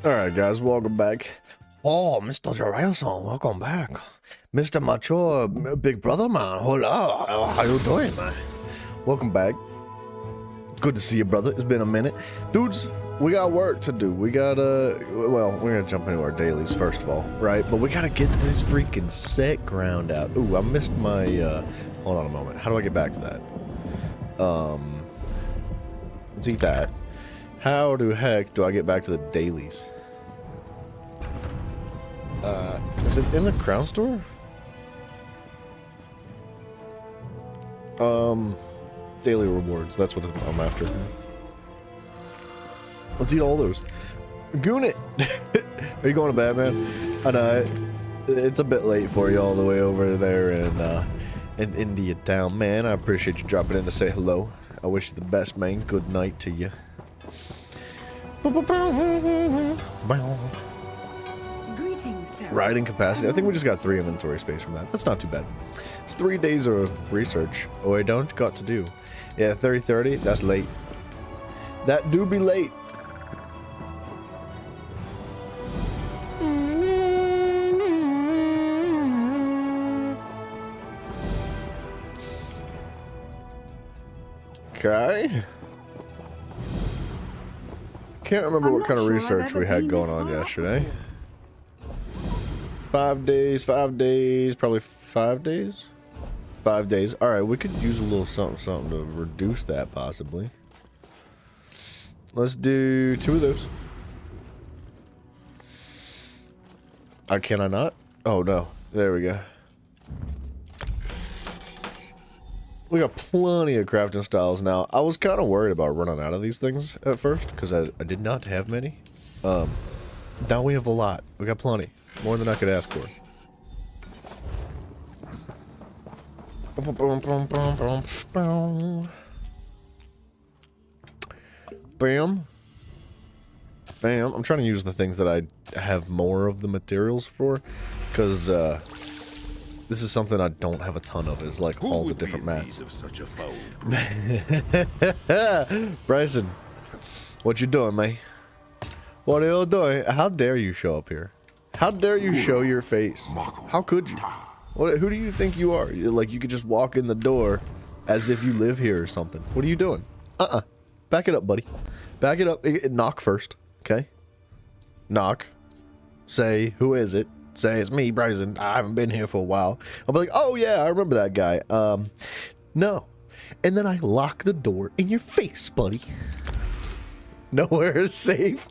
Alright guys, welcome back. Oh, Mr. Jarailson, welcome back. Mr. Mature Big Brother man, hola, how you doing, man? Welcome back. Good to see you, brother. It's been a minute. Dudes, we got work to do. We gotta, well, we're gonna jump into our dailies first of all, right? But we gotta get this freaking set ground out. Ooh, I missed my, hold on a moment. How do I get back to that? Let's eat that. How the heck do I get back to the dailies? Is it in the crown store? Daily rewards. That's what I'm after. Let's eat all those. Goon it! Are you going to bed, man? I know it's a bit late for you all the way over there in India town, man. I appreciate you dropping in to say hello. I wish you the best, man. Good night to you. Greetings, sir. Riding capacity. I think we just got 3 inventory space from that. That's not too bad. It's 3 days of research. Oh, I don't got to do. Yeah, 30. That's late. That do be late. Okay. Can't remember what kind of research we had going on yesterday. 5 days, probably 5 days? 5 days. Alright, we could use a little something to reduce that, possibly. Let's do 2 of those. Can I not? Oh, no. There we go. We got plenty of crafting styles now. I was kind of worried about running out of these things at first, because I did not have many. Now we have a lot. We got plenty. More than I could ask for. Bam. Bam. I'm trying to use the things that I have more of the materials for, because this is something I don't have a ton of, is like all the different mats. Bryson, what you doing, man? What are you doing? How dare you show up here? How dare you show your face? How could you? Who do you think you are? Like, you could just walk in the door as if you live here or something. What are you doing? Back it up, buddy. Back it up. Knock first, okay? Knock. Say, who is it? Say, it's me, Bryson. I haven't been here for a while. I'll be like, oh yeah, I remember that guy. No. And then I lock the door in your face, buddy. Nowhere is safe.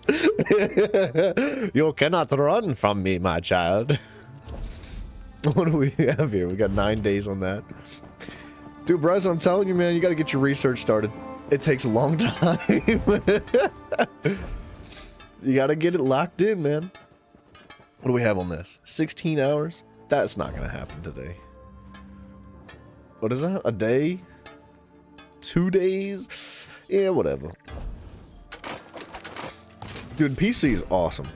You cannot run from me, my child. What do we have here? We got 9 days on that. Dude, Bryson, I'm telling you, man, you got to get your research started. It takes a long time. You got to get it locked in, man. What do we have on this? 16 hours? That's not going to happen today. What is that? A day? 2 days? Yeah, whatever. Dude, PC is awesome.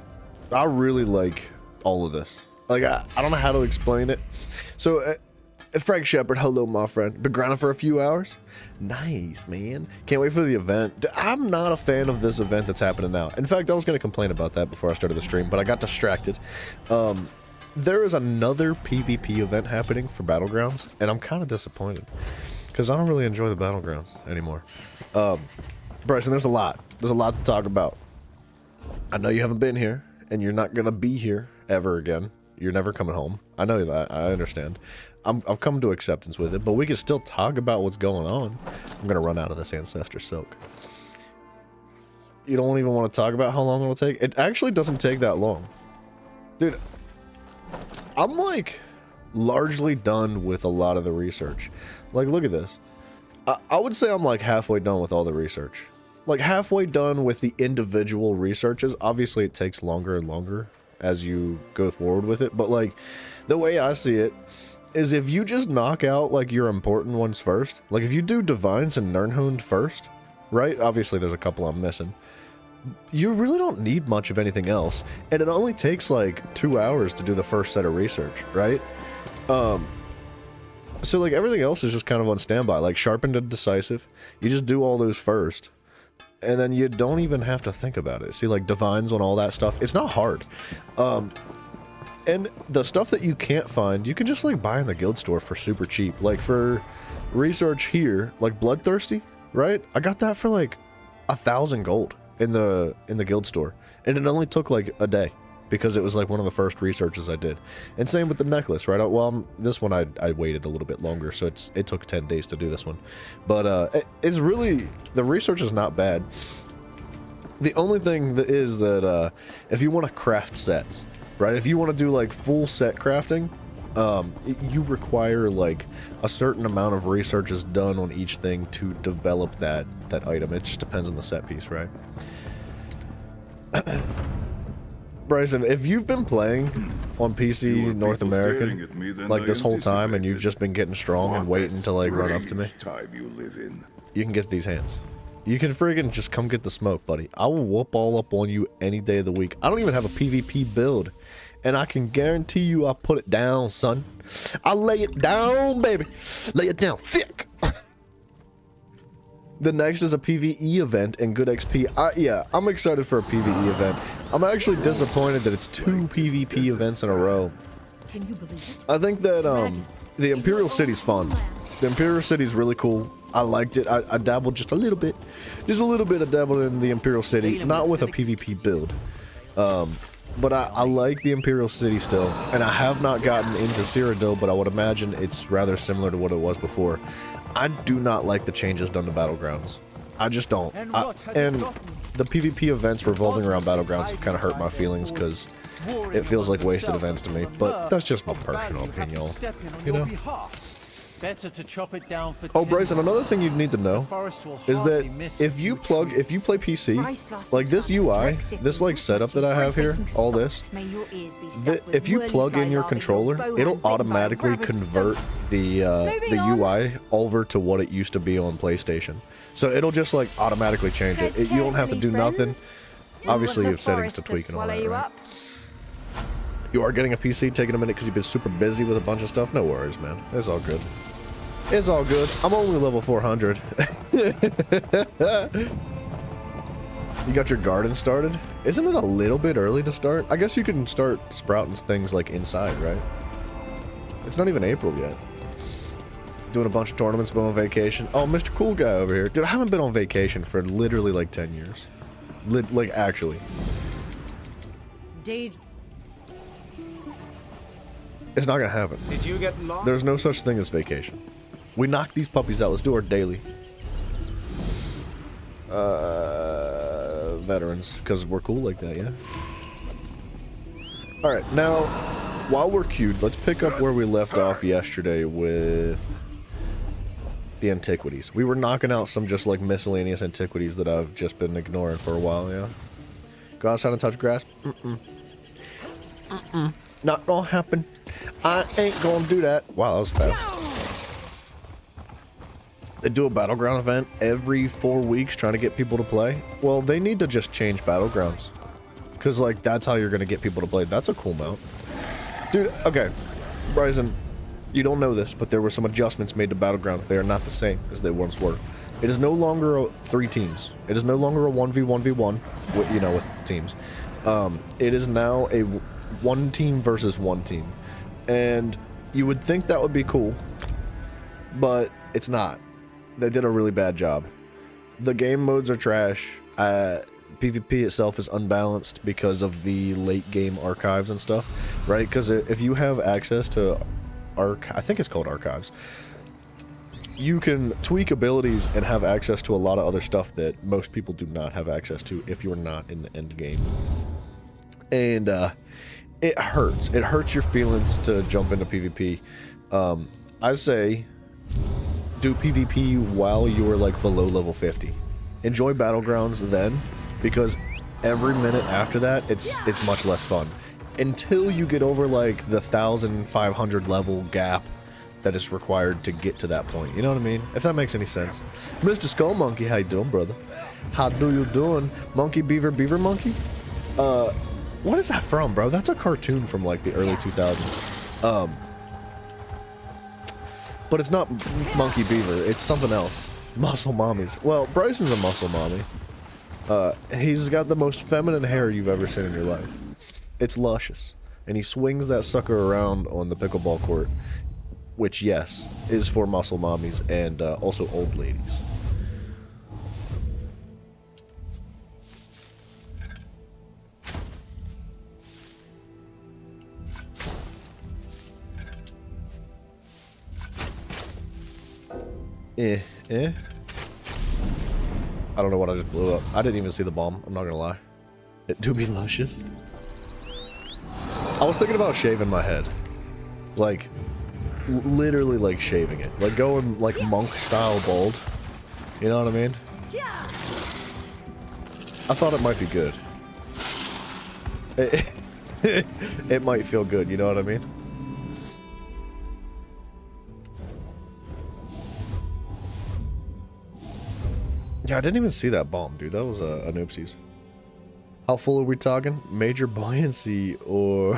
I really like all of this. Like, I don't know how to explain it. So, Frank Shepard, hello, my friend. Been grinding for a few hours? Nice, man. Can't wait for the event. I'm not a fan of this event that's happening now. In fact, I was going to complain about that before I started the stream, but I got distracted. There is another PvP event happening for Battlegrounds, and I'm kind of disappointed. Because I don't really enjoy the Battlegrounds anymore. Bryson, there's a lot. There's a lot to talk about. I know you haven't been here, and you're not going to be here ever again. You're never coming home. I know that. I understand. I've come to acceptance with it, but we can still talk about what's going on. I'm going to run out of this Ancestor Silk. You don't even want to talk about how long it'll take? It actually doesn't take that long. Dude, I'm like largely done with a lot of the research. Like, look at this. I would say I'm like halfway done with all the research. Like halfway done with the individual researches. Obviously it takes longer and longer as you go forward with it, but like the way I see it is if you just knock out like your important ones first, like if you do Divines and Nirnhund first, right? Obviously there's a couple I'm missing. You really don't need much of anything else, and it only takes like 2 hours to do the first set of research, right? So like everything else is just kind of on standby, like Sharpened and Decisive. You just do all those first. and then you don't even have to think about it. See, like divines on all that stuff, it's not hard. And the stuff that you can't find, you can just like buy in the guild store for super cheap. Like for research here, like Bloodthirsty, right? I got that for like 1,000 gold in the guild store, and it only took like a day because it was like one of the first researches I did. And same with the necklace, right? Well, this one I waited a little bit longer, so it took 10 days to do this one. But it's really, the research is not bad. The only thing that is that if you want to craft sets, right? If you want to do like full set crafting, you require like a certain amount of researches done on each thing to develop that item. It just depends on the set piece, right? Bryson, if you've been playing on PC North American like this whole time and you've just been getting strong and waiting to like run up to me, you can get these hands. You can friggin' just come get the smoke, buddy. I will whoop all up on you any day of the week. I don't even have a PvP build, and I can guarantee you I put it down, son. I lay it down, baby. Lay it down thick. The next is a PvE event and good XP. Yeah, I'm excited for a PvE event. I'm actually disappointed that it's 2 PvP events in a row. Can you believe it? I think that the Imperial City's fun. The Imperial City's really cool. I liked it. I dabbled just a little bit. Just a little bit of dabbled in the Imperial City. Not with a PvP build. But I like the Imperial City still. And I have not gotten into Cyrodiil, but I would imagine it's rather similar to what it was before. I do not like the changes done to Battlegrounds. I just don't. And the PvP events revolving around Battlegrounds have kind of hurt my feelings because it feels like wasted events to me. But that's just my personal opinion, you know? Better to chop it down for Oh, Bryson, another thing you need to know is that if you play PC, like this UI, this like setup that I have here, all this, if you plug in your controller, it'll automatically convert the UI over to what it used to be on PlayStation. So it'll just like automatically change it. You don't have to do nothing. Obviously, you have settings to tweak and all that, right? You are getting a PC, taking a minute because you've been super busy with a bunch of stuff. No worries, man. It's all good. It's all good. I'm only level 400. You got your garden started? Isn't it a little bit early to start? I guess you can start sprouting things like inside, right? It's not even April yet. Doing a bunch of tournaments, been on vacation. Oh, Mr. Cool Guy over here. Dude, I haven't been on vacation for literally like 10 years. Like, actually. Dade. It's not gonna happen. Did you get lost? There's no such thing as vacation. We knock these puppies out. Let's do our daily. Veterans, because we're cool like that, yeah? Alright, now, while we're queued, let's pick up where we left off yesterday with the antiquities. We were knocking out some just like miscellaneous antiquities that I've just been ignoring for a while, yeah? Go outside and touch grass? Not gonna happen. I ain't gonna do that. Wow, that was fast. They do a Battleground event every 4 weeks trying to get people to play. Well, they need to just change Battlegrounds. Because, like, that's how you're going to get people to play. That's a cool mount. Dude, okay. Bryson, you don't know this, but there were some adjustments made to Battlegrounds. They are not the same as they once were. It is no longer 3 teams. It is no longer a 1v1v1, with, you know, with teams. It is now a 1 team versus 1 team. And you would think that would be cool, but it's not. They did a really bad job. The game modes are trash. PvP itself is unbalanced because of the late game archives and stuff, right? Because if you have access to I think it's called archives, you can tweak abilities and have access to a lot of other stuff that most people do not have access to if you're not in the end game. And it hurts. It hurts your feelings to jump into PvP. I say do PvP while you're like below level 50. Enjoy Battlegrounds then, because every minute after that, it's much less fun. Until you get over like the 1,500 level gap that is required to get to that point. You know what I mean? If that makes any sense. Mr. Skull Monkey, how you doing, brother? How do you doing? Monkey Beaver Beaver Monkey? What is that from, bro? That's a cartoon from like the early 2000s. But it's not Monkey Beaver. It's something else. Muscle Mommies. Well, Bryson's a muscle mommy. He's got the most feminine hair you've ever seen in your life. It's luscious. And he swings that sucker around on the pickleball court, which, yes, is for muscle mommies and also old ladies. I don't know what I just blew up. I didn't even see the bomb, I'm not gonna lie. It do be luscious. I was thinking about shaving my head. Like, literally like shaving it. Like going like monk style bald. You know what I mean? I thought it might be good. It might feel good, you know what I mean? Yeah, I didn't even see that bomb, dude. That was an oopsies. How full are we talking? Major buoyancy or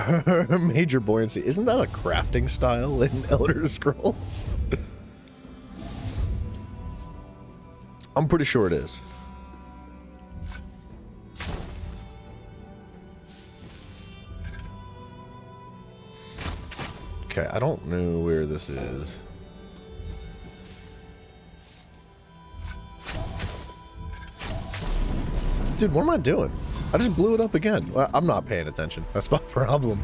major buoyancy? Isn't that a crafting style in Elder Scrolls? I'm pretty sure it is. Okay, I don't know where this is. Dude, what am I doing? I just blew it up again. Well, I'm not paying attention. That's my problem.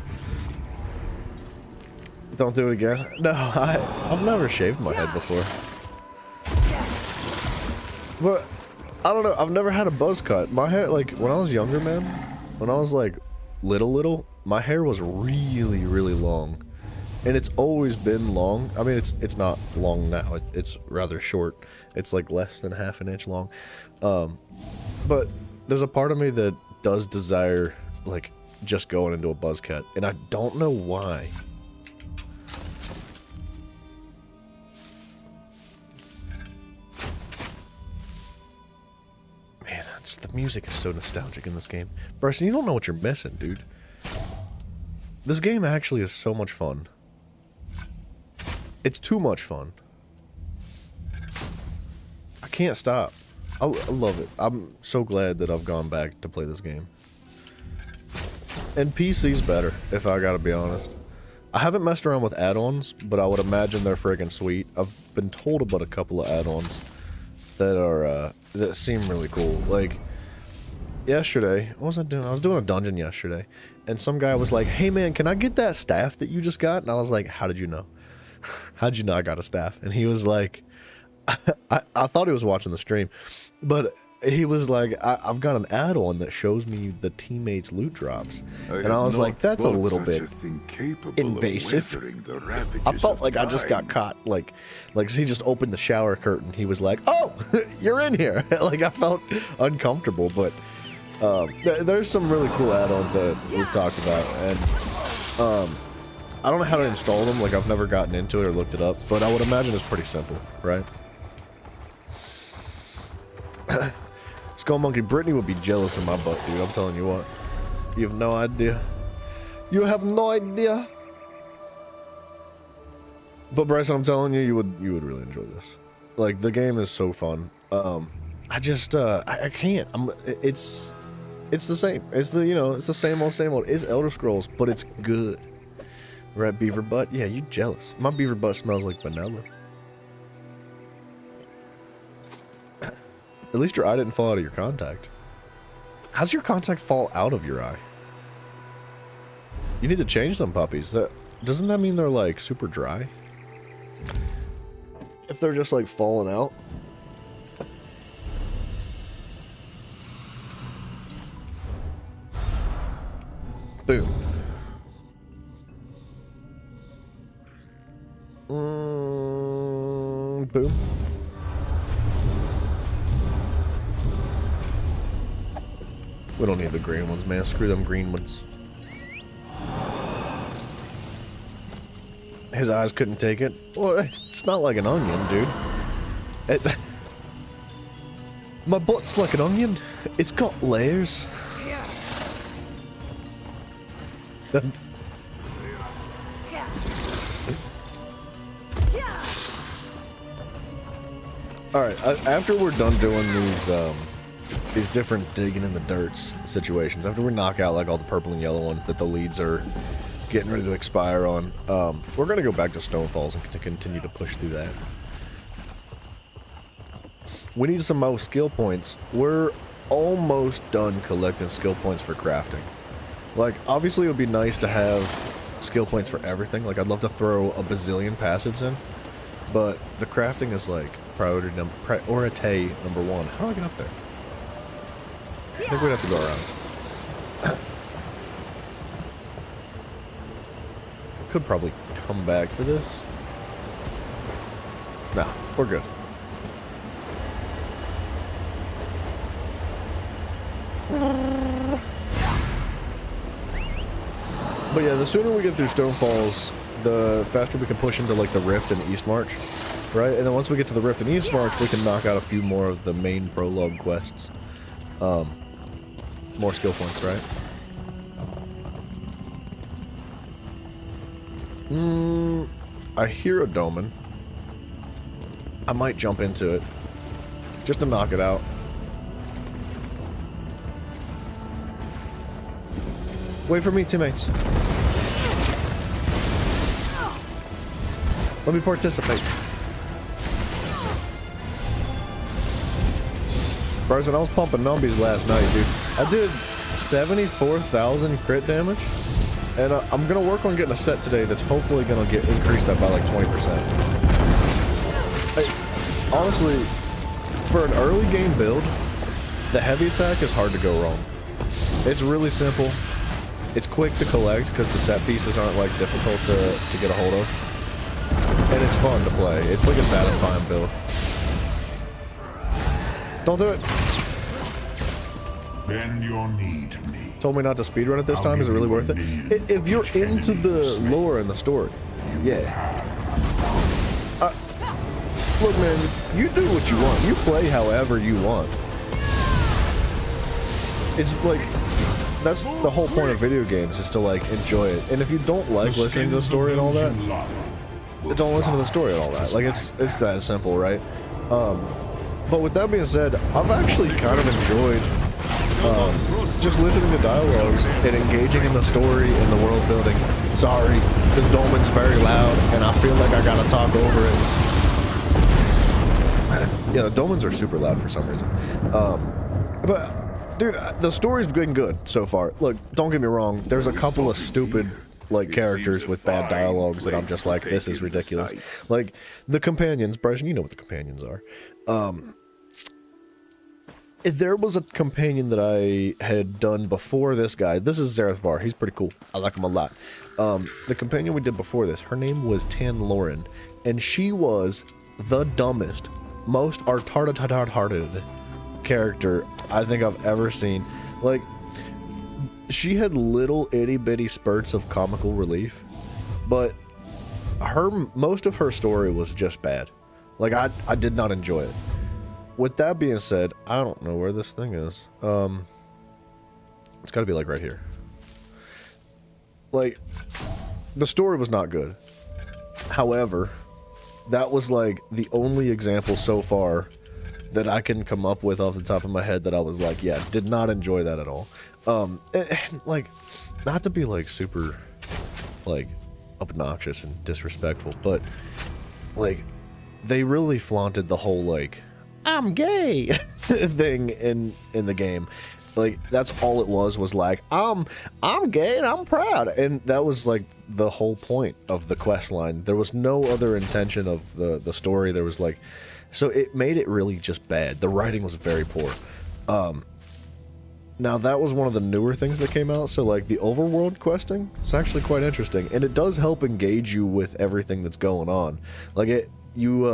Don't do it again. No, I've never shaved my head before. But, I don't know. I've never had a buzz cut. My hair, like, when I was younger, man, when I was, like, little, my hair was really, really long. And it's always been long. I mean, it's not long now. It's rather short. It's, like, less than half an inch long. But there's a part of me that does desire, like, just going into a buzz cut, and I don't know why. Man, just the music is so nostalgic in this game. Bryson, you don't know what you're missing, dude. This game actually is so much fun. It's too much fun. I can't stop. I love it. I'm so glad that I've gone back to play this game. And PC's better, if I gotta be honest. I haven't messed around with add-ons, but I would imagine they're friggin' sweet. I've been told about a couple of add-ons that are, that seem really cool. Like, yesterday, what was I doing? I was doing a dungeon yesterday, and some guy was like, hey man, can I get that staff that you just got? And I was like, how did you know? How'd you know I got a staff? And he was like, I thought he was watching the stream, but he was like, I've got an add-on that shows me the teammates' loot drops. And I was like, that's a little bit invasive. I felt like I just got caught. Like he just opened the shower curtain. He was like, oh, you're in here. Like, I felt uncomfortable, but there's some really cool add-ons that we've talked about. And I don't know how to install them. Like, I've never gotten into it or looked it up, but I would imagine it's pretty simple, right? Skull Monkey, Brittany would be jealous of my butt, dude. I'm telling you what. You have no idea. You have no idea. But Bryson, I'm telling you, you would really enjoy this. Like, the game is so fun. I just I can't. It's the same. It's the, you know, it's the same old. It's Elder Scrolls, but it's good. Right, beaver butt? Yeah, you jealous. My beaver butt smells like vanilla. At least your eye didn't fall out of your contact. How's your contact fall out of your eye? You need to change them puppies. Doesn't that mean they're like super dry? If they're just like falling out? Boom. Boom. We don't need the green ones, man. Screw them green ones. His eyes couldn't take it. Well, it's not like an onion, dude. My butt's like an onion. It's got layers. Alright, after we're done doing these different digging in the dirts situations. After we knock out like all the purple and yellow ones that the leads are getting ready to expire on, we're gonna go back to Stonefalls and to continue to push through that. We need some more skill points. We're almost done collecting skill points for crafting. Like, obviously it would be nice to have skill points for everything. Like, I'd love to throw a bazillion passives in, but the crafting is like priority number 1. How do I get up there? I think we'd have to go around. Could probably come back for this. Nah, we're good. But yeah, the sooner we get through Stonefalls, the faster we can push into like the Rift and Eastmarch, right? And then once we get to the Rift and Eastmarch, we can knock out a few more of the main prologue quests. More skill points, right? I hear a Doman. I might jump into it just to knock it out. Wait for me, teammates. Let me participate. Bryson, I was pumping numbies last night, dude. I did 74,000 crit damage, and I'm gonna work on getting a set today that's hopefully gonna increase that by like 20%. Honestly, for an early game build, the heavy attack is hard to go wrong. It's really simple. It's quick to collect because the set pieces aren't like difficult to get a hold of. And it's fun to play. It's like a satisfying build. Don't do it. Bend your knee to me. Told me not to speedrun it this time. Is it really worth it? If you're into the lore and the story, yeah. Look, man, you do what you want. You play however you want. It's like, that's the whole point of video games, is to like enjoy it. And if you don't like listening to the story and all that, don't listen to the story and all that. Like, it's that simple, right? But with that being said, I've actually kind of enjoyed just listening to dialogues and engaging in the story and the world building. Sorry, this Dolman's very loud and I feel like I gotta talk over it. Yeah, the Dolmens are super loud for some reason. But dude, the story's been good so far. Look, don't get me wrong, there's a couple of stupid like characters with bad dialogues that I'm just like, this is ridiculous. Like the companions, Bryson, you know what the companions are. If there was a companion that I had done before this guy, this is Zareth Var. He's pretty cool. I like him a lot. The companion we did before this, her name was Tan Lauren, and she was the dumbest, most retarded character I think I've ever seen. Like, she had little itty bitty spurts of comical relief, but most of her story was just bad. Like, I did not enjoy it. With that being said, I don't know where this thing is. It's got to be like right here. Like, the story was not good. However, that was like the only example so far that I can come up with off the top of my head that I was like, yeah, did not enjoy that at all. And like, not to be like super like obnoxious and disrespectful, but like they really flaunted the whole like I'm gay thing in the game. Like, that's all it was like, I'm gay and I'm proud. And that was like the whole point of the quest line. There was no other intention of the story. There was like, so it made it really just bad. The writing was very poor. Now that was one of the newer things that came out. So like the overworld questing, it's actually quite interesting. And it does help engage you with everything that's going on. Like you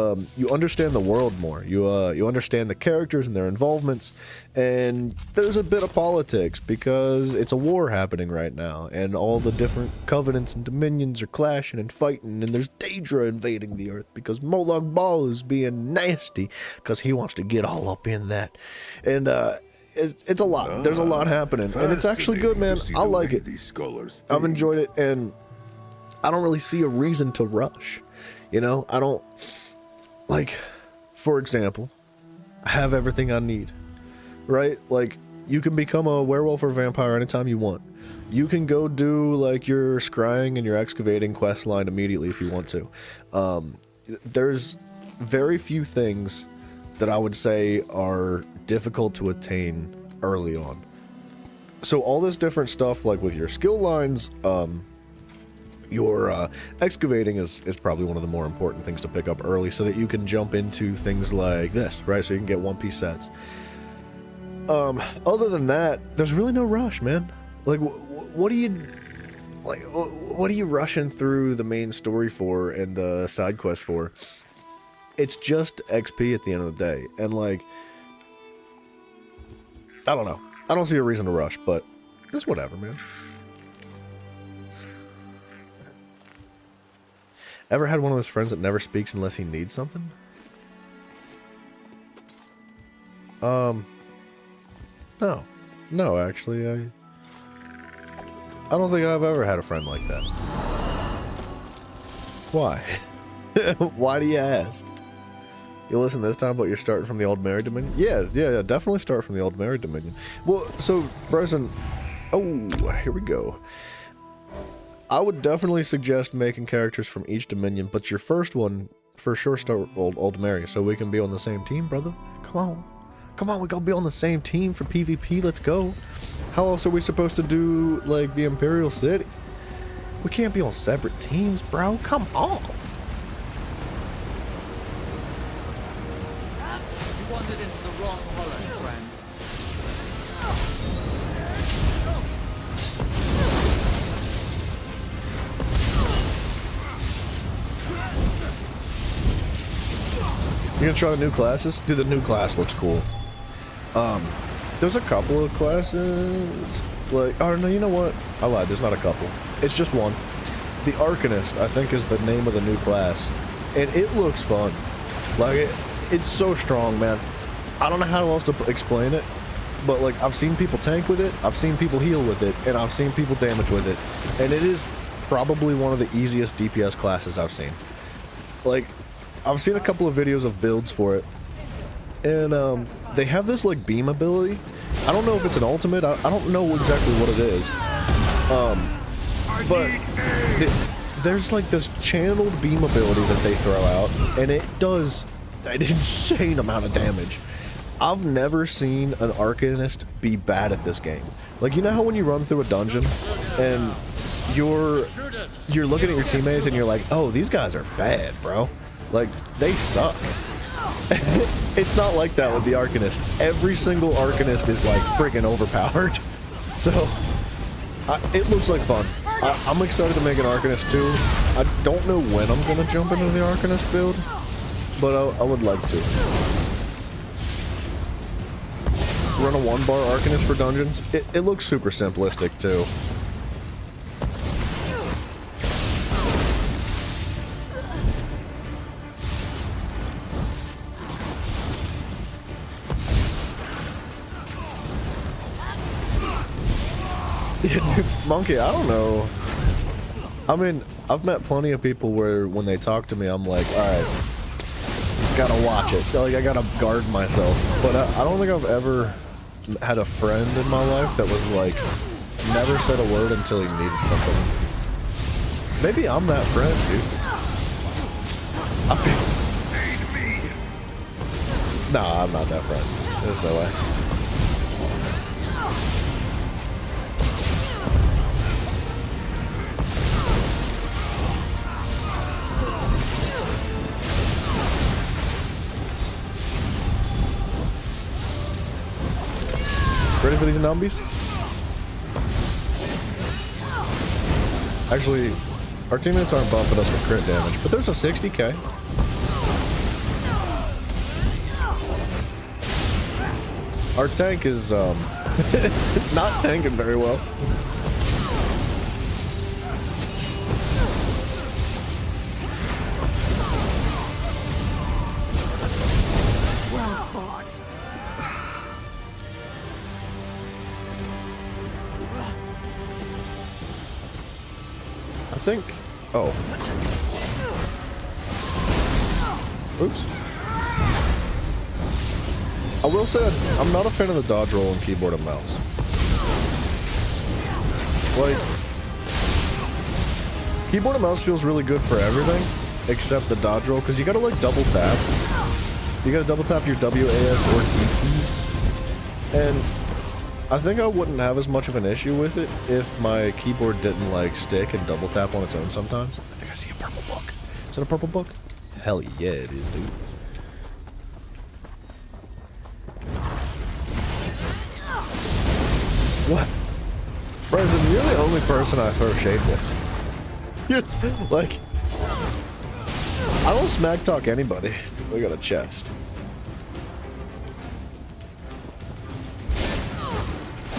understand the world more. You understand the characters and their involvements, and there's a bit of politics because it's a war happening right now, and all the different covenants and dominions are clashing and fighting, and there's Daedra invading the earth because Molag Bal is being nasty because he wants to get all up in that, and it's a lot. There's a lot happening, and it's actually good, man. I like it. I've enjoyed it, and I don't really see a reason to rush. You know, I don't, like, for example, I have everything I need. right? Like, you can become a werewolf or vampire anytime you want. You can go do, like, your scrying and your excavating quest line immediately if you want to. There's very few things that I would say are difficult to attain early on. So all this different stuff, like with your skill lines, your excavating is probably one of the more important things to pick up early so that you can jump into things like this, right? So you can get one-piece sets. Other than that, there's really no rush, man. Like, what are you rushing through the main story for and the side quest for? It's just XP at the end of the day. And, like, I don't know. I don't see a reason to rush, but it's whatever, man. Ever had one of those friends that never speaks unless he needs something? No. No, actually, I don't think I've ever had a friend like that. Why? Why do you ask? You listen this time, but you're starting from the old Married Dominion? Yeah, definitely start from the old Married Dominion. Well, so, Bryson, oh, here we go. I would definitely suggest making characters from each Dominion, but your first one, for sure, start old Mary, so we can be on the same team, brother. Come on. Come on, we gotta be on the same team for PvP, let's go. How else are we supposed to do, like, the Imperial City? We can't be on separate teams, bro. Come on. You wandered into the wrong hollow, friend. You gonna try the new classes? Dude, the new class looks cool. There's a couple of classes, like, oh no, you know what? I lied, there's not a couple. It's just one. The Arcanist, I think, is the name of the new class. And it looks fun. Like, it's so strong, man. I don't know how else to explain it, but, like, I've seen people tank with it, I've seen people heal with it, and I've seen people damage with it. And it is probably one of the easiest DPS classes I've seen. Like, I've seen a couple of videos of builds for it. And, they have this, like, beam ability. I don't know if it's an ultimate. I don't know exactly what it is. But there's, like, this channeled beam ability that they throw out. And it does an insane amount of damage. I've never seen an Arcanist be bad at this game. Like, you know how when you run through a dungeon and you're looking at your teammates and you're like, oh, these guys are bad, bro. Like, they suck. It's not like that with the Arcanist. Every single Arcanist is, like, friggin' overpowered. So, it looks like fun. I'm excited to make an Arcanist too. I don't know when I'm gonna jump into the Arcanist build, but I would like to. Run a 1-bar Arcanist for dungeons. It looks super simplistic too. Monkey, I don't know. I mean, I've met plenty of people where when they talk to me, I'm like, alright, gotta watch it. Like, I gotta guard myself. But I don't think I've ever had a friend in my life that was like, never said a word until he needed something. Maybe I'm that friend, dude. Nah, I'm not that friend. There's no way. Ready for these zombies? Actually, our teammates aren't buffing us with crit damage, but there's a 60k. Our tank is, not tanking very well. Well fought. I think. Oh. Oops. I will say I'm not a fan of the dodge roll on keyboard and mouse. Like, keyboard and mouse feels really good for everything except the dodge roll, because you gotta like double tap. You gotta double tap your WAS or D keys. And I think I wouldn't have as much of an issue with it if my keyboard didn't like stick and double tap on its own sometimes. I think I see a purple book. Is it a purple book? Hell yeah, it is, dude. What? Bryson, you're the only person I throw shade with. You're like, I don't smack talk anybody. We got a chest.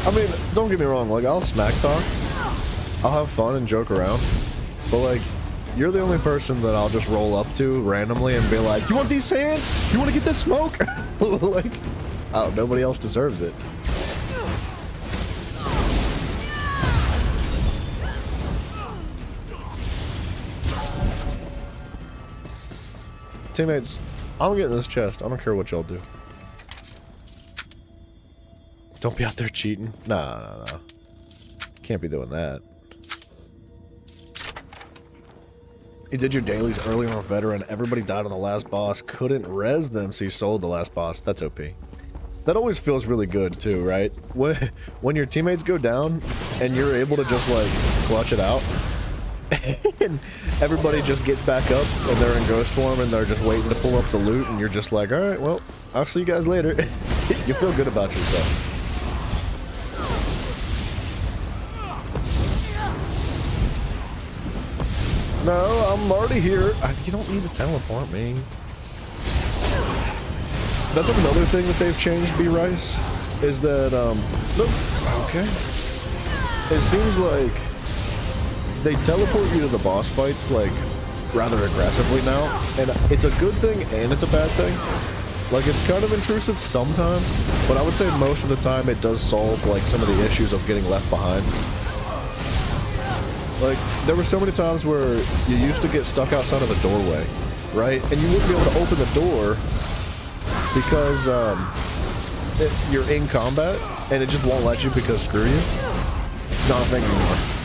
I mean, don't get me wrong, like, I'll smack talk. I'll have fun and joke around. But, like, you're the only person that I'll just roll up to randomly and be like, you want these hands? You want to get this smoke? Like, oh, nobody else deserves it. Teammates, I'm getting this chest. I don't care what y'all do. Don't be out there cheating. Nah. Can't be doing that. You did your dailies early on Veteran. Everybody died on the last boss. Couldn't res them, so you sold the last boss. That's OP. That always feels really good, too, right? When your teammates go down, and you're able to just, like, clutch it out. And everybody just gets back up, and they're in ghost form, and they're just waiting to pull up the loot, and you're just like, alright, well, I'll see you guys later. You feel good about yourself. No, I'm already here. You don't need to teleport me. That's another thing that they've changed, B-Rice, is that, okay. It seems like they teleport you to the boss fights, like, rather aggressively now, and it's a good thing and it's a bad thing. Like, it's kind of intrusive sometimes, but I would say most of the time it does solve, like, some of the issues of getting left behind. Like, there were so many times where you used to get stuck outside of a doorway, right? And you wouldn't be able to open the door because you're in combat, and it just won't let you because screw you. It's not a thing anymore.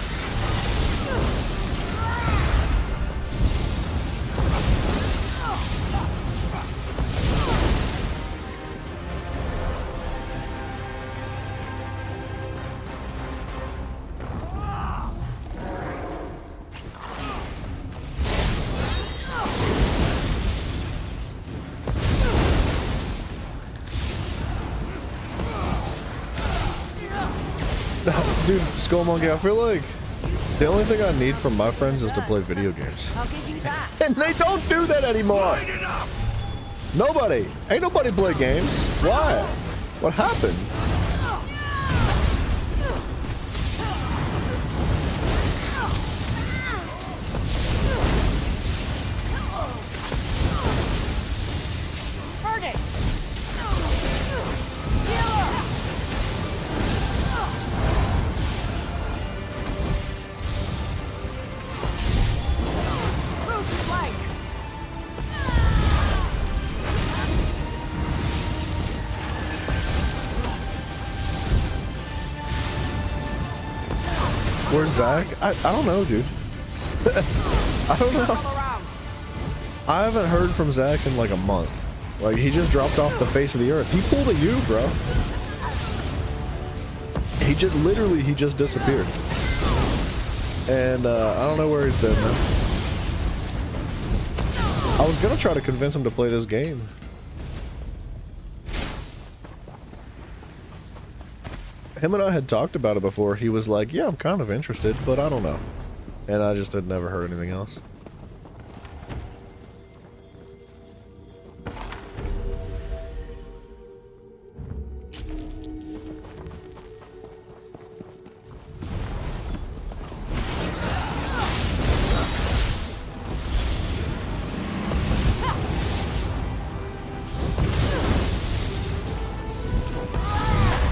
Dude, Skull Monkey, I feel like the only thing I need from my friends is to play video games. I'll give you that. And they don't do that anymore! Nobody! Ain't nobody play games. Why? What happened? Where's Zach? I don't know, dude. I don't know. I haven't heard from Zach in like a month. Like, he just dropped off the face of the earth. He pulled a U, bro. He just disappeared. And I don't know where he's been, man. I was gonna try to convince him to play this game. Him and I had talked about it before. He was like, yeah, I'm kind of interested, but I don't know. And I just had never heard anything else.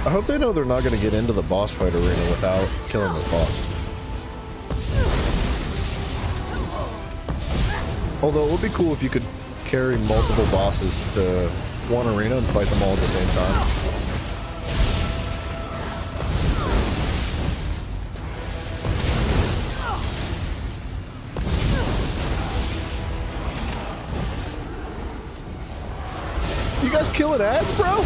I hope they know they're not going to get into the boss fight arena without killing the boss. Although it would be cool if you could carry multiple bosses to one arena and fight them all at the same time. You guys killing ads, bro?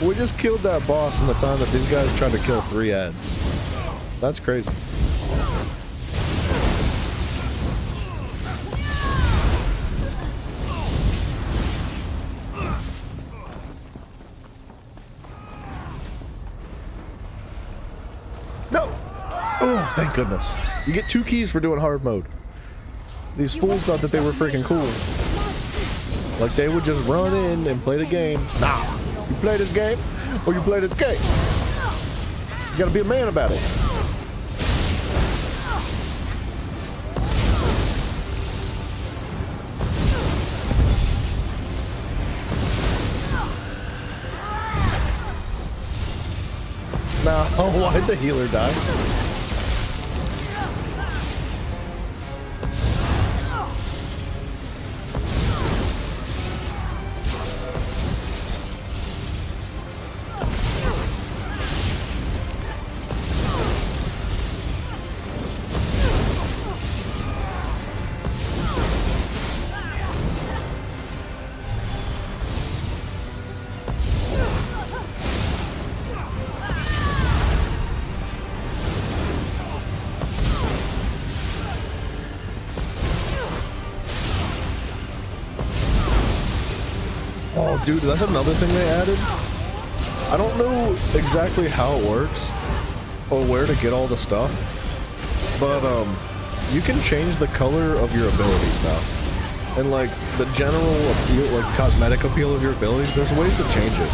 We just killed that boss in the time that these guys tried to kill 3 ads. That's crazy. No! Oh, thank goodness. You get 2 keys for doing hard mode. These fools thought that they were freaking cool. Like they would just run in and play the game. Nah, you play this game or you play this game. You gotta be a man about it. Now, why'd the healer die? Oh, dude, that's another thing they added. I don't know exactly how it works or where to get all the stuff, but you can change the color of your abilities now. And like the general appeal, like cosmetic appeal of your abilities, there's ways to change it.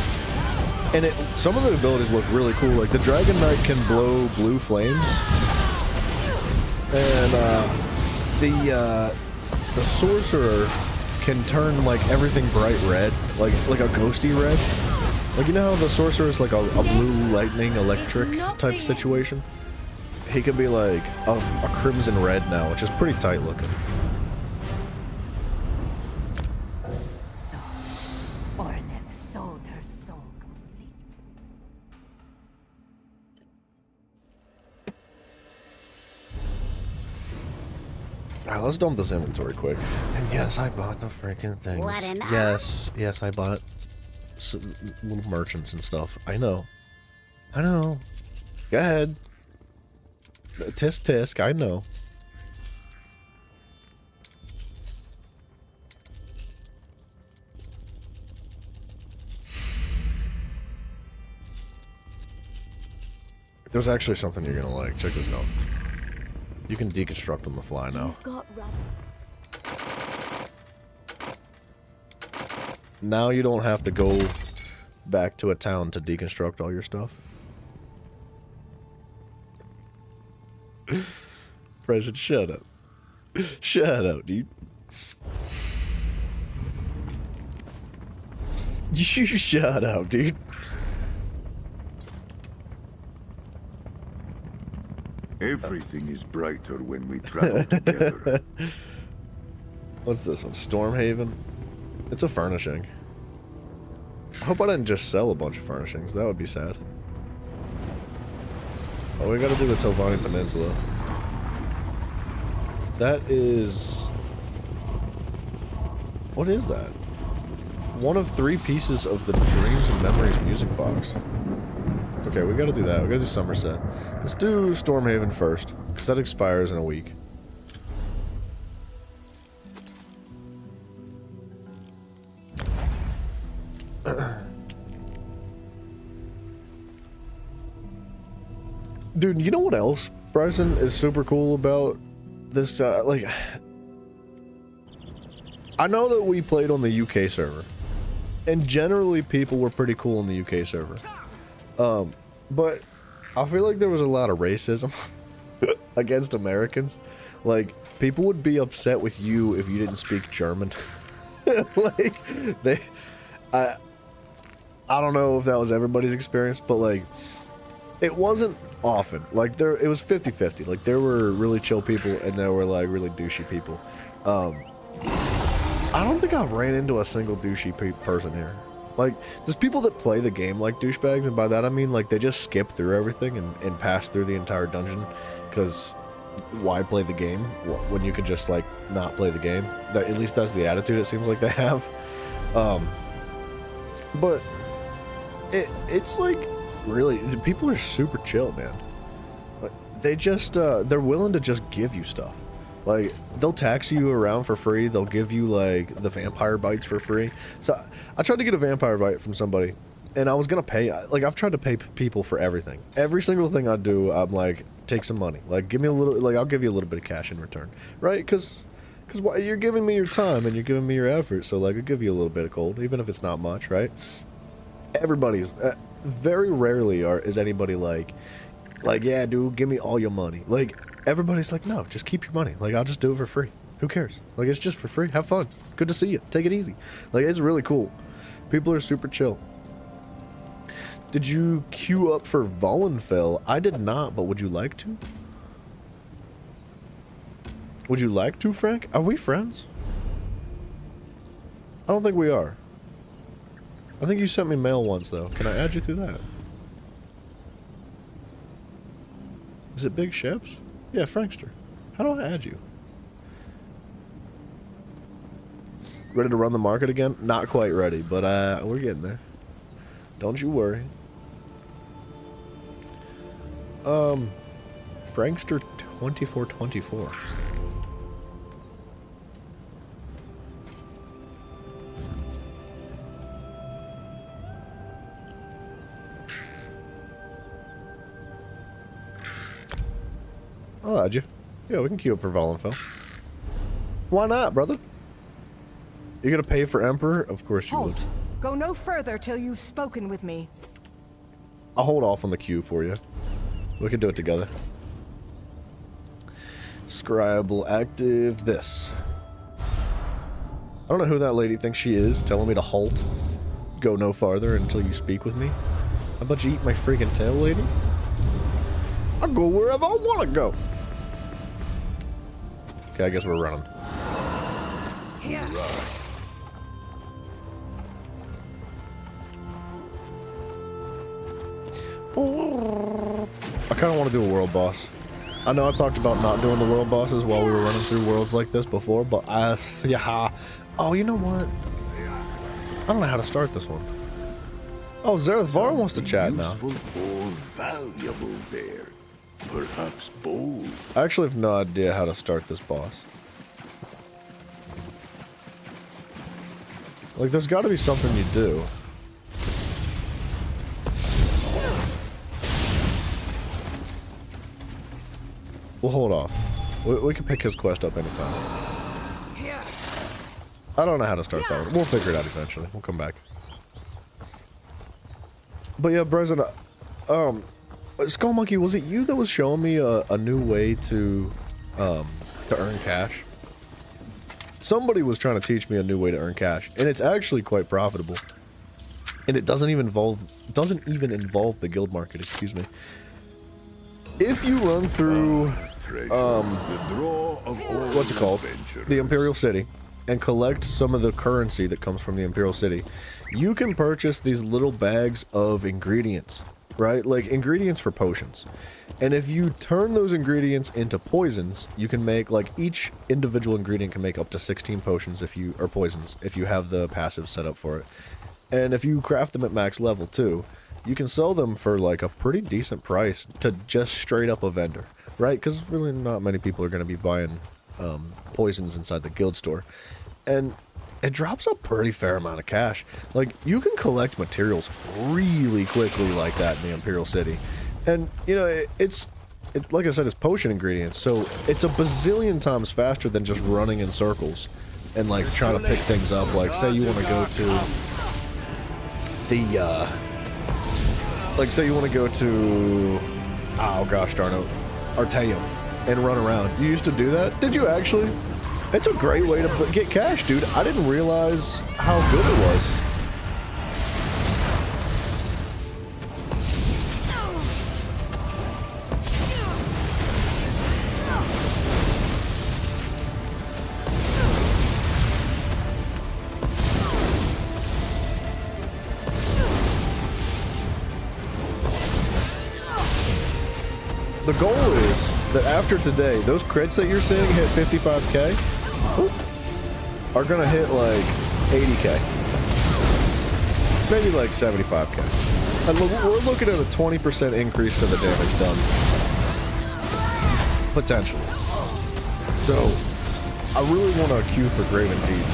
And some of the abilities look really cool. Like the Dragon Knight can blow blue flames, and the Sorcerer can turn like everything bright red, like a ghosty red. Like, you know how the Sorcerer is like a blue lightning electric type situation? He can be like a crimson red now, which is pretty tight looking. So, Orleth sold her soul completely. Alright, let's dump this inventory quick. And yes, I bought the freaking things. What an yes, I bought some little merchants and stuff. I know. Go ahead. Tisk tisk, I know. There's actually something you're gonna like. Check this out. You can deconstruct on the fly now. Now you don't have to go back to a town to deconstruct all your stuff. President, shut up. Shut up, dude. You shut up, dude. Everything is brighter when we travel together. What's this one? Stormhaven? It's a furnishing. I hope I didn't just sell a bunch of furnishings. That would be sad. Oh, we gotta do the Telvanni Peninsula. That is... What is that? One of 3 pieces of the Dreams and Memories music box. Okay, we gotta do that. We gotta do Somerset. Let's do Stormhaven first, because that expires in a week. Dude, you know what else, Bryson, is super cool about this? Like, I know that we played on the UK server, and generally people were pretty cool on the UK server. But I feel like there was a lot of racism against Americans. Like, people would be upset with you if you didn't speak German. Like, I don't know if that was everybody's experience, but like, it wasn't often. Like, it was 50-50. Like, there were really chill people and there were like really douchey people. I don't think I've ran into a single douchey person here. Like, there's people that play the game like douchebags, and by that I mean, like, they just skip through everything and pass through the entire dungeon, because why play the game when you could just, like, not play the game? That, at least that's the attitude it seems like they have. But it's like, really, people are super chill, man. Like, they just, they're willing to just give you stuff. Like, they'll taxi you around for free. They'll give you, like, the vampire bites for free. So, I tried to get a vampire bite from somebody, and I was gonna pay. Like, I've tried to pay people for everything. Every single thing I do, I'm like, take some money. Like, give me a little, like, I'll give you a little bit of cash in return. Right? Because you're giving me your time, and you're giving me your effort. So, like, I'll give you a little bit of gold, even if it's not much, right? Everybody's, very rarely is anybody like, yeah, dude, give me all your money. Like, everybody's like, no, just keep your money. Like, I'll just do it for free. Who cares? Like, it's just for free. Have fun. Good to see you. Take it easy. Like, it's really cool. People are super chill. Did you queue up for Vollenfell? I did not, but would you like to? Would you like to, Frank? Are we friends? I don't think we are. I think you sent me mail once, though. Can I add you through that? Is it Big Ships? Yeah, Frankster. How do I add you? Ready to run the market again? Not quite ready, but we're getting there. Don't you worry. Frankster 2424. I'll add you. Yeah, we can queue up for Vollenfell. Why not, brother? You're gonna pay for Emperor? Of course you would. Halt! Go no further till you've spoken with me. I'll hold off on the queue for you. We can do it together. Scribble active this. I don't know who that lady thinks she is, telling me to halt. Go no farther until you speak with me. How about you eat my freaking tail, lady? I'll go wherever I want to go. Okay, I guess we're running. Here. I kind of want to do a world boss. I know I talked about not doing the world bosses while we were running through worlds like this before, but yeah. Oh, you know what? I don't know how to start this one. Oh, Zareth Var wants to chat now. Useful or valuable there. Perhaps both. I actually have no idea how to start this boss. Like, there's got to be something you do. We'll hold off. We can pick his quest up anytime. I don't know how to start that one. We'll figure it out eventually. We'll come back. But yeah, Bryson, Skull Monkey, was it you that was showing me a new way to earn cash? Somebody was trying to teach me a new way to earn cash, and it's actually quite profitable. And it doesn't even involve the guild market, excuse me. If you run through what's it called? The Imperial City, and collect some of the currency that comes from the Imperial City, you can purchase these little bags of ingredients, right? Like ingredients for potions. And if you turn those ingredients into poisons, you can make, like, each individual ingredient can make up to 16 potions or poisons if you have the passive set up for it. And if you craft them at max level too, you can sell them for like a pretty decent price to just straight up a vendor, right? Because really not many people are going to be buying poisons inside the guild store. And it drops a pretty fair amount of cash. Like, you can collect materials really quickly like that in the Imperial City. And, you know, it's like I said, it's potion ingredients, so it's a bazillion times faster than just running in circles and, like, trying to pick things up. Like, say you want to go to the, like, say you want to go to, oh gosh darn it, Artaeum, and run around. You used to do that? Did you actually? It's a great way to get cash, dude. I didn't realize how good it was. the goal is that after today, those crits that you're seeing hit 55k are gonna hit like 80k, maybe like 75k. And we're looking at a 20% increase to the damage done, potentially. So I really want to queue for Graven Deep.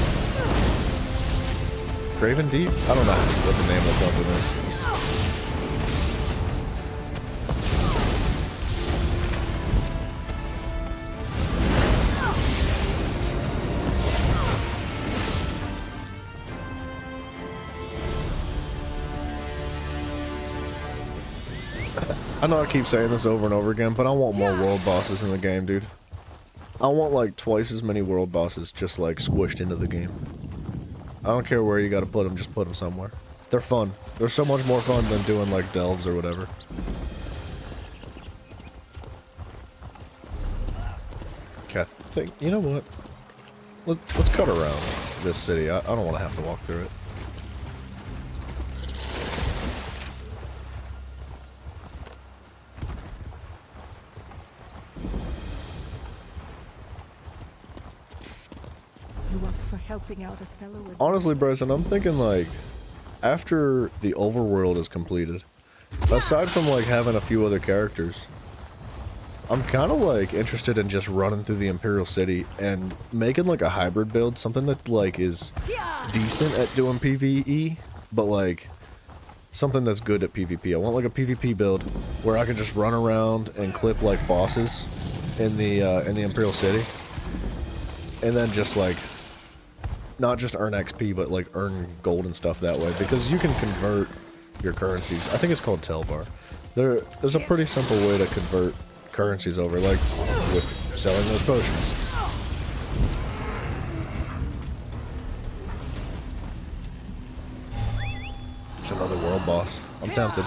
Graven Deep? I don't know what the name of the weapon is. I know I keep saying this over and over again, but I want more world bosses in the game, dude. I want like twice as many world bosses just like squished into the game. I don't care where you gotta put them, just put them somewhere. They're fun. They're so much more fun than doing like delves or whatever. Okay, you know what? Let's cut around this city. I don't want to have to walk through it. You up for helping out a fellow? Honestly, Bryson, I'm thinking like after the overworld is completed, aside from like having a few other characters, I'm kind of like interested in just running through the Imperial City and making like a hybrid build, something that like is decent at doing PvE, but like something that's good at PvP. I want like a PvP build where I can just run around and clip like bosses in the Imperial City, and then just like not just earn XP, but like earn gold and stuff that way, because you can convert your currencies. I think it's called Telvar. There's a pretty simple way to convert currencies over, like with selling those potions. It's another world boss. I'm tempted.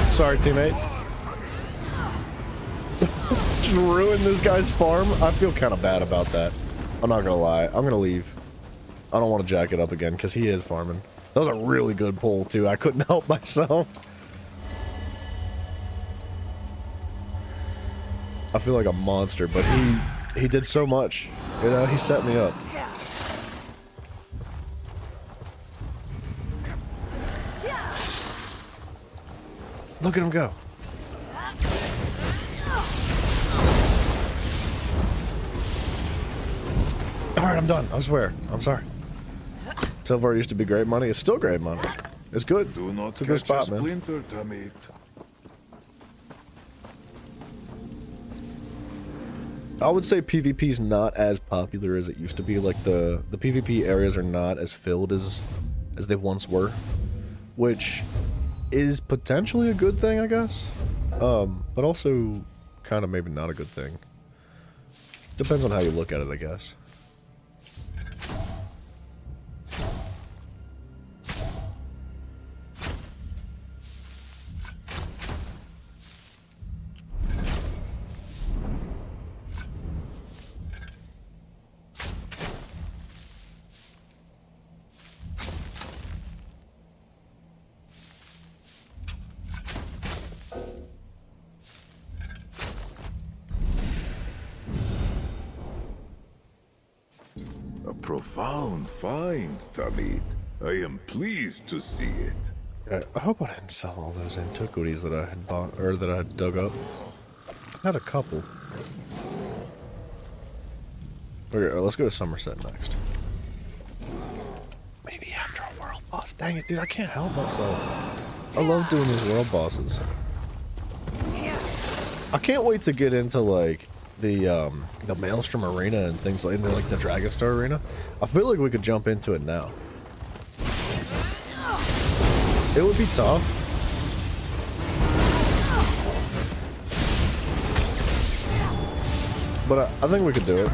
Sorry, teammate. Just ruin this guy's farm. I feel kind of bad about that. I'm not gonna lie. I'm gonna leave. I don't want to jack it up again because he is farming. That was a really good pull too. I couldn't help myself. I feel like a monster, but he did so much. You know, he set me up. Look at him go. Alright, I'm done. I swear. I'm sorry. Telvar used to be great money. It's still great money. It's good. Do not It's a good catch spot, a man. splinter, Tamit. I would say PvP's not as popular as it used to be. Like the PvP areas are not as filled as they once were, which is potentially a good thing, I guess. But also kind of maybe not a good thing. Depends on how you look at it, I guess. A profound find, Tamit. I am pleased to see it. I hope I didn't sell all those antiquities that I had bought, or that I had dug up. I had a couple. Okay, let's go to Somerset next. Maybe after a world boss. Dang it, dude, I can't help myself. I love doing these world bosses. I can't wait to get into like the Maelstrom Arena and things like, like the Dragonstar Arena. I feel like we could jump into it now. It would be tough. But I think we could do it.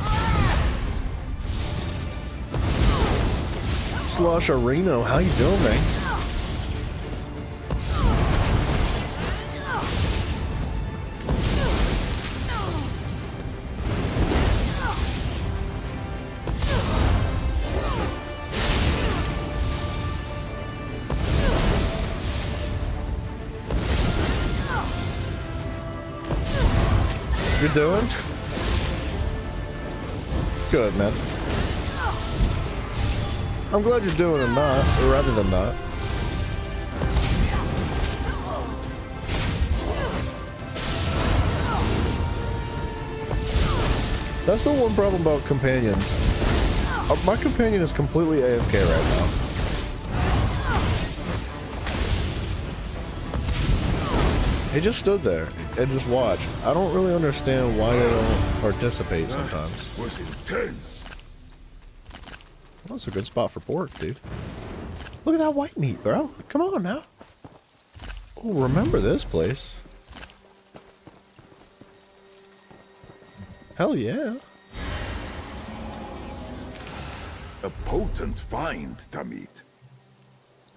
Slush Areno, how you doing, man? You're doing? Good, man. I'm glad you're doing and not, or rather than not. That's the one problem about companions. My companion is completely AFK right now. He just stood there and just watched. I don't really understand why they don't participate sometimes. That was intense. Well, that's a good spot for pork, dude. Look at that white meat, bro. Come on now. Oh, remember this place. Hell yeah. A potent find, Tamid.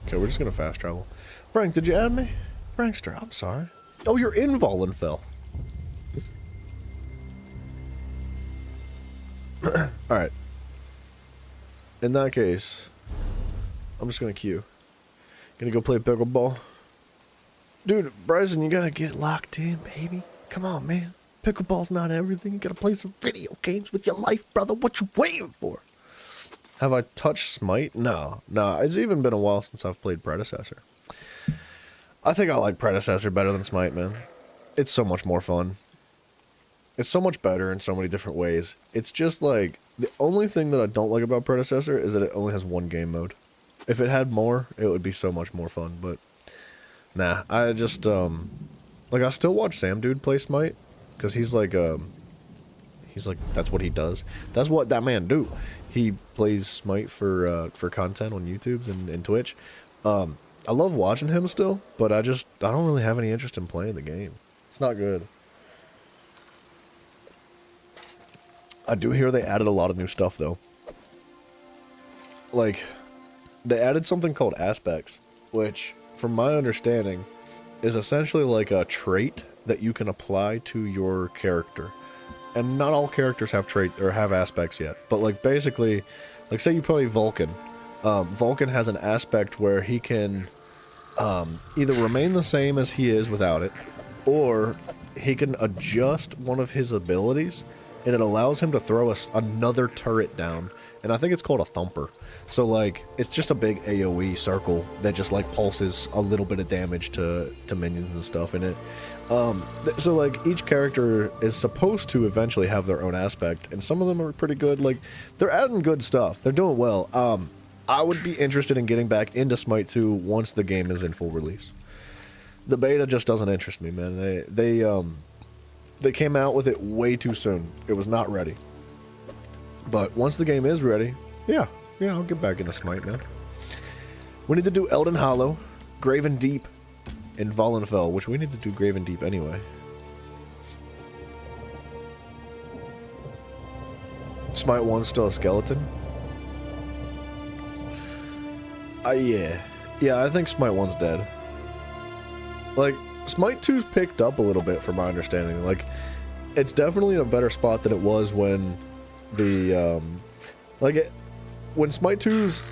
Okay, we're just gonna fast travel. Frank, did you add me? Frankster, I'm sorry. Oh, you're in Volenfell. Alright. In that case, I'm just gonna queue. Gonna go play pickleball. Dude, Bryson, you gotta get locked in, baby. Come on, man. Pickleball's not everything. You gotta play some video games with your life, brother. What you waiting for? Have I touched Smite? No. No, it's even been a while since I've played Predecessor. I think I like Predecessor better than Smite, man. It's so much more fun. It's so much better in so many different ways. It's just like, the only thing that I don't like about Predecessor is that it only has one game mode. If it had more, it would be so much more fun, but nah, I just, like, I still watch Sam Dude play Smite, because he's like, that's what he does. That's what that man do. He plays Smite for content on YouTube and Twitch. I love watching him still, but I don't really have any interest in playing the game. It's not good. I do hear they added a lot of new stuff, though. Like, they added something called aspects, which, from my understanding, is essentially like a trait that you can apply to your character. And not all characters have have aspects yet, but like basically, like say you play Vulcan. Vulcan has an aspect where he can either remain the same as he is without it, or he can adjust one of his abilities, and it allows him to throw another turret down. And I think it's called a thumper. So like, it's just a big AoE circle that just like pulses a little bit of damage to minions and stuff in it. So like, each character is supposed to eventually have their own aspect, and some of them are pretty good. Like, they're adding good stuff. They're doing well. I would be interested in getting back into Smite 2 once the game is in full release. The beta just doesn't interest me, man. They came out with it way too soon. It was not ready. But once the game is ready, yeah, I'll get back into Smite, man. We need to do Elden Hollow, Graven Deep, and Volenfell, which we need to do Graven Deep anyway. Smite 1's still a skeleton? Yeah, I think Smite 1's dead. Like, Smite 2's picked up a little bit from my understanding. Like, it's definitely in a better spot than it was when when Smite 2's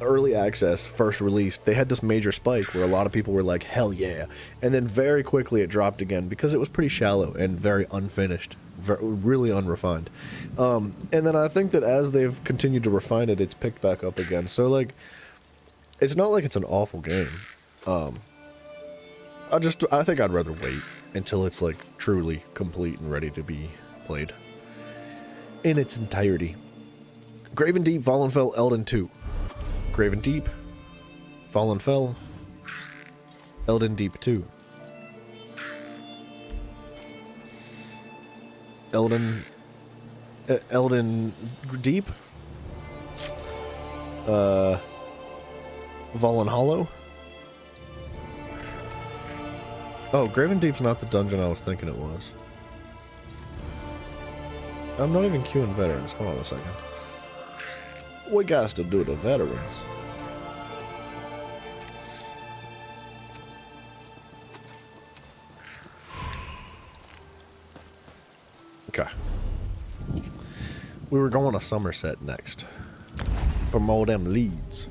early access first released, they had this major spike where a lot of people were like, hell yeah. And then very quickly it dropped again because it was pretty shallow and very unfinished, really unrefined. And then I think that as they've continued to refine it, it's picked back up again. So like, it's not like it's an awful game. I think I'd rather wait until it's like truly complete and ready to be played in its entirety. Graven Deep, Volenfell, Elden 2. Graven Deep, Volenfell, Elden Deep 2. Elden Deep, Valen Hollow. Oh, Graven Deep's not the dungeon I was thinking it was. I'm not even queuing veterans. Hold on a second. We got to do the veterans. Okay. We were going to Somerset next. From all them leads.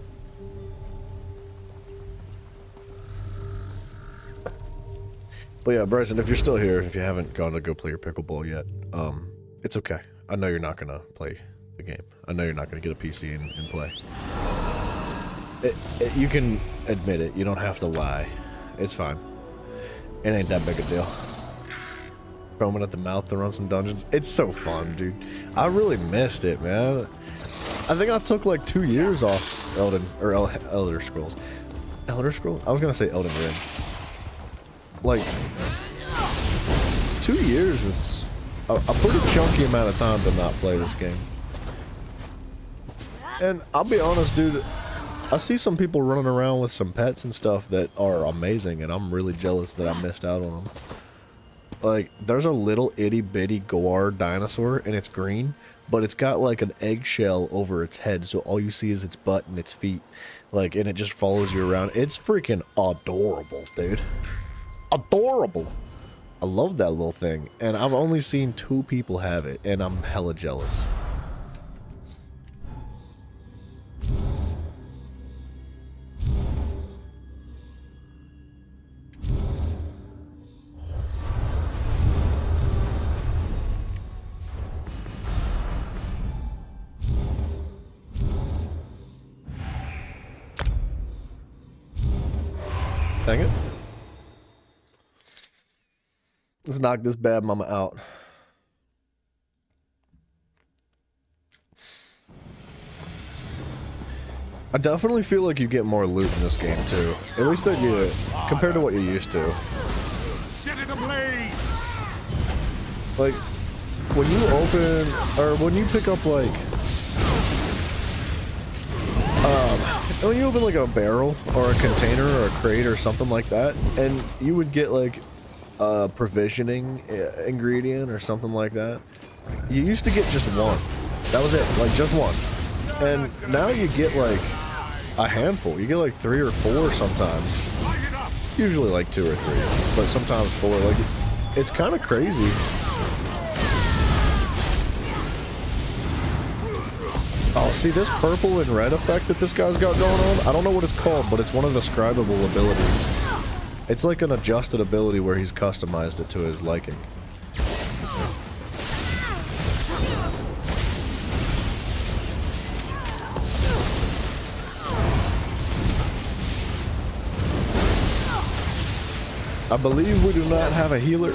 But yeah, Bryson, if you're still here, if you haven't gone to go play your pickleball yet, it's okay. I know you're not gonna play the game. I know you're not gonna get a PC and play. You can admit it. You don't have to lie. It's fine. It ain't that big a deal. Foaming at the mouth to run some dungeons. It's so fun, dude. I really missed it, man. I think I took like 2 years off Elder Scrolls. Elder Scrolls? I was gonna say Elden Ring. Like, 2 years is a pretty chunky amount of time to not play this game. And I'll be honest, dude, I see some people running around with some pets and stuff that are amazing, and I'm really jealous that I missed out on them. Like, there's a little itty bitty Goar dinosaur, and it's green, but it's got like an eggshell over its head, so all you see is its butt and its feet. Like, and it just follows you around. It's freaking adorable, dude. Adorable. I love that little thing, and I've only seen 2 people have it, and I'm hella jealous. Dang it. Let's knock this bad mama out. I definitely feel like you get more loot in this game too. At least that you, compared to what you used to. Like, when you open, or when you pick up like, when you open like a barrel or a container or a crate or something like that, and you would get like a provisioning ingredient or something like that. You used to get just one. That was it, like just one. And now you get like a handful. You get like 3 or 4 sometimes. Usually like 2 or 3, but sometimes 4. Like, it's kind of crazy. Oh, see this purple and red effect that this guy's got going on? I don't know what it's called, but it's one of the scribable abilities. It's like an adjusted ability where he's customized it to his liking. I believe we do not have a healer.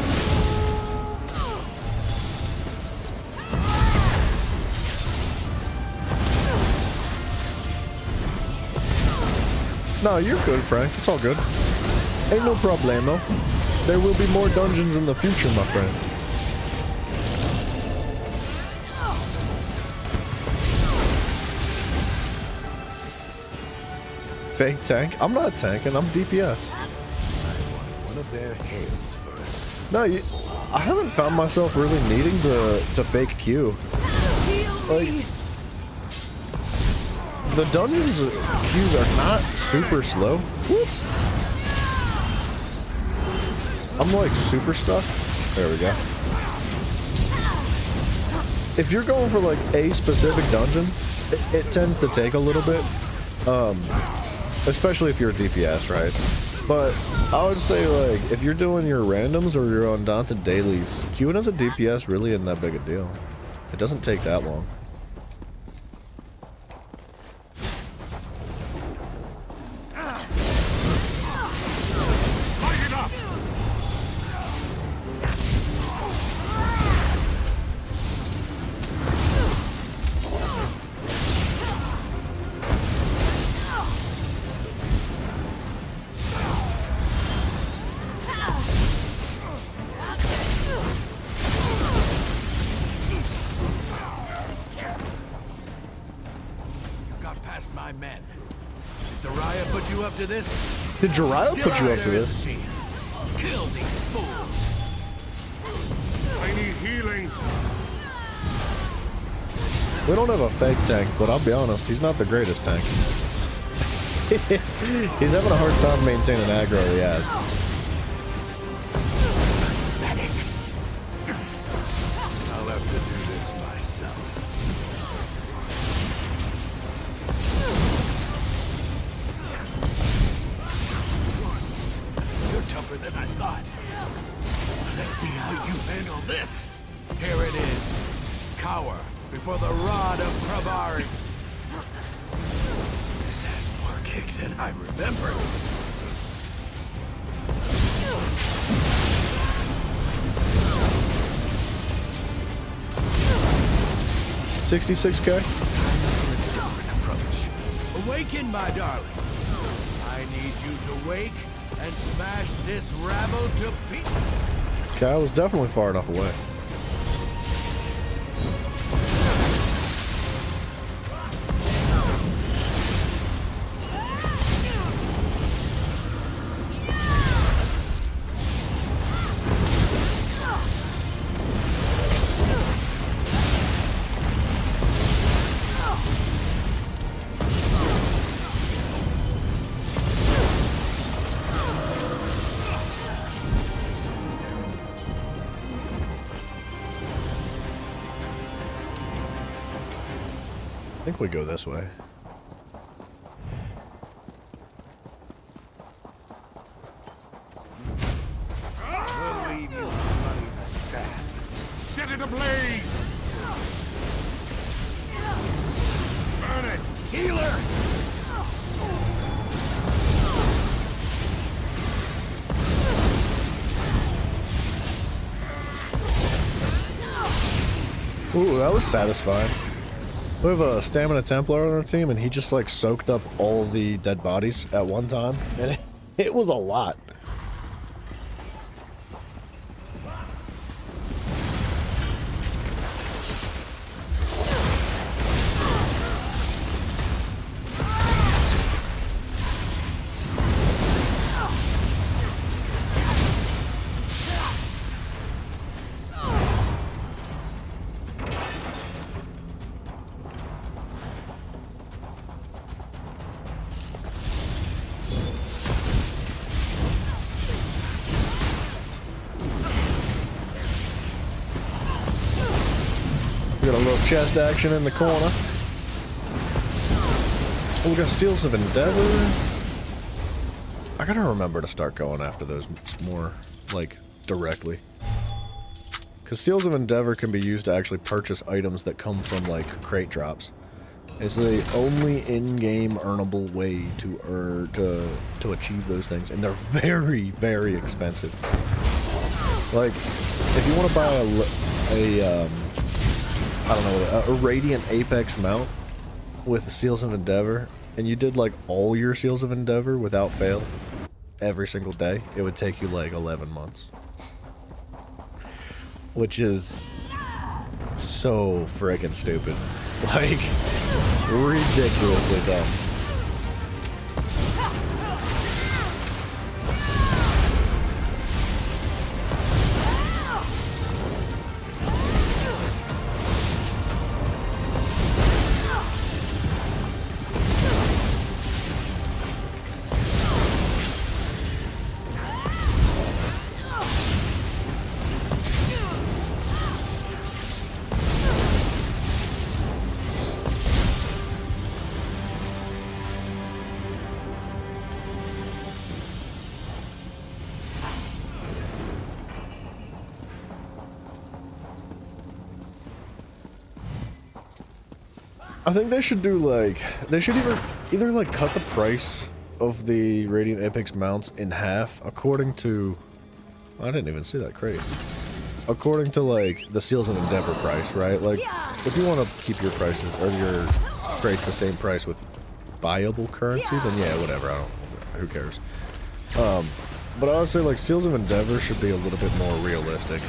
No, you're good, Frank. It's all good. Ain't no problemo. There will be more dungeons in the future, my friend. Fake tank? I'm not tanking, I'm DPS. One of their heads first. No, I haven't found myself really needing to fake Q. Like, the dungeons queues are not super slow. Whoop. I'm like super stuck. There we go. If you're going for like a specific dungeon, it tends to take a little bit. Especially if you're a DPS, right? But I would say like if you're doing your randoms or your undaunted dailies, queuing as a DPS really isn't that big a deal. It doesn't take that long. Did Jiraiya put you up to this? Kill these fools. I need healing. We don't have a fake tank, but I'll be honest, he's not the greatest tank. He's having a hard time maintaining aggro he has. I'll have to do this myself. You're tougher than I thought. this? Here it is. Cower before the rod of Kravari. This has more kick than I remember. 66K? Awaken, my darling. I need you to wake and smash this rabble to pieces. Okay, I was definitely far enough away. I think we go this way. We'll leave you bloody in the sand. Set it ablaze! Burn it! Healer! Ooh, that was satisfying. We have a Stamina Templar on our team, and he just like soaked up all the dead bodies at one time, and it was a lot. Got a little chest action in the corner. Oh, we got Steels of Endeavor. I gotta remember to start going after those more, like, directly. Because Steels of Endeavor can be used to actually purchase items that come from, like, crate drops. It's the only in-game earnable way to achieve those things, and they're very, very expensive. Like, if you want to buy I don't know, a Radiant Apex mount with the Seals of Endeavor, and you did like all your Seals of Endeavor without fail every single day, it would take you like 11 months. Which is so friggin' stupid. Like, ridiculously dumb. I think they should do like, they should either like cut the price of the Radiant Apex mounts in half according to, I didn't even see that crate. According to like the Seals of Endeavor price, right? Like if you want to keep your prices or your crates the same price with buyable currency, then yeah, whatever. Who cares? But I would say like Seals of Endeavor should be a little bit more realistic.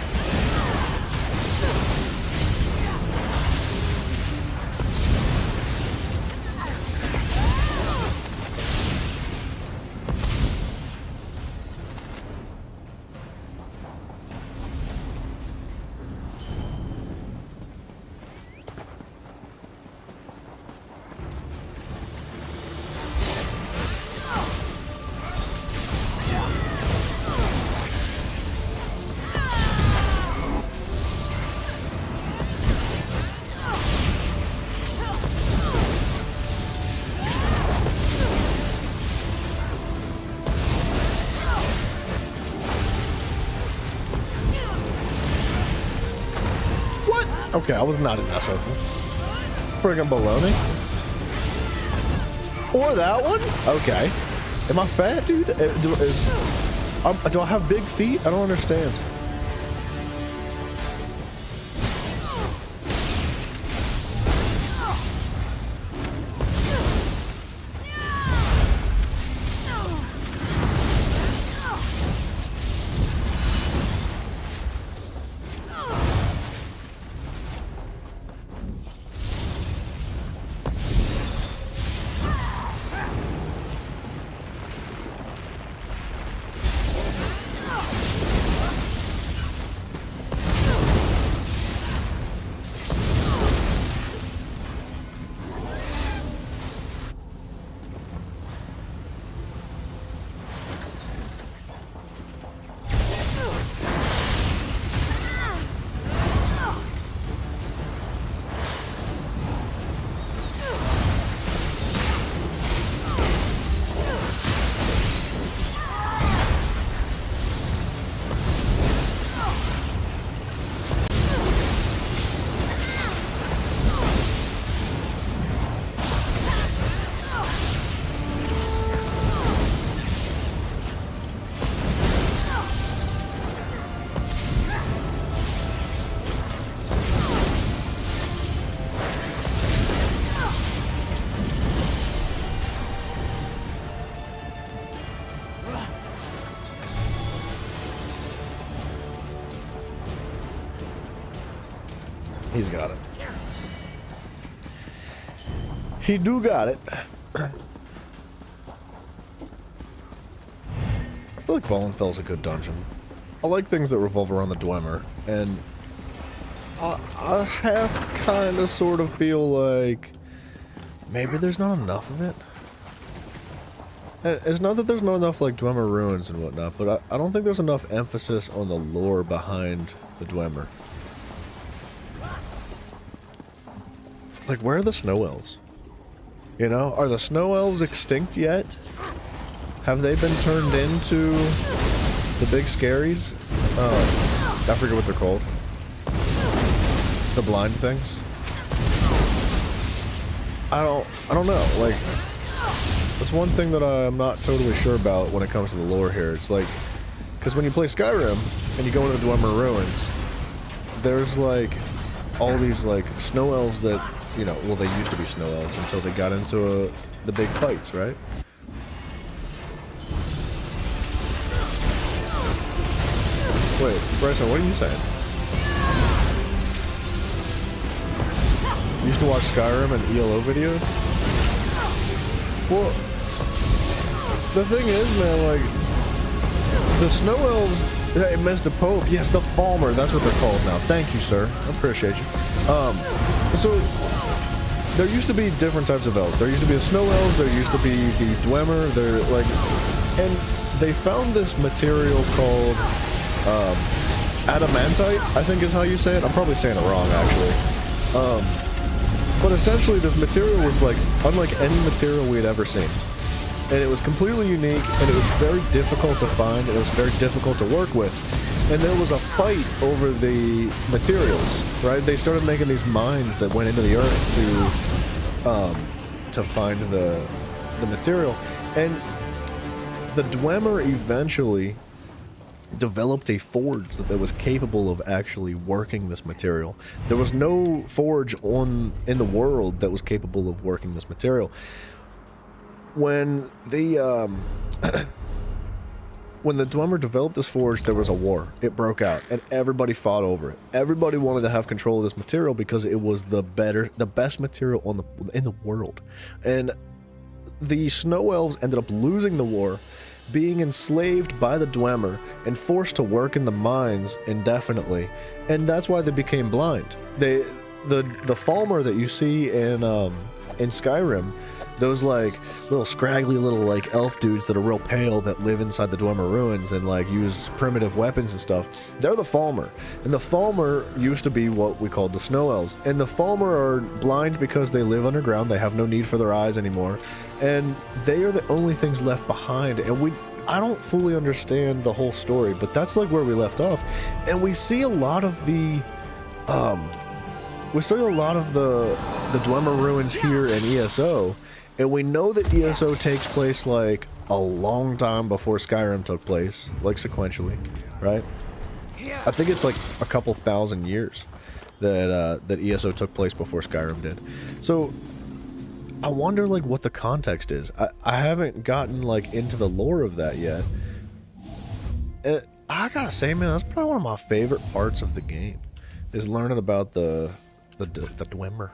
Okay, I was not in that circle. Friggin' baloney. Or that one? Okay. Am I fat, dude? Do I have big feet? I don't understand. He's got it. He do got it. I feel like Valenfel's a good dungeon. I like things that revolve around the Dwemer, and I half kind of sort of feel like maybe there's not enough of it. And it's not that there's not enough like Dwemer ruins and whatnot, but I don't think there's enough emphasis on the lore behind the Dwemer. Like, where are the snow elves? You know, are the snow elves extinct yet? Have they been turned into the big scaries? I forget what they're called. The blind things? I don't know. Like, that's one thing that I'm not totally sure about when it comes to the lore here. It's like, because when you play Skyrim and you go into the Dwemer ruins, there's like all these like snow elves that, you know, well, they used to be snow elves until they got into the big fights, right? Wait, Bryson, what are you saying? You used to watch Skyrim and ELO videos? Well, the thing is, man, like, the snow elves, hey, Mr. Pope, yes, the Falmer, that's what they're called now. Thank you, sir. I appreciate you. So, there used to be different types of elves. There used to be the snow elves, there used to be the Dwemer, they're like, and they found this material called, adamantite, I think is how you say it. I'm probably saying it wrong, actually. But essentially, this material was like unlike any material we had ever seen. And it was completely unique, and it was very difficult to find, and it was very difficult to work with. And there was a fight over the materials, right? They started making these mines that went into the earth to find the material. And the Dwemer eventually developed a forge that was capable of actually working this material. There was no forge in the world that was capable of working this material. When the when the Dwemer developed this forge, there was a war. It broke out, and everybody fought over it. Everybody wanted to have control of this material because it was the best material in the world. And the Snow Elves ended up losing the war, being enslaved by the Dwemer and forced to work in the mines indefinitely, and that's why they became blind. The Falmer that you see in Skyrim, those like little scraggly little like elf dudes that are real pale that live inside the Dwemer ruins and like use primitive weapons and stuff, they're the Falmer. And the Falmer used to be what we called the Snow Elves. And the Falmer are blind because they live underground. They have no need for their eyes anymore. And they are the only things left behind. And I don't fully understand the whole story, but that's like where we left off. And we see a lot of the we see a lot of the Dwemer ruins here in ESO, and we know that ESO takes place like a long time before Skyrim took place, like sequentially, right? I think it's like a couple thousand years that that ESO took place before Skyrim did. So I wonder like what the context is. I haven't gotten like into the lore of that yet. And I gotta say, man, that's probably one of my favorite parts of the game, is learning about the Dwemer.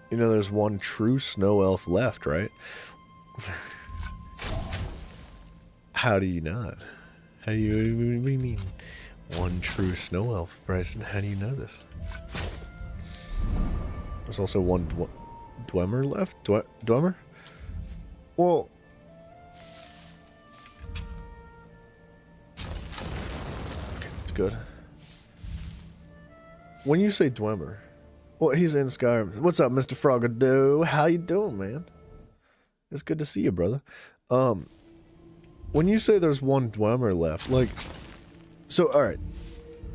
You know, there's one true snow elf left, right? How do you not? How do you, what do you mean? One true snow elf, Bryson. How do you know this? There's also one Dwemer left? Dwemer? Well... Okay, that's good. When you say Dwemer... Well, he's in Skyrim. What's up, Mr. Frogado? How you doing, man? It's good to see you, brother. When you say there's one Dwemer left, like... So, alright.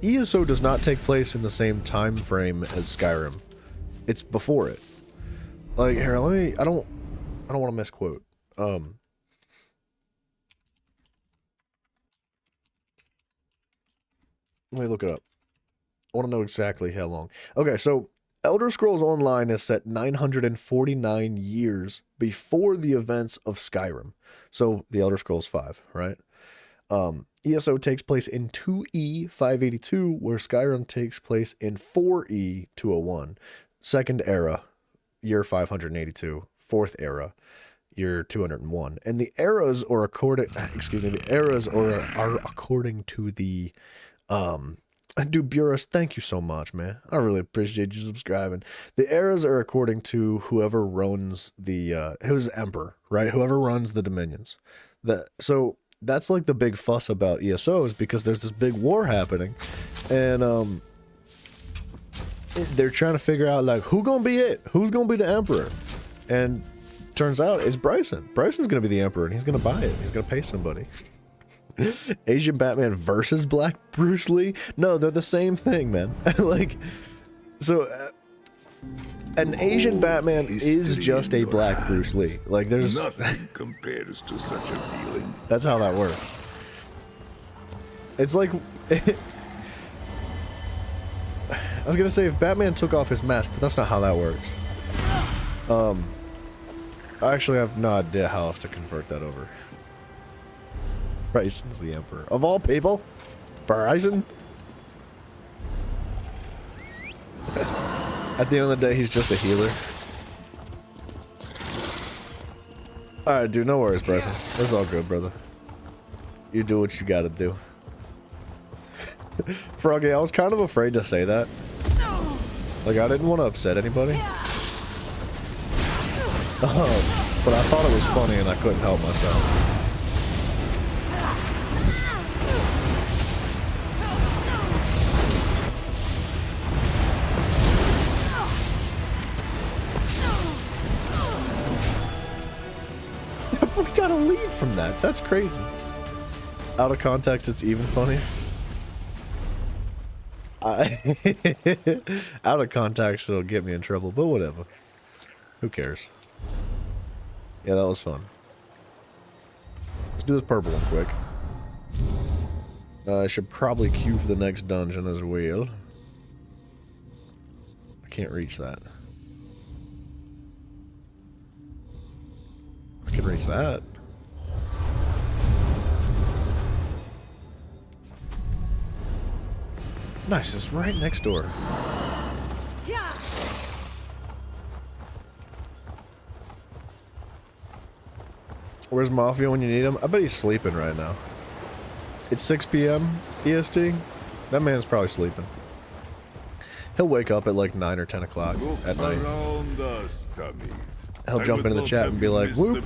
ESO does not take place in the same time frame as Skyrim. It's before it. Like, here, let me... I don't want to misquote. Let me look it up. I want to know exactly how long. Okay, so... Elder Scrolls Online is set 949 years before the events of Skyrim. So, the Elder Scrolls 5, right? ESO takes place in 2E 582, where Skyrim takes place in 4E 201. Second era, year 582. Fourth era, year 201. And the eras are according... Excuse me, the eras are according to the... Duburus, thank you so much, man. I really appreciate you subscribing. The eras are according to whoever runs the, who's emperor, right? Whoever runs the dominions. So that's like the big fuss about ESOs, because there's this big war happening, and they're trying to figure out like who gonna be it, who's gonna be the emperor, and turns out it's Bryson. Bryson's gonna be the emperor, and he's gonna buy it. He's gonna pay somebody. Asian Batman versus Black Bruce Lee? No, they're the same thing, man. Like, so an Asian Batman is just a Black Bruce Lee. Like, there's nothing compares to such a feeling. That's how that works. It's like I was gonna say if Batman took off his mask, but that's not how that works. I actually have no idea how else to convert that over. Bryson's the emperor. Of all people? Bryson? At the end of the day, he's just a healer. Alright, dude, no worries, Bryson. It's all good, brother. You do what you gotta do. Froggy, I was kind of afraid to say that. Like, I didn't want to upset anybody. But I thought it was funny and I couldn't help myself. We got a lead from that. That's crazy. Out of context, it's even funnier. Out of context, it'll get me in trouble, but whatever. Who cares? Yeah, that was fun. Let's do this purple one quick. I should probably queue for the next dungeon as well. I can't reach that. I can reach that. Nice, it's right next door. Where's Mafia when you need him? I bet he's sleeping right now. It's 6 p.m. EST. That man's probably sleeping. He'll wake up at like 9 or 10 o'clock at night. He'll jump into the chat and be like, whoop.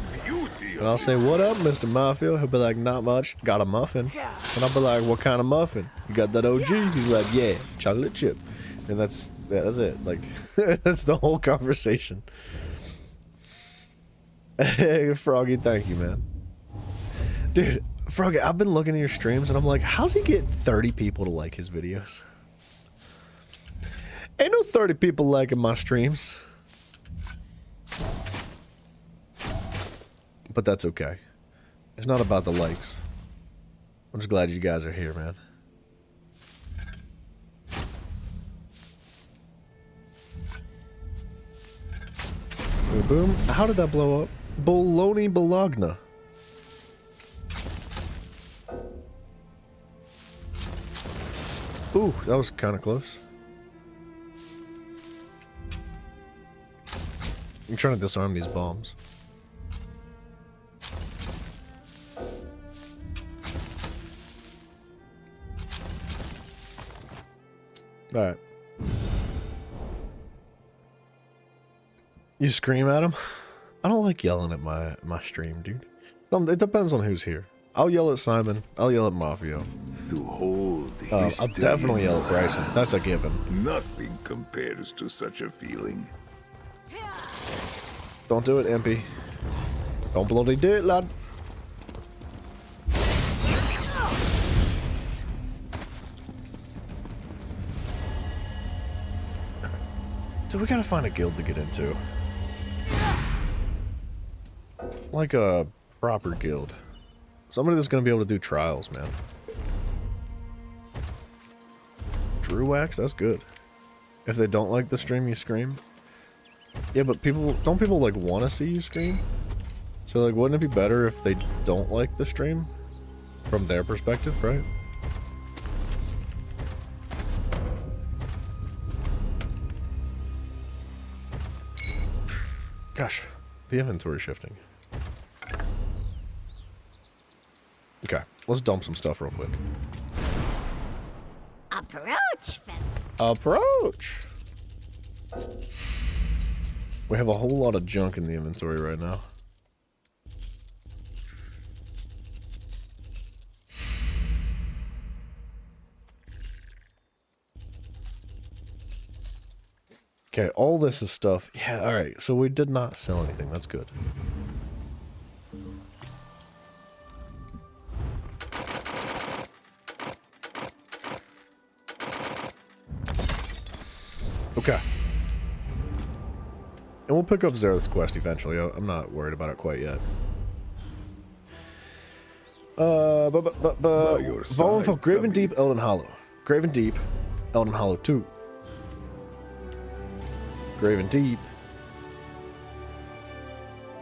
And I'll say, what up, Mr. Mafia? He'll be like, not much. Got a muffin. And I'll be like, what kind of muffin? You got that OG? He's like, yeah, chocolate chip. And that's it. Like, that's the whole conversation. Hey, Froggy, thank you, man. Dude, Froggy, I've been looking at your streams and I'm like, how's he get 30 people to like his videos? Ain't no 30 people liking my streams. But that's okay. It's not about the likes. I'm just glad you guys are here, man. Boom. How did that blow up? Bologna Bologna. Ooh, that was kind of close. I'm trying to disarm these bombs. Alright. You scream at him? I don't like yelling at my stream, dude. It depends on who's here. I'll yell at Simon. I'll yell at Mafio. To hold I'll definitely yell at Bryson. That's a given. Nothing compares to such a feeling. Don't do it, Impy. Don't bloody do it, lad. Dude, we gotta find a guild to get into. Like a proper guild. Somebody that's gonna be able to do trials, man. Drew Wax, that's good. If they don't like the stream, you scream. Yeah, but don't people like want to see you scream? So like, wouldn't it be better if they don't like the stream? From their perspective, right? Gosh, the inventory shifting. Okay, let's dump some stuff real quick. Approach, Approach! We have a whole lot of junk in the inventory right now. Okay, all this is stuff. Yeah, alright, so we did not sell anything. That's good. Okay. And we'll pick up Xerath's quest eventually. I'm not worried about it quite yet. Volenfell, Graven Deep, Elden Hollow. Graven Deep, Elden Hollow 2. Graven Deep.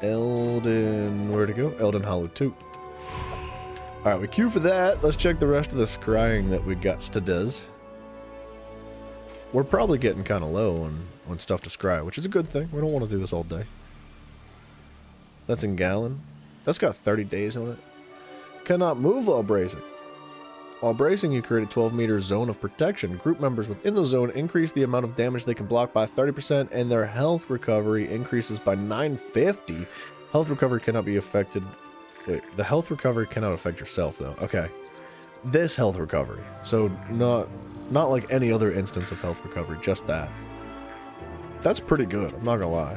Where'd it go? Elden Hollow 2. Alright, we queue for that. Let's check the rest of the scrying that we got to does. We're probably getting kind of low on stuff to scry, which is a good thing. We don't want to do this all day. That's in Gallon. That's got 30 days on it. Cannot move while bracing. While bracing, you create a 12-meter zone of protection. Group members within the zone increase the amount of damage they can block by 30%, and their health recovery increases by 950. Health recovery cannot be affected. Wait, the health recovery cannot affect yourself, though. Okay. This health recovery. So, not like any other instance of health recovery, just that. That's pretty good, I'm not gonna lie.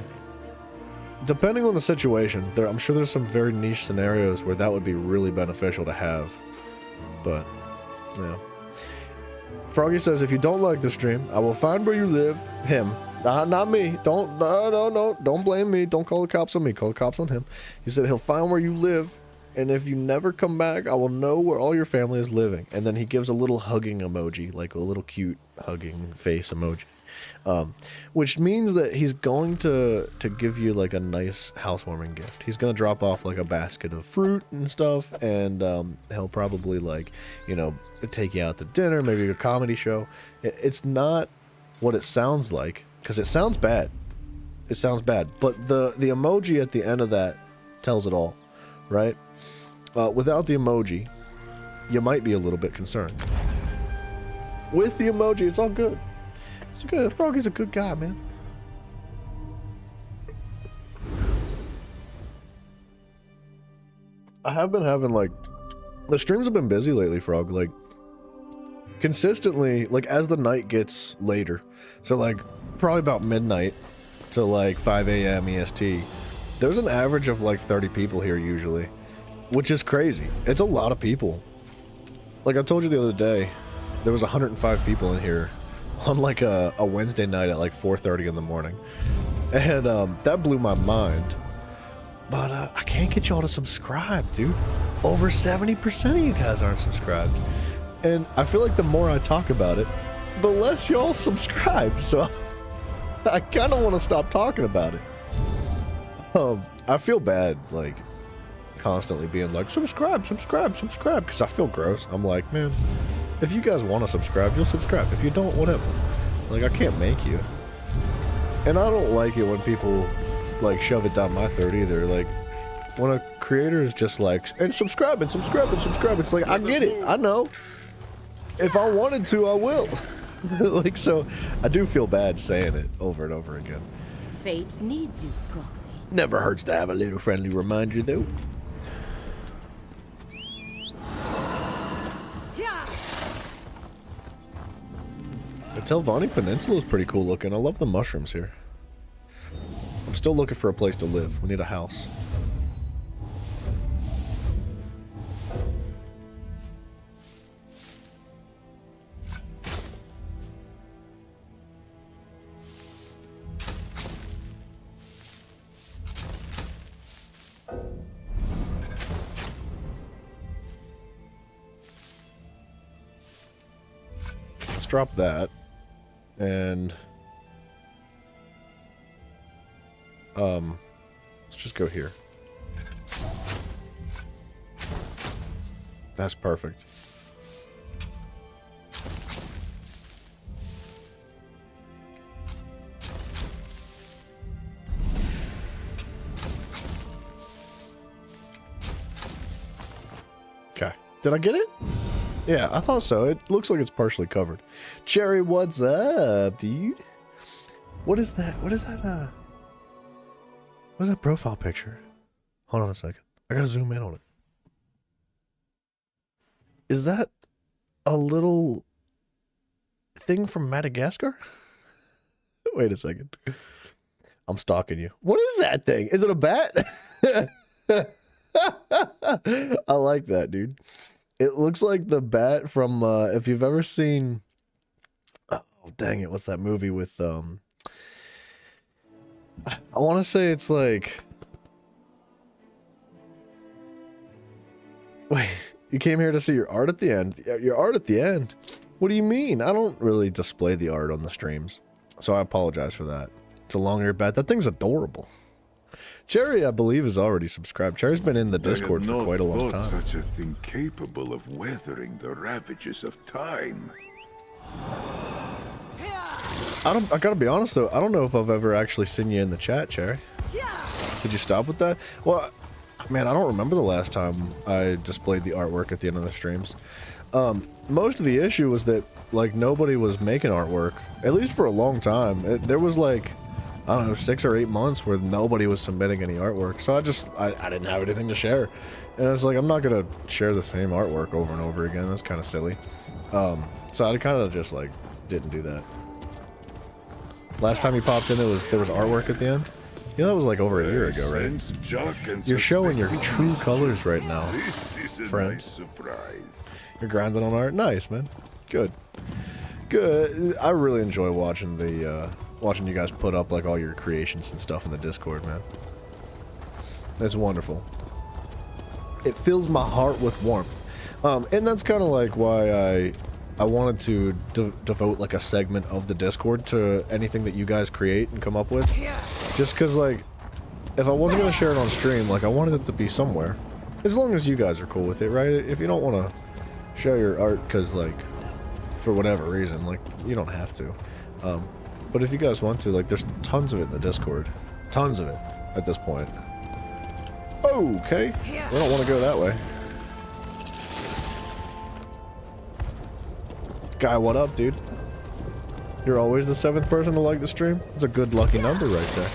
Depending on the situation, I'm sure there's some very niche scenarios where that would be really beneficial to have. But, yeah. Froggy says, if you don't like the stream, I will find where you live. Him. Not me. Don't blame me. Don't call the cops on me. Call the cops on him. He said he'll find where you live. And if you never come back, I will know where all your family is living. And then he gives a little hugging emoji, like a little cute hugging face emoji. Which means that he's going to give you like a nice housewarming gift. He's going to drop off like a basket of fruit and stuff. And he'll probably like, you know, take you out to dinner, maybe a comedy show. It's not what it sounds like, because it sounds bad. It sounds bad. But the emoji at the end of that tells it all, right? Without the emoji, you might be a little bit concerned. With the emoji, it's all good. It's good. Froggy's a good guy, man. I have been having, like... The streams have been busy lately, Frog. Like, consistently, like, as the night gets later. So, like, probably about midnight to, like, 5 a.m. EST. There's an average of, like, 30 people here, usually. which is crazy. It's a lot of people. Like I told you the other day, there was 105 people in here on like a Wednesday night at like 4:30 in the morning. And that blew my mind. But I can't get y'all to subscribe, dude. Over 70% of you guys aren't subscribed. And I feel like the more I talk about it, the less y'all subscribe. So I kind of want to stop talking about it. I feel bad, like, constantly being like, subscribe, subscribe, subscribe, because I feel gross. I'm like, man, if you guys want to subscribe, you'll subscribe. If you don't, whatever. Like, I can't make you. And I don't like it when people, like, shove it down my throat either. Like, when a creator is just like, and subscribe, and subscribe, and subscribe, it's like, I get it. I know. If I wanted to, I will. Like, so, I do feel bad saying it over and over again. Fate needs you, Proxy. Never hurts to have a little friendly reminder, though. The Telvanni Peninsula is pretty cool looking. I love the mushrooms here. I'm still looking for a place to live. We need a house. Let's drop that. And let's just go here. That's perfect. Okay. Did I get it? Yeah, I thought so. It looks like it's partially covered. Cherry, what's up, dude? What is that? What is that, what is that profile picture? Hold on a second. I gotta zoom in on it. Is that a little thing from Madagascar? Wait a second. I'm stalking you. What is that thing? Is it a bat? I like that, dude. It looks like the bat from, if you've ever seen, oh, dang it, what's that movie with, I want to say it's like, wait, you came here to see your art at the end? Your art at the end? What do you mean? I don't really display the art on the streams, so I apologize for that. It's a long-eared bat. That thing's adorable. Cherry, I believe, is already subscribed. Cherry's been in the Discord for quite a long time. Such a thing capable of weathering the ravages of time. I gotta be honest though, I don't know if I've ever actually seen you in the chat, Cherry. Did you stop with that? Well, man, I don't remember the last time I displayed the artwork at the end of the streams. Most of the issue was that, like, nobody was making artwork, at least for a long time. There was like, I don't know, 6 or 8 months where nobody was submitting any artwork. So I didn't have anything to share. And it's like, I'm not going to share the same artwork over and over again. That's kind of silly. So I kind of just, like, didn't do that. Last time you popped in, there was artwork at the end. You know, that was like over a year ago, right? You're showing your true colors right now, friend. Nice surprise. You're grinding on art. Nice, man. Good. Good. I really enjoy watching the, watching you guys put up, like, all your creations and stuff in the Discord, man. It's wonderful. It fills my heart with warmth. And that's kind of like why I wanted to devote, like, a segment of the Discord to anything that you guys create and come up with. Just because, like, if I wasn't going to share it on stream, like, I wanted it to be somewhere. As long as you guys are cool with it, right? If you don't want to share your art because, like, for whatever reason, like, you don't have to. But if you guys want to, like, there's tons of it in the Discord. Tons of it at this point. Okay. We don't want to go that way. Guy, what up, dude? You're always the 7th person to like the stream? It's a good lucky number right there.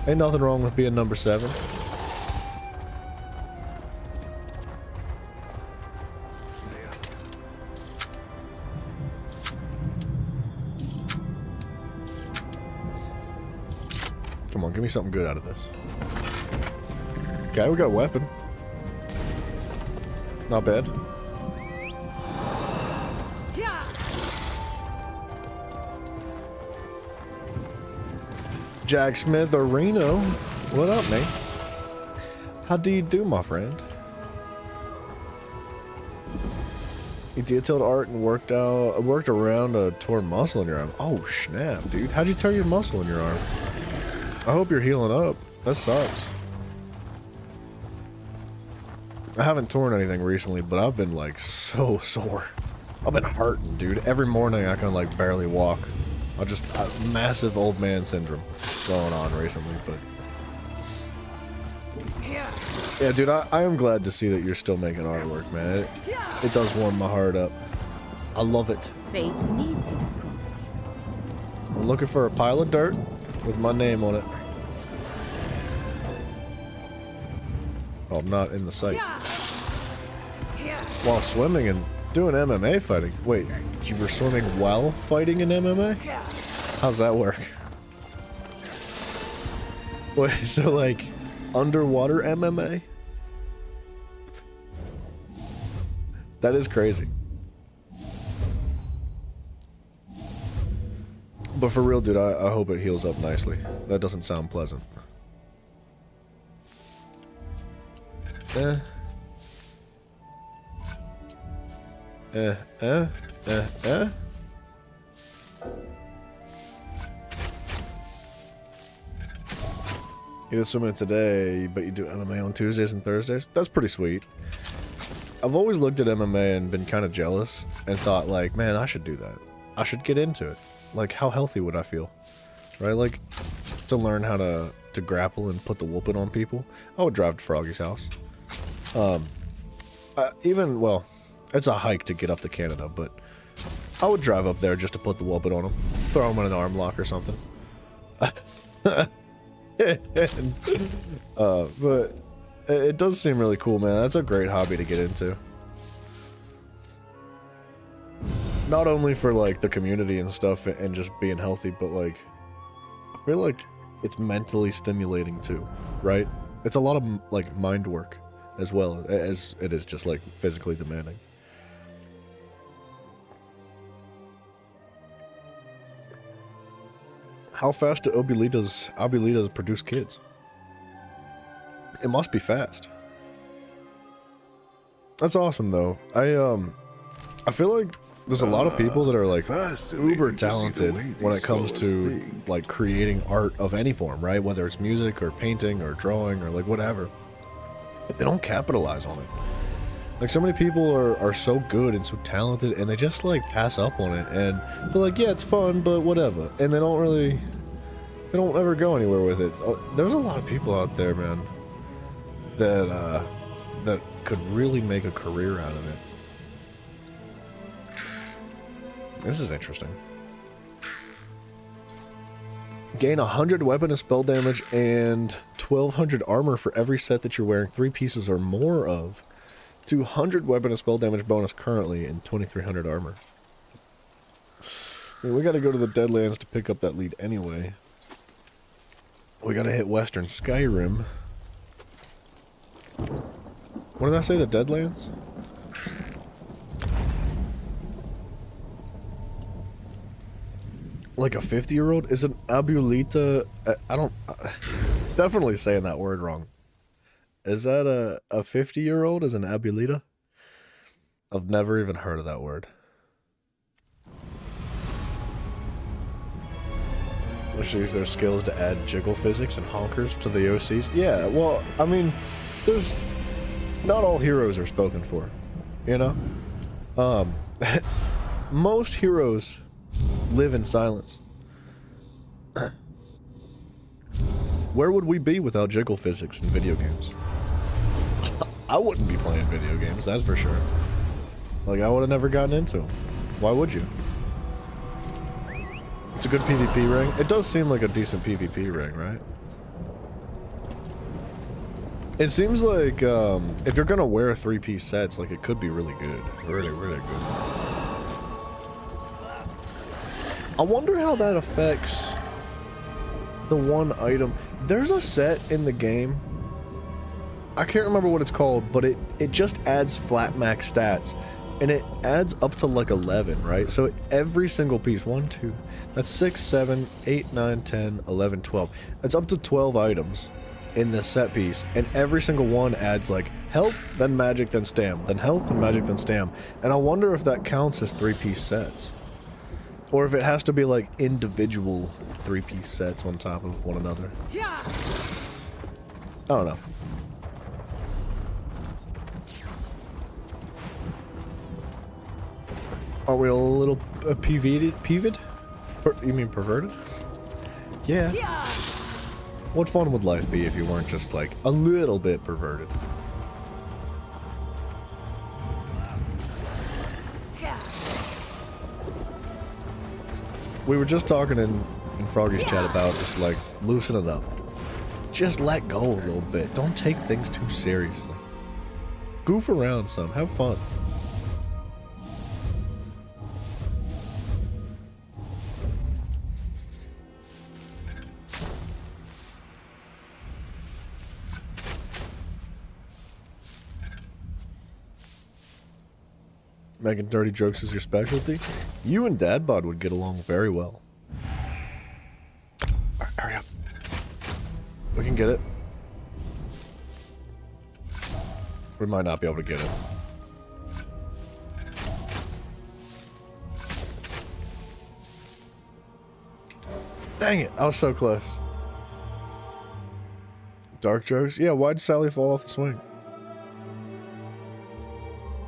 Ain't nothing wrong with being number 7. Come on, give me something good out of this. Okay, we got a weapon. Not bad. Jack Smith or Reno. What up, mate? How do you do, my friend? You detailed art and worked around a torn muscle in your arm. Oh snap, dude! How'd you tear your muscle in your arm? I hope you're healing up. That sucks. I haven't torn anything recently, but I've been like so sore. I've been hurting, dude. Every morning I can like barely walk. I just massive old man syndrome going on recently, but yeah, dude, I am glad to see that you're still making artwork, man. It does warm my heart up. I love it. Fate needs you, Proxy. I'm looking for a pile of dirt with my name on it. Oh, I'm not in the sight. While swimming and doing MMA fighting. Wait, you were swimming while fighting in MMA? How's that work? Wait, so like underwater MMA? That is crazy. But for real, dude, I hope it heals up nicely. That doesn't sound pleasant. You did swimming today, but you do MMA on Tuesdays and Thursdays? That's pretty sweet. I've always looked at MMA and been kind of jealous and thought like, man, I should do that. I should get into it. Like, how healthy would I feel? Right? Like, to learn how to grapple and put the whooping on people. I would drive to Froggy's house. Well, it's a hike to get up to Canada, but I would drive up there just to put the whooping on him. Throw him in an arm lock or something. But it does seem really cool, man. That's a great hobby to get into. Not only for like the community and stuff and just being healthy, but like I feel like it's mentally stimulating too, right? It's a lot of like mind work as well as it is just like physically demanding. How fast do abuelitas produce kids? It must be fast. That's awesome though. I feel like there's a lot of people that are like uber talented when it comes to like creating art of any form, right? Whether it's music or painting or drawing or like whatever. They don't capitalize on it. Like so many people are so good and so talented and they just like pass up on it and they're like, yeah, it's fun, but whatever. And they don't ever go anywhere with it. There's a lot of people out there, man, that could really make a career out of it. This is interesting. Gain 100 weapon and spell damage and 1200 armor for every set that you're wearing 3 pieces or more of. 200 weapon and spell damage bonus currently and 2300 armor. I mean, we gotta go to the Deadlands to pick up that lead anyway. We gotta hit Western Skyrim. What did I say, the Deadlands? Like a 50-year-old? Is an abuelita... definitely saying that word wrong. Is that a 50-year-old is an abuelita? I've never even heard of that word. Which use their skills to add jiggle physics and honkers to the OCs. Yeah, well, I mean, there's... Not all heroes are spoken for, you know? Most heroes live in silence. Where would we be without jiggle physics in video games? I wouldn't be playing video games, that's for sure. Like, I would have never gotten into them. Why would you? It's a good PvP ring. It does seem like a decent PvP ring, right? It seems like if you're gonna wear 3-piece sets, like it could be really good. Really, really good. I wonder how that affects the one item. There's a set in the game I can't remember what it's called, but it just adds flat max stats. And it adds up to like 11, right? So every single piece, 1, 2, that's 6, 7, 8, 9, 10, 11, 12. It's up to 12 items in this set piece. And every single one adds like health, then magic, then stam, then health, then magic, then stam. And I wonder if that counts as 3-piece sets. Or if it has to be like individual 3-piece sets on top of one another. I don't know. Are we a little peeved? You mean perverted? Yeah. What fun would life be if you weren't just like a little bit perverted? We were just talking in Froggy's chat about just like loosen it up. Just let go a little bit. Don't take things too seriously. Goof around some. Have fun. Making dirty jokes is your specialty? You and Dadbod would get along very well. Alright, hurry up. We can get it. We might not be able to get it. Dang it, I was so close. Dark jokes? Yeah, why'd Sally fall off the swing?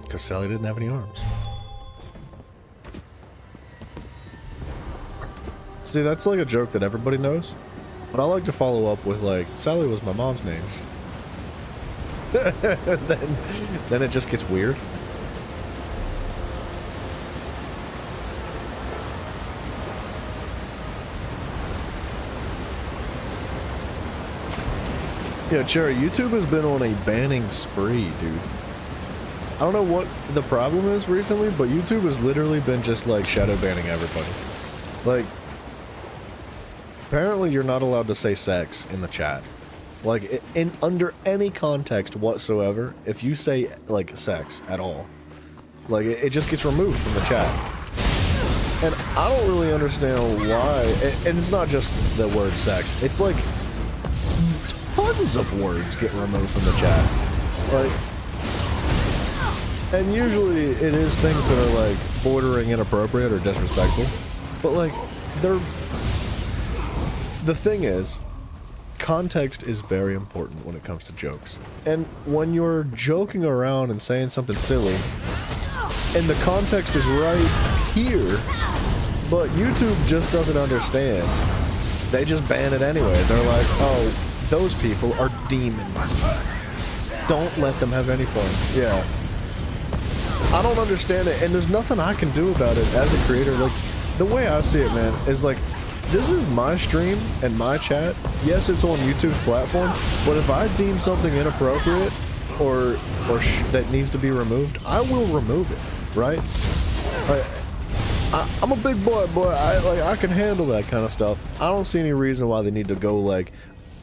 Because Sally didn't have any arms. See, that's like a joke that everybody knows. But I like to follow up with like, Sally was my mom's name. then it just gets weird. Yeah, Cherry, YouTube has been on a banning spree, dude. I don't know what the problem is recently, but YouTube has literally been just like shadow banning everybody. Like, apparently you're not allowed to say sex in the chat. Like, in under any context whatsoever, if you say like sex at all, like it just gets removed from the chat. And I don't really understand why. And it's not just the word sex. It's like tons of words get removed from the chat. Like. And usually it is things that are like bordering inappropriate or disrespectful. But like, the thing is, context is very important when it comes to jokes. And when you're joking around and saying something silly, and the context is right here, but YouTube just doesn't understand, they just ban it anyway. They're like, oh, those people are demons. Don't let them have any fun. Yeah. I don't understand it, and there's nothing I can do about it as a creator. Like, the way I see it, man, is like, this is my stream and my chat. Yes, it's on YouTube's platform, but if I deem something inappropriate or that needs to be removed, I will remove it, right? I'm a big boy, I can handle that kind of stuff. I don't see any reason why they need to go like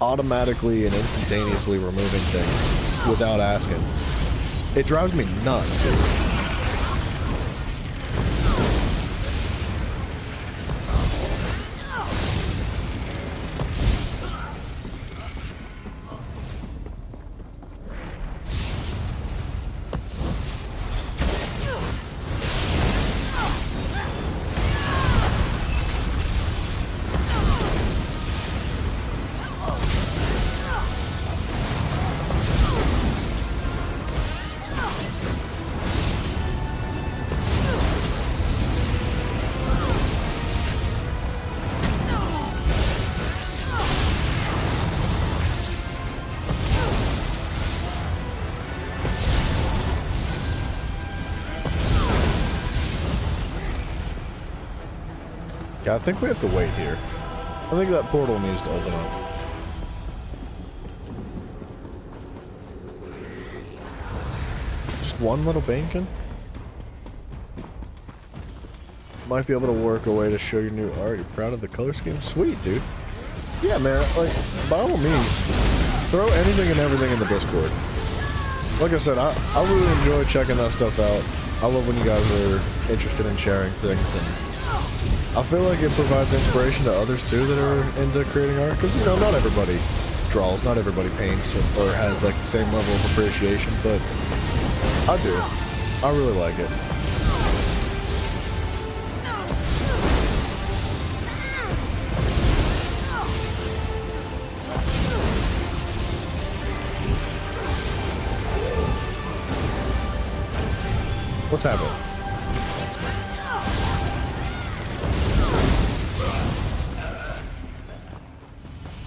automatically and instantaneously removing things without asking. It drives me nuts, dude. Yeah, I think we have to wait here. I think that portal needs to open up. Just one little Bankin? Might be able to work a way to show your new art. You're proud of the color scheme? Sweet, dude. Yeah, man, like, by all means, throw anything and everything in the Discord. like I said, I really enjoy checking that stuff out. I love when you guys are interested in sharing things, and I feel like it provides inspiration to others too that are into creating art, because, you know, not everybody draws, not everybody paints or has like the same level of appreciation, but I do. I really like it. What's happening?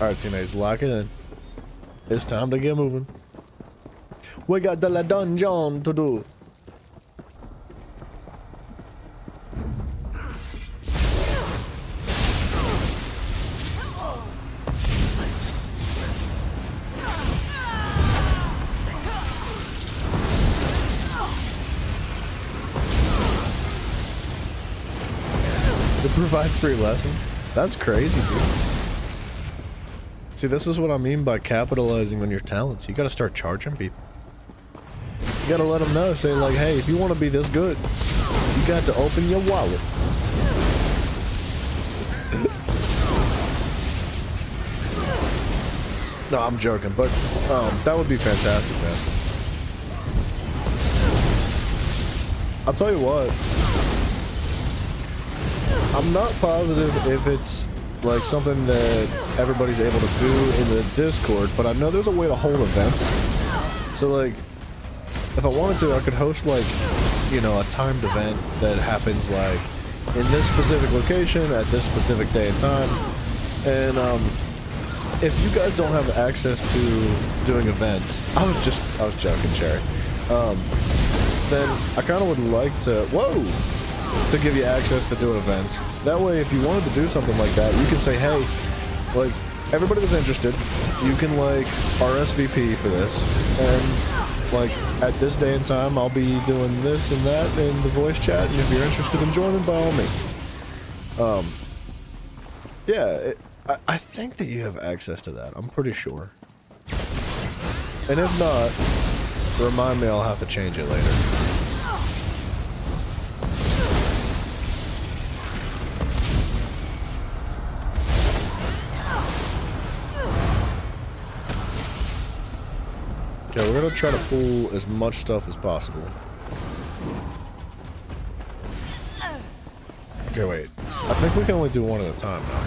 Alright, teammates, lock it in. It's time to get moving. We got the dungeon to do. To provide free lessons? That's crazy, dude. See, this is what I mean by capitalizing on your talents. You gotta start charging people. You gotta let them know, say like, hey, if you want to be this good, you got to open your wallet. No, I'm joking, but that would be fantastic, man. I'll tell you what. I'm not positive if it's like something that everybody's able to do in the Discord, but I know there's a way to hold events. So like, if I wanted to, I could host like, you know, a timed event that happens like in this specific location at this specific day and time. And if you guys don't have access to doing events, I was joking, Cherry. Then I kind of would like to, to give you access to doing events. That way, if you wanted to do something like that, you can say, hey, like, everybody that's interested, you can, like, RSVP for this, and, like, at this day and time, I'll be doing this and that in the voice chat, and if you're interested in joining, by all means. Yeah, I think that you have access to that. I'm pretty sure. And if not, remind me, I'll have to change it later. Okay, we're gonna try to pull as much stuff as possible. Okay, wait. I think we can only do one at a time now.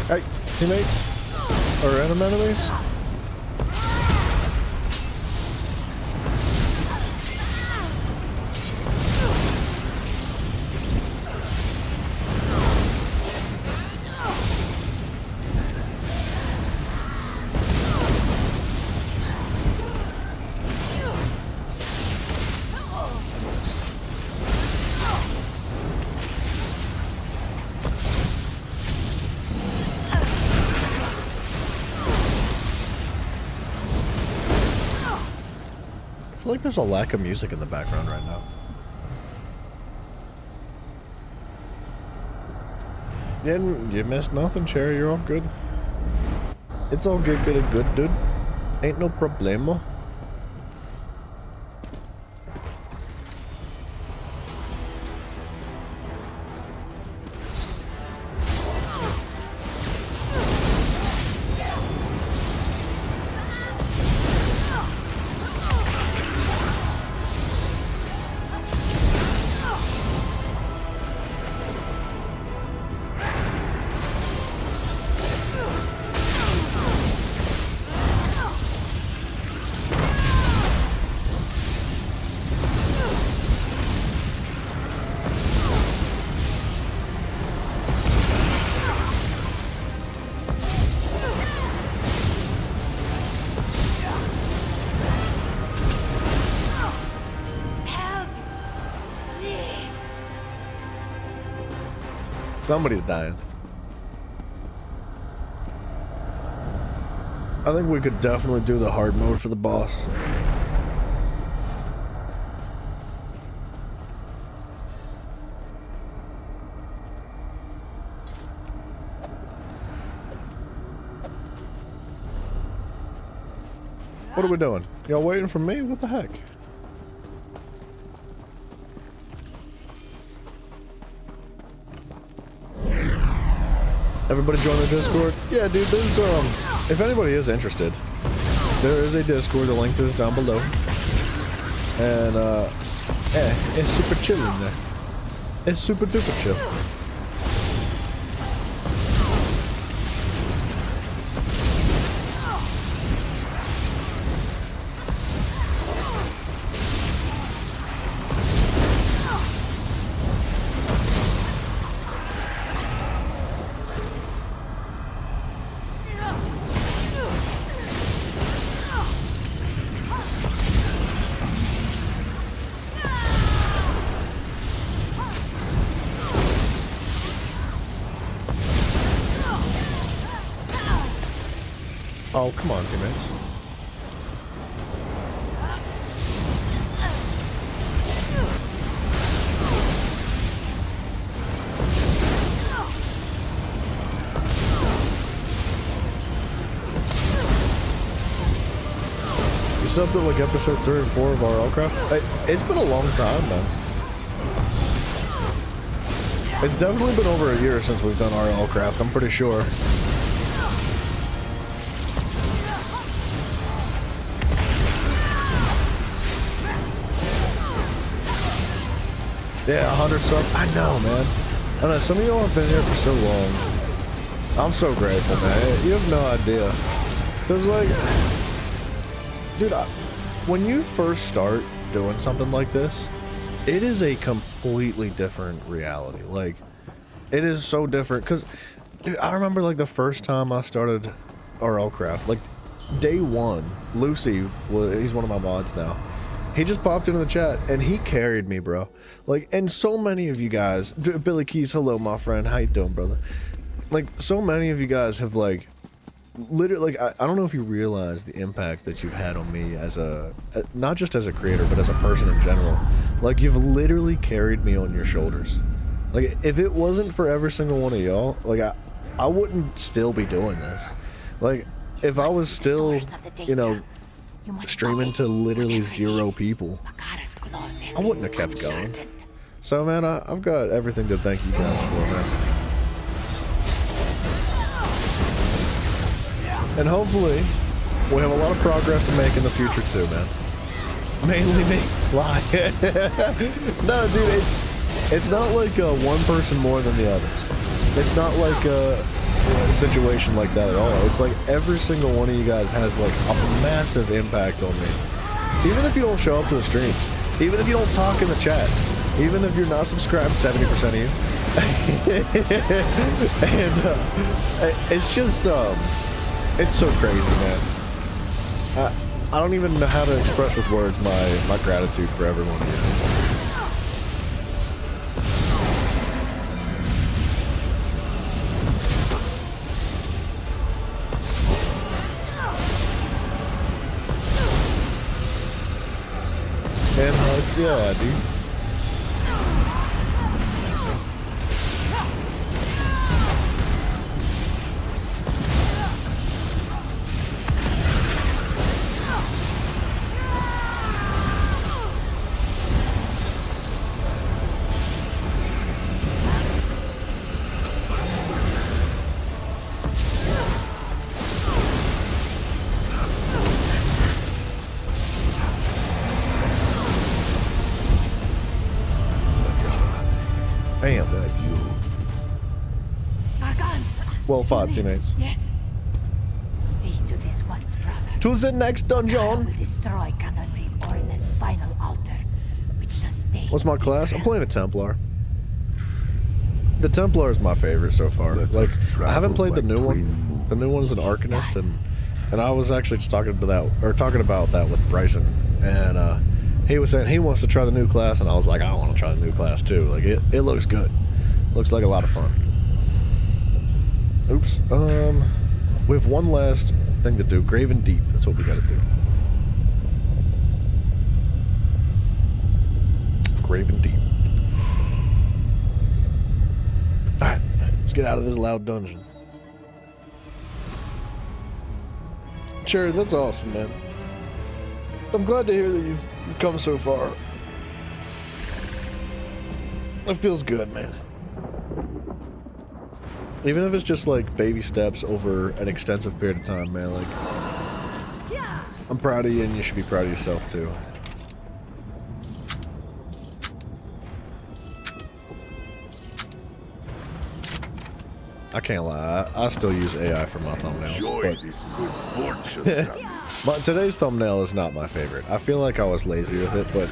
Hey, teammates? Or enemies? I feel like there's a lack of music in the background right now. You missed nothing, Cherry. You're all good. It's all good, dude. Ain't no problemo. Somebody's dying. I think we could definitely do the hard mode for the boss. What are we doing? Y'all waiting for me? What the heck? Everybody join the Discord? Yeah, dude, there's, if anybody is interested, there is a Discord, the link to is down below. And, yeah, it's super chill in there. It's super duper chill. Oh, come on, teammates. You subbed to like episode 3 or 4 of RLCraft? It's been a long time, man. It's definitely been over a year since we've done RLCraft, I'm pretty sure. Yeah, 100 subs. I know, man. I know, some of y'all have been here for so long. I'm so grateful, man. You have no idea. Because, like, dude, when you first start doing something like this, it is a completely different reality. Like, it is so different. Because, dude, I remember, like, the first time I started RLCraft, like, day one, Lucy, he's one of my mods now. He just popped into the chat and he carried me, bro. Like, and so many of you guys, Billy Keys, hello, my friend. How you doing, brother? Like, so many of you guys have, like, literally, like, I don't know if you realize the impact that you've had on me as not just as a creator, but as a person in general. Like, you've literally carried me on your shoulders. Like, if it wasn't for every single one of y'all, like, I wouldn't still be doing this. Like, if I was still, you know, streaming to literally 0 people, I wouldn't have kept going. So, man, I've got everything to thank you guys for, man. And hopefully, we have a lot of progress to make in the future too, man. Mainly me. Why? No, dude, it's not like one person more than the others. It's not like a situation like that at all. It's like every single one of you guys has like a massive impact on me. Even if you don't show up to the streams, even if you don't talk in the chats, even if you're not subscribed, 70% of you. And it's just it's so crazy, man. I don't even know how to express with words my gratitude for everyone here. And yeah, dude. Bam. Well fought, teammates. Yes. See to this once, brother. To the next I dungeon. will destroy Canon Reborn's final altar, which sustains. What's my this class? I'm realm. playing a Templar. The Templar is my favorite so far. Like, I haven't played the new one. The new one is an Arcanist, and I was actually just talking about that with Bryson, and he was saying he wants to try the new class, and I was like, I want to try the new class too. Like, it looks good. Looks like a lot of fun. Oops. We have one last thing to do. Graven Deep. That's what we gotta do. Graven Deep. Alright, let's get out of this loud dungeon. Cherry, that's awesome, man. I'm glad to hear that you've come so far. It feels good, man. Even if it's just like baby steps over an extensive period of time, man, like, I'm proud of you and you should be proud of yourself too. I can't lie, I still use AI for my thumbnails. Enjoy this good fortune. But today's thumbnail is not my favorite. I feel like I was lazy with it, but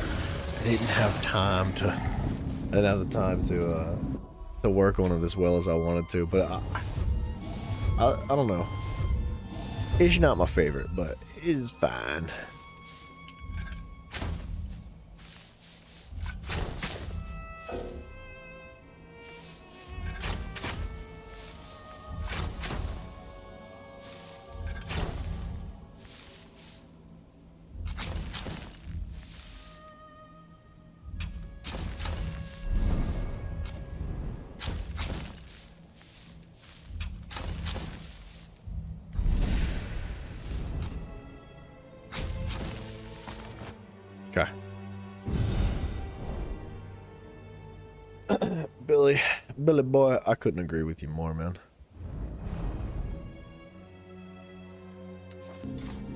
I didn't have time to. I didn't have the time to work on it as well as I wanted to. But I don't know. It's not my favorite, but it is fine. Okay. Billy boy, I couldn't agree with you more, man.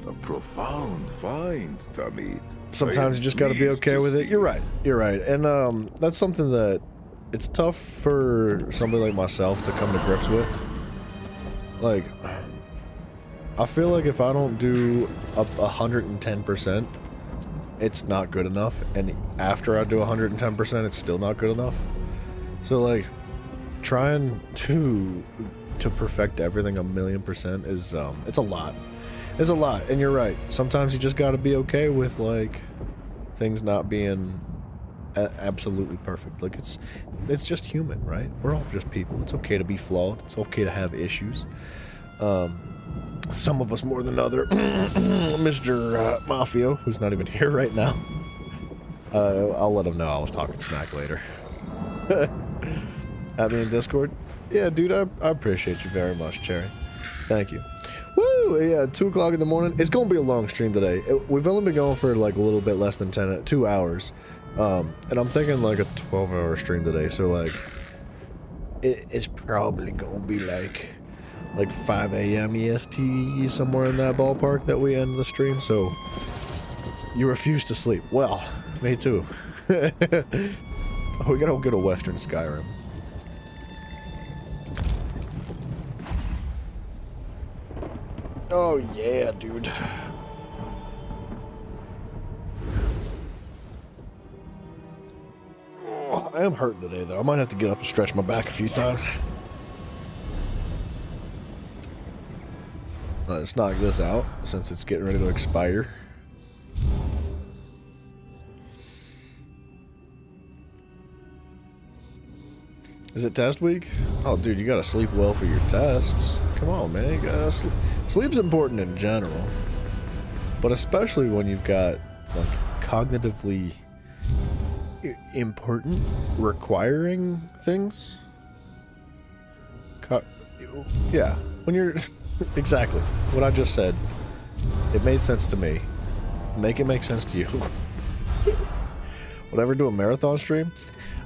A profound find, Tamid. Sometimes you just gotta be okay with it. You're right. You're right. And that's something that it's tough for somebody like myself to come to grips with. Like, I feel like if I don't do 110%, it's not good enough, and after I do 110%, it's still not good enough. So like, trying to perfect everything 1,000,000% is it's a lot. It's a lot, and you're right. Sometimes you just got to be okay with like things not being absolutely perfect. Like it's just human, right? We're all just people. It's okay to be flawed. It's okay to have issues. Some of us more than other. Mr. Mafio, who's not even here right now. I'll let him know I was talking smack later. At me in Discord. Yeah, dude, I appreciate you very much, Cherry. Thank you. Woo! Yeah, 2 o'clock in the morning. It's gonna be a long stream today. We've only been going for like a little bit less than 2 hours. And I'm thinking like a 12-hour stream today, so like it's probably gonna be like 5 a.m. EST, somewhere in that ballpark that we end the stream. So you refuse to sleep. Well, me too. Oh, we gotta go to Western Skyrim. Oh yeah, dude. Oh, I am hurting today though. I might have to get up and stretch my back a few times. Let's knock this out since it's getting ready to expire. Is it test week? Oh, dude, you gotta sleep well for your tests. Come on, man. You gotta Sleep's important in general, but especially when you've got like cognitively important, requiring things. Yeah, when you're exactly what I just said. It made sense to me. Make it make sense to you. Would I ever do a marathon stream?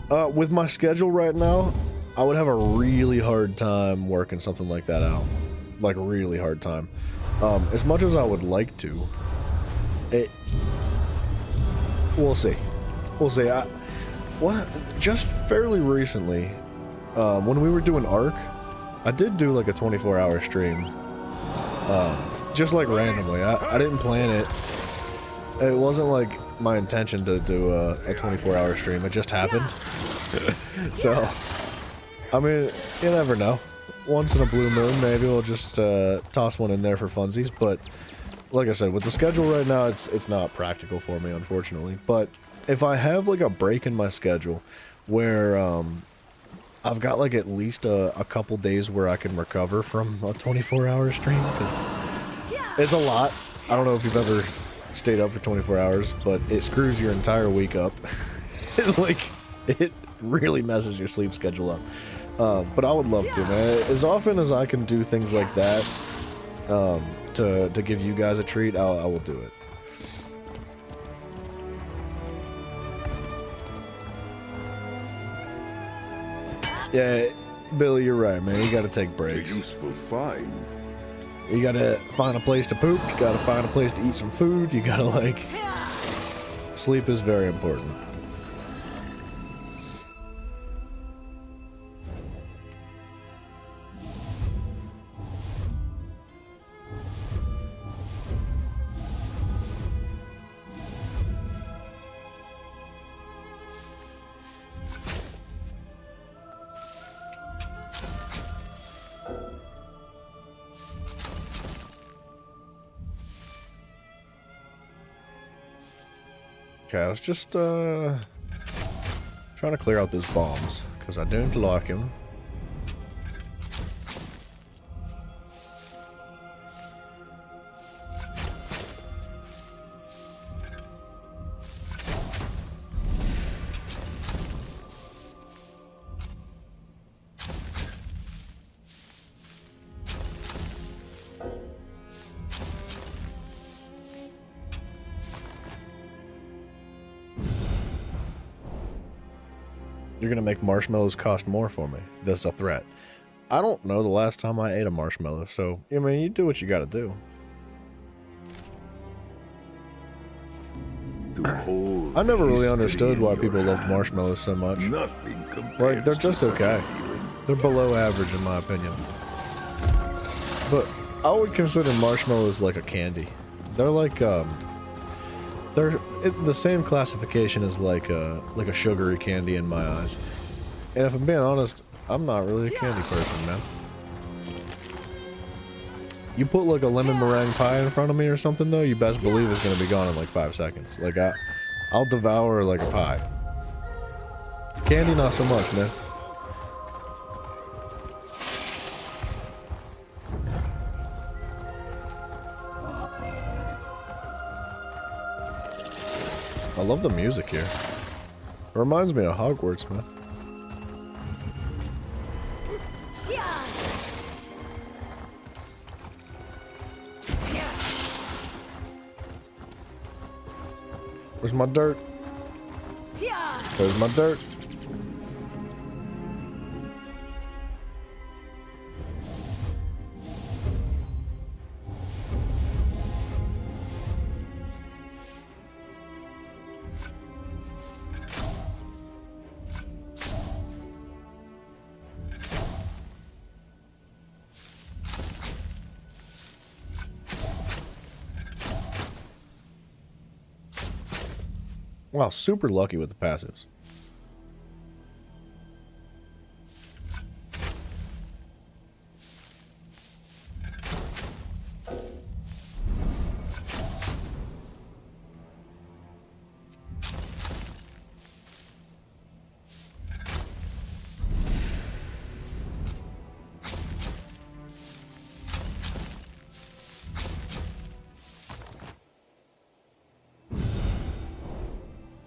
With my schedule right now, I would have a really hard time working something like that out. Like a really hard time. As much as I would like to, we'll see. We'll see. Just fairly recently, when we were doing Ark, I did do like a 24-hour stream. Just like randomly. I didn't plan it. It wasn't like my intention to do a 24-hour stream. It just happened. So, I mean, you never know. Once in a blue moon, maybe we'll just toss one in there for funsies. But like I said, with the schedule right now, it's not practical for me, unfortunately. But if I have like a break in my schedule where I've got like at least a couple days where I can recover from a 24-hour stream, because it's a lot. I don't know if you've ever stayed up for 24 hours, but it screws your entire week up. It really messes your sleep schedule up. But I would love to, man. As often as I can do things like that, to give you guys a treat, I will do it. Yeah, Billy, you're right, man. You gotta take A breaks. useful find. You gotta find a place to poop. You gotta find a place to eat some food. You gotta, like... Sleep is very important. Okay, I was just trying to clear out those bombs, because I don't like them. You're gonna make marshmallows cost more for me. That's a threat. I don't know the last time I ate a marshmallow, so, I mean, you do what you gotta do. I never really understood why people loved marshmallows so much. Nothing compares. Like, they're just okay. They're below average in my opinion. But I would consider marshmallows like a candy. They're like, they're the same classification as like a sugary candy in my eyes. And if I'm being honest, I'm not really a candy person, man. You put like a lemon meringue pie in front of me or something though, you best believe it's gonna be gone in like 5 seconds. Like I'll devour like a pie. Candy, not so much, man. I love the music here. It reminds me of Hogwarts, man. Where's my dirt? Where's my dirt? Wow, super lucky with the passives.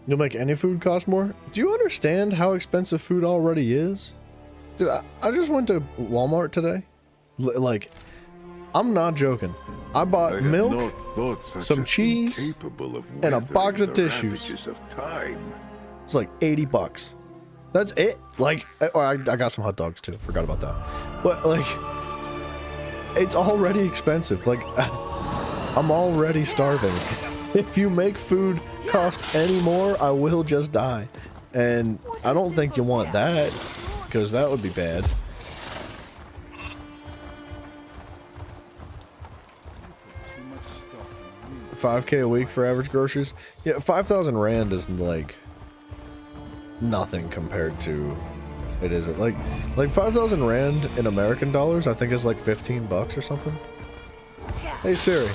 You'll make any food cost more? Do you understand how expensive food already is? Dude, I just went to Walmart today. Like, I'm not joking. I bought milk, some cheese, and a box of tissues. It's like 80 bucks. That's it. Like, I got some hot dogs too. Forgot about that. But like, it's already expensive. Like, I'm already starving. If you make food cost any more, I will just die. And I don't think you want that, because that would be bad. $5K a week for average groceries? Yeah, 5,000 Rand is like nothing compared to it is. Like 5,000 Rand in American dollars, I think is like 15 bucks or something. Hey Siri.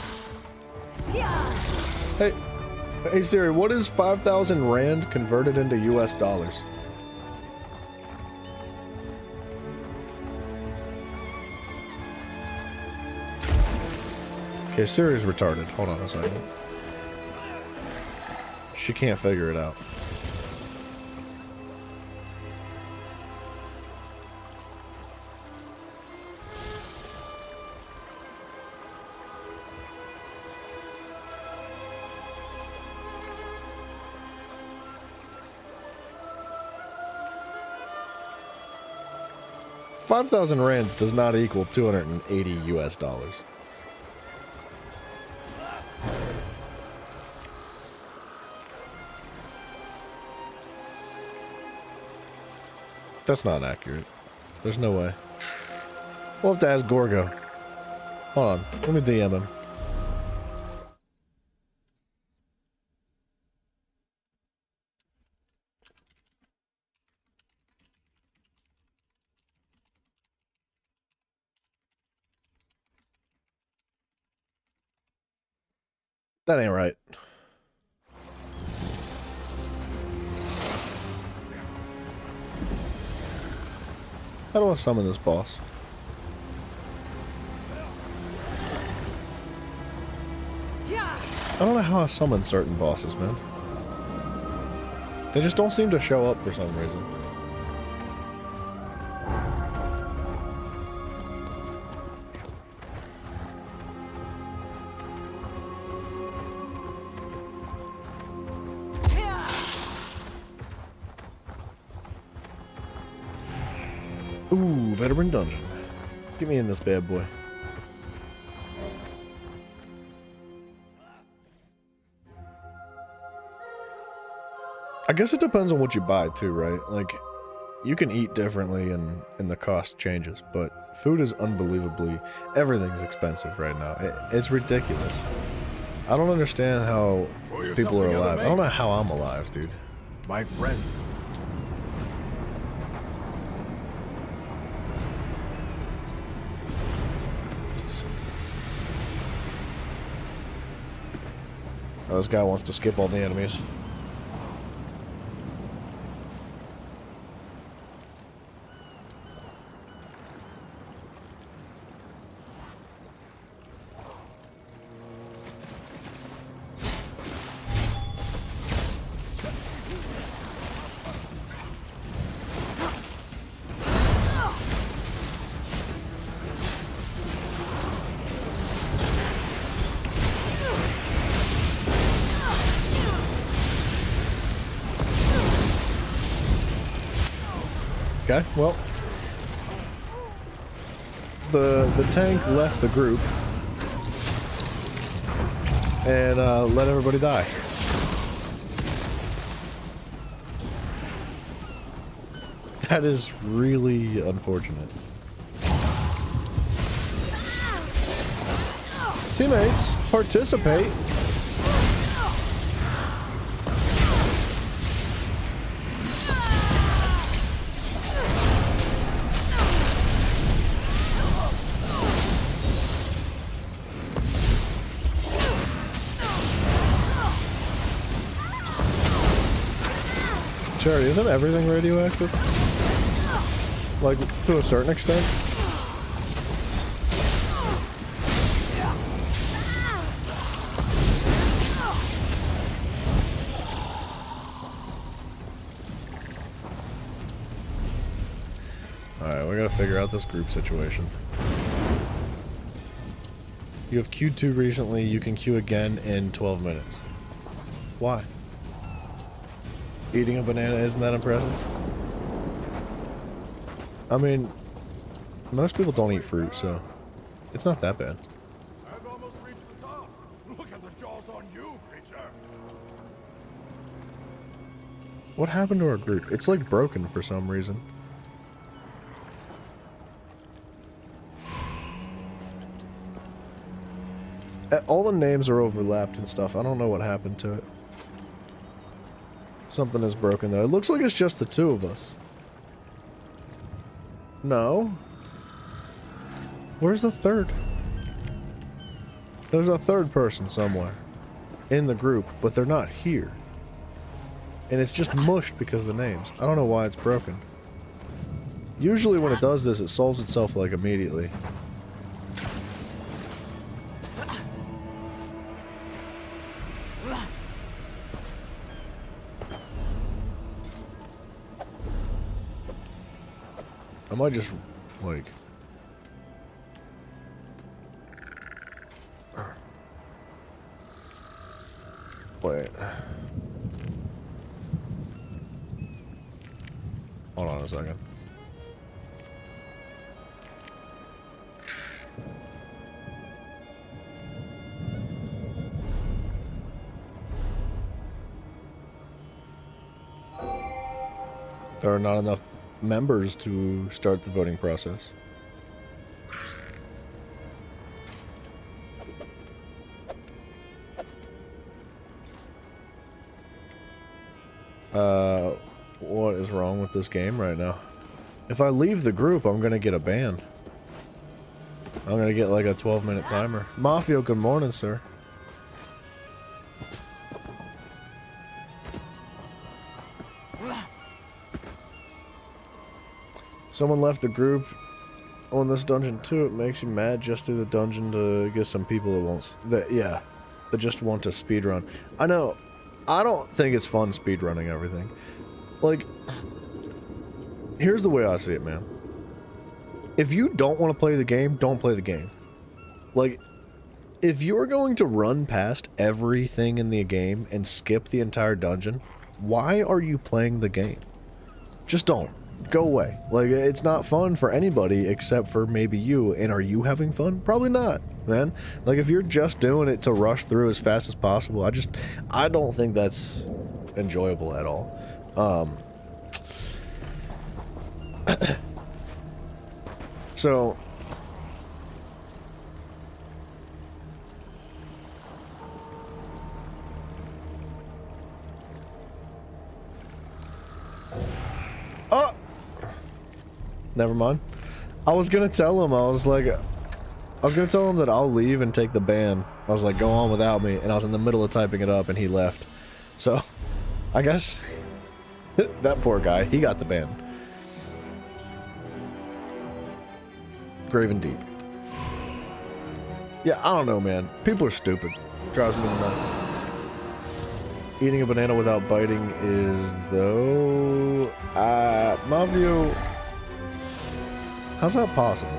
Hey Siri, what is 5,000 Rand converted into US dollars? Okay, Siri's retarded. Hold on a second. She can't figure it out. $5,000 does not equal 280 US dollars. That's not accurate. There's no way. We'll have to ask Gorgo. Hold on. Let me DM him. That ain't right. How do I summon this boss? I don't know how I summon certain bosses, man. They just don't seem to show up for some reason. Ooh, veteran dungeon. Get me in this bad boy. I guess it depends on what you buy too, right? Like, you can eat differently and the cost changes, but food is unbelievably, everything's expensive right now. It's ridiculous. I don't understand how people are alive. I don't know how I'm alive, dude. My friend. Oh, this guy wants to skip all the enemies. Okay, well, the tank left the group and let everybody die. That is really unfortunate. Teammates, participate. Cherry, isn't everything radioactive? Like, to a certain extent? Alright, we gotta figure out this group situation. You have queued 2 recently, you can queue again in 12 minutes. Why? Eating a banana isn't that impressive? I mean, most people don't eat fruit, so it's not that bad. I've almost reached the top. Look at the jaws on you, creature. What happened to our group? It's like broken for some reason. All the names are overlapped and stuff. I don't know what happened to it. Something is broken though. It looks like it's just the 2 of us. No. Where's the 3rd? There's a 3rd person somewhere in the group, but they're not here. And it's just mushed because of the names. I don't know why it's broken. Usually when it does this, it solves itself like immediately. I might just, like... Wait. Hold on a second. There are not enough members to start the voting process. What is wrong with this game right now? If I leave the group, I'm gonna get a ban. I'm gonna get like a 12-minute timer. Mafia, good morning, sir. Someone left the group on this dungeon too. It makes you mad just through the dungeon to get some people that just want to speedrun. I know. I don't think it's fun speedrunning everything. Like, here's the way I see it, man. If you don't want to play the game, don't play the game. Like, if you're going to run past everything in the game and skip the entire dungeon, why are you playing the game? Just don't. Go away. Like, it's not fun for anybody except for maybe you. And are you having fun? Probably not, man. Like, if you're just doing it to rush through as fast as possible, I don't think that's enjoyable at all. So... Oh! Never mind. I was gonna tell him, I was gonna tell him that I'll leave and take the ban. I was like, go on without me, and I was in the middle of typing it up and he left. So, I guess that poor guy, he got the ban. Graven Deep. Yeah, I don't know, man. People are stupid. Drives me nuts. Eating a banana without biting is, though... Mavio... How's that possible?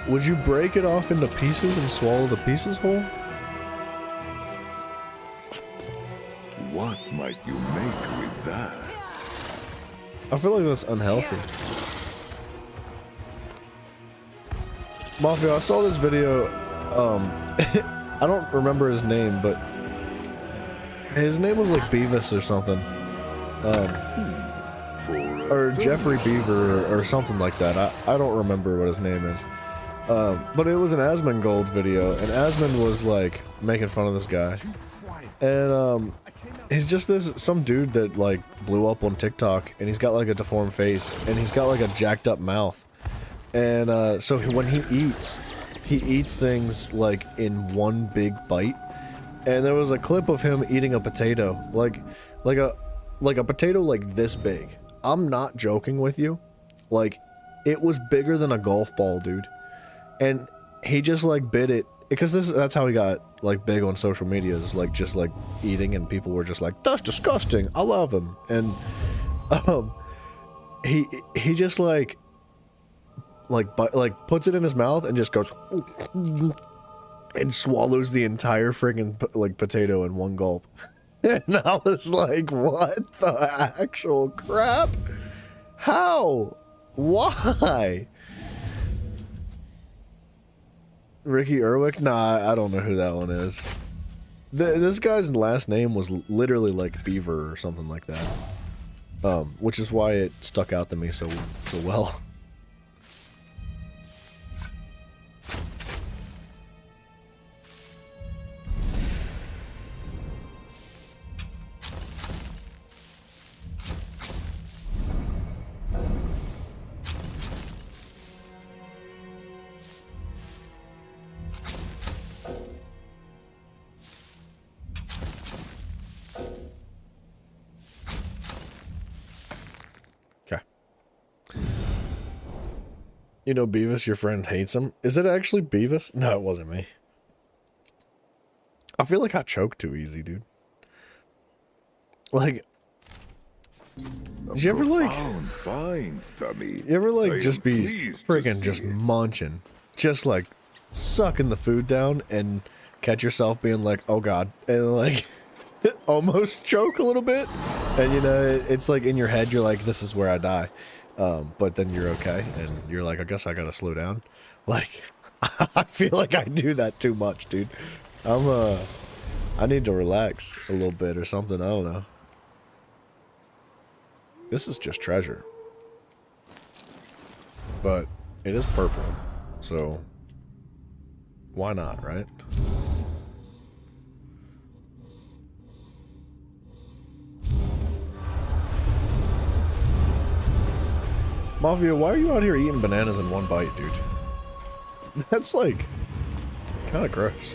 Would you break it off into pieces and swallow the pieces whole? What might you make with that? I feel like that's unhealthy. Mafia, I saw this video, I don't remember his name, but his name was like Beavis or something. Or Jeffrey Beaver or something like that. I don't remember what his name is. But it was an Asmongold video, and Asmon was like making fun of this guy. And he's just some dude that like blew up on TikTok, and he's got like a deformed face, and he's got like a jacked up mouth. And so when he eats things like in one big bite. And there was a clip of him eating a potato, like a potato like this big. I'm not joking with you. Like, it was bigger than a golf ball, dude. And he just like bit it because that's how he got like big on social media, is like just like eating, and people were just like, that's disgusting. I love him. And he just like puts it in his mouth and just goes and swallows the entire friggin' like potato in one gulp. And I was like, what the actual crap? How? Why? Ricky Erwick? Nah, I don't know who that one is. This guy's last name was literally like Beaver or something like that. Which is why it stuck out to me so well. You know, Beavis, your friend hates him. Is it actually Beavis? No, it wasn't me. I feel like I choke too easy, dude. Like, Did you ever like? Profound find, Tamid. You ever I like am just be pleased to freaking see just it. munching, just like sucking the food down, and catch yourself being like, "Oh God," and like almost choke a little bit, and you know it's like in your head you're like, "This is where I die," but then you're okay, and you're like, "I guess I gotta slow down." Like I feel like I do that too much, dude. I need to relax a little bit or something. I don't know. This is just treasure. But it is purple, so why not, right? Mafia, why are you out here eating bananas in one bite, dude? That's like kind of gross.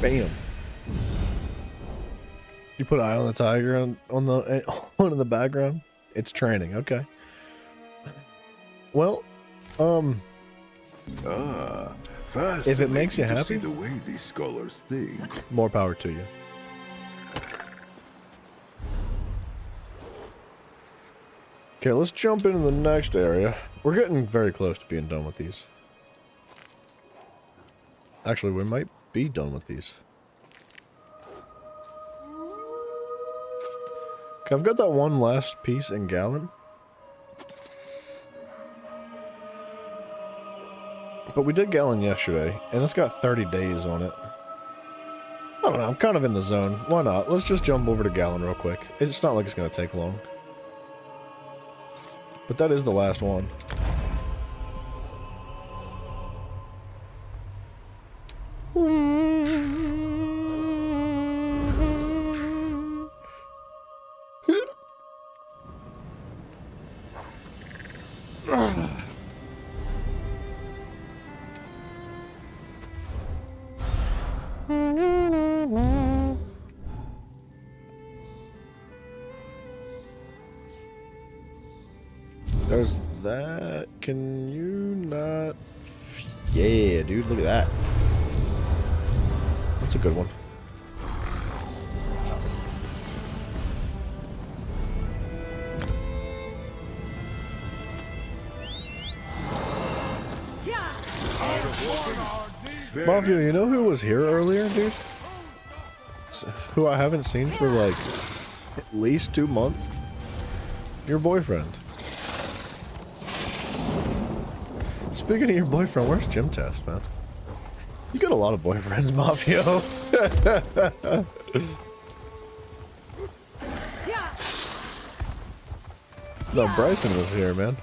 Bam. You put Eye on the Tiger on the one in the background. It's training. Okay. Well, if it makes you fascinating to happy, see the way these scholars think. more power to you. Okay, let's jump into the next area. We're getting very close to being done with these. Actually, we might be done with these. Okay, I've got that one last piece in Gallon. But we did Gallon yesterday, and it's got 30 days on it. I don't know, I'm kind of in the zone. Why not? Let's just jump over to Gallon real quick. It's not like it's going to take long. But that is the last one. There's that. Can you not? Yeah, dude, look at that. That's a good one. Mafia, you know who was here earlier, dude? Who I haven't seen for like at least 2 months? Your boyfriend. Speaking of your boyfriend, where's Gym Test, man? You got a lot of boyfriends, Mafia. No, Bryson was here, man.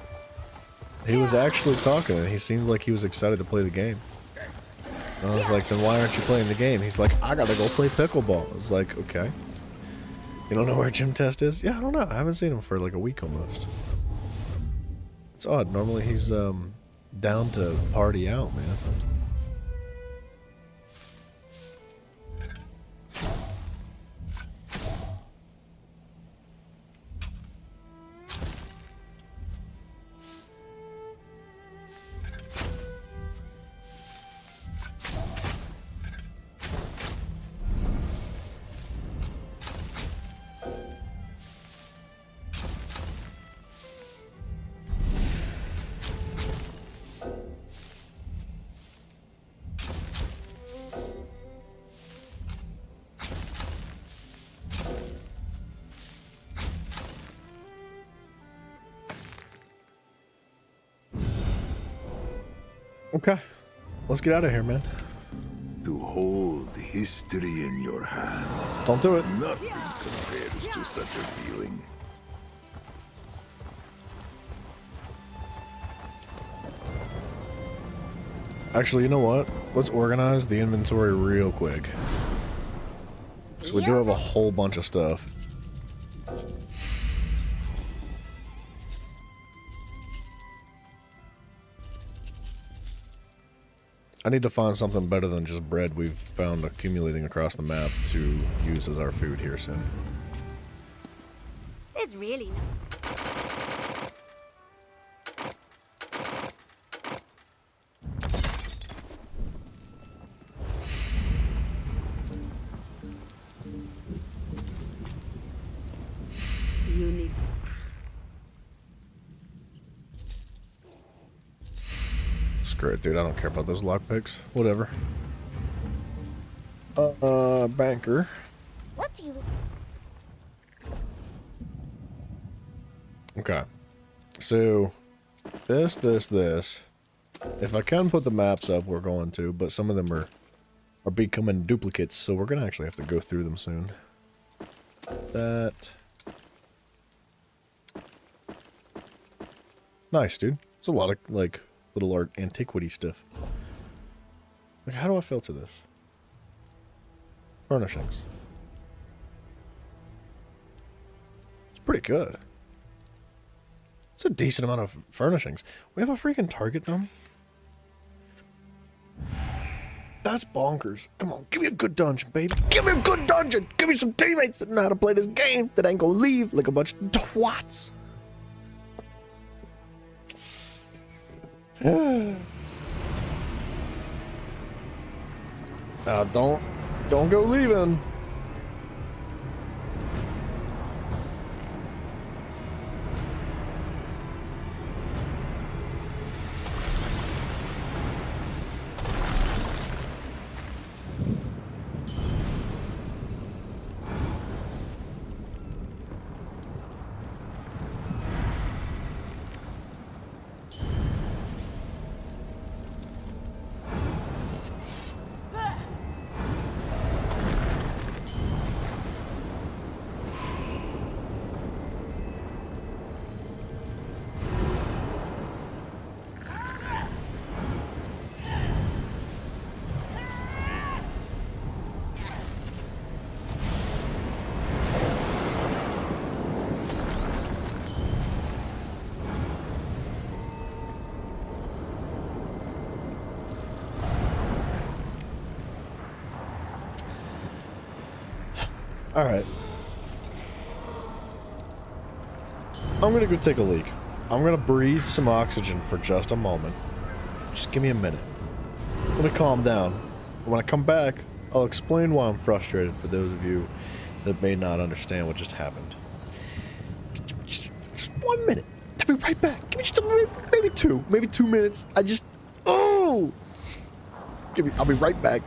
He was actually talking, and he seemed like he was excited to play the game. And I was like, then why aren't you playing the game? He's like, I gotta go play pickleball. I was like, okay. You don't know where Gym Test is? Yeah, I don't know. I haven't seen him for like a week almost. It's odd. Normally he's down to party out, man. Okay, let's get out of here, man. To hold history in your hands. Don't do it. Nothing compares to such a feeling. Actually, you know what? Let's organize the inventory real quick. So we do have a whole bunch of stuff. I need to find something better than just bread we've found accumulating across the map to use as our food here soon. There's really no. You need. Screw it, dude. I don't care about those lockpicks. Whatever. Banker. What do you? Okay. So, this. If I can put the maps up, we're going to, but some of them are becoming duplicates, so we're going to actually have to go through them soon. That. Nice, dude. It's a lot of, like, little art antiquity stuff. Like, how do I filter this? Furnishings. It's pretty good. It's a decent amount of furnishings. We have a freaking target dome? That's bonkers. Come on, give me a good dungeon, baby. Give me a good dungeon. Give me some teammates that know how to play this game that ain't gonna leave like a bunch of twats. Don't go leaving. All right. I'm gonna go take a leak. I'm gonna breathe some oxygen for just a moment. Just give me a minute. Let me calm down. When I come back, I'll explain why I'm frustrated for those of you that may not understand what just happened. Just 1 minute. I'll be right back. Give me just a minute, maybe 2 minutes. Oh! I'll be right back.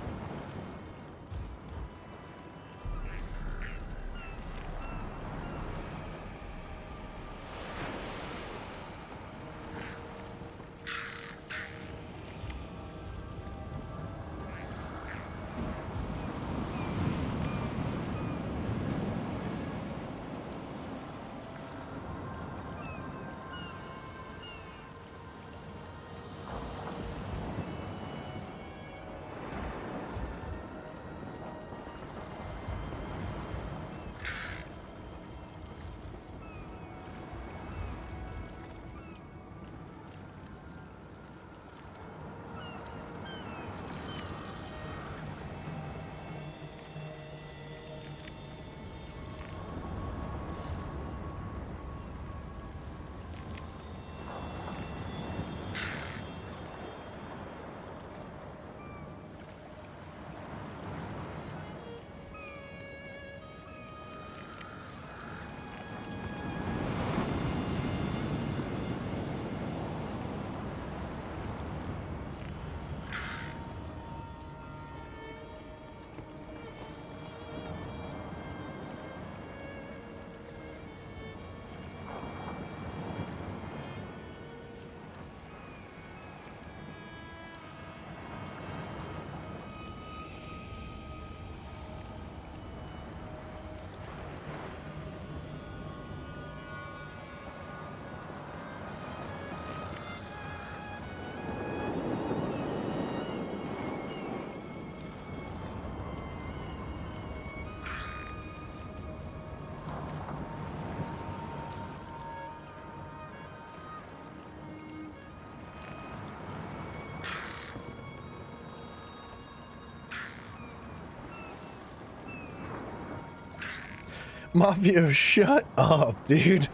Mafio, shut up, dude.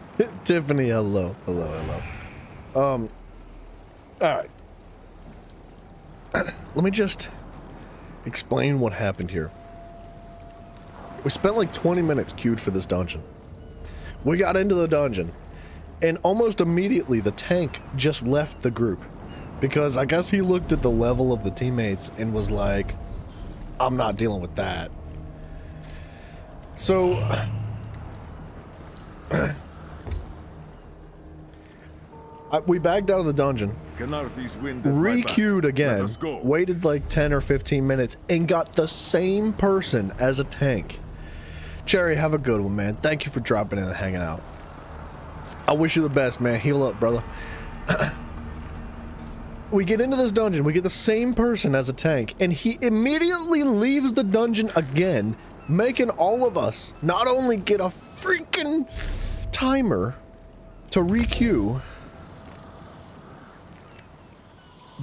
Tiffany, hello. All right. Let me just explain what happened here. We spent like 20 minutes queued for this dungeon. We got into the dungeon, and almost immediately the tank just left the group. Because I guess he looked at the level of the teammates and was like, I'm not dealing with that. So... we bagged out of the dungeon, re-queued again, waited like 10 or 15 minutes, and got the same person as a tank. Cherry, have a good one, man. Thank you for dropping in and hanging out. I wish you the best, man. Heal up, brother. We get into this dungeon, we get the same person as a tank, and he immediately leaves the dungeon again, making all of us not only get a freaking timer to re-queue,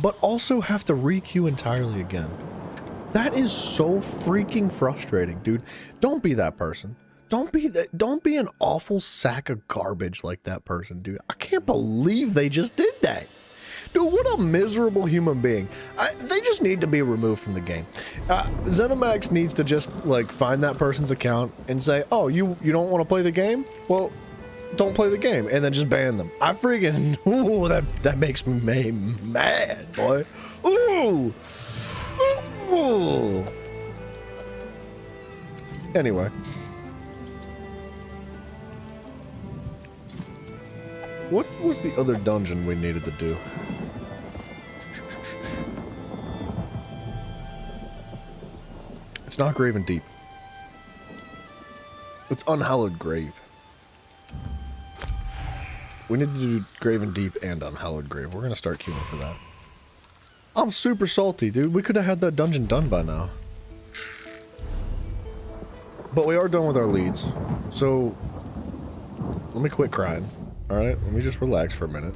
but also have to re-queue entirely again. That is so freaking frustrating, dude. Don't be that person. Don't be an awful sack of garbage like that person, dude. I can't believe they just did that. Dude, what a miserable human being. They just need to be removed from the game. ZeniMax needs to just, like, find that person's account and say, oh, you don't want to play the game? Well, don't play the game. And then just ban them. I freaking... Ooh, that makes me mad, boy. Ooh! Ooh! Anyway. What was the other dungeon we needed to do? It's not Graven Deep. It's Unhallowed Grave. We need to do Graven Deep and Unhallowed Grave. We're gonna start queuing for that. I'm super salty, dude. We could have had that dungeon done by now. But we are done with our leads. So, let me quit crying. Alright, let me just relax for a minute.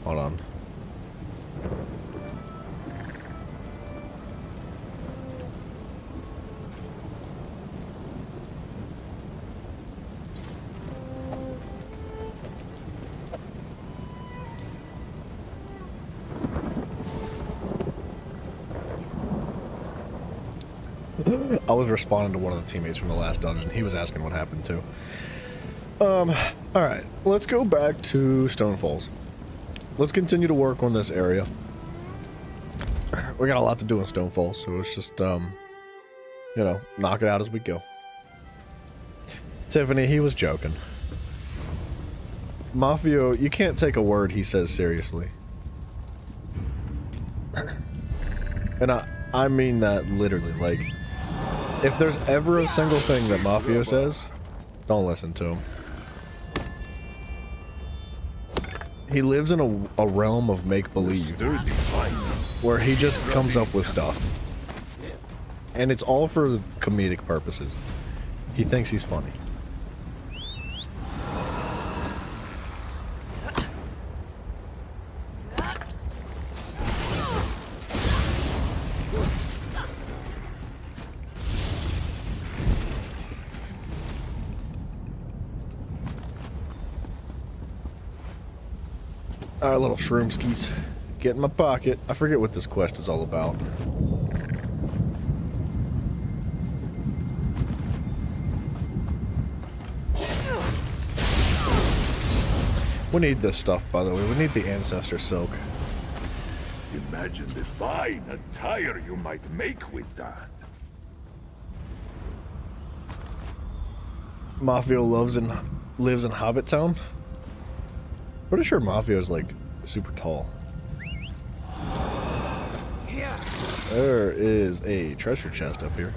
Hold on. I was responding to one of the teammates from the last dungeon. He was asking what happened too. Alright, let's go back to Stone Falls. Let's continue to work on this area. We got a lot to do in Stone Falls, so let's just, you know, knock it out as we go. Tiffany, he was joking. Mafio, you can't take a word he says seriously. And I mean that literally, like, if there's ever a single thing that Mafio says, don't listen to him. He lives in a realm of make-believe, where he just comes up with stuff. And it's all for comedic purposes. He thinks he's funny. Alright, little shroomskis. Get in my pocket. I forget what this quest is all about. We need this stuff, by the way. We need the Ancestor Silk. Imagine the fine attire you might make with that. Mafio lives in Hobbit Town. Pretty sure Mafio's like super tall. There is a treasure chest up here.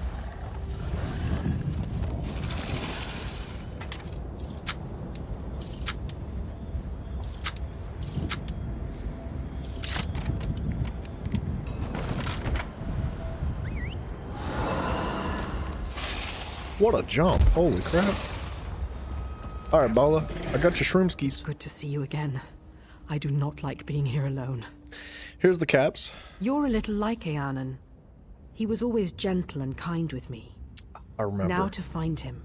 What a jump. Holy crap. Alright, Bala. I got your shroomskis. Good to see you again. I do not like being here alone. Here's the caps. You're a little like Eanan. He was always gentle and kind with me. I remember. Now to find him.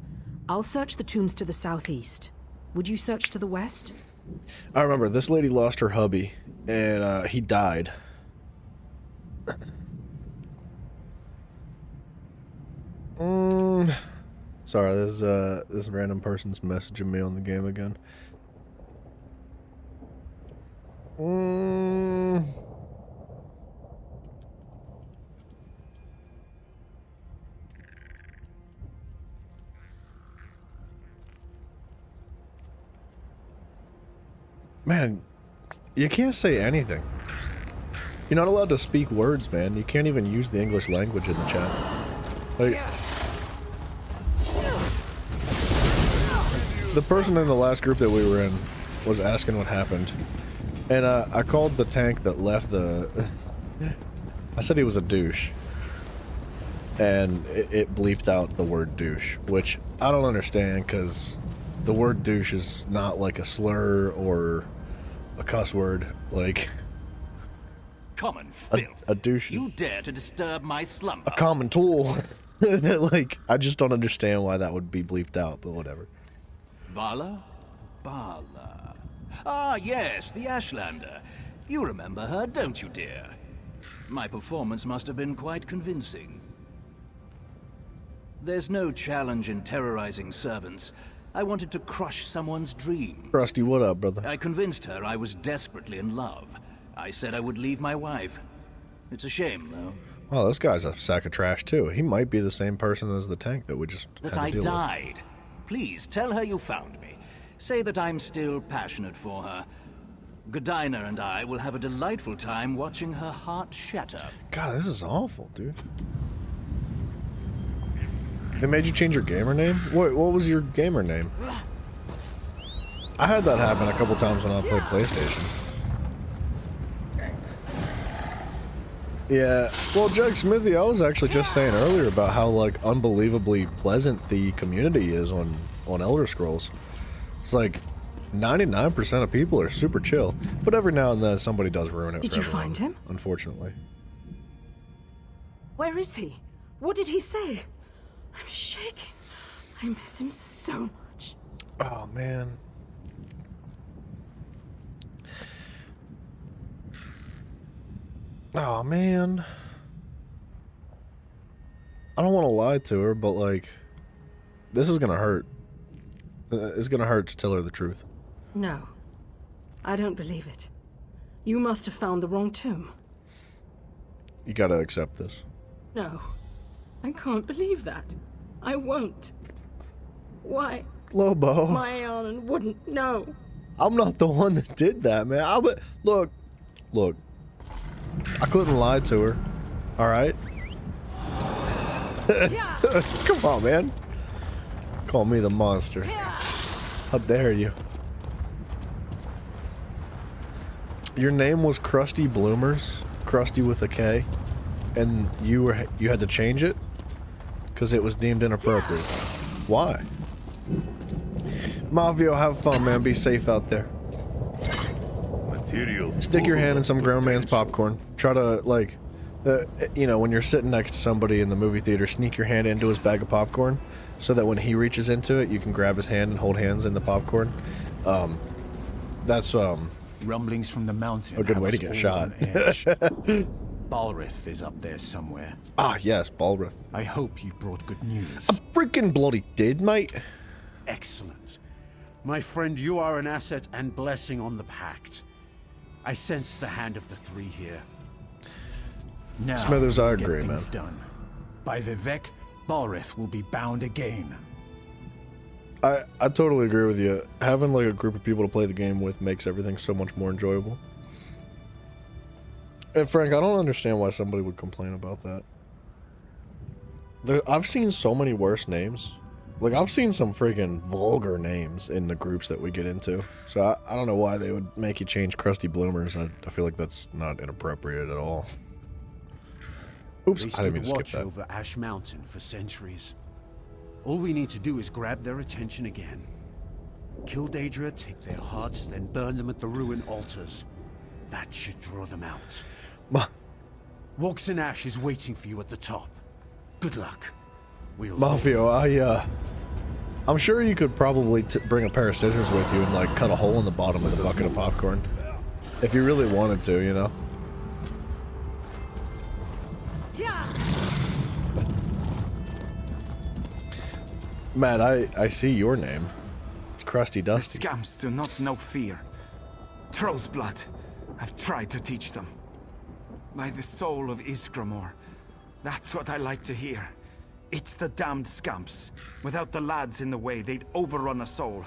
I'll search the tombs to the southeast. Would you search to the west? I remember this lady lost her hubby, and he died. Sorry, this random person's messaging me on the game again. Man, you can't say anything. You're not allowed to speak words, man. You can't even use the English language in the chat. Like, the person in the last group that we were in was asking what happened. And I called the tank that left the... I said he was a douche. And it bleeped out the word douche, which I don't understand, because the word douche is not like a slur or a cuss word. Like, Common filth. a douche You is dare to disturb my slumber. a common tool. Like, I just don't understand why that would be bleeped out, but whatever. Bala? Bala. Ah, yes, the Ashlander. You remember her, don't you, dear? My performance must have been quite convincing. There's no challenge in terrorizing servants. I wanted to crush someone's dreams. Krusty, what up, brother? I convinced her I was desperately in love. I said I would leave my wife. It's a shame, though. Wow, this guy's a sack of trash, too. He might be the same person as the tank that we just That had to I deal with. died. Please, tell her you found me. Say that I'm still passionate for her. Godina and I will have a delightful time watching her heart shatter. God, this is awful, dude. They made you change your gamer name? What was your gamer name? I had that happen a couple times when I played PlayStation. Yeah, well, Jack Smithy, I was actually just saying earlier about how, like, unbelievably pleasant the community is on Elder Scrolls. It's like 99% of people are super chill, but every now and then somebody does ruin it. Did for you everyone, find him? Unfortunately. Where is he? What did he say? I'm shaking. I miss him so much. Oh, man. Oh, man. I don't want to lie to her, but, like, this is gonna hurt. It's gonna hurt to tell her the truth. No. I don't believe it. You must have found the wrong tomb. You gotta accept this. No. I can't believe that. I won't. Why? Lobo. My Eanan wouldn't know. I'm not the one that did that, man. Look. I couldn't lie to her. All right? Come on, man. Call me the monster. How dare you? Your name was Krusty Bloomers, Krusty with a K, and you had to change it because it was deemed inappropriate. Why? Mavio, have fun, man. Be safe out there. Material. Stick your hand in some grown man's popcorn. Try to, like, you know, when you're sitting next to somebody in the movie theater, sneak your hand into his bag of popcorn so that when he reaches into it, you can grab his hand and hold hands in the popcorn. That's, Rumblings from the mountain. a good have way to us get all shot. on edge. Balrith is up there somewhere. Ah, yes, Balrith. I hope you brought good news. Freaking bloody did, mate. Excellent. My friend, you are an asset and blessing on the Pact. I sense the hand of the three here. Now, Smithers, I we'll get agree, things man. done. By Vivek, Balrith will be bound again. I totally agree with you. Having, like, a group of people to play the game with makes everything so much more enjoyable. And Frank, I don't understand why somebody would complain about that. I've seen so many worse names. Like, I've seen some freaking vulgar names in the groups that we get into. So I don't know why they would make you change Krusty Bloomers. I feel like that's not inappropriate at all. Oops, They I didn't mean to stood skip watch that. over Ash Mountain for centuries. All we need to do is grab their attention again. Kill Daedra, take their hearts, then burn them at the ruin altars. That should draw them out. Ma Walkson Ash is waiting for you at the top. Good luck. We'll... Mafio, I'm sure you could probably bring a pair of scissors with you and like cut a hole in the bottom of the bucket of popcorn. If you really wanted to, you know? Matt, I see your name. It's Krusty Dusty. The scams do not know fear. Troll's blood. I've tried to teach them. By the soul of Iskramor. That's what I like to hear. It's the damned scamps. Without the lads in the way, they'd overrun us all.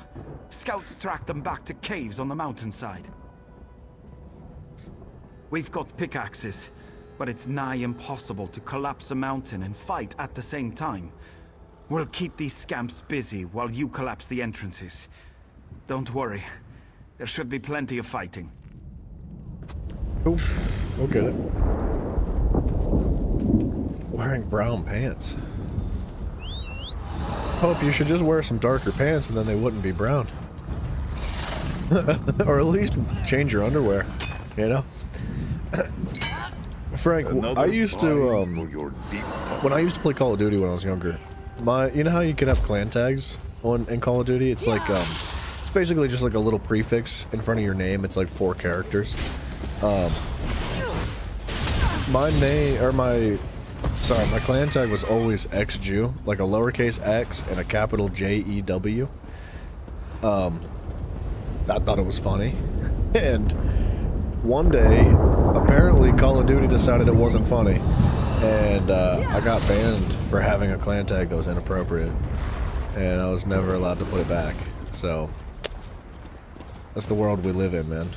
Scouts tracked them back to caves on the mountainside. We've got pickaxes, but it's nigh impossible to collapse a mountain and fight at the same time. We'll keep these scamps busy while you collapse the entrances. Don't worry. There should be plenty of fighting. Cool. We'll get it. Wearing brown pants. Hope you should just wear some darker pants and then they wouldn't be brown. Or at least change your underwear, you know? Frank, I used to, when I used to play Call of Duty when I was younger, you know how you can have clan tags in Call of Duty? It's like, it's basically just like a little prefix in front of your name. It's like 4 characters. My clan tag was always XJew, like a lowercase x and a capital JEW. I thought it was funny. And one day, apparently Call of Duty decided it wasn't funny. And I got banned for having a clan tag that was inappropriate. And I was never allowed to put it back. So, that's the world we live in, man.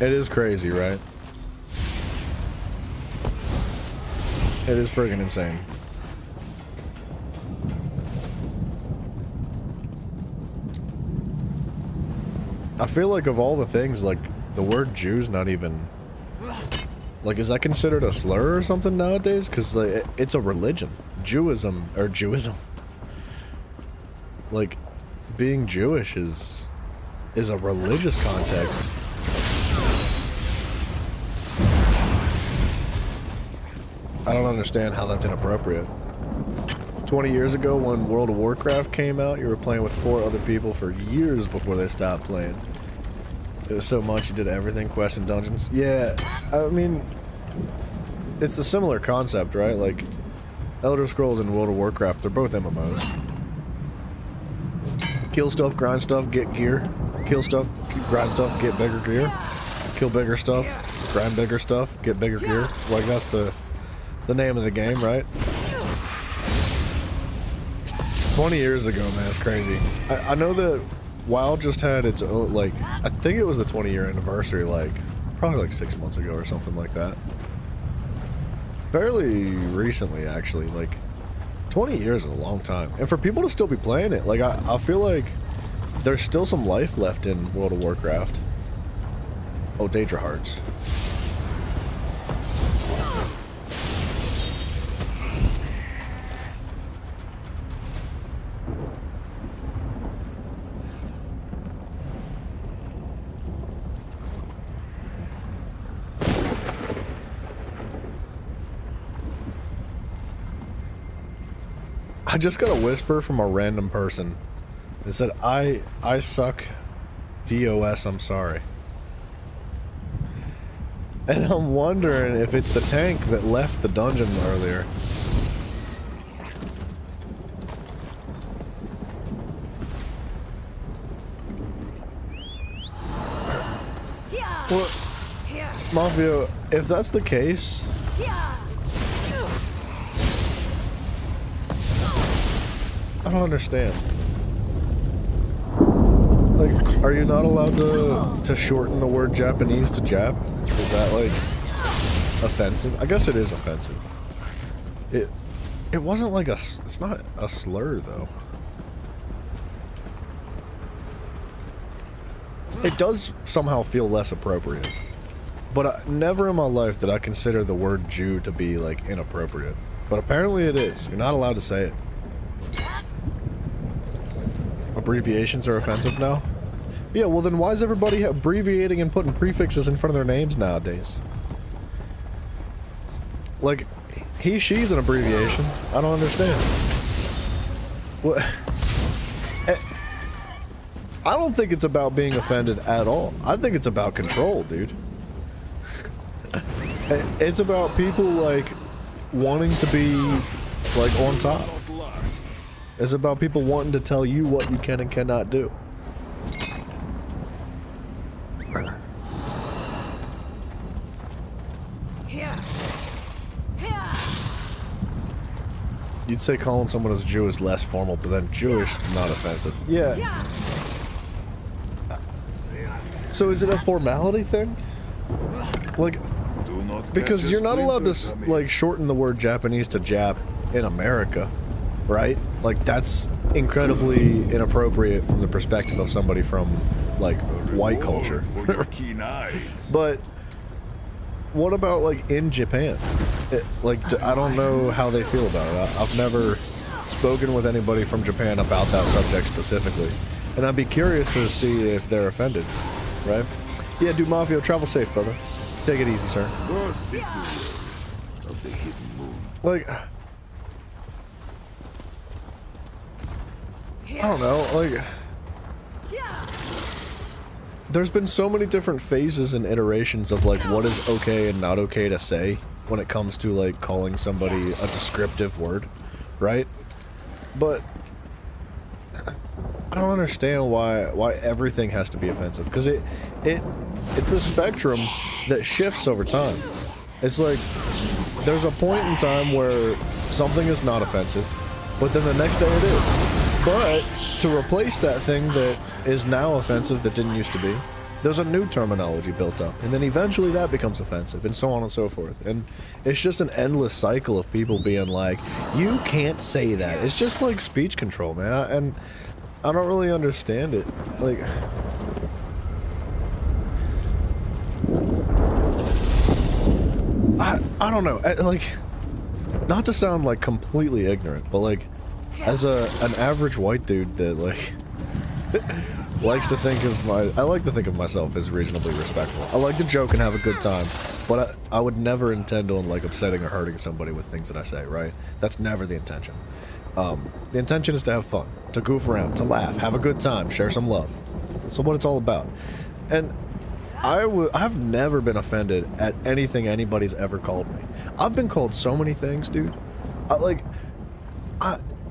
It is crazy, right? It is friggin' insane. I feel like of all the things, like, the word Jew's not even... Like, is that considered a slur or something nowadays? Because, like, it's a religion. Jewism, or Jewism. Like, being Jewish is a religious context. I don't understand how that's inappropriate. 20 years ago when World of Warcraft came out, you were playing with 4 other people for years before they stopped playing. It was so much you did everything, quests and dungeons. Yeah, I mean, it's the similar concept, right? Like, Elder Scrolls and World of Warcraft, they're both MMOs. Kill stuff, grind stuff, get gear. Kill stuff, grind stuff, get bigger gear. Kill bigger stuff, grind bigger stuff, get bigger gear. Like, that's the name of the game, right? 20 years ago, man, it's crazy. I know that WoW just had its own, like, I think it was the 20-year anniversary, like, probably like 6 months ago or something like that. Fairly recently, actually, like, 20 years is a long time. And for people to still be playing it, like, I feel like there's still some life left in World of Warcraft. Oh, Daedra Hearts. I just got a whisper from a random person. It said, I suck. DOS, I'm sorry. And I'm wondering if it's the tank that left the dungeon earlier. Well, Mafia, if that's the case... I don't understand. Like, are you not allowed to shorten the word Japanese to Jap? Is that, like, offensive? I guess it is offensive. It wasn't like it's not a slur, though. It does somehow feel less appropriate. But never in my life did I consider the word Jew to be, like, inappropriate. But apparently it is. You're not allowed to say it. Abbreviations are offensive now? Yeah, well then why is everybody abbreviating and putting prefixes in front of their names nowadays? Like, he, she's an abbreviation. I don't understand. What? I don't think it's about being offended at all. I think it's about control, dude. It's about people, like, wanting to be, like, on top. It's about people wanting to tell you what you can and cannot do. You'd say calling someone as Jew is less formal, but then Jewish, not offensive. Yeah. So is it a formality thing? Like, because you're not allowed to, like, shorten the word Japanese to Jap in America, right? Like, that's incredibly inappropriate from the perspective of somebody from, like, white culture. But what about, like, in Japan? I don't know how they feel about it. I've never spoken with anybody from Japan about that subject specifically. And I'd be curious to see if they're offended, right? Yeah, dude, Mafia, travel safe, brother. Take it easy, sir. Like, I don't know, like, there's been so many different phases and iterations of, like, what is okay and not okay to say when it comes to, like, calling somebody a descriptive word, right? But I don't understand why everything has to be offensive, because it's the spectrum that shifts over time. It's like there's a point in time where something is not offensive, but then the next day it is. But to replace that thing that is now offensive that didn't used to be, there's a new terminology built up, and then eventually that becomes offensive, and so on and so forth. And it's just an endless cycle of people being like, you can't say that. It's just like speech control, man. And I don't really understand it. Like, I don't know. Like, not to sound like completely ignorant, but like, as an average white dude that like likes to think of I like to think of myself as reasonably respectful. I like to joke and have a good time, but I would never intend on like upsetting or hurting somebody with things that I say, right? That's never the intention. The intention is to have fun, to goof around, to laugh, have a good time, share some love. That's what it's all about. And I've never been offended at anything anybody's ever called me. I've been called so many things, dude.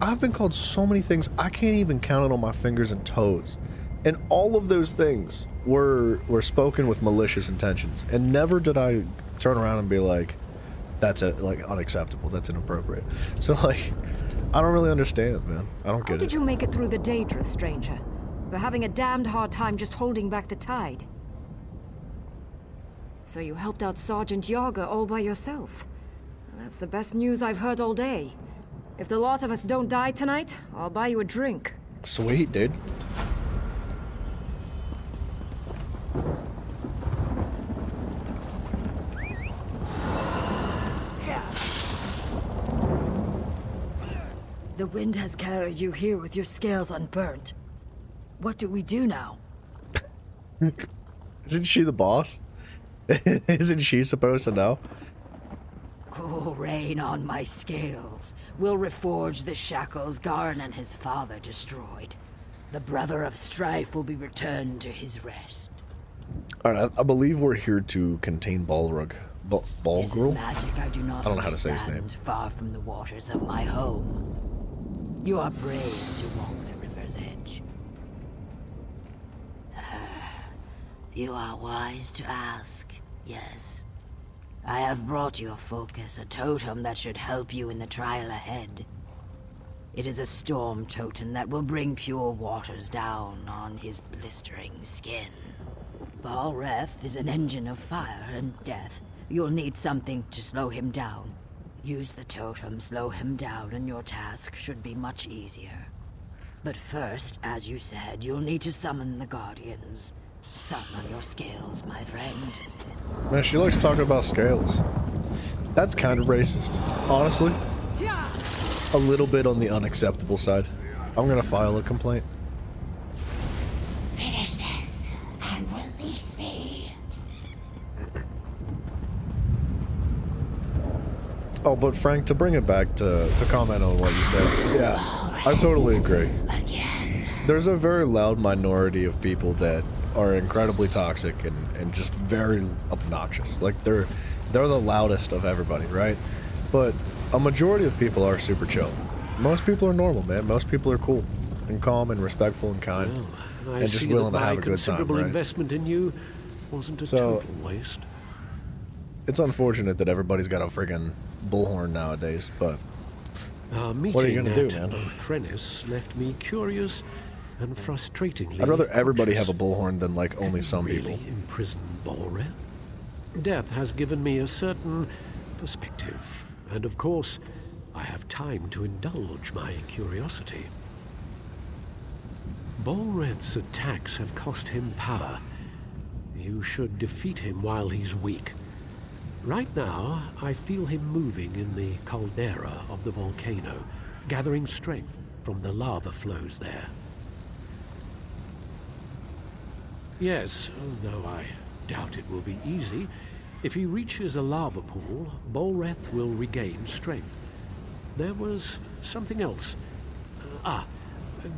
I've been called so many things I can't even count it on my fingers and toes. And all of those things were spoken with malicious intentions. And never did I turn around and be like, that's like unacceptable, that's inappropriate. So like, I don't really understand, man. I don't get it. How did you make it through the Daedra, stranger? We're having a damned hard time just holding back the tide. So you helped out Sergeant Yaga all by yourself. That's the best news I've heard all day. If the lot of us don't die tonight, I'll buy you a drink. Sweet, dude. The wind has carried you here with your scales unburnt. What do we do now? Isn't she the boss? Isn't she supposed to know? Cool rain on my scales. We'll reforge the shackles Garn and his father destroyed. The brother of strife will be returned to his rest. Alright, I believe we're here to contain Balrog. This is magic I do not don't know how to say his name. understand, far from the waters of my home. You are brave to walk the river's edge. You are wise to ask, yes. I have brought your focus a totem that should help you in the trial ahead. It is a storm totem that will bring pure waters down on his blistering skin. Balref is an engine of fire and death. You'll need something to slow him down. Use the totem, slow him down, and your task should be much easier. But first, as you said, you'll need to summon the Guardians. Summon your scales, my friend. Man, she likes talking about scales. That's kind of racist. Honestly, a little bit on the unacceptable side. I'm gonna file a complaint. Finish this and release me. Oh, but Frank, to bring it back to comment on what you said, yeah, I totally agree. Again. There's a very loud minority of people that are incredibly toxic and just very obnoxious. Like, they're the loudest of everybody, right? But a majority of people are super chill. Most people are normal, man. Most people are cool and calm and respectful and kind Well, and just willing to have a good time, considerable right? investment in you wasn't a total waste. It's unfortunate that everybody's got a friggin' bullhorn nowadays, but what are you gonna do, man? Thrennis left me curious and frustratingly. I'd rather everybody conscious. have a bullhorn than like only some Really people. imprison Bolreth? Death has given me a certain perspective, and of course, I have time to indulge my curiosity. Bolreth's attacks have cost him power. You should defeat him while he's weak. Right now, I feel him moving in the caldera of the volcano, gathering strength from the lava flows there. Yes, though I doubt it will be easy. If he reaches a lava pool, Bolreth will regain strength. There was something else.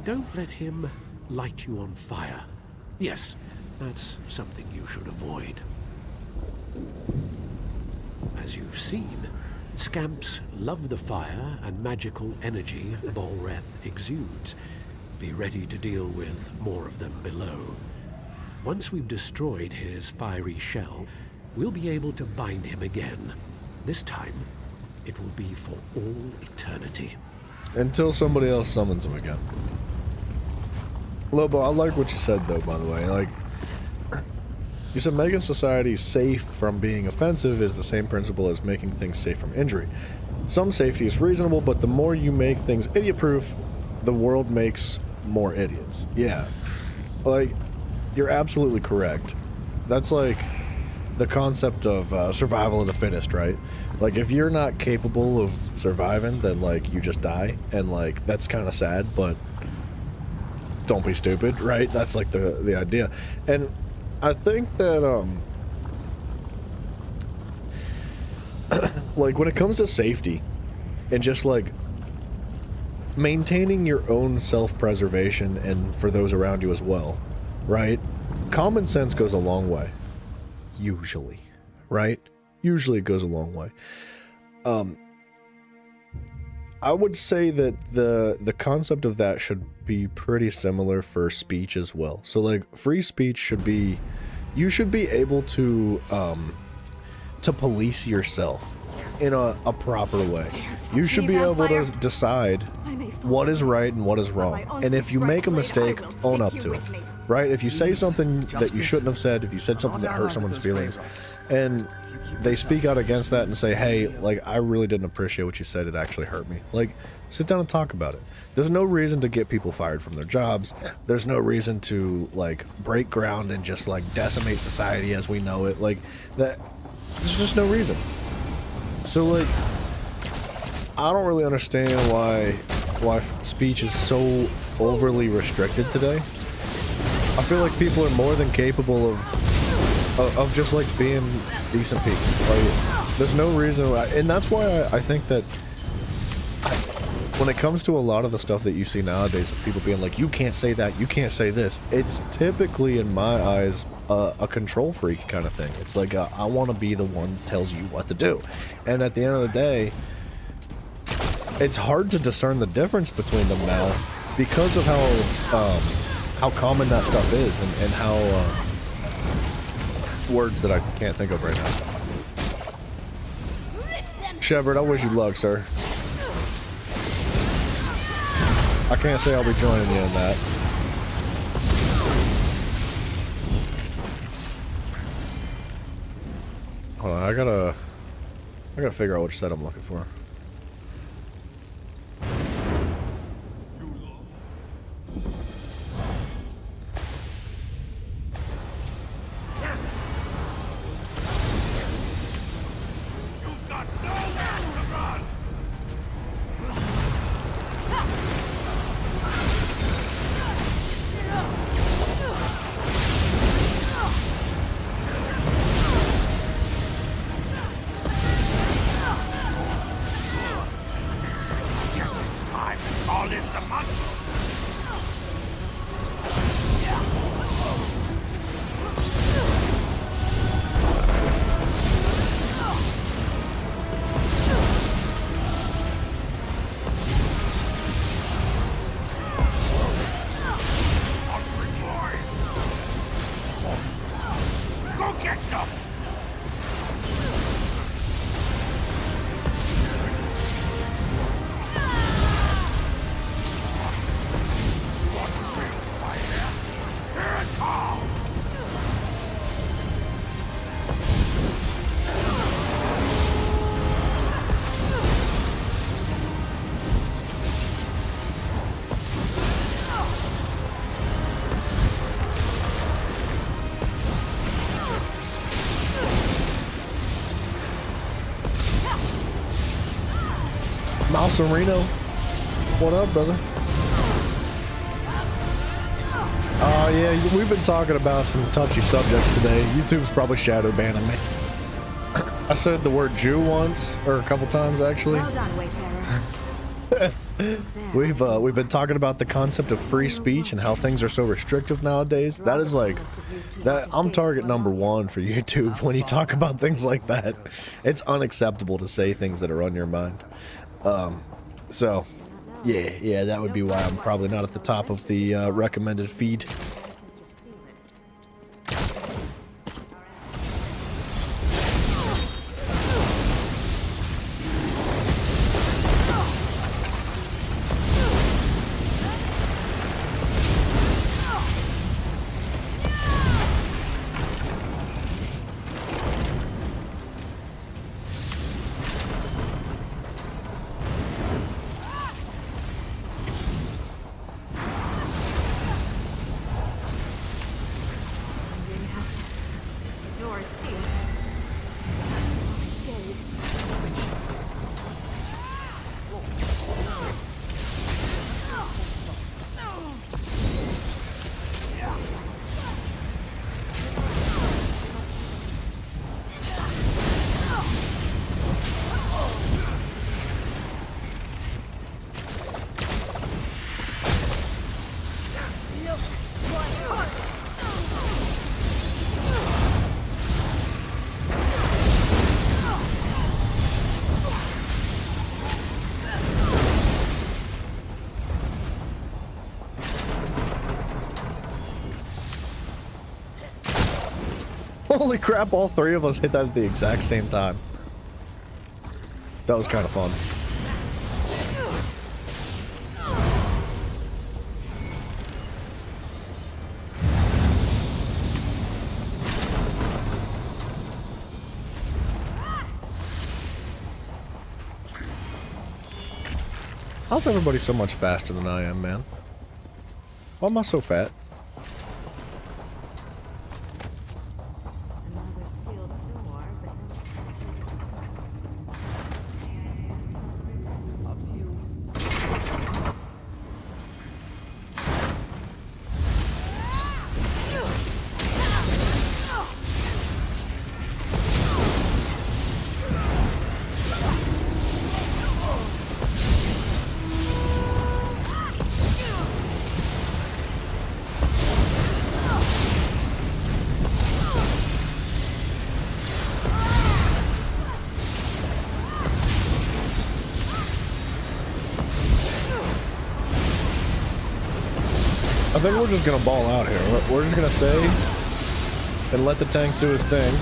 Don't let him light you on fire. Yes, that's something you should avoid. As you've seen, scamps love the fire and magical energy Bolreth exudes. Be ready to deal with more of them below. Once we've destroyed his fiery shell, we'll be able to bind him again. This time, it will be for all eternity. Until somebody else summons him again. Lobo, I like what you said though, by the way. Like, you said making society safe from being offensive is the same principle as making things safe from injury. Some safety is reasonable, but the more you make things idiot-proof, the world makes more idiots. Yeah. Like, you're absolutely correct. That's like the concept of survival of the fittest, right? Like, if you're not capable of surviving, then, like, you just die. And, like, that's kind of sad, but don't be stupid, right? That's, like, the idea. And I think that, like, when it comes to safety and just, like, maintaining your own self-preservation and for those around you as well, right? Common sense goes a long way. Usually, right? Usually it goes a long way. I would say that the concept of that should be pretty similar for speech as well. So, like, free speech should be, you should be able to police yourself in a proper way. You should be able to decide what is right and what is wrong. And if you make a mistake, own up to it. Right? If you say something that you shouldn't have said, if you said something that hurt someone's feelings, and they speak out against that and say, hey, like, I really didn't appreciate what you said, it actually hurt me. Like, sit down and talk about it. There's no reason to get people fired from their jobs. There's no reason to, like, break ground and just, like, decimate society as we know it. Like, that, there's just no reason. So, like, I don't really understand why speech is so overly restricted today. I feel like people are more than capable of just, like, being decent people. Like, there's no reason why, and that's why I think that when it comes to a lot of the stuff that you see nowadays of people being like, you can't say that, you can't say this, it's typically, in my eyes, a control freak kind of thing. It's like, I want to be the one that tells you what to do. And at the end of the day, it's hard to discern the difference between them now because of how common that stuff is and how words that I can't think of right now. Shepard, I wish you luck, sir. I can't say I'll be joining you in that. Hold on, I gotta figure out which set I'm looking for. Malserino, what up, brother? Oh yeah, we've been talking about some touchy subjects today. YouTube's probably shadow banning me. I said the word Jew once, or a couple times actually. Well done, Wayfarer. We've been talking about the concept of free speech and how things are so restrictive nowadays. That is like that. I'm target number one for YouTube when you talk about things like that. It's unacceptable to say things that are on your mind. So yeah, that would be why I'm probably not at the top of the recommended feed. Holy crap, all three of us hit that at the exact same time. That was kind of fun. How's everybody so much faster than I am, man? Why am I so fat? I think we're just gonna ball out here. We're just gonna stay and let the tank do his thing.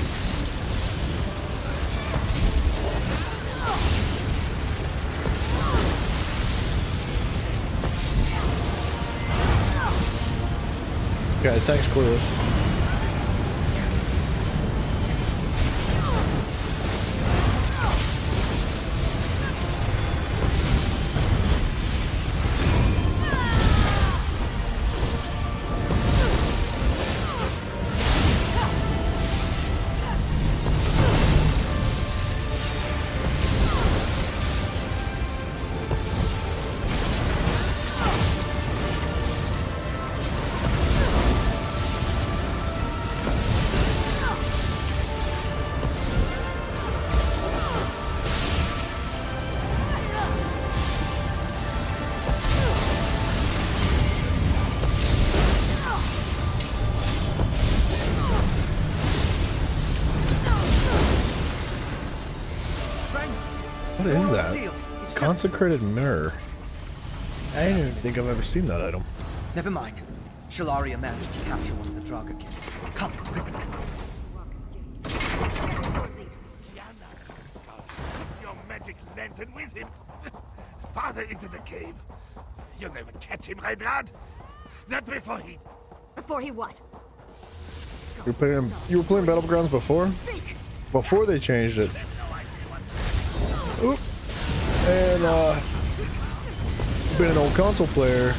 Okay, the tank's clear us. What is that? Consecrated mirror. I don't even think I've ever seen that item. Never mind. Shalaria managed to capture one of the Draga King. Come, quickly. Your magic lantern with him. Farther into the cave. You'll never catch him, Reinhard. Not before he... Before he what? You were playing Battlegrounds before? Before they changed it. Oop. And being an old console player,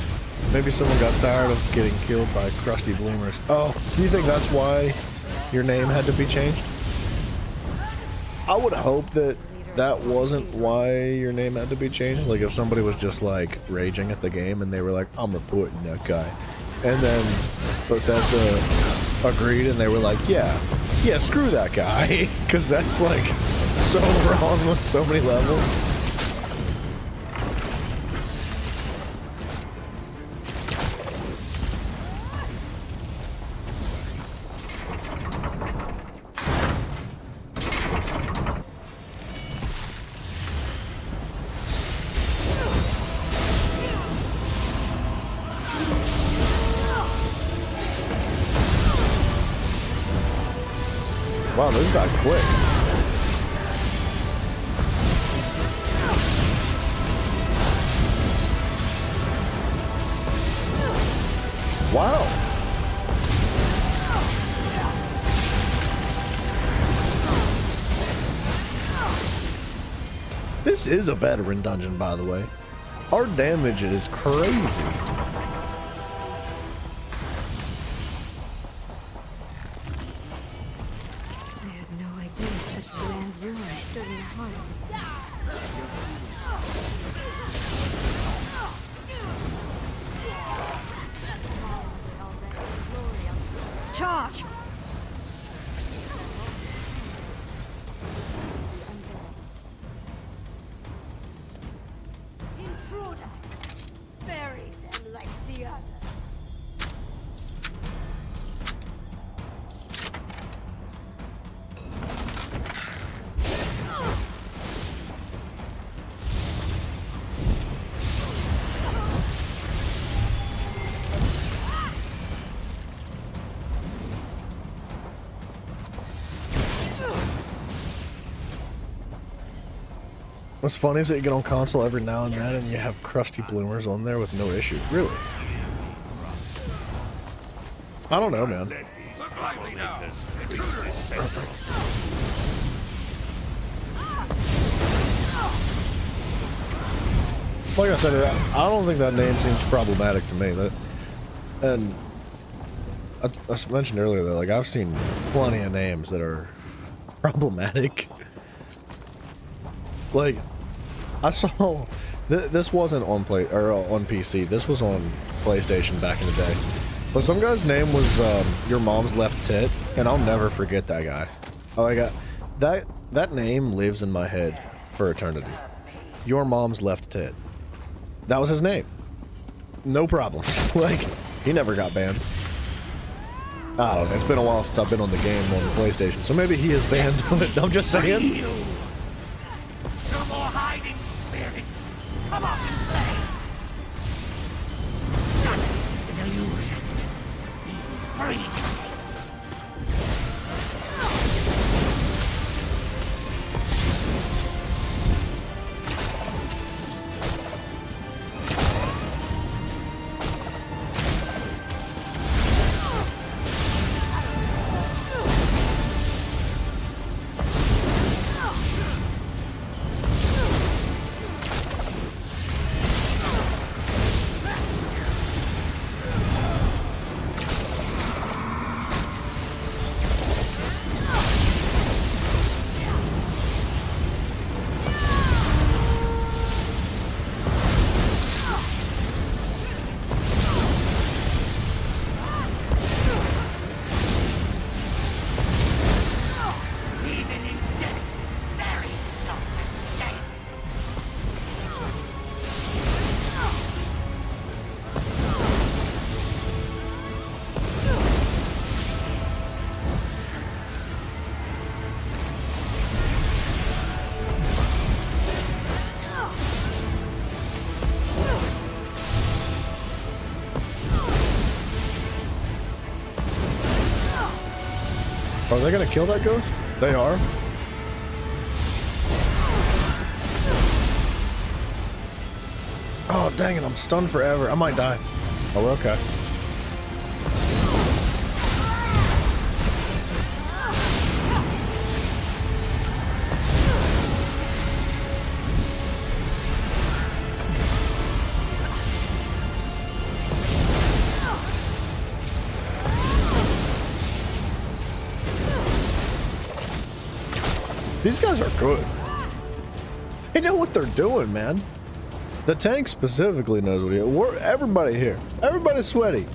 maybe someone got tired of getting killed by crusty bloomers. Oh, do you think that's why your name had to be changed? I would hope that that wasn't why your name had to be changed. Like if somebody was just like raging at the game and they were like, I'm reporting that guy. And then Bethesda agreed and they were like, yeah, screw that guy. Because that's like so wrong on so many levels. Wow, those got quick. Wow. This is a veteran dungeon, by the way. Our damage is crazy. Charge! Intruders, fairies and Lysiasas. What's funny is that you get on console every now and then and you have crusty bloomers on there with no issue. Really? I don't know, man. Like I said, I don't think that name seems problematic to me. And I mentioned earlier that like I've seen plenty of names that are problematic. Like I saw this wasn't on on PC. This was on PlayStation back in the day. But some guy's name was Your Mom's Left Tit, and I'll never forget that guy. Like that name lives in my head for eternity. Your Mom's Left Tit. That was his name. No problem. Like he never got banned. I don't know. It's been a while since I've been on the game on the PlayStation, so maybe he is banned. But I'm just saying. No more hiding, spirits. Come up and play. It's an illusion. Free. Are they gonna kill that ghost? They are. Oh, dang it, I'm stunned forever. I might die. Oh, we're okay. These guys are good. They know what they're doing, man. The tank specifically knows what we're everybody here. Everybody's sweaty.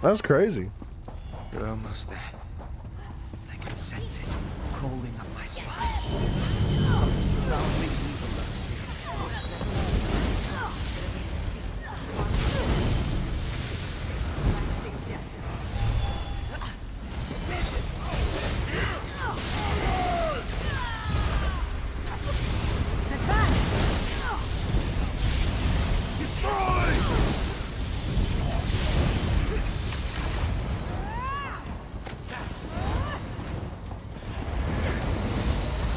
That's crazy. You're almost there. I can sense it crawling up my spine. Something profoundly evil lurks here.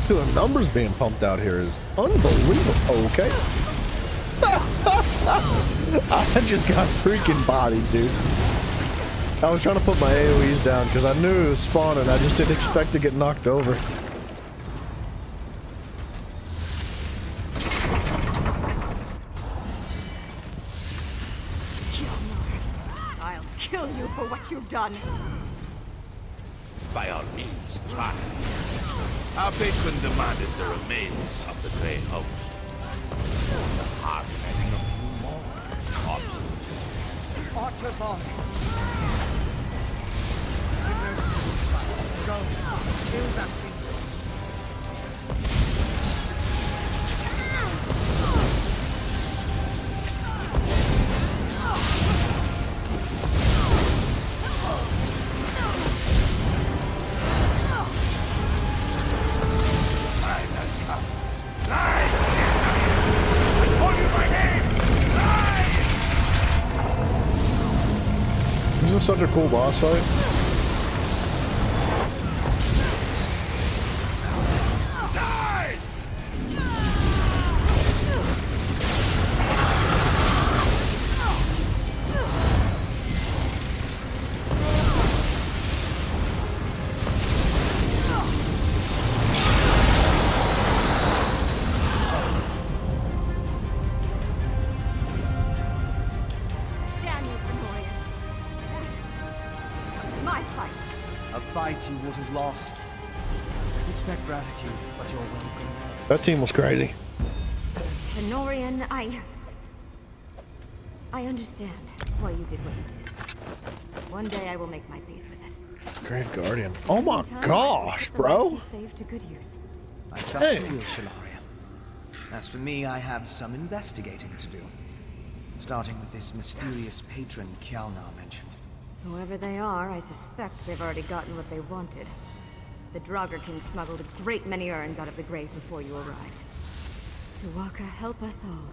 Dude, the numbers being pumped out here is unbelievable. Okay. I just got freaking bodied, dude. I was trying to put my AoEs down because I knew it was spawning. I just didn't expect to get knocked over. I'll kill you for what you've done. By all means, try. Our patron demanded the remains of the Grey Host. The heart having a few more options. Archibald! Go, kill that thing. Isn't this such a cool boss fight? Damn you, Fenorian. That was my fight. A fight you would have lost. Don't expect gratitude, but you're welcome. That team was crazy. Fenorian, I understand why you did what you did. One day I will make my peace with it. Grave Guardian. Oh my Meantime, gosh, put the life bro. you saved to good use. I trust Hey. you will, Shalaria. As for me, I have some investigating to do. Starting with this mysterious patron Kjalnar mentioned. Whoever they are, I suspect they've already gotten what they wanted. The Draugr smuggled a great many urns out of the grave before you arrived. Tuwaka, help us all.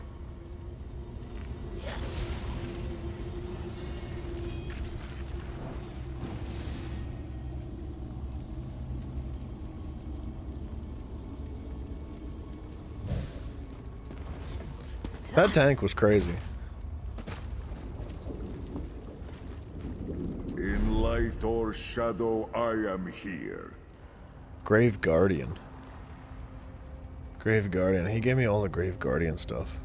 That tank was crazy. In light or shadow, I am here. Grave Guardian. Grave Guardian. He gave me all the Grave Guardian stuff.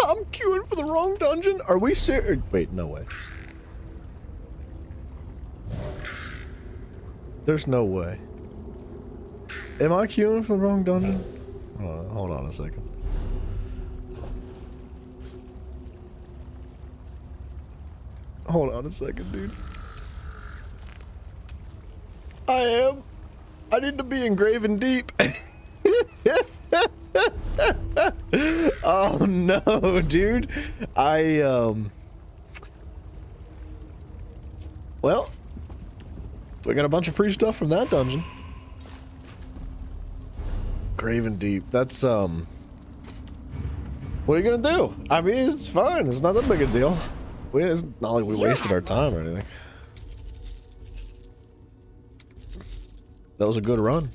I'm queuing for the wrong dungeon. Are we serious? Wait, no way. There's no way. Am I queuing for the wrong dungeon? Hold on a second. Hold on a second, dude. I am. I need to be engraven deep. Oh no, dude. Well, we got a bunch of free stuff from that dungeon. Graven Deep. That's what are you gonna do? I mean, it's fine. It's not that big a deal. It's not like we wasted our time or anything. That was a good run.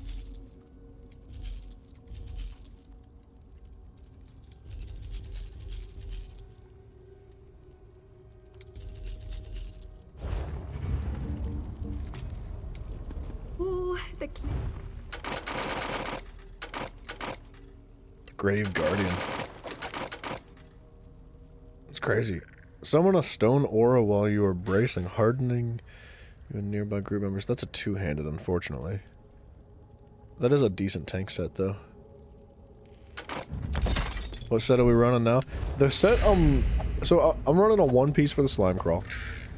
Ooh, the Grave Guardian. It's crazy. Summon a stone aura while you are bracing, hardening your nearby group members. That's a two-handed, unfortunately. That is a decent tank set, though. What set are we running now? The set, so I'm running a one piece for the slime crawl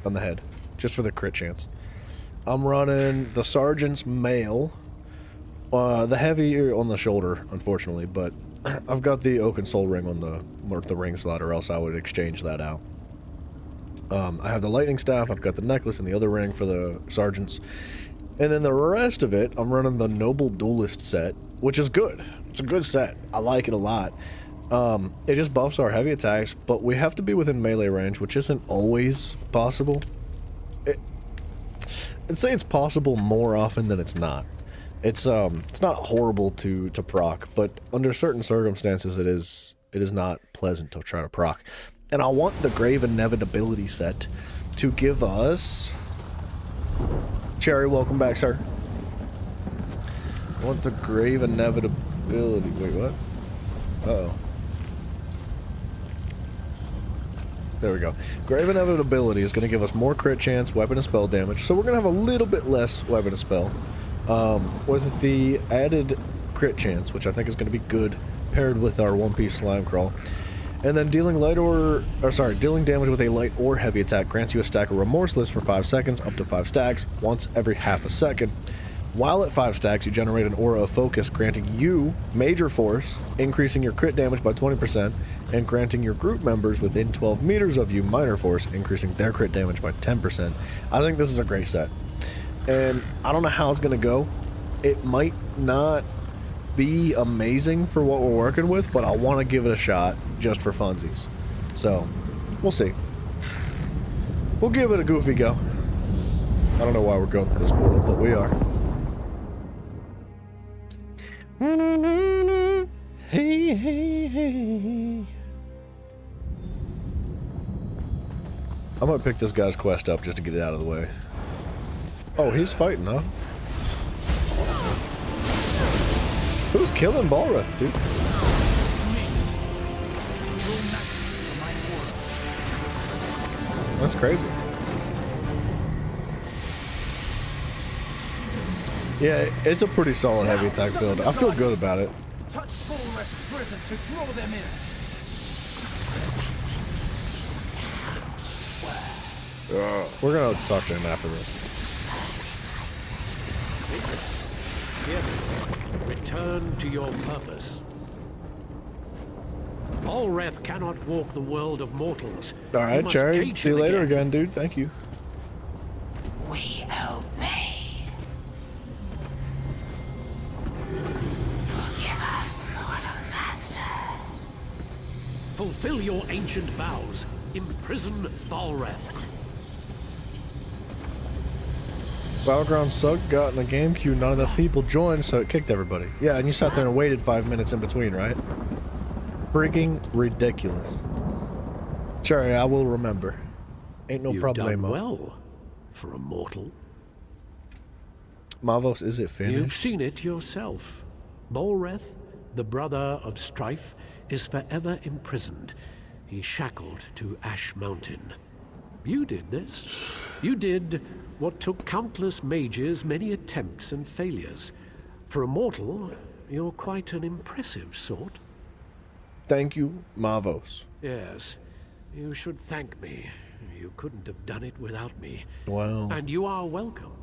on the head, just for the crit chance. I'm running the Sergeant's mail, the heavy on the shoulder, unfortunately, but I've got the Oaken Soul Ring on the ring slot, or else I would exchange that out. I have the lightning staff, I've got the necklace and the other ring for the sergeants. And then the rest of it, I'm running the Noble Duelist set, which is good. It's a good set. I like it a lot. It just buffs our heavy attacks, but we have to be within melee range, which isn't always possible. I'd say it's possible more often than it's not. It's not horrible to proc, but under certain circumstances it is not pleasant to try to proc. And I want the Grave Inevitability set to give us... Cherry, welcome back, sir. I want the Grave Inevitability... Wait, what? Uh-oh. There we go. Grave Inevitability is going to give us more crit chance, weapon and spell damage. So we're going to have a little bit less weapon and spell. With the added crit chance, which I think is going to be good, paired with our one-piece slime crawl. And then dealing dealing damage with a light or heavy attack grants you a stack of Remorseless for 5 seconds, up to 5 stacks, once every half a second. While at 5 stacks, you generate an Aura of Focus, granting you Major Force, increasing your crit damage by 20%, and granting your group members within 12 meters of you Minor Force, increasing their crit damage by 10%. I think this is a great set. And I don't know how it's going to go. It might not be amazing for what we're working with, but I want to give it a shot just for funsies. So, we'll see. We'll give it a goofy go. I don't know why we're going through this portal, but we are. Hey, hey, hey. I'm gonna pick this guy's quest up just to get it out of the way. Oh, he's fighting, huh? Who's killing Balreth, dude? That's crazy. Yeah, it's a pretty solid heavy attack build. I feel good about it. Touch Balreth's prison to draw them in. We're gonna talk to him after this. Return to your purpose. Balreth cannot walk the world of mortals. Alright, Cherry. See you later again, dude. Thank you. We obey. Forgive us, mortal master. Fulfill your ancient vows. Imprison Balreth. Battleground sucked, got in the game queue, not enough people joined, so it kicked everybody. Yeah, and you sat there and waited 5 minutes in between, right? Freaking ridiculous. Cherry, I will remember. Ain't no problemo. You've done well for a mortal. Mavos, is it finished? You've seen it yourself. Balreth, the brother of strife, is forever imprisoned. He's shackled to Ash Mountain. You did this. You did what took countless mages many attempts and failures. For a mortal, you're quite an impressive sort. Thank you, Mavos. Yes, you should thank me. You couldn't have done it without me. Wow. And you are welcome.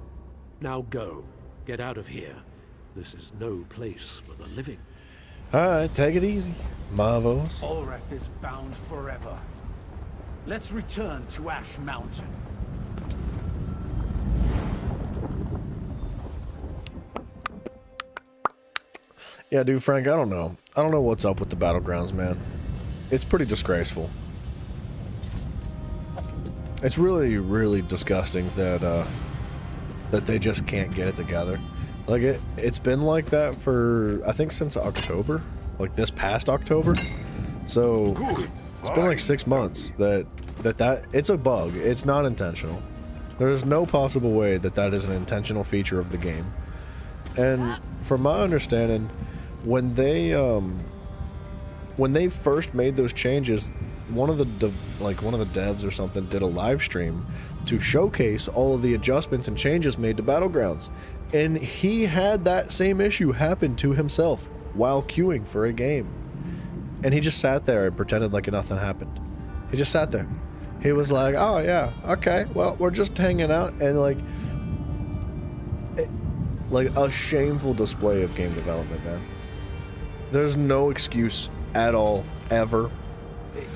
Now go. Get out of here. This is no place for the living. Alright, take it easy, Mavos. Balreth is bound forever. Let's return to Ash Mountain. Yeah, dude, Frank, I don't know. I don't know what's up with the Battlegrounds, man. It's pretty disgraceful. It's really, really disgusting that that they just can't get it together. Like, it's been like that for, I think, since October. Like, this past October. So, it's been like 6 months that it's a bug. It's not intentional. There's no possible way that is an intentional feature of the game. And from my understanding, when they when they first made those changes, one of the devs or something did a live stream to showcase all of the adjustments and changes made to Battlegrounds, and he had that same issue happen to himself while queuing for a game, and he just sat there and pretended like nothing happened. He just sat there. He was like, "Oh yeah, okay, well, we're just hanging out," and like a shameful display of game development, man. There's no excuse at all, ever,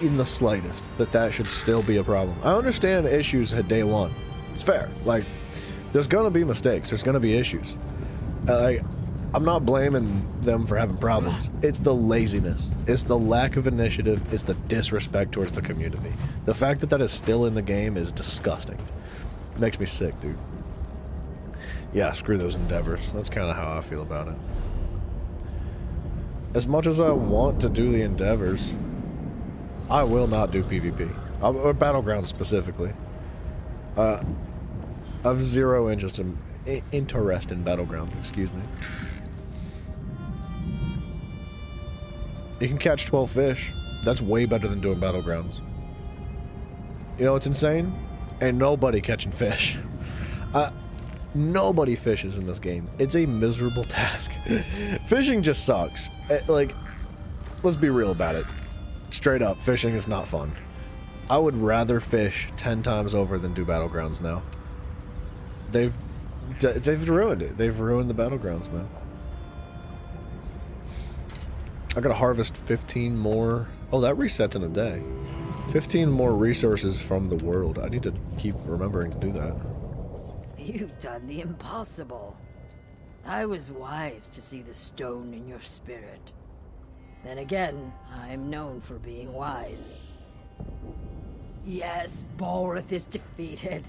in the slightest, that should still be a problem. I understand issues at day one. It's fair. Like, there's gonna be mistakes. There's gonna be issues. I'm not blaming them for having problems. It's the laziness. It's the lack of initiative. It's the disrespect towards the community. The fact that is still in the game is disgusting. It makes me sick, dude. Yeah, screw those endeavors. That's kind of how I feel about it. As much as I want to do the endeavors, I will not do PvP. Or Battlegrounds specifically. I have zero interest in Battlegrounds, excuse me. You can catch 12 fish. That's way better than doing Battlegrounds. You know what's insane? Ain't nobody catching fish. Nobody fishes in this game. It's a miserable task. Fishing just sucks. Like, let's be real about it. Straight up, fishing is not fun. I would rather fish 10 times over than do Battlegrounds now. They've ruined it. They've ruined the Battlegrounds, man. I gotta harvest 15 more. Oh, that resets in a day. 15 more resources from the world. I need to keep remembering to do that. You've done the impossible. I was wise to see the stone in your spirit. Then again, I'm known for being wise. Yes, Balrith is defeated.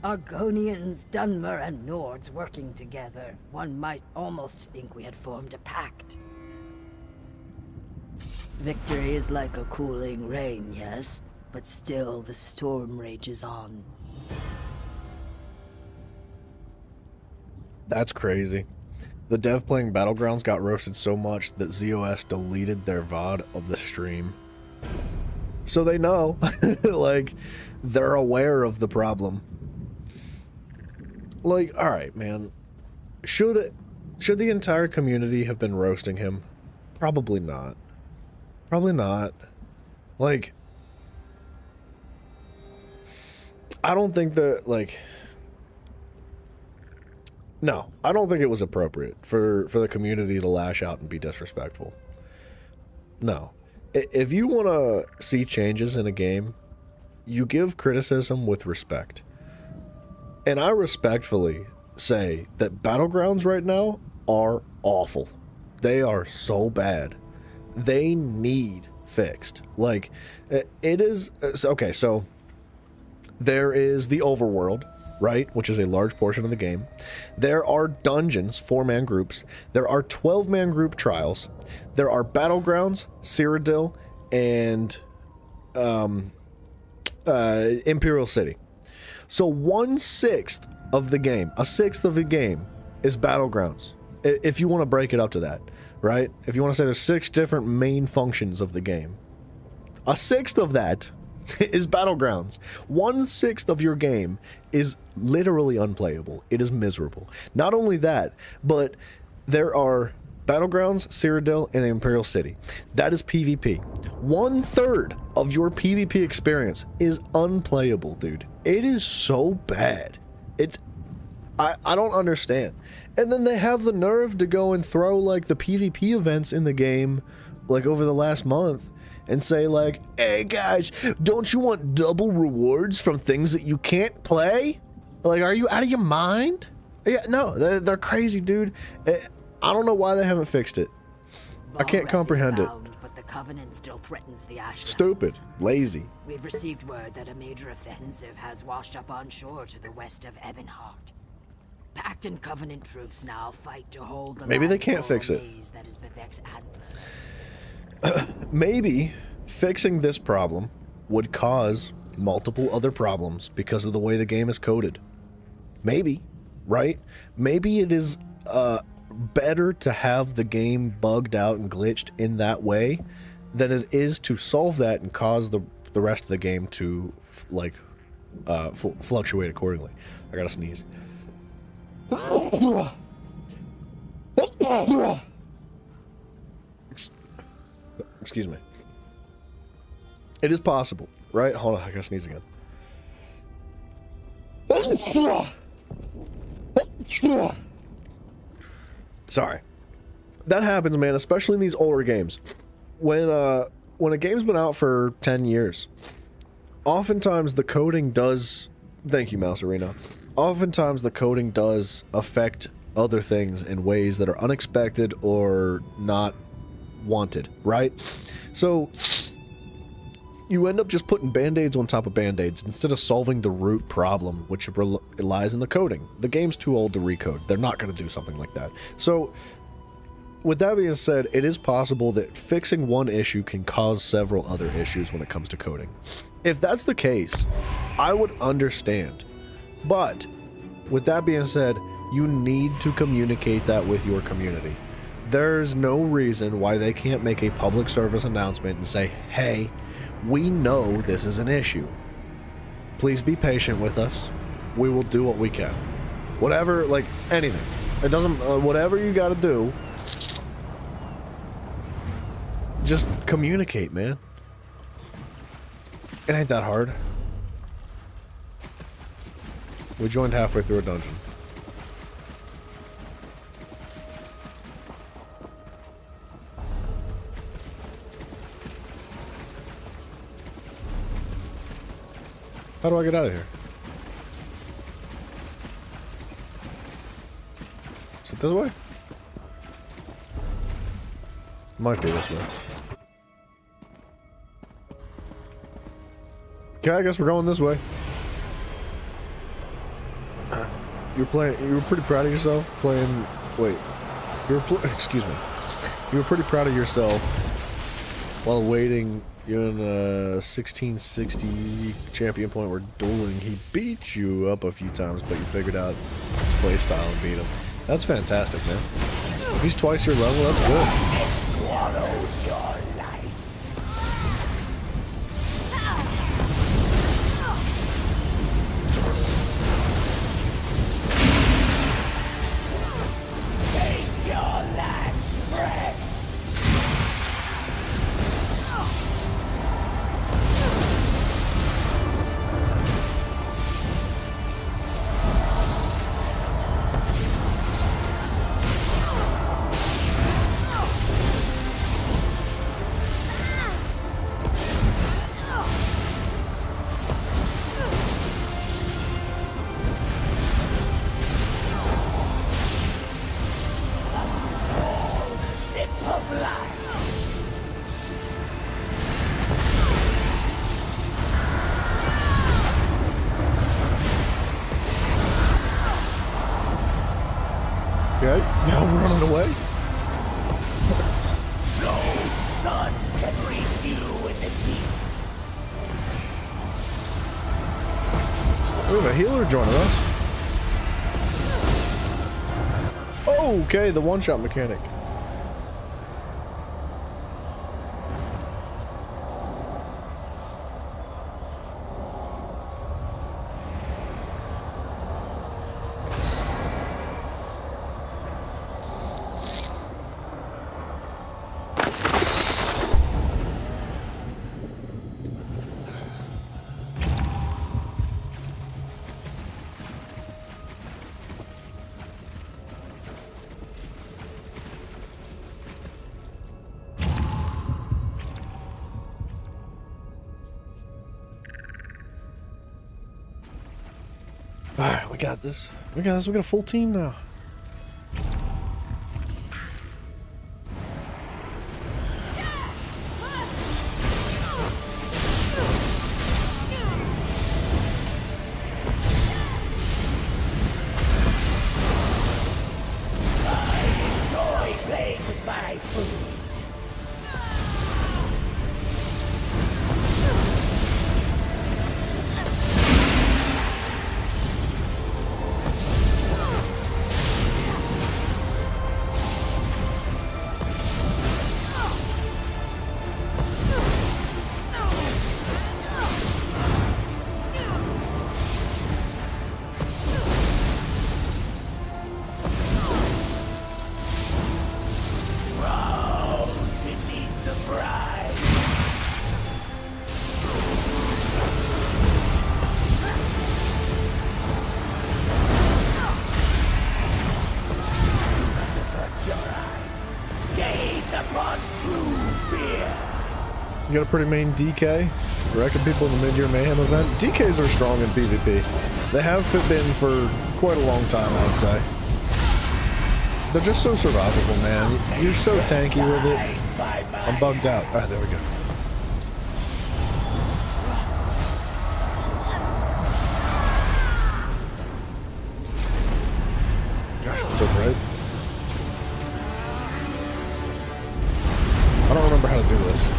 Argonians, Dunmer, and Nords working together. One might almost think we had formed a pact. Victory is like a cooling rain, yes? But still, the storm rages on. That's crazy. The dev playing Battlegrounds got roasted so much that ZOS deleted their VOD of the stream. So they know. Like, they're aware of the problem. Like, alright, man. Should the entire community have been roasting him? Probably not. Probably not. Like, I don't think that, like... No, I don't think it was appropriate for the community to lash out and be disrespectful. No. If you want to see changes in a game, you give criticism with respect. And I respectfully say that Battlegrounds right now are awful. They are so bad. They need fixed. Like, it is... Okay, so there is the overworld, right, which is a large portion of the game. There are dungeons, 4-man groups. There are 12-man group trials. There are Battlegrounds, Cyrodiil, and Imperial City. So 1/6 of the game, a sixth of the game, is Battlegrounds. If you want to break it up to that, right? If you want to say there's 6 different main functions of the game, a sixth of that is Battlegrounds. 1/6 of your game is literally unplayable. It is miserable. Not only that, but there are Battlegrounds, Cyrodiil, and Imperial City. That is PvP. 1/3 of your PvP experience is unplayable, dude. It is so bad. I don't understand. And then they have the nerve to go and throw like the PvP events in the game like over the last month and say like, hey guys, don't you want double rewards from things that you can't play? Like, are you out of your mind? Yeah, no, they're crazy, dude. I don't know why they haven't fixed it. I can't comprehend it. But the Covenant still threatens the Ashlands. Stupid. Lazy. We've received word that a major offensive has washed up on shore to the west of Ebonheart. Pact and Covenant troops now fight to hold the Maybe they can't fix it. That is Vivek's antlers. Maybe fixing this problem would cause multiple other problems because of the way the game is coded. Maybe, right? Maybe it is better to have the game bugged out and glitched in that way than it is to solve that and cause the rest of the game to fluctuate accordingly. I gotta sneeze. Excuse me. It is possible, right? Hold on, I gotta sneeze again. Sorry. That happens, man, especially in these older games. When a game's been out for 10 years, oftentimes the coding does... Thank you, Mouse Arena. Oftentimes the coding does affect other things in ways that are unexpected or not wanted, right? So you end up just putting band-aids on top of band-aids instead of solving the root problem, which lies in the coding. The game's too old to recode. They're not going to do something like that. So with that being said, it is possible that fixing one issue can cause several other issues when it comes to coding. If that's the case, I would understand. But with that being said, you need to communicate that with your community. There's no reason why they can't make a public service announcement and say, hey, we know this is an issue. Please be patient with us. We will do what we can. Whatever, like, anything. It doesn't, whatever you gotta do, just communicate, man. It ain't that hard. We joined halfway through a dungeon. How do I get out of here? Is it this way? Might be this way. Okay, I guess we're going this way. You were pretty proud of yourself playing... Wait. Excuse me. You were pretty proud of yourself while waiting in a 1660 champion point where dueling. He beat you up a few times, but you figured out his play style and beat him. That's fantastic, man. If he's twice your level, that's good. Swallows your light. Take your last breath. Okay, now I'm running away. No sun can reach you in the deep. We have a healer joining us. Oh, okay, the one-shot mechanic. Alright, we got this. We got this. We got a full team now. I enjoy playing with my food. You got a pretty main DK. Wrecking people in the mid-year mayhem event. DKs are strong in PvP. They have been for quite a long time, I'd say. They're just so survivable, man. You're so tanky with it. I'm bugged out. Alright, there we go. Gosh, I'm so bright. I don't remember how to do this.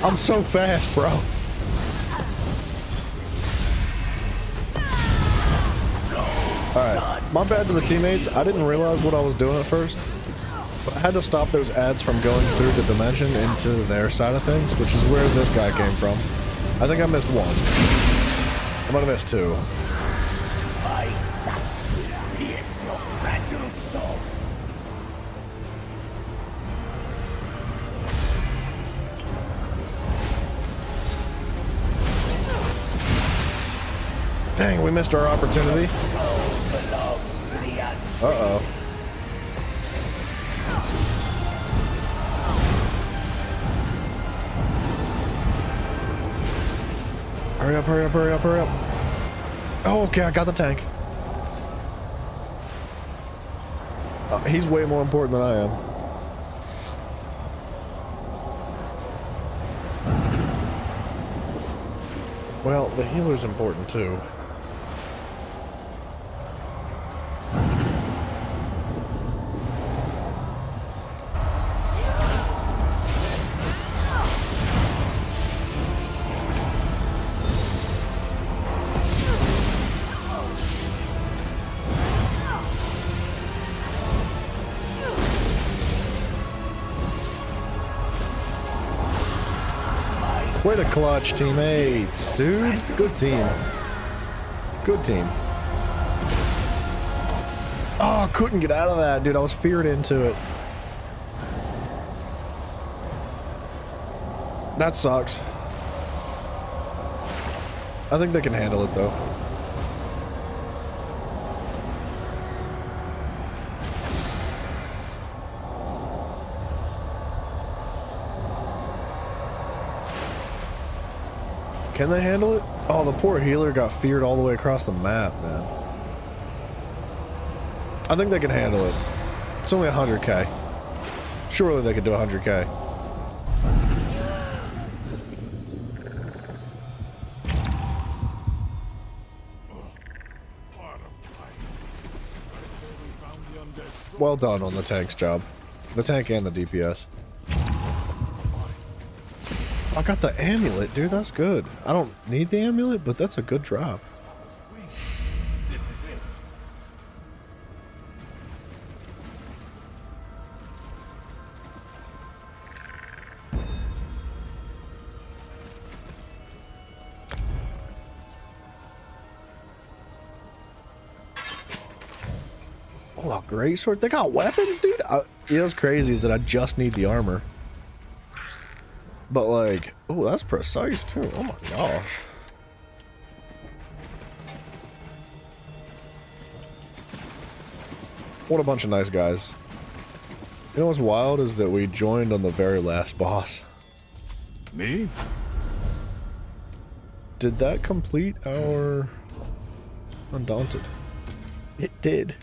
I'm so fast, bro. Alright, my bad to the teammates. I didn't realize what I was doing at first. But I had to stop those ads from going through the dimension into their side of things, which is where this guy came from. I think I missed one. I might have missed two. My son will pierce your fragile soul. Dang, we missed our opportunity. Uh-oh. Hurry up, hurry up, hurry up, hurry up. Oh, okay, I got the tank. He's way more important than I am. Well, the healer's important too. Way to clutch, teammates, dude. Good team. Good team. Oh, couldn't get out of that, dude. I was feared into it. That sucks. I think they can handle it, though. Can they handle it? Oh, the poor healer got feared all the way across the map, man. I think they can handle it. It's only 100k. Surely they could do 100k. Well done on the tank's job. The tank and the DPS. I got the amulet, dude. That's good. I don't need the amulet, but that's a good drop. This is it. Oh, a great sword. They got weapons, dude. You know what's crazy is that I just need the armor. But like, oh, that's precise too. Oh my gosh. What a bunch of nice guys. You know what's wild is that we joined on the very last boss. Me? Did that complete our Undaunted? It did.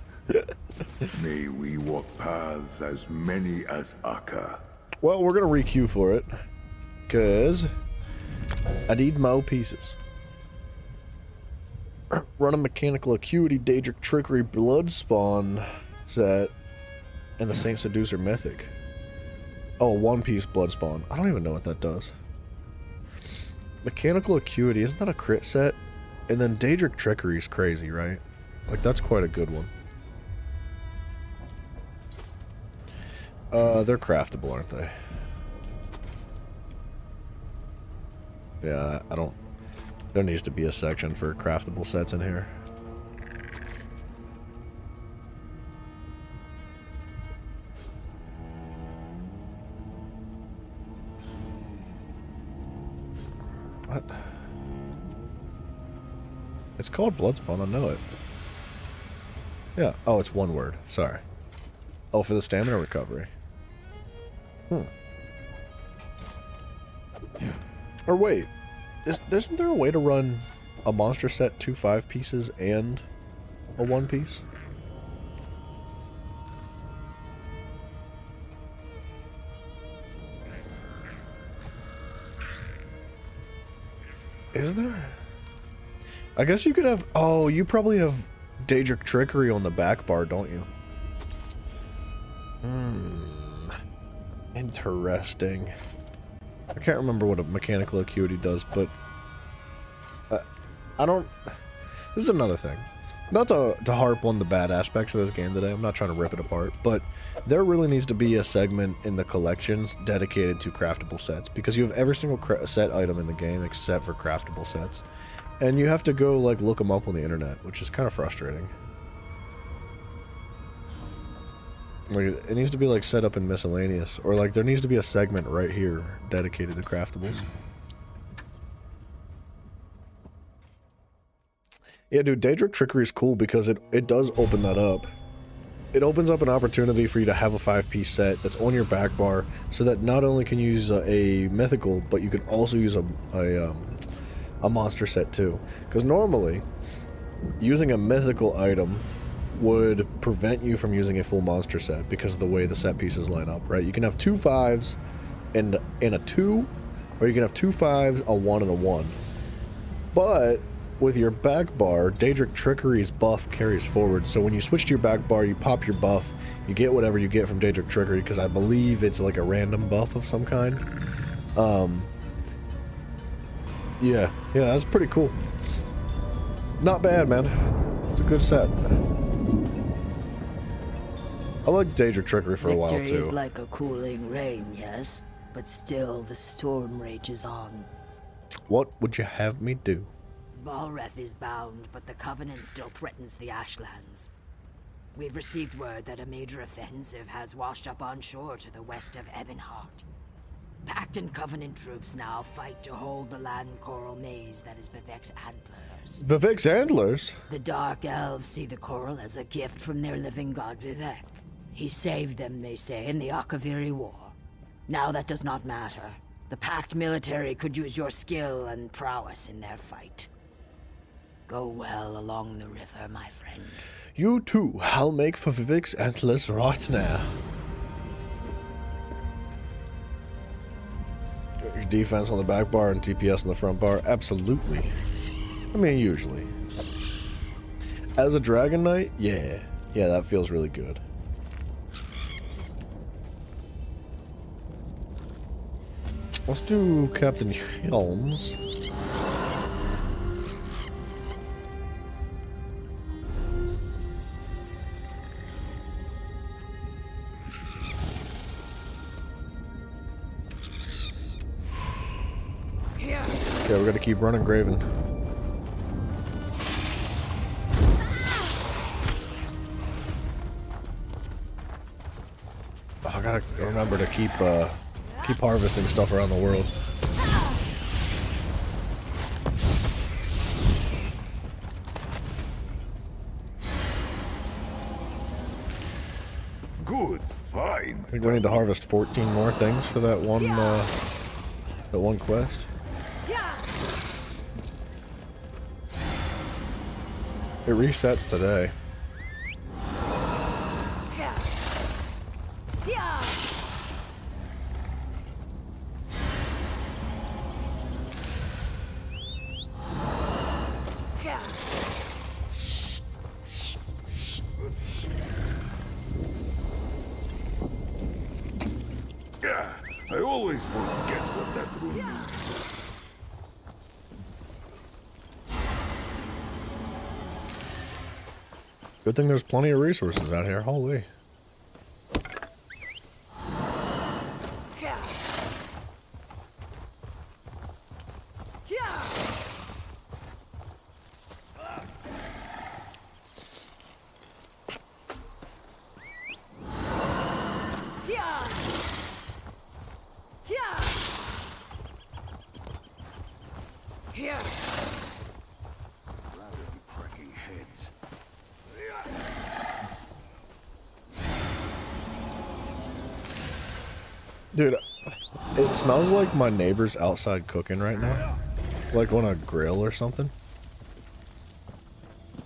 May we walk paths as many as Akka. Well, we're gonna re-queue for it. Because I need more pieces. Run a mechanical acuity, Daedric trickery, blood spawn set, And the Saint Seducer Mythic. Oh, One Piece Bloodspawn. I don't even know what that does. Mechanical Acuity, isn't that a crit set? And then Daedric Trickery is crazy, right? Like, that's quite a good one. They're craftable, aren't they? Yeah, I don't... There needs to be a section for craftable sets in here. What? It's called Bloodspawn, I know it. Yeah. Oh, it's one word. Sorry. Oh, for the stamina recovery. Or wait. Isn't there a way to run a monster set 2 5 pieces and a 1 piece? Is there? I guess you could have... Oh, you probably have Daedric Trickery on the back bar, don't you? Interesting. I can't remember what a Mechanical Acuity does, but... I don't... This is another thing. Not to harp on the bad aspects of this game today, I'm not trying to rip it apart, but there really needs to be a segment in the collections dedicated to craftable sets, because you have every single set item in the game except for craftable sets. And you have to go, like, look them up on the internet, which is kind of frustrating. Like, it needs to be, like, set up in miscellaneous, or, like, there needs to be a segment right here dedicated to craftables. Yeah, dude, Daedric Trickery is cool because it does open that up. It opens up an opportunity for you to have a 5-piece set that's on your back bar, so that not only can you use a mythical, but you can also use a monster set too. Because normally, using a mythical item would prevent you from using a full monster set because of the way the set pieces line up, right? You can have 2 5s and a 2, or you can have 2 5s, a 1, and a 1. But with your back bar, Daedric Trickery's buff carries forward. So when you switch to your back bar, you pop your buff, you get whatever you get from Daedric Trickery, because I believe it's like a random buff of some kind. Yeah, that's pretty cool. Not bad, man. It's a good set. I liked Daedric Trickery for a while, Victory too. is like a cooling rain, yes? But still, the storm rages on. What would you have me do? Balreth is bound, but the Covenant still threatens the Ashlands. We've received word that a major offensive has washed up on shore to the west of Ebonheart. Pact and Covenant troops now fight to hold the land coral maze that is Vivek's antlers. Vivek's antlers? The Dark Elves see the coral as a gift from their living god Vivek. He saved them, they say, in the Akaviri War. Now that does not matter. The Pact military could use your skill and prowess in their fight. Go well along the river, my friend. You too. I'll make for Vivek's antlers right now. Your defense on the back bar and DPS on the front bar? Absolutely. I mean, usually. As a Dragon Knight? Yeah. Yeah, that feels really good. Let's do Captain Helms. Okay, we gotta keep running, Graven. Oh, I gotta remember to keep harvesting stuff around the world. Good find. I think we need to harvest 14 more things for that one quest. It resets today. I always forget what that rune means. Good thing there's plenty of resources out here. Holy. Dude, it smells like my neighbor's outside cooking right now. Like on a grill or something.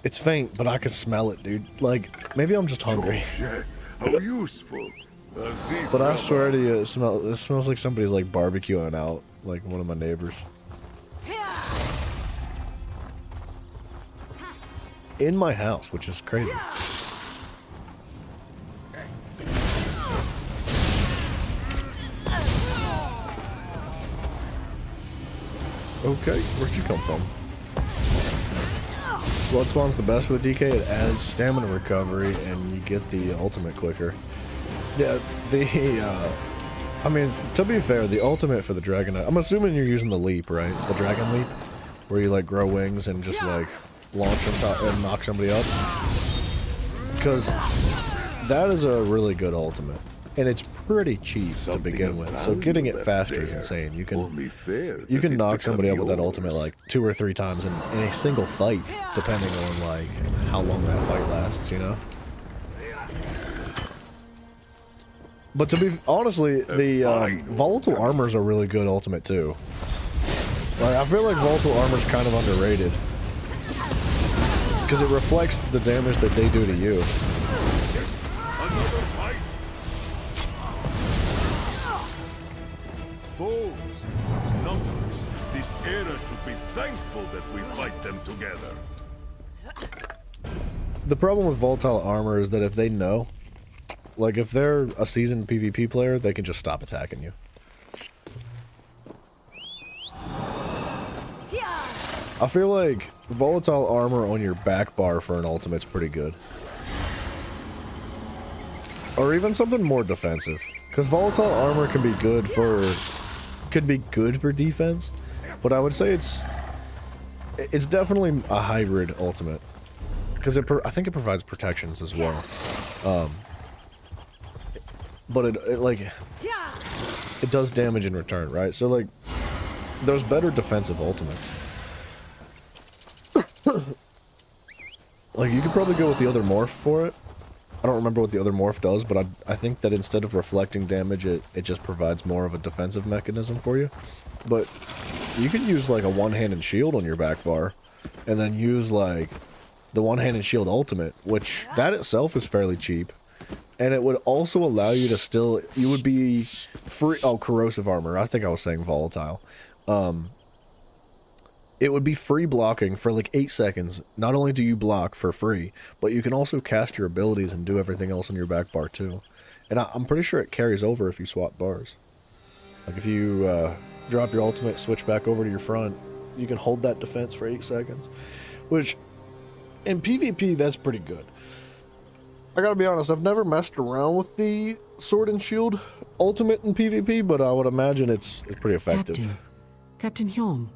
It's faint, but I can smell it, dude. Like, maybe I'm just hungry. Oh, shit. How useful. But I swear to you, it smells like somebody's like barbecuing out, like one of my neighbors. In my house, which is crazy. Okay, where'd you come from? Blood Spawn's the best for the DK. It adds stamina recovery, and you get the ultimate quicker. Yeah, I mean, to be fair, the ultimate for the Dragon Knight, I'm assuming you're using the leap, right? The Dragon Leap? Where you, like, grow wings and just, like, launch on top and knock somebody up. Because that is a really good ultimate. And it's pretty cheap to begin with, so getting it faster is insane. You can knock somebody up with that ultimate like 2 or 3 times in a single fight, depending on like how long that fight lasts, you know? But to be honestly, the volatile armor is a really good ultimate too. Like, I feel like volatile armor is kind of underrated because it reflects the damage that they do to you. Foes, numbers. This era should be thankful that we fight them together. The problem with volatile armor is that if they know, like if they're a seasoned PvP player, they can just stop attacking you. I feel like volatile armor on your back bar for an ultimate's pretty good. Or even something more defensive. Because volatile armor can be good for defense, but I would say it's definitely a hybrid ultimate. Because I think it provides protections as well. But it does damage in return, right? So like there's better defensive ultimates. Like you could probably go with the other morph for it. I don't remember what the other morph does, but I think that instead of reflecting damage, it just provides more of a defensive mechanism for you. But you can use like a one-handed shield on your back bar, and then use like the one-handed shield ultimate, which that itself is fairly cheap. And it would also allow you to you would be free, corrosive armor, I think I was saying volatile. It would be free blocking for like 8 seconds. Not only do you block for free, but you can also cast your abilities and do everything else on your back bar too. And I'm pretty sure it carries over if you swap bars. Like if you drop your ultimate, switch back over to your front, you can hold that defense for 8 seconds. Which, in PvP, that's pretty good. I gotta be honest, I've never messed around with the sword and shield ultimate in PvP, but I would imagine it's pretty effective. Captain Hjorm.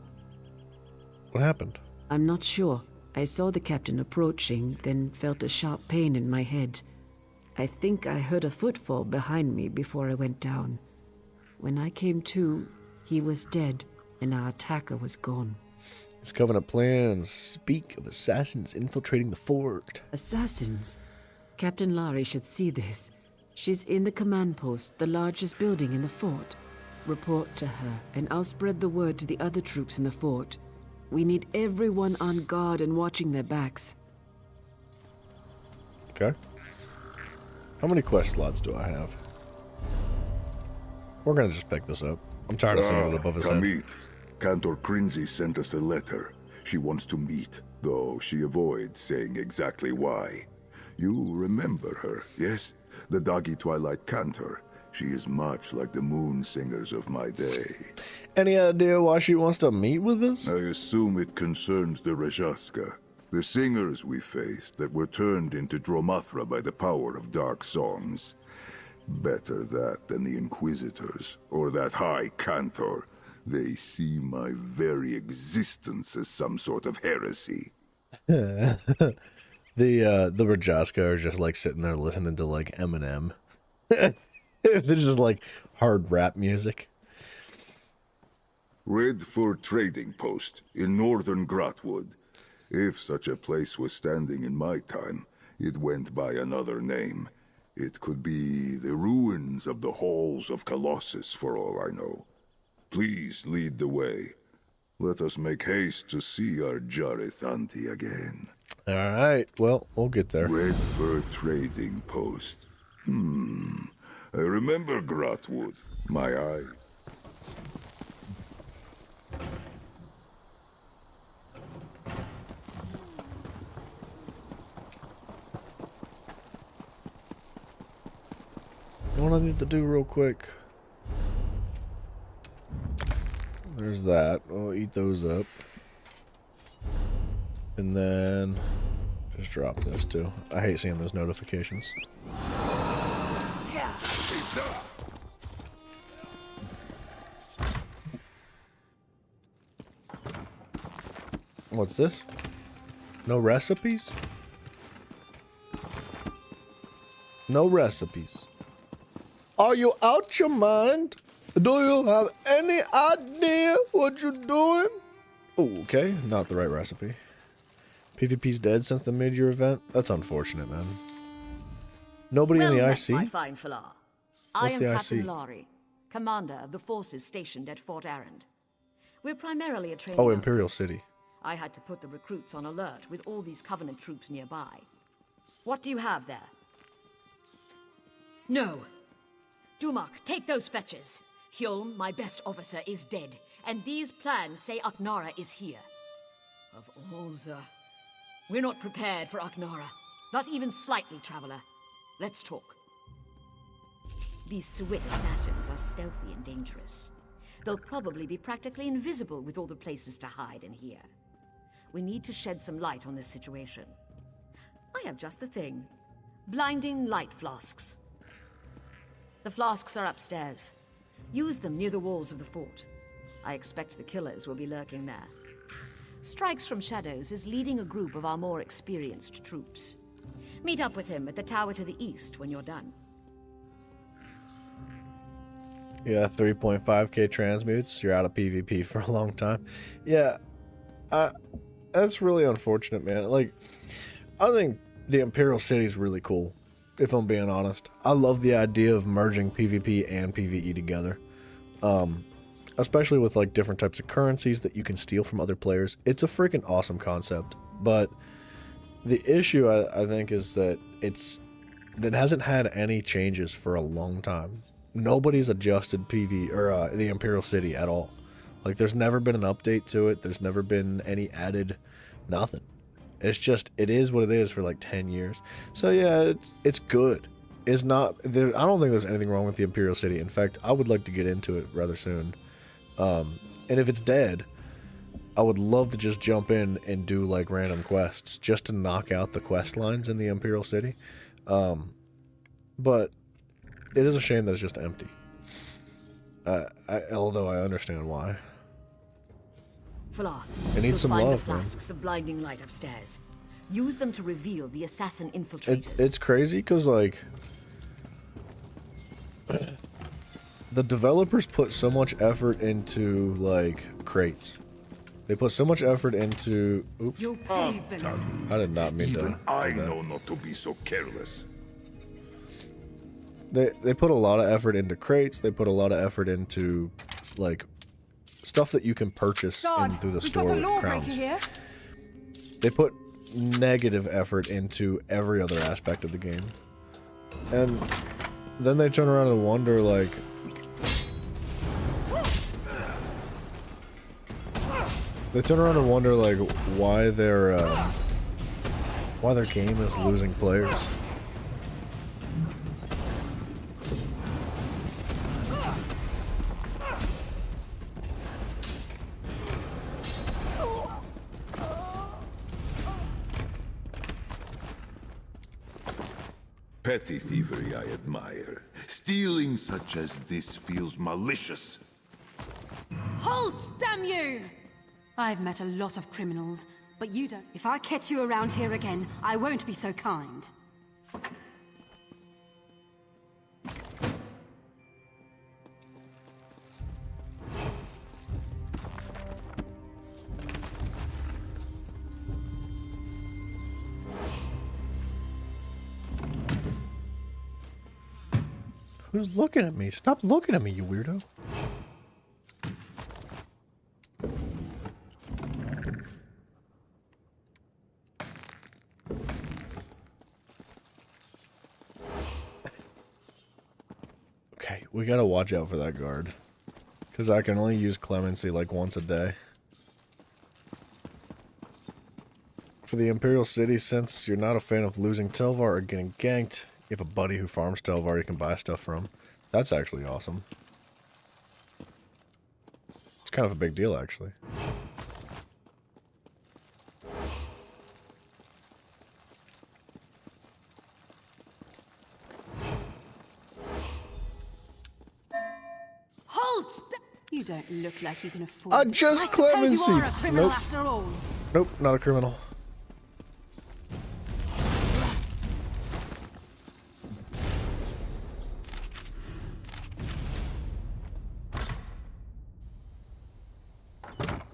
What happened? I'm not sure. I saw the captain approaching, then felt a sharp pain in my head. I think I heard a footfall behind me before I went down. When I came to, he was dead, and our attacker was gone. His Covenant plans speak of assassins infiltrating the fort. Assassins? Captain Lari should see this. She's in the command post, the largest building in the fort. Report to her, and I'll spread the word to the other troops in the fort. We need everyone on guard and watching their backs. Okay. How many quest slots do I have? We're gonna just pick this up. I'm tired of seeing it above his head. Kamit. Cantor Crinzy sent us a letter. She wants to meet, though she avoids saying exactly why. You remember her, yes? The doggy Twilight Cantor. She is much like the moon singers of my day. Any idea why she wants to meet with us? I assume it concerns the Rajaska, the singers we faced that were turned into Dromathra by the power of dark songs. Better that than the Inquisitors, or that High Cantor. They see my very existence as some sort of heresy. The Rajaska are just like sitting there listening to like Eminem. They're just like hard rap music. Redford Trading Post in northern Grotwood. If such a place was standing in my time, it went by another name. It could be the ruins of the Halls of Colossus, for all I know. Please lead the way. Let us make haste to see our Jareth Auntie again. All right, well, we'll get there. Redford Trading Post. I remember Grotwood. My eye. You know what I need to do real quick? There's that. I'll eat those up. And then just drop this too. I hate seeing those notifications. What's this? No recipes? No recipes. Are you out your mind? Do you have any idea what you're doing? Oh, okay. Not the right recipe. PvP's dead since the mid-year event? That's unfortunate, man. Nobody in the IC? My fine Falar. What's I am the Captain IC? Lowry, commander of the forces stationed at Fort Arrend. We're primarily a training Oh, Imperial outpost. City. I had to put the recruits on alert with all these Covenant troops nearby. What do you have there? No. Dumak, take those fetches. Hjolm, my best officer, is dead, and these plans say Aknara is here. Of all the... We're not prepared for Aknara. Not even slightly, Traveler. Let's talk. These Suit assassins are stealthy and dangerous. They'll probably be practically invisible with all the places to hide in here. We need to shed some light on this situation. I have just the thing. Blinding light flasks. The flasks are upstairs. Use them near the walls of the fort. I expect the killers will be lurking there. Strikes from Shadows is leading a group of our more experienced troops. Meet up with him at the tower to the east when you're done. Yeah, 3.5k transmutes. You're out of PvP for a long time. Yeah, that's really unfortunate, man. Like, I think the Imperial City is really cool, if I'm being honest. I love the idea of merging PvP and PvE together. Especially with like different types of currencies that you can steal from other players. It's a freaking awesome concept. But the issue I think is that it hasn't had any changes for a long time. Nobody's adjusted PV or the Imperial City at all. Like, there's never been an update to it. There's never been any added nothing. It's just, it is what it is for like 10 years. So yeah, it's good. It's not there. I don't think there's anything wrong with the Imperial City. In fact, I would like to get into it rather soon. And if it's dead, I would love to just jump in and do like random quests just to knock out the quest lines in the Imperial City. But it is a shame that it's just empty. Although I understand why. Falar, It needs some find love, the man. flasks of blinding light upstairs. Use them to reveal the assassin infiltrators. It's crazy because like the developers put so much effort into like crates. They put so much effort into. Oops. I did not mean to. Even I know not to be so careless. They put a lot of effort into crates. They put a lot of effort into like stuff that you can purchase in through the store with crowns. Here. They put negative effort into every other aspect of the game. And then they turn around and wonder like why their game is losing players. petty thievery I admire. Stealing such as this feels malicious. Halt, damn you! I've met a lot of criminals, but you don't. If I catch you around here again, I won't be so kind. Who's looking at me? Stop looking at me, you weirdo. Okay, we gotta watch out for that guard. Because I can only use clemency like once a day. For the Imperial City, since you're not a fan of losing Telvar or getting ganked, you have a buddy who farms Telvar you can buy stuff from. That's actually awesome. It's kind of a big deal, actually. Halt! You don't look like you can afford Just I suppose clemency. You are a criminal Nope. after all. Nope, not a criminal.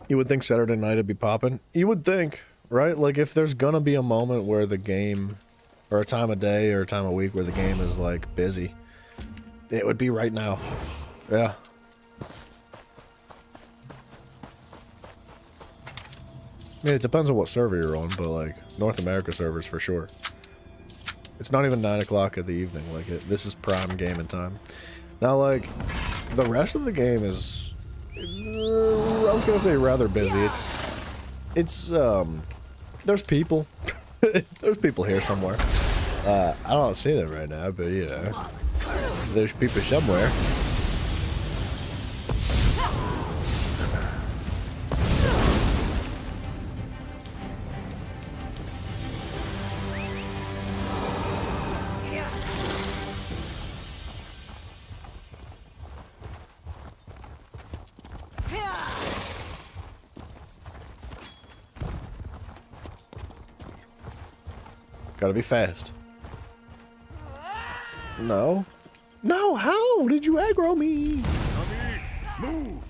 You would think Saturday night would be popping. You would think, right? Like, if there's gonna be a moment where the game, or a time of day, or a time of week where the game is, like, busy, it would be right now. Yeah. I mean, it depends on what server you're on, but, like, North America servers for sure. It's not even 9 o'clock in the evening. Like, this is prime gaming time. Now, like, the rest of the game is... I was gonna say rather busy. It's there's people. There's people here somewhere. I don't see them right now, but you know, there's people somewhere. Gotta be fast. No. No, how did you aggro me? Move!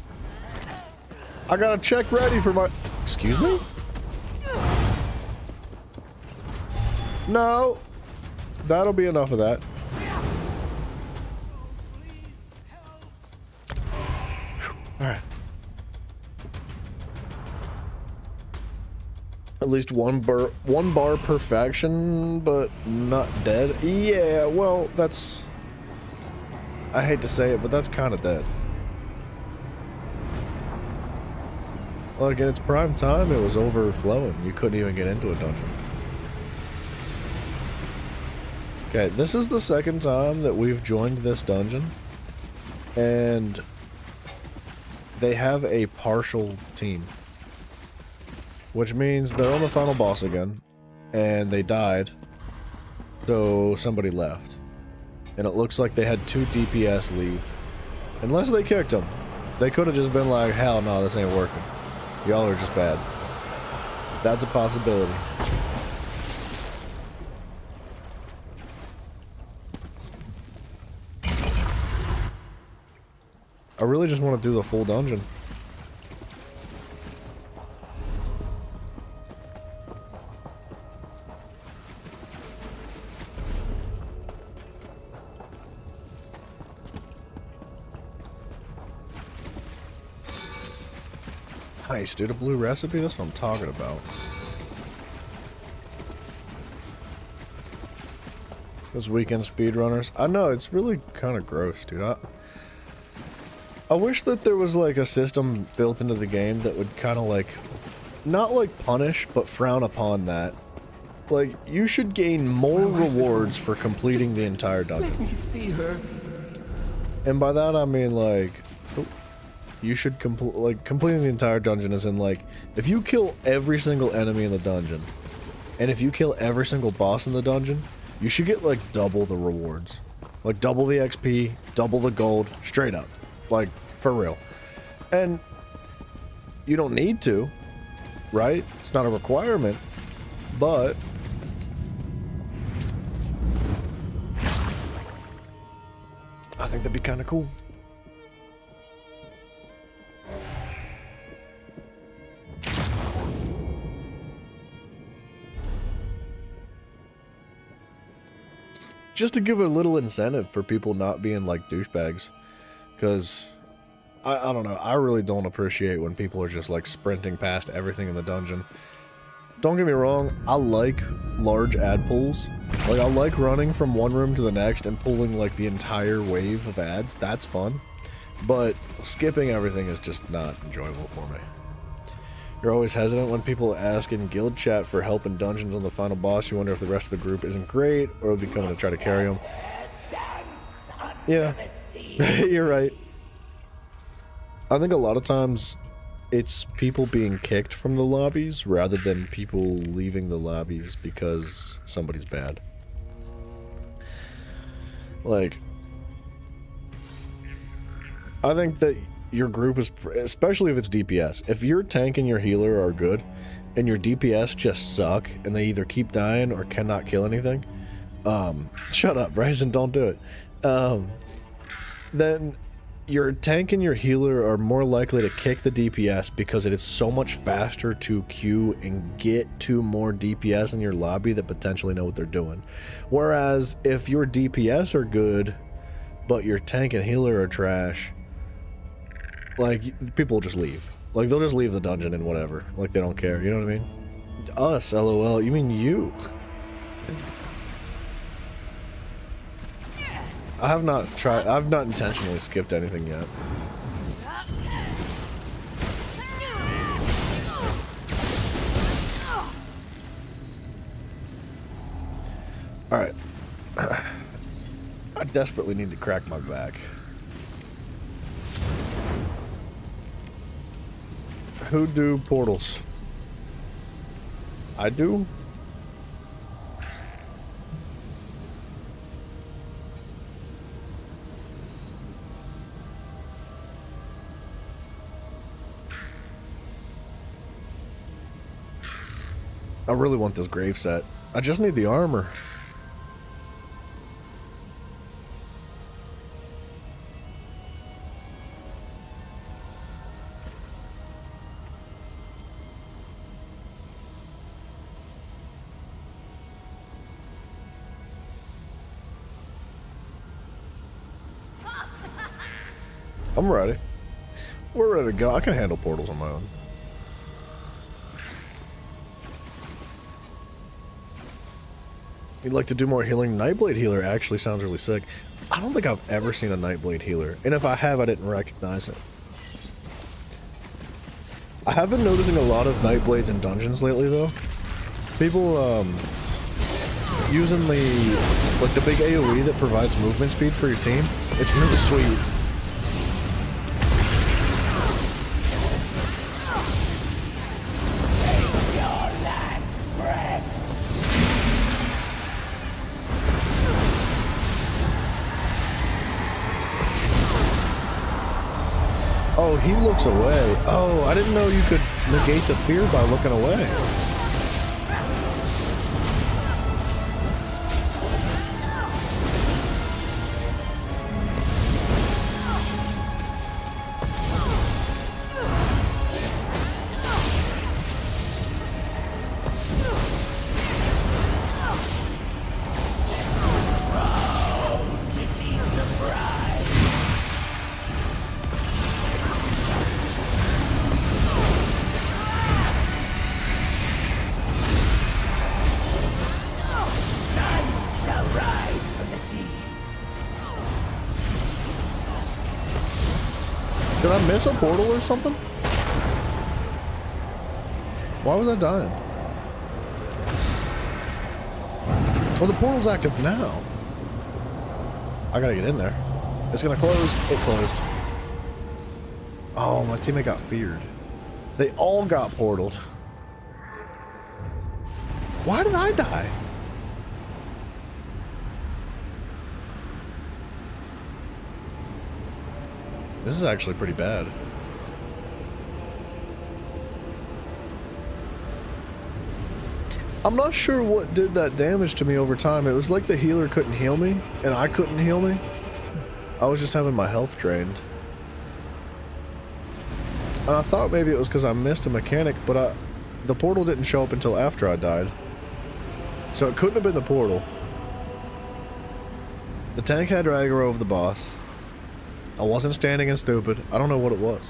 I got a check ready for my... Excuse me? No. That'll be enough of that. Alright. At least one bar perfection, but not dead. Yeah, well, that's... I hate to say it, but that's kind of dead. Like, in its prime time, it was overflowing. You couldn't even get into a dungeon. Okay, this is the second time that we've joined this dungeon. And they have a partial team. Which means they're on the final boss again, and they died, so somebody left. And it looks like they had 2 DPS leave. Unless they kicked them. They could have just been like, hell no, this ain't working. Y'all are just bad. That's a possibility. I really just want to do the full dungeon. Nice, dude, a blue recipe? That's what I'm talking about. Those weekend speedrunners. I know, it's really kind of gross, dude. I wish that there was, like, a system built into the game that would kind of, like, not, like, punish, but frown upon that. Like, you should gain more rewards for completing the entire dungeon. Let me see her. And by that, I mean, like... You should completing the entire dungeon is in, like, if you kill every single enemy in the dungeon, and if you kill every single boss in the dungeon, you should get like double the rewards. Like double the XP, double the gold, straight up. Like, for real. And you don't need to, right? It's not a requirement, but I think that'd be kind of cool. Just to give a little incentive for people not being like douchebags. Because, I don't know, I really don't appreciate when people are just like sprinting past everything in the dungeon. Don't get me wrong, I like large ad pulls. Like, I like running from one room to the next and pulling like the entire wave of ads. That's fun. But skipping everything is just not enjoyable for me. You're always hesitant when people ask in guild chat for help in dungeons on the final boss. You wonder if the rest of the group isn't great or will be coming to try to carry them. Yeah, you're right. I think a lot of times it's people being kicked from the lobbies rather than people leaving the lobbies because somebody's bad. Like, I think that your group is, especially if it's DPS, if your tank and your healer are good and your DPS just suck and they either keep dying or cannot kill anything, shut up, Bryson, don't do it. Then your tank and your healer are more likely to kick the DPS because it is so much faster to queue and get to more DPS in your lobby that potentially know what they're doing. Whereas if your DPS are good but your tank and healer are trash, like, people will just leave. Like, they'll just leave the dungeon and whatever. Like, they don't care, you know what I mean? Us, LOL, you mean you. I've not intentionally skipped anything yet. Alright. I desperately need to crack my back. Who do portals? I do? I really want this grave set. I just need the armor. I'm ready. We're ready to go. I can handle portals on my own. You'd like to do more healing? Nightblade healer actually sounds really sick. I don't think I've ever seen a Nightblade healer. And if I have, I didn't recognize it. I have been noticing a lot of Nightblades in dungeons lately, though. People, using the big AoE that provides movement speed for your team. It's really sweet. Oh, he looks away. Oh, I didn't know you could negate the fear by looking away. Did I miss a portal or something? Why was I dying? Well, the portal's active now. I gotta get in there. It's gonna close. It closed. Oh, my teammate got feared. They all got portaled. Why did I die? This is actually pretty bad. I'm not sure what did that damage to me over time. It was like the healer couldn't heal me, and I couldn't heal me. I was just having my health drained. And I thought maybe it was because I missed a mechanic, but the portal didn't show up until after I died. So it couldn't have been the portal. The tank had Rhaegar over the boss. I wasn't standing and stupid. I don't know what it was.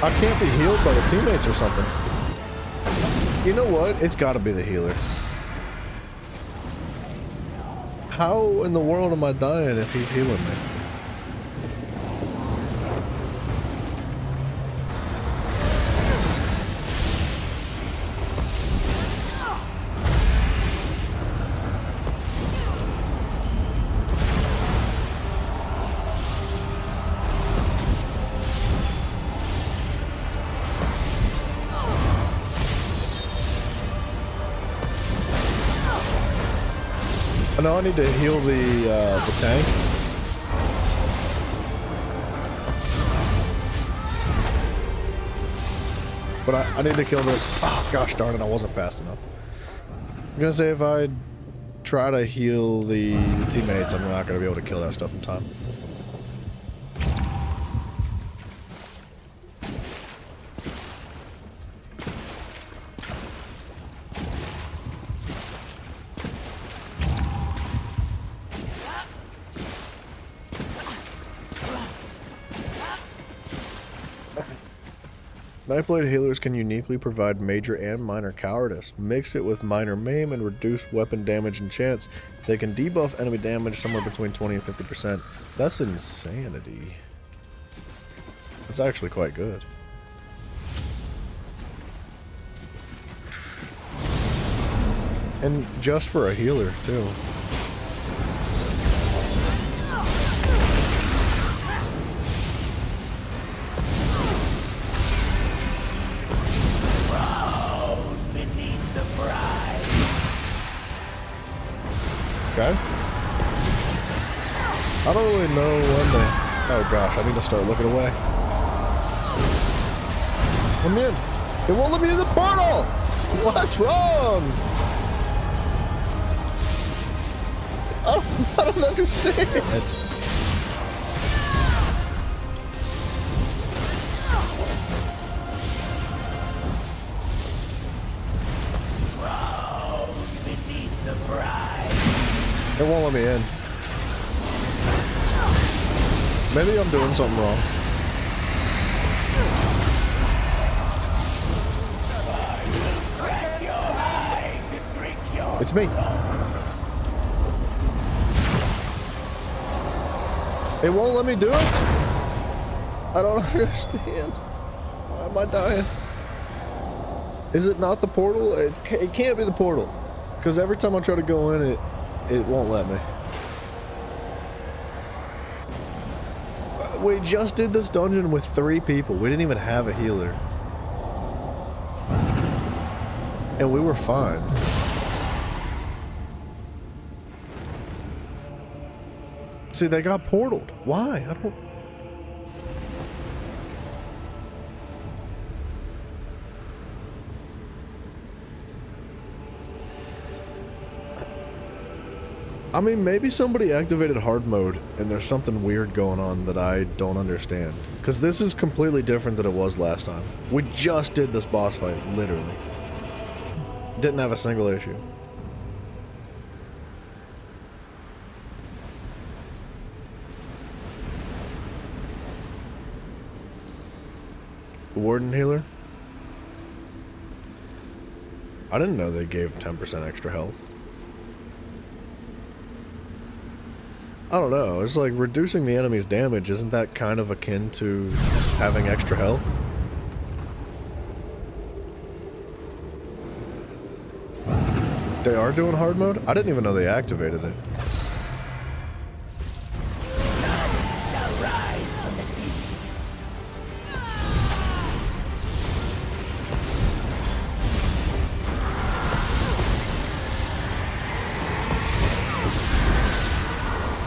I can't be healed by the teammates or something. You know what? It's gotta be the healer. How in the world am I dying if he's healing me? I know I need to heal the tank. But I need to kill this. Oh, gosh darn it, I wasn't fast enough. I'm gonna say if I try to heal the teammates, I'm not gonna be able to kill that stuff in time. Nightblade healers can uniquely provide major and minor cowardice. Mix it with minor maim and reduce weapon damage and chance. They can debuff enemy damage somewhere between 20 and 50%. That's insanity. That's actually quite good. And just for a healer, too. Okay. I don't really know when to... Oh gosh, I need to start looking away. Let me in. It won't let me in the portal! What's wrong? I don't understand. It won't let me in. Maybe I'm doing something wrong. It's me. It won't let me do it? I don't understand. Why am I dying? Is it not the portal? It can't be the portal. Because every time I try to go in, it won't let me. We just did this dungeon with 3 people. We didn't even have a healer. And we were fine. See, they got portaled. Why? I don't... I mean, maybe somebody activated hard mode and there's something weird going on that I don't understand. Because this is completely different than it was last time. We just did this boss fight, literally. Didn't have a single issue. Warden healer? I didn't know they gave 10% extra health. I don't know. It's like reducing the enemy's damage. Isn't that kind of akin to having extra health? They are doing hard mode? I didn't even know they activated it.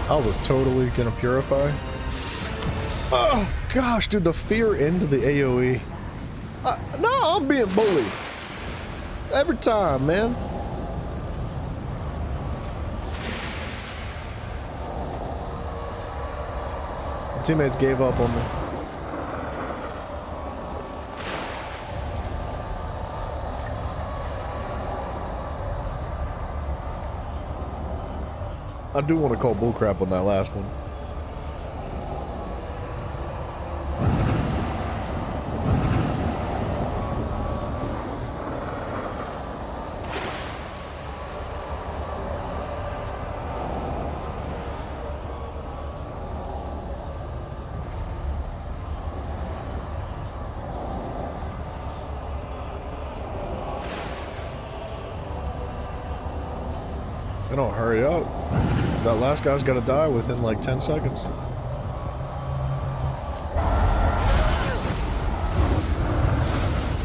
I was totally gonna purify. Oh gosh, dude, the fear into the AoE. No, I'm being bullied. Every time, man. My teammates gave up on me. I do want to call bullcrap on that last one. They don't hurry up. That last guy's gotta die within like 10 seconds.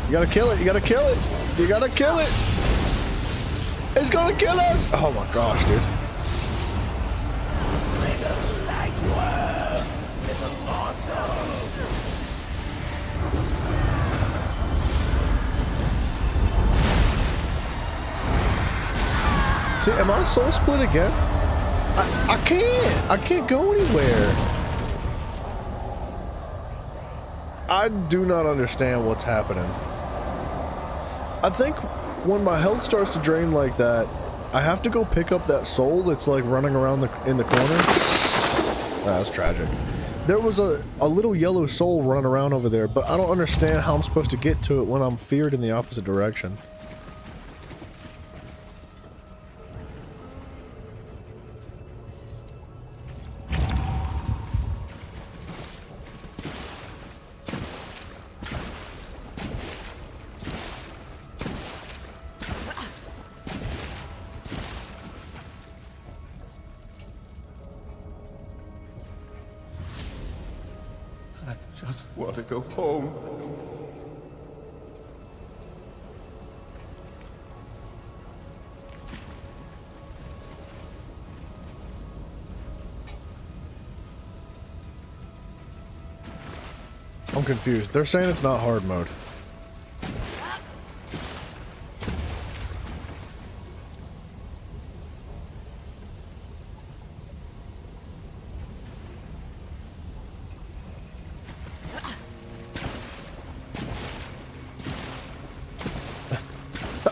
You gotta kill it, you gotta kill it, you gotta kill it! It's gonna kill us! Oh my gosh, dude. See, am I soul split again? I can't go anywhere. I do not understand what's happening. I think when my health starts to drain like that, I have to go pick up that soul that's like running around in the corner. That's tragic. There was a little yellow soul running around over there, but I don't understand how I'm supposed to get to it when I'm feared in the opposite direction. Just want to go home. I'm confused. They're saying it's not hard mode.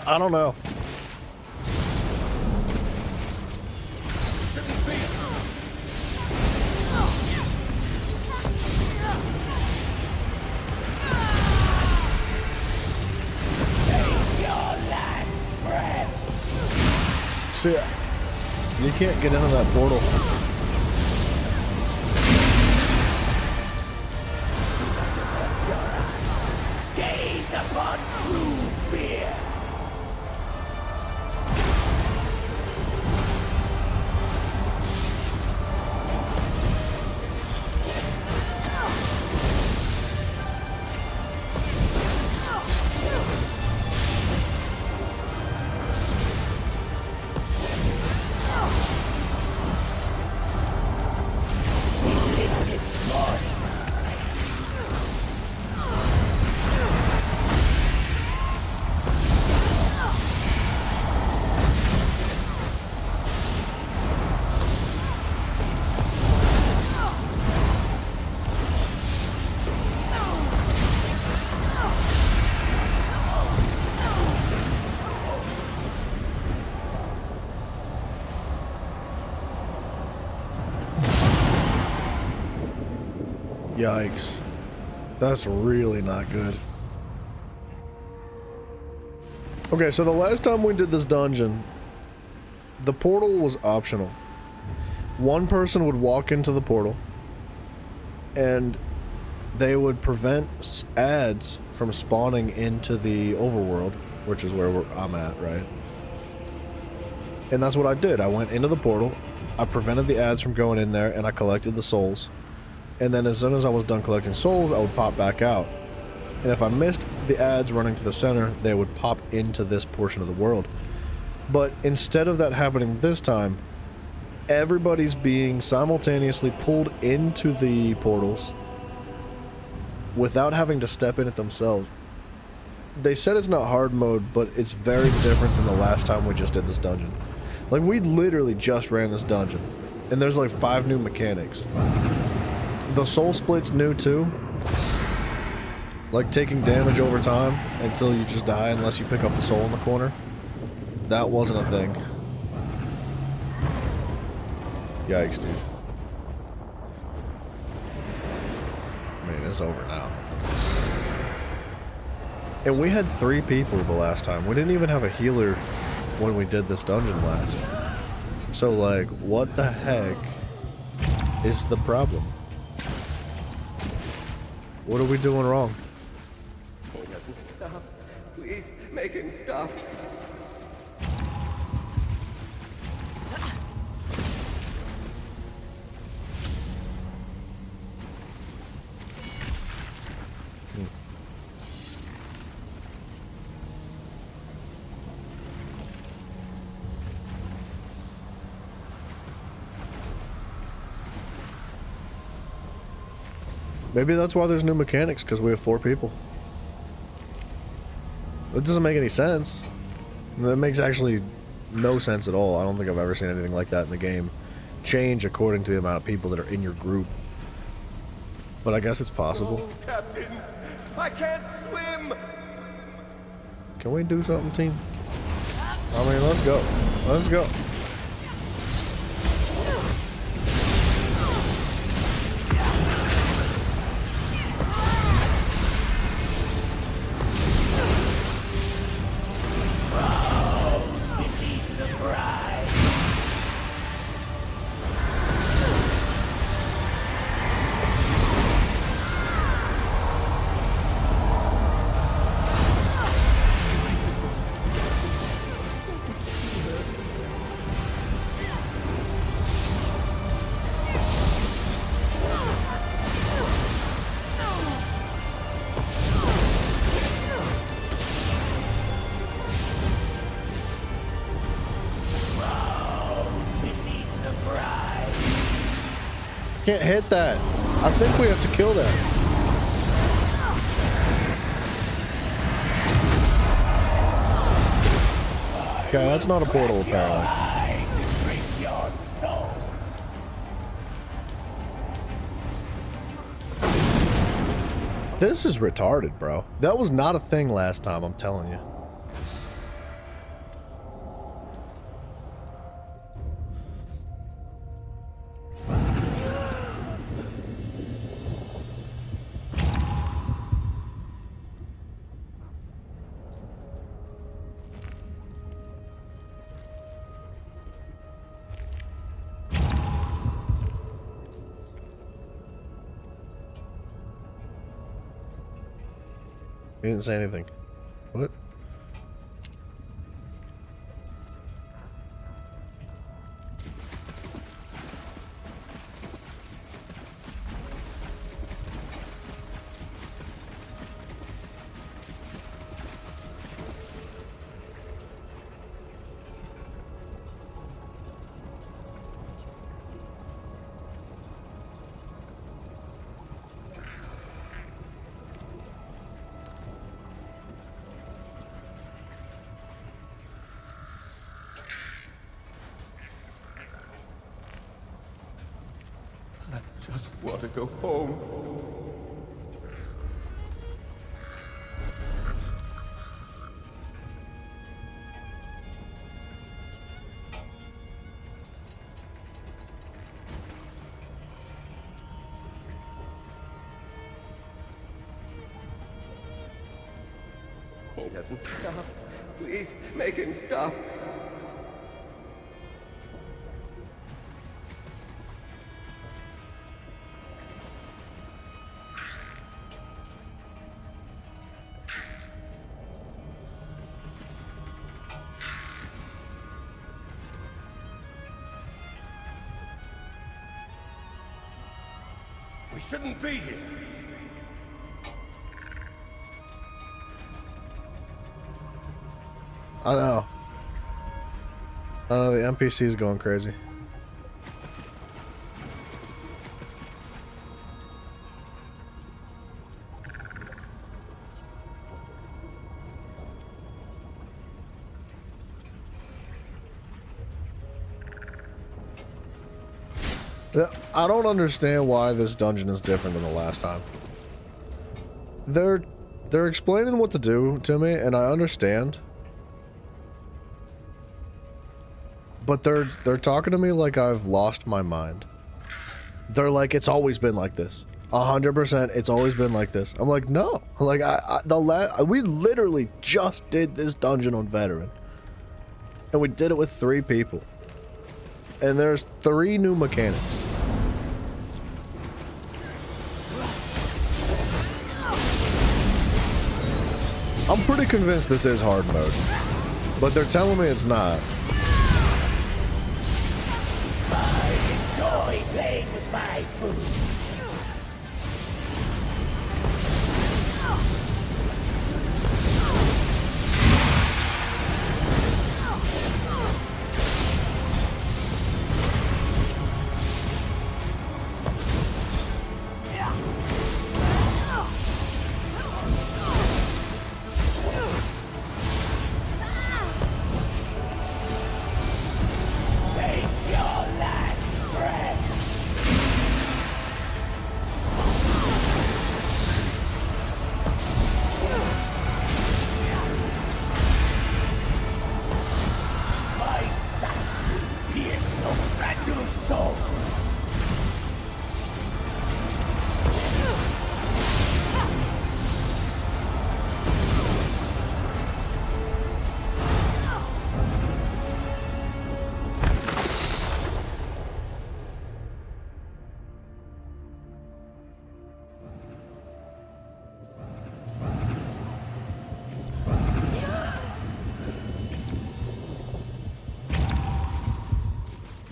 I don't know. See, you can't get into that portal. Gaze upon true fear. Yikes. That's really not good. Okay, so the last time we did this dungeon, the portal was optional. one person would walk into the portal and they would prevent ads from spawning into the overworld, which is where I'm at, right? And that's what I did. I went into the portal, I prevented the ads from going in there, and I collected the souls. And then as soon as I was done collecting souls, I would pop back out. And if I missed the ads running to the center, they would pop into this portion of the world. But instead of that happening this time, everybody's being simultaneously pulled into the portals without having to step in it themselves. They said it's not hard mode, but it's very different than the last time we just did this dungeon. Like, we literally just ran this dungeon, and there's like 5 new mechanics. The soul split's new too. Like taking damage over time until you just die unless you pick up the soul in the corner. That wasn't a thing. Yikes, dude. I mean, it's over now. And we had 3 people the last time. We didn't even have a healer when we did this dungeon last. So, like, what the heck is the problem? What are we doing wrong? He doesn't stop. Please, make him stop. Maybe that's why there's new mechanics, because we have 4 people. It doesn't make any sense. That makes actually no sense at all. I don't think I've ever seen anything like that in the game. Change according to the amount of people that are in your group. But I guess it's possible. Oh, Captain, I can't swim. Can we do something, team? I mean, let's go. Let's go. Can't hit that. I think we have to kill that. Okay, that's not a portal apparently. This is retarded, bro. That was not a thing last time, I'm telling you. He didn't say anything. What? I just want to go home. He doesn't stop. Please, make him stop. We shouldn't be here. I know. I know, the NPC is going crazy. Yeah, I don't understand why this dungeon is different than the last time. They're explaining what to do to me, and I understand. But they're talking to me like I've lost my mind. They're like, it's always been like this. 100%, it's always been like this. I'm like, no. Like, we literally just did this dungeon on Veteran. And we did it with 3 people. And there's 3 new mechanics. I'm pretty convinced this is hard mode. But they're telling me it's not. I enjoy playing with my food.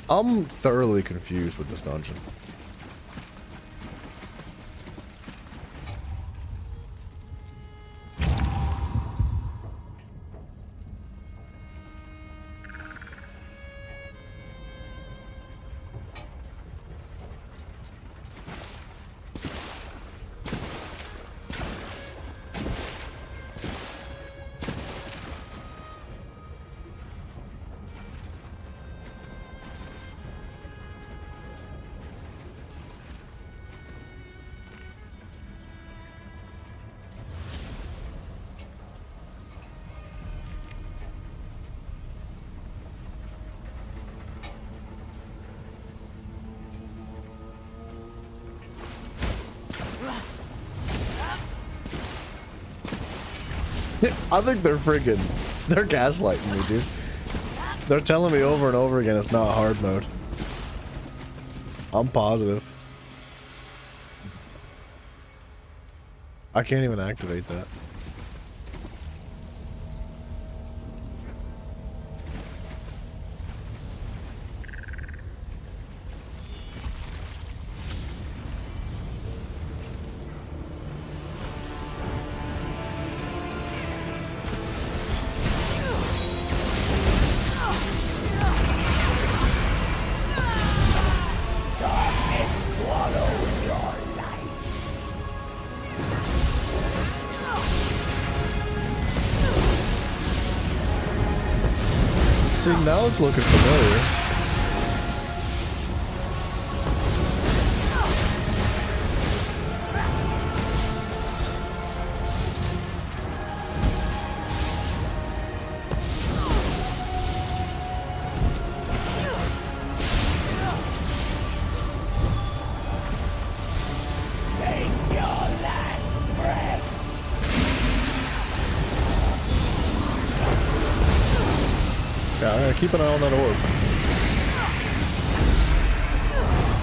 I'm thoroughly confused with this dungeon. I think they're gaslighting me, dude. They're telling me over and over again it's not hard mode. I'm positive. I can't even activate that. See, now it's looking familiar. Yeah, keep an eye on that orb.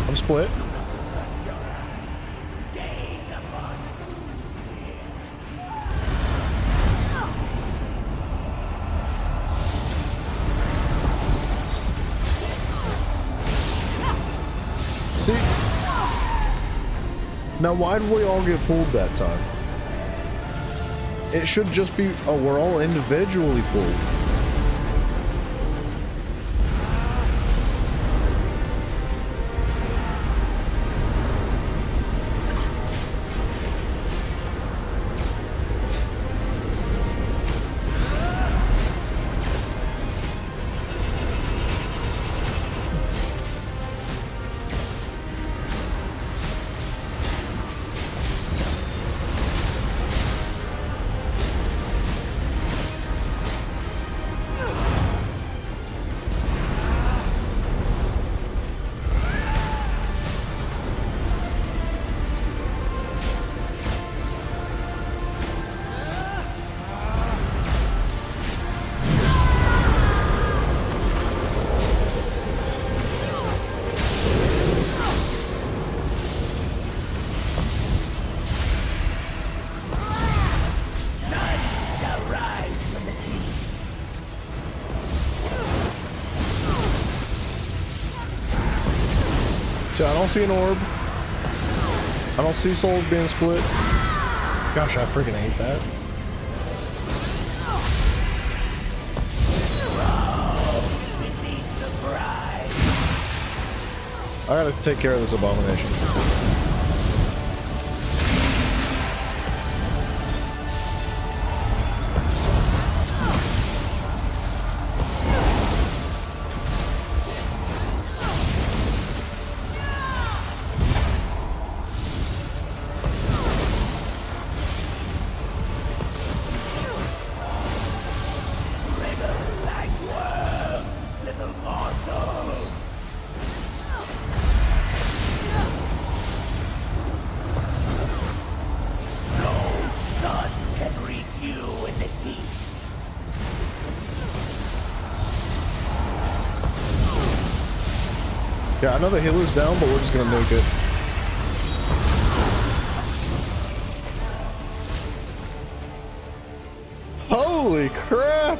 I'm split. See? Now, why did we all get pulled that time? It should just be, oh, we're all individually pulled. So I don't see an orb. I don't see souls being split. Gosh, I freaking hate that. I gotta take care of this abomination. Yeah, I know the healer's down, but we're just gonna nuke it. Holy crap!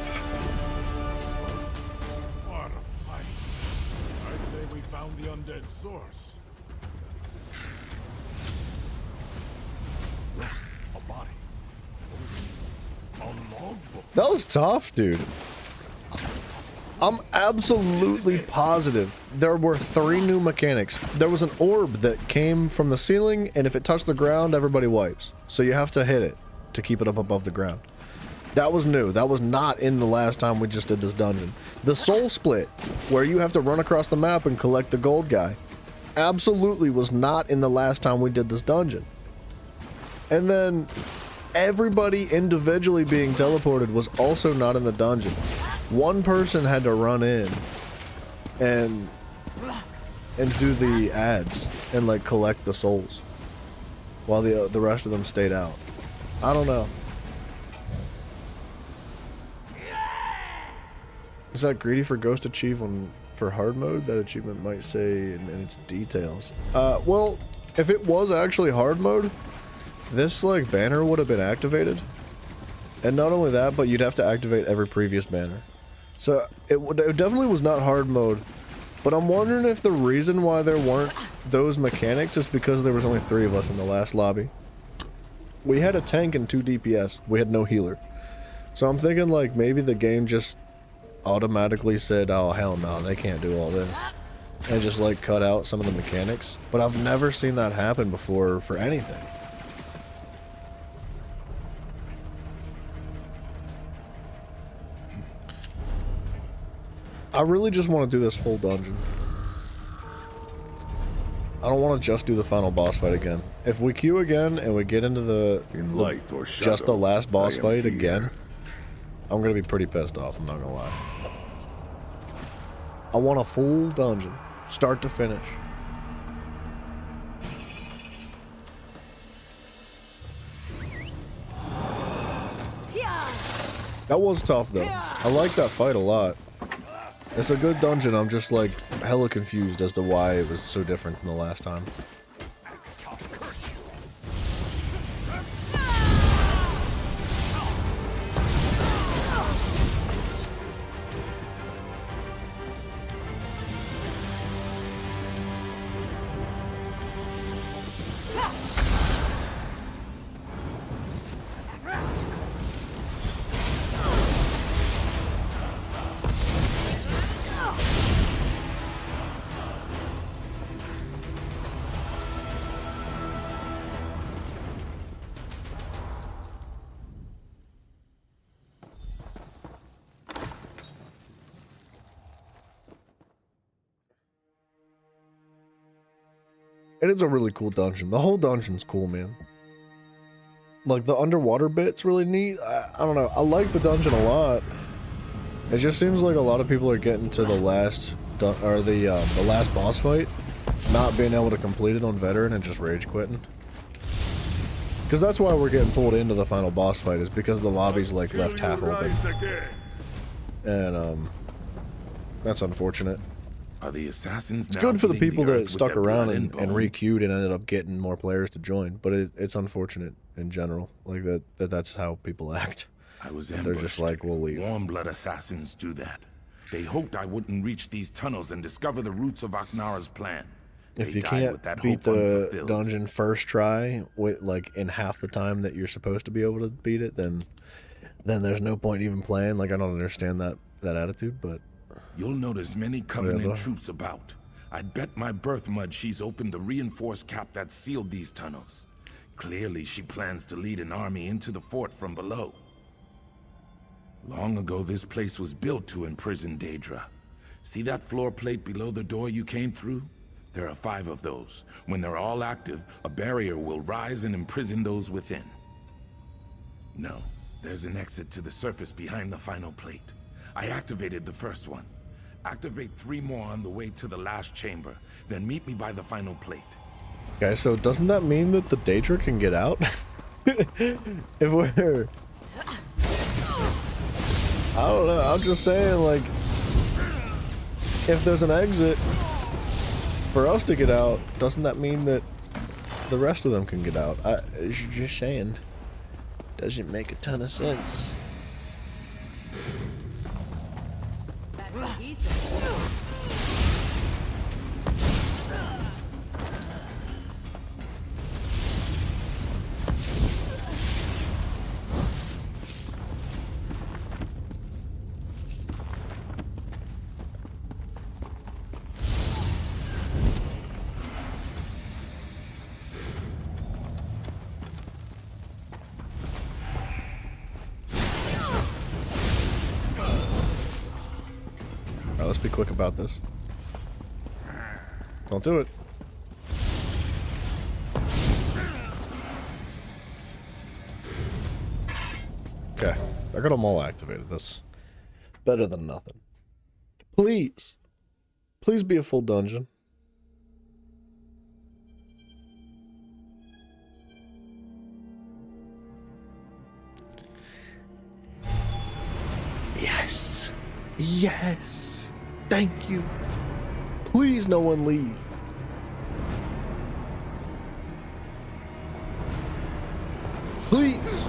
What a fight. I'd say we found the undead source. A body. A logbook. That was tough, dude. I'm absolutely positive there were 3 new mechanics. There was an orb that came from the ceiling, and if it touched the ground, everybody wipes. So you have to hit it to keep it up above the ground. That was new. That was not in the last time we just did this dungeon. The soul split, where you have to run across the map and collect the gold guy, absolutely was not in the last time we did this dungeon. And then everybody individually being teleported was also not in the dungeon. One person had to run in and do the ads and like collect the souls while the rest of them stayed out. I don't know. Is that greedy for Ghost Achieve for hard mode? That achievement might say in its details. Well, if it was actually hard mode, this like banner would have been activated. And not only that, but you'd have to activate every previous banner. So it definitely was not hard mode, but I'm wondering if the reason why there weren't those mechanics is because there was only 3 of us in the last lobby. We had a tank and 2 DPS. We had no healer. So I'm thinking like maybe the game just automatically said, oh hell no, they can't do all this. And just like cut out some of the mechanics. But I've never seen that happen before for anything. I really just want to do this full dungeon. I don't want to just do the final boss fight again. If we queue again and we get into just the last boss fight again, I'm gonna be pretty pissed off, I'm not gonna lie. I want a full dungeon, start to finish. That was tough though. I like that fight a lot. It's a good dungeon, I'm just like hella confused as to why it was so different from the last time. And it's a really cool dungeon. The whole dungeon's cool, man. Like, the underwater bit's really neat. I don't know. I like the dungeon a lot. It just seems like a lot of people are getting to the last, the last boss fight, not being able to complete it on veteran and just rage quitting. Because that's why we're getting pulled into the final boss fight, is because the lobby's like left half open. And that's unfortunate. Are the assassins It's now good for the hitting people earth that with stuck their blood around and and bone? re-queued and ended up getting more players to join, but it's unfortunate in general, like that's how people act. I was They're just ambushed. like, we'll leave. Warm-blood assassins do that. They hoped I wouldn't reach these tunnels and discover the roots of Aknara's plan. If They you died can't with that beat hope the unfulfilled. dungeon first try with like in half the time that you're supposed to be able to beat it, then there's no point even playing. Like, I don't understand that attitude, but You'll notice many Covenant whatever. troops about. I'd bet my birth mud she's opened the reinforced cap that sealed these tunnels. Clearly, she plans to lead an army into the fort from below. Long ago, this place was built to imprison Daedra. See that floor plate below the door you came through? There are 5 of those. When they're all active, a barrier will rise and imprison those within. No, there's an exit to the surface behind the final plate. I activated the first one. Activate 3 more on the way to the last chamber, then meet me by the final plate. okay. So doesn't that mean that the Daedra can get out? If we're, I don't know. I'm just saying, like, if there's an exit for us to get out, doesn't that mean that the rest of them can get out? Just saying. Doesn't make a ton of sense. Alright, let's be quick about this. Don't do it. Okay, I got them all activated. That's better than nothing. Please. Please be a full dungeon. Yes. Yes. Thank you. Please, no one leave. Please.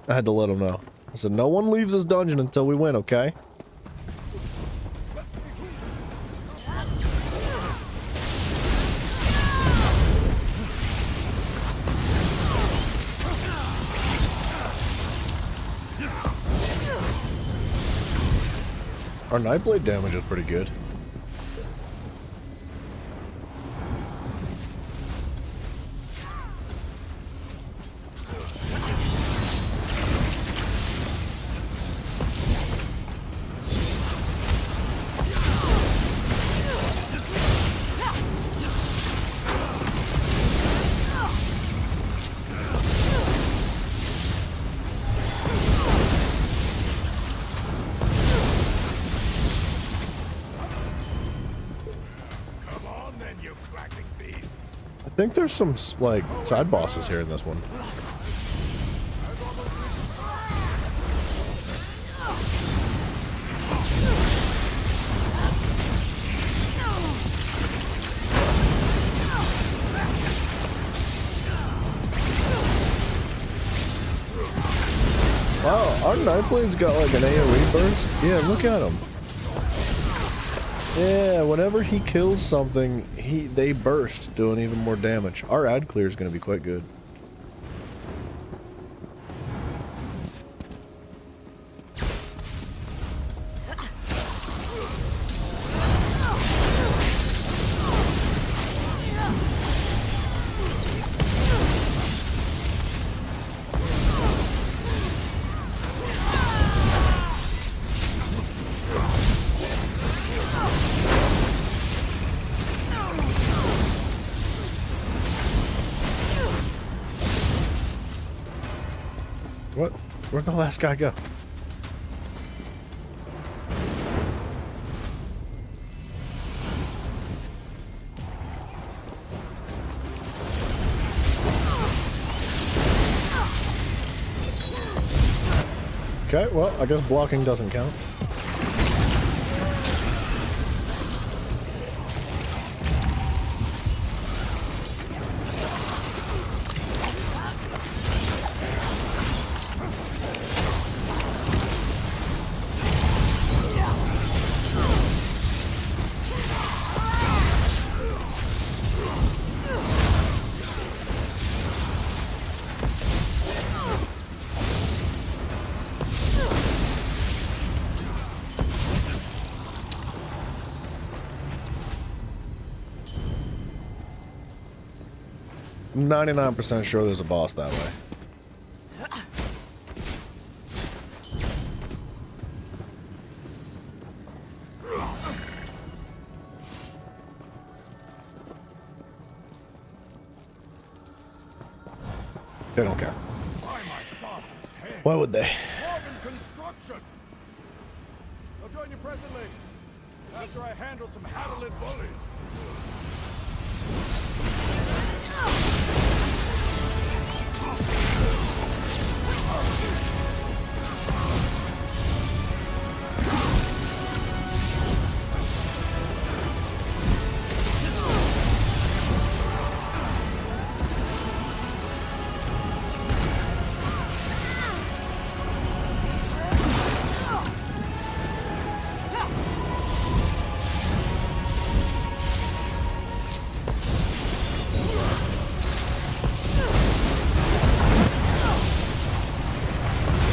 I had to let him know. I said, no one leaves this dungeon until we win, okay? Our Nightblade damage is pretty good. I think there's some, like, side bosses here in this one. Wow, our Nightblade's got like an AoE burst. Yeah, look at him. Yeah, whenever he kills something, they burst, doing even more damage. Our ad clear is going to be quite good. What? Where'd the last guy go? Okay, well, I guess blocking doesn't count. I'm 99% sure there's a boss that way. They don't care. Why would they? Construction. I'll join you presently after I handle some Hadalid bullies.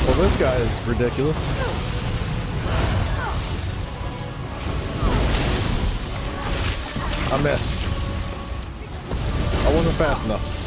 Well, this guy is ridiculous. I missed. I wasn't fast enough.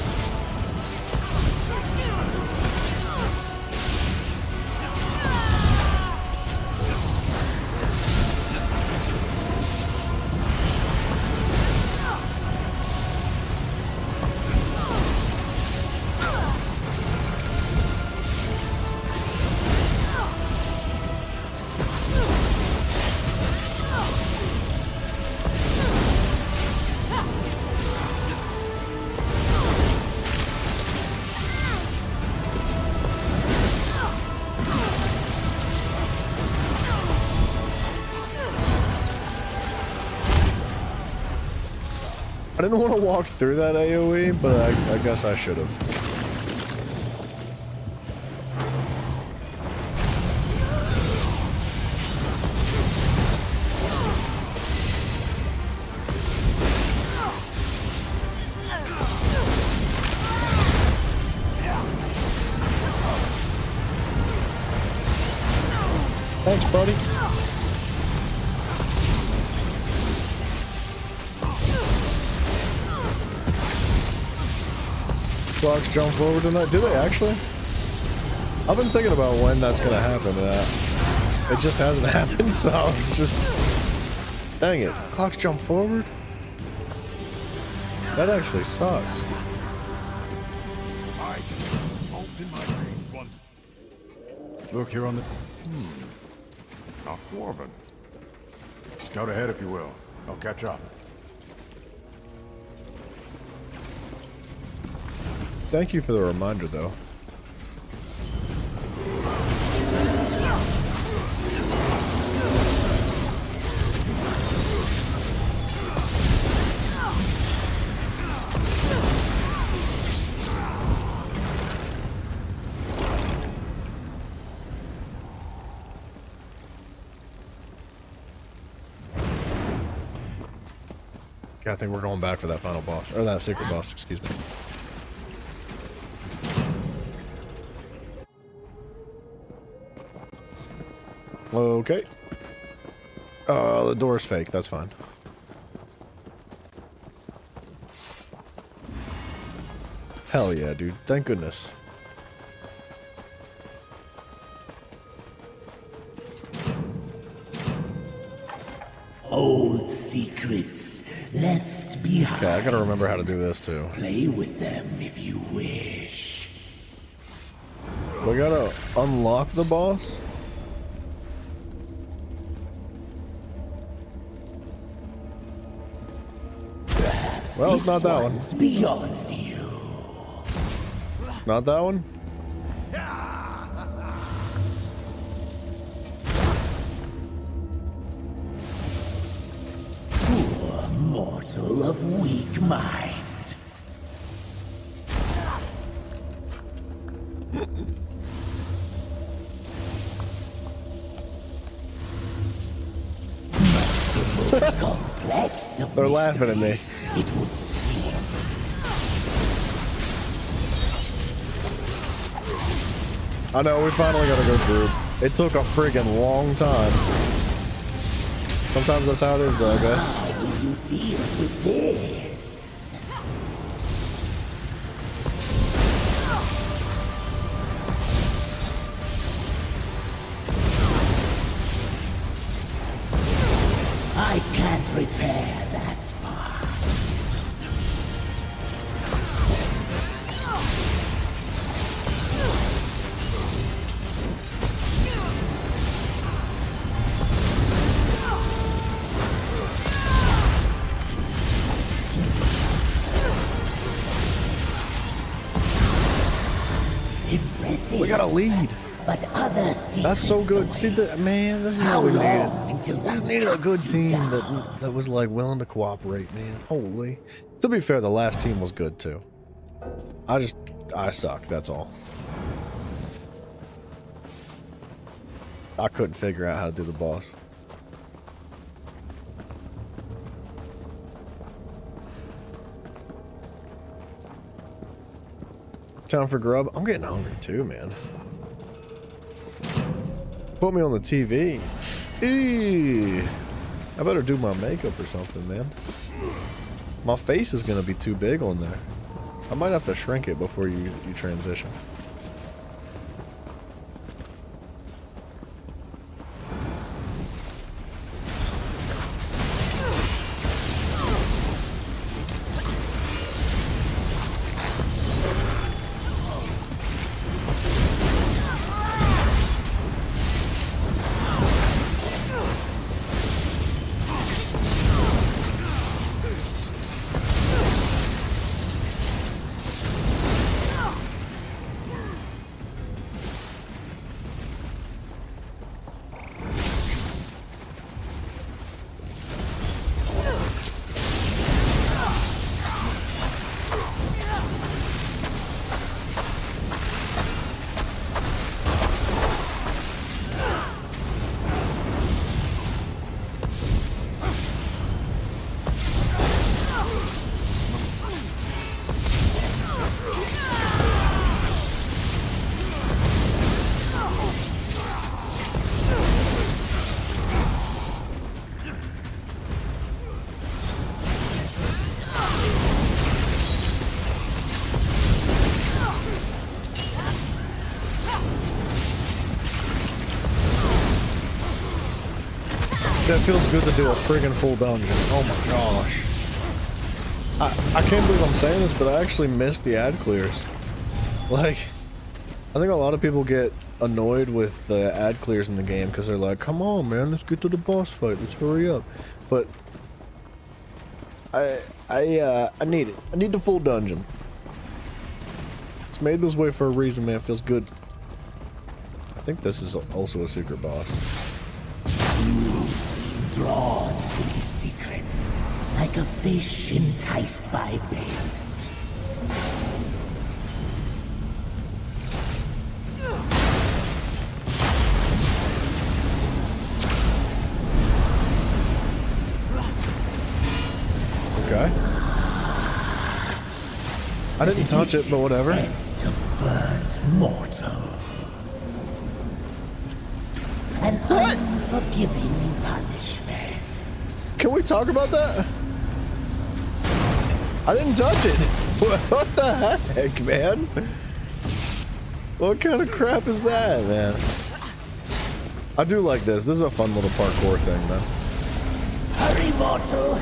I didn't want to walk through that AoE, but I guess I should have. Thanks, buddy. Clocks jump forward tonight. Do they actually? I've been thinking about when that's gonna happen. It just hasn't happened, so it's just... Dang it. Clocks jump forward? That actually sucks. I smoke in my veins once. Look here on the... Not Dwarven. Scout ahead if you will. I'll catch up. Thank you for the reminder, though. Okay, I think we're going back for that final boss, or that secret boss, excuse me. Okay. The door's fake, that's fine. Hell yeah, dude. Thank goodness. Old secrets left behind. Okay, I gotta remember how to do this too. Play with them if you wish. We gotta unlock the boss? Well, it's not that one. Beyond you. Not that one? Poor mortal of weak mind. Complex of They're laughing at me. it would seem. I know, we finally gotta go through. It took a friggin' long time. Sometimes that's how it is though, I guess. How will you deal with this? I can't repair that part. Impressive. We got a lead. But other secrets That's so good. See, man, this is How what we long needed. until We that needed a good tracks you team down? that was like willing to cooperate, man. Holy. To be fair, the last team was good too. I suck, that's all. I couldn't figure out how to do the boss. Time for grub. I'm getting hungry too, man. Put me on the TV. Eee. I better do my makeup or something, man. My face is gonna be too big on there. I might have to shrink it before you transition. That feels good to do a friggin' full dungeon. Oh my gosh. I can't believe I'm saying this, but I actually missed the ad clears. Like, I think a lot of people get annoyed with the ad clears in the game because they're like, come on, man, let's get to the boss fight. Let's hurry up. But I need it. I need the full dungeon. It's made this way for a reason, man. It feels good. I think this is also a secret boss. You seem drawn to these secrets, like a fish enticed by bait. Okay. I didn't touch it, but whatever. To burnt mortal. An unforgiving punishment. Can we talk about that? I didn't touch it. What the heck, man? What kind of crap is that, man? I do like this. This is a fun little parkour thing, man. Hurry, mortal.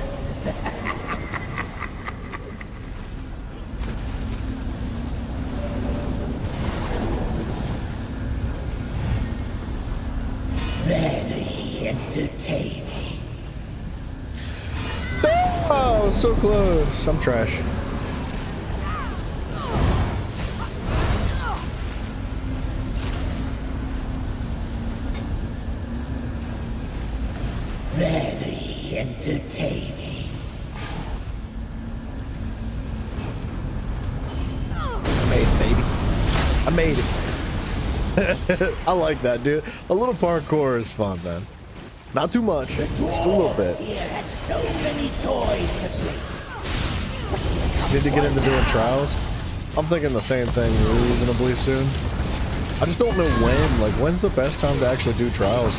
Very entertaining. Oh, so close. I'm trash. Very entertaining. I made it, baby. I made it. I like that, dude. A little parkour is fun, man. Not too much, just a little bit. Here had so many toys to play. Need to get into doing trials. I'm thinking the same thing reasonably soon. I just don't know when. Like, when's the best time to actually do trials?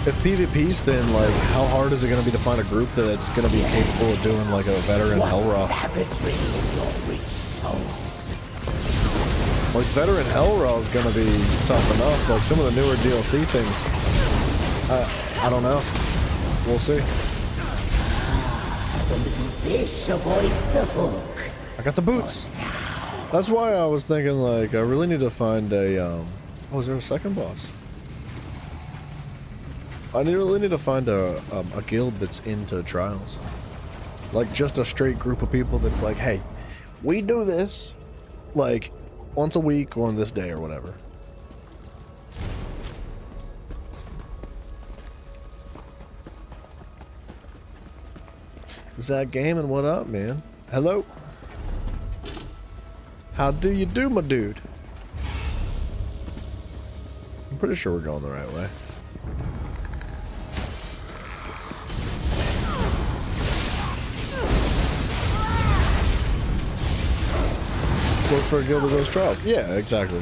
If PvP's, then like, how hard is it going to be to find a group that's going to be capable of doing like a veteran Hellraw? Like, veteran Hellraw is going to be tough enough. Like, some of the newer DLC things. I don't know. We'll see. The little fish avoids the hook. I got the boots. That's why I was thinking, like, I really need to find a, oh, is there a second boss? I really need to find a guild that's into trials. Like, just a straight group of people that's like, hey, we do this, like, once a week on this day or whatever. Zach Gaming, what up, man? Hello. How do you do, my dude? I'm pretty sure we're going the right way. Look for a guild of those trials. Yeah, exactly.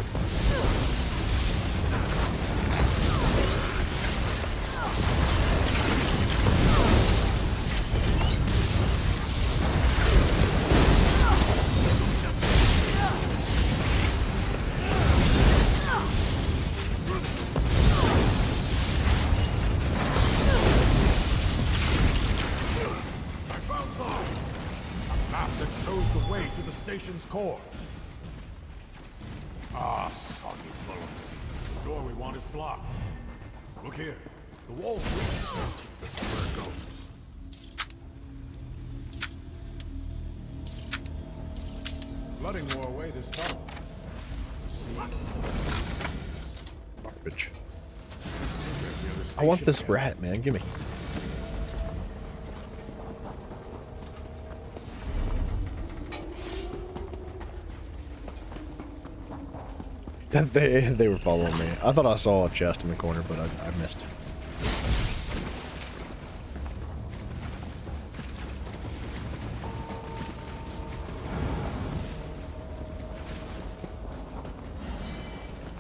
Core. Ah, soggy bullets. The door we want is blocked. Look here. The wall's weak. That's where it goes. Flooding wore away this tunnel. Garbage. I want this rat, man. Gimme. They were following me. I thought I saw a chest in the corner, but I missed.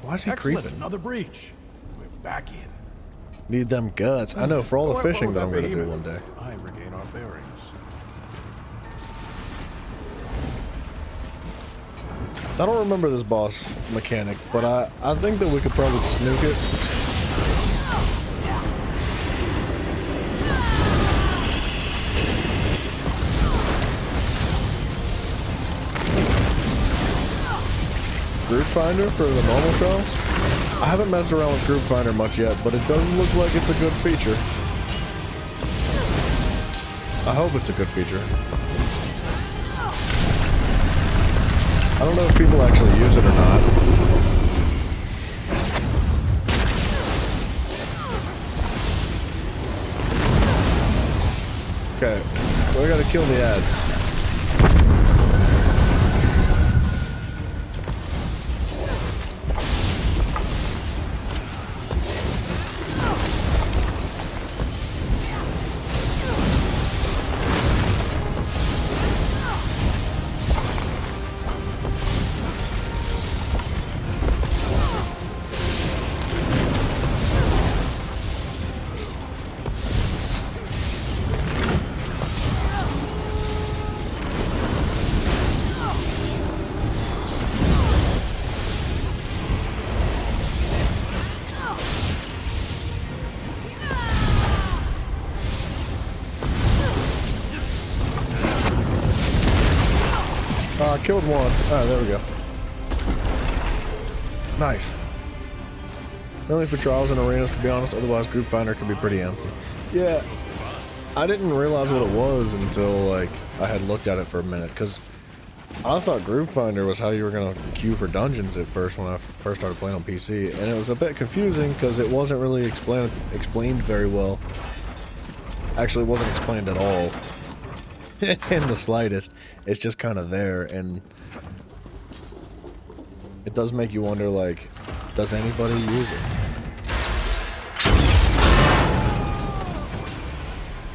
Why is he Excellent. creeping? Another breach. We're back in. Need them guts. I know, for all the fishing that I'm going to do one day. I regain our bearings. I don't remember this boss mechanic, but I think that we could probably just nuke it. Group Finder for the normal trials? I haven't messed around with Group Finder much yet, but it doesn't look like it's a good feature. I hope it's a good feature. I don't know if people actually use it or not. Okay, so I gotta kill the ads. Killed one. Oh, there we go. Nice. Mainly for trials and arenas, to be honest. Otherwise, Group Finder can be pretty empty. Yeah, I didn't realize what it was until like I had looked at it for a minute, because I thought Group Finder was how you were gonna queue for dungeons at first when I first started playing on PC, and it was a bit confusing because it wasn't really explained very well. Actually, it wasn't explained at all in the slightest. It's just kind of there, and it does make you wonder, like, does anybody use it?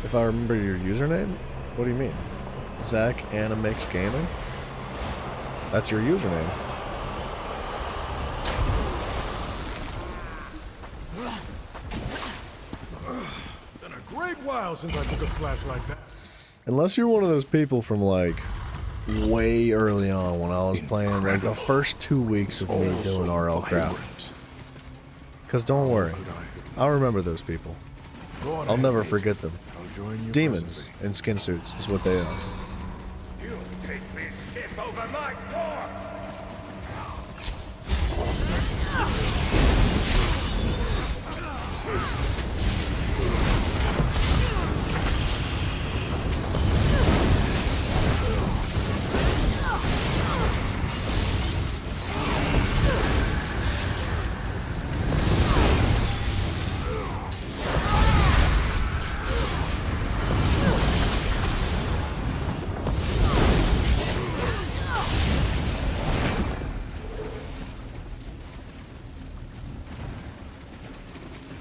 If I remember your username? What do you mean? Zach Animix Gaming? That's your username. Been a great while since I took a splash like that. Unless you're one of those people from like way early on when I was playing, like the first 2 weeks of me doing RL Craft. Cause don't worry, I'll remember those people. I'll never forget them. Demons in skin suits is what they are. You take this ship over my door!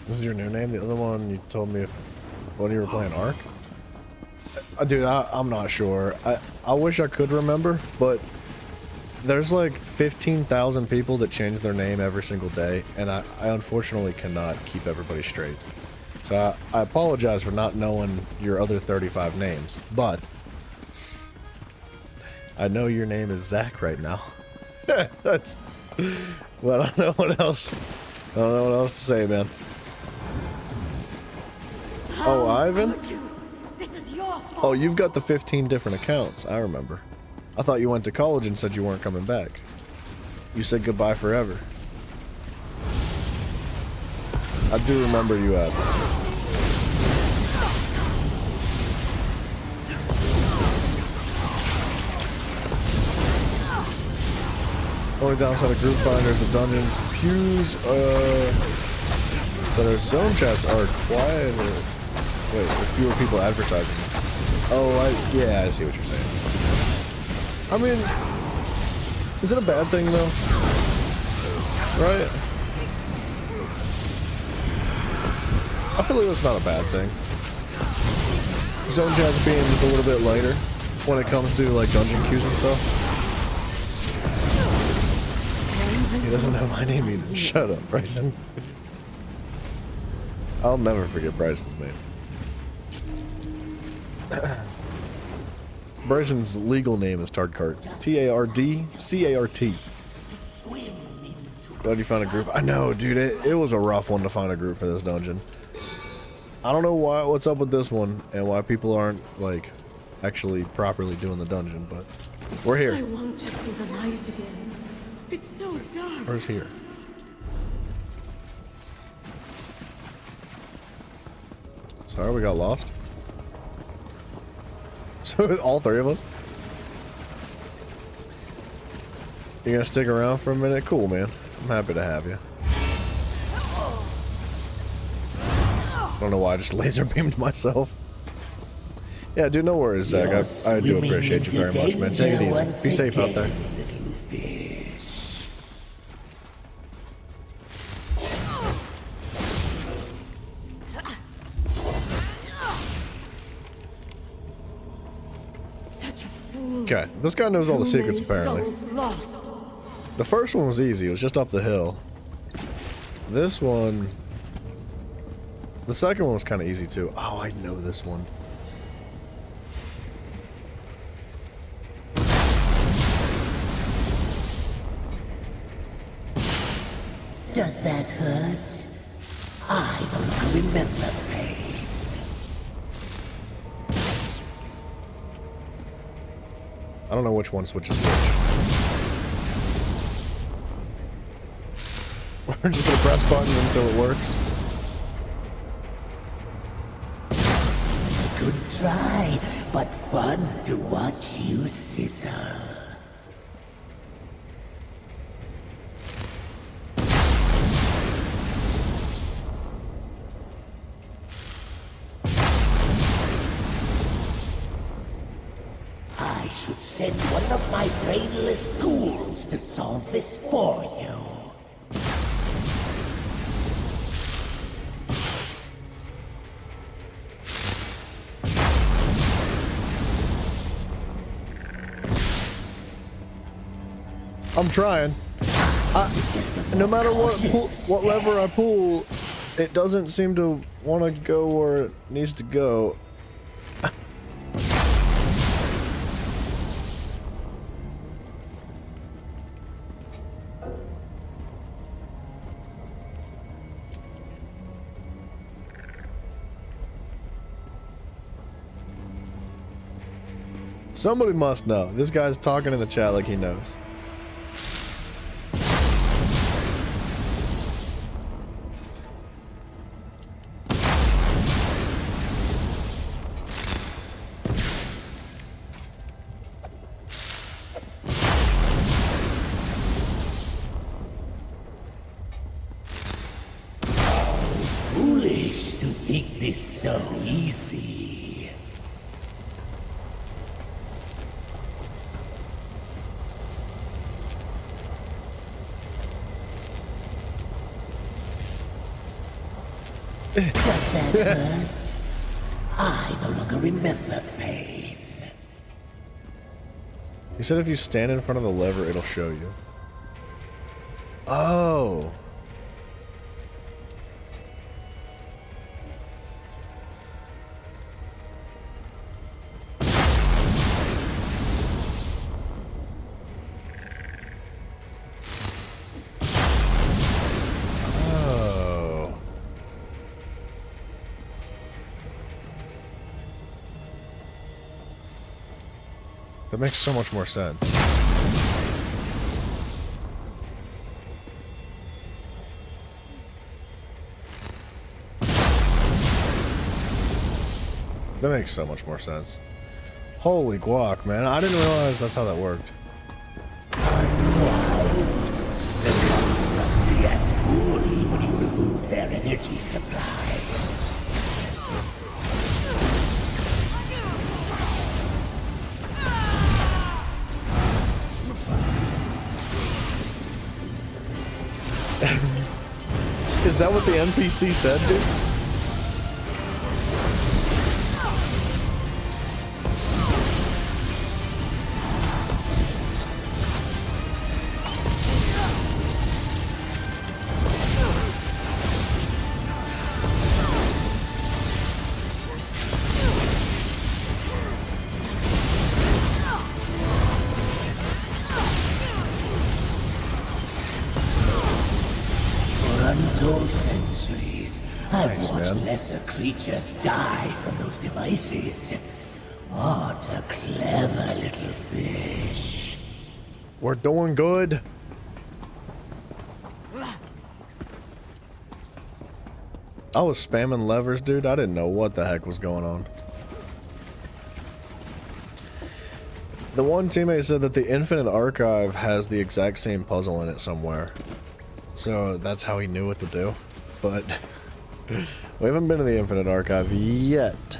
This is your new name? The other one you told me when you were playing Ark? Dude, I'm not sure. I wish I could remember, but there's like 15,000 people that change their name every single day, and I unfortunately cannot keep everybody straight. So I apologize for not knowing your other 35 names, but I know your name is Zach right now. That's... Well, I don't know what else. I don't know what else to say, man. Oh, Ivan? Oh, you've got the 15 different accounts. I remember. I thought you went to college and said you weren't coming back. You said goodbye forever. I do remember you, Ivan. Only downside of Group Finder is the dungeon queues, but our zone chats are quieter. Wait, with fewer people advertising. Oh, yeah, I see what you're saying. I mean, is it a bad thing though? Right? I feel like that's not a bad thing. Zone chats being just a little bit later when it comes to like dungeon queues and stuff. He doesn't know my name either. Shut up, Bryson. I'll never forget Bryson's name. Bryson's legal name is Tardcart. T-A-R-D-C-A-R-T. Glad you found a group. I know, dude. It was a rough one to find a group for this dungeon. I don't know what's up with this one and why people aren't like actually properly doing the dungeon, but we're here. I want to see the light again. It's so dark. Where's here? Sorry, we got lost. So all three of us? You gonna stick around for a minute? Cool, man. I'm happy to have you. I don't know why I just laser beamed myself. Yeah, dude, no worries, Zach. I do appreciate you very much, man. Take it easy. Be safe out there. Okay, this guy knows all the secrets apparently. The first one was easy, it was just up the hill. This one... The second one was kind of easy too. Oh, I know this one. Does that hurt? I don't remember pain. I don't know which one switches which. We're just gonna press buttons until it works. Good try, but fun to watch you sizzle. I should send one of my brainless ghouls to solve this for you. I'm trying. No matter what lever I pull, it doesn't seem to want to go where it needs to go. Somebody must know. This guy's talking in the chat like he knows. Foolish to think this so easy. Does that hurt? I no longer remember pain. He said if you stand in front of the lever, it'll show you. Oh. That makes so much more sense. That makes so much more sense. Holy guac, man. I didn't realize that's how that worked. The gods must react poorly when you remove their energy supply. Is that what the NPC said, dude? Untold centuries, I've watched lesser creatures die from those devices. What a clever little fish. We're doing good. I was spamming levers, dude. I didn't know what the heck was going on. The one teammate said that the Infinite Archive has the exact same puzzle in it somewhere. So that's how he knew what to do. But we haven't been to the Infinite Archive yet.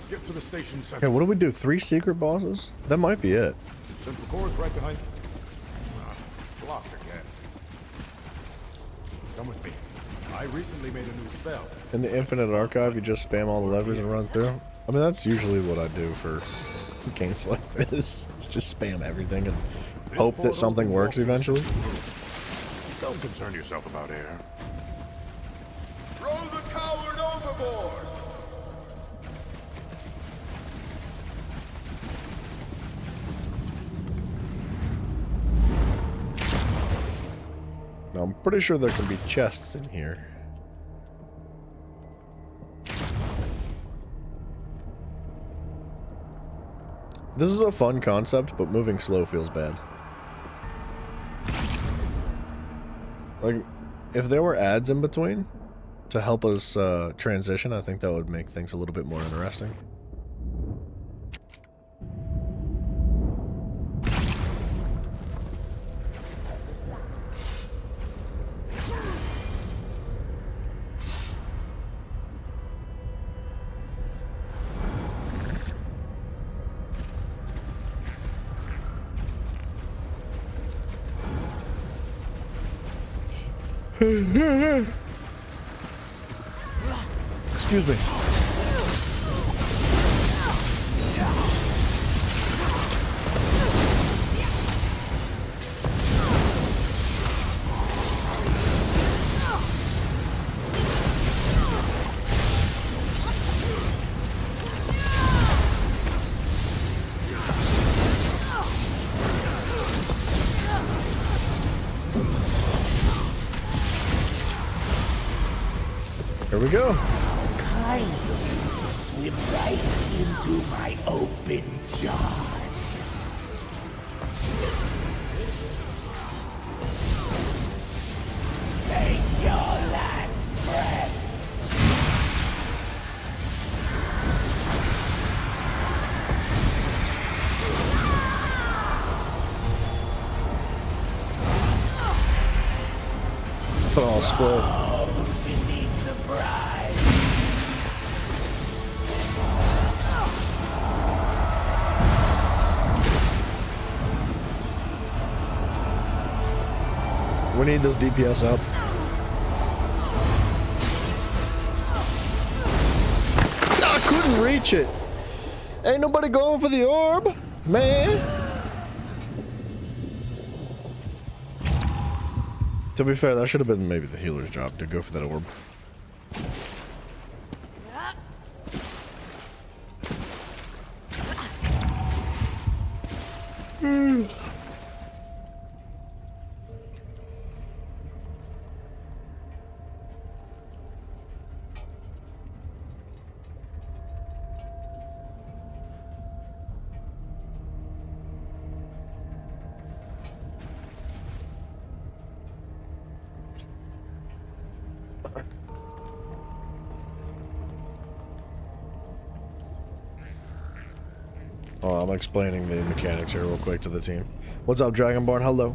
Get to the station center. Okay, what do we do? 3 secret bosses? That might be it. Central core is right behind. Blocked again. Come with me. I recently made a new spell. In the Infinite Archive, you just spam all the levers and run through. I mean, that's usually what I do for games like this. It's just spam everything and hope that something works eventually. Don't concern yourself about air. Throw the coward overboard! Now, I'm pretty sure there can be chests in here. This is a fun concept, but moving slow feels bad. Like, if there were ads in between to help us transition, I think that would make things a little bit more interesting. Excuse me. Here we go. Kind of swim right into my open jaws. Take your last breath. Put all split. We need this DPS up. I couldn't reach it. Ain't nobody going for the orb, man. To be fair, that should have been maybe the healer's job to go for that orb. Oh, I'm explaining the mechanics here real quick to the team. What's up, Dragonborn? Hello.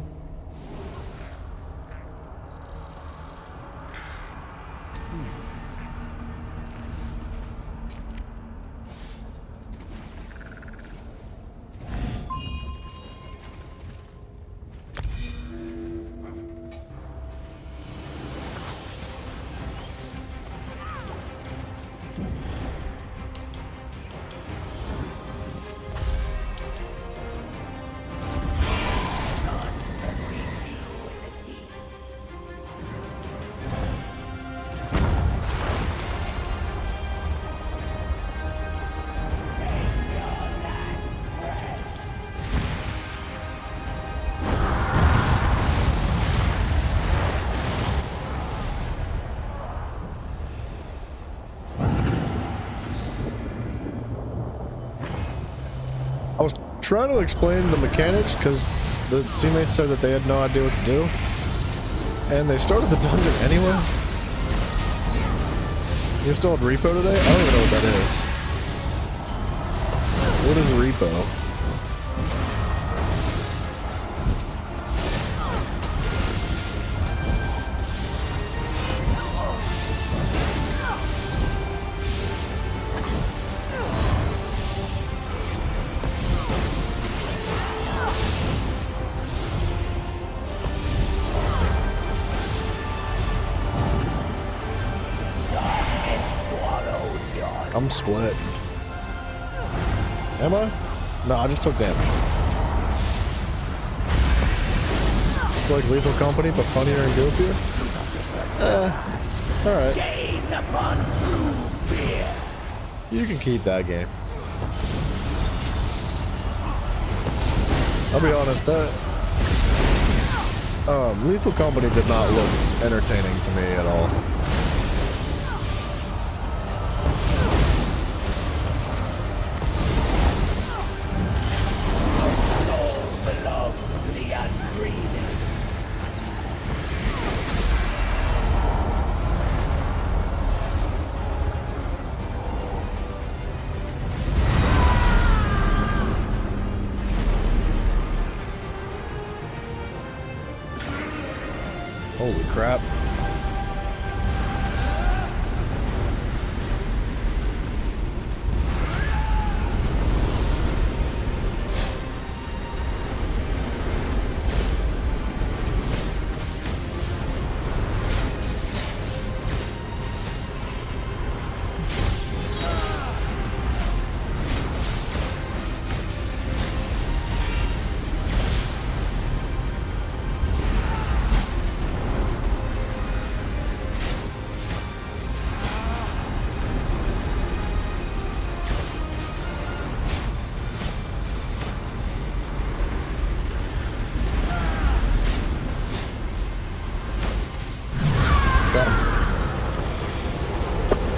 Trying to explain the mechanics because the teammates said that they had no idea what to do, and they started the dungeon anyway. You installed repo today? I don't even know what that is. What is repo? I'm split. Am I? No, I just took damage. just like Lethal Company, but funnier and goofier. Alright. Gaze upon true fear. You can keep that game. I'll be honest, that Lethal Company did not look entertaining to me at all. Holy crap.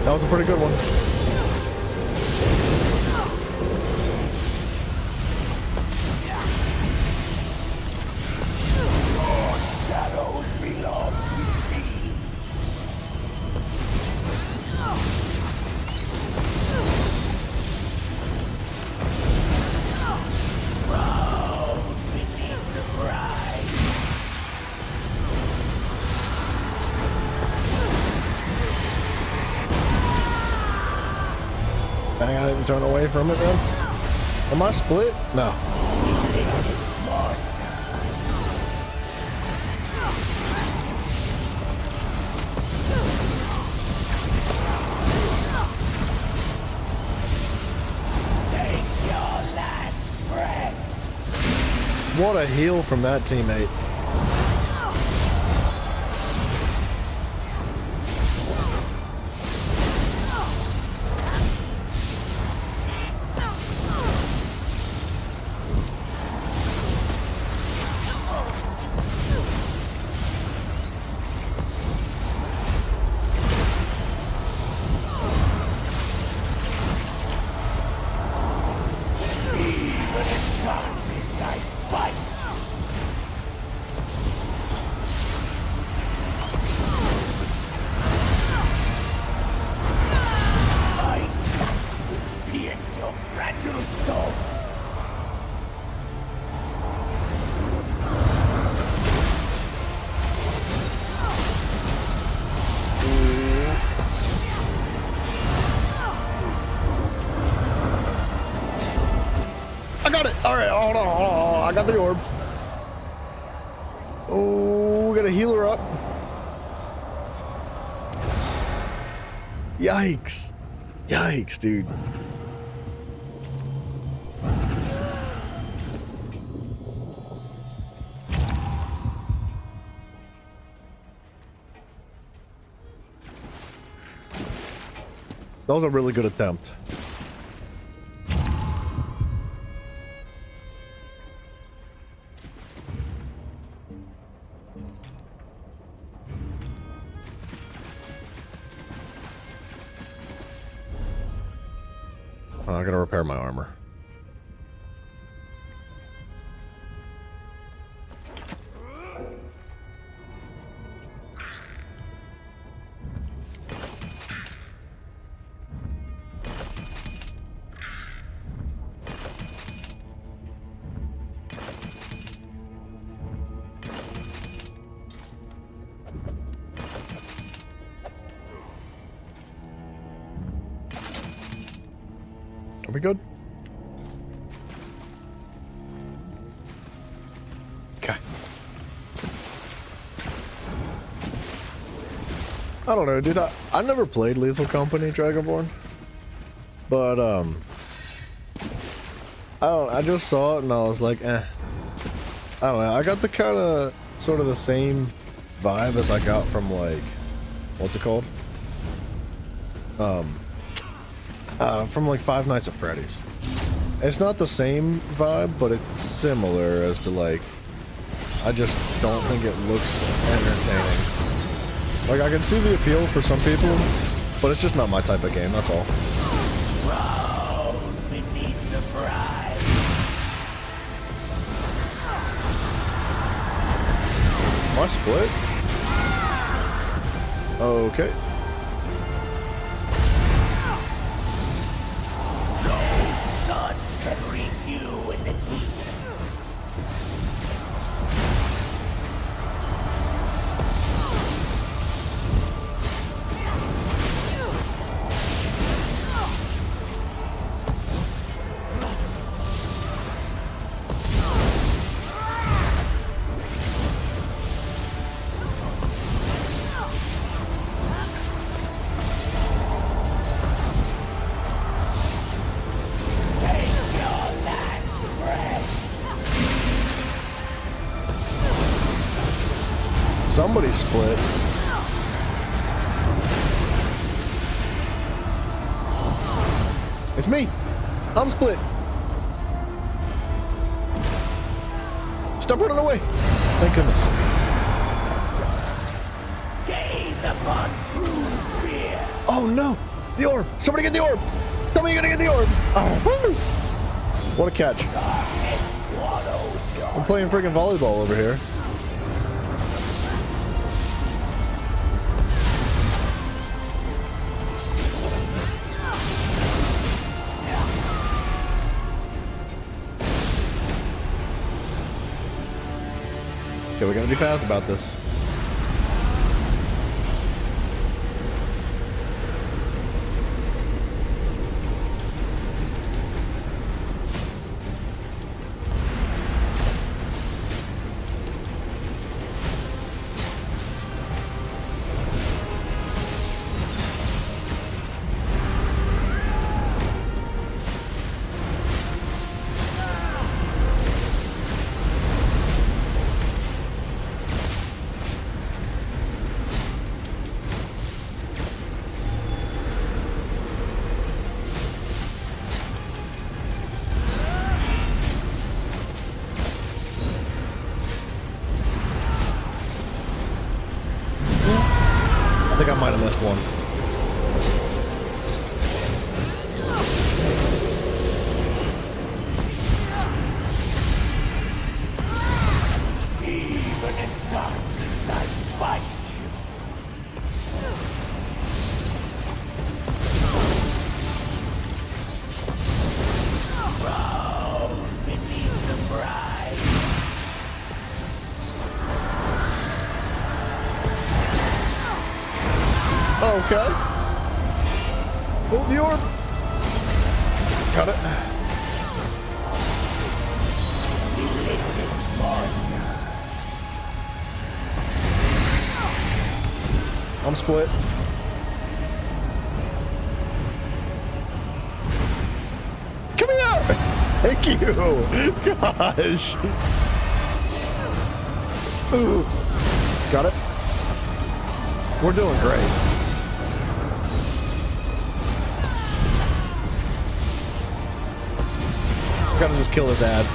That was a pretty good one. Dang, I didn't turn away from it then. Am I split? No. What a heal from that teammate. I got it. All right, hold on. I got the orb. Oh, we gotta heal her up. Yikes. Yikes, dude. That was a really good attempt. I gotta repair my armor. Are we good? Okay. I don't know, dude. I never played Lethal Company Dragonborn, but I just saw it and I was like, eh. I don't know. I got the kind of sort of the same vibe as I got from like, what's it called? From like Five Nights at Freddy's. It's not the same vibe, but it's similar as to like, I just don't think it looks entertaining. Like I can see the appeal for some people, but it's just not my type of game, that's all. Am I split? Okay. Can reach you in the teeth. Somebody split. It's me. I'm split. Stop running away. Thank goodness. Gaze upon true fear. Oh no. The orb. Somebody get the orb. Tell me you're gonna get the orb. Oh, woo. What a catch. I'm playing freaking volleyball over here. Okay, we gotta be fast about this. I think I might have missed one. Even in darkness, I fight you. Drown beneath the brine. Okay. Pull the orb. Got it. I'm split. Come here! Thank you! Gosh! Ooh. Got it? We're doing great. Gotta just kill his ad.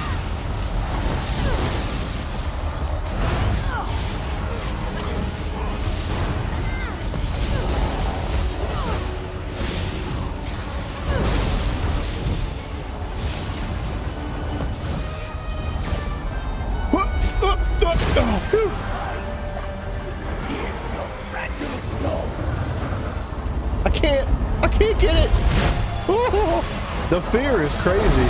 I can't get it. The fear is crazy.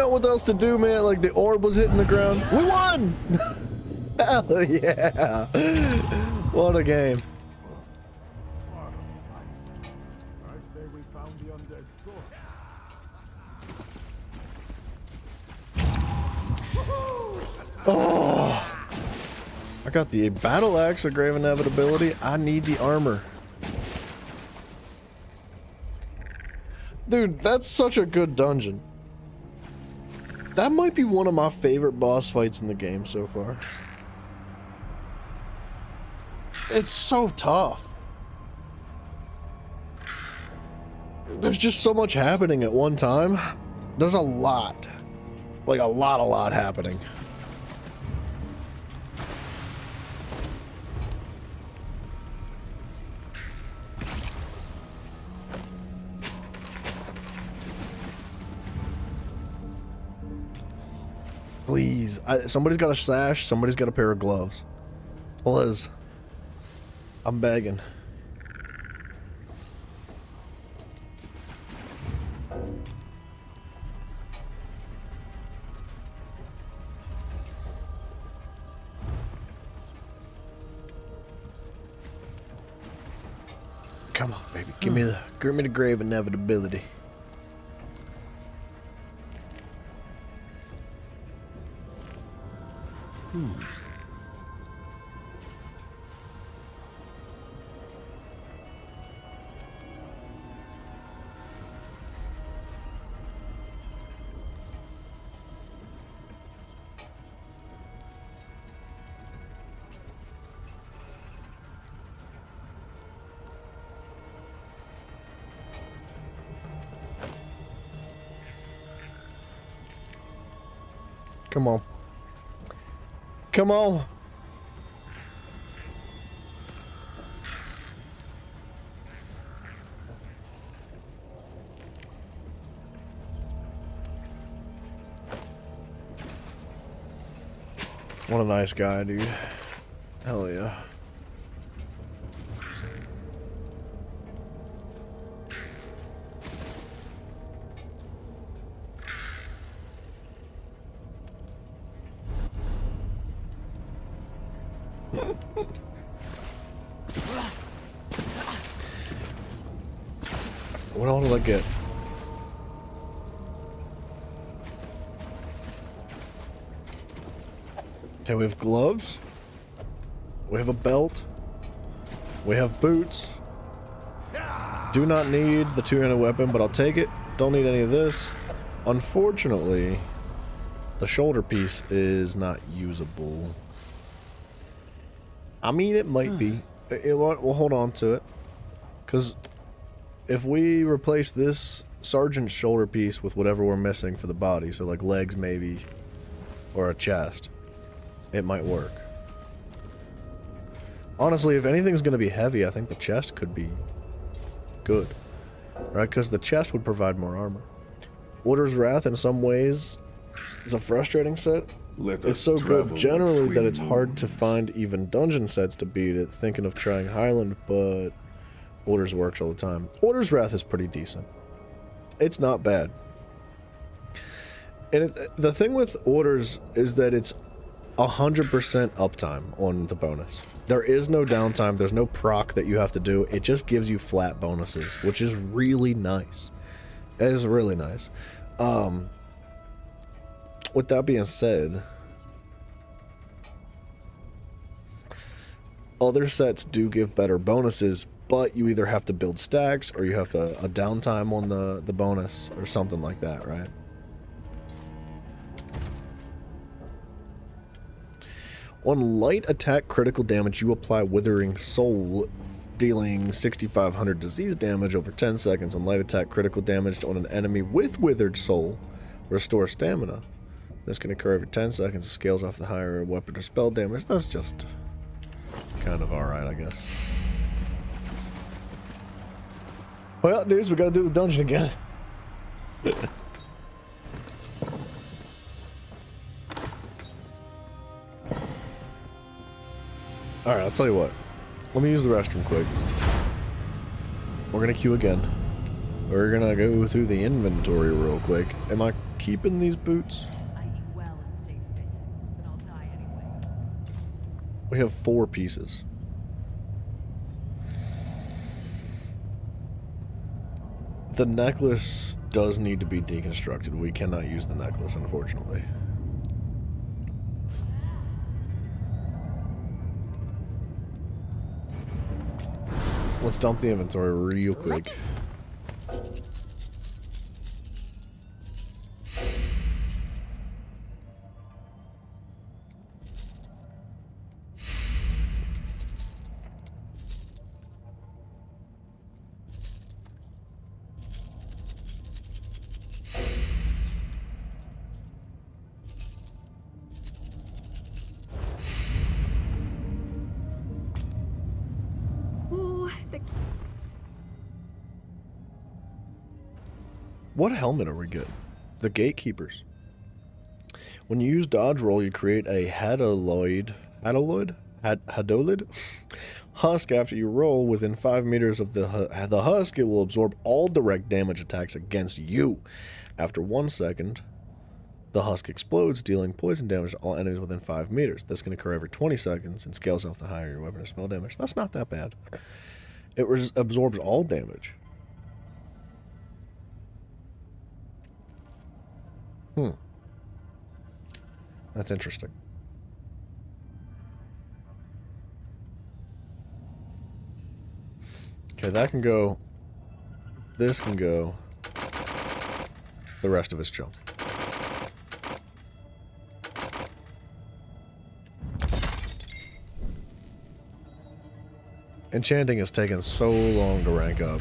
out what else to do, man. Like the orb was hitting the ground. We won! Hell yeah! What a game. Oh! I got the battle axe of Grave Inevitability. I need the armor. Dude, that's such a good dungeon. That might be one of my favorite boss fights in the game so far. It's so tough. There's just so much happening at one time. There's a lot. Like a lot happening. Please. Somebody's got a sash. Somebody's got a pair of gloves. Please. I'm begging. Come on, baby. Give me the Grave Inevitability. Come on. Come on. What a nice guy, dude. Hell yeah. What all did I get? Okay, we have gloves. We have a belt. We have boots. Do not need the two-handed weapon, but I'll take it. Don't need any of this. Unfortunately, the shoulder piece is not usable. I mean, it might be. We'll hold on to it. Because if we replace this sergeant's shoulder piece with whatever we're missing for the body, so like legs maybe, or a chest, it might work. Honestly, if anything's going to be heavy, I think the chest could be good. Right? Because the chest would provide more armor. Order's Wrath, in some ways, is a frustrating set. It's so good generally that it's hard to find even dungeon sets to beat it. Thinking of trying Highland, but Orders works all the time. Order's Wrath is pretty decent. It's not bad. And the thing with Orders is that it's 100% uptime on the bonus. There is no downtime. There's no proc that you have to do. It just gives you flat bonuses, which is really nice. It is really nice. With that being said, other sets do give better bonuses, but you either have to build stacks or you have a downtime on the bonus or something like that, right? On light attack critical damage, you apply Withering Soul, dealing 6,500 disease damage over 10 seconds. On light attack critical damage on an enemy with Withered Soul, restore stamina. This can occur every 10 seconds. It scales off the higher weapon or spell damage. That's just kind of alright, I guess. Well, dudes, we gotta do the dungeon again. Alright, I'll tell you what. Let me use the restroom quick. We're gonna queue again. We're gonna go through the inventory real quick. Am I keeping these boots? We have 4 pieces. The necklace does need to be deconstructed. We cannot use the necklace, unfortunately. Let's dump the inventory real quick. What helmet are we getting? The Gatekeepers. When you use dodge roll, you create a hadolid husk after you roll within 5 meters of the husk. It will absorb all direct damage attacks against you. After 1 second, the husk explodes, dealing poison damage to all enemies within 5 meters. This can occur every 20 seconds and scales off the higher your weapon or spell damage. That's not that bad. It absorbs all damage. That's interesting. Okay, that can go. This can go. The rest of it's junk. Enchanting has taken so long to rank up.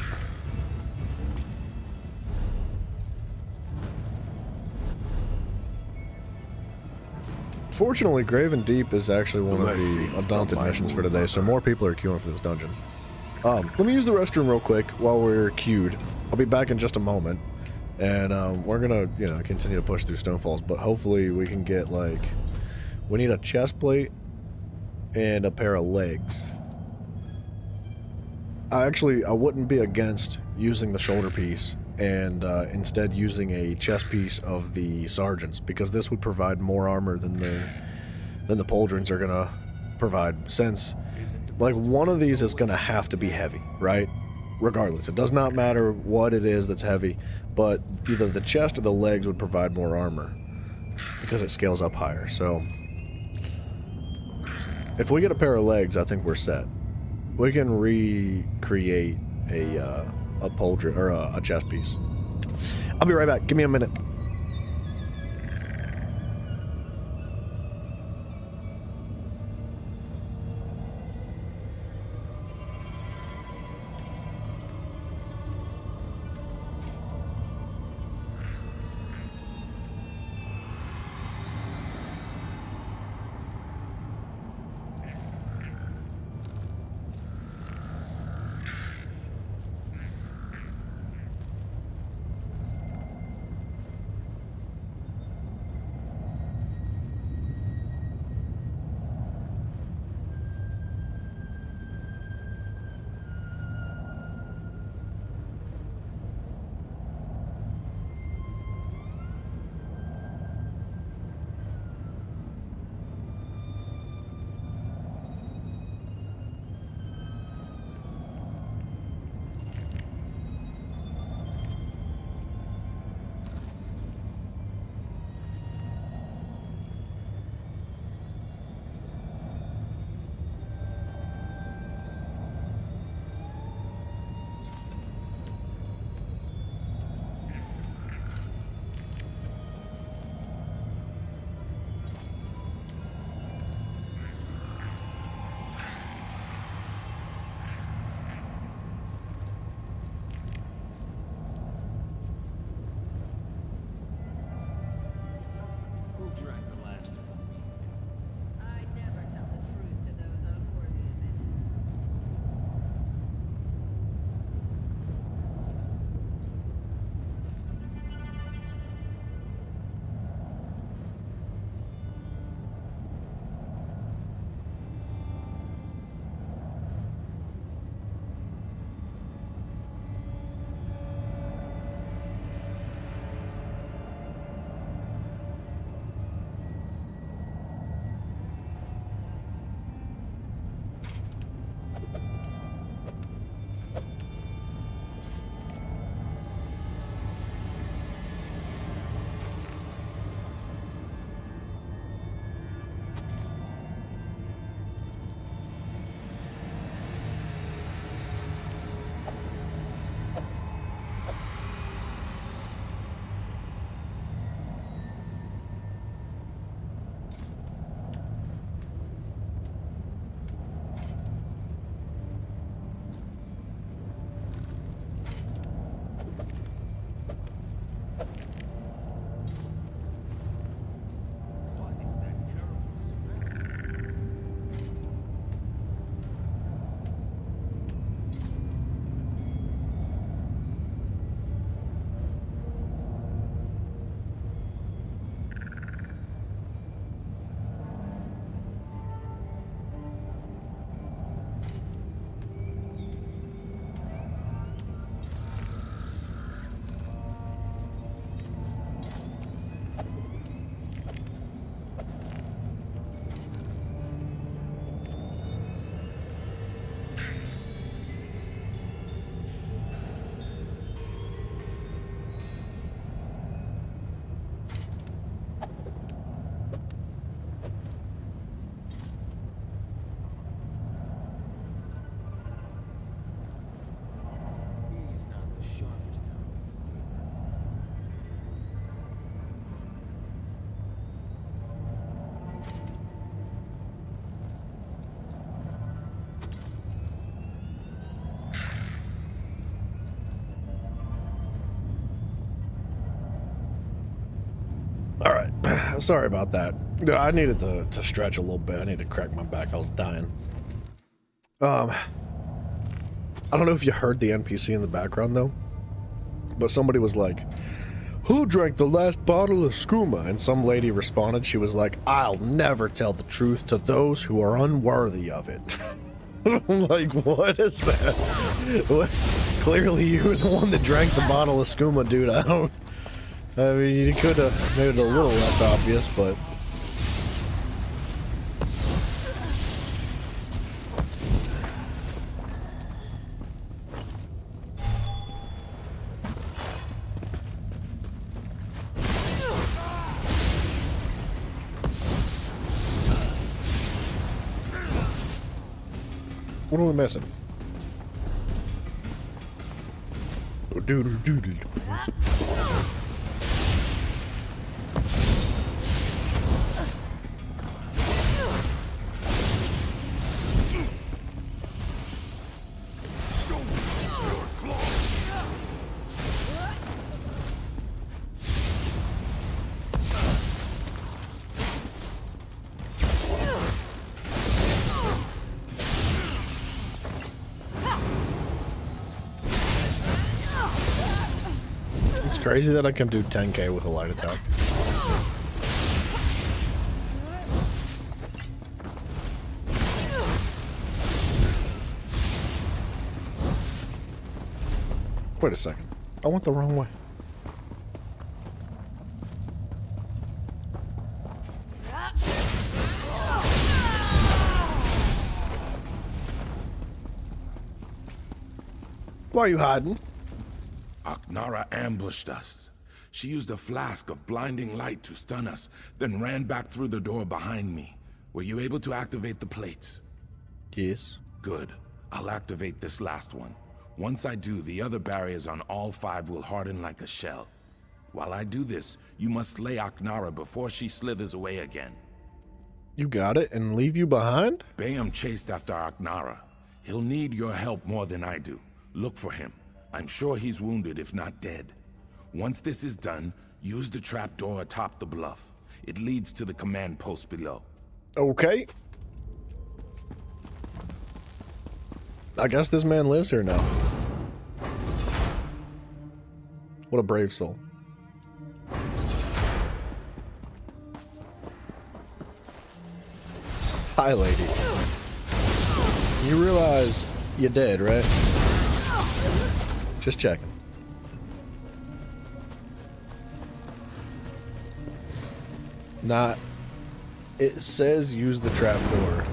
Fortunately, Graven Deep is actually one of the Undaunted missions for today, so more people are queuing for this dungeon. Let me use the restroom real quick while we're queued. I'll be back in just a moment, and we're gonna, continue to push through Stonefalls, but hopefully we can get, we need a chest plate and a pair of legs. I wouldn't be against using the shoulder piece and instead using a chest piece of the sergeants, because this would provide more armor than the pauldrons are gonna provide, since one of these is gonna have to be heavy, right? Regardless, it does not matter what it is that's heavy, but either the chest or the legs would provide more armor because it scales up higher. So if we get a pair of legs, I think we're set. We can recreate a pauldron or a chest piece. I'll be right back. Give me a minute. Sorry about that. Yeah, I needed to stretch a little bit. I needed to crack my back. I was dying. I don't know if you heard the NPC in the background though, but somebody was like, "Who drank the last bottle of skooma?" And some lady responded. She was like, "I'll never tell the truth to those who are unworthy of it." I'm like, what is that? What? Clearly you were the one that drank the bottle of skooma, dude. I mean, you could have made it a little less obvious, but... What are we missing? It's crazy that I can do 10k with a light attack. Wait a second. I went the wrong way. Why are you hiding? Aknara ambushed us. She used a flask of blinding light to stun us, then ran back through the door behind me. Were you able to activate the plates? Yes. Good. I'll activate this last one. Once I do, the other barriers on all 5 will harden like a shell. While I do this, you must slay Aknara before she slithers away again. You got it, and leave you behind? Bayam chased after Aknara. He'll need your help more than I do. Look for him. I'm sure he's wounded, if not dead. Once this is done, use the trapdoor atop the bluff. It leads to the command post below. Okay. I guess this man lives here now. What a brave soul. Hi, lady. You realize you're dead, right? Just checking. Not. It says use the trapdoor.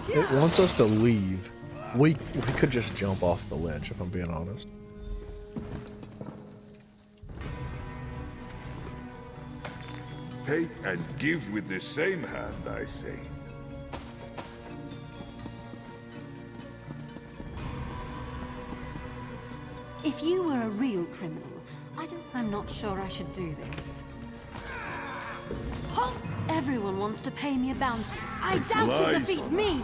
It wants us to leave. We could just jump off the ledge, if I'm being honest. Take and give with the same hand, I say. If you were a real criminal, I'm not sure I should do this. Halt! Everyone wants to pay me a bounty. I doubt you defeat me!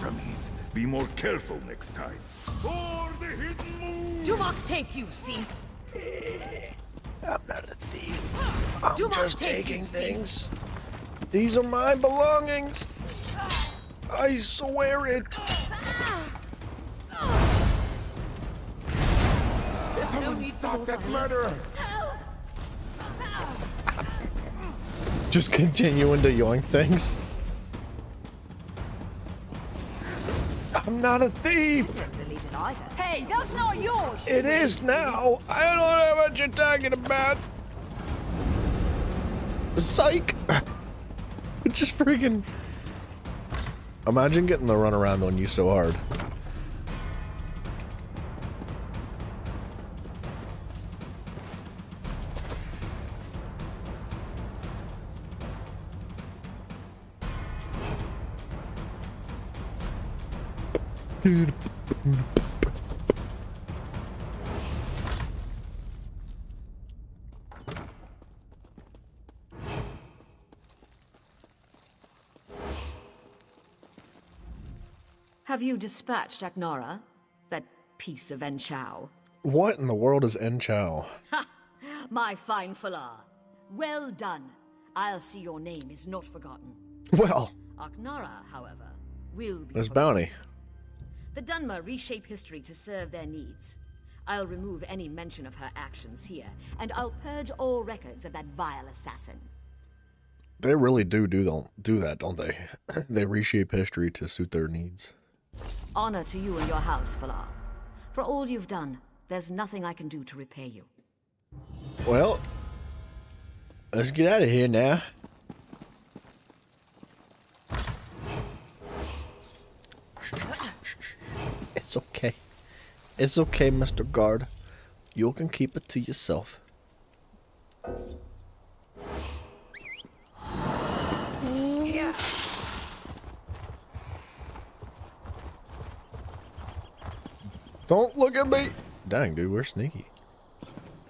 Be more careful next time. For the hidden moon! Dumak take you, thief! I'm not a thief. I'm Dumak just take taking you, things. These are my belongings. I swear it. Someone stop that murderer! Just continuing to yoink things. I'm not a thief. Hey, that's not yours! It is now. I don't know what you're talking about. Psych. Just freaking. Imagine getting the runaround on you so hard. Have you dispatched Aknara? That piece of Enchao? What in the world is Enchao? Ha! My fine Falar. Well done. I'll see your name is not forgotten. Well. Aknara, however, will be There's forgotten. bounty. The Dunmer reshape history to serve their needs. I'll remove any mention of her actions here, and I'll purge all records of that vile assassin. They really do that, don't they? They reshape history to suit their needs. Honor to you and your house, Falar. For all you've done, there's nothing I can do to repay you. Well, let's get out of here now. It's okay. It's okay, Mr. Guard. You can keep it to yourself. Don't look at me! Dang, dude, we're sneaky.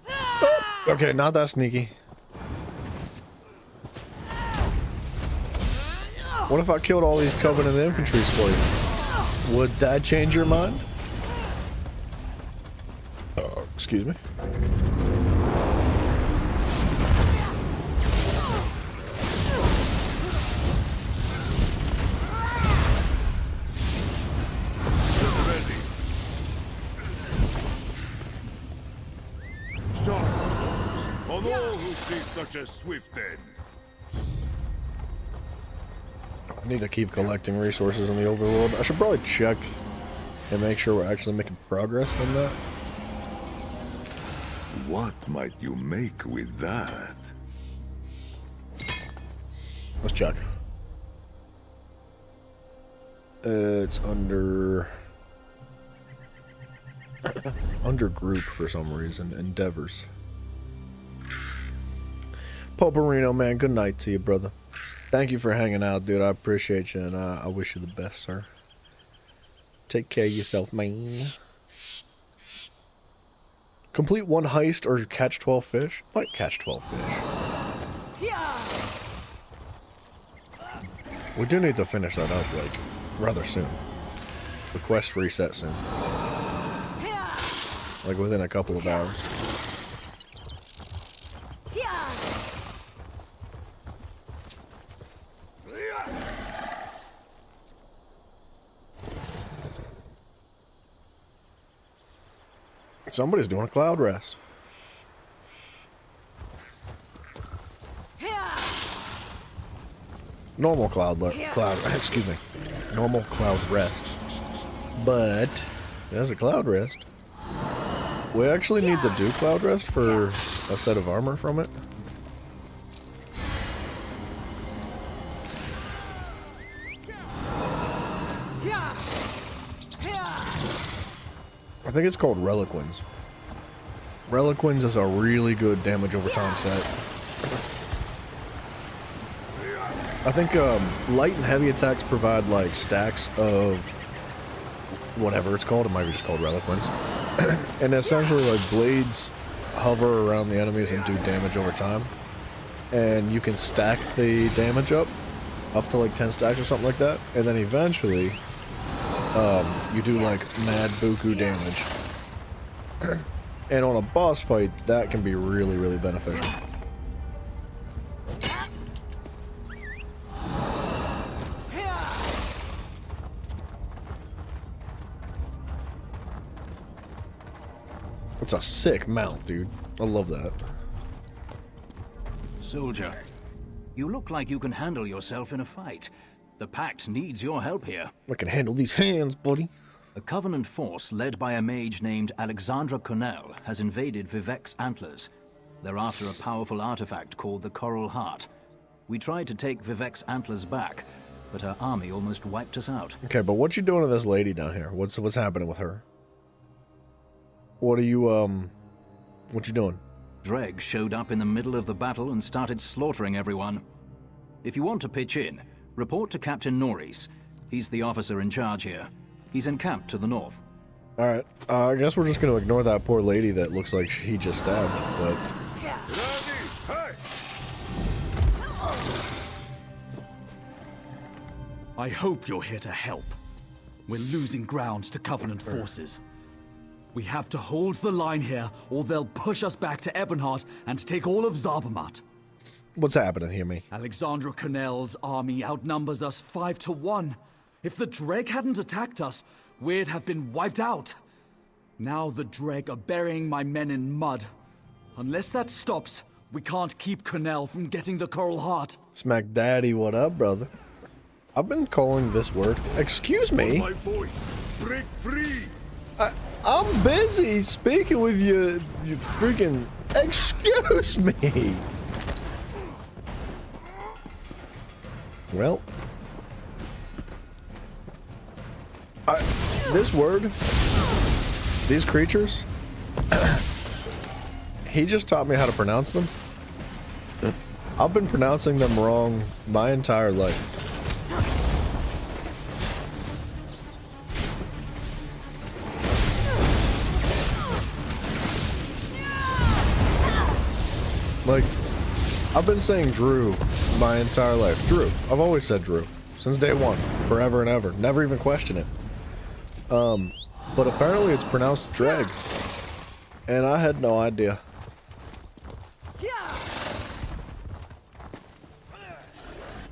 Oh, okay, not that sneaky. What if I killed all these Covenant infantries for you? Would that change your mind? Excuse me. On all who see such a swift end. I need to keep collecting resources in the overworld. I should probably check and make sure we're actually making progress on that. What might you make with that? Let's check. It's under under group for some reason. Endeavors. Poperino, man, good night to you, brother. Thank you for hanging out, dude. I appreciate you, and I wish you the best, sir. Take care of yourself, man. Complete one heist or catch 12 fish? Might catch 12 fish. We do need to finish that up, like, rather soon. The quest reset soon. Like, within a couple of hours. Somebody's doing a cloud rest. Normal excuse me. Normal cloud rest. But there's a cloud rest. We actually need to do cloud rest for a set of armor from it. I think it's called Reliquins. Reliquins is a really good damage over time set. I think light and heavy attacks provide like stacks of whatever it's called. It might be just called Reliquins. And essentially like blades hover around the enemies and do damage over time. And you can stack the damage up to like 10 stacks or something like that. And then eventually you do like mad buku damage. And on a boss fight, that can be really, really beneficial. It's a sick mount, dude. I love that. Soldier, you look like you can handle yourself in a fight. The Pact needs your help here. I can handle these hands, buddy. A Covenant force led by a mage named Alexandra Cornell has invaded Vivek's Antlers. They're after a powerful artifact called the Coral Heart. We tried to take Vivek's Antlers back, but her army almost wiped us out. Okay, but what you doing to this lady down here? What's happening with her? What are you, what you doing? Dreg showed up in the middle of the battle and started slaughtering everyone. If you want to pitch in, report to Captain Norris. He's the officer in charge here. He's encamped to the north. Alright, I guess we're just gonna ignore that poor lady that looks like he just stabbed, but... I hope you're here to help. We're losing ground to Covenant forces. We have to hold the line here, or they'll push us back to Ebonheart and take all of Zarbamat. What's happening here, me? Alexandra Connell's army outnumbers us 5 to 1. If the Dreg hadn't attacked us, we'd have been wiped out. Now the Dreg are burying my men in mud. Unless that stops, we can't keep Connell from getting the Coral Heart. Smack Daddy, what up, brother? I've been calling this word. Excuse me. My voice, break free. I'm busy speaking with you. You freaking. Excuse me. Well, this word, these creatures, he just taught me how to pronounce them. I've been pronouncing them wrong my entire life. Like, I've been saying Drew my entire life. Drew. I've always said Drew. Since day one. Forever and ever. Never even question it. But apparently it's pronounced Dreg. And I had no idea.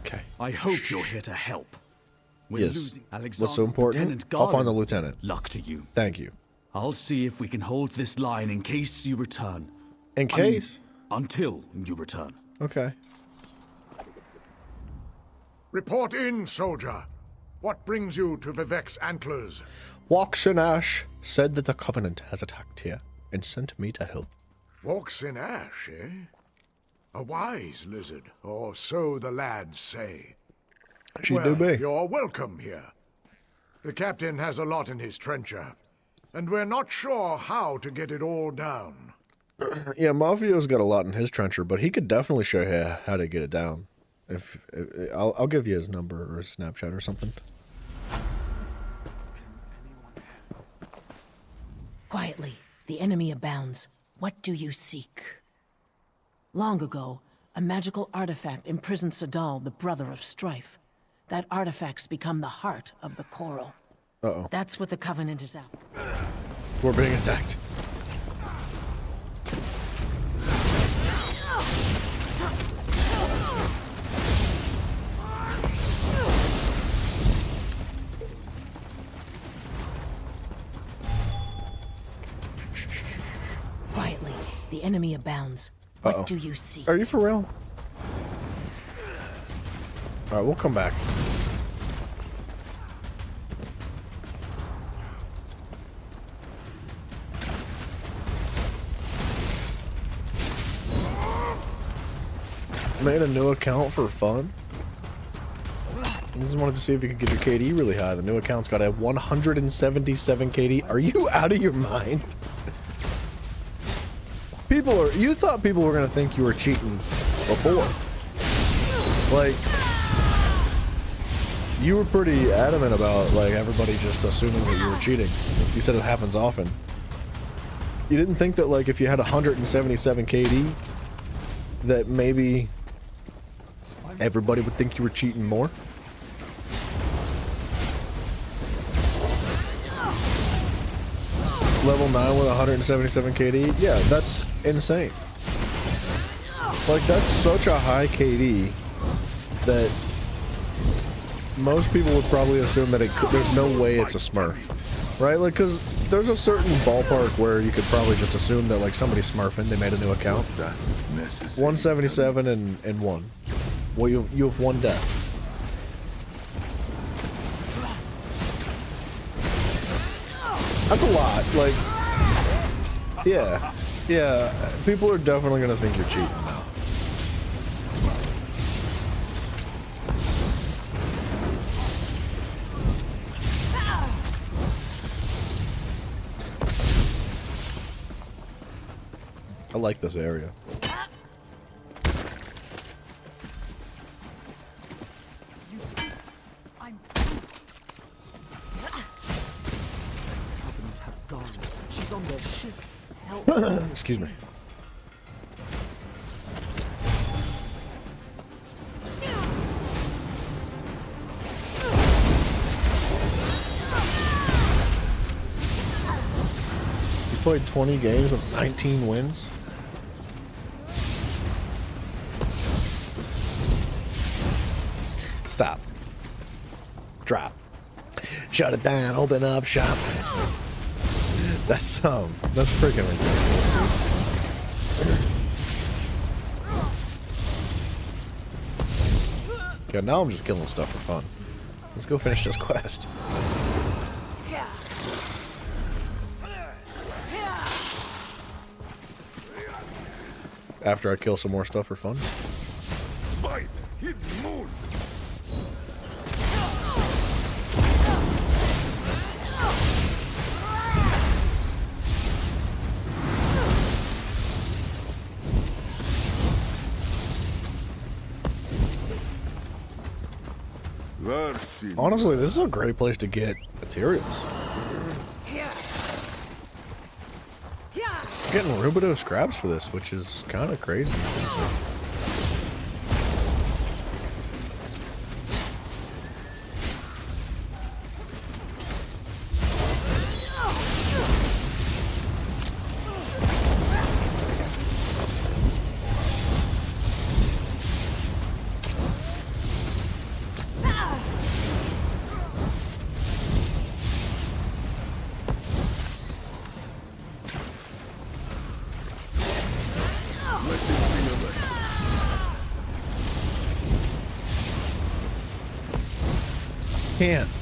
Okay. I hope you're here to help. We're Yes. losing What's Alexandra, so important? Lieutenant I'll find the Garland. lieutenant. Luck to you. Thank you. I'll see if we can hold this line in case you return. In case? Until you return. Okay. Report in, soldier. What brings you to Vivek's Antlers? Walks-in-Ash said that the Covenant has attacked here and sent me to help. Walks in ash, eh? A wise lizard, or so the lads say. She well, do be. You're welcome here. The captain has a lot in his trencher, and we're not sure how to get it all down. Yeah, Mafio's got a lot in his trencher, but he could definitely show you how to get it down. If I'll give you his number or his Snapchat or something. Quietly, the enemy abounds. What do you seek? Long ago, a magical artifact imprisoned Sadal, the brother of Strife. That artifact's become the heart of the Coral. Uh-oh. That's what the Covenant is out. We're being attacked. Quietly, the enemy abounds. What do you seek? Are you for real? Alright, we'll come back. Made a new account for fun. I just wanted to see if you could get your KD really high. The new account's got a 177 KD. Are you out of your mind? You thought people were gonna think you were cheating before. Like, you were pretty adamant about, like, everybody just assuming that you were cheating. You said it happens often. You didn't think that, like, if you had 177 KD, that maybe everybody would think you were cheating more? Level 9 with 177 KD? Yeah, that's insane. Like, that's such a high KD that most people would probably assume that there's no way it's a Smurf. Right? Like, because there's a certain ballpark where you could probably just assume that, like, somebody's Smurfing, they made a new account. 177 and 1. Well, you have one death. That's a lot. Like, yeah. People are definitely gonna think you're cheating now. I like this area. Excuse me. played 20 games with 19 wins. Stop. Drop. Shut it down. Open up shop. That's freaking ridiculous. Okay, now I'm just killing stuff for fun. Let's go finish this quest. After I kill some more stuff for fun. Bite! Hit the moon! Honestly, this is a great place to get materials. I'm getting Rubido scraps for this, which is kind of crazy.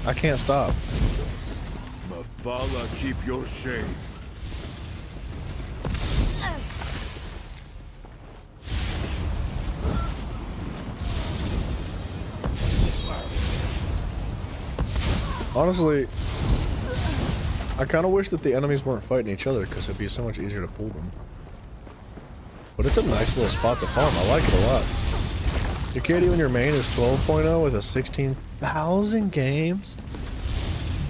I can't stop. Mavala, keep your shade. Honestly, I kind of wish that the enemies weren't fighting each other because it'd be so much easier to pull them. But it's a nice little spot to farm. I like it a lot. Your KD when your main is 12.0 with a 16,000 games?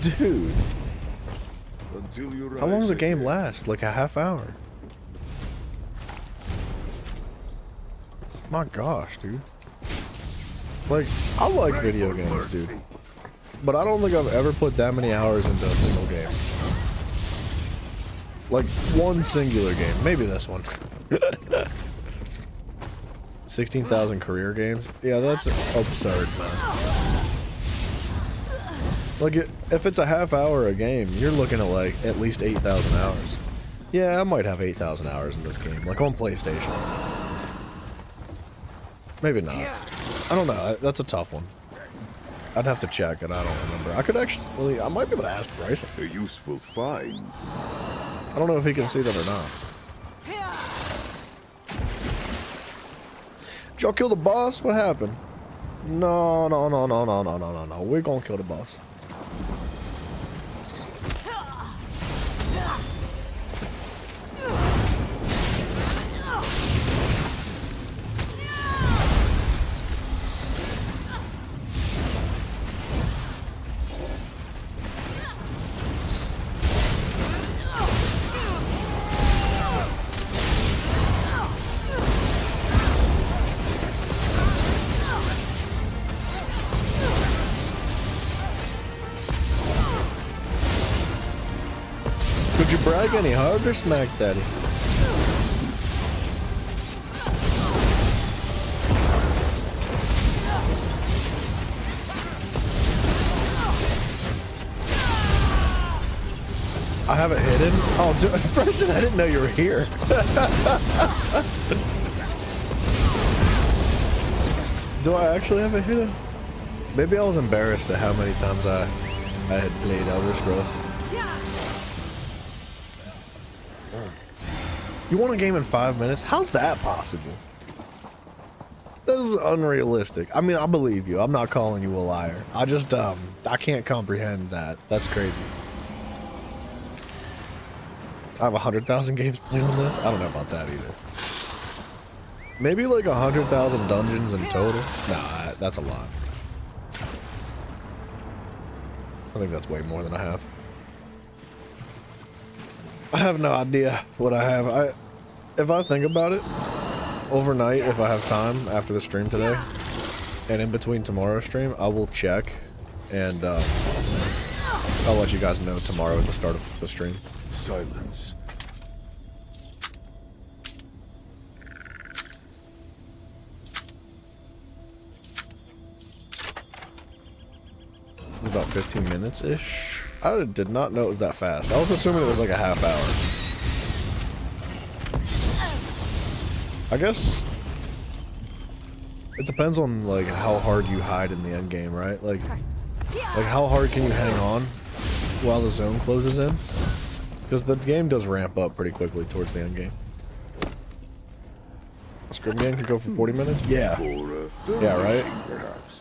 Dude. How long does a game last? Like a half hour? My gosh, dude. Like, I like video games, dude. But I don't think I've ever put that many hours into a single game. Like, one singular game. Maybe this one. 16,000 career games? Yeah, that's absurd, man. Like, if it's a half hour a game, you're looking at, like, at least 8,000 hours. Yeah, I might have 8,000 hours in this game, like on PlayStation. Maybe not. I don't know. That's a tough one. I'd have to check it. I don't remember. I could actually... I might be able to ask Bryson. A useful find. I don't know if he can see that or not. Did y'all kill the boss? What happened? No. We're gonna kill the boss. Could you brag any harder, Smack Daddy? I have it hidden? Oh, Bryson, I didn't know you were here. Do I actually have it hidden? Maybe I was embarrassed at how many times I had played Elder Scrolls. You want a game in 5 minutes? How's that possible? That is unrealistic. I mean, I believe you. I'm not calling you a liar. I just, I can't comprehend that. That's crazy. I have 100,000 games played on this? I don't know about that either. Maybe like 100,000 dungeons in total? Nah, that's a lot. I think that's way more than I have. I have no idea what I have. If I think about it, overnight, if I have time after the stream today, and in between tomorrow's stream, I will check, and I'll let you guys know tomorrow at the start of the stream. Silence. About 15 minutes-ish. I did not know it was that fast. I was assuming it was like a half hour. I guess it depends on like how hard you hide in the end game, right? Like how hard can you hang on while the zone closes in? Because the game does ramp up pretty quickly towards the end game. A scrim game could go for 40 minutes? Yeah. Yeah, right?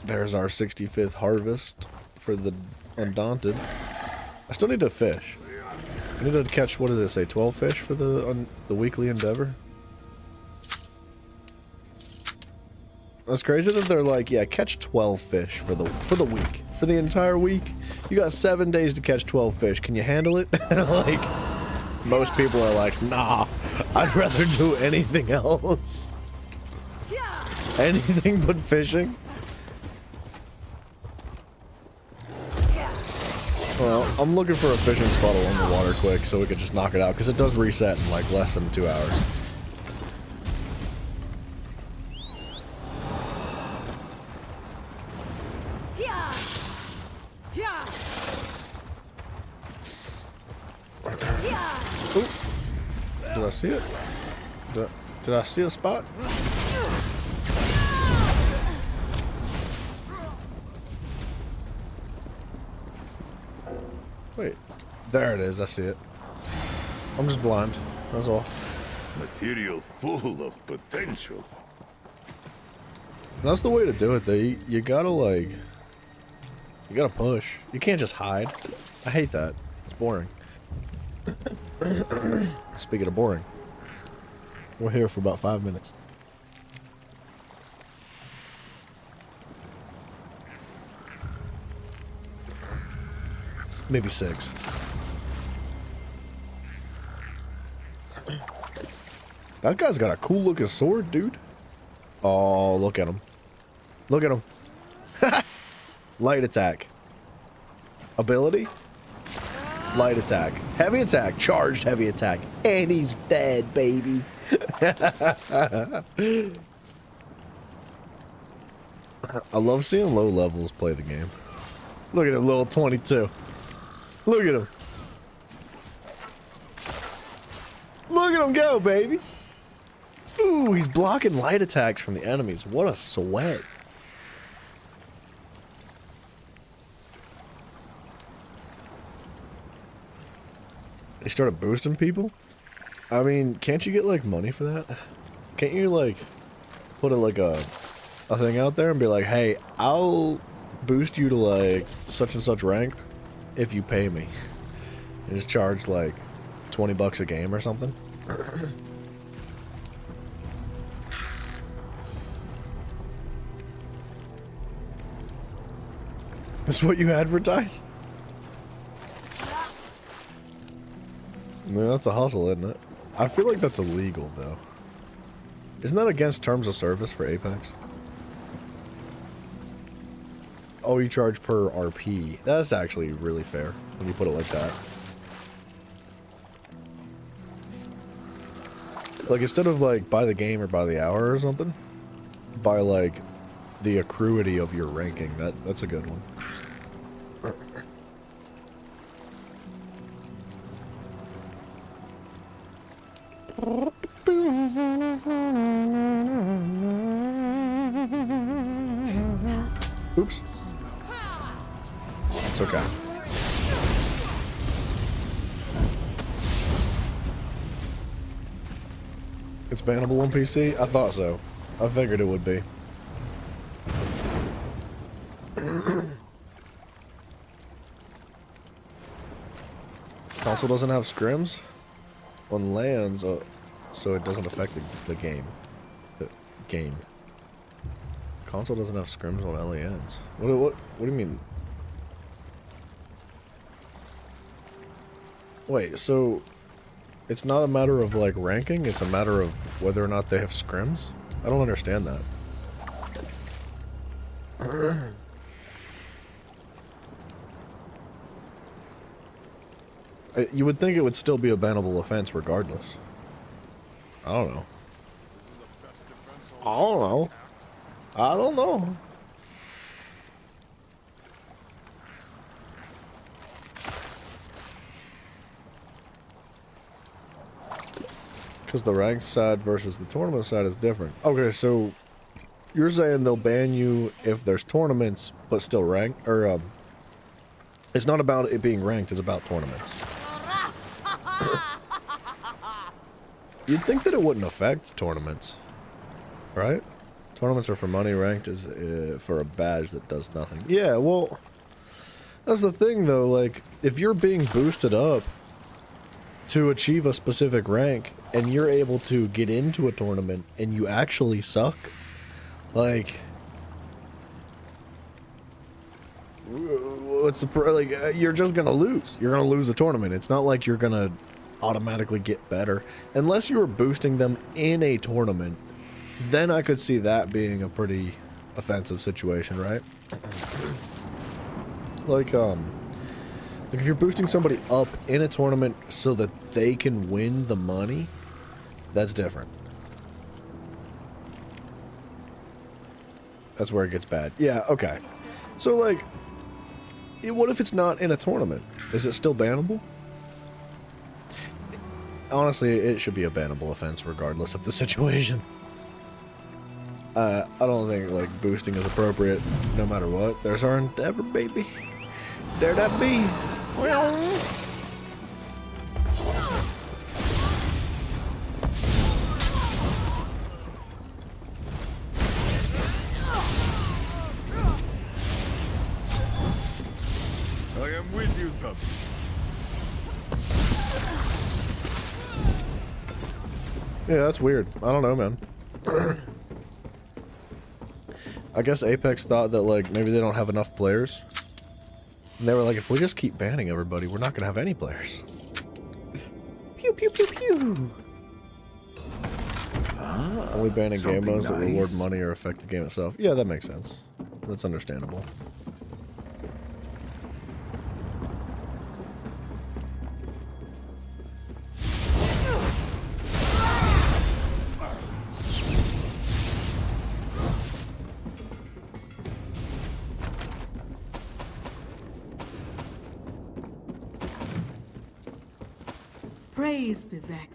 There's our 65th harvest for the Undaunted. I still need to fish. I need to catch, what did it say, 12 fish for the weekly endeavor? That's crazy that they're like, yeah, catch 12 fish for the week. For the entire week. You got 7 days to catch 12 fish. Can you handle it? Like, most people are like, nah, I'd rather do anything else. Anything but fishing. Well, I'm looking for a fishing spot along the water quick so we could just knock it out, because it does reset in like less than 2 hours. Ooh. Did I see it? Did I see a spot? Wait, there it is. I see it. I'm just blind. That's all. Material full of potential. That's the way to do it, though. You gotta like, you gotta push. You can't just hide. I hate that. It's boring. Speaking of boring, we're here for about 5 minutes. Maybe 6. That guy's got a cool looking sword, dude. Oh, look at him. Look at him. Light attack. Ability? Light attack. Heavy attack. Charged heavy attack. And he's dead, baby. I love seeing low levels play the game. Look at him, little 22. Look at him. Look at him go, baby. Ooh, he's blocking light attacks from the enemies. What a sweat. He started boosting people? I mean, can't you get like money for that? Can't you like put a thing out there and be like, hey, I'll boost you to like such and such rank if you pay me. And just charge like 20 bucks a game or something. That's what you advertise? I mean, that's a hustle, isn't it? I feel like that's illegal, though. Isn't that against terms of service for Apex? Oh, you charge per RP. That's actually really fair when you put it like that. Like, instead of, like, by the game or by the hour or something, by, like, the accruity of your ranking. That's a good one. Oops. It's okay. It's bannable on PC? I thought so. I figured it would be. Console doesn't have scrims on lands, so it doesn't affect the game. The game. Console doesn't have scrims on LANs. What do you mean? Wait, so it's not a matter of like ranking, it's a matter of whether or not they have scrims? I don't understand that. You would think it would still be a bannable offense regardless. I don't know. I don't know. Because the ranked side versus the tournament side is different. Okay, so you're saying they'll ban you if there's tournaments, but still ranked? Or, it's not about it being ranked, it's about tournaments. You'd think that it wouldn't affect tournaments, right? Tournaments are for money, ranked is for a badge that does nothing. Yeah, well, that's the thing though, like, if you're being boosted up to achieve a specific rank, and you're able to get into a tournament, and you actually suck, like, what's the, like, you're just gonna lose. You're gonna lose the tournament. It's not like you're gonna automatically get better. Unless you were boosting them in a tournament, then I could see that being a pretty offensive situation, right? Like if you're boosting somebody up in a tournament so that they can win the money, that's different. That's where it gets bad. Yeah, okay. So, like, what if it's not in a tournament? Is it still bannable? Honestly, it should be a bannable offense regardless of the situation. I don't think, like, boosting is appropriate no matter what. There's our endeavor, baby. There that be. I am with you, Tubbs. Yeah, that's weird. I don't know, man. I guess Apex thought that, like, maybe they don't have enough players. And they were like, if we just keep banning everybody, we're not going to have any players. Pew, pew, pew, pew. Only banning game modes that reward money or affect the game itself. Yeah, that makes sense. That's understandable. Praise Vivek,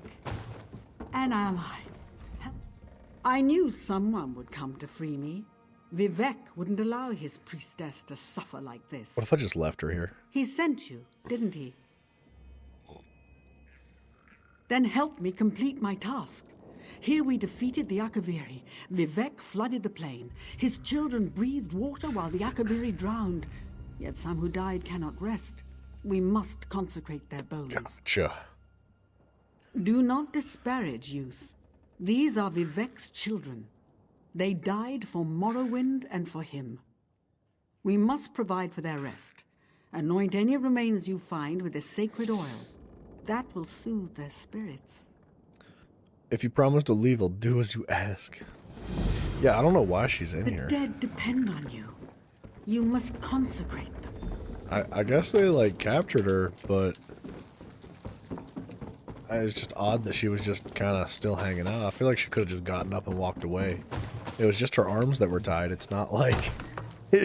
an ally. I knew someone would come to free me. Vivek wouldn't allow his priestess to suffer like this. What if I just left her here? He sent you, didn't he? Then help me complete my task. Here we defeated the Akaviri. Vivek flooded the plain. His children breathed water while the Akaviri drowned. Yet some who died cannot rest. We must consecrate their bones. Gotcha. Do not disparage youth. These are Vivek's children. They died for Morrowind and for him. We must provide for their rest. Anoint any remains you find with the sacred oil. That will soothe their spirits. If you promise to leave, I'll do as you ask. Yeah, I don't know why she's in here. The dead depend on you. You must consecrate them. I guess they, like, captured her, but it's just odd that she was just kind of still hanging out. I feel like she could have just gotten up and walked away. It was just her arms that were tied. It's not like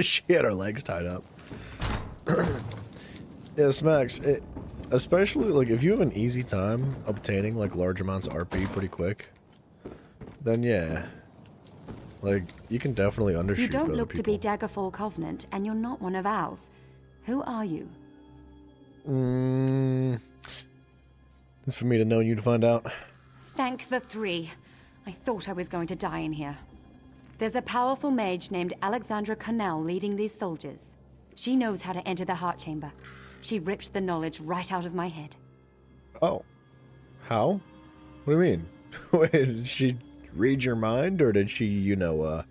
she had her legs tied up. Yeah, Smacks, especially, like, if you have an easy time obtaining, like, large amounts of RP pretty quick, then yeah. Like, you can definitely undershoot You don't other look people. to be Daggerfall Covenant, and you're not one of ours. Who are you? It's for me to know and you to find out. Thank the three. I thought I was going to die in here. There's a powerful mage named Alexandra Connell leading these soldiers. She knows how to enter the heart chamber. She ripped the knowledge right out of my head. Oh. How? What do you mean? Wait, did she read your mind, or did she, you know,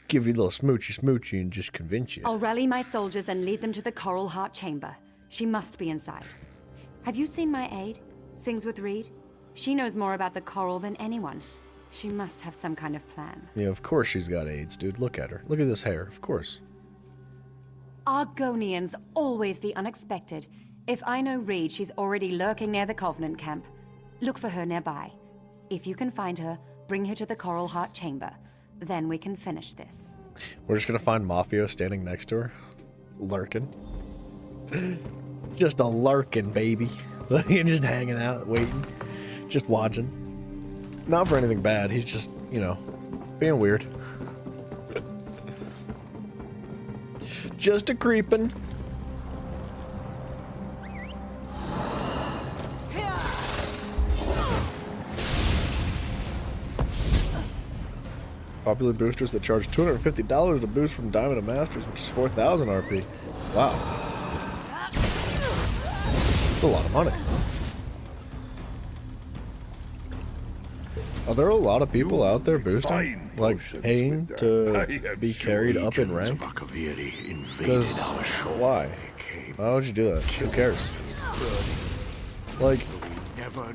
give you a little smoochy and just convince you? I'll rally my soldiers and lead them to the Coral Heart Chamber. She must be inside. Have you seen my aide? Sings with Reed? She knows more about the coral than anyone. She must have some kind of plan. Yeah, of course she's got AIDS, dude. Look at her. Look at this hair. Of course. Argonians, always the unexpected. If I know Reed, she's already lurking near the Covenant camp. Look for her nearby. If you can find her, bring her to the Coral Heart Chamber. Then we can finish this. We're just gonna find Mafio standing next to her. Lurking. Just a lurking, baby. You're just hanging out, waiting. Just watching. Not for anything bad. He's just, you know, being weird. Just a creepin'. Popular boosters that charge $250 to boost from Diamond to Masters, which is 4,000 RP. Wow. That's a lot of money. Are there a lot of people out there boosting? Like, paying to be carried up in rank? Because, why? Why would you do that? Who cares? Like,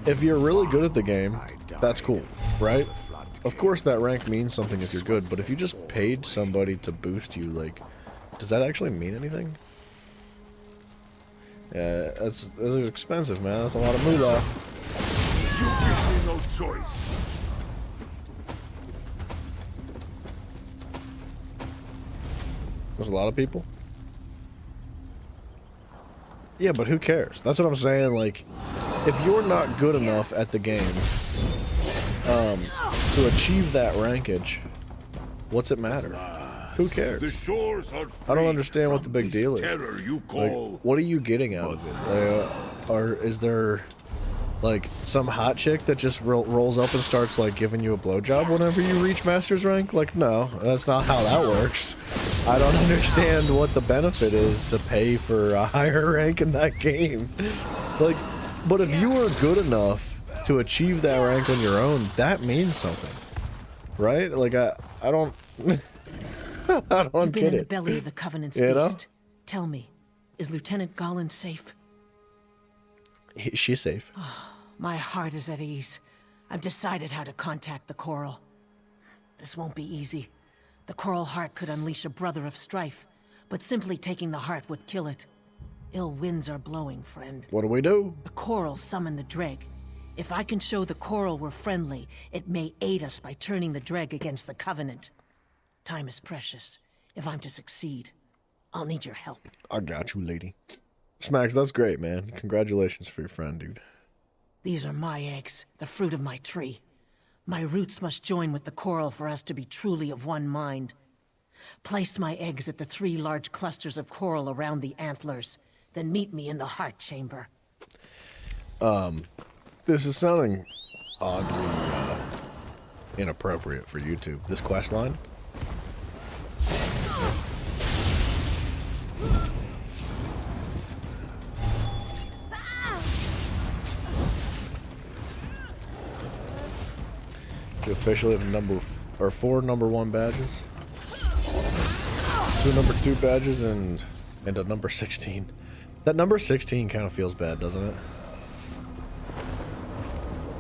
if you're really good at the game, that's cool, right? Of course that rank means something if you're good, but if you just paid somebody to boost you, like, does that actually mean anything? Yeah, that's expensive, man. That's a lot of moolah. You give me no choice. There's a lot of people. Yeah, but who cares? That's what I'm saying. Like, if you're not good enough at the game to achieve that rankage, what's it matter? Who cares? The shores are I don't understand what the big deal is. terror you Like, call. what are you getting out of it? Or is there like some hot chick that just rolls up and starts like giving you a blowjob whenever you reach master's rank? Like, no, that's not how that works. I don't understand what the benefit is to pay for a higher rank in that game. Like, but if you were good enough to achieve that rank on your own, that means something, right? Like, I don't, I don't You've been get in the it. belly of the Covenant's You know? beast. Tell me, is Lieutenant Garland safe? She's safe. My heart is at ease. I've decided how to contact the Coral. This won't be easy. The Coral Heart could unleash a brother of strife, but simply taking the heart would kill it. Ill winds are blowing, friend. What do we do? The Coral summoned the Dreg. If I can show the Coral we're friendly, it may aid us by turning the Dreg against the Covenant. Time is precious. If I'm to succeed, I'll need your help. I got you, lady. Smacks, that's great, man. Congratulations for your friend, dude. These are my eggs, the fruit of my tree. My roots must join with the Coral for us to be truly of one mind. Place my eggs at the 3 large clusters of coral around the antlers, then meet me in the heart chamber. This is sounding oddly inappropriate for YouTube. This quest line. To officially have 4 number 1 badges, 2 number 2 badges, and a number 16. That number 16 kind of feels bad, doesn't it?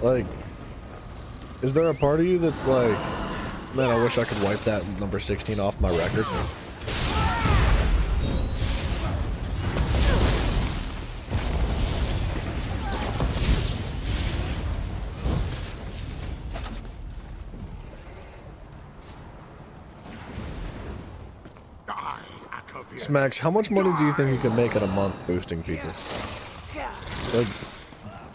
Like, is there a part of you that's like, man, I wish I could wipe that number 16 off my record? Smacks, how much money do you think you could make in a month boosting people? Like,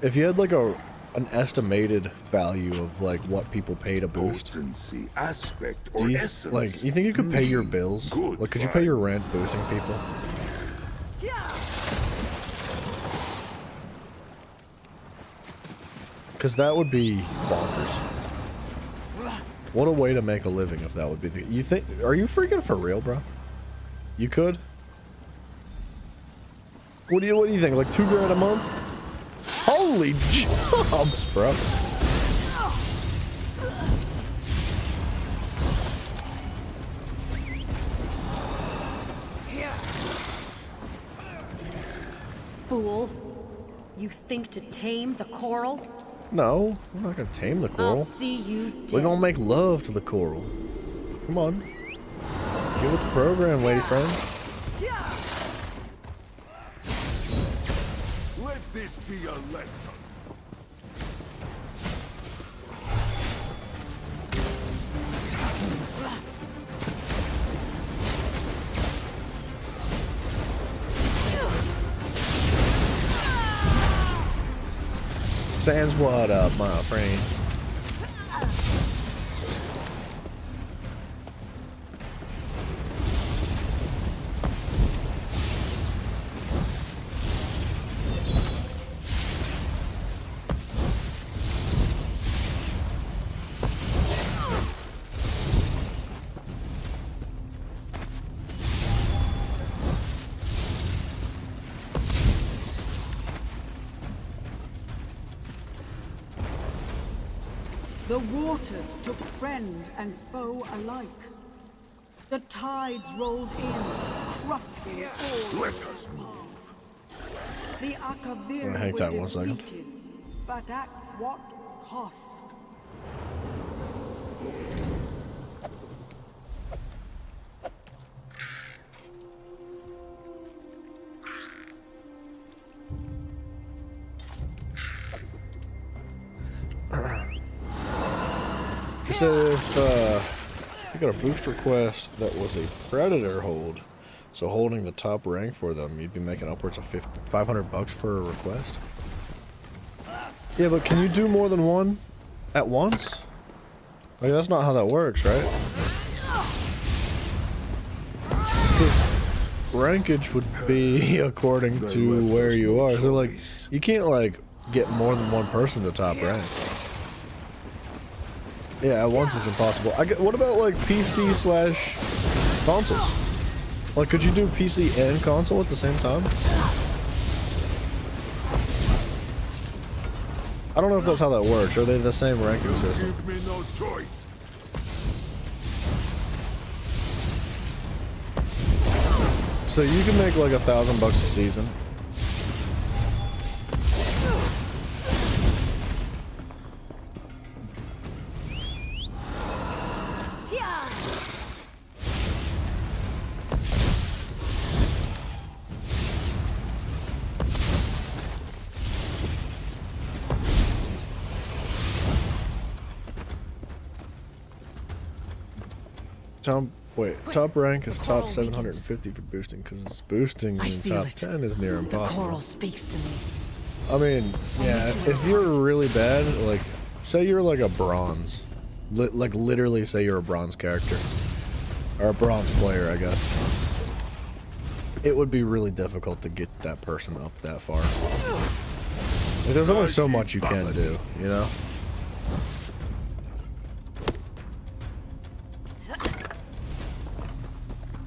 if you had like an estimated value of like what people pay to boost, Potency, aspect, do or you essence. like? You think you could pay your bills? Good Like, could you pay your rent boosting people? Because that would be bonkers. What a way to make a living if that would be the. You think? Are you freaking for real, bro? You could. What do you think? Like $2 grand a month? Holy jumps, bro! Fool! You think to tame the Coral? No, we're not gonna tame the I'll coral. see you dead. We're gonna make love to the coral. Come on. Get with the program, lady friend. Let this be a lesson. Sans, what up, my friend? The waters took friend and foe alike. The tides rolled in, crushing all. Let us move. The Akaviri hang tight were one second. defeated, but at what cost? He said if you got a booster quest that was a predator hold, so holding the top rank for them, you'd be making upwards of $500 for a request. Yeah, but can you do more than one at once? Like, that's not how that works, right? Because rankage would be according to where you are. So, like, you can't, like, get more than one person to top rank. Yeah, at once is impossible. What about, like, PC / consoles? Like, could you do PC and console at the same time? I don't know if that's how that works. Are they the same ranking system? Give me no choice. So you can make like $1,000 a season. Top rank is top 750 for boosting, because boosting in top 10 is near impossible. The coral speaks to me. I mean, yeah, if you're really bad, like, say you're like a bronze, like literally say you're a bronze character, or a bronze player, I guess, it would be really difficult to get that person up that far. Like, there's only so much you can do, you know?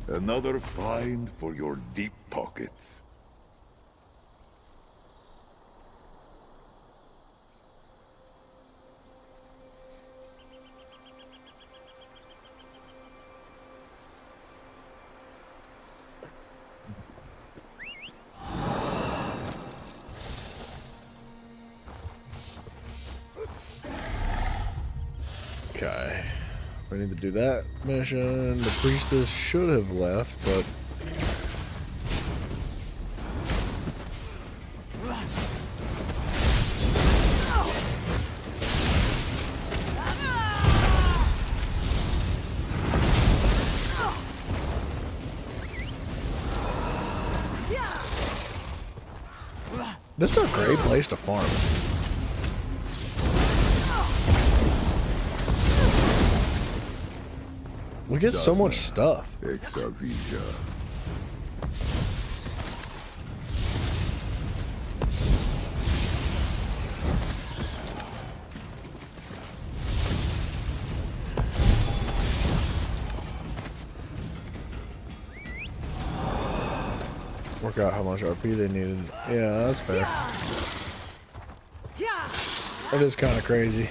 Another find for your deep pockets. Okay. We need to do that mission. The priestess should have left, but... This is a great place to farm. We get so much stuff. Work out how much RP they needed. Yeah, that's fair. That is kind of crazy.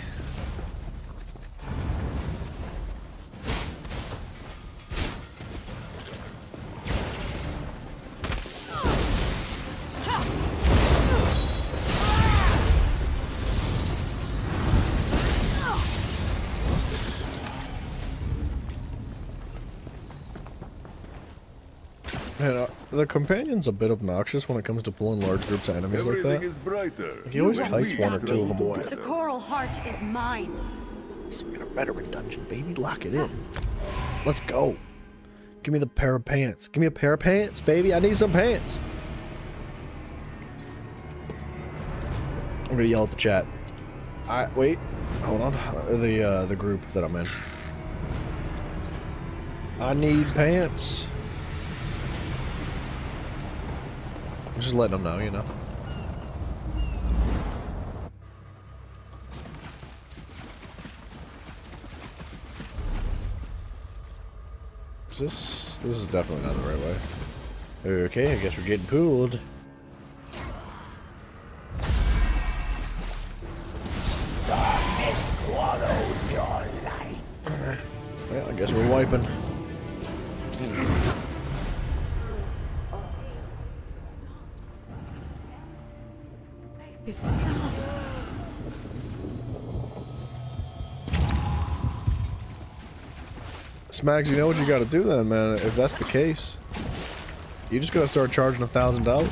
Man, the companion's a bit obnoxious when it comes to pulling large groups of enemies like that. Is brighter. He always kites one or two of them away. The coral heart is mine. Spin a veteran dungeon, baby. Lock it in. Let's go. Give me the pair of pants. Give me a pair of pants, baby. I need some pants. I'm gonna yell at the chat. Wait. Hold on. The group that I'm in. I need pants. I'm just letting them know, you know. This is definitely not the right way. Okay, I guess we're getting pulled. Darkness swallows your light. Well, I guess we're wiping. Smags, you know what you gotta do then, man. If that's the case, you just gotta start charging $1,000.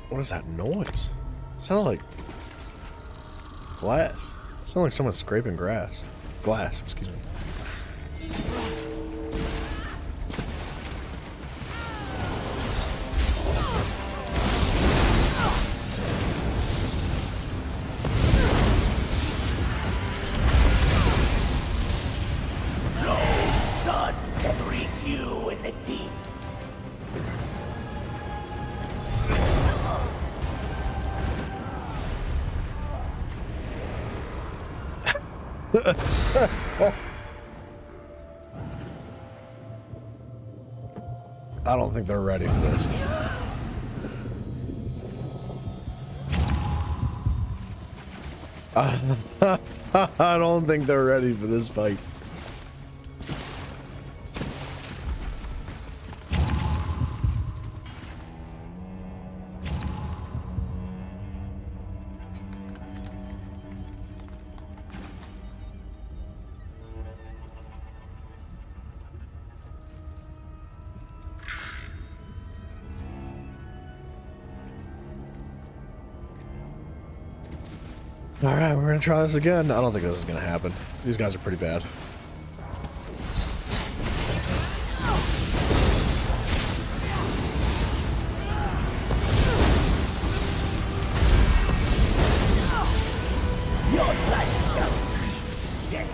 What is that noise? It sounded like glass. It sounded like someone scraping glass, excuse me. No sun can reach you in the deep. I don't think they're ready for this. I don't think they're ready for this fight. Alright, we're gonna try this again. I don't think this is gonna happen. These guys are pretty bad. Your life shall be dead.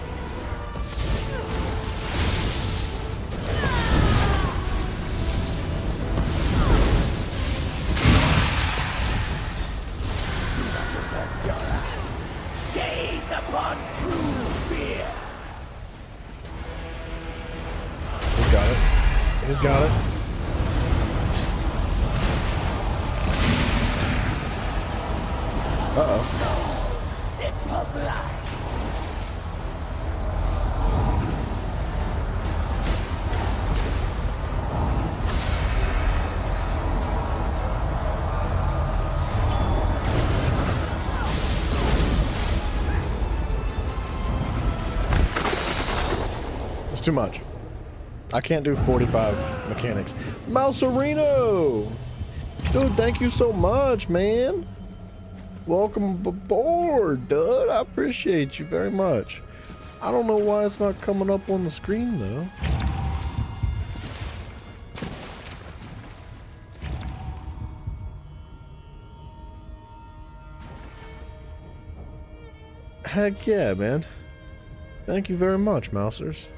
Gaze upon true fear. He's got it. He's got it. Uh-oh. Sip of life. It's too much. I can't do 45 mechanics. Mouserino! Dude, thank you so much, man. Welcome aboard, dude. I appreciate you very much. I don't know why it's not coming up on the screen, though. Heck yeah, man. Thank you very much, Mousers.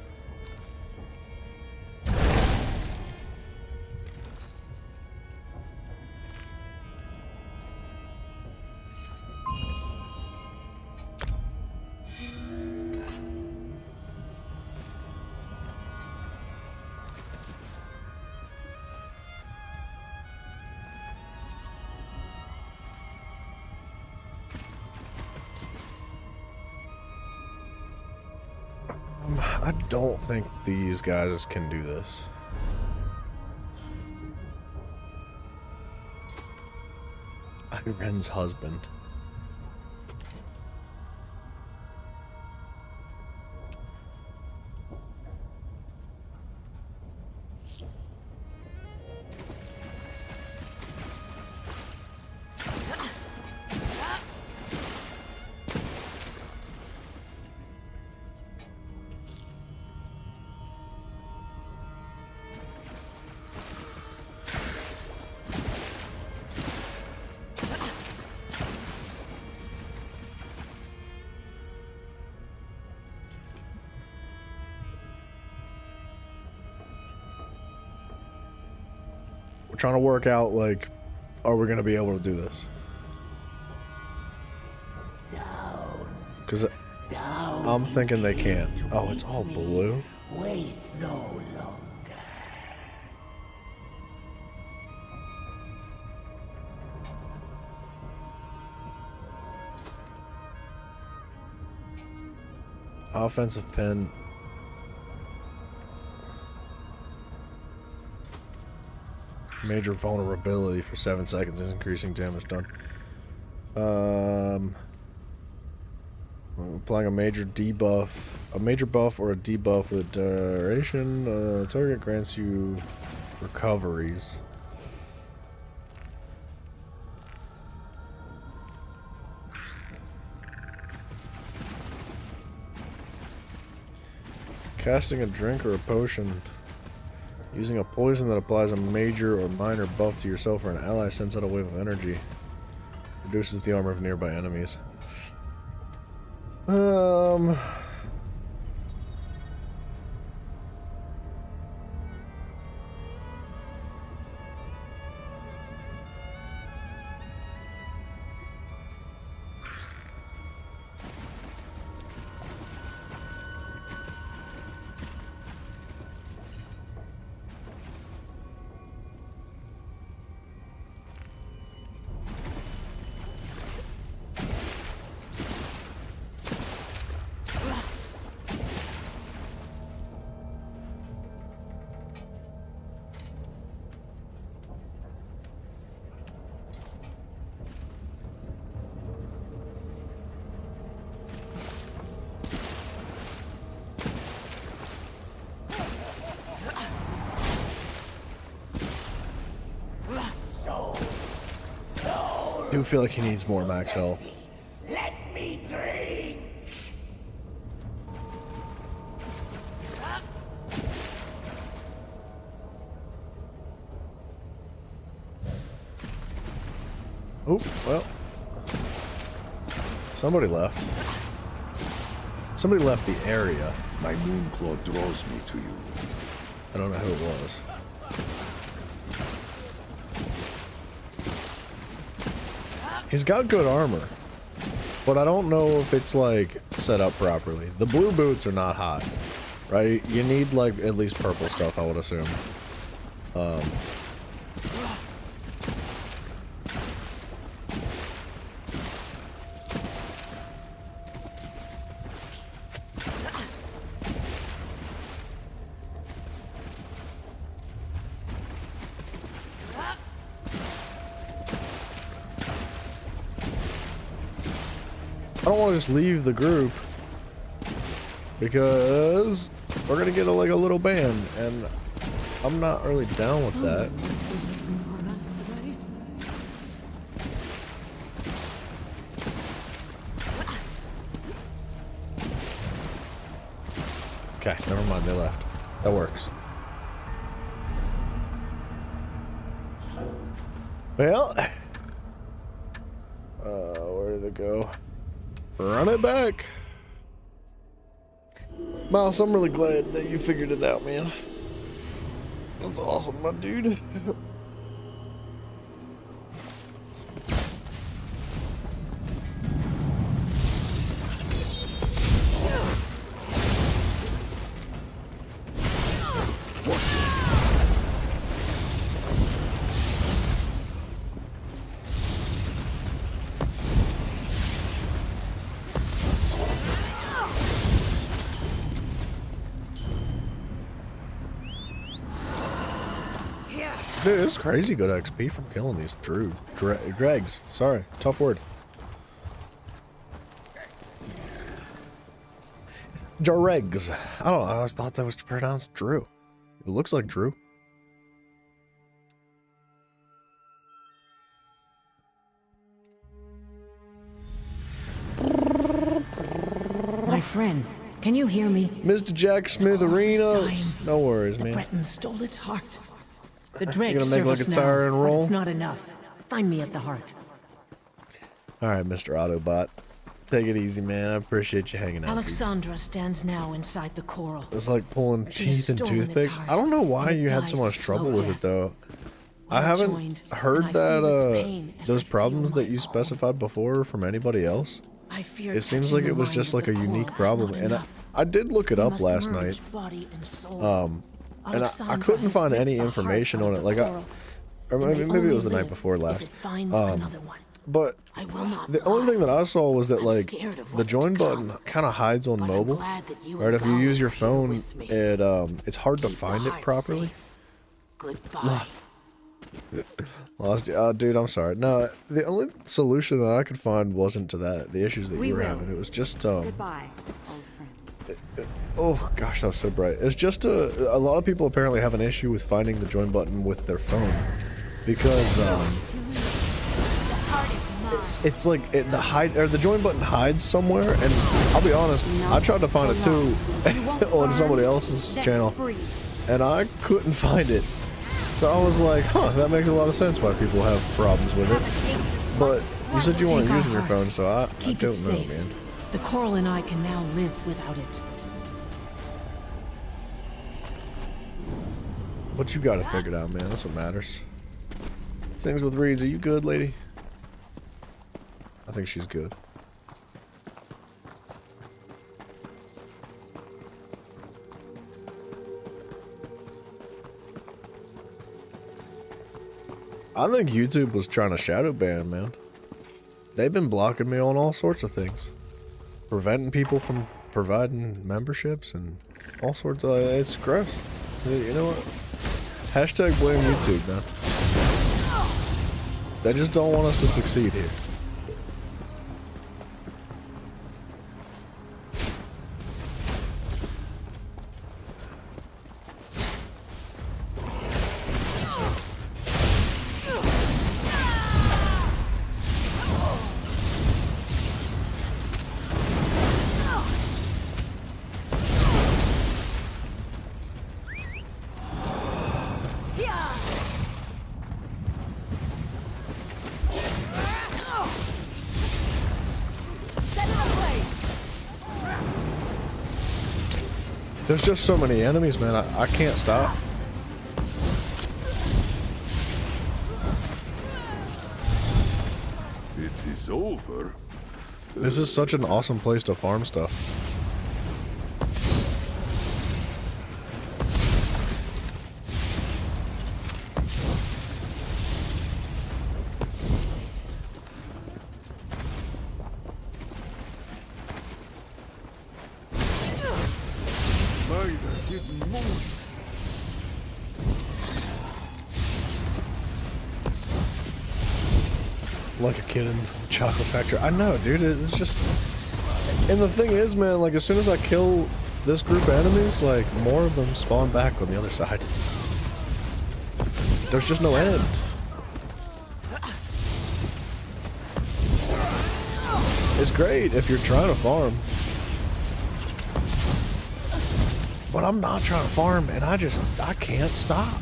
I don't think these guys can do this. Iren's husband. trying to work out, like, are we going to be able to do this? Because I'm thinking they can't. Oh, it's all blue? Wait no longer. Offensive pen. Major vulnerability for 7 seconds is increasing damage done. Applying a major debuff, a major buff or a debuff with duration. Target grants you recoveries. Casting a drink or a potion. Using a poison that applies a major or minor buff to yourself or an ally sends out a wave of energy. Reduces the armor of nearby enemies. I do feel like he needs more max health. Let me drink. Oh, well. Somebody left. Somebody left the area. My Moonclaw draws me to you. I don't know who it was. He's got good armor, but I don't know if it's like set up properly. The blue boots are not hot, right? You need like at least purple stuff, I would assume. I don't want to just leave the group because we're gonna get like a little band, and I'm not really down with that. Okay, never mind, they left. That works. Well, where did it go? Run it back. Miles, I'm really glad that you figured it out, man. That's awesome, my dude. Dude, it's crazy good XP from killing these dregs. Sorry, tough word. Dregs. I don't know, I always thought that was pronounced Drew. It looks like Drew. My friend, can you hear me? Mr. Jack Smithereens. No worries, man. The Bretons stole its heart. The You dregs gonna make like a tire and roll? It's not enough. Find me at the heart. All right, Mr. Autobot. Take it easy, man. I appreciate you hanging out. Alexandra stands now inside the coral. It's like pulling She has teeth and stolen its toothpicks. heart, I don't know why and it you had dies so a much trouble slow with death. it, though. I all haven't joined, and heard I feel its that pain as those I feel problems my that you own. specified before from anybody else. I fear It seems touching like the it was mind just of like the a unique coral is problem, not and enough. I did look it We up must last merge night. body and soul. And I Alexandra couldn't has find ripped any the information heart on out it. of Like the I, coral, or and they maybe it was the only night live before if last. it finds another one. But I will not the only thing that I saw was that I'm like scared of the what's to join come, button kind of hides on mobile. glad that you Right, and if you Val use your are here phone, with me. it's hard to find it heart properly. Goodbye. Lost you. Dude, I'm sorry. No, the only solution that I could find wasn't to that. The issues that We you were will. having. It was just Goodbye, old friend. Oh gosh, that was so bright. It's just a lot of people apparently have an issue with finding the join button with their phone because it's like the join button hides somewhere, and I'll be honest, I tried to find it too on somebody else's channel, and I couldn't find it. So I was like, huh, that makes a lot of sense why people have problems with it. But you said you weren't Take our using your heart. phone, so I Keep don't it know, safe. man. The coral and I can now live without it. But you got it figured out, man. That's what matters. Things with Reeds. Are you good, lady? I think she's good. I think YouTube was trying to shadow ban, man. They've been blocking me on all sorts of things. Preventing people from providing memberships and all sorts of... it's gross. You know what? Hashtag blame YouTube, man. They just don't want us to succeed here. There's just so many enemies, man. I can't stop. It is over. This is such an awesome place to farm stuff. Like a kid in the chocolate factory. I know, dude. It's just... And the thing is, man, like, as soon as I kill this group of enemies, like, more of them spawn back on the other side. There's just no end. It's great if you're trying to farm. But I'm not trying to farm, and I can't stop.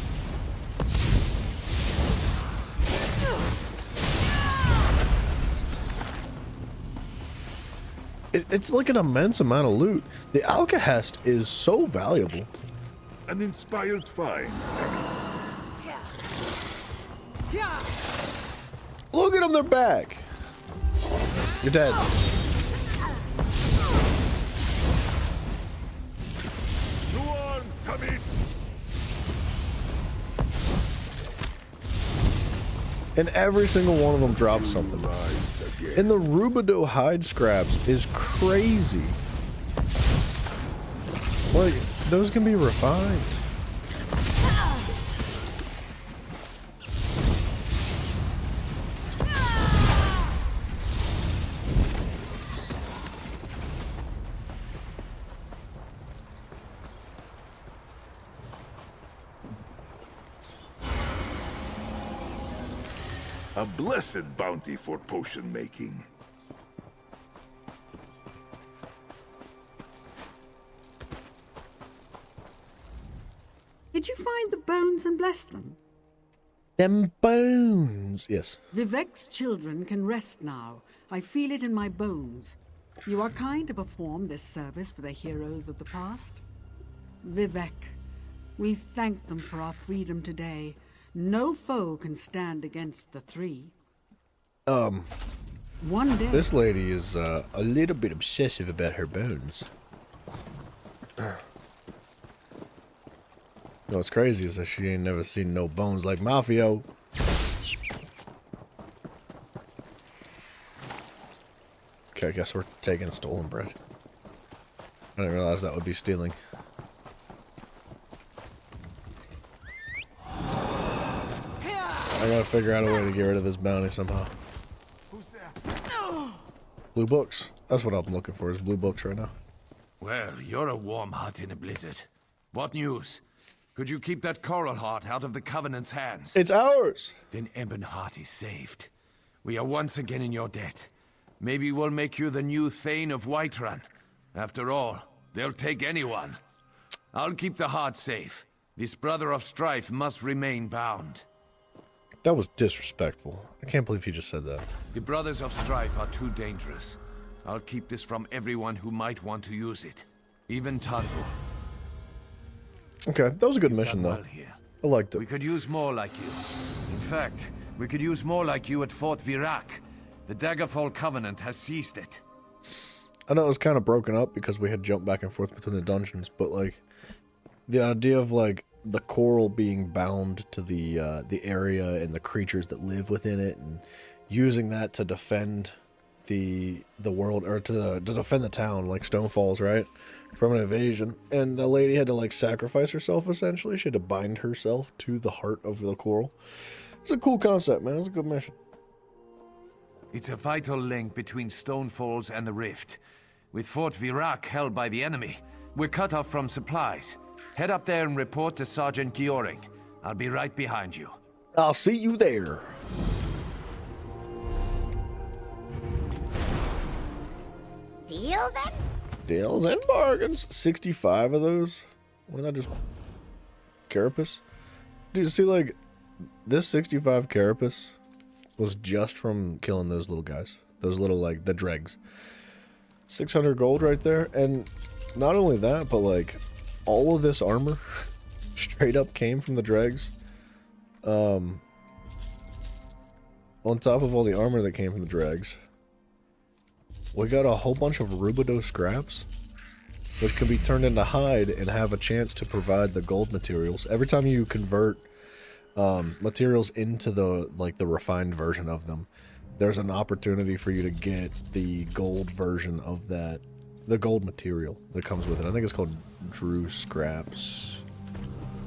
It's like an immense amount of loot. The Alcahest is so valuable. An inspired find. Look at them, they're back. You're dead. And every single one of them drops something. And the Rubidoux hide scraps is crazy. Like, those can be refined. A blessed bounty for potion making. Did you find the bones and bless them? Them bones. Yes. Vivec's children can rest now. I feel it in my bones. You are kind to perform this service for the heroes of the past. Vivec, we thank them for our freedom today, No foe can stand against the three. Um, One day. this lady is a little bit obsessive about her bones. What's crazy is that she ain't never seen no bones like Mafio. Okay, I guess we're taking stolen bread. I didn't realize that would be stealing. I gotta figure out a way to get rid of this bounty somehow. Blue books. That's what I'm looking for, is blue books right now. Well, you're a warm heart in a blizzard. What news? Could you keep that Coral Heart out of the Covenant's hands? It's ours! Then Ebonheart is saved. We are once again in your debt. Maybe we'll make you the new Thane of Whiterun. After all, they'll take anyone. I'll keep the heart safe. This brother of strife must remain bound. That was disrespectful. I can't believe he just said that. The brothers of strife are too dangerous. I'll keep this from everyone who might want to use it. Even Tantor. Okay, that was a good mission, though. I liked it. We could use more like you. In fact, we could use more like you at Fort Virac. The Daggerfall Covenant has seized it. I know it was kind of broken up because we had jumped back and forth between the dungeons, but, like, the idea of, like, the coral being bound to the area and the creatures that live within it, and using that to defend the world, or to defend the town, like Stone Falls, right, from an invasion. And the lady had to, like, sacrifice herself, essentially. She had to bind herself to the heart of the coral. It's a cool concept, man. It's a good mission. It's a vital link between Stone Falls and the Rift. With Fort Virac held by the enemy, we're cut off from supplies. Head up there and report to Sergeant Gioring. I'll be right behind you. I'll see you there. Deals then? Deals and bargains. 65 of those. What did I just... Carapace? Dude, see, like, this 65 Carapace was just from killing those little guys. Those little, like, the dregs. 600 gold right there. And not only that, but, like, all of this armor straight up came from the dregs. On top of all the armor that came from the dregs, we got a whole bunch of Rubidoux scraps, which can be turned into hide and have a chance to provide the gold materials. Every time you convert materials into the refined version of them, there's an opportunity for you to get the gold version of that, the gold material that comes with it. I think it's called Drew Scraps,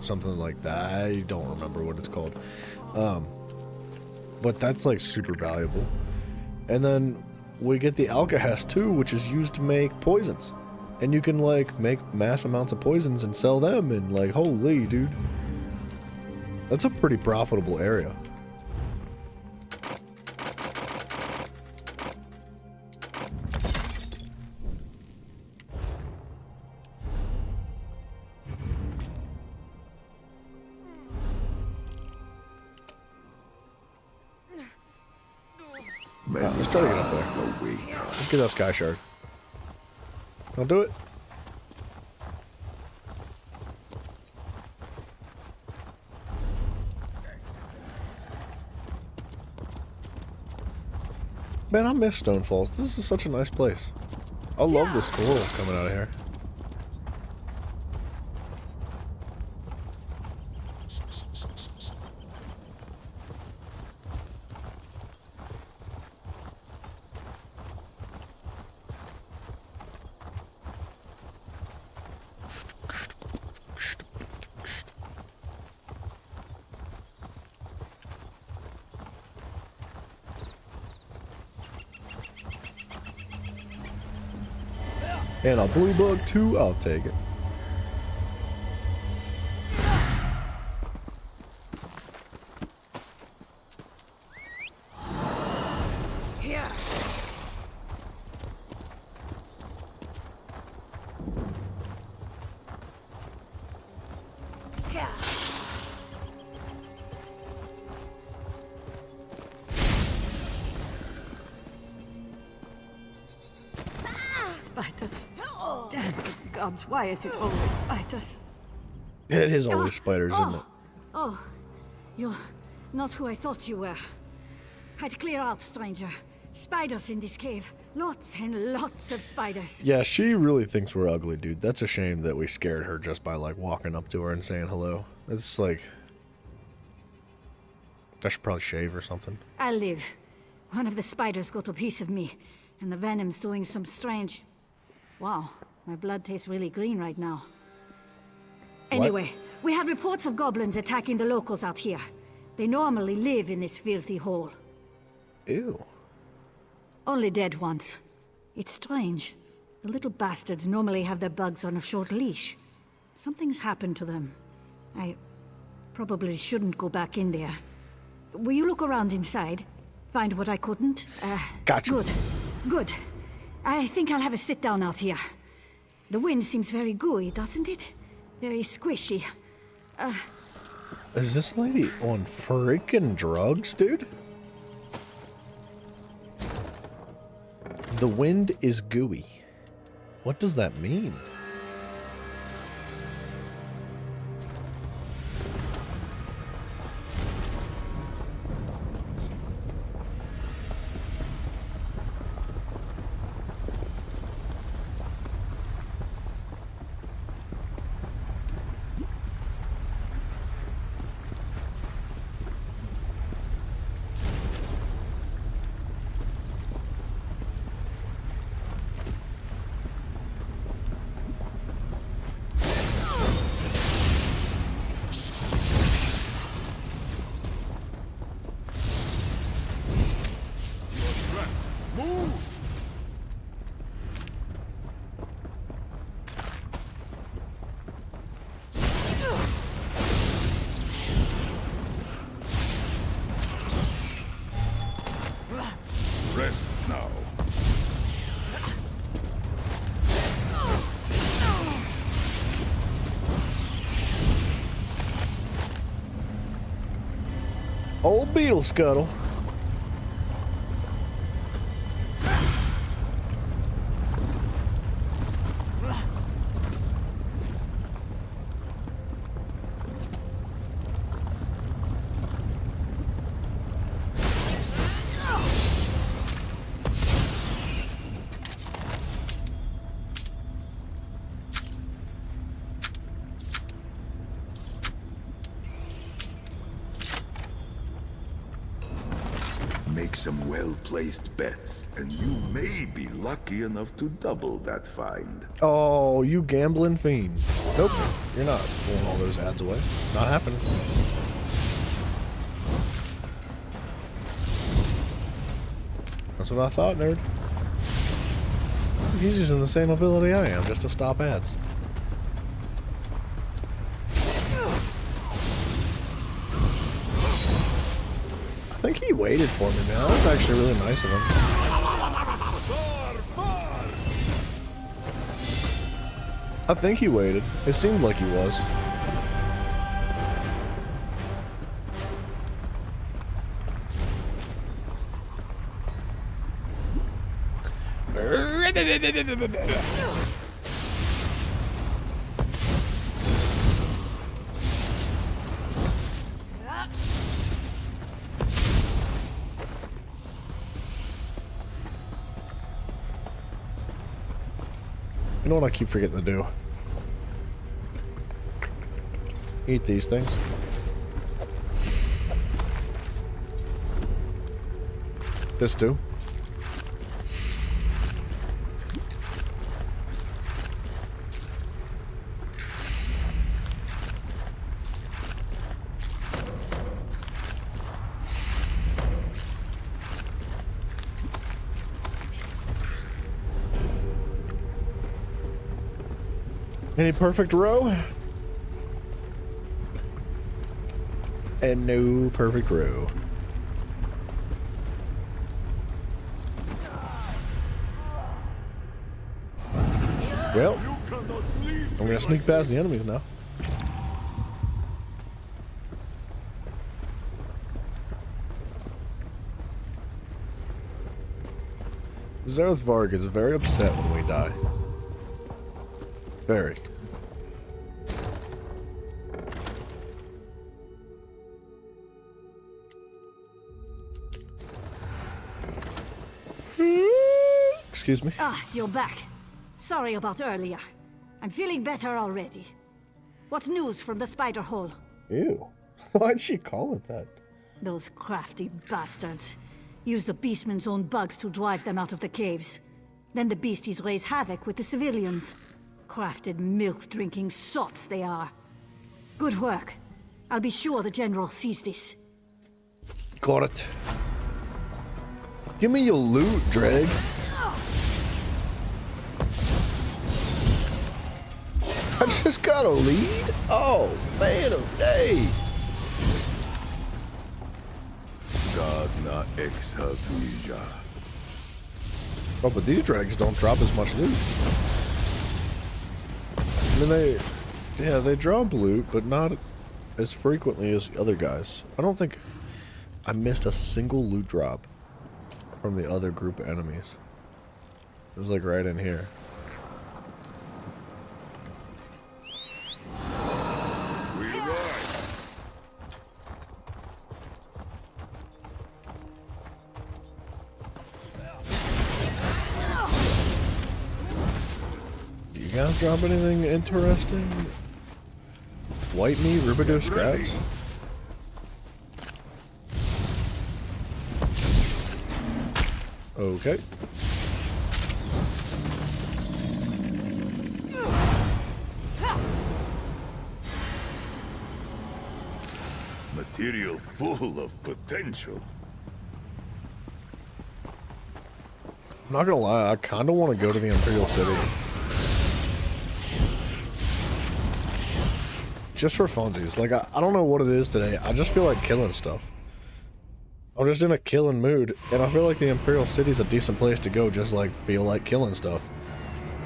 something like that. I don't remember what it's called. But that's like super valuable. And then we get the Alkahest too, which is used to make poisons. And you can like make mass amounts of poisons and sell them, and like, holy dude. That's a pretty profitable area. Let's try to get up there. Let's get that Sky Shard. I'll do it. Man, I miss Stone Falls. This is such a nice place. I love this coral coming out of here. And a blue bug too, I'll take it. Here. Here. Spiders. Damn gods, why is it always spiders? It is always spiders, isn't it? Oh, You're not who I thought you were. I'd clear out, stranger. Spiders in this cave. Lots and lots of spiders. Yeah, she really thinks we're ugly, dude. That's a shame that we scared her just by, like, walking up to her and saying hello. It's like... I should probably shave or something. I'll live. One of the spiders got a piece of me, and the venom's doing some strange... Wow, my blood tastes really green right now. Anyway, we had reports of goblins attacking the locals out here. They normally live in this filthy hole. Ew. Only dead ones. It's strange. The little bastards normally have their bugs on a short leash. Something's happened to them. I probably shouldn't go back in there. Will you look around inside? Find what I couldn't? Gotcha. Good. Good. I think I'll have a sit down out here. The wind seems very gooey, doesn't it? Very squishy. Is this lady on freaking drugs, dude? The wind is gooey. What does that mean? Rest now. Old Beetle Scuttle. Make some well-placed bets, and you may be lucky enough to double that find. Oh, you gambling fiend. Nope, you're not pulling all those ads away. Not happening. That's what I thought, nerd. He's using the same ability I am, just to stop ads. I think he waited for me, man. That was actually really nice of him. I think he waited. It seemed like he was. You know what I keep forgetting to do? Eat these things. This too. Any perfect row? And no perfect row. Well, I'm gonna sneak past the enemies now. Zareth Varg is very upset when we die. Very. Excuse me. Ah, you're back. Sorry about earlier. I'm feeling better already. What news from the spider hole? Ew. Why'd she call it that? Those crafty bastards. Use the beastmen's own bugs to drive them out of the caves. Then the beasties raise havoc with the civilians. Crafted milk-drinking sots they are. Good work. I'll be sure the General sees this. Got it. Give me your loot, Dreg. I just got a lead? Oh, man of day. Gadna exhatuija. Oh, but these drags don't drop as much loot. I mean, they drop loot, but not as frequently as the other guys. I don't think I missed a single loot drop from the other group of enemies. It was like right in here. You guys drop anything interesting? White meat, rubido scraps? Okay. Material full of potential. I'm not gonna lie, I kinda wanna go to the Imperial City. Just for funsies. Like, I don't know what it is today. I just feel like killing stuff. I'm just in a killing mood, and I feel like the Imperial City's a decent place to go, just like feel like killing stuff.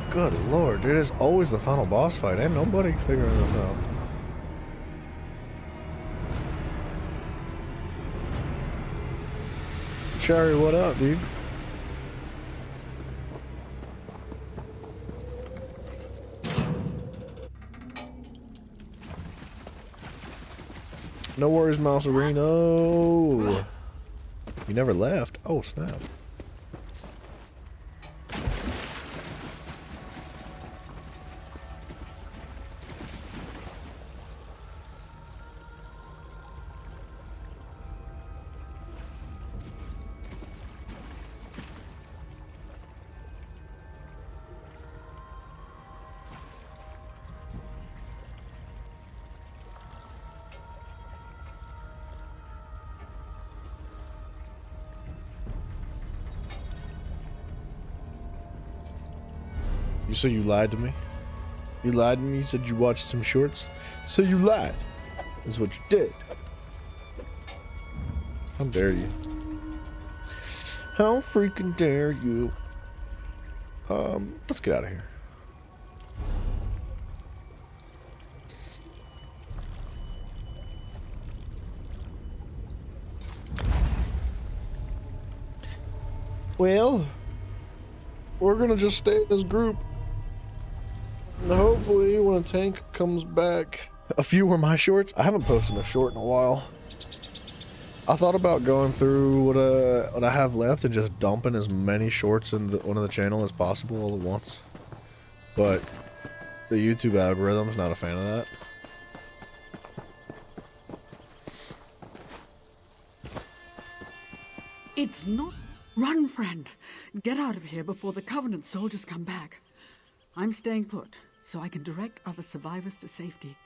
Good lord, it is always the final boss fight. Ain't nobody figuring this out. Cherry, what up, dude? No worries, Mouserino. You never left. Oh, snap. So you lied to me? You lied to me? You said you watched some shorts? So you lied. That's what you did. How dare you? How freaking dare you? Let's get out of here. Well, we're gonna just stay in this group. And hopefully when a tank comes back. A few were my shorts. I haven't posted a short in a while. I thought about going through what I have left and just dumping as many shorts onto the channel as possible all at once. But the YouTube algorithm's not a fan of that. It's not... Run, friend. Get out of here before the Covenant soldiers come back. I'm staying put, so I can direct other survivors to safety.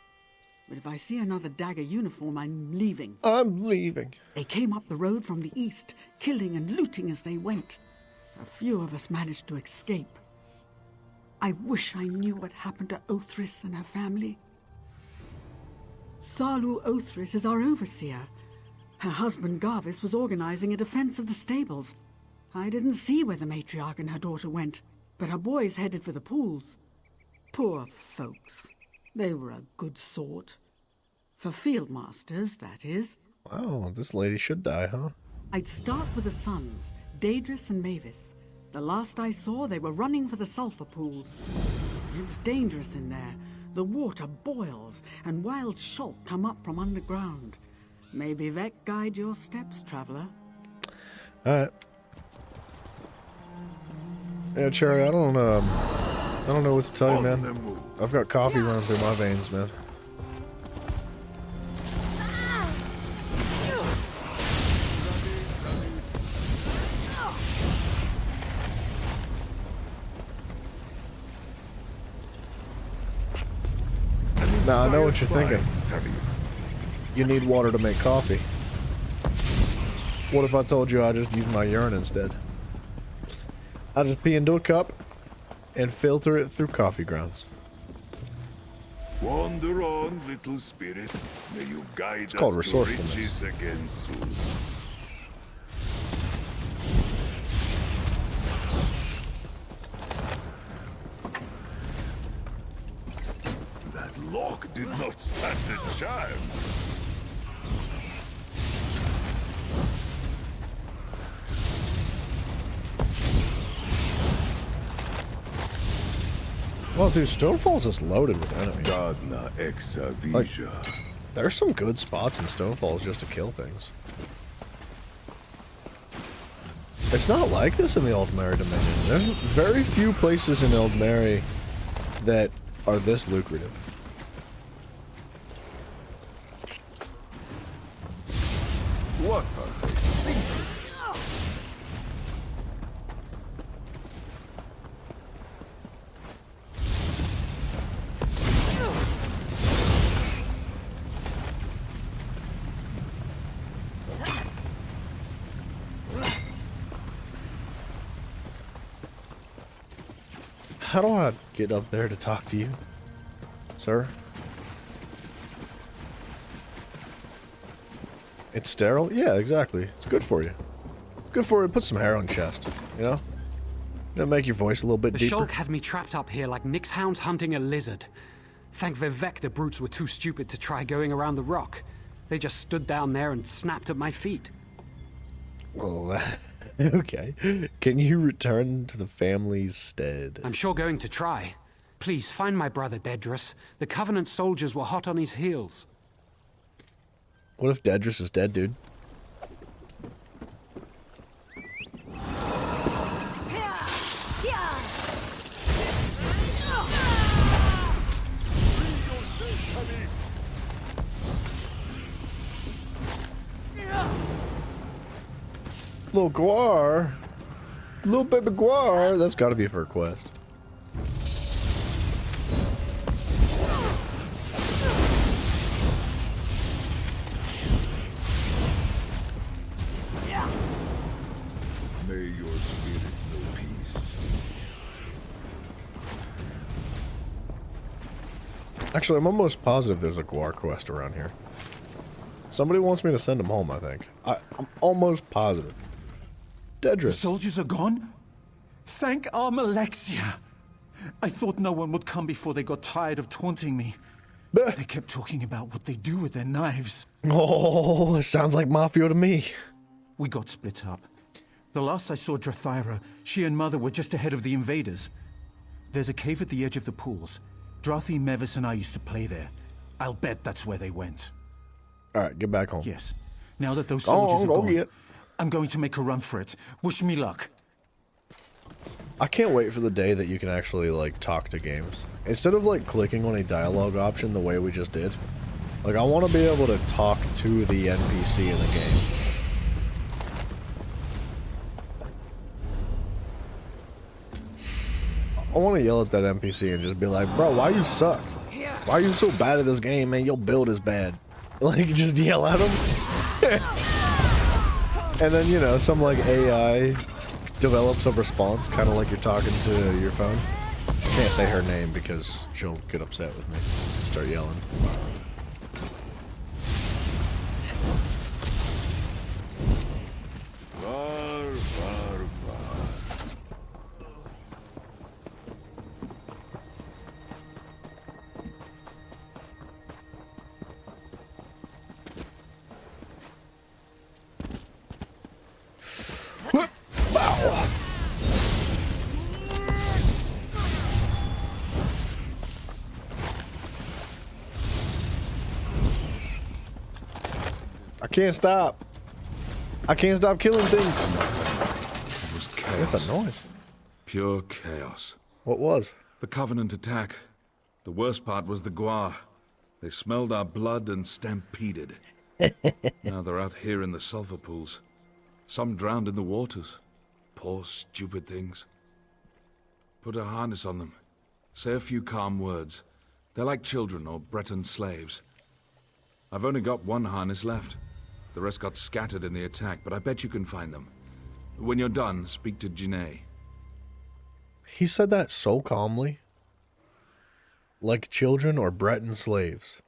But if I see another dagger uniform, I'm leaving. I'm leaving. They came up the road from the east, killing and looting as they went. A few of us managed to escape. I wish I knew what happened to Othris and her family. Salu Othris is our overseer. Her husband Garvis was organizing a defense of the stables. I didn't see where the matriarch and her daughter went, but her boys headed for the pools. Poor folks. They were a good sort. For field masters, that is. Wow, this lady should die, huh? I'd start with the sons, Daedrus and Mavis. The last I saw, they were running for the sulfur pools. It's dangerous in there. The water boils, and wild shot come up from underground. Maybe Vec guide your steps, traveler. Alright. Yeah, Cherry, I don't know what to tell you, man. I've got coffee running through my veins, man. Now, I know what you're thinking. You need water to make coffee. What if I told you I just use my urine instead? I just pee into a cup and filter it through coffee grounds. Wander on, little spirit. May you guide It's called us to resourcefulness. riches again soon. That lock did not stand a chance. Well, dude, Stonefall's just loaded with enemies. Like, there's some good spots in Stonefalls just to kill things. It's not like this in the Aldmeri Dominion. There's very few places in Aldmeri that are this lucrative. What are they thinking? How do I get up there to talk to you, sir? It's sterile? Yeah, exactly. It's good for you. Good for you. Put some hair on your chest, you know? It'll make your voice a little bit The deeper. Shulk had me trapped up here like Nyx hounds hunting a lizard. Thank Vivek the brutes were too stupid to try going around the rock. They just stood down there and snapped at my feet. Well, okay. Can you return to the family's stead? I'm sure going to try. Please, find my brother, Dedrus. The Covenant soldiers were hot on his heels. What if Dedrus is dead, dude? Little Guar. Little baby Guar. That's gotta be for a quest. May your spirit know peace. Actually, I'm almost positive there's a Guar quest around here. Somebody wants me to send him home, I think. I'm almost positive. The Dedrus. soldiers are gone? Thank Almalexia. I thought no one would come before they got tired of taunting me. They kept talking about what they do with their knives. Oh, it sounds like Mafia to me. We got split up. The last I saw Drathyra, she and Mother were just ahead of the invaders. There's a cave at the edge of the pools. Drathy, Mevis, and I used to play there. I'll bet that's where they went. Alright, get back home. Yes. Now that those Go on, soldiers are go gone, get. I'm going to make a run for it. Wish me luck. I can't wait for the day that you can actually, like, talk to games. Instead of, like, clicking on a dialogue option the way we just did. Like, I want to be able to talk to the NPC in the game. I want to yell at that NPC and just be like, bro, why you suck? Why are you so bad at this game, man? Your build is bad. Like, just yell at him. And then, you know, some, like, AI develops a response, kind of like you're talking to your phone. I can't say her name because she'll get upset with me and start yelling. Far, far, far. Wow. I can't stop. I can't stop killing things. What's that noise? Pure chaos. What was? The Covenant attack. The worst part was the Guar. They smelled our blood and stampeded. Now they're out here in the sulfur pools. Some drowned in the waters. Poor, stupid things. Put a harness on them. Say a few calm words. They're like children or Breton slaves. I've only got one harness left. The rest got scattered in the attack, but I bet you can find them. When you're done, speak to Janae. He said that so calmly. Like children or Breton slaves.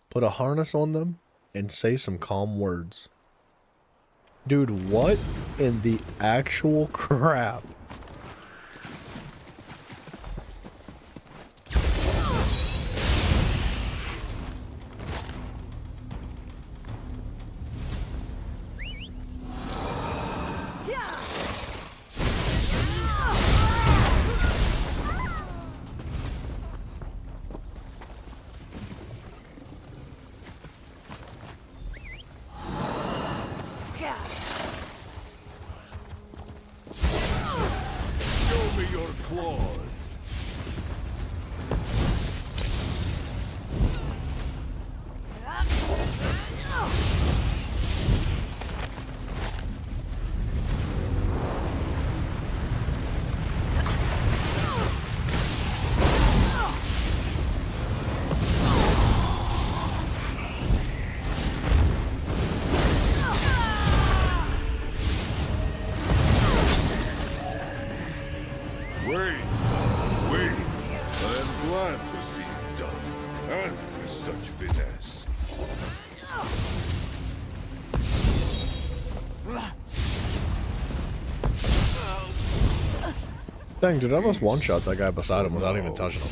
Put a harness on them and say some calm words. Dude, what in the actual crap? Show me your claws. Wait, wait. I am glad to see it done, and with such finesse. Dang, dude, I almost one-shot that guy beside him without even touching him.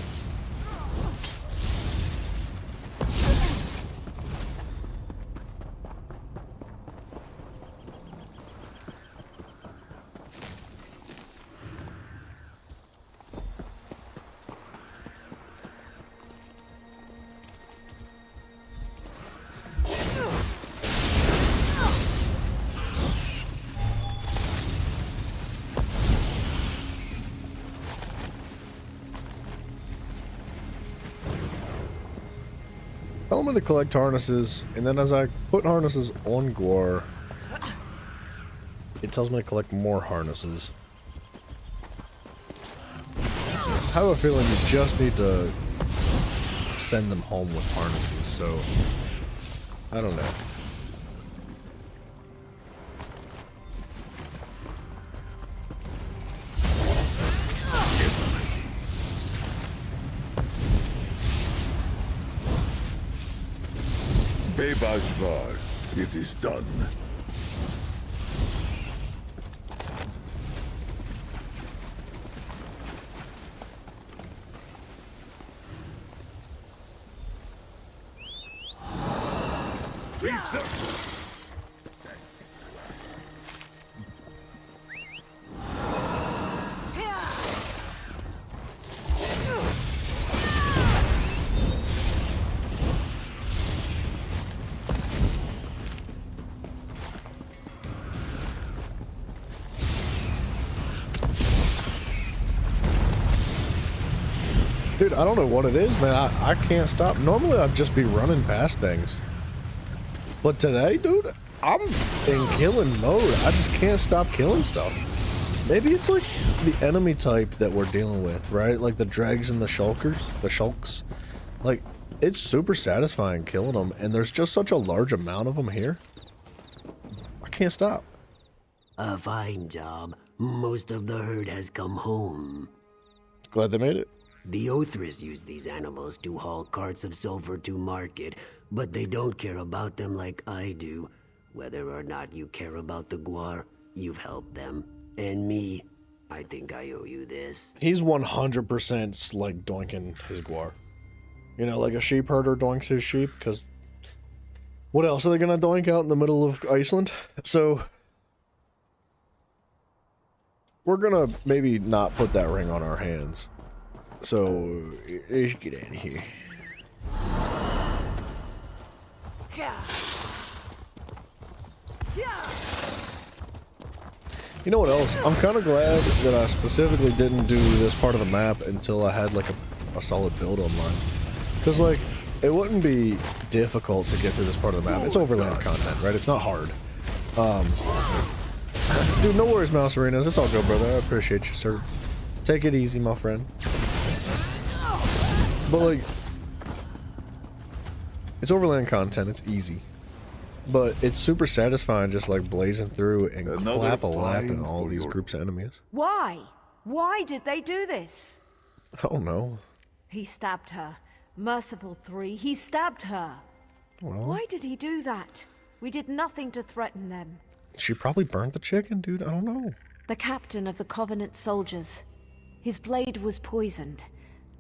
Tell me to collect harnesses, and then as I put harnesses on Guar, it tells me to collect more harnesses. I have a feeling you just need to send them home with harnesses, so I don't know. Bebashvar, it is done. Dude, I don't know what it is, man. I can't stop. Normally, I'd just be running past things. But today, dude, I'm in killing mode. I just can't stop killing stuff. Maybe it's like the enemy type that we're dealing with, right? Like the dregs and the shulks. Like, it's super satisfying killing them, and there's just such a large amount of them here. I can't stop. A fine job. Most of the herd has come home. Glad they made it. The Othris use these animals to haul carts of sulfur to market, but they don't care about them like I do. Whether or not you care about the Guar, you've helped them. And me, I think I owe you this. He's 100% like doinking his Guar. You know, like a sheep herder doinks his sheep, because what else are they gonna doink out in the middle of Iceland? So we're gonna maybe not put that ring on our hands. So let's get out of here. You know what else? I'm kind of glad that I specifically didn't do this part of the map until I had like a solid build online. Because like, it wouldn't be difficult to get through this part of the map. It's overland content, right? It's not hard. Dude, no worries, Mouse Arenas. It's all good, brother. I appreciate you, sir. Take it easy, my friend. But like, it's overland content. It's easy. But it's super satisfying just like blazing through and clap-a-lapping all these groups of enemies. Why? Why did they do this? I don't know. He stabbed her. Merciful 3, he stabbed her. Well, Why did he do that? We did nothing to threaten them. she probably burnt the chicken, dude. I don't know. The captain of the Covenant soldiers. His blade was poisoned.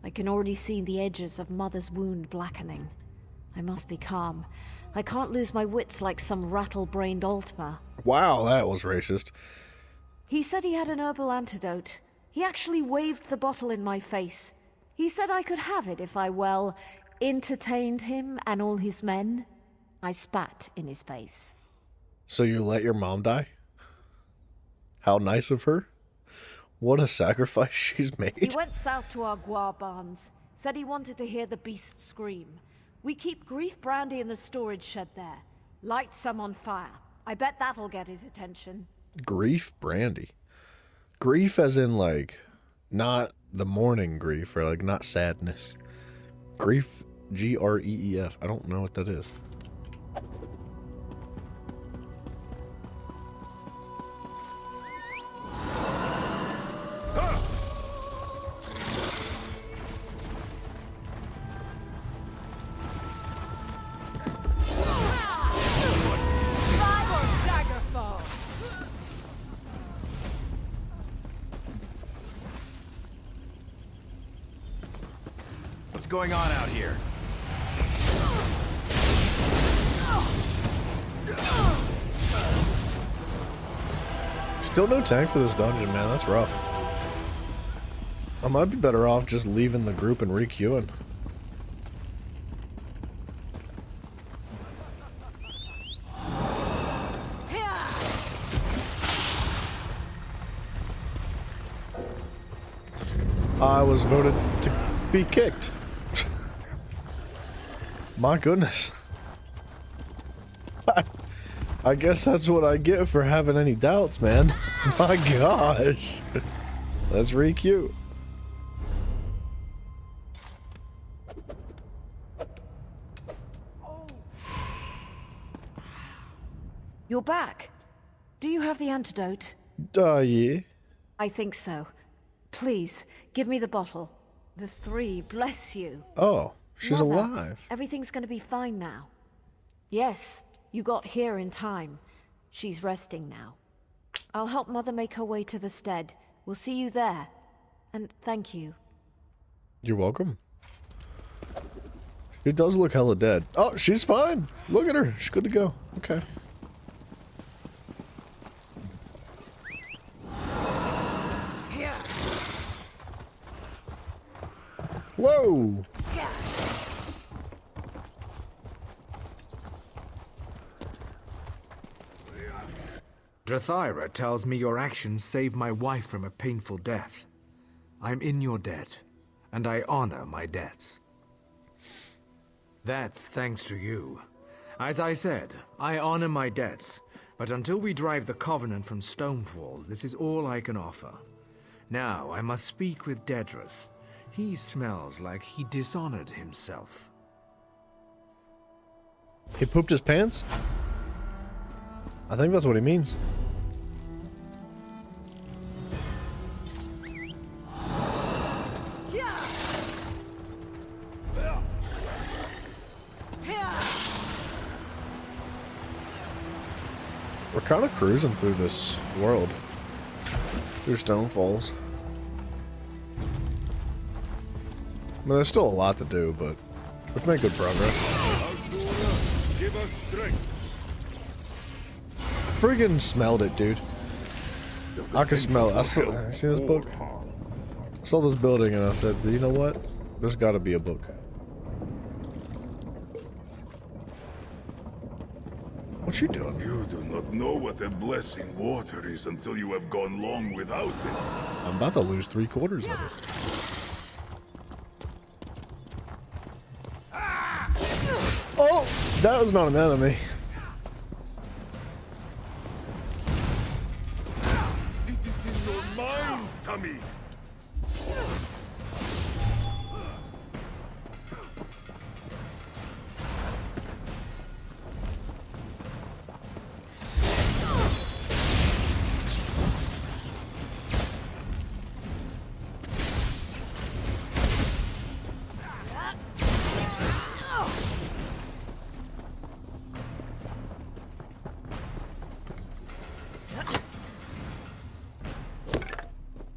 I can already see the edges of Mother's wound blackening. I must be calm. I can't lose my wits like some rattle-brained Altmer. Wow, that was racist. He said he had an herbal antidote. He actually waved the bottle in my face. He said I could have it if I, well, entertained him and all his men. I spat in his face. So you let your mom die? How nice of her. What a sacrifice she's made. He went south to our guar barns. Said he wanted to hear the beast scream. We keep grief brandy in the storage shed there. Light some on fire. I bet that'll get his attention. Grief brandy. Grief as in like, not the morning grief, or like not sadness. Grief, G-R-E-E-F. I don't know what that is. What's going on out here? Still no tank for this dungeon, man. That's rough. I might be better off just leaving the group and re-queuing. I was voted to be kicked. My goodness. I guess that's what I get for having any doubts, man. My gosh. Let's re-queue. You're back. Do you have the antidote? Yeah. I think so. Please, give me the bottle. The 3, bless you. Oh, she's Mother, alive. Everything's gonna be fine now. Yes, you got here in time. She's resting now. I'll help Mother make her way to the stead. We'll see you there. And thank you. You're welcome. She does look hella dead. Oh, she's fine. Look at her. She's good to go. Okay. Whoa! Drathyra tells me your actions saved my wife from a painful death. I'm in your debt, and I honor my debts. That's thanks to you. As I said, I honor my debts, but until we drive the Covenant from Stonefalls, this is all I can offer. Now I must speak with Dedrus. He smells like he dishonored himself. He pooped his pants? I think that's what he means. We're kind of cruising through this world. Through Stonefalls. I mean, there's still a lot to do, but we've made good progress. Give us strength. Friggin' smelled it, dude. I could smell it. I saw, see this book? I saw this building and I said, you know what? There's gotta be a book. What What you doing? You do not know what a blessing water is until you have gone long without it. I'm about to lose 3/4 of it. Oh, that was not an enemy. It is in your mind, Tamid.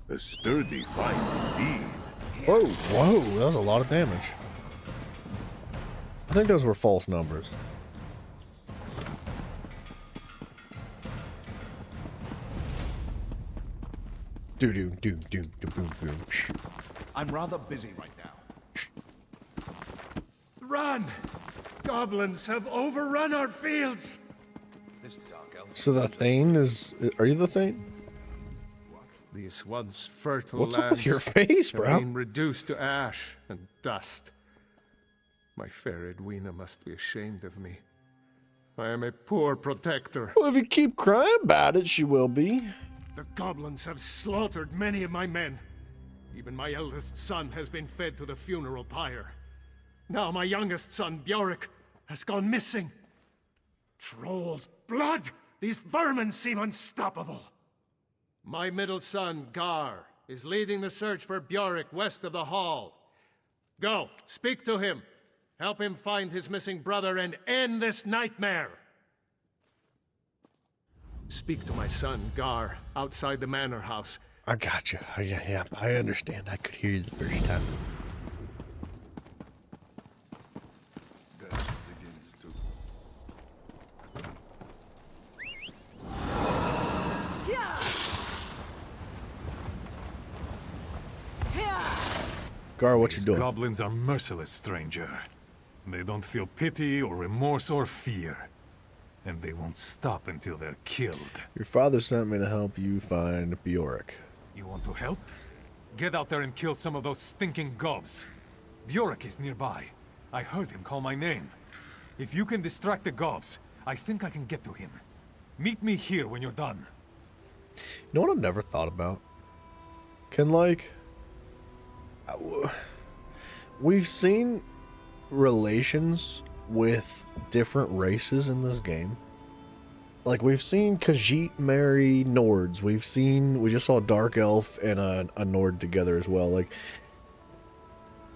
A sturdy find indeed. Whoa, whoa, that was a lot of damage. I think those were false numbers. Do do do do do boom boom. I'm rather busy right now. Run! Goblins have overrun our fields! This dark elf. So the Thane is... Are you the Thane? These once fertile What's up with lands your face, have bro? been reduced to ash and dust. My fair Edwina must be ashamed of me. I am a poor protector. Well, if you keep crying about it, she will be. The goblins have slaughtered many of my men. Even my eldest son has been fed to the funeral pyre. Now my youngest son, Bjork, has gone missing. Trolls' blood! These vermin seem unstoppable. My middle son, Gar, is leading the search for Bjork west of the Hall. Go, speak to him. Help him find his missing brother and end this nightmare. Speak to my son, Gar, outside the manor house. I got you. Yeah, I understand. I could hear you the first time. Gar, what you These doing? Goblins are merciless, stranger. They don't feel pity or remorse or fear. And they won't stop until they're killed. Your father sent me to help you find Bjork. You want to help? Get out there and kill some of those stinking gobs. Bjork is nearby. I heard him call my name. If you can distract the gobs, I think I can get to him. Meet me here when you're done. You know what I've never thought about? Can, like... We've seen relations with different races in this game. Like, we've seen Khajiit marry Nords. We just saw a Dark Elf and a Nord together as well. Like,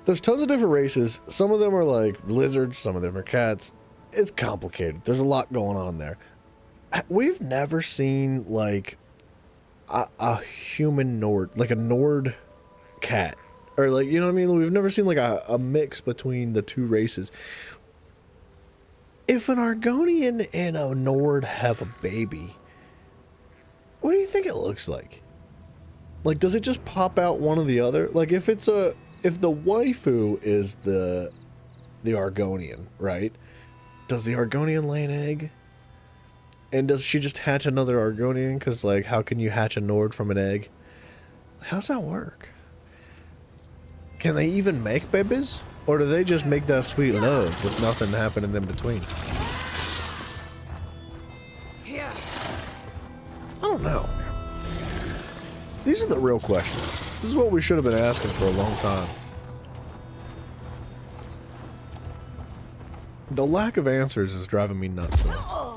there's tons of different races. Some of them are like lizards, some of them are cats. It's complicated. There's a lot going on there. We've never seen, like, a human Nord, like a Nord cat. Or, like, you know what I mean? We've never seen, like, a mix between the two races. If an Argonian and a Nord have a baby, what do you think it looks like? Like, does it just pop out one or the other? Like, if the waifu is the Argonian, right? Does the Argonian lay an egg? And does she just hatch another Argonian? Because, like, how can you hatch a Nord from an egg? How's that work? Can they even make babies? Or do they just make that sweet love with nothing happening in between? I don't know. These are the real questions. This is what we should have been asking for a long time. The lack of answers is driving me nuts though.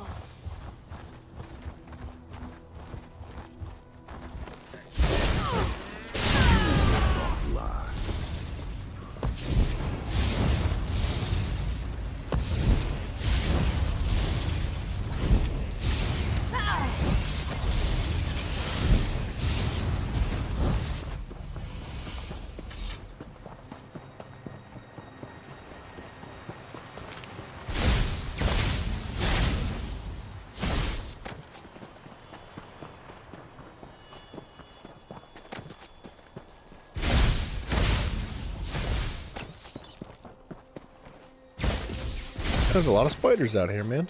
There's a lot of spiders out here, man.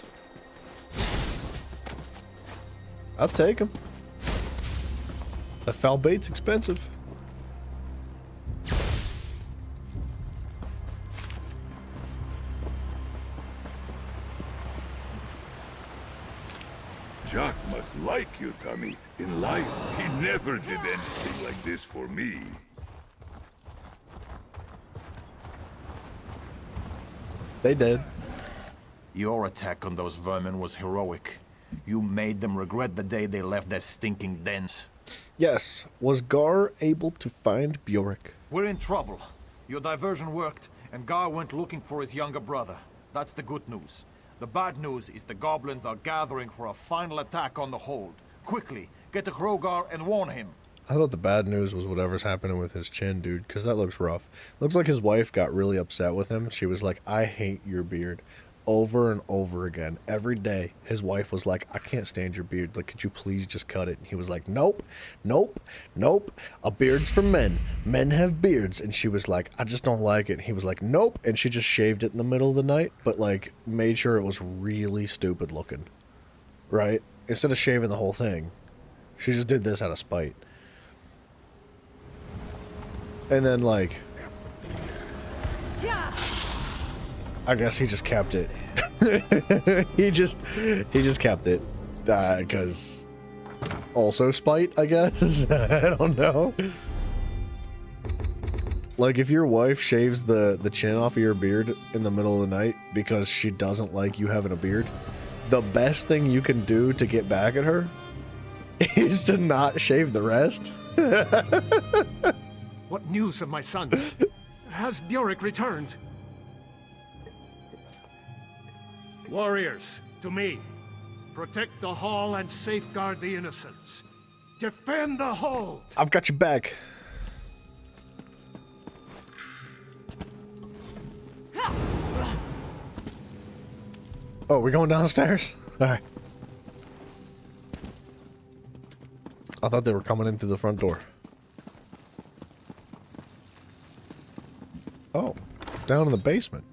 I'll take them. That foul bait's expensive. Jack must like you, Tamit. In life, he never did anything like this for me. They did. Your attack on those vermin was heroic. You made them regret the day they left their stinking dens. Yes. Was Gar able to find Bjork? We're in trouble. Your diversion worked, and Gar went looking for his younger brother. That's the good news. The bad news is the goblins are gathering for a final attack on the hold. Quickly, get to Hrogar and warn him. I thought the bad news was whatever's happening with his chin, dude, because that looks rough. Looks like his wife got really upset with him. She was like, I hate your beard. Over and over again. Every day, his wife was like, I can't stand your beard. Like, could you please just cut it? And he was like, nope, nope, nope. A beard's for men. Men have beards. And she was like, I just don't like it. And he was like, nope. And she just shaved it in the middle of the night, but, like, made sure it was really stupid looking. Right? Instead of shaving the whole thing, she just did this out of spite. And then, like, I guess he just kept it. he just kept it because also spite, I guess. I don't know. Like, if your wife shaves the chin off of your beard in the middle of the night because she doesn't like you having a beard, the best thing you can do to get back at her is to not shave the rest. What news of my sons? Has Bjork returned? Warriors, to me. Protect the hall and safeguard the innocents. Defend the hold! I've got your back. Oh, we're going downstairs? Alright. I thought they were coming in through the front door. Oh, down in the basement.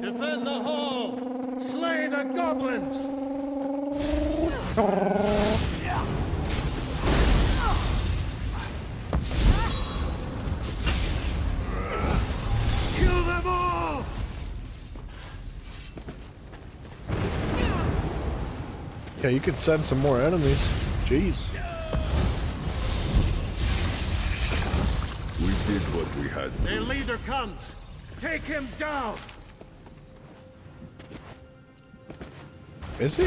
Defend the hall! Slay the goblins! Kill them all! Yeah, you could send some more enemies. Jeez. We did what we had to. Their leader comes! Take him down! Is he?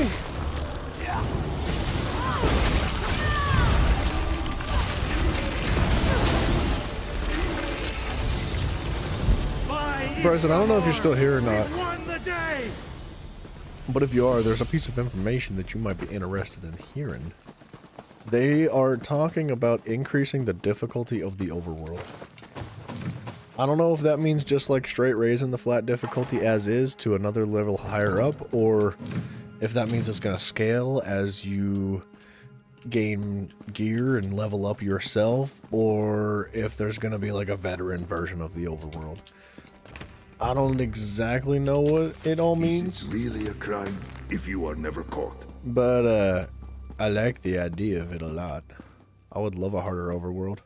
Bryson, I don't know if you're still here or not. Won the day! But if you are, there's a piece of information that you might be interested in hearing. They are talking about increasing the difficulty of the overworld. I don't know if that means just like straight raising the flat difficulty as is to another level higher up, or if that means it's going to scale as you gain gear and level up yourself, or if there's going to be like a veteran version of the overworld. I don't exactly know what it all means. Is it really a crime if you are never caught? But I like the idea of it a lot. I would love a harder overworld.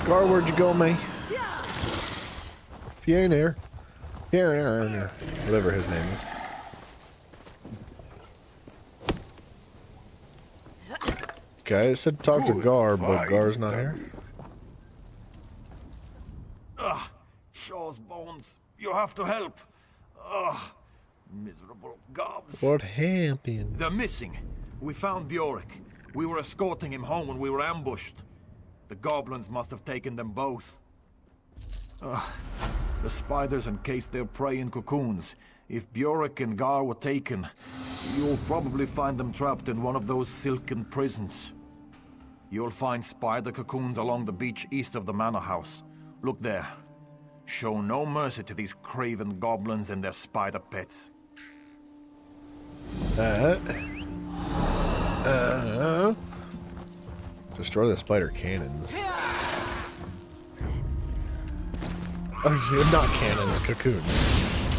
Gar, where'd you go, mate? If you ain't here. Here. Whatever his name is. Okay, it said talk to Gar, but Gar's not here. Shaw's bones. You have to help. Miserable gobs. What happened? They're missing. We found Bjork. We were escorting him home when we were ambushed. The goblins must have taken them both. The spiders encased their prey in cocoons. If Bjork and Gar were taken, you'll probably find them trapped in one of those silken prisons. You'll find spider cocoons along the beach east of the manor house. Look there. Show no mercy to these craven goblins and their spider pets. Destroy the spider cannons. Oh, not cannons, cocoons.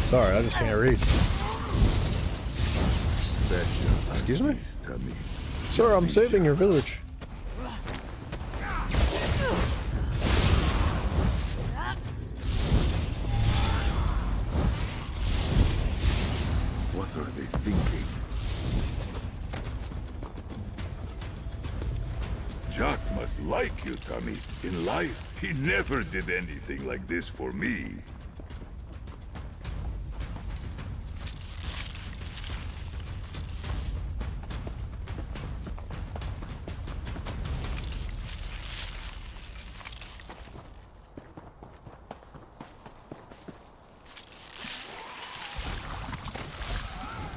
Sorry, I just can't read. Excuse me? Sir, I'm saving your village. What are they thinking? Jack must like you, Tommy. In life, he never did anything like this for me.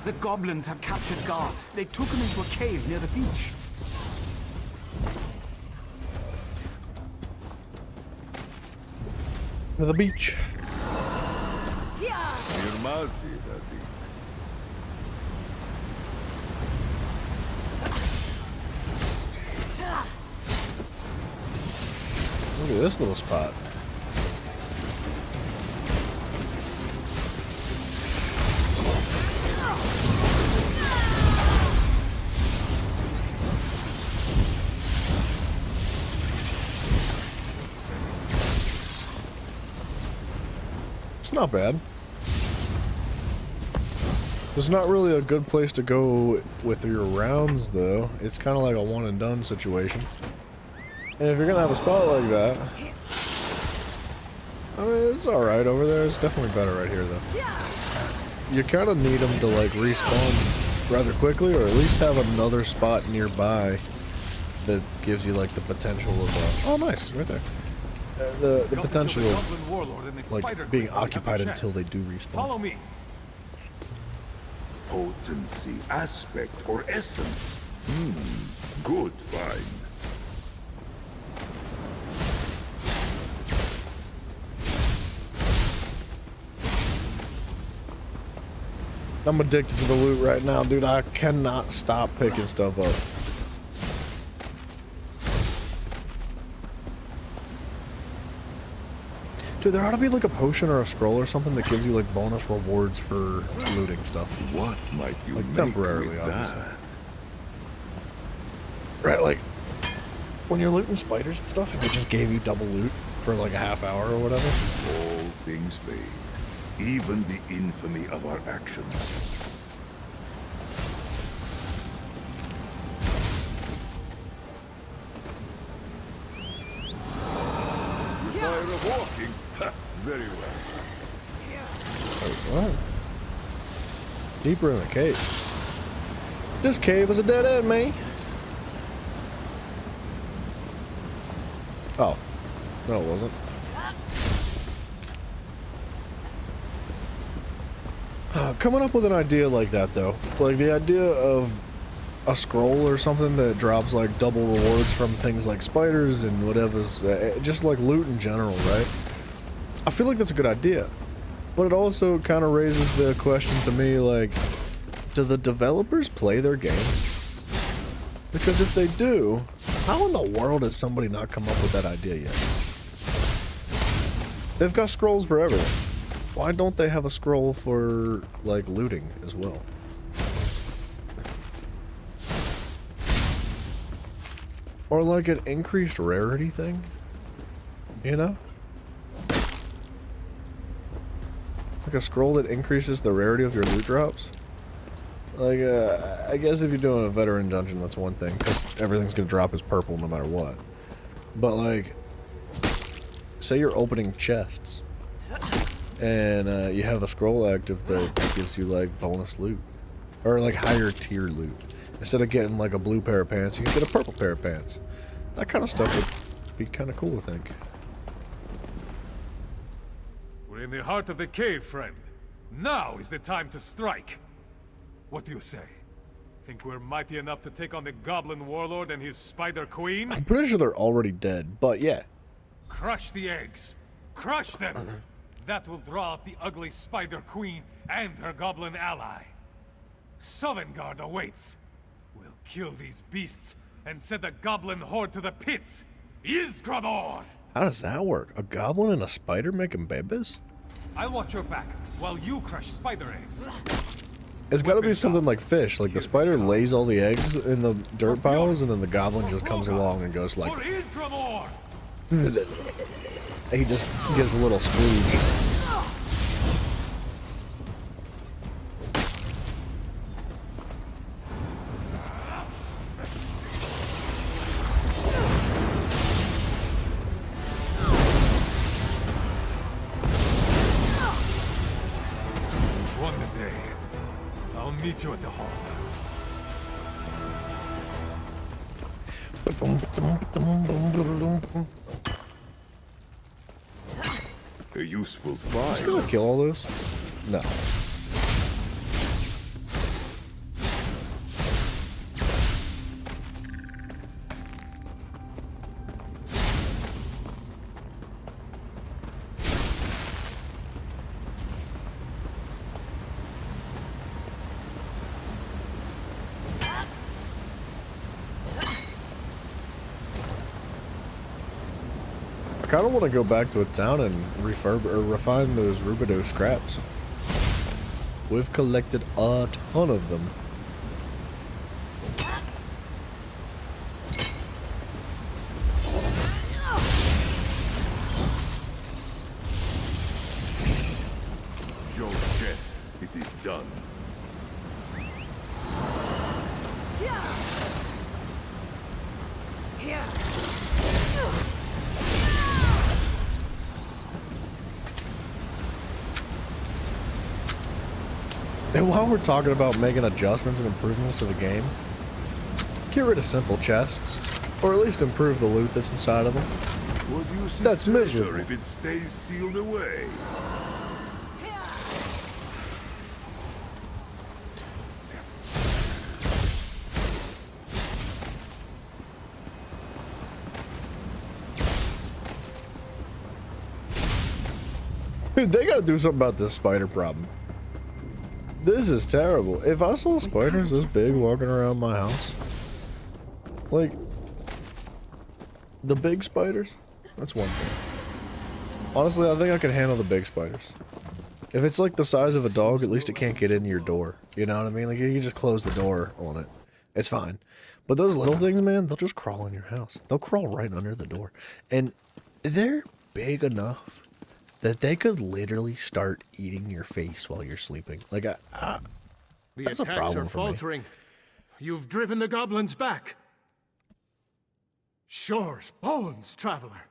The goblins have captured Gar. They took him into a cave near the beach. To the beach. Look at this little spot. It's not bad. It's not really a good place to go with your rounds, though. It's kind of like a one and done situation. And if you're gonna have a spot like that, I mean, it's alright over there. It's definitely better right here, though. You kind of need them to, like, respawn rather quickly, or at least have another spot nearby that gives you, like, the potential of, oh, nice, it's right there. The potential of, like, being occupied until they do respawn. Follow me. Potency, aspect, or essence. Good find. I'm addicted to the loot right now, dude. I cannot stop picking stuff up. Dude, there ought to be like a potion or a scroll or something that gives you like bonus rewards for looting stuff. What might you like make temporarily, with obviously. that? Right, like when you're looting spiders and stuff, if it just gave you double loot for like a half hour or whatever. All things made, even the infamy of our actions. You're tired of walking? Ha, very well. What? Deeper in the cave. This cave is a dead end, man. Oh. No, it wasn't. Coming up with an idea like that, though. Like the idea of a scroll or something that drops like double rewards from things like spiders and whatever's, just like loot in general, right? I feel like that's a good idea. But it also kind of raises the question to me, like, do the developers play their game? Because if they do, how in the world has somebody not come up with that idea yet? They've got scrolls for everything. Why don't they have a scroll for, like, looting as well? Or like an increased rarity thing? You know? Like a scroll that increases the rarity of your loot drops? Like, I guess if you're doing a veteran dungeon, that's one thing, because everything's gonna drop as purple no matter what. But, like, say you're opening chests, and you have a scroll active that gives you, like, bonus loot. Or, like, higher tier loot. Instead of getting, like, a blue pair of pants, you can get a purple pair of pants. That kind of stuff would be kind of cool, I think. We're in the heart of the cave, friend. Now is the time to strike. What do you say? Think we're mighty enough to take on the Goblin Warlord and his Spider Queen? I'm pretty sure they're already dead, but yeah. Crush the eggs. Crush them. That will draw out the ugly Spider Queen and her goblin ally. Sovngarde awaits. We'll kill these beasts and send the goblin horde to the pits. Ysgramor! How does that work? A goblin and a spider making babies? I'll watch your back while you crush spider eggs. It's got to be something like fish. Like the spider lays all the eggs in the dirt piles, and then the goblin just comes along and goes like. He just gives a little splooge. One day, I'll meet you at the hall. A useful Just find. gonna kill all those? No. I kind of want to go back to a town and refine those Rubidoux scraps. We've collected a ton of them. Joe's death, it is done. And while we're talking about making adjustments and improvements to the game, get rid of simple chests, or at least improve the loot that's inside of them. What use is That's treasure miserable. if it stays sealed away? Dude, they gotta do something about this spider problem. This is terrible. If I saw spiders this big walking around my house, like, the big spiders, that's one thing. Honestly, I think I can handle the big spiders. If it's like the size of a dog, at least it can't get into your door. You know what I mean? Like, you can just close the door on it. It's fine. But those little things, man, they'll just crawl in your house. They'll crawl right under the door. And they're big enough that they could literally start eating your face while you're sleeping. Like, The that's a attacks problem are for me. faltering. You've driven the goblins back. Shore's bones, traveler.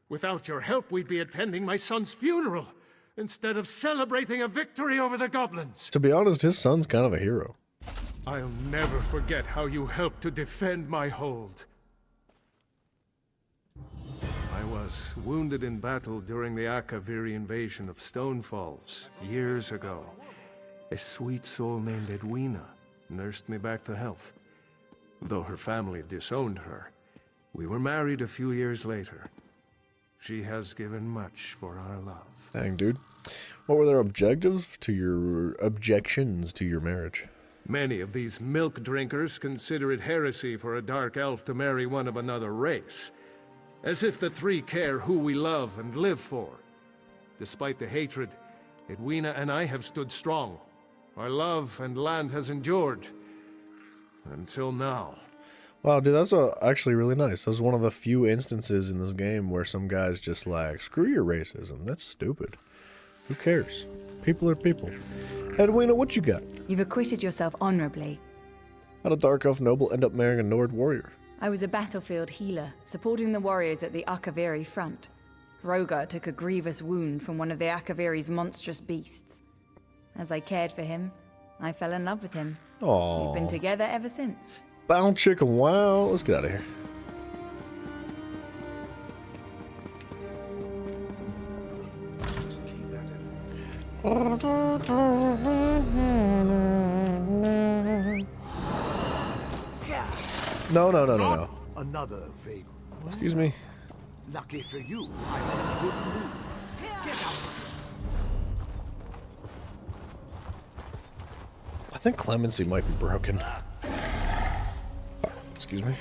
Without your help, we'd be attending my son's funeral instead of celebrating a victory over the goblins. To be honest, his son's kind of a hero. I'll never forget how you helped to defend my hold. I was wounded in battle during the Akaviri invasion of Stone Falls years ago. A sweet soul named Edwina nursed me back to health. Though her family disowned her, we were married a few years later. She has given much for our love. Dang, dude. What were their objectives to your objections to your marriage? Many of these milk drinkers consider it heresy for a dark elf to marry one of another race. As if the three care who we love and live for. Despite the hatred, Edwina and I have stood strong. Our love and land has endured. Until now. Wow, dude, that's actually really nice. That's one of the few instances in this game where some guy's just like, screw your racism. That's stupid. Who cares? People are people. Edwina, what you got? You've acquitted yourself honorably. How'd a Dark Elf noble end up marrying a Nord warrior? I was a battlefield healer, supporting the warriors at the Akaviri front. Rogar took a grievous wound from one of the Akaviri's monstrous beasts. As I cared for him, I fell in love with him. Aww. We've been together ever since. Bound chicken, wow. Let's get out of here. No. Another vagrant. Excuse me. Lucky for you, I have good news. Get out. I think clemency might be broken. Excuse me.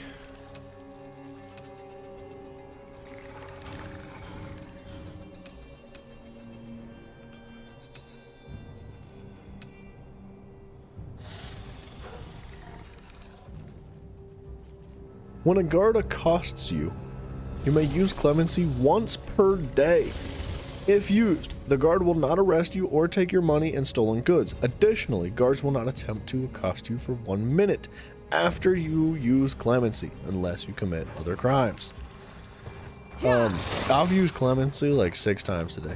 When a guard accosts you, you may use clemency once per day. If used, the guard will not arrest you or take your money and stolen goods. Additionally, guards will not attempt to accost you for 1 minute after you use clemency, unless you commit other crimes. I've used clemency like 6 times today.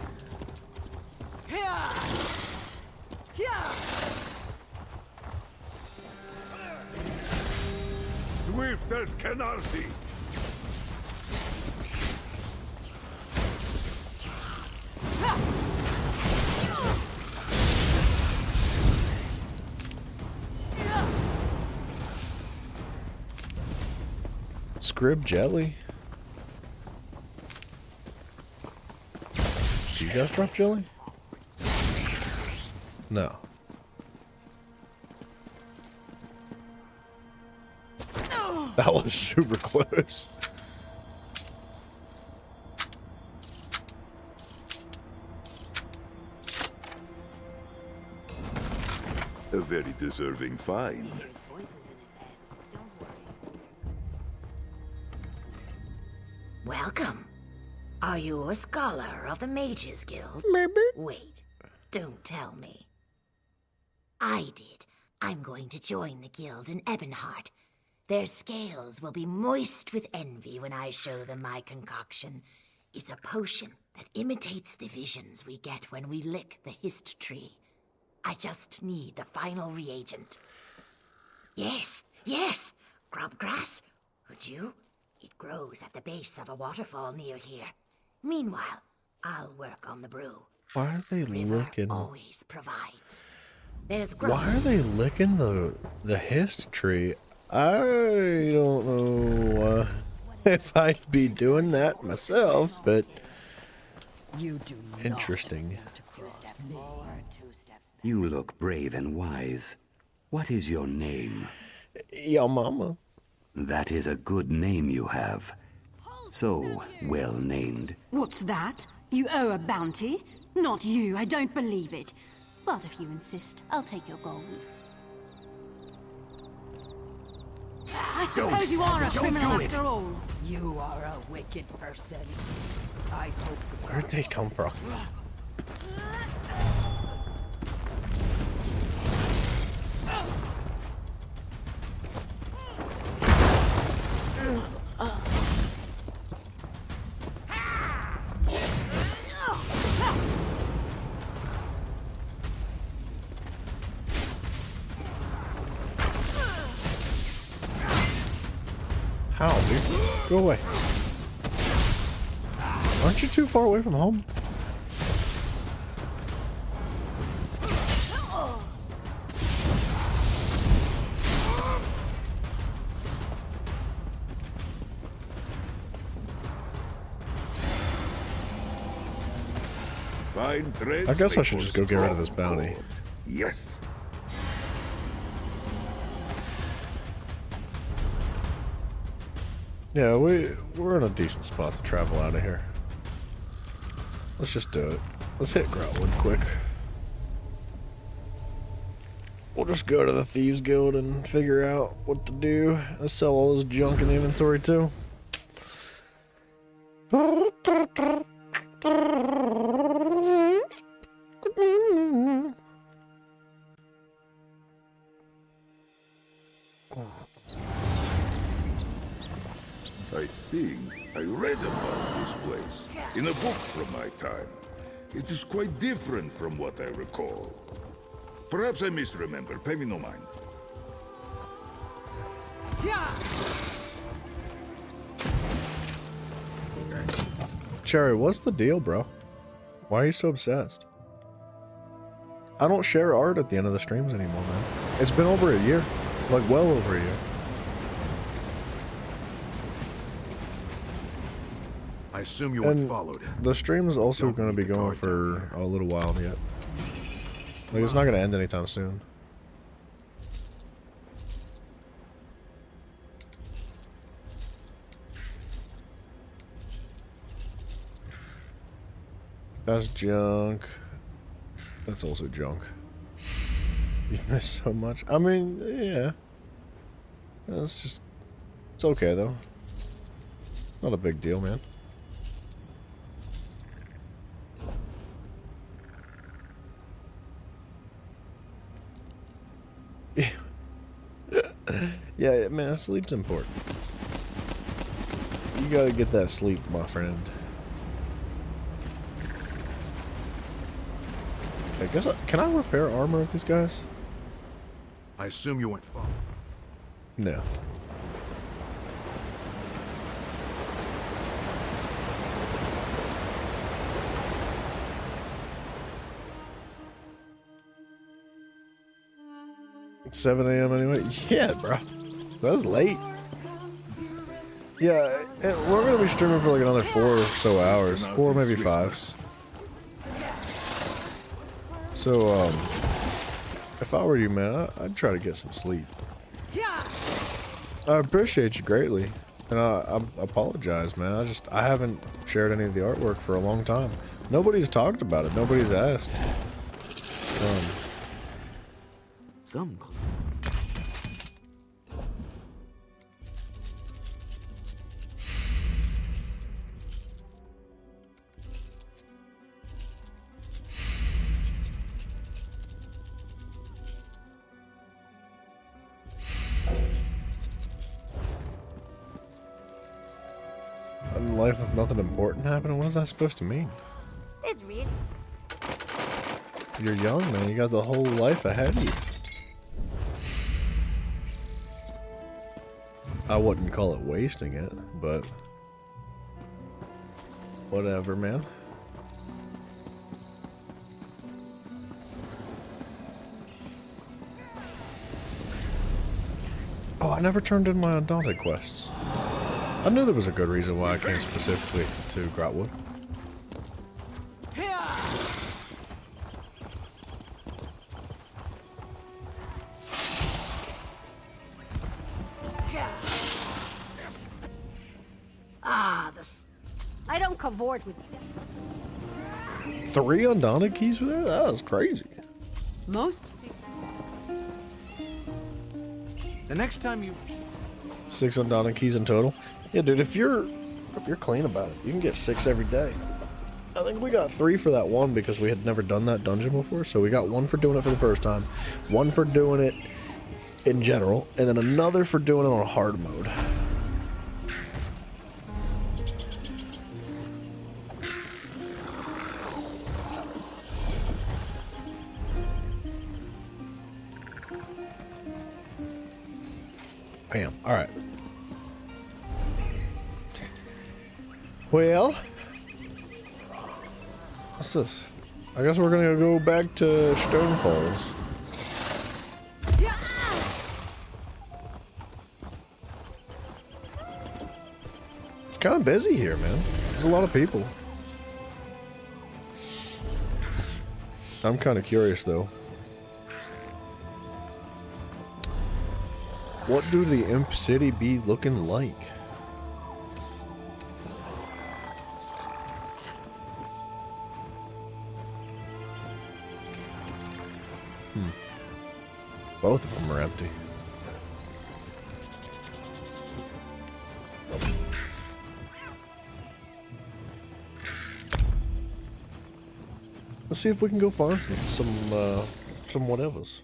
Swift as Canarsie. Scrib jelly. Do you guys drop jelly? No. That was super close. A very deserving find. Welcome. Are you a scholar of the Mages Guild? Maybe. Wait, don't tell me. I did. I'm going to join the guild in Ebonheart. Their scales will be moist with envy when I show them my concoction. It's a potion that imitates the visions we get when we lick the Hist tree. I just need the final reagent. Yes, grubgrass. Would you? It grows at the base of a waterfall near here. Meanwhile, I'll work on the brew. Why are they licking? Always provides. There's Why are they licking the Hist tree? I don't know if I'd be doing that myself, but interesting. You look brave and wise. What is your name? Your mama. That is a good name you have. So well named. What's that? You owe a bounty? Not you, I don't believe it. But if you insist, I'll take your gold. I suppose you are a criminal after all. You are a wicked person. I hope the Where'd they come from? How, dude? Go away. Aren't you too far away from home? I guess I should just go get rid of this bounty. Yes. Yeah, we're in a decent spot to travel out of here. Let's just do it. Let's hit Groutwood quick. We'll just go to the Thieves Guild and figure out what to do. Let's sell all this junk in the inventory too. I think I read about this place in a book from my time. It is quite different from what I recall. Perhaps I misremember. Pay me no mind. Cherry, what's the deal, bro? Why are you so obsessed? I don't share art at the end of the streams anymore, man. It's been over a year. Like, well over a year. I assume you And weren't followed. the stream is also going to be going for a little while yet. Like, it's not going to end anytime soon. That's junk. That's also junk. You've missed so much. I mean, yeah. That's just... It's okay, though. Not a big deal, man. Yeah, man, sleep's important. You gotta get that sleep, my friend. Okay, can I repair armor with these guys? I assume you went far. No. It's 7 a.m. anyway? Yeah, bro. That was late. Yeah, we're gonna be streaming for like another 4 or so hours. 4, maybe 5. So, if I were you, man, I'd try to get some sleep. I appreciate you greatly. And I apologize, man. I haven't shared any of the artwork for a long time. Nobody's talked about it. Nobody's asked. Some. In life with nothing important happening? What is that supposed to mean? It's really... You're young, man. You got the whole life ahead of you. I wouldn't call it wasting it, but whatever, man. Oh, I never turned in my Undaunted quests. I knew there was a good reason why I came specifically to Grotwood. I don't cavort with 3 Undaunted keys for that? That was crazy. Most. The next time you... 6 Undaunted keys in total. Yeah, dude, if you're clean about it, you can get 6 every day. I think we got 3 for that one because we had never done that dungeon before. So we got 1 for doing it for the first time, 1 for doing it in general, and then another for doing it on hard mode. Bam. All right. Well, what's this? I guess we're gonna go back to Stone Falls. It's kind of busy here, man. There's a lot of people. I'm kind of curious, though. What do the Imp City be looking like? Both of them are empty. Let's see if we can go farm some whatevers.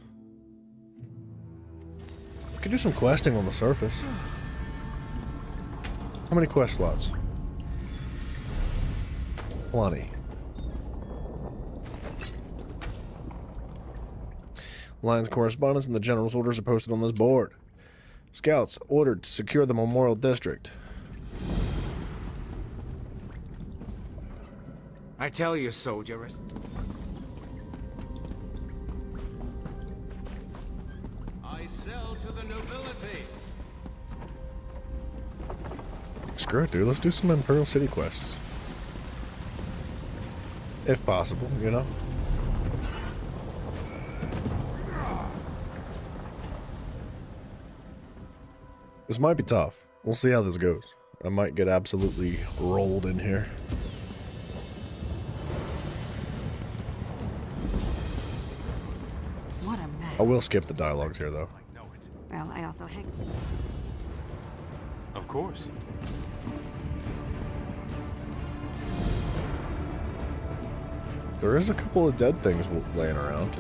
We could do some questing on the surface. How many quest slots? Plenty. Lion's correspondence and the general's orders are posted on this board. Scouts ordered to secure the Memorial District. I tell you, soldier. I sell to the nobility. Screw it, dude. Let's do some Imperial City quests. If possible, you know? This might be tough. We'll see how this goes. I might get absolutely rolled in here. What a mess. I will skip the dialogues here, though. Well, I also hate. Of course. There is a couple of dead things laying around.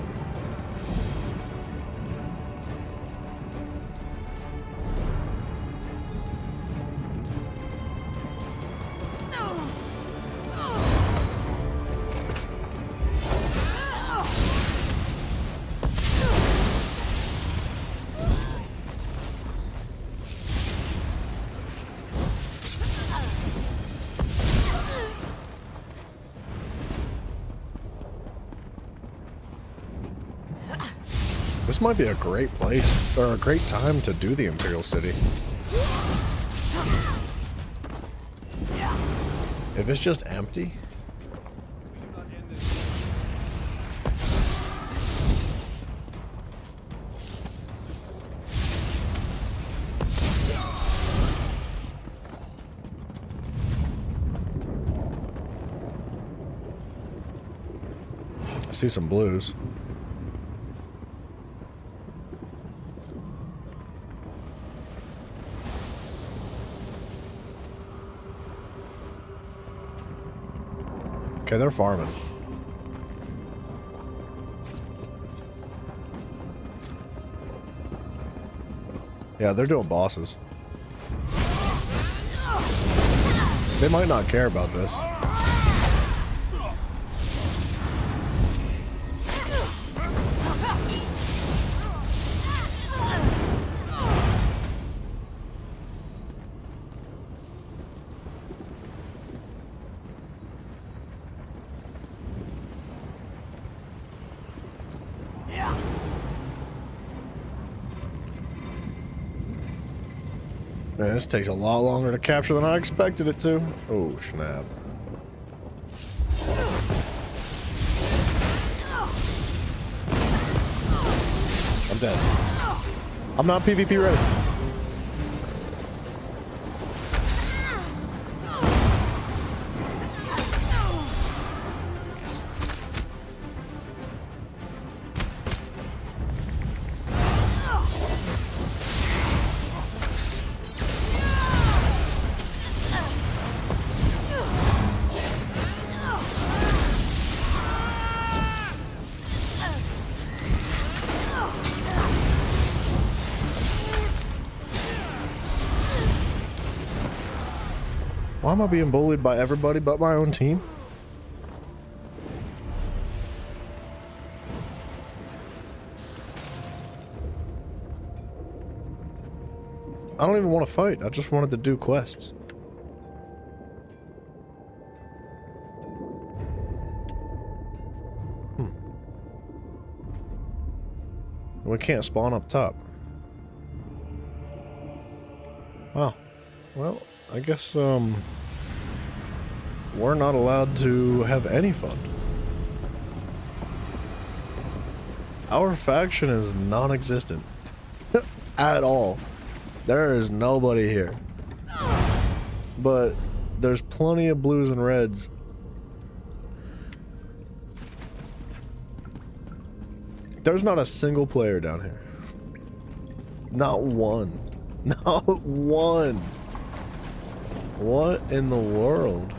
This might be a great place, or a great time to do the Imperial City. If it's just empty. I see some blues. Okay, they're farming. Yeah, they're doing bosses. They might not care about this. Man, this takes a lot longer to capture than I expected it to. Oh, snap. I'm dead. I'm not PvP ready. Why am I being bullied by everybody but my own team? I don't even want to fight. I just wanted to do quests. We can't spawn up top. Wow. Well, I guess, we're not allowed to have any fun. Our faction is non-existent. At all. There is nobody here. But there's plenty of blues and reds. There's not a single player down here. Not one. Not one. What in the world?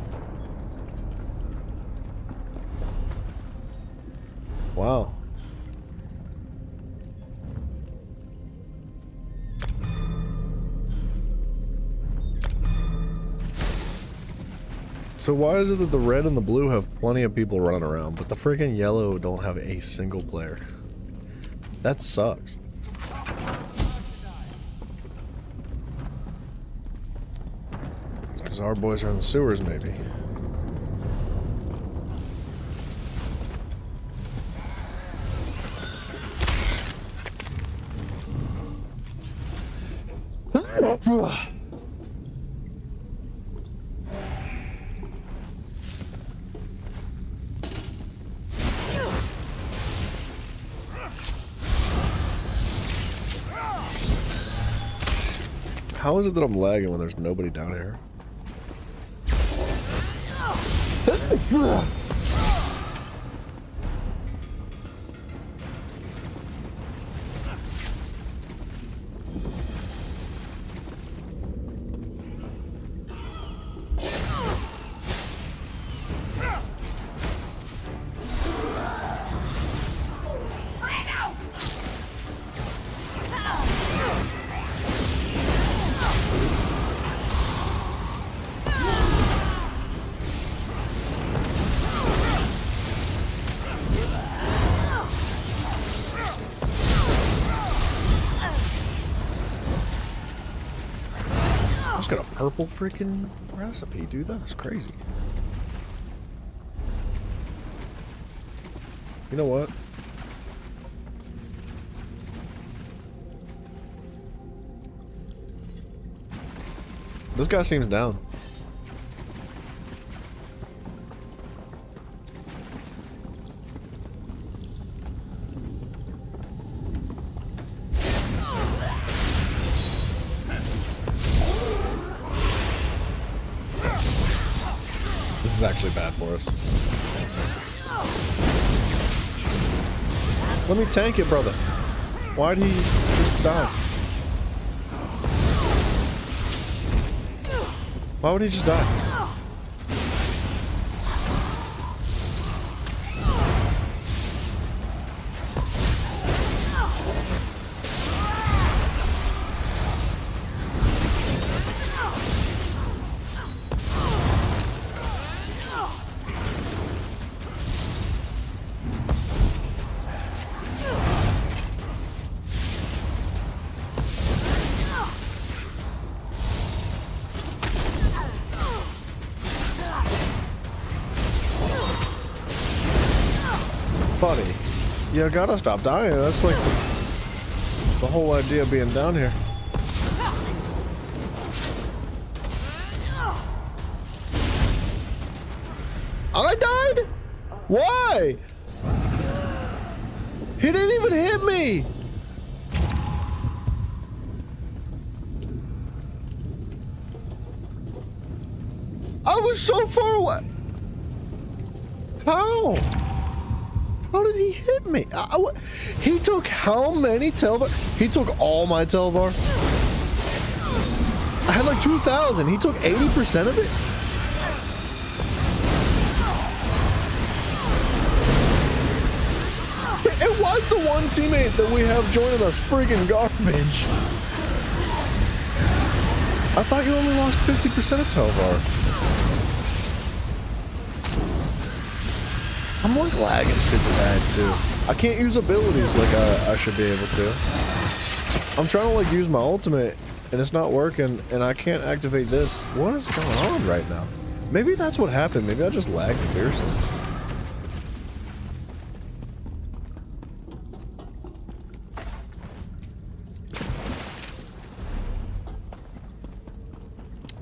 Wow. So why is it that the red and the blue have plenty of people running around, but the freaking yellow don't have a single player? That sucks. Because our boys are in the sewers, maybe. How is it that I'm lagging when there's nobody down here? just got a purple freaking recipe, dude. That's crazy. You know what? This guy seems down. This is actually bad for us. Let me tank it, brother. Why'd he just die? Why would he just die? Buddy, you gotta stop dying. That's like the whole idea of being down here. I died? Why? He didn't even hit me. I was so far away. How? How did he hit me? He took how many Telvar? He took all my Telvar. I had like 2,000. He took 80% of it. It was the one teammate that we have joining us. Friggin' garbage. I thought you only lost 50% of Telvar. I'm like lagging super bad too. I can't use abilities like I should be able to. I'm trying to like use my ultimate and it's not working and I can't activate this. What is going on right now? Maybe that's what happened. Maybe I just lagged fiercely.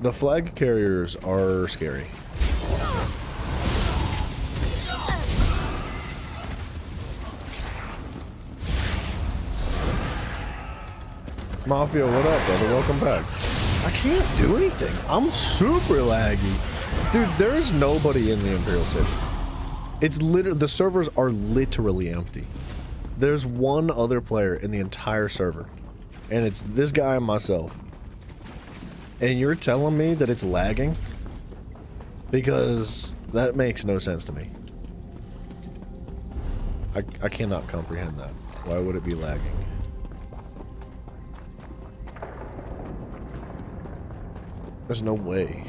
The flag carriers are scary. Mafia, what up, brother? Welcome back. I can't do anything. I'm super laggy. Dude, there is nobody in the Imperial City. It's literally, the servers are literally empty. There's one other player in the entire server. And it's this guy and myself. And you're telling me that it's lagging? Because that makes no sense to me. I cannot comprehend that. Why would it be lagging? There's no way.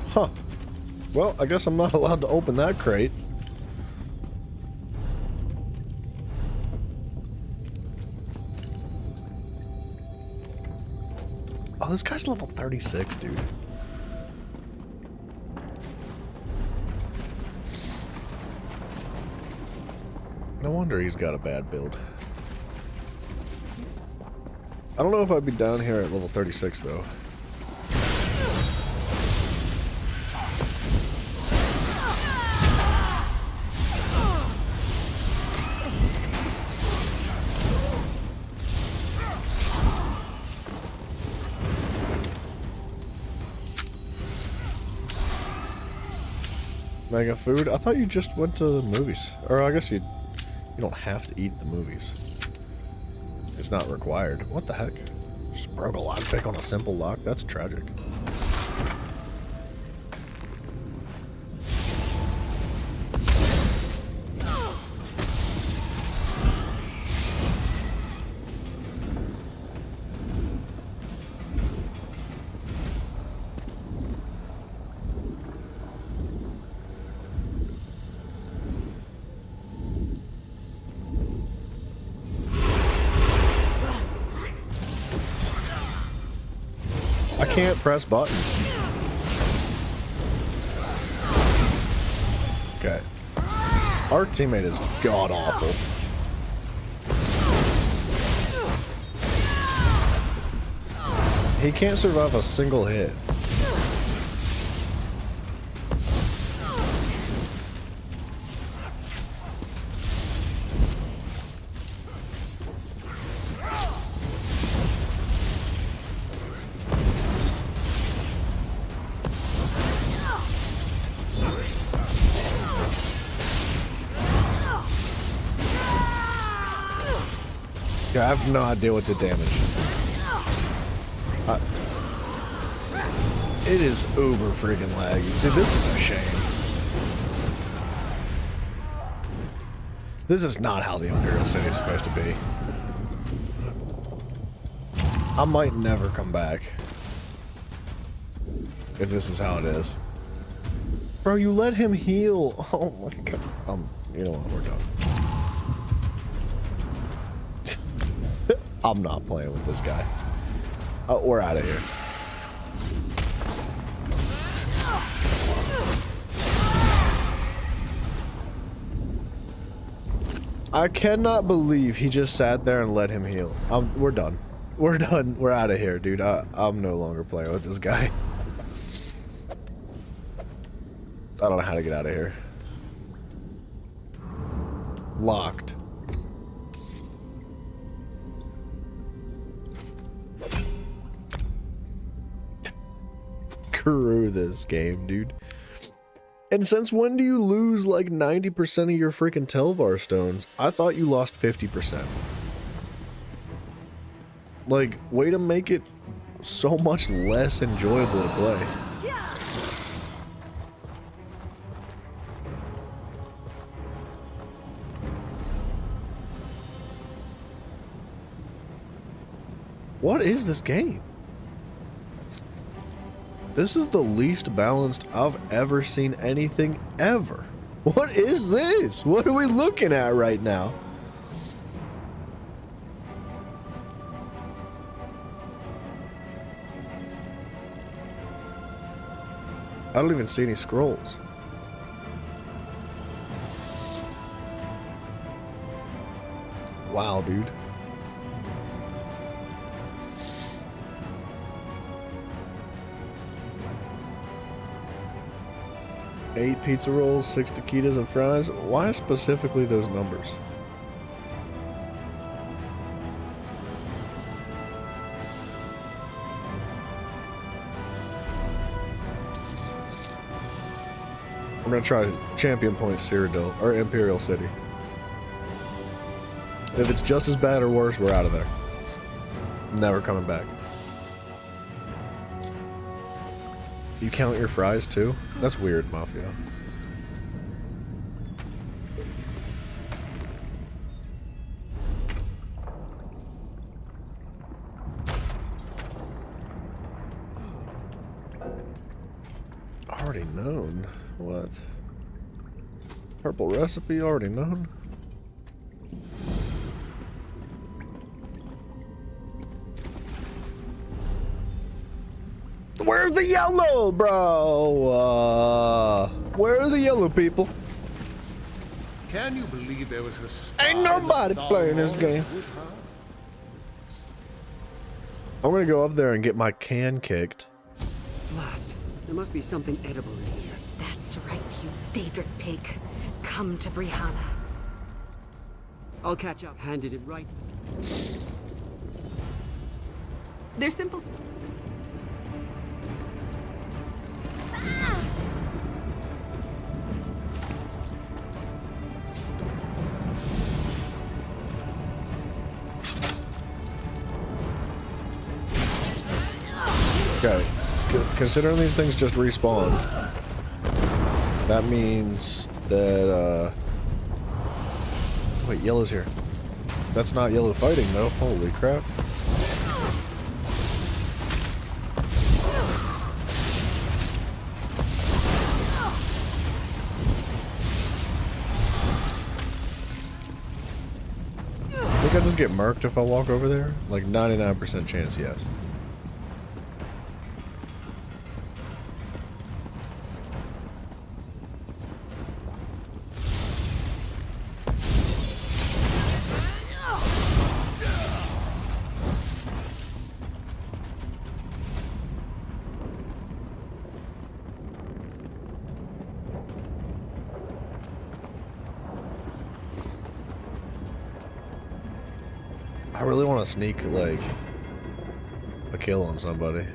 Huh. Well, I guess I'm not allowed to open that crate. Oh, this guy's level 36, dude. No wonder he's got a bad build. I don't know if I'd be down here at level 36, though. Mega food? I thought you just went to the movies. Or I guess you don't have to eat at the movies. It's not required. What the heck? Just broke a lockpick on a simple lock? That's tragic. can't press buttons. Okay. Our teammate is god awful. He can't survive a single hit. Yeah, I have no idea what the damage is. It is uber freaking laggy. Dude, this is a shame. This is not how the Imperial City is supposed to be. I might never come back. If this is how it is. Bro, you let him heal. Oh my god. You know what, we're done. I'm not playing with this guy. Oh, we're out of here. I cannot believe he just sat there and let him heal. We're done. We're done. We're out of here, dude. I'm no longer playing with this guy. I don't know how to get out of here. Locked. Screw this game, dude. And since when do you lose like 90% of your freaking Telvar stones? I thought you lost 50%. Like, way to make it so much less enjoyable to play. What is this game? This is the least balanced I've ever seen anything ever. What is this? What are we looking at right now? I don't even see any scrolls. Wow, dude. 8 pizza rolls, 6 taquitos and fries. Why specifically those numbers? I'm gonna try Champion Point Cyrodiil or Imperial City. If it's just as bad or worse, we're out of there. Never coming back. You count your fries too? That's weird, Mafia. Already known? What? Purple recipe already known? Where's the yellow, bro? Where are the yellow people? Can you believe there was a Ain't nobody playing this game. I'm gonna go up there and get my can kicked. Blast. There must be something edible in here. That's right, you Daedric pig. Come to Brihanna. I'll catch up. Handed it right. They're simple. Okay, considering these things just respawn, that means that, wait, yellow's here. That's not yellow fighting, though. Holy crap. I think I just get murked if I walk over there? Like 99% chance, yes. I really want to sneak, like, a kill on somebody.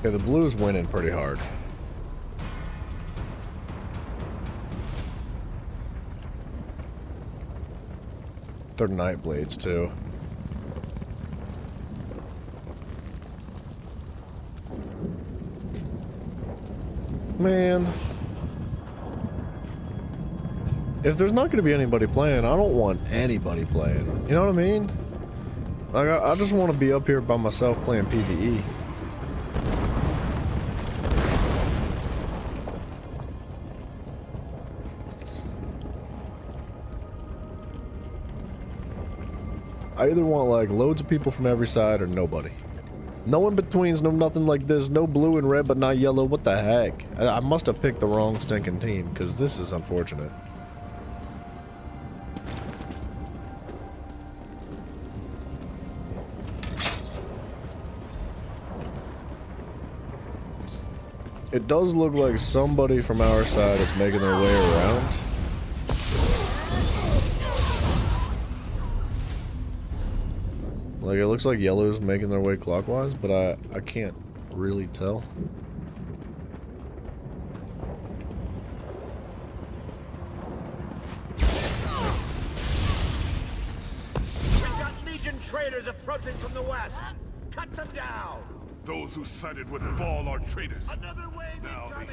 Okay, the blue's winning pretty hard. They're night blades too. Man. If there's not going to be anybody playing, I don't want anybody playing. You know what I mean? Like, I just want to be up here by myself playing PvE. I either want like loads of people from every side or nobody. No in-betweens, no nothing like this, no blue and red but not yellow, what the heck? I must have picked the wrong stinking team, because this is unfortunate. It does look like somebody from our side is making their way around. Like, it looks like yellow's making their way clockwise, but I can't really tell. We've got Legion traitors approaching from the west. Cut them down. Those who sided with Baal are traitors. Another wave incoming.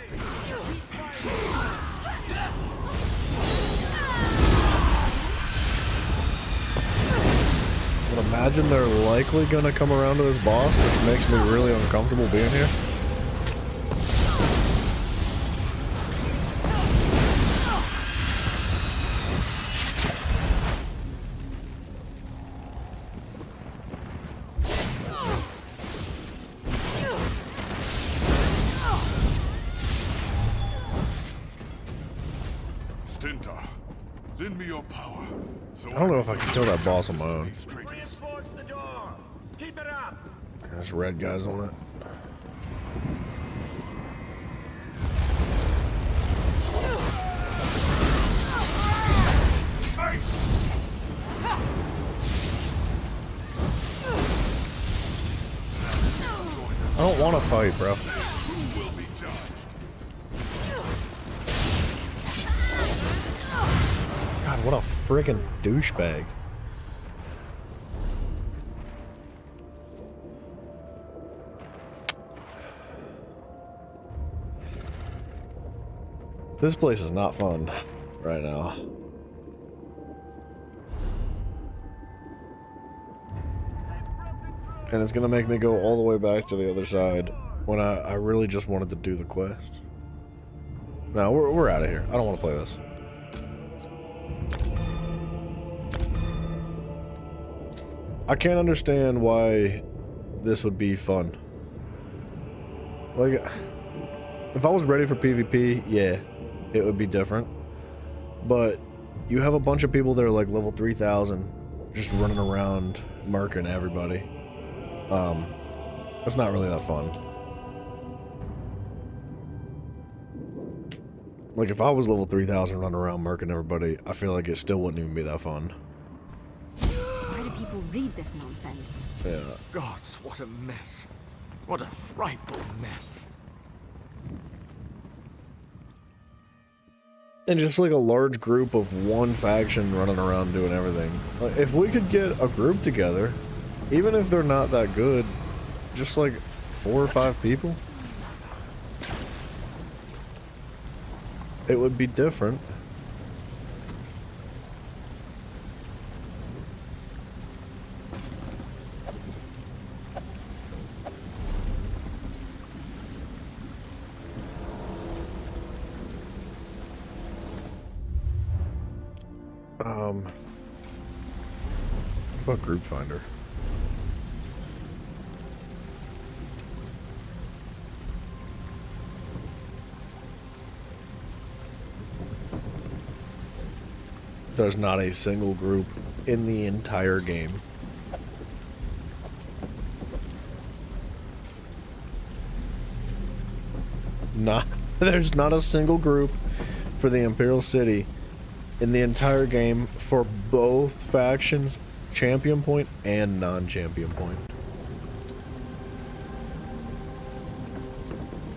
But imagine they're likely gonna come around to this boss, which makes me really uncomfortable being here. Stintar, lend me your power. So I don't know if I can kill that boss on my own. Reinforce the door. Keep it up. There's red guys on it. I don't want to fight, bro. God, what a friggin' douchebag. This place is not fun right now. And it's gonna make me go all the way back to the other side when I really just wanted to do the quest. No, we're out of here. I don't want to play this. I can't understand why this would be fun. Like, if I was ready for PvP, yeah, it would be different. But you have a bunch of people that are like level 3000 just running around murking everybody. It's not really that fun. Like, if I was level 3000 running around murking everybody, I feel like it still wouldn't even be that fun. Why do people read this nonsense? Yeah. Gods, what a mess. What a frightful mess. And just like a large group of one faction running around doing everything. Like, if we could get a group together, even if they're not that good, just like 4 or 5 people, it would be different. What about Group Finder? There's not a single group in the entire game. There's not a single group for the Imperial City in the entire game for both factions, champion point and non-champion point.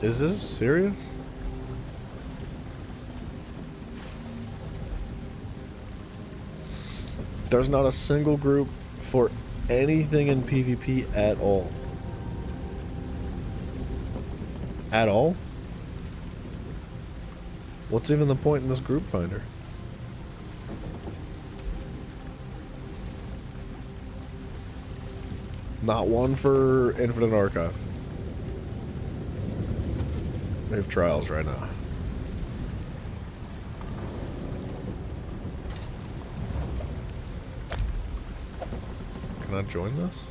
Is this serious? There's not a single group for anything in PvP at all. At all? What's even the point in this group finder? Not one for Infinite Archive. We have trials right now. Can I join this?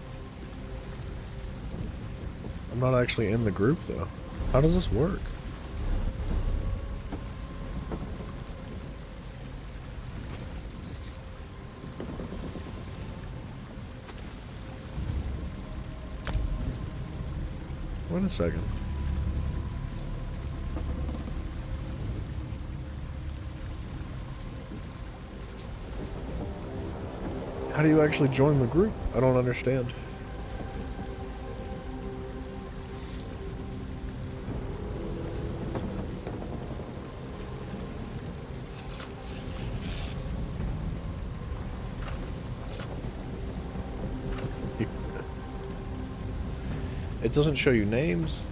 I'm not actually in the group though. How does this work? Wait a second. How do you actually join the group? I don't understand. It doesn't show you names.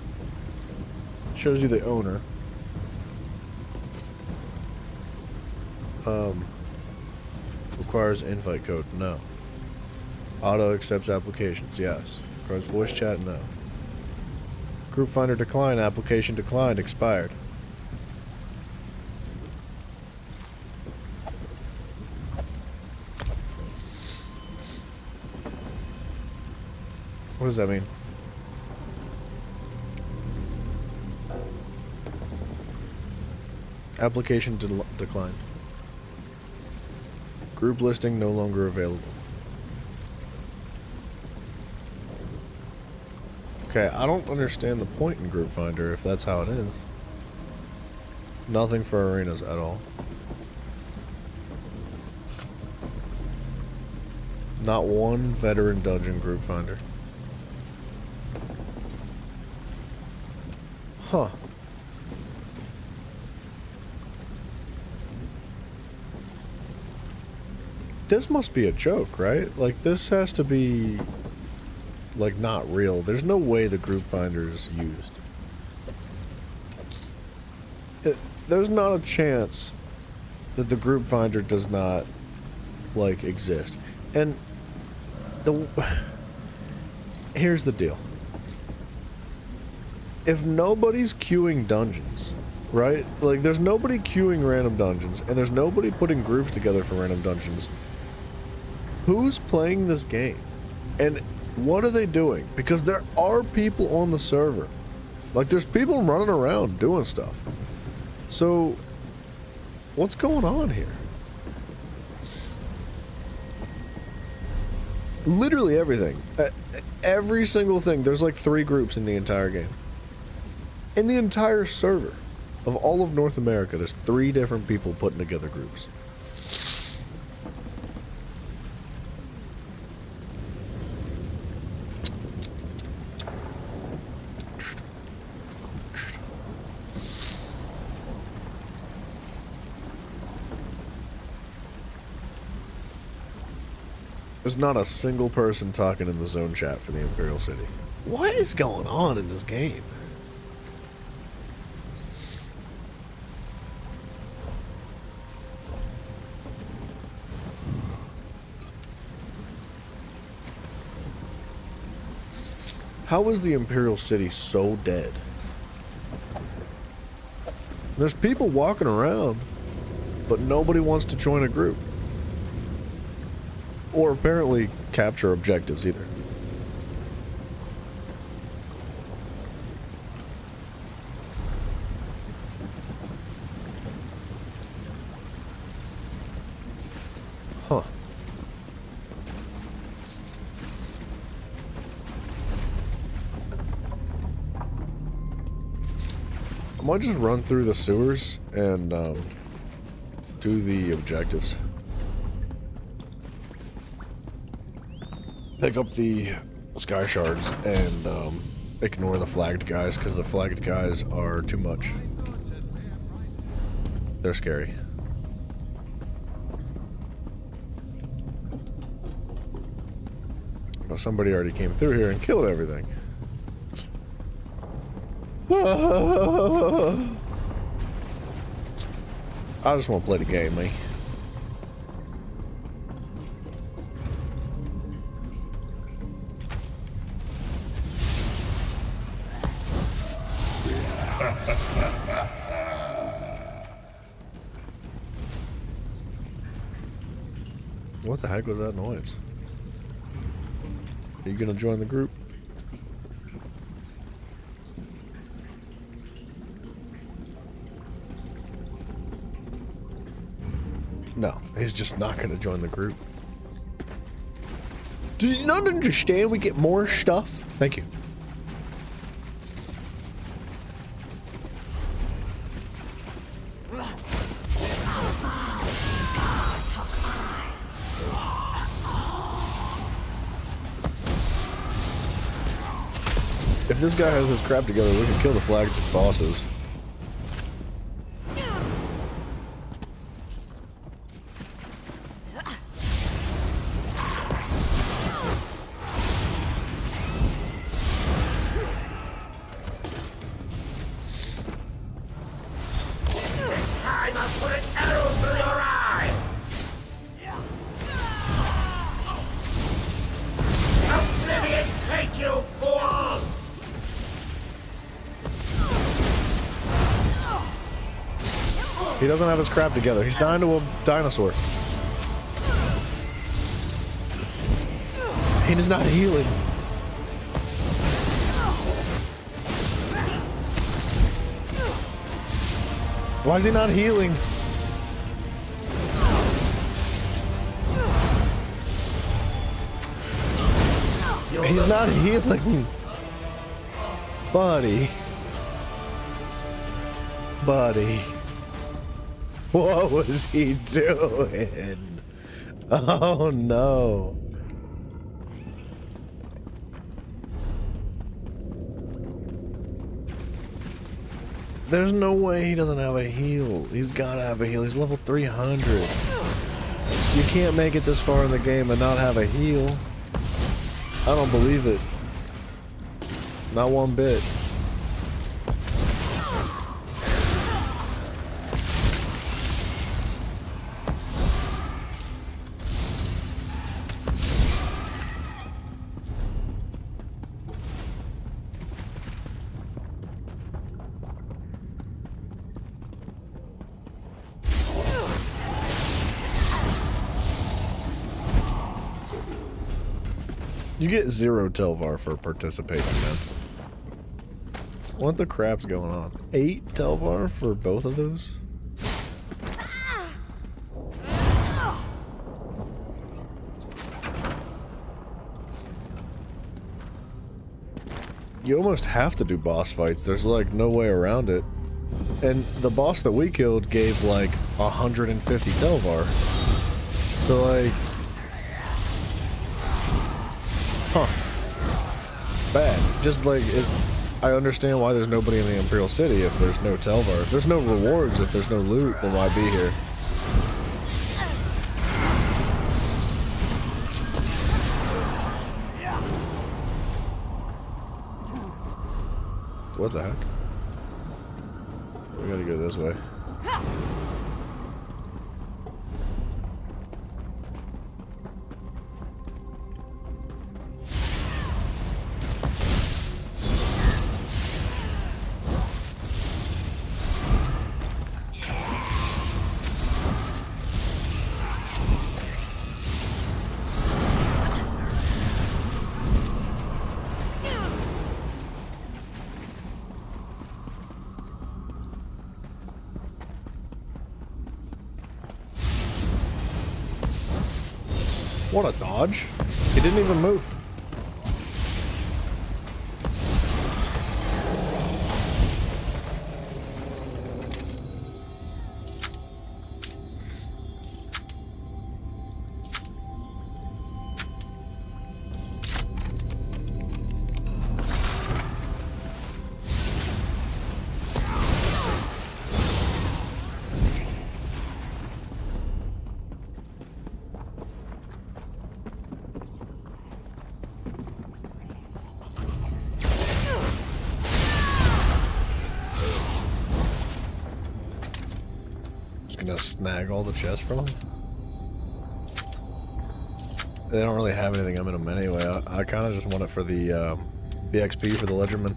It shows you the owner. Requires invite code, no. Auto accepts applications, yes. Requires voice chat, no. Group finder declined, application declined, expired. What does that mean? Application declined. Group listing no longer available. Okay, I don't understand the point in Group Finder if that's how it is. Nothing for arenas at all. Not one veteran dungeon Group Finder. Huh. This must be a joke, right? Like, this has to be, like, not real. There's no way the group finder is used. There's not a chance that the group finder does not, like, exist. And here's the deal. If nobody's queuing dungeons, right? Like, there's nobody queuing random dungeons, and there's nobody putting groups together for random dungeons. Who's playing this game? And what are they doing? Because there are people on the server. Like, there's people running around doing stuff. So, what's going on here? Literally everything. Every single thing. There's like 3 groups in the entire game. In the entire server of all of North America, there's 3 different people putting together groups. There's not a single person talking in the zone chat for the Imperial City. What is going on in this game? How is the Imperial City so dead? There's people walking around, but nobody wants to join a group. or apparently capture objectives either. Huh. I might just run through the sewers and do the objectives. Pick up the sky shards and ignore the flagged guys, because the flagged guys are too much. They're scary. Well, somebody already came through here and killed everything. I just want to play the game, me. What the heck was that noise? Are you gonna join the group? No, he's just not gonna join the group. Do you not understand we get more stuff? Thank you. If this guy has his crap together, we can kill the flags bosses. He doesn't have his crap together. He's dying to a dinosaur. He is not healing. Why is he not healing? He's not healing. Buddy. Buddy. What was he doing? Oh no. There's no way he doesn't have a heal. He's gotta have a heal. He's level 300. You can't make it this far in the game and not have a heal. I don't believe it. Not one bit. You get 0 Telvar for participating, man. What the crap's going on? 8 Telvar for both of those? You almost have to do boss fights. There's like no way around it. And the boss that we killed gave like 150 Telvar. So like... Huh. Bad. Just like, I understand why there's nobody in the Imperial City if there's no Telvar. If there's no rewards, if there's no loot, then why be here? What the heck? We gotta go this way. What a dodge. He didn't even move. Gonna snag all the chests from them. They don't really have anything in them anyway. I kind of just want it for the XP for the Ledgerman.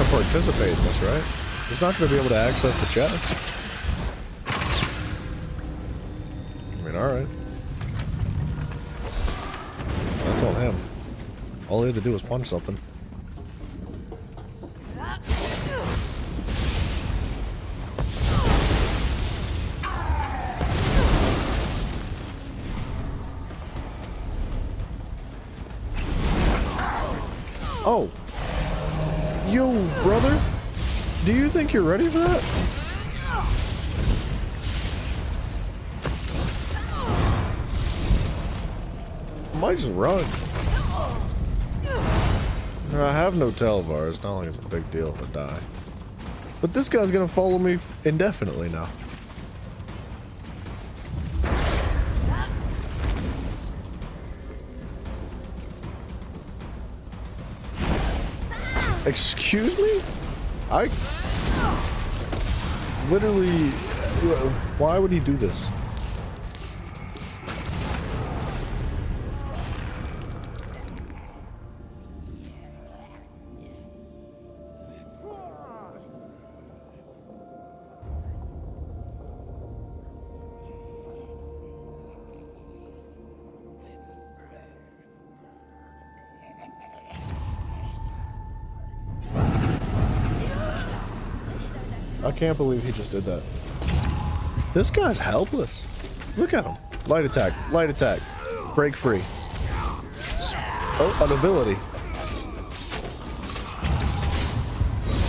Participate in this, right? He's not going to be able to access the chest. I mean, alright. That's on him. All he had to do was punch something. Oh! Yo, brother, do you think you're ready for that? I might just run. I have no Telvar. It's not like it's a big deal if I die. But this guy's gonna follow me indefinitely now. Excuse me? I literally, why would he do this? I can't believe he just did that. This guy's helpless. Look at him. Light attack, break free. Oh, an ability.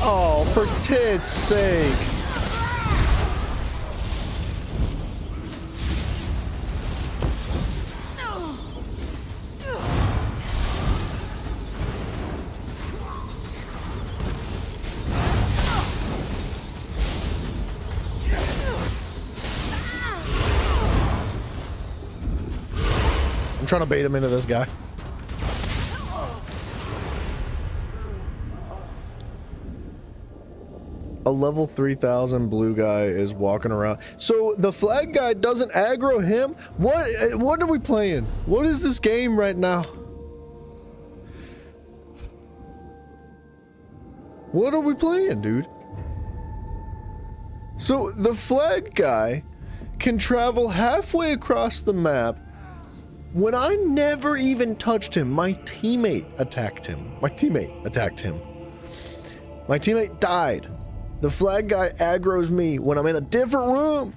Oh, for tits' sake. I'm trying to bait him into this guy. A level 3000 blue guy is walking around. So the flag guy doesn't aggro him? What are we playing? What is this game right now? What are we playing, dude? So the flag guy can travel halfway across the map when I never even touched him. My teammate attacked him. My teammate died. The flag guy aggroes me when I'm in a different room.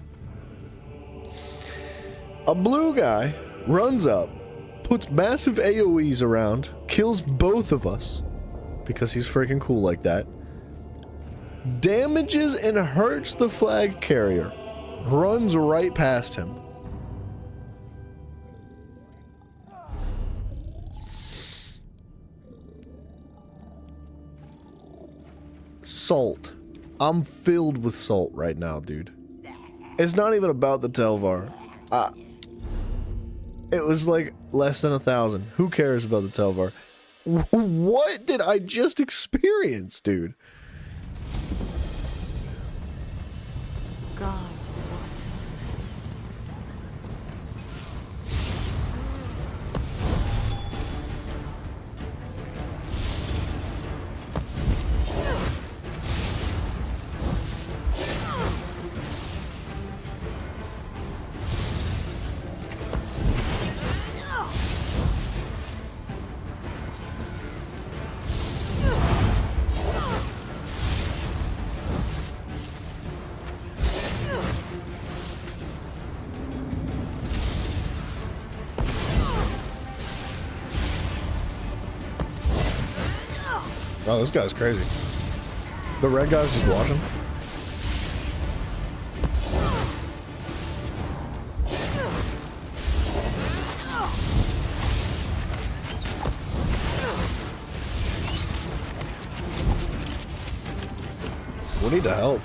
A blue guy runs up, puts massive AoEs around, kills both of us because he's freaking cool like that, damages and hurts the flag carrier, runs right past him. salt. I'm filled with salt right now, dude. It's not even about the Telvar. It was like less than 1,000. Who cares about the Telvar? What did I just experience, dude? God's waters. Oh, this guy's crazy. The red guy's just watching. We need to help.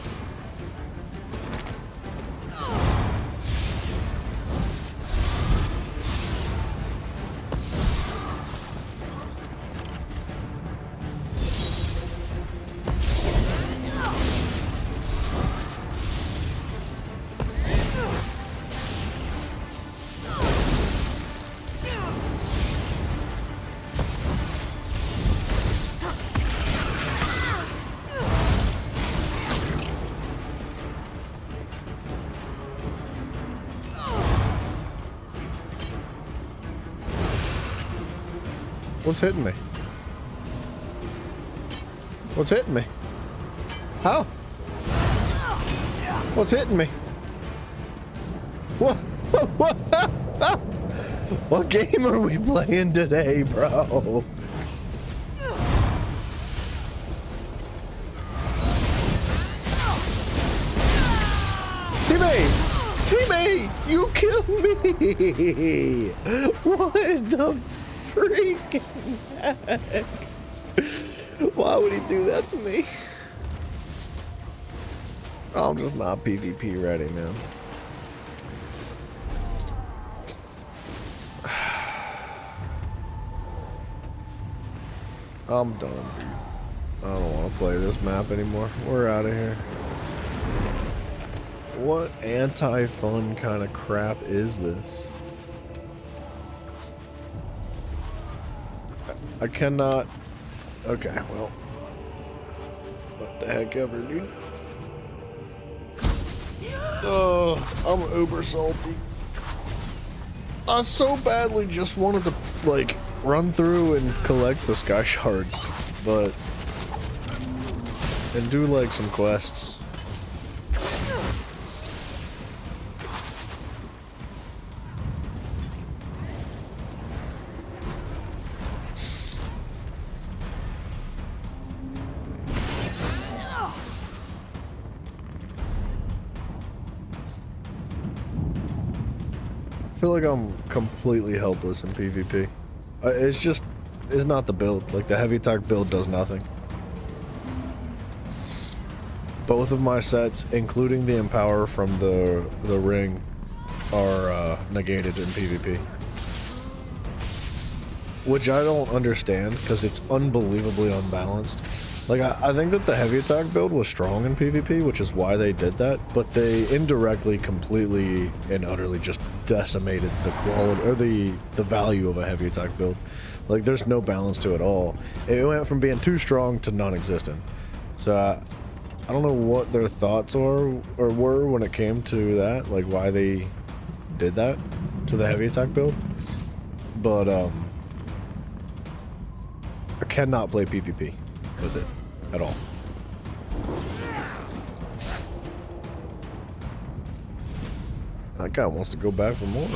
What's hitting me? What's hitting me? How? What's hitting me? What? What game are we playing today, bro? Teammate! You killed me! What the freaking heck? Why would he do that to me? I'm just not PvP ready, man. I'm done, dude. I don't want to play this map anymore. We're out of here. What anti-fun kind of crap is this? I cannot... Okay, well... What the heck ever, dude? Oh, I'm uber salty. I so badly just wanted to, like, run through and collect the sky shards, but... and do, like, some quests. I feel like I'm completely helpless in PvP. It's not the build. Like, the heavy attack build does nothing. Both of my sets, including the Empower from the ring, are negated in PvP. Which I don't understand, because it's unbelievably unbalanced. Like, I think that the heavy attack build was strong in PvP, which is why they did that, but they indirectly, completely, and utterly just decimated the quality, or the value of a heavy attack build. Like, there's no balance to it all. It went from being too strong to non-existent. So, I don't know what their thoughts were when it came to that, like why they did that to the heavy attack build. But, I cannot play PvP with it at all. That guy wants to go back for more.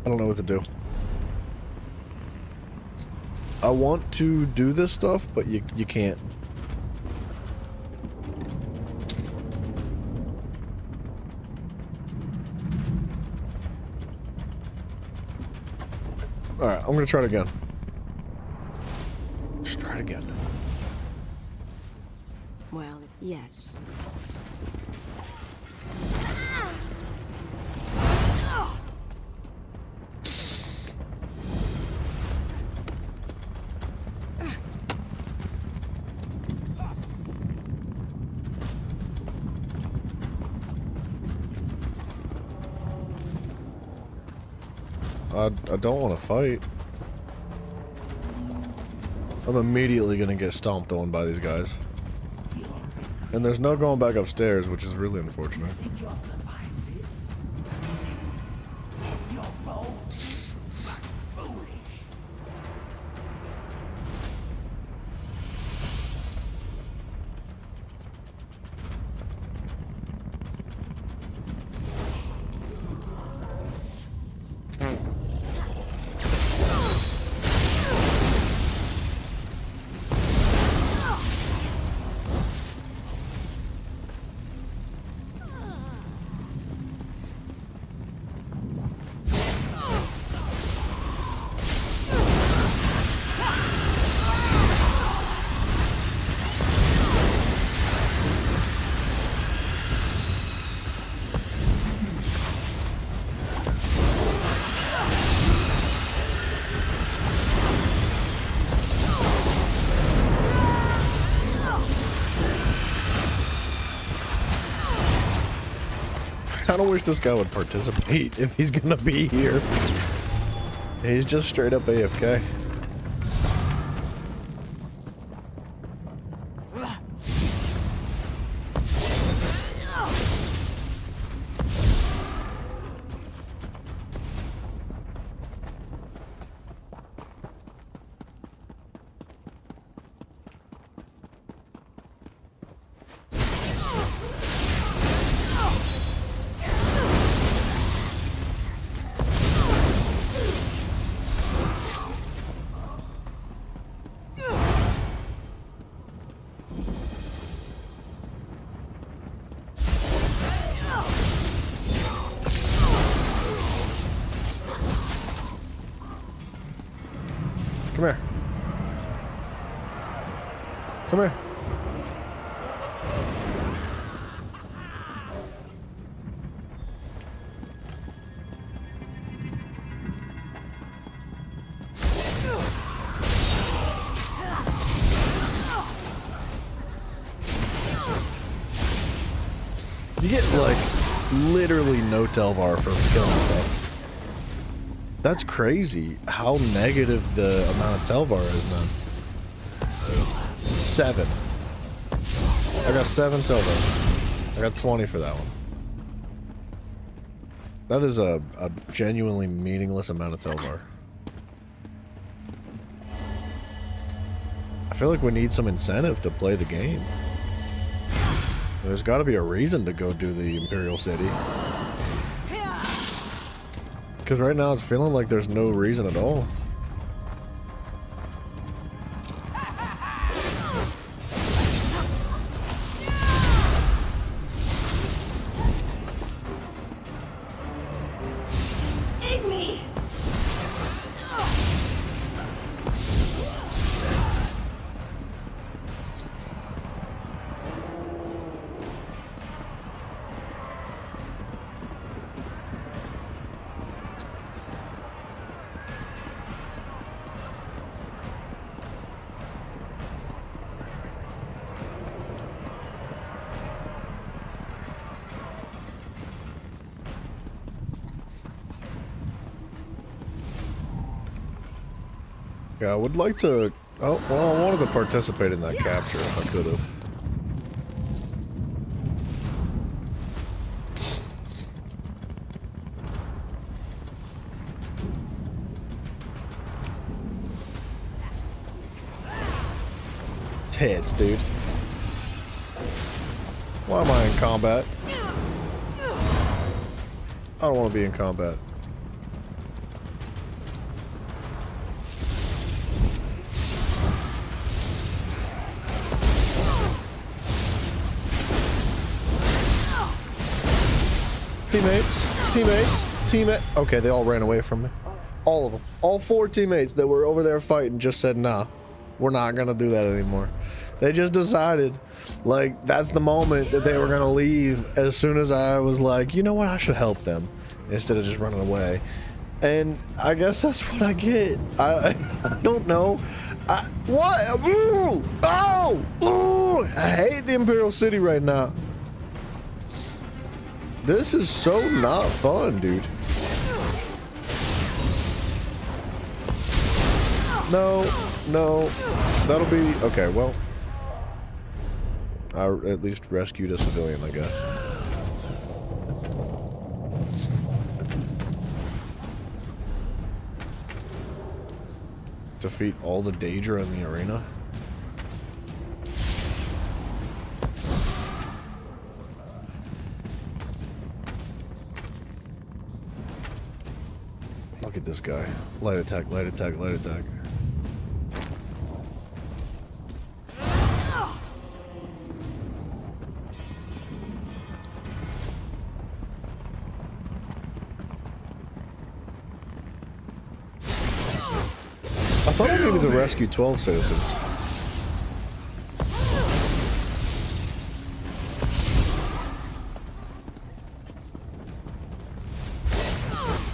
I don't know what to do. I want to do this stuff, but you can't. Alright, I'm gonna try it again. Just try it again. Well, yes. I don't want to fight. I'm immediately gonna get stomped on by these guys. And there's no going back upstairs, which is really unfortunate. I kind of wish this guy would participate if he's gonna be here. He's just straight up AFK. Come here. Come here. You get, like, literally no Telvar from killing stuff. That's crazy how negative the amount of Telvar is, man. 7. I got 7 Telvar. I got 20 for that one. That is a genuinely meaningless amount of Telvar. I feel like we need some incentive to play the game. There's got to be a reason to go do the Imperial City. Because right now it's feeling like there's no reason at all. Yeah, I would like to... Oh, well, I wanted to participate in that capture if I could have. Tits, dude. Why am I in combat? I don't want to be in combat. Teammate. Okay, they all ran away from me. All of them. All 4 teammates that were over there fighting just said, nah, we're not gonna do that anymore. They just decided, like, that's the moment that they were gonna leave as soon as I was like, you know what, I should help them instead of just running away. And I guess that's what I get. I don't know. What? Ooh! Oh! Ooh! I hate the Imperial City right now. This is so not fun, dude. No, that'll be okay. Well, I at least rescued a civilian, I guess. Defeat all the Daedra in the arena. Look at this guy. Light attack. I thought I needed to rescue 12 citizens.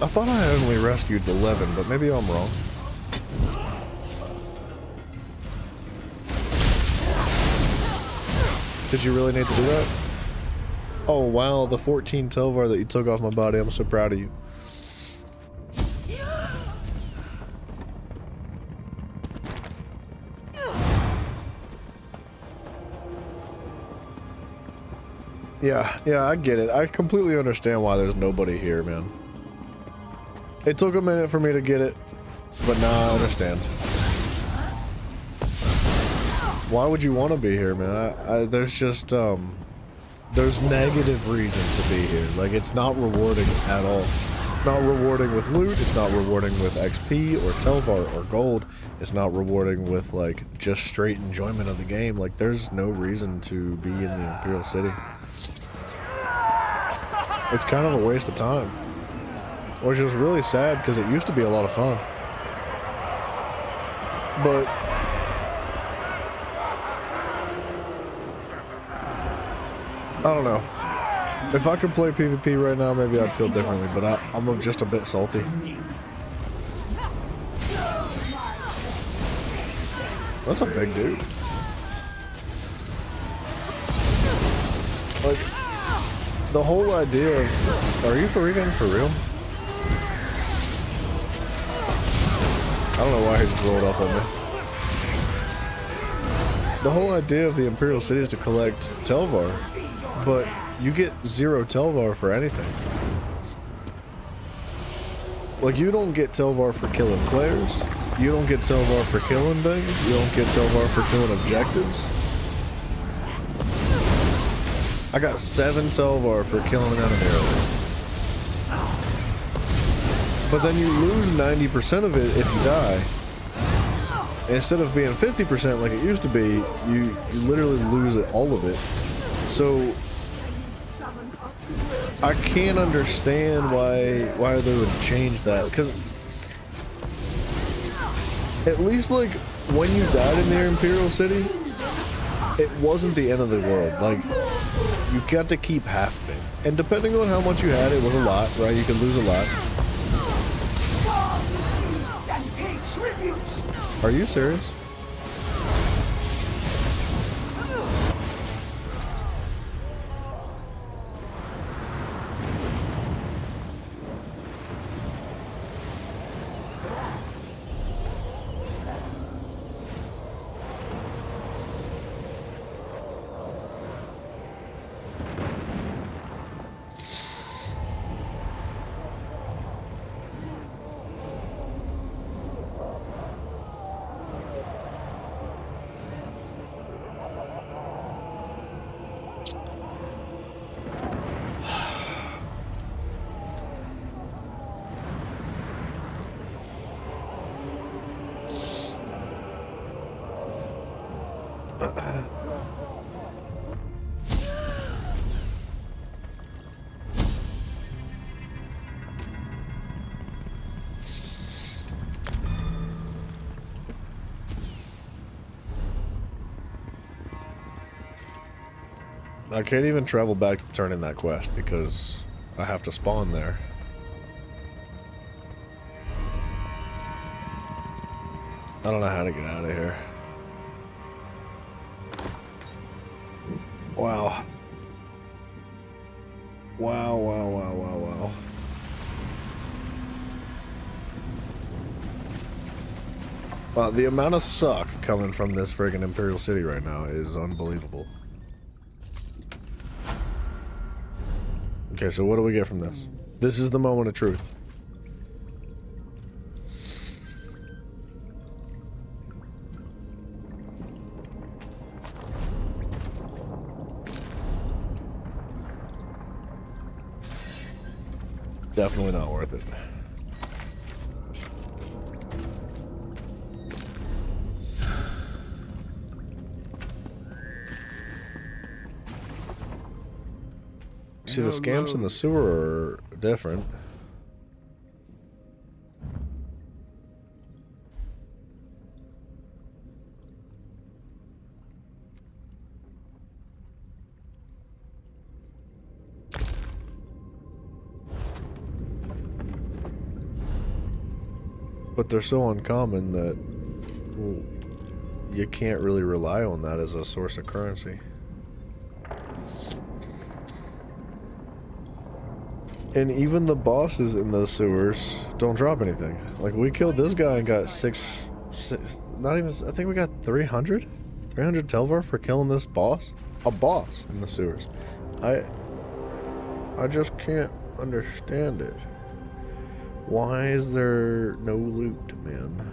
I thought I only rescued 11, but maybe I'm wrong. Did you really need to do that? Oh wow, the 14 Telvar that you took off my body, I'm so proud of you. Yeah, I get it. I completely understand why there's nobody here, man. It took a minute for me to get it, but now I understand. Why would you want to be here, man? There's just, there's negative reason to be here. Like, it's not rewarding at all. It's not rewarding with loot, it's not rewarding with XP or Telvar or gold. It's not rewarding with, like, just straight enjoyment of the game. Like, there's no reason to be in the Imperial City. It's kind of a waste of time. Which is really sad, because it used to be a lot of fun. But I don't know. If I could play PvP right now, maybe I'd feel differently, but I'm just a bit salty. That's a big dude. Like, the whole idea of... Are you freaking for real? I don't know why he just rolled up on me. The whole idea of the Imperial City is to collect Telvar, but you get 0 Telvar for anything. Like, you don't get Telvar for killing players, you don't get Telvar for killing things, you don't get Telvar for killing objectives. I got 7 Telvar for killing an enemy. But then you lose 90% of it if you die. Instead of being 50% like it used to be, you literally lose all of it. So I can't understand why they would change that. Because at least, like, when you died in the Imperial City, it wasn't the end of the world. Like, you got to keep half of it. And depending on how much you had, it was a lot, right? You could lose a lot. Are you serious? I can't even travel back to turn in that quest because I have to spawn there. I don't know how to get out of here. Wow. Wow, wow, wow, wow, wow. Wow, the amount of suck coming from this friggin' Imperial City right now is unbelievable. Okay, so what do we get from this? This is the moment of truth. Definitely not worth it. See, the scamps in the sewer are different. But they're so uncommon that you can't really rely on that as a source of currency. And even the bosses in those sewers don't drop anything. Like, we killed this guy and got six not even, I think we got 300 Telvar for killing this boss. A boss in the sewers. I just can't understand it. Why is there no loot, man?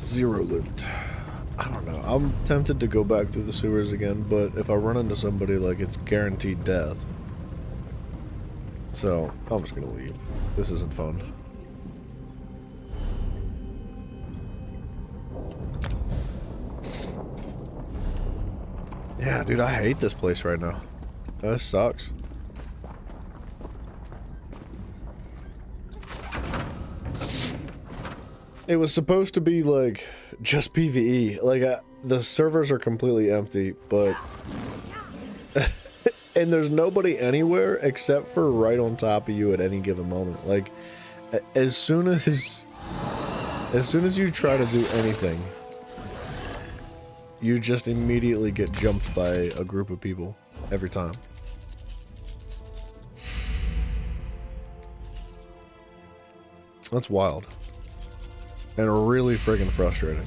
Zero loot. I don't know. I'm tempted to go back through the sewers again, but if I run into somebody, like, it's guaranteed death. So, I'm just gonna leave. This isn't fun. Yeah, dude, I hate this place right now. That sucks. It was supposed to be, like, just PvE. Like, the servers are completely empty, but... and there's nobody anywhere except for right on top of you at any given moment. Like, as soon as you try to do anything, you just immediately get jumped by a group of people every time. That's wild. And really friggin' frustrating.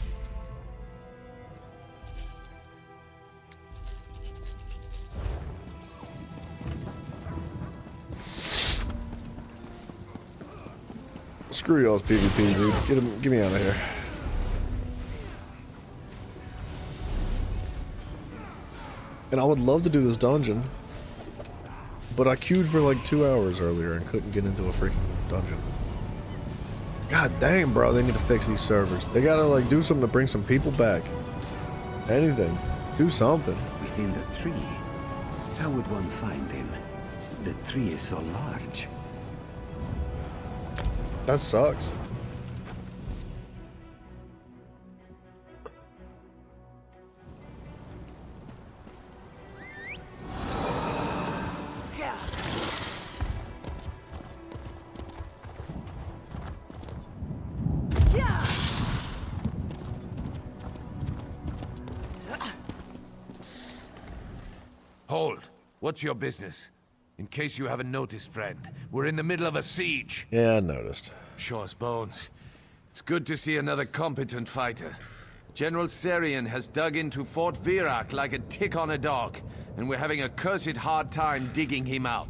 Screw y'all's PvP, dude. Get me out of here. And I would love to do this dungeon, but I queued for like 2 hours earlier and couldn't get into a freaking dungeon. God dang, bro, they need to fix these servers. They gotta, like, do something to bring some people back. Anything. Do something. Within the tree? How would one find him? The tree is so large. That sucks. Hold. What's your business? In case you haven't noticed, friend, we're in the middle of a siege. Yeah, I noticed. Sure as bones. It's good to see another competent fighter. General Serian has dug into Fort Virak like a tick on a dog, and we're having a cursed hard time digging him out.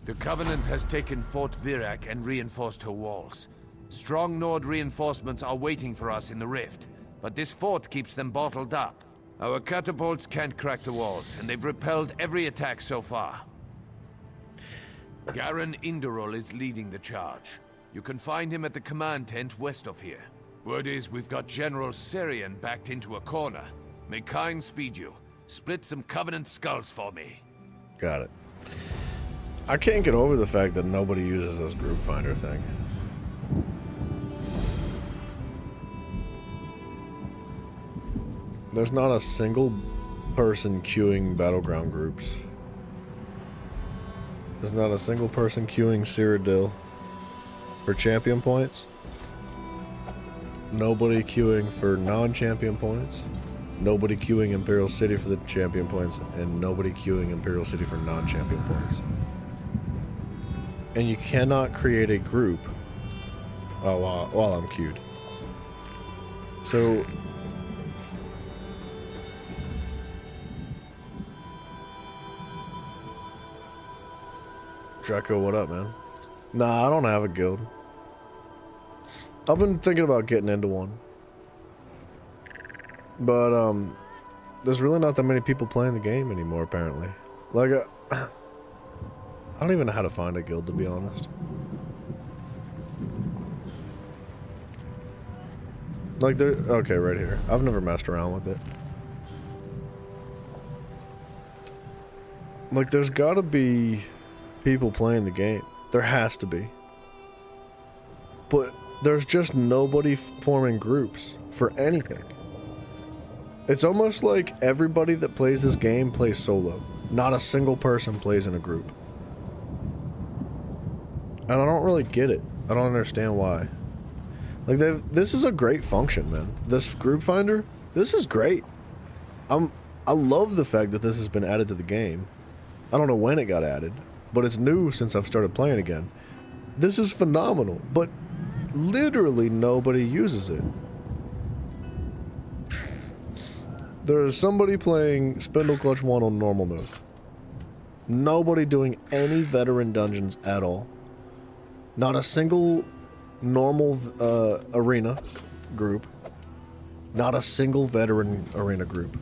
The Covenant has taken Fort Virak and reinforced her walls. Strong Nord reinforcements are waiting for us in the rift, but this fort keeps them bottled up. Our catapults can't crack the walls, and they've repelled every attack so far. Garen Inderol is leading the charge. You can find him at the command tent west of here. Word is we've got General Serian backed into a corner. May Kyne speed you. Split some Covenant skulls for me. Got it. I can't get over the fact that nobody uses this group finder thing. There's not a single person queuing battleground groups. There's not a single person queuing Cyrodiil for champion points. Nobody queuing for non-champion points. Nobody queuing Imperial City for the champion points, and nobody queuing Imperial City for non-champion points. And you cannot create a group while I'm queued. So Draco, what up, man? Nah, I don't have a guild. I've been thinking about getting into one. But, there's really not that many people playing the game anymore, apparently. Like, I don't even know how to find a guild, to be honest. Like, okay, right here. I've never messed around with it. Like, there's gotta be people playing the game. There has to be. But there's just nobody forming groups for anything. It's almost like everybody that plays this game plays solo. Not a single person plays in a group. And I don't really get it. I don't understand why. Like, this is a great function, man. This group finder, this is great. I love the fact that this has been added to the game. I don't know when it got added, but it's new since I've started playing again. This is phenomenal, but literally nobody uses it. There is somebody playing Spindle Clutch 1 on normal mode. Nobody doing any veteran dungeons at all. Not a single normal arena group. Not a single veteran arena group.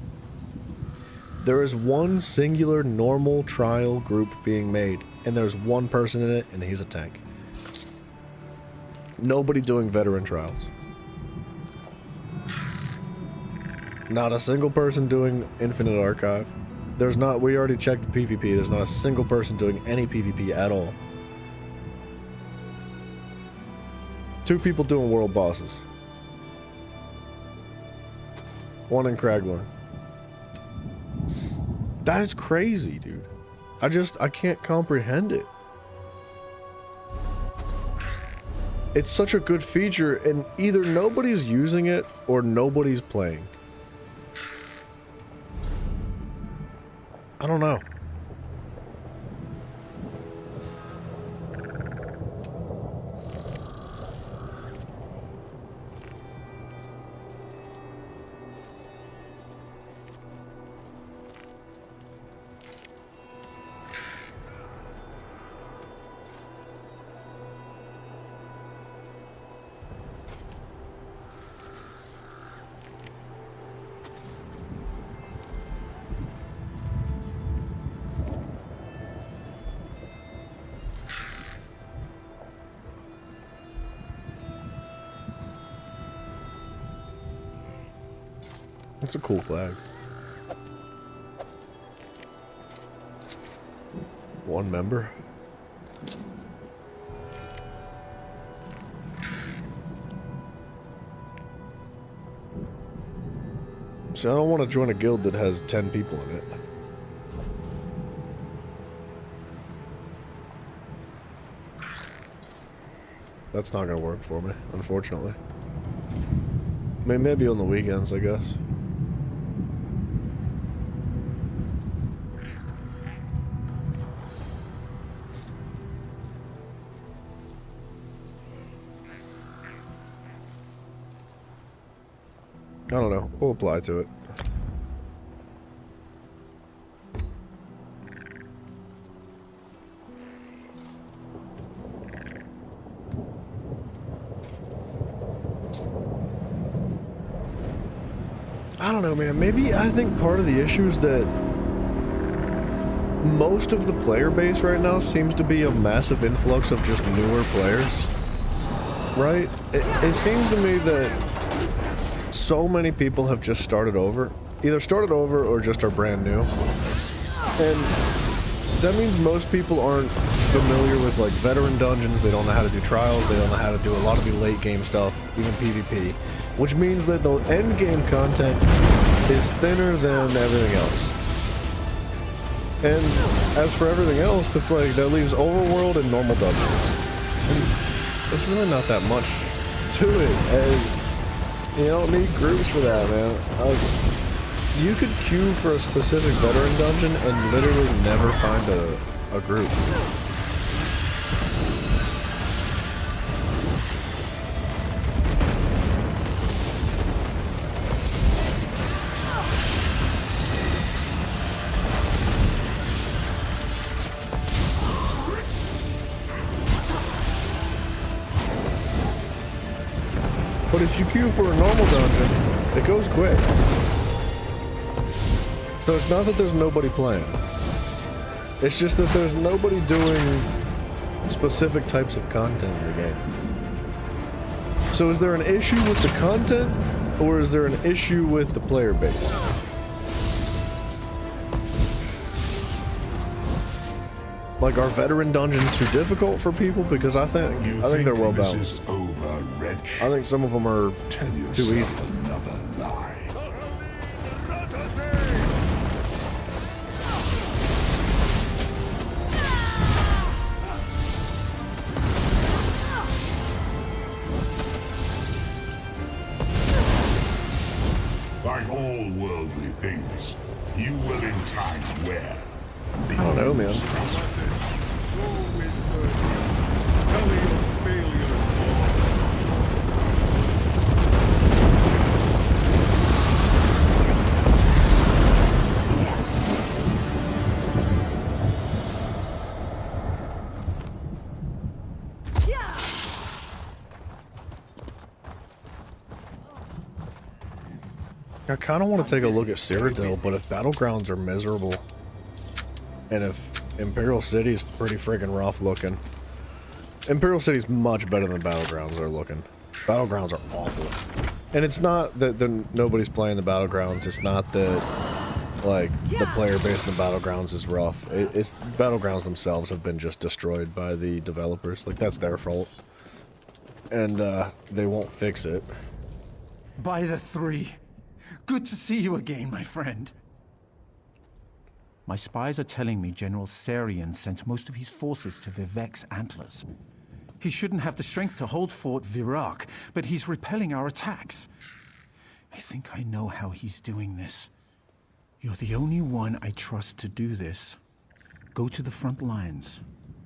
There is one singular normal trial group being made, and there's one person in it, and he's a tank. Nobody doing veteran trials. Not a single person doing Infinite Archive. There's not, we already checked the PvP, there's not a single person doing any PvP at all. 2 people doing world bosses. 1 in Craglorn. That is crazy, dude. I can't comprehend it. It's such a good feature, and either nobody's using it or nobody's playing. I don't know. It's a cool flag. 1 member. So I don't want to join a guild that has 10 people in it. That's not going to work for me, unfortunately. I mean, maybe on the weekends, I guess. I don't know. We'll apply to it. I don't know, man. Maybe I think part of the issue is that most of the player base right now seems to be a massive influx of just newer players. Right? It seems to me that so many people have just started over. Either started over or just are brand new. And that means most people aren't familiar with like veteran dungeons. They don't know how to do trials. They don't know how to do a lot of the late game stuff, even PvP, which means that the end game content is thinner than everything else. And as for everything else, that's like that leaves overworld and normal dungeons. And there's really not that much to it. And you don't need groups for that, man. You could queue for a specific veteran dungeon and literally never find a group. But if you queue for a normal dungeon, it goes quick. So it's not that there's nobody playing. It's just that there's nobody doing specific types of content in the game. So is there an issue with the content, or is there an issue with the player base? Like, are veteran dungeons too difficult for people? Because I think they're well balanced. I think some of them are too easy. Another lie. Like all worldly things, you will in time wear. I don't know, man. I kind of want to take a look at Cyrodiil, but if Battlegrounds are miserable, and if Imperial City's pretty freaking rough looking, Imperial City's much better than Battlegrounds are looking. Battlegrounds are awful. And it's not that nobody's playing the Battlegrounds, it's not that, like, the player base in the Battlegrounds is rough. It's Battlegrounds themselves have been just destroyed by the developers. Like, that's their fault. And, they won't fix it. By the three. Good to see you again, my friend. My spies are telling me General Sarian sent most of his forces to Vivek's Antlers. He shouldn't have the strength to hold Fort Virak, but he's repelling our attacks. I think I know how he's doing this. You're the only one I trust to do this. Go to the front lines.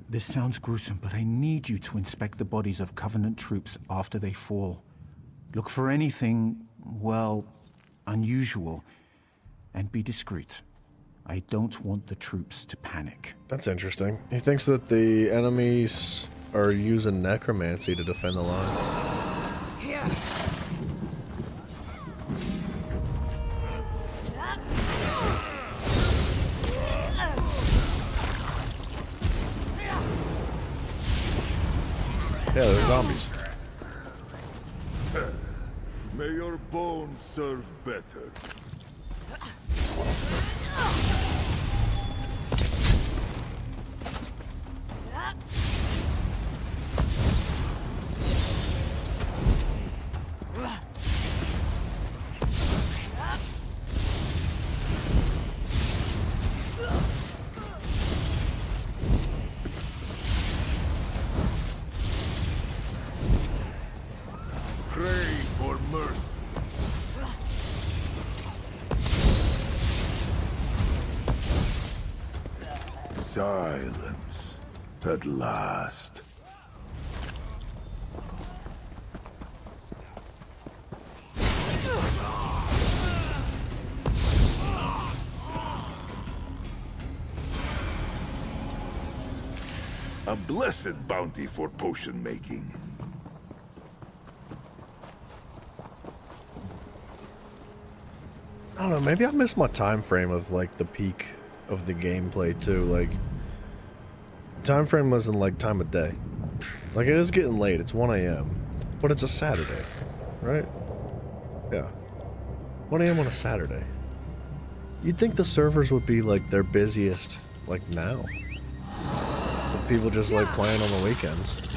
This sounds gruesome, but I need you to inspect the bodies of Covenant troops after they fall. Look for anything, well, unusual, and be discreet. I don't want the troops to panic. That's interesting. He thinks that the enemies are using necromancy to defend the lines. Here. Yeah, they're zombies. May your bones serve better. Pray for mercy. Silence, at last. A blessed bounty for potion making. I don't know, maybe I missed my time frame of like the peak of the gameplay too. Like, time frame wasn't like time of day. Like, it is getting late, it's 1 AM, but it's a Saturday, right? Yeah, 1 AM on a Saturday. You'd think the servers would be like their busiest like now. But people just like playing on the weekends.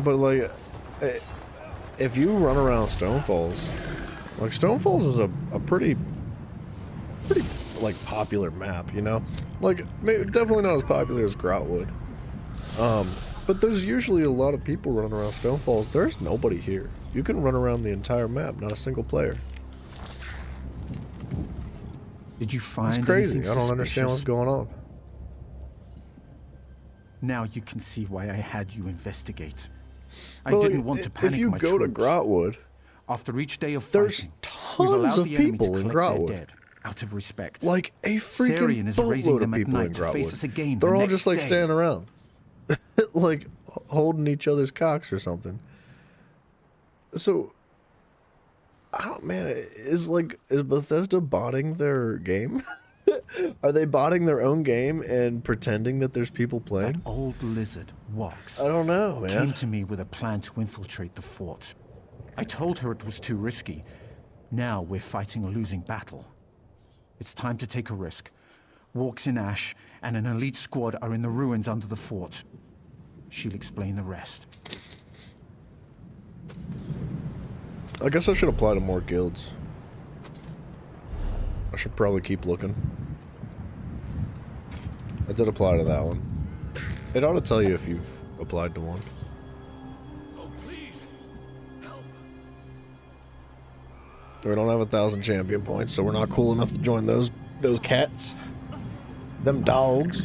But like, if you run around Stonefalls, like Stonefalls is a pretty like popular map, you know? Like, definitely not as popular as Grotwood. But there's usually a lot of people running around Stonefalls. There's nobody here. You can run around the entire map, not a single player. Did you find It's crazy. anything I don't understand what's suspicious? going on. Now you can see why I had you investigate. I Well, didn't want to panic if you my go to troops. Grotwood, After each day of there's fighting, we've allowed tons of the enemy to people in collect their Grotwood. dead, out of respect. Like a freaking Sarian is raising boatload of them at people in night to face us Grotwood. again They're the all next just like day. standing around, like holding each other's cocks or something. So, I don't, man, is Bethesda botting their game? Are they botting their own game and pretending that there's people playing? That old lizard, Wox, I don't know, man. came to me with a plan to infiltrate the fort. I told her it was too risky. Now we're fighting a losing battle. It's time to take a risk. Walks in Ash and an elite squad are in the ruins under the fort. She'll explain the rest. I guess I should apply to more guilds. I should probably keep looking. I did apply to that one. It ought to tell you if you've applied to one. We don't have 1,000 champion points, so we're not cool enough to join those cats. Them dogs.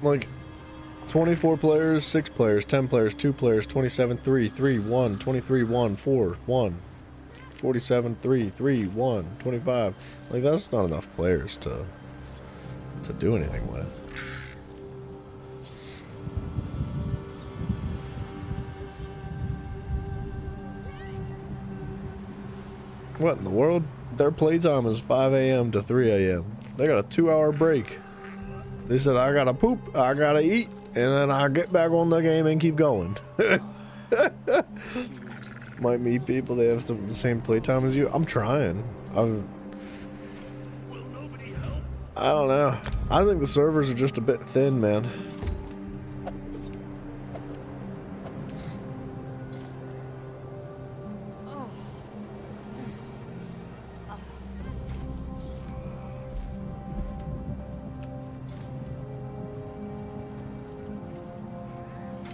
Like 24 players, 6 players, 10 players, 2 players, 27, 3, 3, 1, 23, 1, 4, 1, 47, 3, 3, 1, 25. Like, that's not enough players to do anything with. What in the world? Their playtime is 5 a.m. to 3 a.m. They got a 2-hour break. They said, I gotta poop, I gotta eat, and then I get back on the game and keep going. Might meet people that have the same playtime as you. I'm trying. I don't know. I think the servers are just a bit thin, man.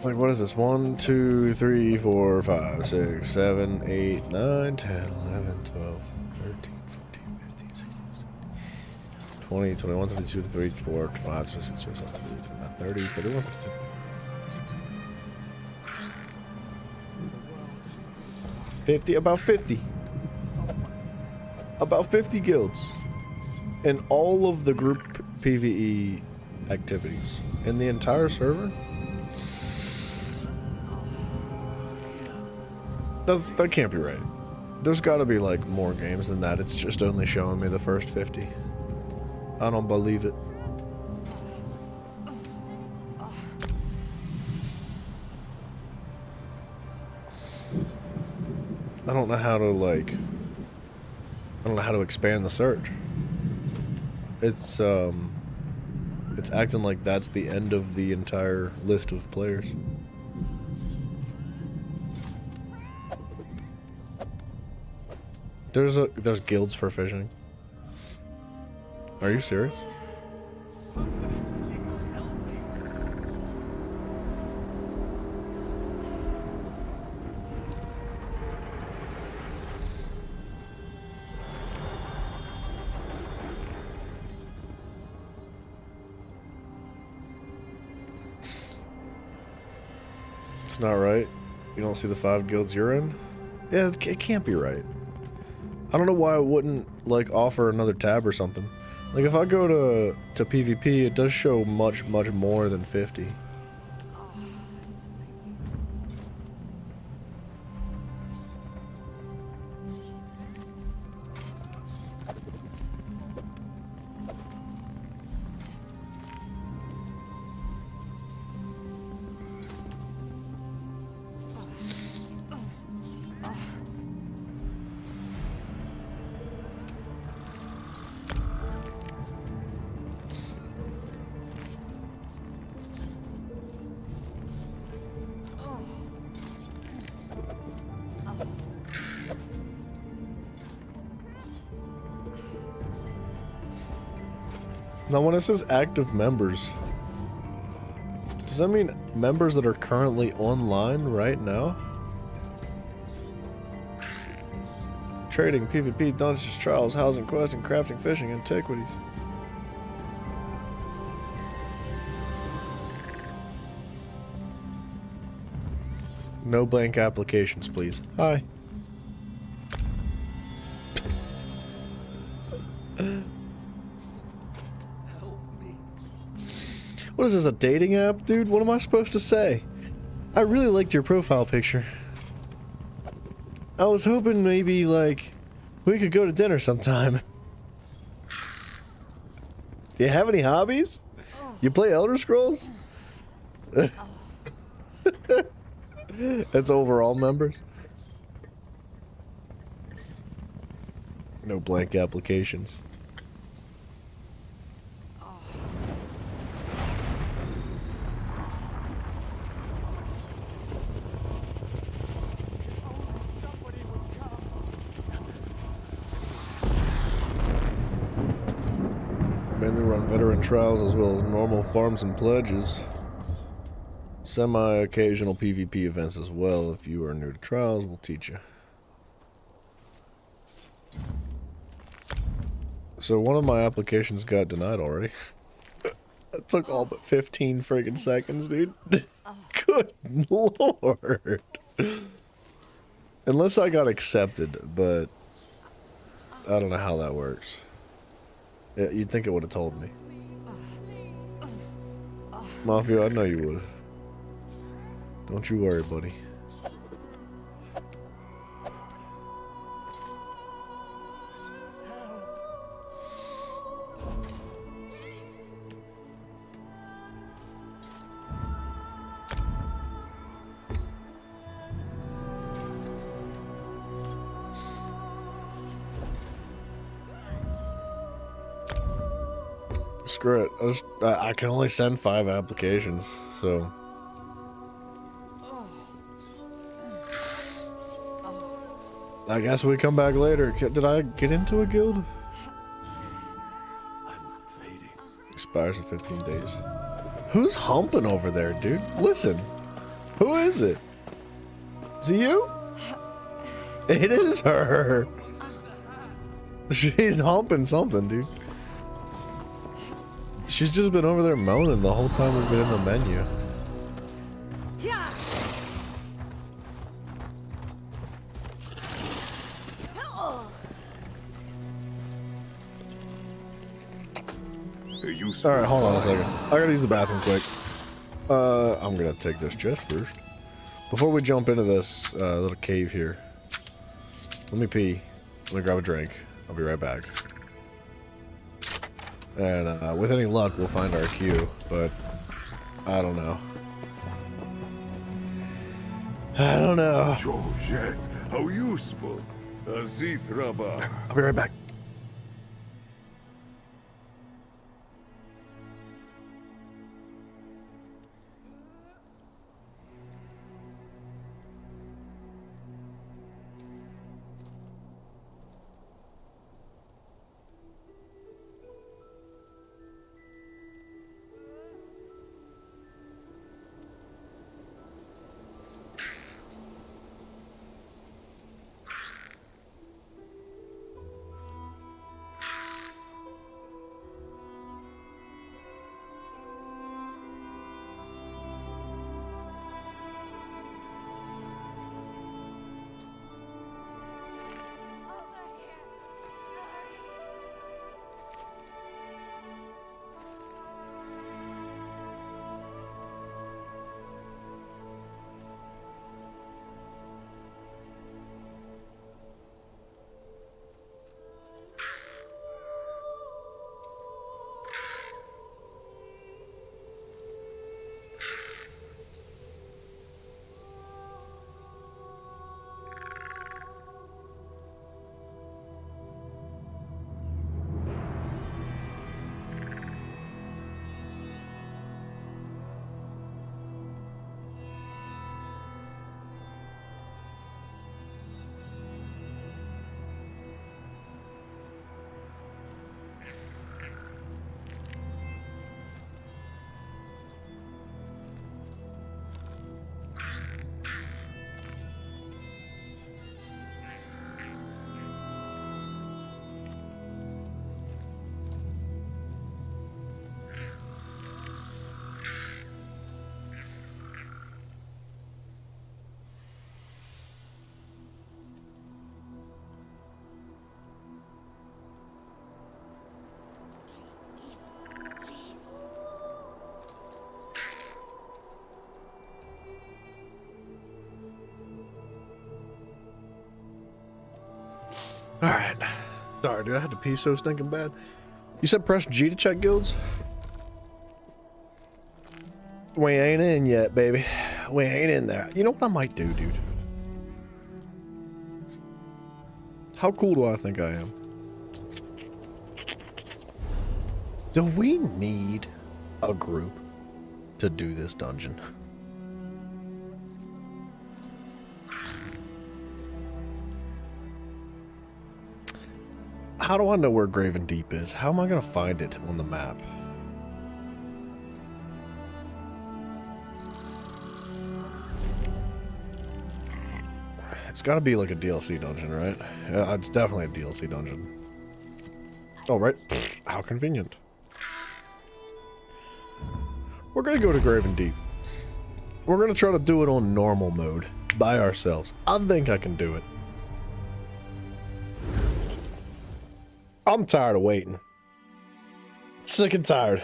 Like, what is this? 1, 2, 3, 4, 5, 6, 7, 8, 9, 10, 11, 12, 13, 14, 15, 16, 17, 20, 21, 22, 23, 24, 25, 26, 27, 28, 29, 30, 31, 32, 50, about 50. About 50 guilds. In all of the group PvE activities. In the entire server? That can't be right. There's got to be like more games than that. It's just only showing me the first 50. I don't believe it. I don't know how to expand the search. It's acting like that's the end of the entire list of players. There's guilds for fishing. Are you serious? It's not right. You don't see the 5 guilds you're in? Yeah, it can't be right. I don't know why it wouldn't like offer another tab or something. Like if I go to PvP, it does show much more than 50. Now when it says active members, does that mean members that are currently online right now? Trading, PvP, dungeons, trials, housing, questing, crafting, fishing, antiquities. No blank applications, please. Hi. What is this, a dating app? Dude, what am I supposed to say? I really liked your profile picture. I was hoping maybe, like, we could go to dinner sometime. Do you have any hobbies? You play Elder Scrolls? That's overall members. No blank applications. Mainly run veteran trials as well as normal farms and pledges. Semi-occasional PvP events as well. If you are new to trials, we'll teach you. So one of my applications got denied already. That took all but 15 friggin' seconds, dude. Good lord. Unless I got accepted, but I don't know how that works. Yeah, you'd think it would have told me. Mafia, I know you would. Don't you worry, buddy. Screw it. I can only send 5 applications, so. I guess we come back later. Did I get into a guild? Expires in 15 days. Who's humping over there, dude? Listen. Who is it? Is it you? It is her. She's humping something, dude. She's just been over there moaning the whole time we've been in the menu. Alright, hold on a second. I gotta use the bathroom quick. I'm gonna take this chest first. Before we jump into this little cave here, let me pee. Let me grab a drink. I'll be right back. And with any luck, we'll find our queue, but I don't know. I don't know. Georgette, how useful. Azith Rabbah. I'll be right back. Alright. Sorry, dude. I had to pee so stinking bad. You said press G to check guilds? We ain't in yet, baby. We ain't in there. You know what I might do, dude? How cool do I think I am? Do we need a group to do this dungeon? How do I know where Graven Deep is? How am I going to find it on the map? It's got to be like a DLC dungeon, right? Yeah, it's definitely a DLC dungeon. Oh, right. How convenient. We're going to go to Graven Deep. We're going to try to do it on normal mode by ourselves. I think I can do it. I'm tired of waiting. Sick and tired.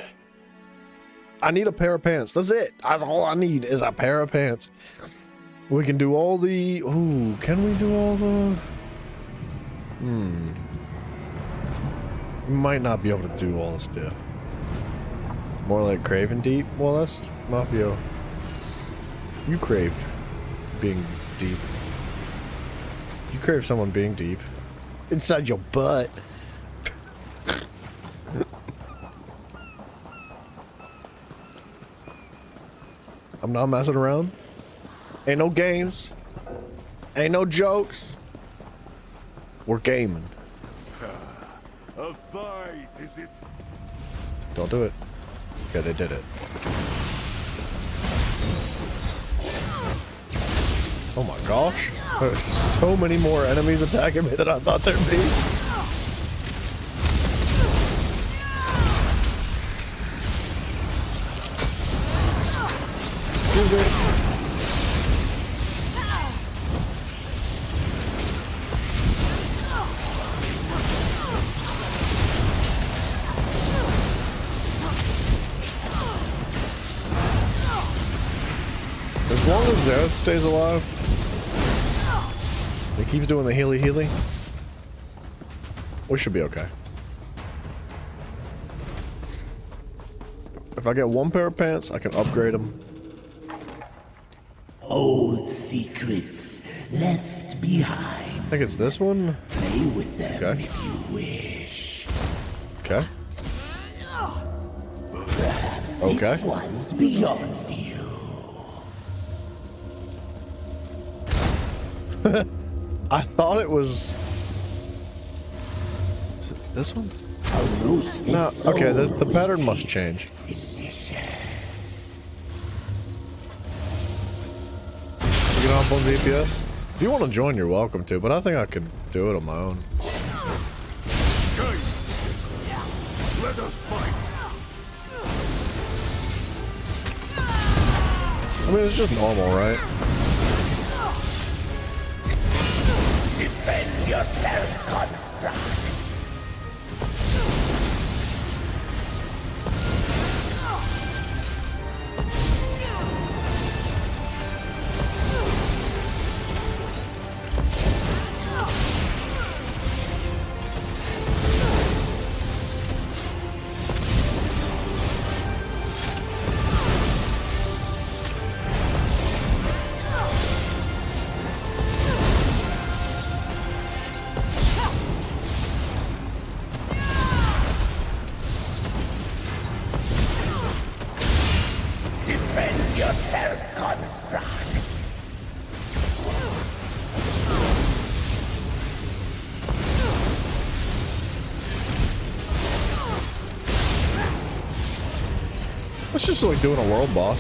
I need a pair of pants. That's it. That's all I need is a pair of pants. We can do all the... Ooh, can we do all the... We might not be able to do all the stuff. More like Craven Deep? Well, that's Mafia. You crave being deep. You crave someone being deep. Inside your butt. I'm not messing around. Ain't no games. Ain't no jokes. We're gaming. A fight, is it? Don't do it. Okay, they did it. Oh my gosh. There's so many more enemies attacking me than I thought there'd be. Excuse me. As long as Xerath stays alive, he keeps doing the healy, we should be okay. If I get one pair of pants, I can upgrade them. Old secrets left behind. I think it's this one. Play with them Okay. if you wish. Okay. Perhaps Okay. this one's beyond you. I thought it was... Is it this one? No, okay, the pattern must change. You can hop on VPS? If you want to join, you're welcome to, but I think I could do it on my own. Let us fight. I mean, it's just normal, right? Defend yourself, construct. Defend yourself, construct. It's just like doing a world boss.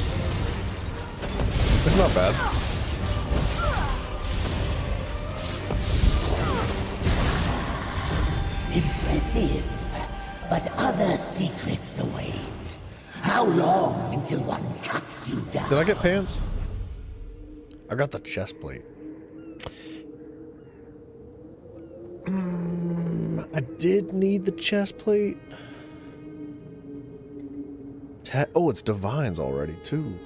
It's not bad. Impressive, but other secrets await. How long until one cuts you down? Did I get pants? I got the chest plate. I did need the chest plate. Oh, it's divines already too.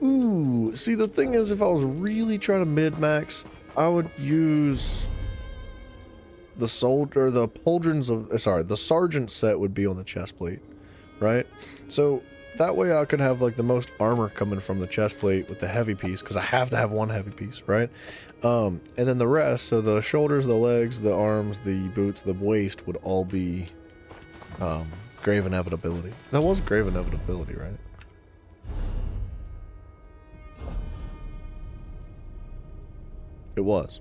Ooh, see the thing is, if I was really trying to mid-max, I would use the soldier, the pauldrons of, the sergeant set would be on the chest plate, right? So that way I could have like the most armor coming from the chest plate with the heavy piece, because I have to have one heavy piece, right? And then the rest, so the shoulders, the legs, the arms, the boots, the waist would all be grave inevitability. That was grave inevitability, right? It was.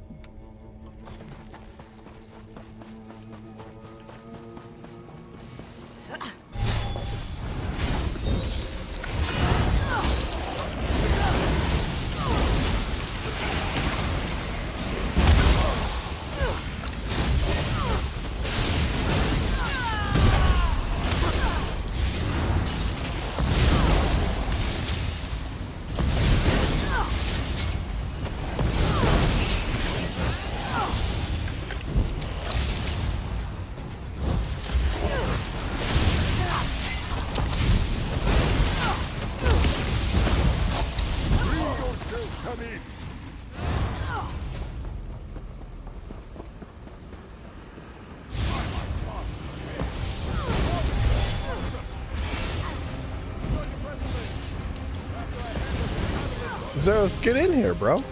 Zereth, get in here, bro.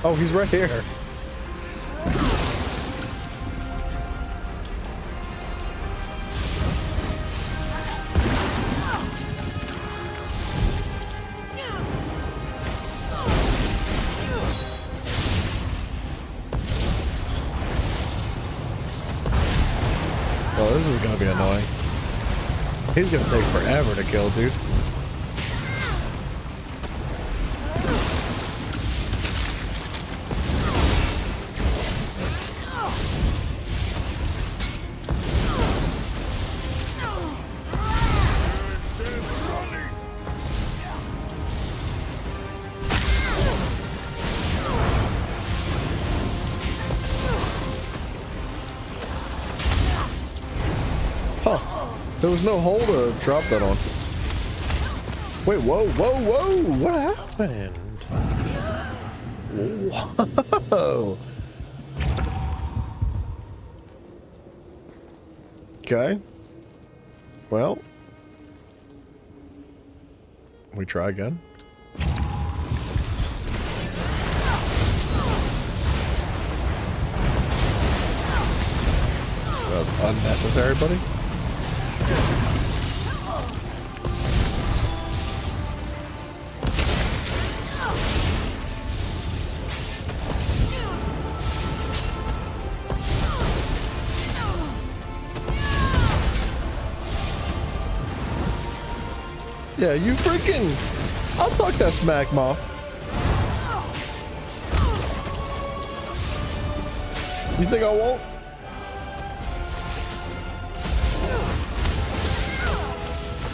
Oh, he's right here. Well, this is gonna be annoying. He's gonna take forever to kill, dude. There was no hole to drop that on. Wait, whoa, whoa, whoa! What happened? Whoa! Okay. Well, we try again. That was unnecessary, buddy. Yeah, you freaking... I'll fuck that smack moth. You think I won't?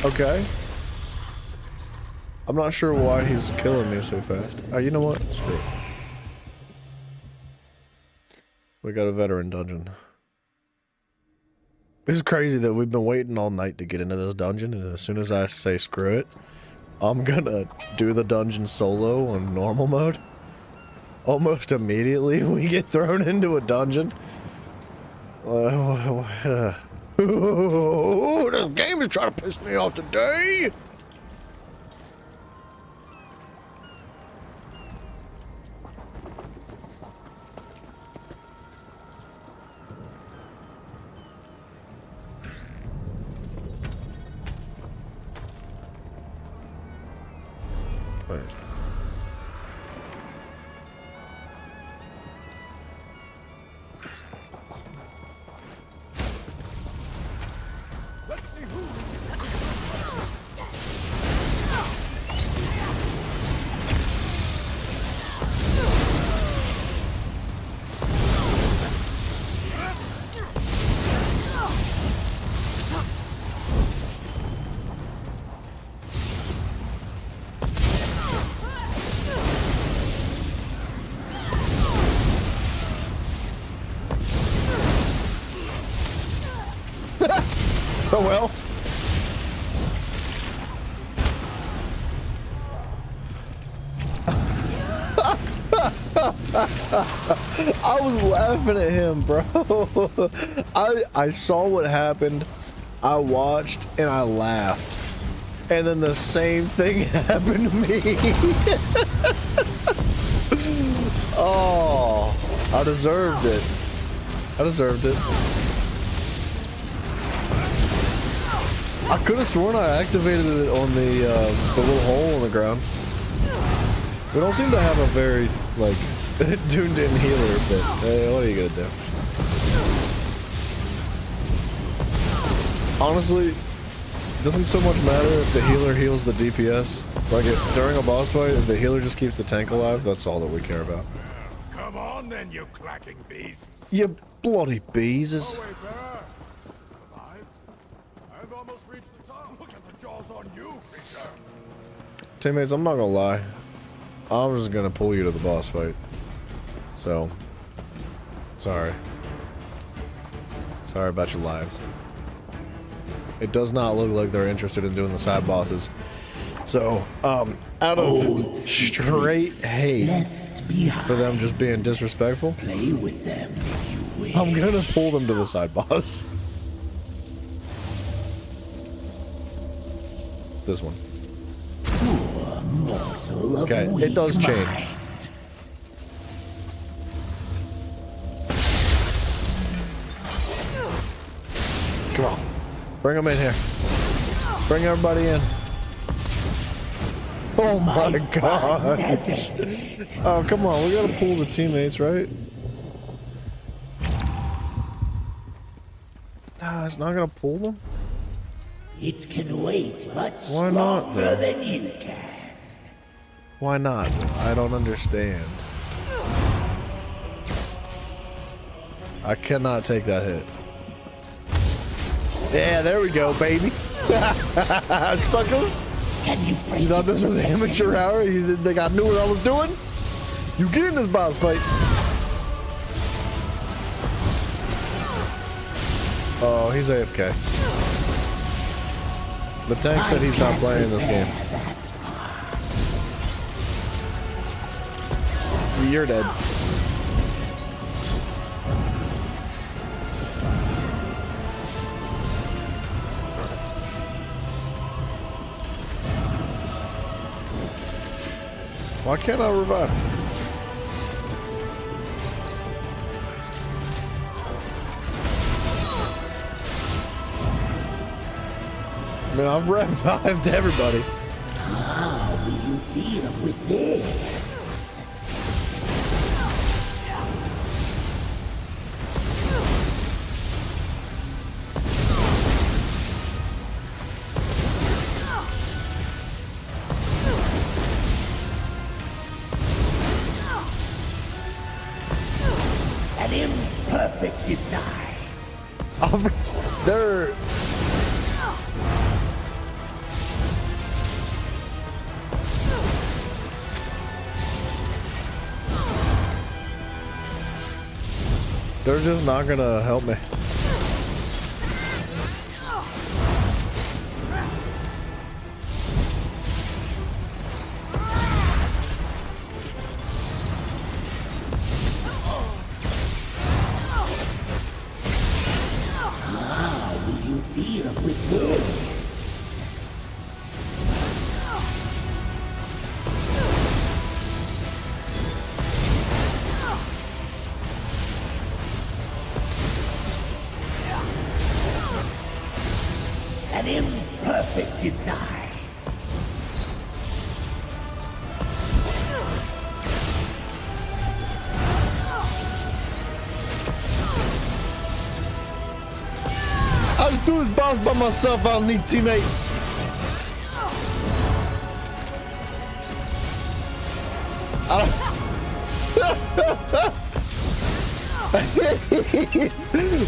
Okay. I'm not sure why he's killing me so fast. Oh, you know what? Screw it. We got a veteran dungeon. It's crazy that we've been waiting all night to get into this dungeon, and as soon as I say screw it, I'm gonna do the dungeon solo on normal mode. Almost immediately we get thrown into a dungeon. This game is trying to piss me off today! Oh well. I was laughing at him, bro. I saw what happened. I watched and I laughed. And then the same thing happened to me. Oh, I deserved it. I deserved it. I could have sworn I activated it on the little hole in the ground. We don't seem to have a very, like, tuned-in healer, but what are you gonna do? Honestly, it doesn't so much matter if the healer heals the DPS. Like, during a boss fight, if the healer just keeps the tank alive, that's all that we care about. Come on then, you clacking beasts. You bloody bees. I've almost reached the top. Look at the jaws on you, creature. Teammates, I'm not gonna lie. I'm just gonna pull you to the boss fight. So, sorry. Sorry about your lives. It does not look like they're interested in doing the side bosses. So, out of straight hate for them just being disrespectful, Play with them if you wish. I'm gonna pull them to the side boss. It's this one. Okay, it does change. Come on. Bring them in here. Bring everybody in. Oh my god. Oh, come on. We gotta pull the teammates, right? Nah, it's not gonna pull them? It can wait much Why not, longer though? than you can. Why not? I don't understand. I cannot take that hit. Yeah, there we go, baby. Suckers. You thought this was amateur hour? You didn't think I knew what I was doing? You get in this boss fight. Oh, he's AFK. The tank said he's not playing this game. You're dead. Why can't I revive? I mean, I've revived everybody. How will you deal with this? An imperfect design. They're... They're just not gonna help me. How will you deal with this? An imperfect design. I'll do this boss by myself. I'll need teammates.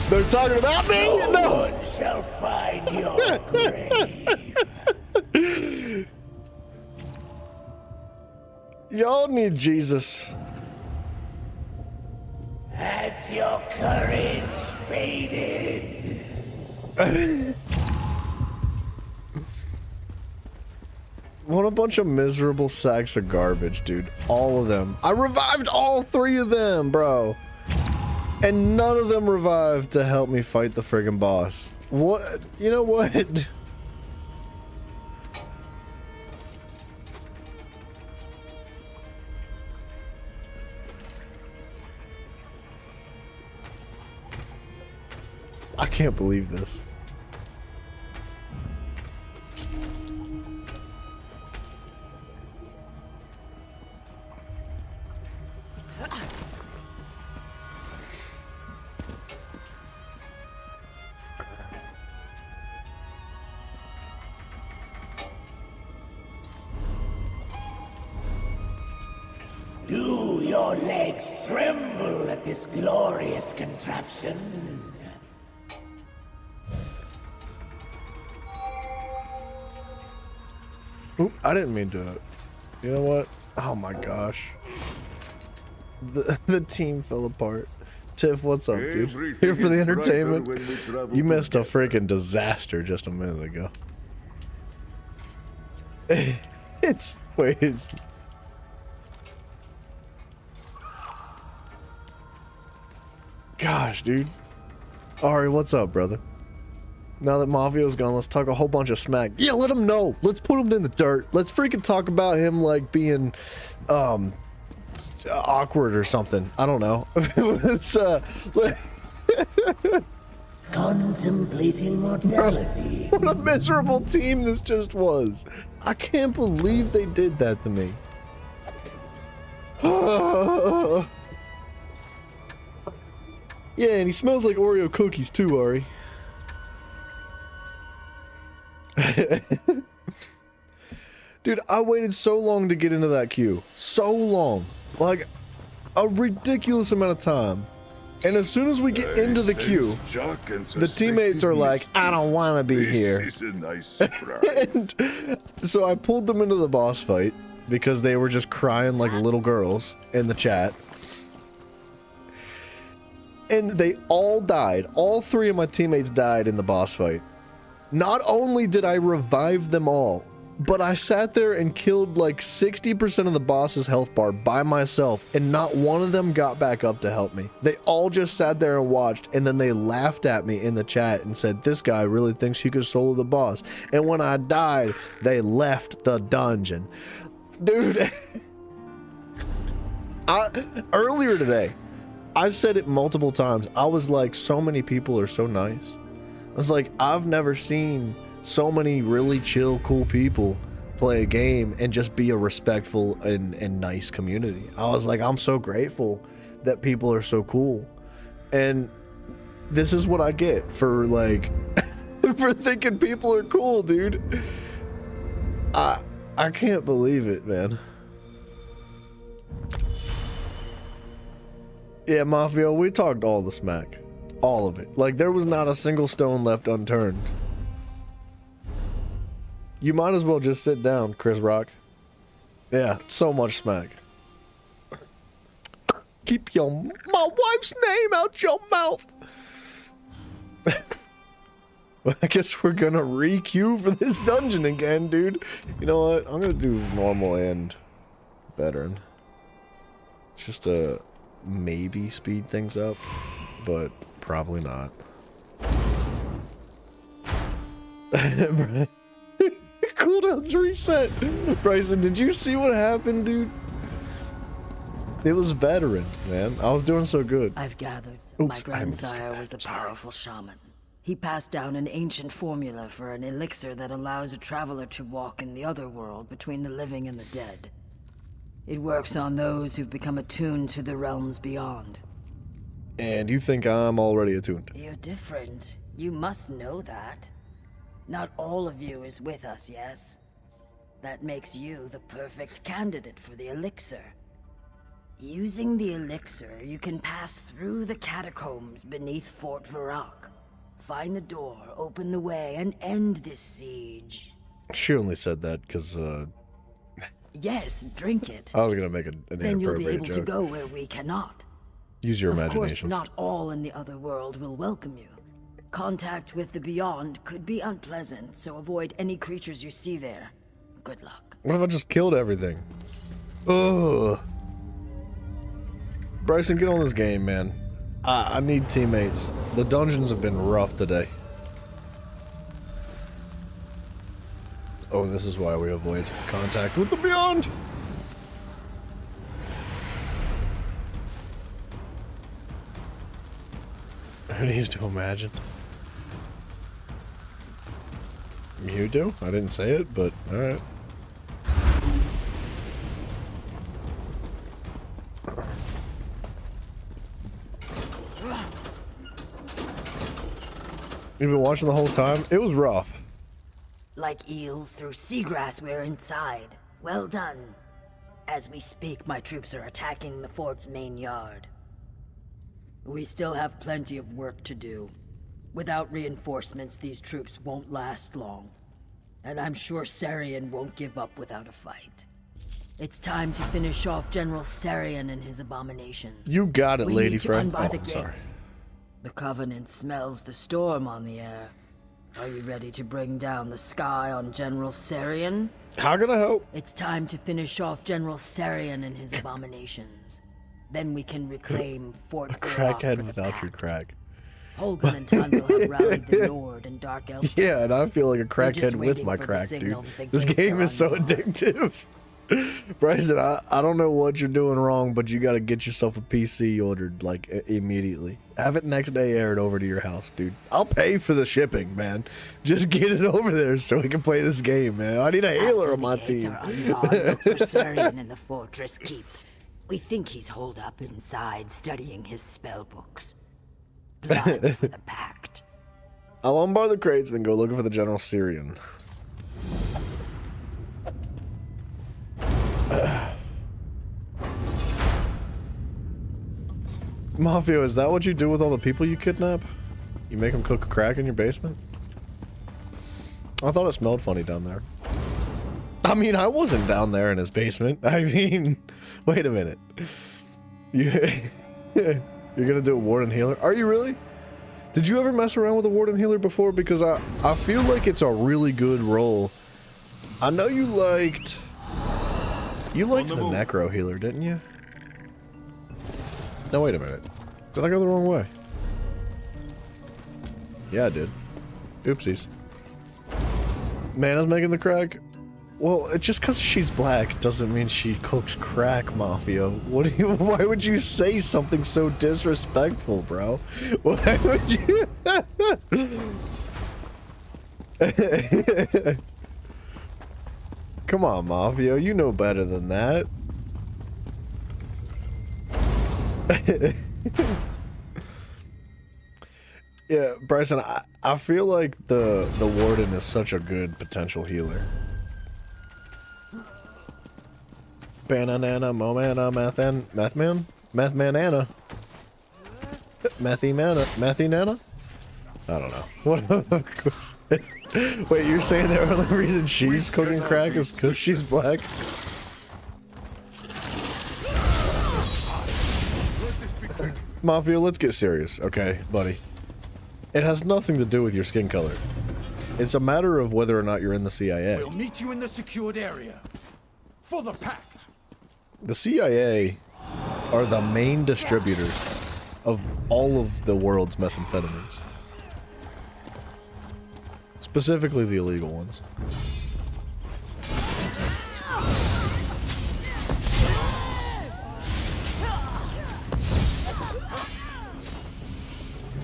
They're talking about me? No one shall find your grave. Y'all need Jesus. Has your courage faded? What a bunch of miserable sacks of garbage, dude. All of them. I revived all 3 of them, bro. And none of them revived to help me fight the friggin' boss. What? You know what? I can't believe this. Do your legs tremble at this glorious contraption? Oop, I didn't mean to. You know what? Oh my gosh. The team fell apart. Tiff, what's up, dude? Here for the entertainment. You missed a freaking disaster just a minute ago. Wait. Gosh, dude. Ari, what's up, brother? Now that Mafio's gone, let's talk a whole bunch of smack. Yeah, let him know. Let's put him in the dirt. Let's freaking talk about him like being awkward or something. I don't know. It's contemplating mortality. What a miserable team this just was. I can't believe they did that to me. Yeah, and he smells like Oreo cookies too, Ari. Dude, I waited so long to get into that queue. So long. Like, a ridiculous amount of time. And as soon as we get into the queue, the teammates are like, I don't want to be here. This is a nice surprise. And so I pulled them into the boss fight because they were just crying like little girls in the chat. And they all died. All 3 of my teammates died in the boss fight. Not only did I revive them all, but I sat there and killed like 60% of the boss's health bar by myself, and not one of them got back up to help me. They all just sat there and watched, and then they laughed at me in the chat and said, this guy really thinks he could solo the boss. And when I died, they left the dungeon. Dude, earlier today, I said it multiple times. I was like, so many people are so nice. I was like, I've never seen so many really chill, cool people play a game and just be a respectful and nice community. I was like, I'm so grateful that people are so cool. And this is what I get for like, for thinking people are cool, dude. I can't believe it, man. Yeah, Mafia, we talked all the smack. All of it. Like, there was not a single stone left unturned. You might as well just sit down, Chris Rock. Yeah, so much smack. Keep my wife's name out your mouth. Well, I guess we're gonna re-queue for this dungeon again, dude. You know what? I'm gonna do normal and veteran. Just to maybe speed things up, but probably not. Cooldown's reset. Bryson, did you see what happened, dude? It was veteran, man. I was doing so good. I've gathered. Oops, My grandsire was a powerful shaman. He passed down an ancient formula for an elixir that allows a traveler to walk in the other world between the living and the dead. It works on those who've become attuned to the realms beyond. And you think I'm already attuned? You're different. You must know that. Not all of you is with us, yes? That makes you the perfect candidate for the elixir. Using the elixir, you can pass through the catacombs beneath Fort Virac. Find the door, open the way, and end this siege. She only said that because, Yes, drink it. I was gonna make an Then you'll be inappropriate able to joke. go where we cannot. Use your Of course, imaginations. not all in the other world will welcome you. Contact with the Beyond could be unpleasant, so avoid any creatures you see there. Good luck. What if I just killed everything? Ugh. Bryson, get on this game, man. I need teammates. The dungeons have been rough today. Oh, this is why we avoid contact with the Beyond. Who needs to imagine? You do? I didn't say it, but alright. You've been watching the whole time? It was rough. Like eels through seagrass, we're inside. Well done. As we speak, my troops are attacking the fort's main yard. We still have plenty of work to do. Without reinforcements, these troops won't last long. And I'm sure Sarian won't give up without a fight. It's time to finish off General Sarian and his abominations. You got it, lady need to friend. unbar Oh, the I'm sorry. gates. The Covenant smells the storm on the air. Are you ready to bring down the sky on General Sarian? How can I help? It's time to finish off General Sarian and his abominations. Then we can reclaim Fort Varrock Crackhead for the without Pact. your crack. Holgun and Tundle have rallied the Nord and Dark Elf. Yeah, and I feel like a We're just crackhead with waiting my for the crack, dude. signal that the This gates game are is so unlocked. addictive. Bryson, I don't know what you're doing wrong, but you gotta get yourself a PC ordered, like, immediately. Have it next day aired over to your house, dude. I'll pay for the shipping, man. Just get it over there so we can play this game, man. I need a healer on my Gates team. are unbarred. Look for Sarian in the fortress keep. We think he's holed up inside studying his spell books. Blood for the Pact. I'll unbar the crates, then go looking for the General Syrian. Mafia, is that what you do with all the people you kidnap? You make them cook a crack in your basement? I thought it smelled funny down there. I mean, I wasn't down there in his basement. I mean, wait a minute. You're gonna do a Warden Healer? Are you really? Did you ever mess around with a Warden Healer before? Because I feel like it's a really good role. I know you liked the Necro Healer, didn't you? No, wait a minute. Did I go the wrong way? Yeah, I did. Oopsies. Mana's making the crack? Well, just because she's black doesn't mean she cooks crack, Mafia. What do you? Why would you say something so disrespectful, bro? Why would you? Come on, Mafia. You know better than that. Yeah, Bryson, I feel like the Warden is such a good potential healer. Banana, Momana, Methmanana. Methy Nana? I don't know. What? Wait, you're saying the only reason she's cooking crack is because she's black? Mafia, let's get serious, okay, buddy? It has nothing to do with your skin color. It's a matter of whether or not you're in the CIA. We'll meet you in the secured area. For the Pact. The CIA are the main distributors of all of the world's methamphetamines. Specifically the illegal ones.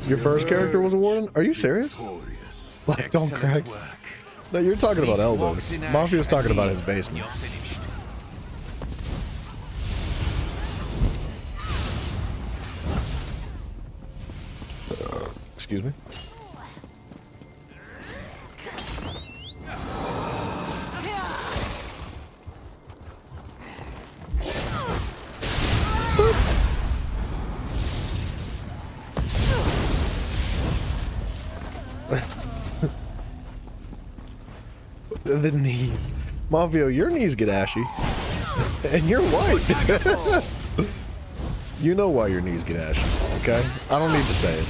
Your first character was a warden? Are you serious? Black don't crack. No, you're talking about elbows. Mafia's talking about his basement. Excuse me. The knees. Mafia, your knees get ashy. And you're white. You know why your knees get ashy, okay? I don't need to say it.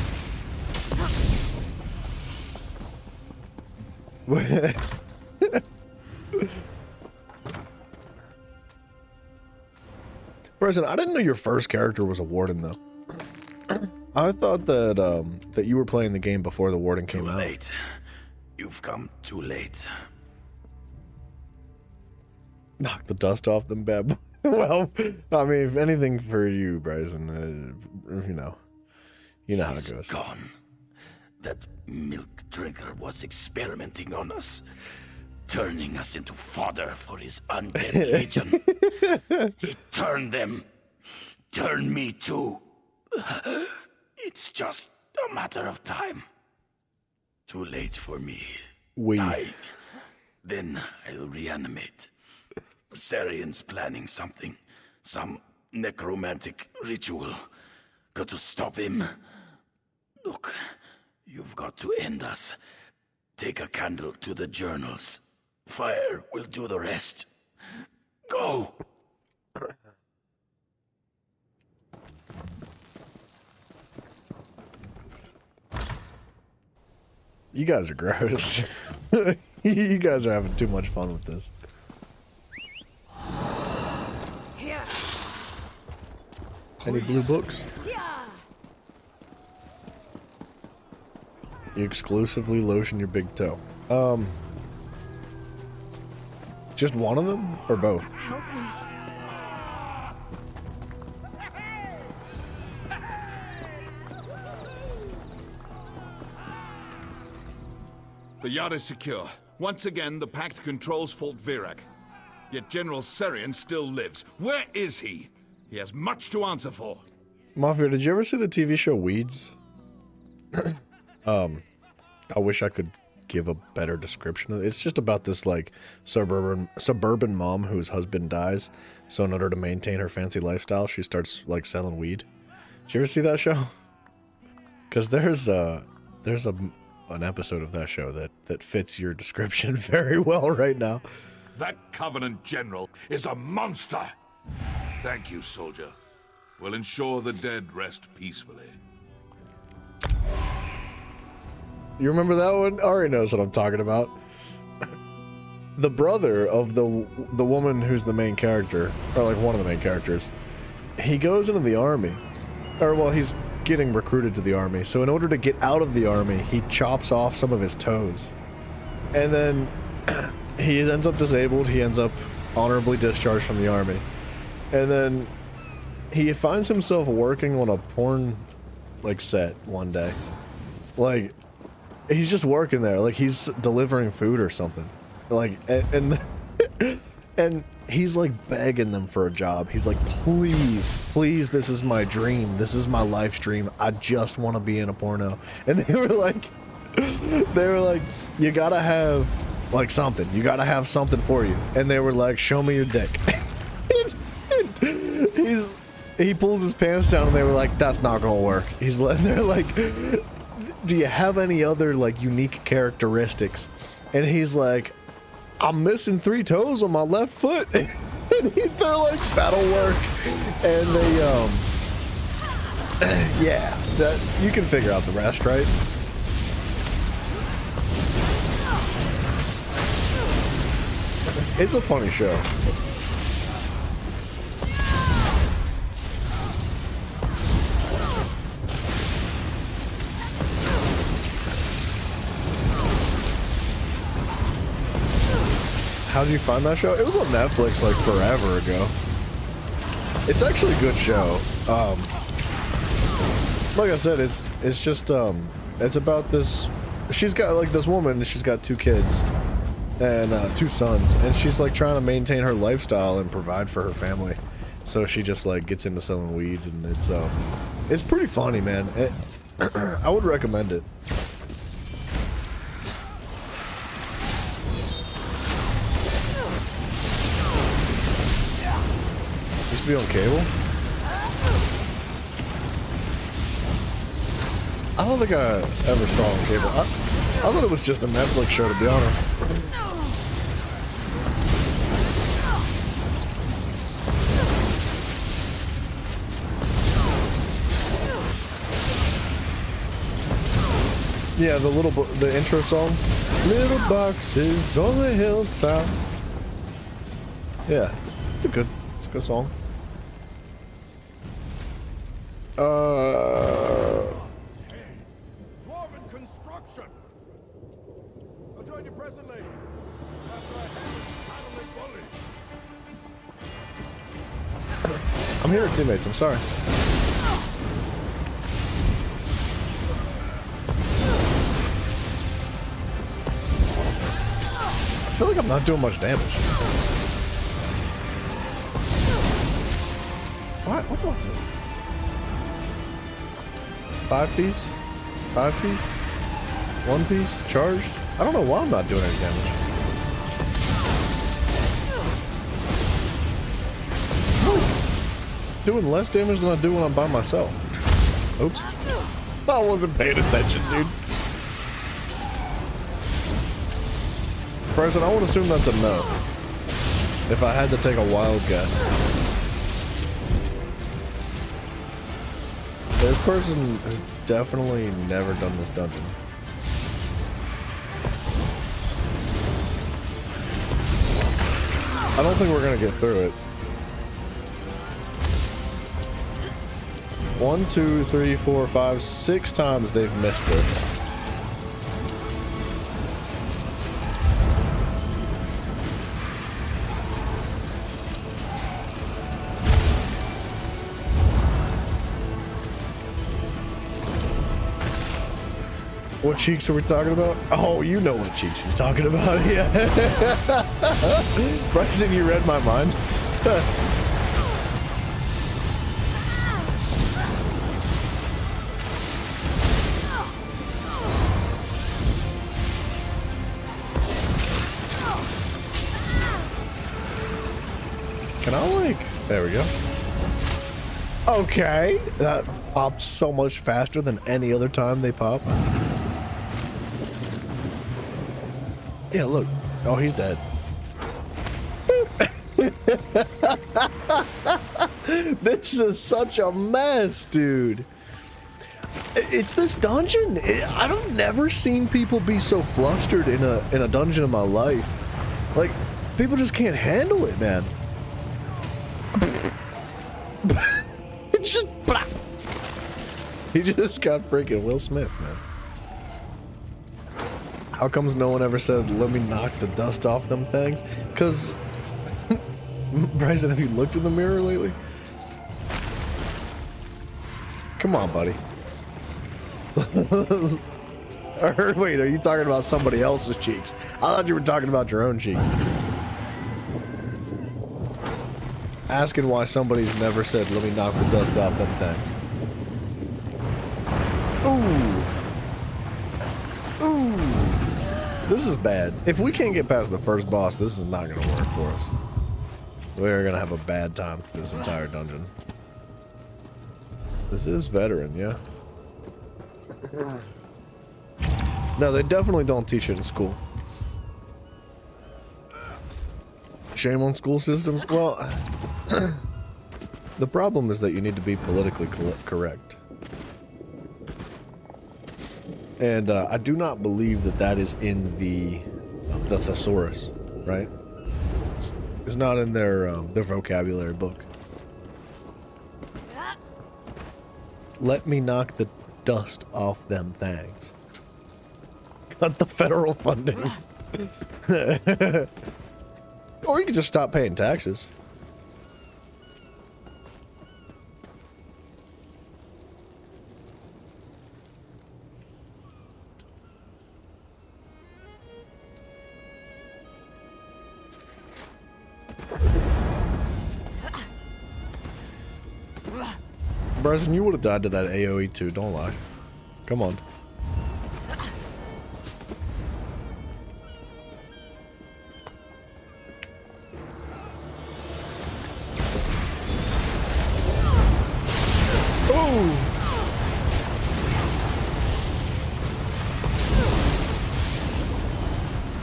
Bryson, I didn't know your first character was a warden though. I thought that that you were playing the game before the warden came out. Too late. You've come too late. Knock the dust off them, bad. Well, I mean, if anything for you, Bryson, you know how it goes. Gone. That milk drinker was experimenting on us, turning us into fodder for his undead legion. He turned them. Turn me too. It's just a matter of time. Too late for me. Dying. Then I'll reanimate. Sarian's planning something. Some necromantic ritual. Got to stop him. Look, you've got to end us. Take a candle to the journals. Fire will do the rest. Go! You guys are gross. You guys are having too much fun with this. Here. Any blue books? Yeah. You exclusively lotion your big toe. Just one of them or both? Help me. The yard is secure. Once again, the Pact controls Fort Virak. Yet General Sarian still lives. Where is he? He has much to answer for. Mafia, did you ever see the TV show Weeds? I wish I could give a better description of it. It's just about this like suburban mom whose husband dies, so in order to maintain her fancy lifestyle, she starts like selling weed. Did you ever see that show? Because there's an episode of that show that fits your description very well right now. That Covenant General is a monster! Thank you, soldier. We'll ensure the dead rest peacefully. You remember that one? Ari knows what I'm talking about. The brother of the woman who's the main character, or like one of the main characters, he goes into the army. Or, well, he's getting recruited to the army. So in order to get out of the army, he chops off some of his toes. And then he ends up disabled. He ends up honorably discharged from the army. And then he finds himself working on a porn, like, set one day. Like, he's just working there. Like, he's delivering food or something. Like, and he's like begging them for a job. He's like, please, this is my dream. This is my life's dream. I just want to be in a porno. And they were like, you gotta have like something. You gotta have something for you. And they were like, show me your dick. He pulls his pants down and they were like, that's not gonna work. They're like, do you have any other like unique characteristics? And he's like, I'm missing 3 toes on my left foot. And they're like, that'll work. And they, yeah, you can figure out the rest, right? It's a funny show. How did you find that show? It was on Netflix like forever ago. It's actually a good show. Like I said, it's just it's about this. She's got like this woman. She's got 2 kids and 2 sons, and she's like trying to maintain her lifestyle and provide for her family. So she just like gets into selling weed, and it's pretty funny, man. I would recommend it. Used to be on cable? I don't think I ever saw it on cable. I thought it was just a Netflix show, to be honest. Yeah, the intro song. Little boxes on the hilltop. Yeah, it's a good song. Dwarven construction. I'll join you presently. After I I'm here, teammates. I'm sorry. I feel like I'm not doing much damage. What? What am I doing? It's 5 piece? 5 piece? 1 piece? Charged? I don't know why I'm not doing any damage. Doing less damage than I do when I'm by myself. Oops. I wasn't paying attention, dude. Present, I would assume that's a no. If I had to take a wild guess. This person has definitely never done this dungeon. I don't think we're gonna get through it. 1, 2, 3, 4, 5, 6 times they've missed this. What cheeks are we talking about? Oh, you know what cheeks he's talking about, yeah. Bryson, you read my mind. Can I, like, there we go. Okay, that popped so much faster than any other time they pop. Yeah, look. Oh, he's dead. This is such a mess, dude. It's this dungeon. I've never seen people be so flustered in a dungeon in my life. Like, people just can't handle it, man. It's just blah. He just got freaking Will Smith, man. How comes no one ever said, let me knock the dust off them things? Because, Bryson, have you looked in the mirror lately? Come on, buddy. Or, wait, are you talking about somebody else's cheeks? I thought you were talking about your own cheeks. Asking why somebody's never said, let me knock the dust off them things. Ooh. Ooh. This is bad. If we can't get past the first boss, this is not going to work for us. We're going to have a bad time through this entire dungeon. This is veteran, yeah. No, they definitely don't teach it in school. Shame on school systems. Well, the problem is that you need to be politically correct. And I do not believe that that is in the thesaurus, right? It's not in their vocabulary book. Let me knock the dust off them things. Cut the federal funding. Or you could just stop paying taxes. Bryson, you would have died to that AoE too, don't lie. Come on.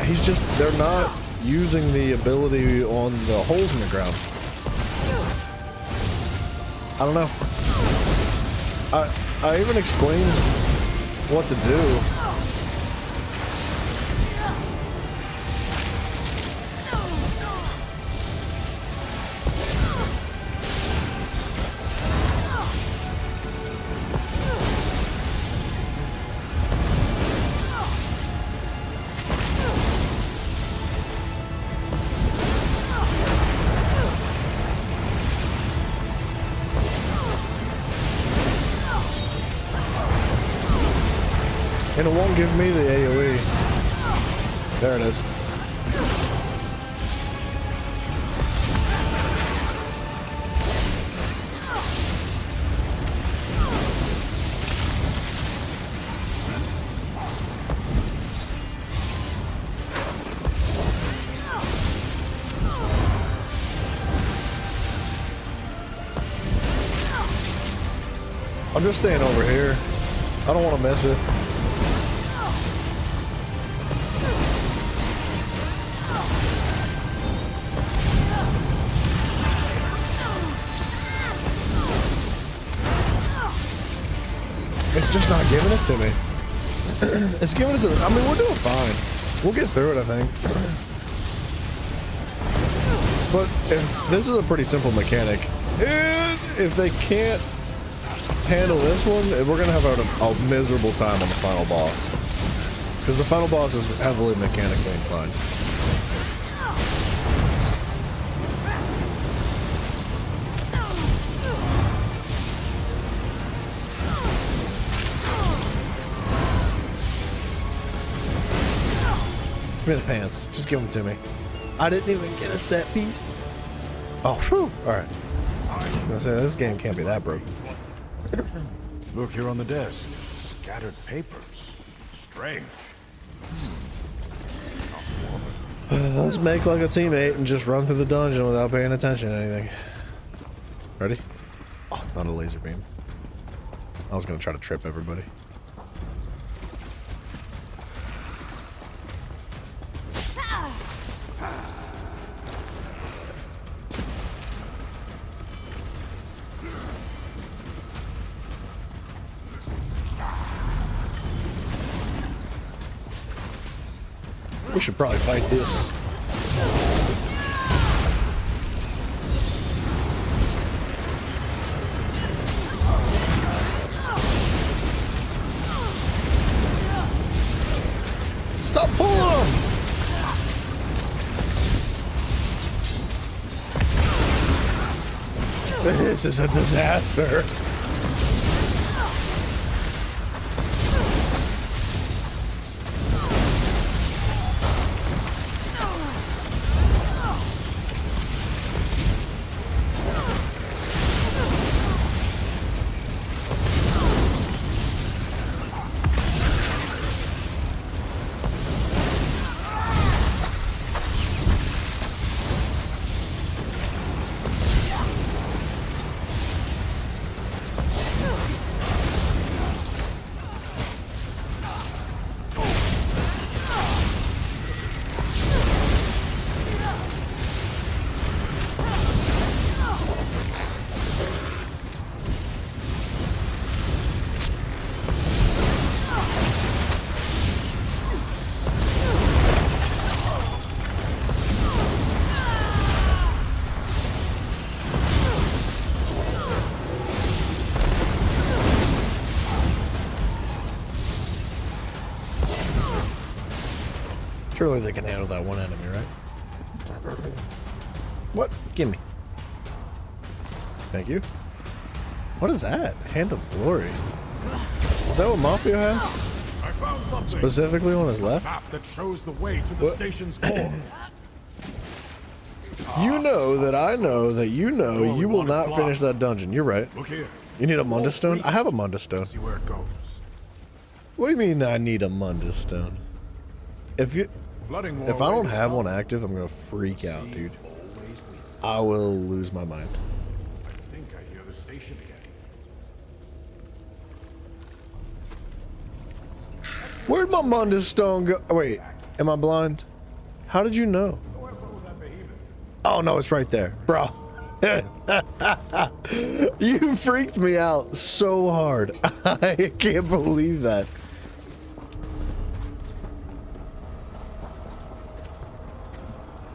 He's just, they're not using the ability on the holes in the ground. I don't know. I even explained what to do. And it won't give me the AoE. There it is. I'm just staying over here. I don't want to miss it. It's just not giving it to me. It's giving it to I mean, we're doing fine. We'll get through it, I think. But this is a pretty simple mechanic. And if they can't handle this one, we're gonna have a miserable time on the final boss, because the final boss is heavily mechanically inclined. Give me the pants. Just give them to me. I didn't even get a set piece. Oh, whew. All right. I was gonna say this game can't be that broken. Look here on the desk. Scattered papers. Strange. Let's make like a teammate and just run through the dungeon without paying attention to anything. Ready? Oh, it's not a laser beam. I was gonna try to trip everybody. We should probably fight this. Stop pulling them! This is a disaster. Surely they can handle that one enemy, right? What? Gimme. Thank you. What is that? Hand of Glory. Is that what Mafia has? I found something. Specifically on his left? Map that shows the way to the station's core. You know that I know that you know you will not finish that dungeon. You're right. Look here. You need a Mundus Stone? I have a Mundus Stone. See where it goes. What do you mean I need a Mundus Stone? If I don't have one active, I'm gonna freak out, dude. I will lose my mind. I think I hear the station again. Where'd my Mundus Stone go? Wait, am I blind? How did you know? Oh no, it's right there, bro. You freaked me out so hard. I can't believe that.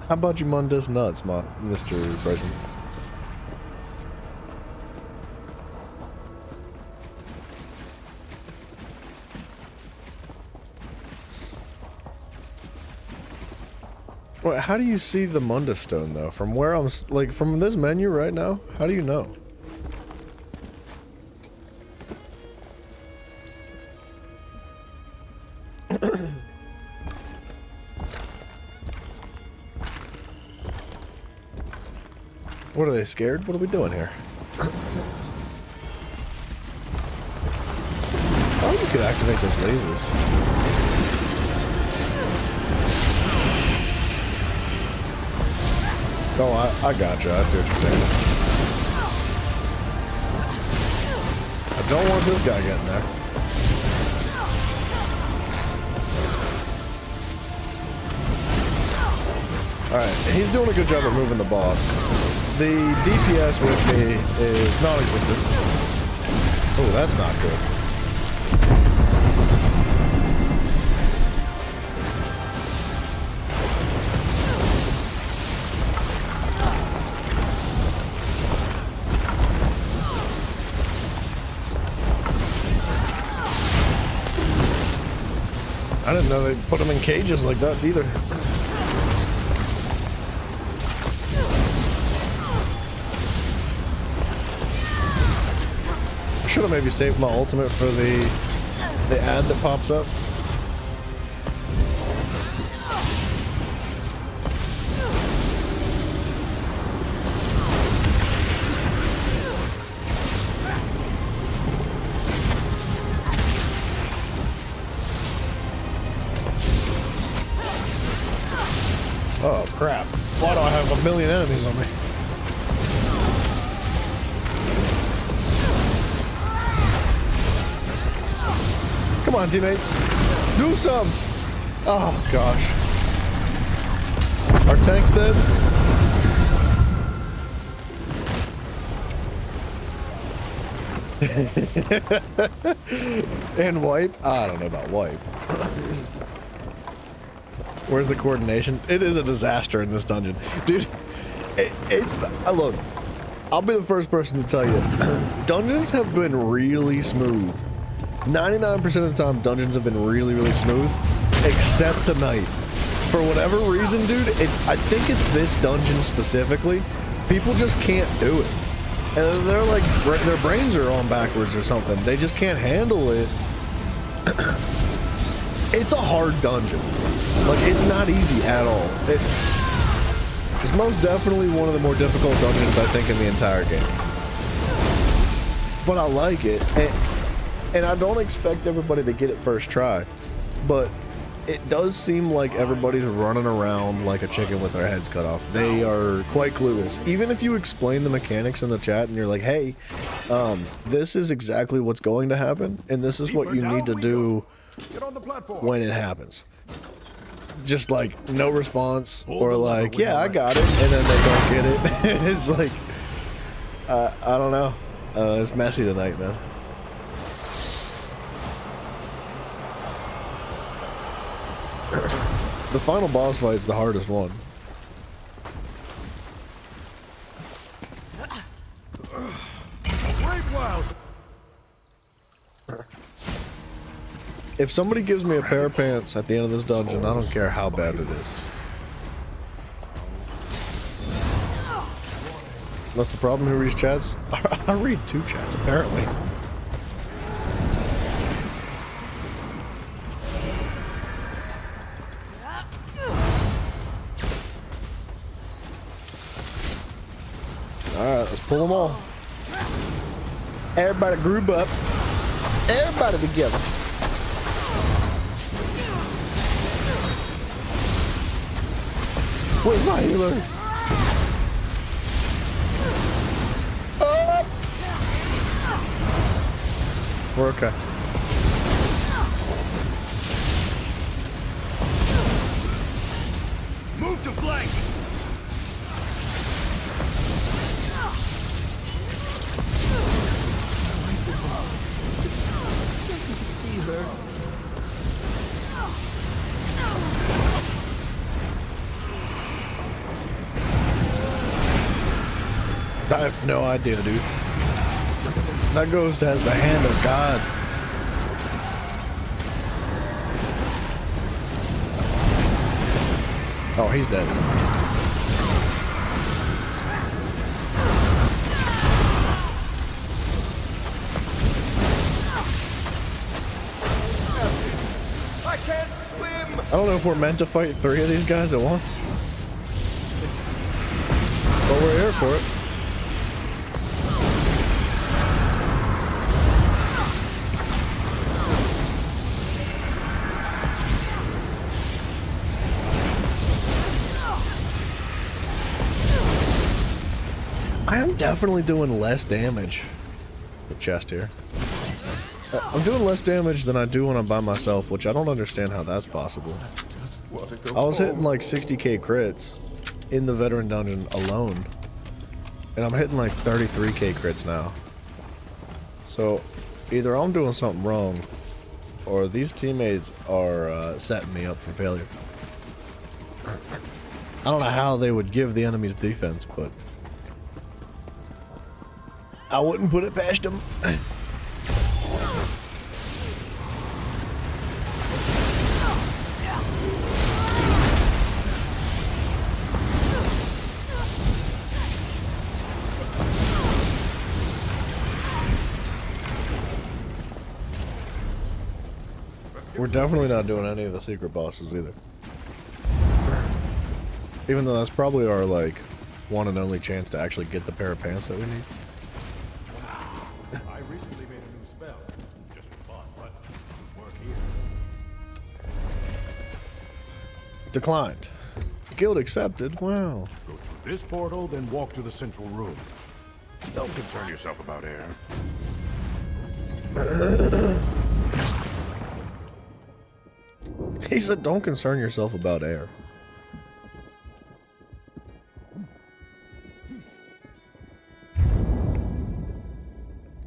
How about you Mundus nuts, Mr. Bryson? Wait, how do you see the Mundus Stone though? From where I'm, like, from this menu right now? How do you know? What are they scared? What are we doing here? Oh, you could activate those lasers. Oh, I gotcha. I see what you're saying. I don't want this guy getting there. Alright, he's doing a good job of moving the boss. The DPS with me is non-existent. Oh, that's not good. I didn't know they put them in cages like that either. I should have maybe saved my ultimate for the ad that pops up. Oh crap. Why do I have a million enemies on me? Come on, teammates. Do some! Oh gosh. Our tank's dead? And wipe? I don't know about wipe. Where's the coordination? It is a disaster in this dungeon. Dude, it's... Look, I'll be the first person to tell you. Dungeons have been really smooth. 99% of the time, dungeons have been really, really smooth. Except tonight. For whatever reason, dude, I think it's this dungeon specifically. People just can't do it. And they're like... Their brains are on backwards or something. They just can't handle it. It's a hard dungeon. Like, it's not easy at all. It's most definitely one of the more difficult dungeons, I think, in the entire game. But I like it. And I don't expect everybody to get it first try. But it does seem like everybody's running around like a chicken with their heads cut off. They are quite clueless. Even if you explain the mechanics in the chat and you're like, hey, this is exactly what's going to happen, and this is what you need to do when it happens. Just like no response, or like, yeah, I got it, and then they don't get it. It's like, I don't know. It's messy tonight, man. The final boss fight is the hardest one. If somebody gives me a pair of pants at the end of this dungeon, I don't care how bad it is. That's the problem who reads chats? I read 2 chats, apparently. Alright, let's pull them all. Everybody group up. Everybody together. Where's my healer? Oh! We're okay. Move to flank! See her. I have no idea, dude. That ghost has the hand of God. Oh, he's dead. I can't I don't know if we're meant to fight 3 of these guys at once. But we're here for it. I am definitely doing less damage. The chest here. I'm doing less damage than I do when I'm by myself, which I don't understand how that's possible. I was hitting like 60k crits in the veteran dungeon alone, and I'm hitting like 33k crits now. So either I'm doing something wrong, or these teammates are setting me up for failure. I don't know how they would give the enemies defense, but I wouldn't put it past them. We're definitely not doing any of the secret bosses either. Even though that's probably our like one and only chance to actually get the pair of pants that we need. I recently made a new spell, just for fun, but work here. Declined. Guild accepted. Wow. Go through this portal, then walk to the central room. Don't concern yourself about air. He said, don't concern yourself about air.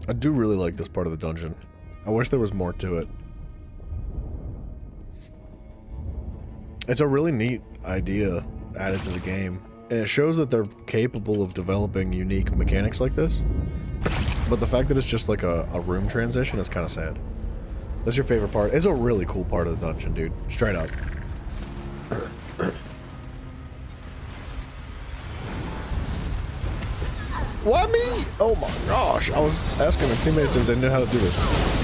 I do really like this part of the dungeon. I wish there was more to it. It's a really neat idea added to the game, and it shows that they're capable of developing unique mechanics like this. But the fact that it's just like a room transition is kind of sad. That's your favorite part? It's a really cool part of the dungeon, dude. Straight up. Why me? Oh my gosh. I was asking the teammates if they knew how to do this.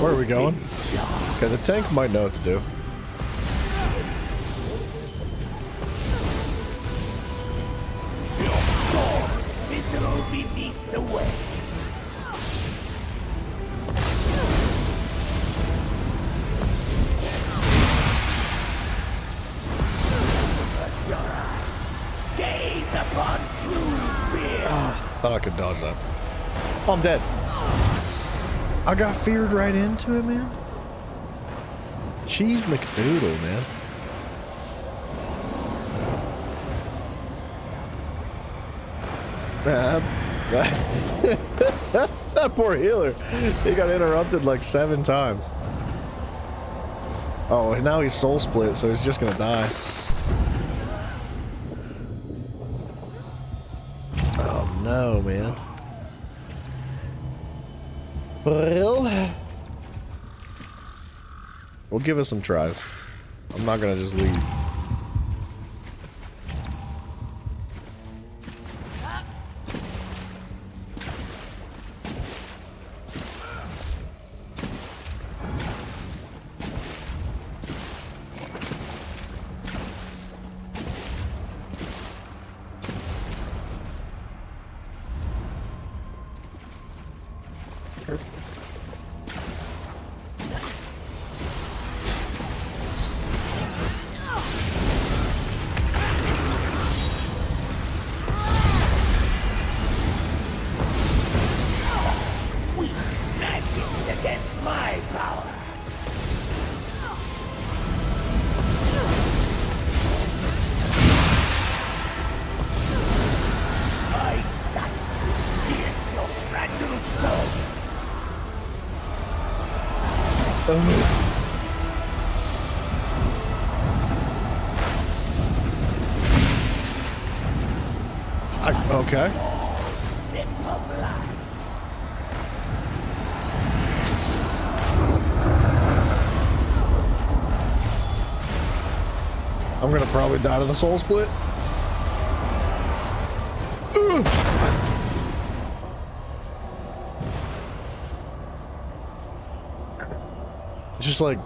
Where are we going? Okay, the tank might know what to do. Visible beneath the way. Gaze upon true fear. Thought I could dodge that. Oh, I'm dead. I got feared right into it, man. Cheese McDoodle, man. That poor healer. He got interrupted like 7 times. Oh, and now he's soul split, so he's just gonna die. Oh no, man. Well, we'll give it some tries. I'm not gonna just leave. Okay. I'm gonna probably die to the soul split. Just like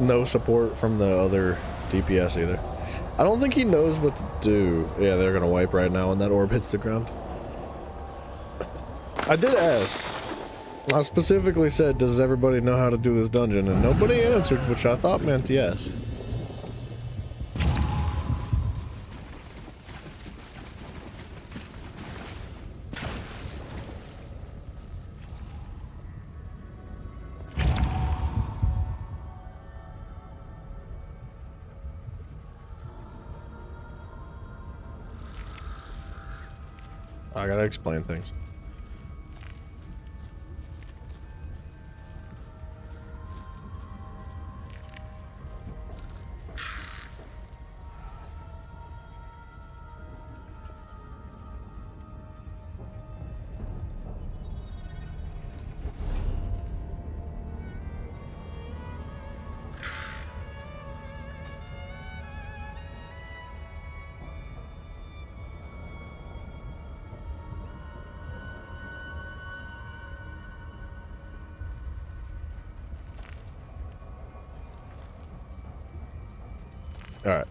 no support from the other DPS either. I don't think he knows what to do. Yeah, they're gonna wipe right now when that orb hits the ground. I did ask. I specifically said, does everybody know how to do this dungeon? And nobody answered, which I thought meant yes. I gotta explain things. Alright.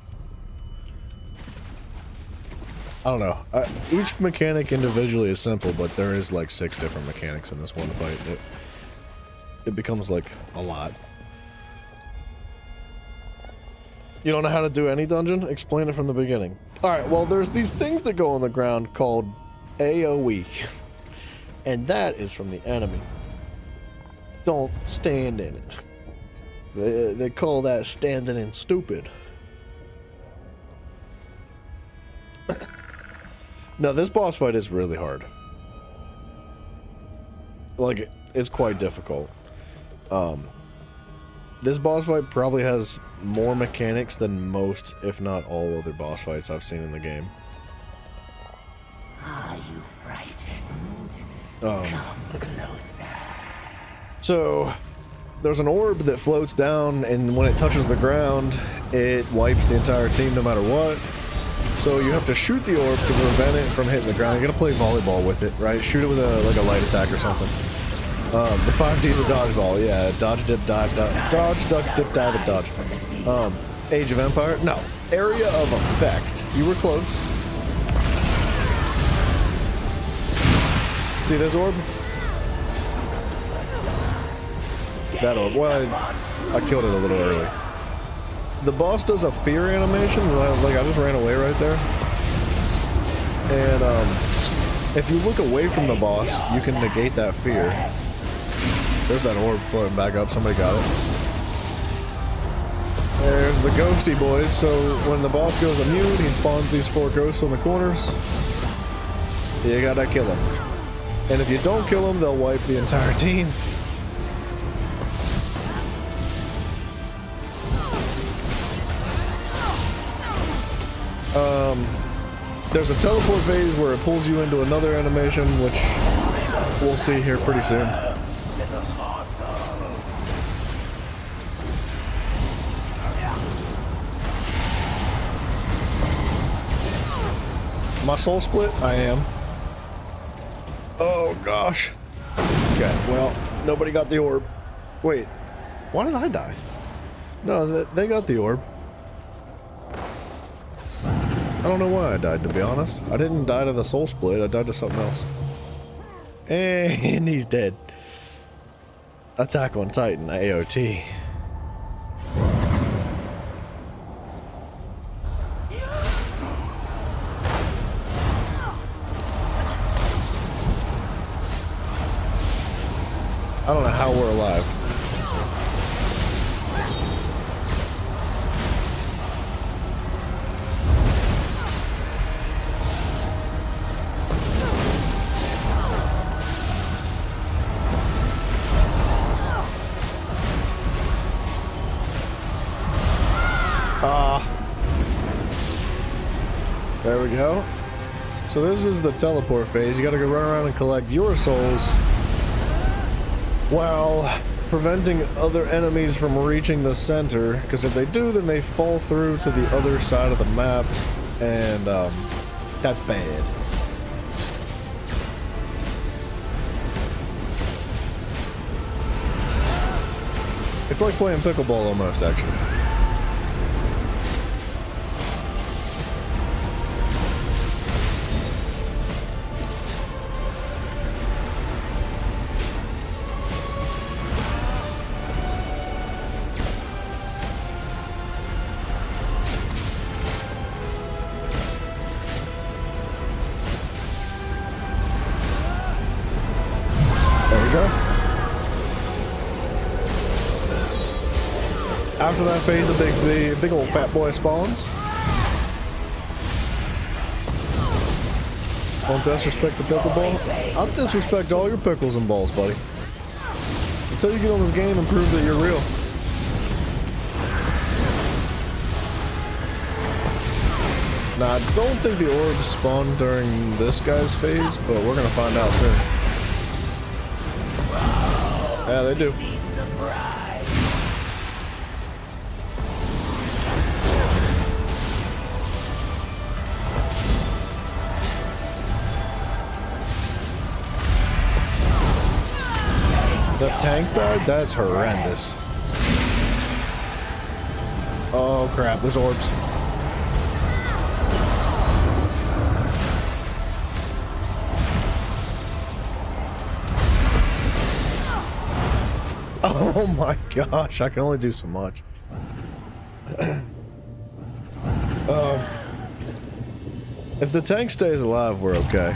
I don't know. Each mechanic individually is simple, but there is like 6 different mechanics in this one fight. It becomes like a lot. You don't know how to do any dungeon? Explain it from the beginning. Alright, well there's these things that go on the ground called AoE. And that is from the enemy. Don't stand in it. They call that standing in stupid. Now this boss fight is really hard. Like, it's quite difficult. This boss fight probably has more mechanics than most, if not all, other boss fights I've seen in the game. Are you frightened? Come closer. So, there's an orb that floats down, and when it touches the ground, it wipes the entire team no matter what. So you have to shoot the orb to prevent it from hitting the ground. You gotta play volleyball with it, right? Shoot it with a light attack or something. The 5D's of dodgeball, yeah. Dodge, dip, dive, dodge, duck, dip, dive, and dodge. Age of Empire? No. Area of effect. You were close. See this orb? That orb. Well, I killed it a little early. The boss does a fear animation, like I just ran away right there. And if you look away from the boss, you can negate that fear. There's that orb floating back up, somebody got it. There's the ghosty boys, so when the boss goes immune, he spawns these 4 ghosts on the corners. You gotta kill them. And if you don't kill them, they'll wipe the entire team. There's a teleport phase where it pulls you into another animation, which we'll see here pretty soon. My soul split? I am. Oh gosh. Okay, well, nobody got the orb. Wait, why did I die? No, they got the orb. I don't know why I died, to be honest. I didn't die to the soul split, I died to something else. And he's dead. Attack on Titan, AOT. I don't know how we're alive. There we go. So this is the teleport phase. You gotta go run around and collect your souls while preventing other enemies from reaching the center, because if they do, then they fall through to the other side of the map, and that's bad. It's like playing pickleball almost, actually. After that phase, the big old fat boy spawns. Don't disrespect the pickleball. I'll disrespect all your pickles and balls, buddy. Until you get on this game and prove that you're real. Now, I don't think the orbs spawn during this guy's phase, but we're gonna find out soon. Yeah, they do. The tank died? That's horrendous. Oh crap, there's orbs. Oh my gosh, I can only do so much. If the tank stays alive, we're okay.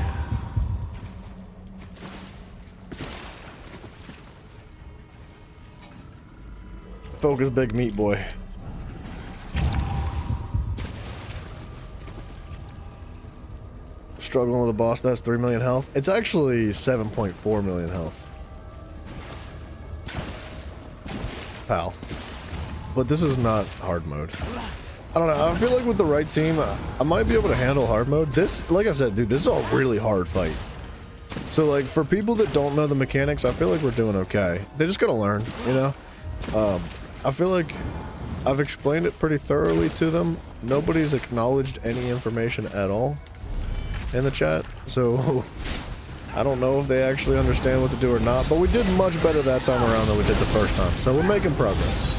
Focus, big meat boy. Struggling with a boss that's 3 million health. It's actually 7.4 million health. Pal. But this is not hard mode. I don't know. I feel like with the right team, I might be able to handle hard mode. This, like I said, dude, this is a really hard fight. So, like, for people that don't know the mechanics, I feel like we're doing okay. They just gotta learn, you know? I feel like I've explained it pretty thoroughly to them. Nobody's acknowledged any information at all in the chat, so I don't know if they actually understand what to do or not, but we did much better that time around than we did the first time, so we're making progress.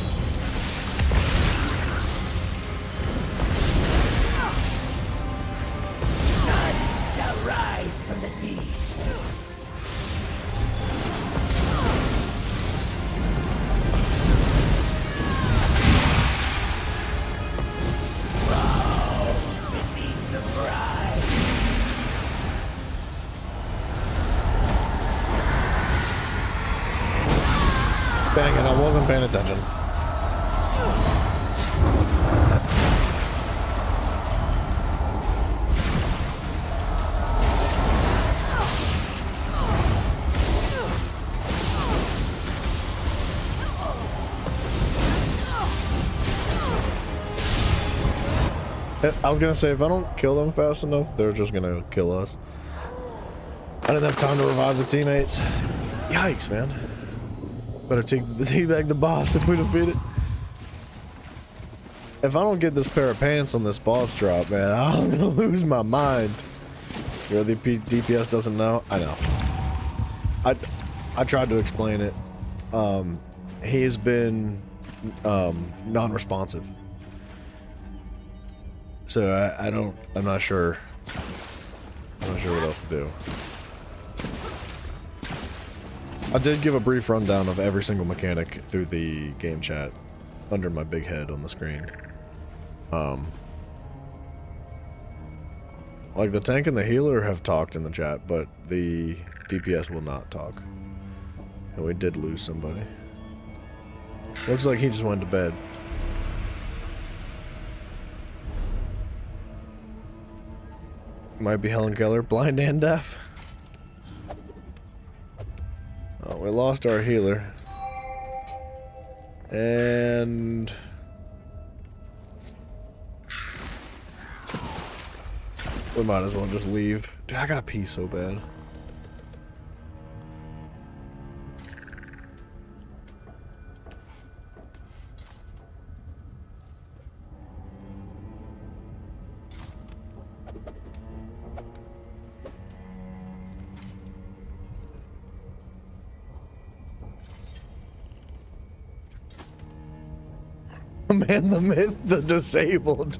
None shall rise from the deep. Dang it, I wasn't paying attention. I was gonna say, if I don't kill them fast enough, they're just gonna kill us. I didn't have time to revive the teammates. Yikes, man. Better teabag the boss if we defeat it. If I don't get this pair of pants on this boss drop, man, I'm gonna lose my mind. Your other DPS doesn't know? I know. I tried to explain it. He has been non-responsive. So I'm not sure. I'm not sure what else to do. I did give a brief rundown of every single mechanic through the game chat under my big head on the screen. Like the tank and the healer have talked in the chat, but the DPS will not talk. And we did lose somebody. Looks like he just went to bed. Might be Helen Keller, blind and deaf. Oh, we lost our healer. And We might as well just leave. Dude, I gotta pee so bad. Man, the myth, the disabled.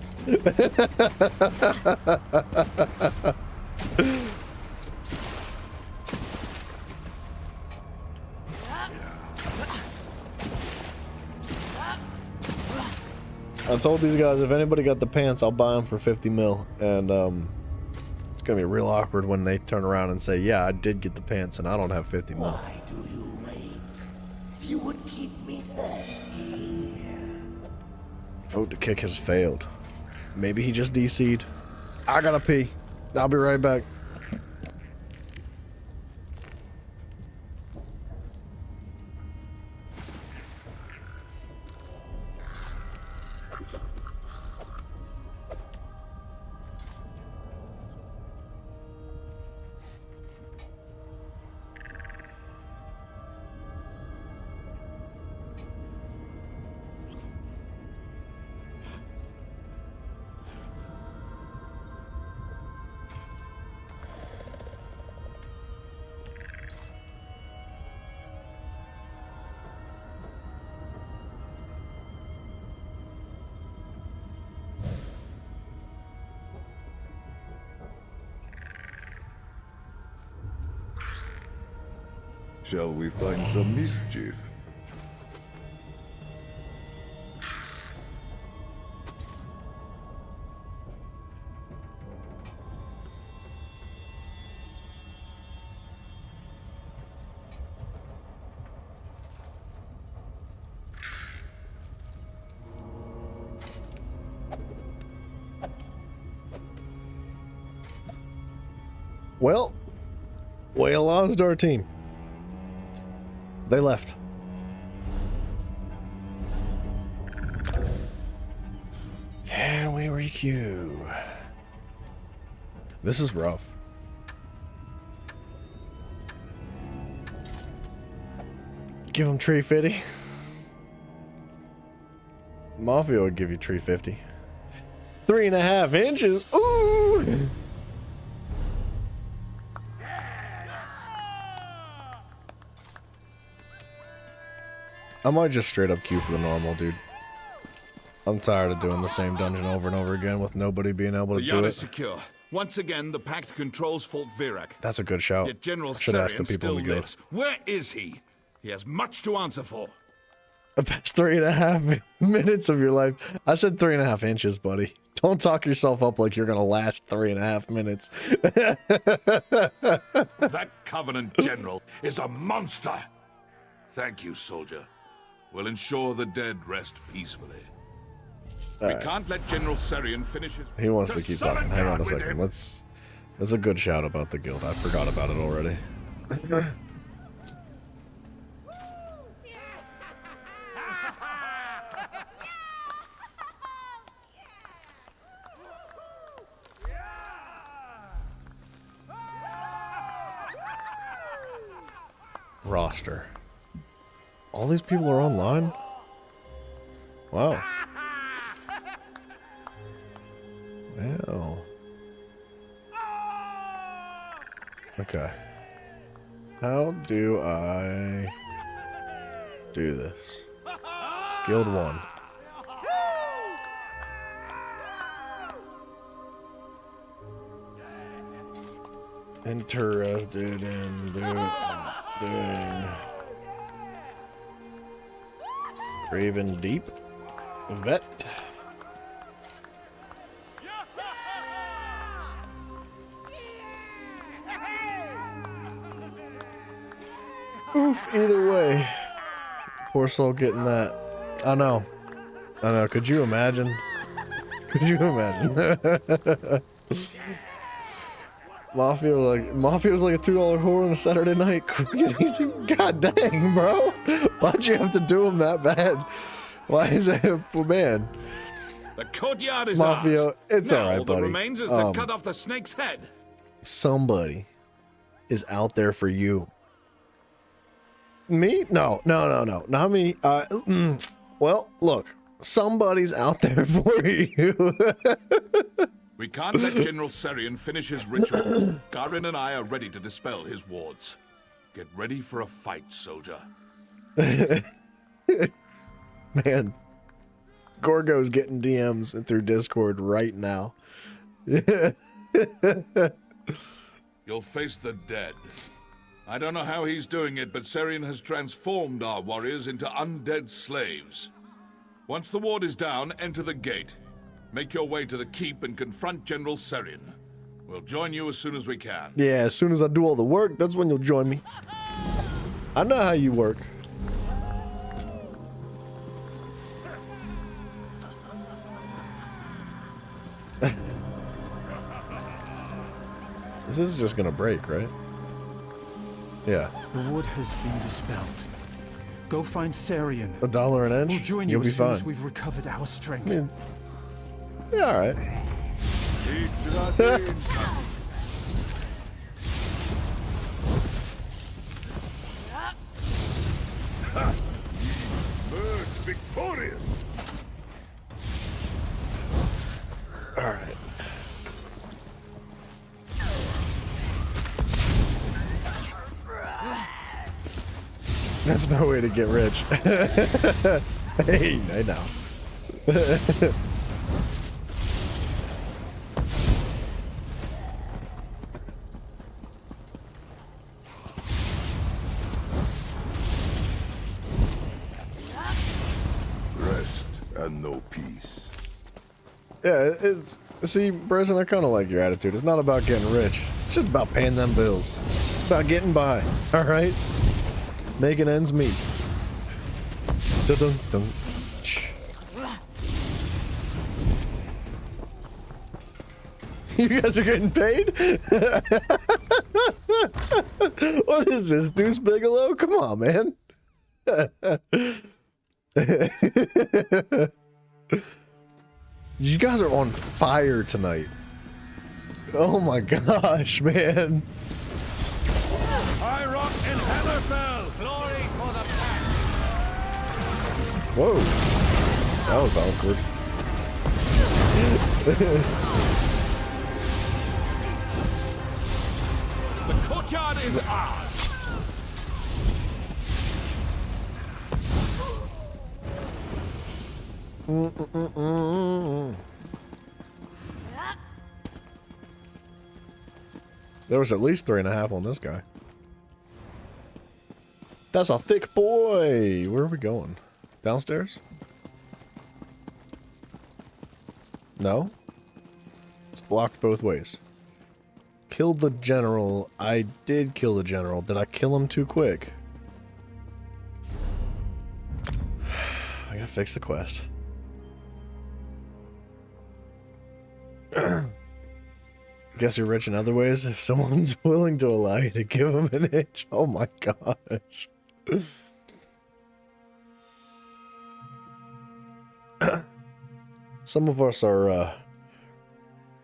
I told these guys if anybody got the pants, I'll buy them for 50 mil. And it's gonna be real awkward when they turn around and say, "Yeah, I did get the pants, and I don't have 50 mil." Why do you wait? You would keep me thirsty. Vote to kick has failed. Maybe he just DC'd. I gotta pee. I'll be right back. Shall we find some mischief? Well, we lost our team. They left. And we requeue. This is rough. Give him tree 50. Mafia would give you tree 50. 3.5 inches. Ooh. I might just straight up queue for the normal, dude. I'm tired of doing the same dungeon over and over again with nobody being able to The do yard it. is secure. Once again, the Pact controls Fort Virak. That's a good shout. Yet General Should ask the Sarian people still in the guild. lives. Where is he? He has much to answer for. The past 3.5 minutes of your life. I said 3.5 inches, buddy. Don't talk yourself up like you're gonna last 3.5 minutes. That Covenant general is a monster. Thank you, soldier. We'll ensure the dead rest peacefully. All We right. can't let General Sarian finish his... He wants to keep talking. Hang on a second. That's a good shout about the guild. I forgot about it already. Roster. All these people are online? Wow. Wow. Okay. How do I do this? Guild 1. Interested in doing Raven Deep Vet. Oof, either way. Poor soul getting that. I know. Could you imagine? Could you imagine? Mafia was like a $2 whore on a Saturday night. Crazy. God dang, bro. Why'd you have to do him that bad? Why is that, man? The courtyard is Mafia, ours. it's now, all right, all that buddy. remains is to cut off the snake's head. Somebody is out there for you. Me? No, not me. Well, look, somebody's out there for you. We can't let General Serion finish his ritual. Garin and I are ready to dispel his wards. Get ready for a fight, soldier. Man, Gorgo's getting DMs through Discord right now. You'll face the dead. I don't know how he's doing it, but Serion has transformed our warriors into undead slaves. Once the ward is down, enter the gate. Make your way to the keep and confront General Serion. We'll join you as soon as we can. Yeah, as soon as I do all the work, that's when you'll join me. I know how you work. This is just gonna break, right? Yeah. The ward has been dispelled. Go find Serion. $1 an inch? We'll join You'll you be as soon fine. as we've recovered our strength. I mean, yeah, all right. Emerge victorious. All right. That's no way to get rich. Hey, I know. Rest and no peace. Yeah, it's... See, Bryson, I kind of like your attitude. It's not about getting rich. It's just about paying them bills. It's about getting by, all right? Making ends meet. Dun-dun-dun. You guys are getting paid? What is this, Deuce Bigelow? Come on, man. You guys are on fire tonight. Oh my gosh, man. High Rock and Hammerfell. Glory for the pack. Whoa. That was awkward. The courtyard is ours. There was at least 3.5 on this guy. That's a thick boy. Where are we going? Downstairs? No? It's blocked both ways. Killed the general. I did kill the general. Did I kill him too quick? I gotta fix the quest. Guess you're rich in other ways if someone's willing to allow you to give them an inch. Oh my gosh. Some of us are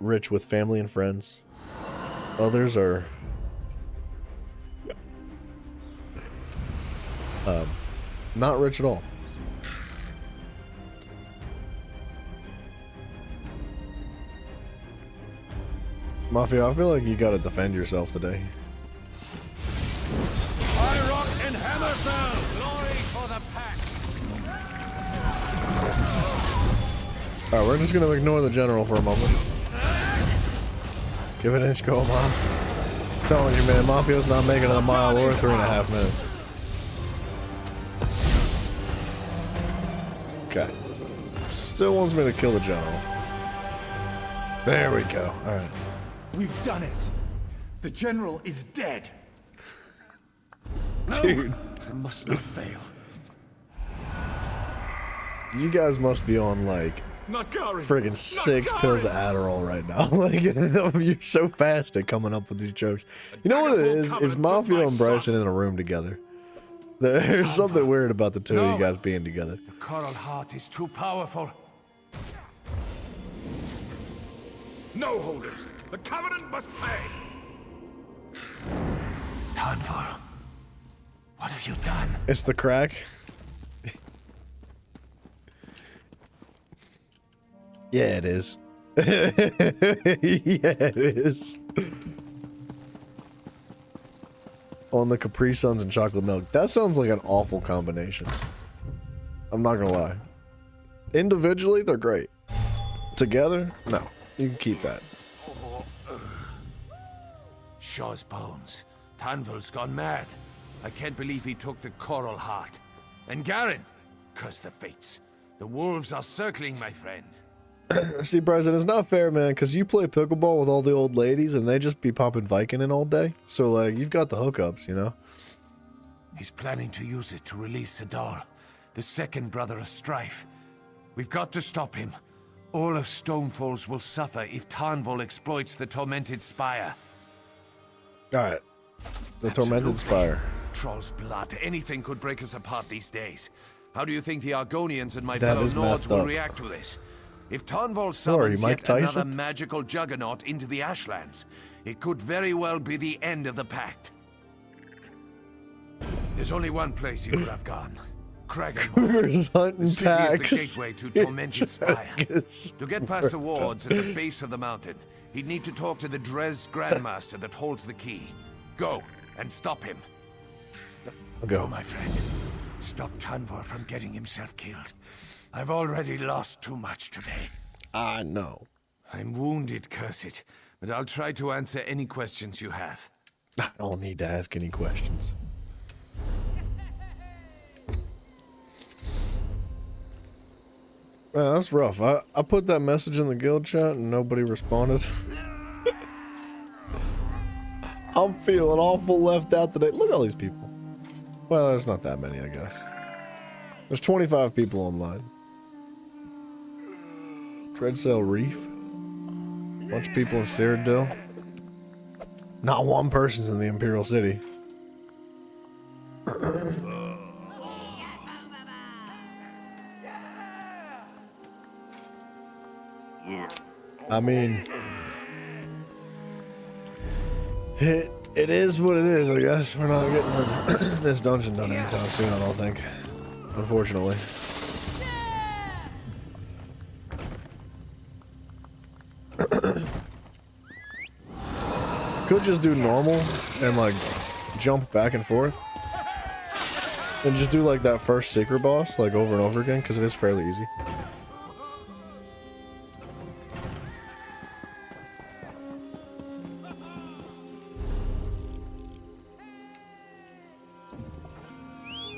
rich with family and friends. Others are not rich at all. Mafia, I feel like you gotta defend yourself today. High Rock and Hammerfell. Glory for the pack. Alright, we're just gonna ignore the general for a moment. Give it an inch, go, Mom. I'm telling you, man, Mafia's not making it a mile or 3.5 minutes. Okay. Still wants me to kill the general. There we go. Alright. We've done it. The general is dead. Dude. I must not fail. You guys must be on like friggin' 6 pills of Adderall right now. Like, you're so fast at coming up with these jokes. You know what it is? It's Mafia and Bryson in a room together. There's something weird about the two of you guys being together. The coral heart is too powerful. No holding. The Covenant must pay. Tanval, what have you done? It's the crack. Yeah, it is. Yeah, it is. On the Capri Suns and chocolate milk. That sounds like an awful combination. I'm not gonna lie. Individually, they're great. Together, no. You can keep that. Shaw's bones. Tanval's gone mad. I can't believe he took the Coral Heart. And Garen! Curse the fates. The wolves are circling, my friend. See, President, it's not fair, man, because you play pickleball with all the old ladies and they just be popping Viking in all day. So, like, you've got the hookups, you know? He's planning to use it to release Sadal, the second brother of Strife. We've got to stop him. All of Stonefalls will suffer if Tanval exploits the Tormented Spire. Alright. The Tormented Spire. Troll's blood. Anything could break us apart these days. How do you think the Argonians and my That fellow is Nords messed will up. react to this? If Tanval Who are you, summons Mike yet another Tyson? magical juggernaut into the Ashlands, it could very well be the end of the pact. There's only one place he could have gone. Cougars Kraganmore. hunting The city packs. is the gateway to Tormented Spire. To get past the wards at the base of the mountain, he'd need to talk to the Dres Grandmaster that holds the key. Go, and stop him. Go, my friend. Stop Tanval from getting himself killed. I've already lost too much today. I know. I'm wounded, curse it, but I'll try to answer any questions you have. I don't need to ask any questions. Man, that's rough. I put that message in the guild chat and nobody responded. I'm feeling awful left out today. Look at all these people. Well, there's not that many, I guess. There's 25 people online. Dreadsail Reef. Bunch of people in Cyrodiil. Not one person's in the Imperial City. I mean, it is what it is, I guess. We're not getting this dungeon done anytime soon, I don't think. Unfortunately. Could just do normal and like jump back and forth. And just do like that first secret boss like over and over again because it is fairly easy.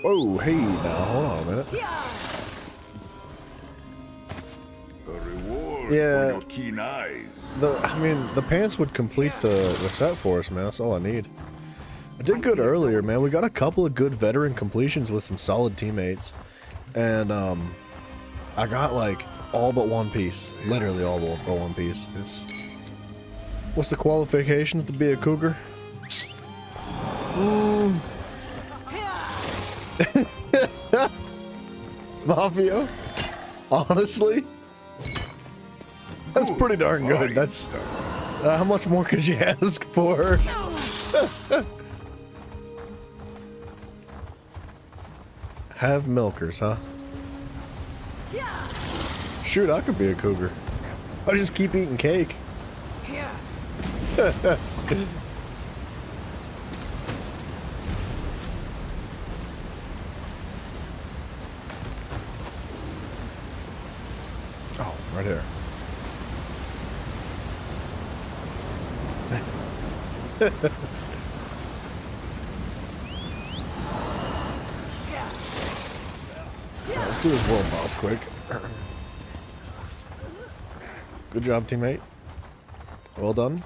Whoa, hey, now hold on a minute. A reward Yeah. for your keen eyes. I mean, the pants would complete the set for us, man. That's all I need. I did good earlier, man. We got a couple of good veteran completions with some solid teammates. And, I got, like, all but one piece. Literally all but one piece. What's the qualifications to be a cougar? Mafia? Honestly? That's pretty darn good. That's... how much more could you ask for? Have milkers, huh? Shoot, I could be a cougar. I just keep eating cake. Oh, right here. Let's do this world boss quick. Good job, teammate. Well done.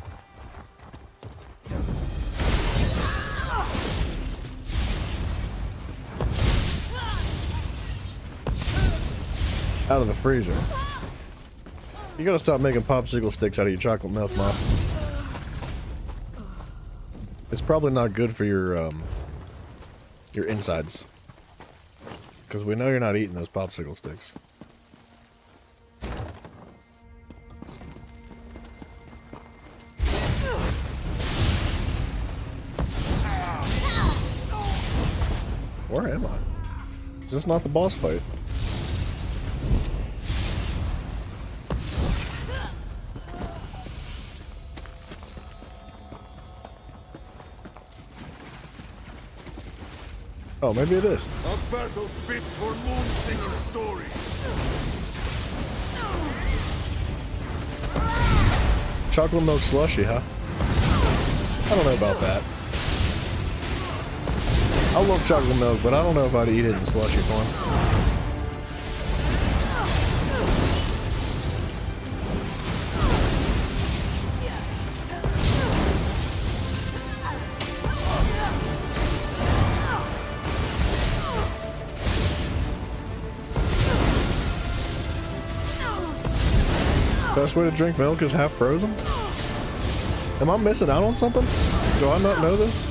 Out of the freezer. You gotta stop making popsicle sticks out of your chocolate milk, Mom. It's probably not good for your insides. Because we know you're not eating those popsicle sticks. Where am I? Is this not the boss fight? Oh, maybe it is. A battle fit for Moonsinger stories. Chocolate milk slushy, huh? I don't know about that. I love chocolate milk, but I don't know if I'd eat it in slushy form. Best way to drink milk is half frozen? Am I missing out on something? Do I not know this?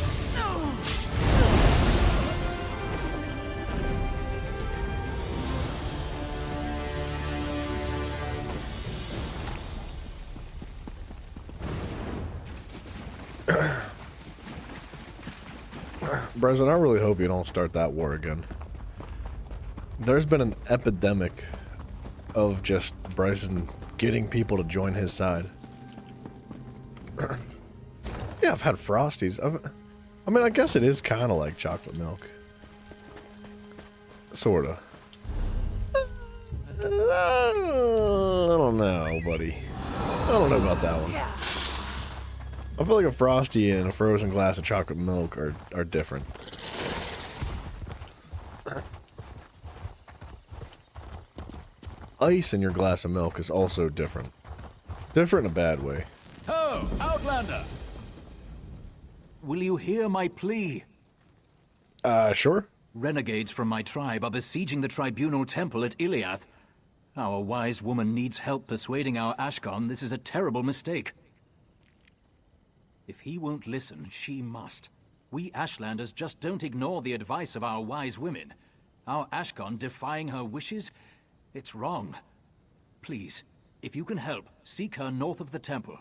Bryson, I really hope you don't start that war again. There's been an epidemic of just Bryson getting people to join his side. Yeah, I've had Frosties. I mean, I guess it is kind of like chocolate milk. Sorta. I don't know, buddy. I don't know about that one. I feel like a Frosty and a frozen glass of chocolate milk are different. Ice in your glass of milk is also different. Different in a bad way. Ho, Outlander! Will you hear my plea? Sure. Renegades from my tribe are besieging the Tribunal Temple at Iliath. Our wise woman needs help persuading our Ashkon this is a terrible mistake. If he won't listen, she must. We Ashlanders just don't ignore the advice of our wise women. Our Ashkon defying her wishes? It's wrong. Please, if you can help, seek her north of the temple.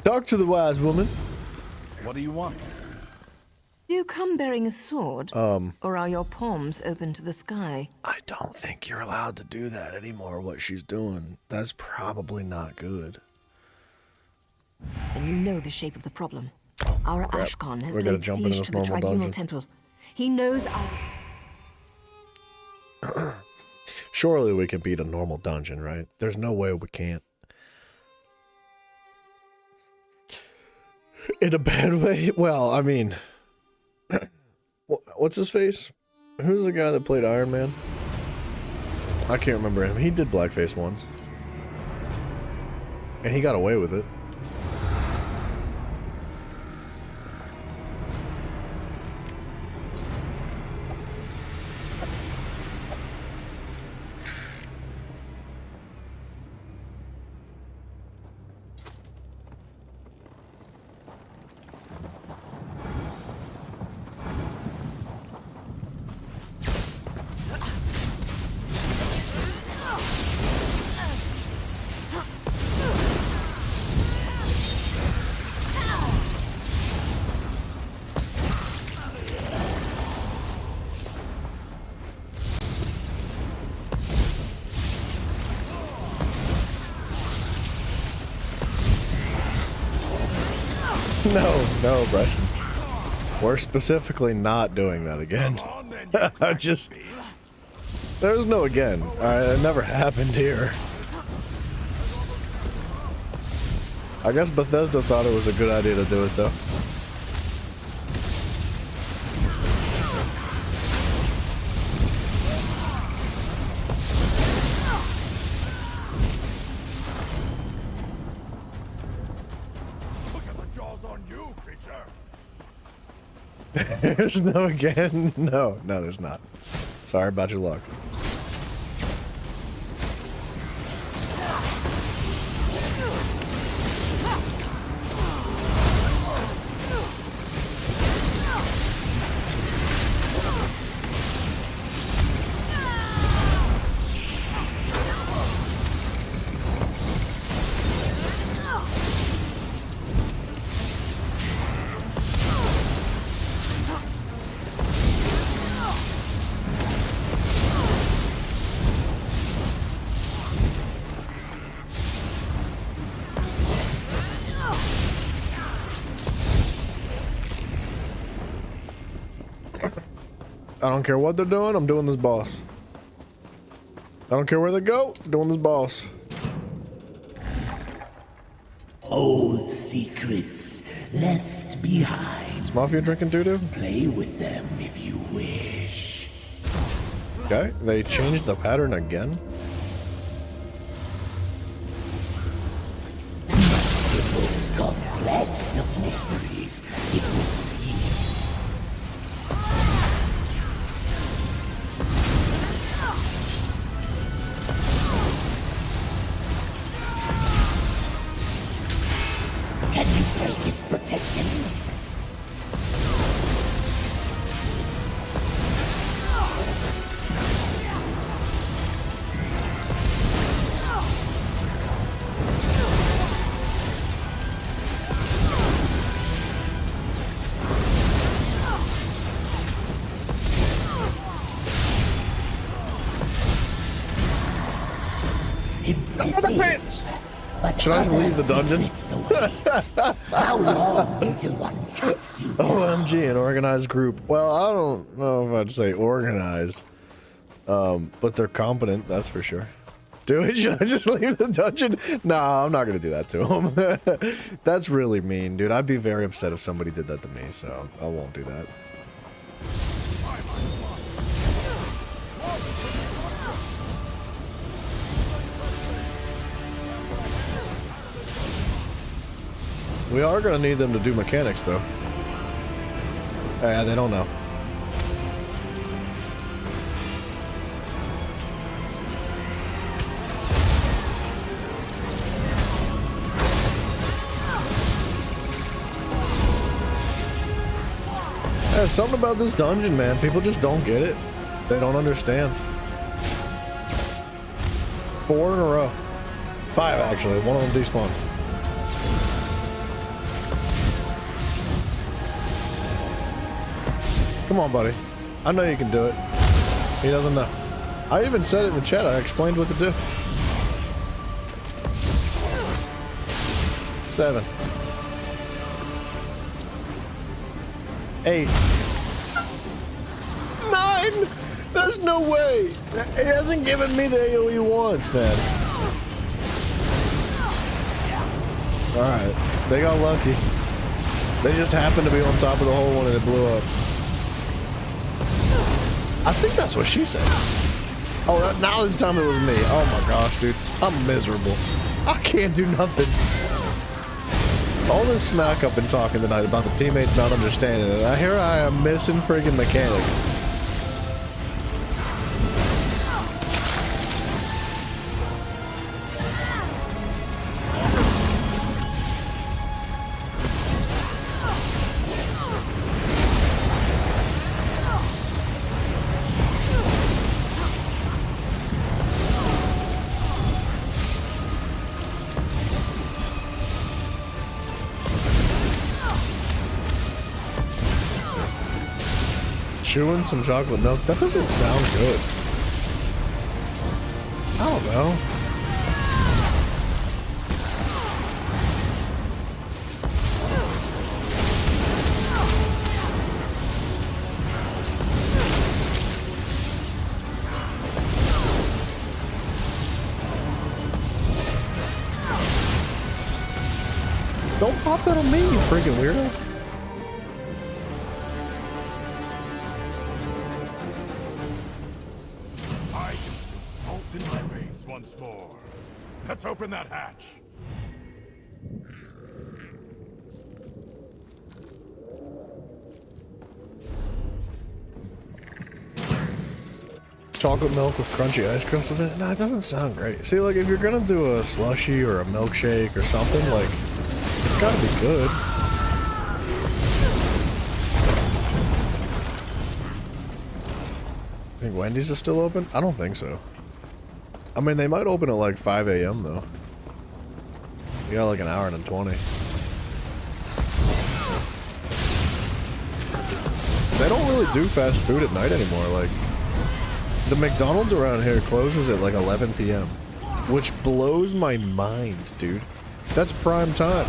Talk to the wise woman. What do you want? Do you come bearing a sword? Or are your palms open to the sky? I don't think you're allowed to do that anymore, what she's doing. That's probably not good. Then you know the shape of the problem. Our Crap. Ashkon has We gotta laid jump into siege this to the normal Tribunal dungeon. Temple. He knows our... Surely we can beat a normal dungeon, right? There's no way we can't. In a bad way? Well, I mean... What's his face? Who's the guy that played Iron Man? I can't remember him. He did blackface once. And he got away with it. No, Bryson. We're specifically not doing that again. I just... There's no again. It never happened here. I guess Bethesda thought it was a good idea to do it, though. There's no again. No, there's not. Sorry about your luck. I don't care what they're doing, I'm doing this boss. I don't care where they go, I'm doing this boss. Old secrets left behind. Is Mafia drinking doo-doo? Play with them if you wish. Okay, they changed the pattern again. The most complex of mysteries it will seem. Can you break its protections? Should I leave the dungeon? How long until one cuts you down? OMG, an organized group. Well, I don't know if I'd say organized. But they're competent, that's for sure. Do it? Should I just leave the dungeon? No, I'm not gonna do that to him. That's really mean, dude. I'd be very upset if somebody did that to me, so I won't do that. We are gonna need them to do mechanics, though. Yeah, they don't know. There's something about this dungeon, man. People just don't get it. They don't understand. 4 in a row. 5, actually. One of them despawned. Come on, buddy. I know you can do it. He doesn't know. I even said it in the chat. I explained what to do. 7. 8. 9! There's no way! He hasn't given me the AoE once, man. Alright. They got lucky. They just happened to be on top of the whole one and it blew up. I think that's what she said. Oh, now this time it was me. Oh my gosh, dude. I'm miserable. I can't do nothing. All this smack I've been talking tonight about the teammates not understanding it. Here I am missing friggin' mechanics. Chewing some chocolate milk? That doesn't sound good. I don't know. Don't pop that on me, you freaking weirdo. Once more. Let's open that hatch. Chocolate milk with crunchy ice crystals in it? Nah, it doesn't sound great. See, like, if you're gonna do a slushie or a milkshake or something, like, it's gotta be good. Think Wendy's is still open? I don't think so. I mean, they might open at like 5 a.m. though. You got like an hour and 20. They don't really do fast food at night anymore. Like, the McDonald's around here closes at like 11 p.m. Which blows my mind, dude. That's prime time.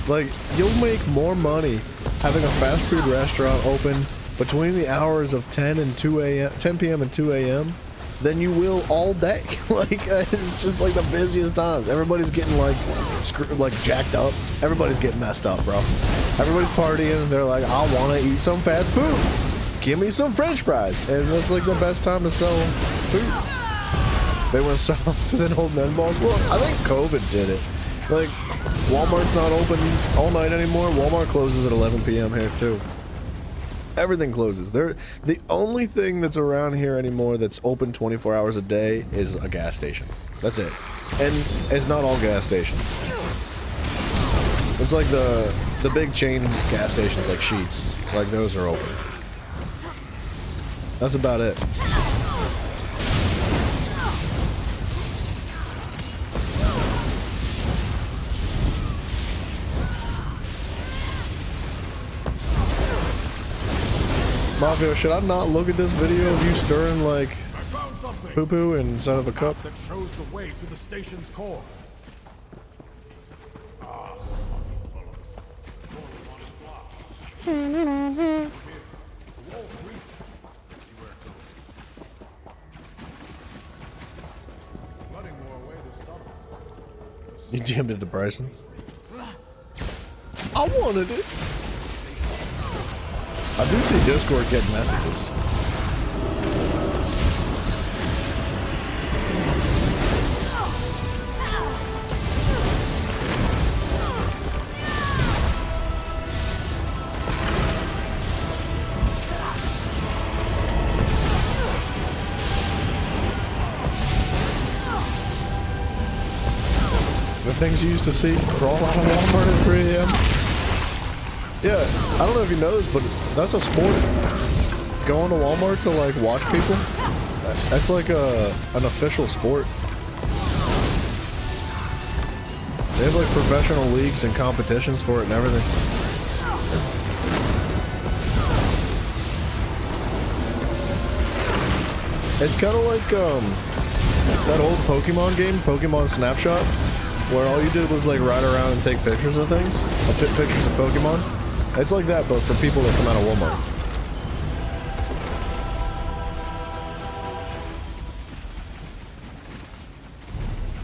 Like, you'll make more money having a fast food restaurant open between the hours of 10 p.m. and 2 a.m. than you will all day. Like, it's just like the busiest times. Everybody's getting like jacked up. Everybody's getting messed up, bro. Everybody's partying. They're like, I want to eat some fast food. Give me some French fries. And that's like the best time to sell food. They went south to the old men balls. Well, I think COVID did it. Like, Walmart's not open all night anymore. Walmart closes at 11 p.m. here too. Everything closes. The only thing that's around here anymore that's open 24 hours a day is a gas station. That's it. And it's not all gas stations. It's like the big chain gas stations like Sheetz. Like those are open. That's about it. Mafia, should I not look at this video of you stirring like poo-poo inside of a cup? That shows the way to the station's core. You jammed it to Bryson. I wanted it. I do see Discord getting messages. The things you used to see crawl out of Walmart at 3 a.m. Yeah, I don't know if you know this, but that's a sport. Going to Walmart to like watch people. That's like an official sport. They have like professional leagues and competitions for it and everything. It's kind of like that old Pokemon game, Pokemon Snapshot, where all you did was like ride around and take pictures of things, pictures of Pokemon. It's like that, but for people that come out of Walmart.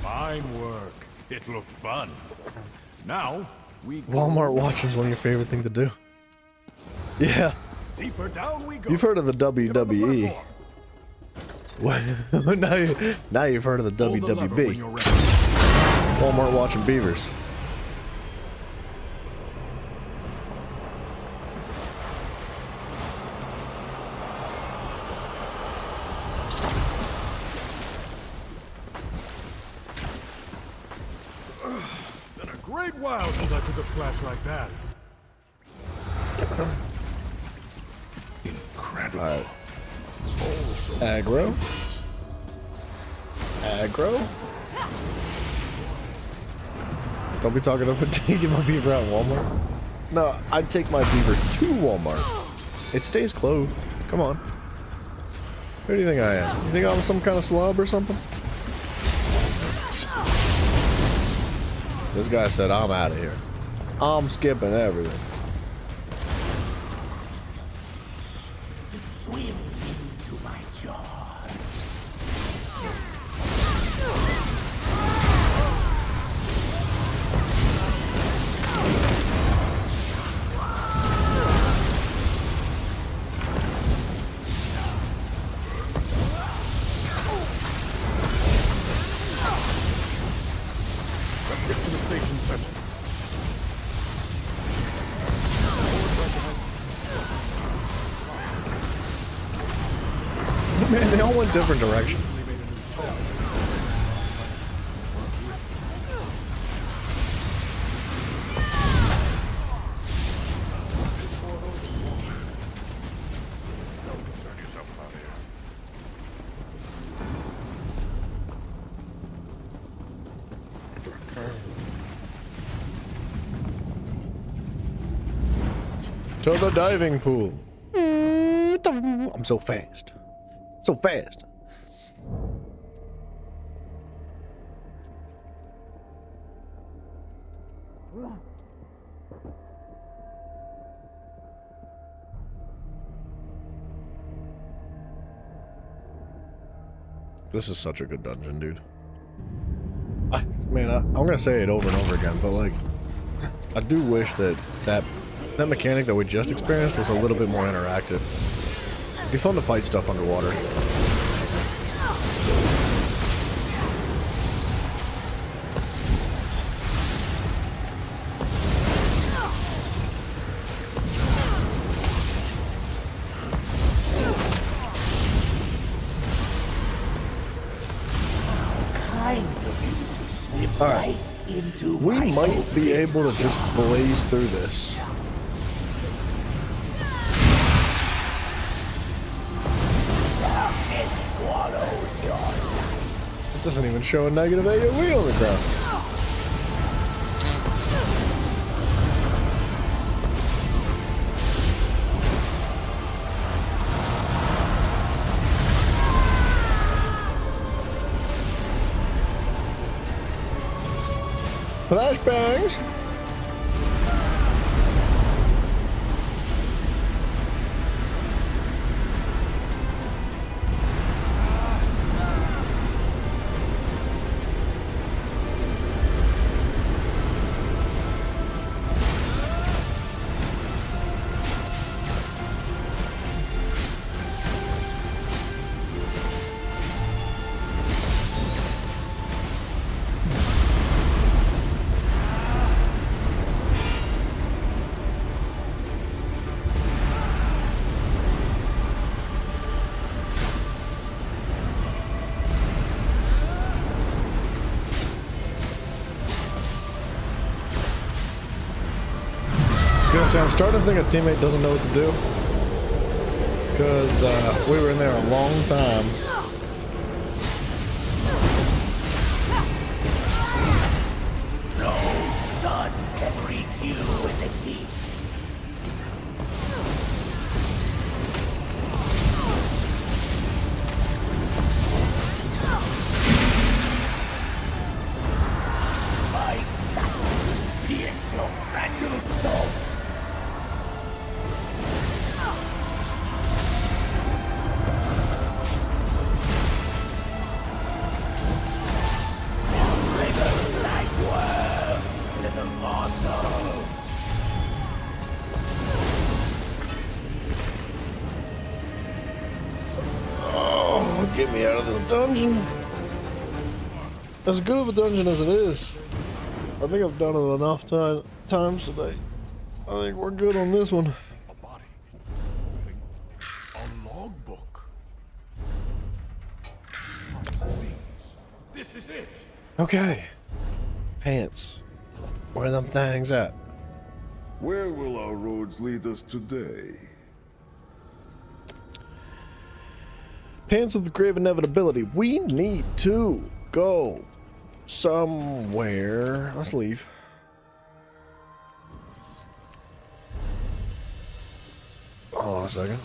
Fine work. It looked fun. Now we go. Walmart watching is one of your favorite things to do. Yeah. Deeper down we go. You've heard of the WWE. What? now you've heard of the WWB. Walmart watching beavers. Been a great while since I took a splash like that. Incredible. All right. Aggro. Aggro. Don't be talking about taking my beaver out of Walmart. No, I'd take my beaver to Walmart. It stays clothed. Come on. Who do you think I am? You think I'm some kind of slub or something? This guy said I'm out of here. I'm skipping everything. Swim into my jaws. Let's get to the station center. Man, they all went different directions. To the diving pool. I'm so fast. So fast. This is such a good dungeon, dude. Man, I'm gonna say it over and over again, but like, I do wish that mechanic that we just experienced was a little bit more interactive. It'd be fun to fight stuff underwater. Alright, we might be able to just blaze through this. It doesn't even show a negative AoE on the graph. Flashbangs! I'm starting to think a teammate doesn't know what to do, because we were in there a long time. No sun can reach you in the deep. My sight pierce your fragile soul. Get me out of the dungeon. As good of a dungeon as it is, I think I've done it enough times today. I think we're good on this one. A logbook. This is it. Okay. Pants. Where are them things at? Where will our roads lead us today? Pants of the Grave Inevitability. We need to go somewhere. Let's leave. Hold on a second.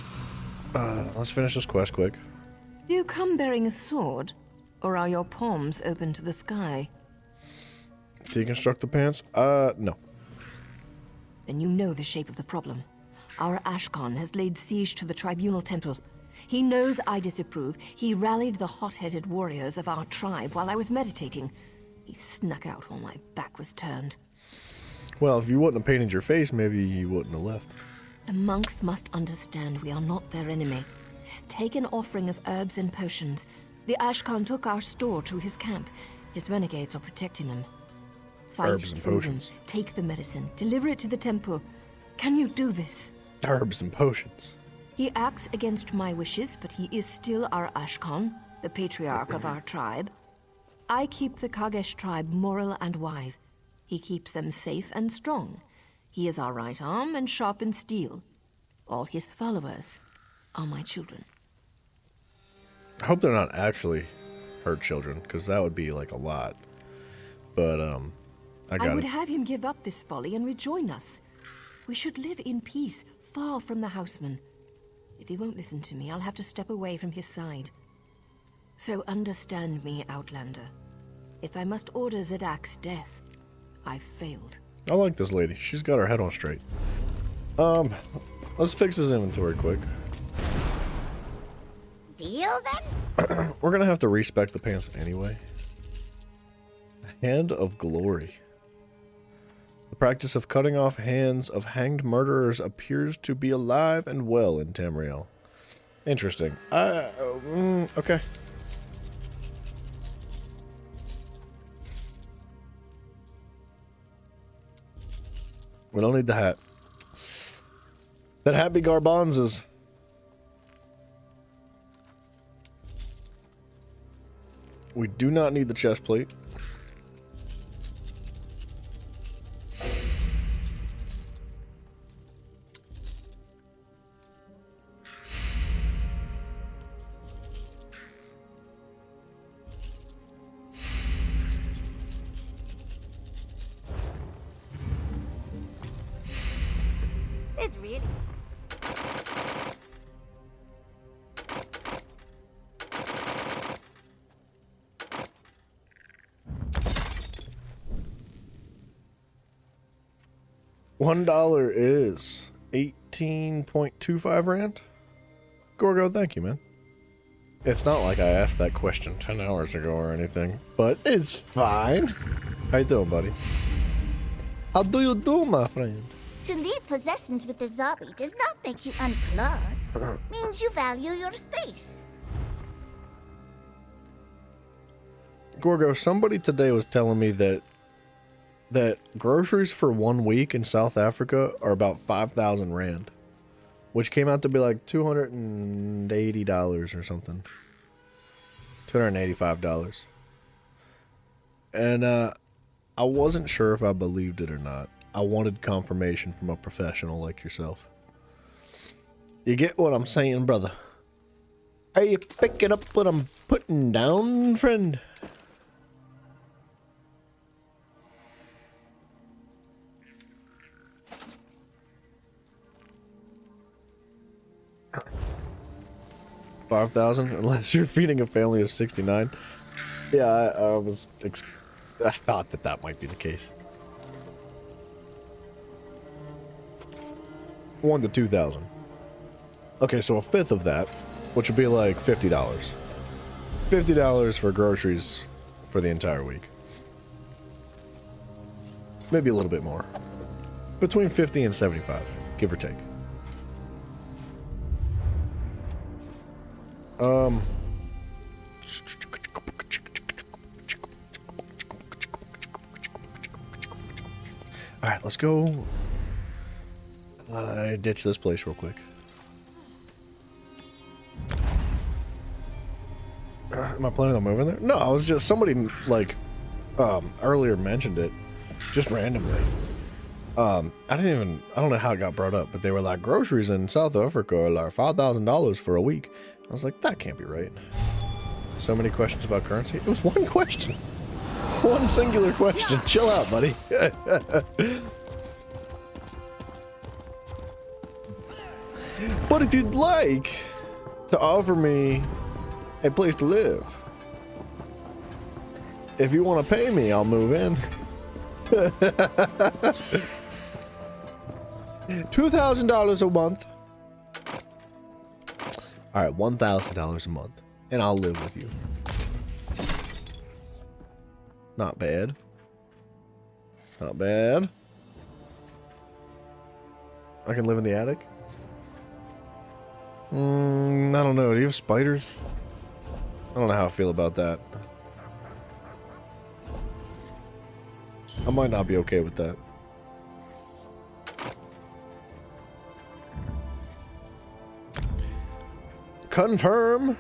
Let's finish this quest quick. Do you come bearing a sword? Or are your palms open to the sky? Deconstruct the pants? No. Then you know the shape of the problem. Our Ashkan has laid siege to the Tribunal Temple. He knows I disapprove. He rallied the hot-headed warriors of our tribe while I was meditating. He snuck out while my back was turned. Well, if you wouldn't have painted your face, maybe you wouldn't have left. The monks must understand we are not their enemy. Take an offering of herbs and potions. The Ashkan took our store to his camp. His renegades are protecting them. Fight Herbs and through them. potions. Take the medicine. Deliver it to the temple. Can you do this? Herbs and potions. He acts against my wishes, but he is still our Ashkan, the patriarch of our tribe. I keep the Kagesh tribe moral and wise. He keeps them safe and strong. He is our right arm and sharpened steel. All his followers are my children. I hope they're not actually her children, because that would be like a lot. But I would have him give up this folly and rejoin us. We should live in peace, far from the Houseman. If he won't listen to me, I'll have to step away from his side. So understand me, Outlander. If I must order Zedak's death, I've failed. I like this lady. She's got her head on straight. Let's fix his inventory quick. Deal then? We're gonna have to respec the pants anyway. Hand of Glory. The practice of cutting off hands of hanged murderers appears to be alive and well in Tamriel. Interesting. Okay. We don't need the hat. That hat be Garbanz's. We do not need the chest plate. It's really... $1 is 18.25 rand. Gorgo, thank you, man. It's not like I asked that question 10 hours ago or anything, but it's fine. How you doing, buddy? How do you do, my friend? To leave possessions with the Zabi does not make you unplugged. Means you value your space. Gorgo, somebody today was telling me that groceries for 1 week in South Africa are about 5,000 rand, which came out to be like $280 or something. $285. And I wasn't sure if I believed it or not. I wanted confirmation from a professional like yourself. You get what I'm saying, brother? Are you picking up what I'm putting down, friend? $5,000, unless you're feeding a family of 69. Yeah, I thought that might be the case. 1 to 2,000. Okay, so a fifth of that, which would be like $50. $50 for groceries for the entire week. Maybe a little bit more. Between 50 and 75, give or take. Alright, let's go. I ditch this place real quick. Am I planning on moving there? No, I was just, somebody like earlier mentioned it just randomly. I don't know how it got brought up, but they were like, groceries in South Africa are like $5,000 for a week. I was like, that can't be right. So many questions about currency. It was one question. It's one singular question. Chill out, buddy. But if you'd like to offer me a place to live, if you want to pay me, I'll move in. $2,000 a month. All right, $1,000 a month, and I'll live with you. Not bad. Not bad. I can live in the attic. I don't know. Do you have spiders? I don't know how I feel about that. I might not be okay with that. Confirm.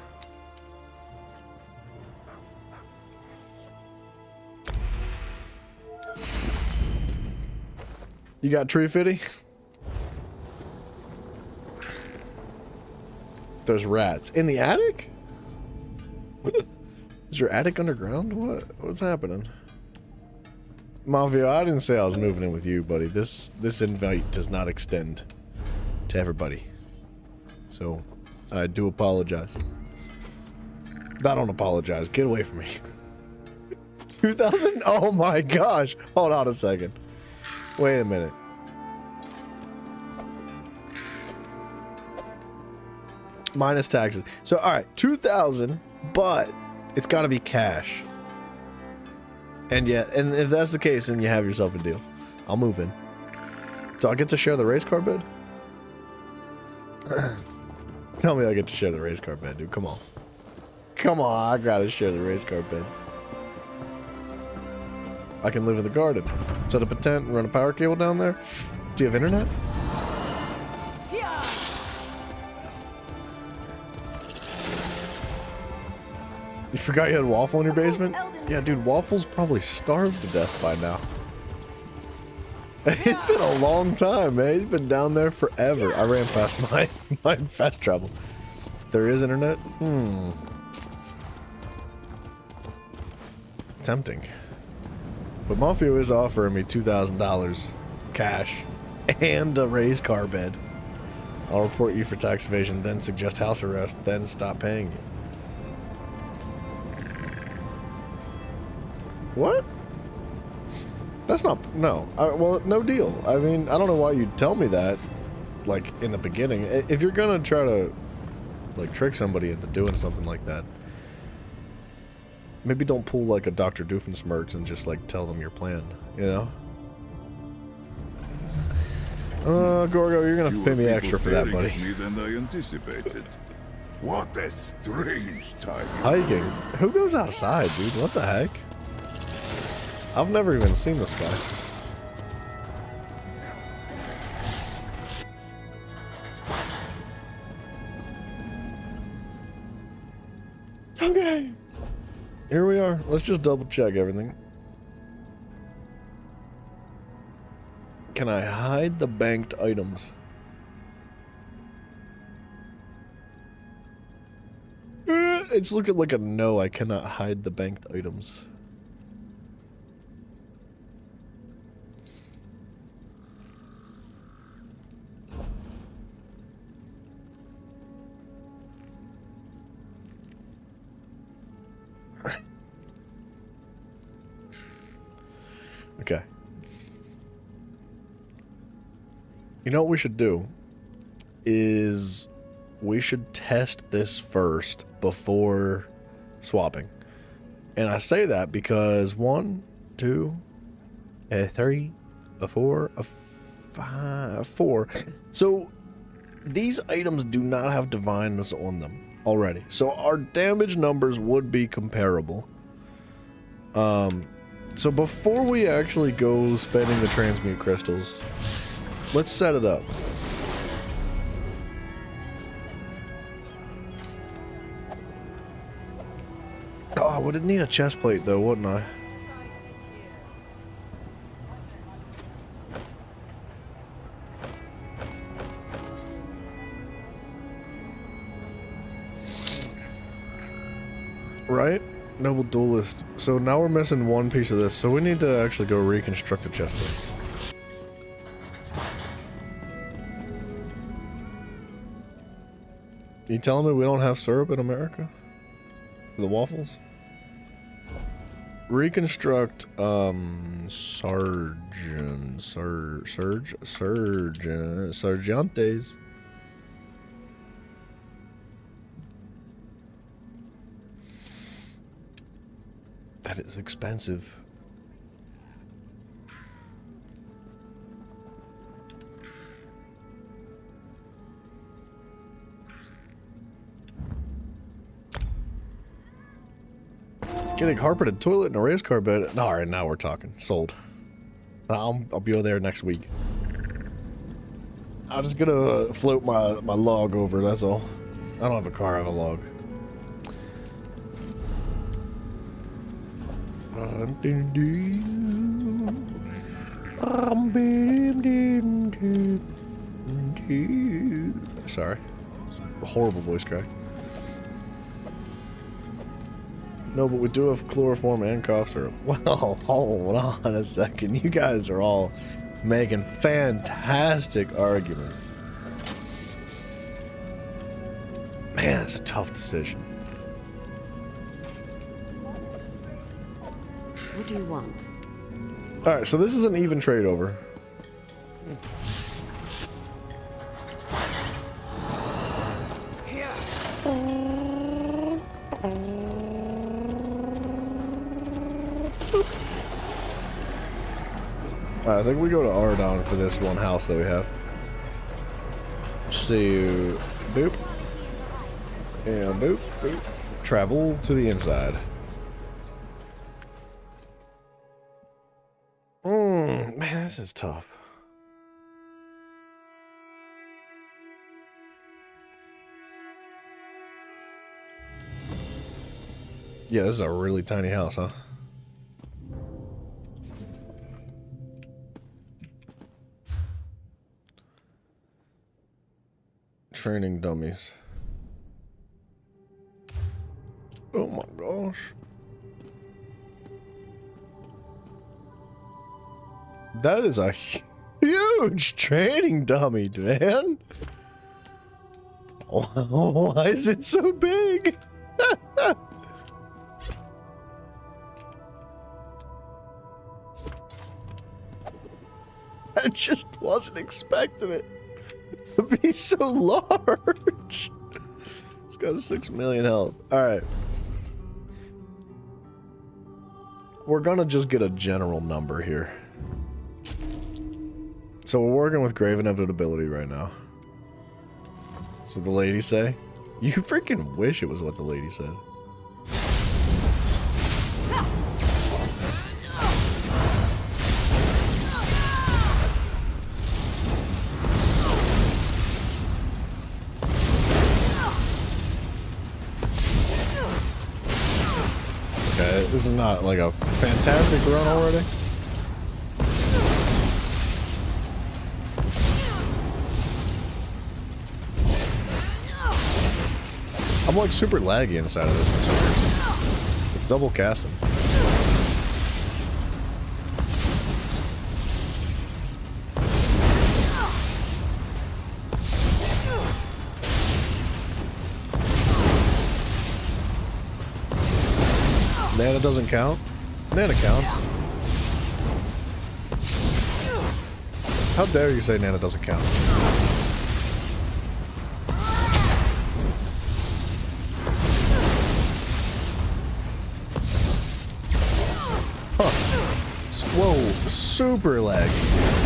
You got tree fitty? There's rats in the attic? Is your attic underground? What's happening? Mafia, I didn't say I was moving in with you, buddy. This invite does not extend to everybody. So, I do apologize. I don't apologize. Get away from me. 2,000? Oh my gosh. Hold on a second. Wait a minute. Minus taxes. So, all right, 2,000 but it's got to be cash. And yeah, and if that's the case, then you have yourself a deal. I'll move in. So I get to share the race car bed? Tell me I get to share the race car bed, dude. Come on. Come on, I gotta share the race car bed. I can live in the garden. Set up a tent and run a power cable down there. Do you have internet? You forgot you had Waffle in your basement? Yeah, dude, Waffle's probably starved to death by now. It's been a long time, man. He's been down there forever. I ran past my fast travel. There is internet? Tempting. But Mafia is offering me $2,000 cash and a race car bed. I'll report you for tax evasion, then suggest house arrest, then stop paying you. What? That's not... No. Well, no deal. I mean, I don't know why you'd tell me that, like, in the beginning. If you're gonna try to, like, trick somebody into doing something like that, maybe don't pull, like, a Dr. Doofenshmirtz and just, like, tell them your plan, you know? Gorgo, you're gonna have to pay me extra for that, buddy. Me than I anticipated. What a strange time. Hiking? Who goes outside, dude? What the heck? I've never even seen this guy. Okay. Here we are. Let's just double check everything. Can I hide the banked items? It's looking like a no. I cannot hide the banked items. Okay. You know what we should do is we should test this first before swapping. And I say that because 1, 2, 3, 4, 5, 4. So these items do not have divineness on them already. So our damage numbers would be comparable. So before we actually go spending the transmute crystals, let's set it up. Oh, I would need a chest plate though, wouldn't I? Right? Noble Duelist. So now we're missing one piece of this, so we need to actually go reconstruct the chest plate. You telling me we don't have syrup in America? For the waffles? Reconstruct, Sargentes. That is expensive. Getting carpeted toilet and a race car bed. All right, now we're talking. Sold. I'll be over there next week. I'm just gonna float my log over, that's all. I don't have a car, I have a log. Sorry. A horrible voice crack. No, but we do have chloroform and cough syrup. Well, hold on a second. You guys are all making fantastic arguments. Man, it's a tough decision. What do you want? Alright, so this is an even trade over. Here. Alright, I think we go to Ardon for this one house that we have. So, boop. And boop, boop. Travel to the inside. Man, this is tough. Yeah, this is a really tiny house, huh? Training dummies. Oh my gosh. That is a huge training dummy, man. Why is it so big? I just wasn't expecting it to be so large. It's got 6 million health. Alright. We're gonna just get a general number here. So we're working with grave inevitability right now. That's what the lady say. You freaking wish it was what the lady said. Okay, this is not like a fantastic run already. I'm like super laggy inside of this for some reason. It's double casting. Nana doesn't count? Nana counts. How dare you say Nana doesn't count? Whoa, super laggy.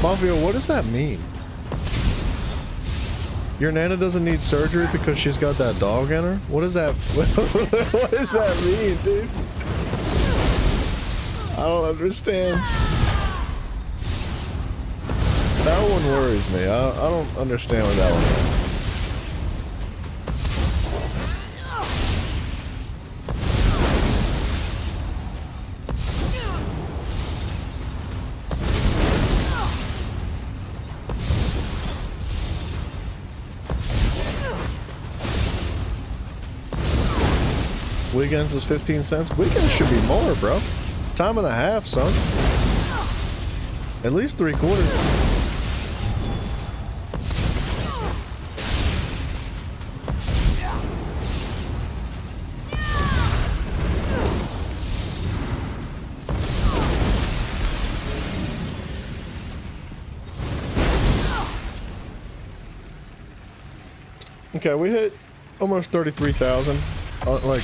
Mafia, what does that mean? Your Nana doesn't need surgery because she's got that dog in her? What does that what does that mean, dude? I don't understand. That one worries me. I don't understand what that one is. Weekends is 15 cents. Weekends should be more, bro. Time and a half, son. At least 3/4. Okay, we hit almost 33,000. Like,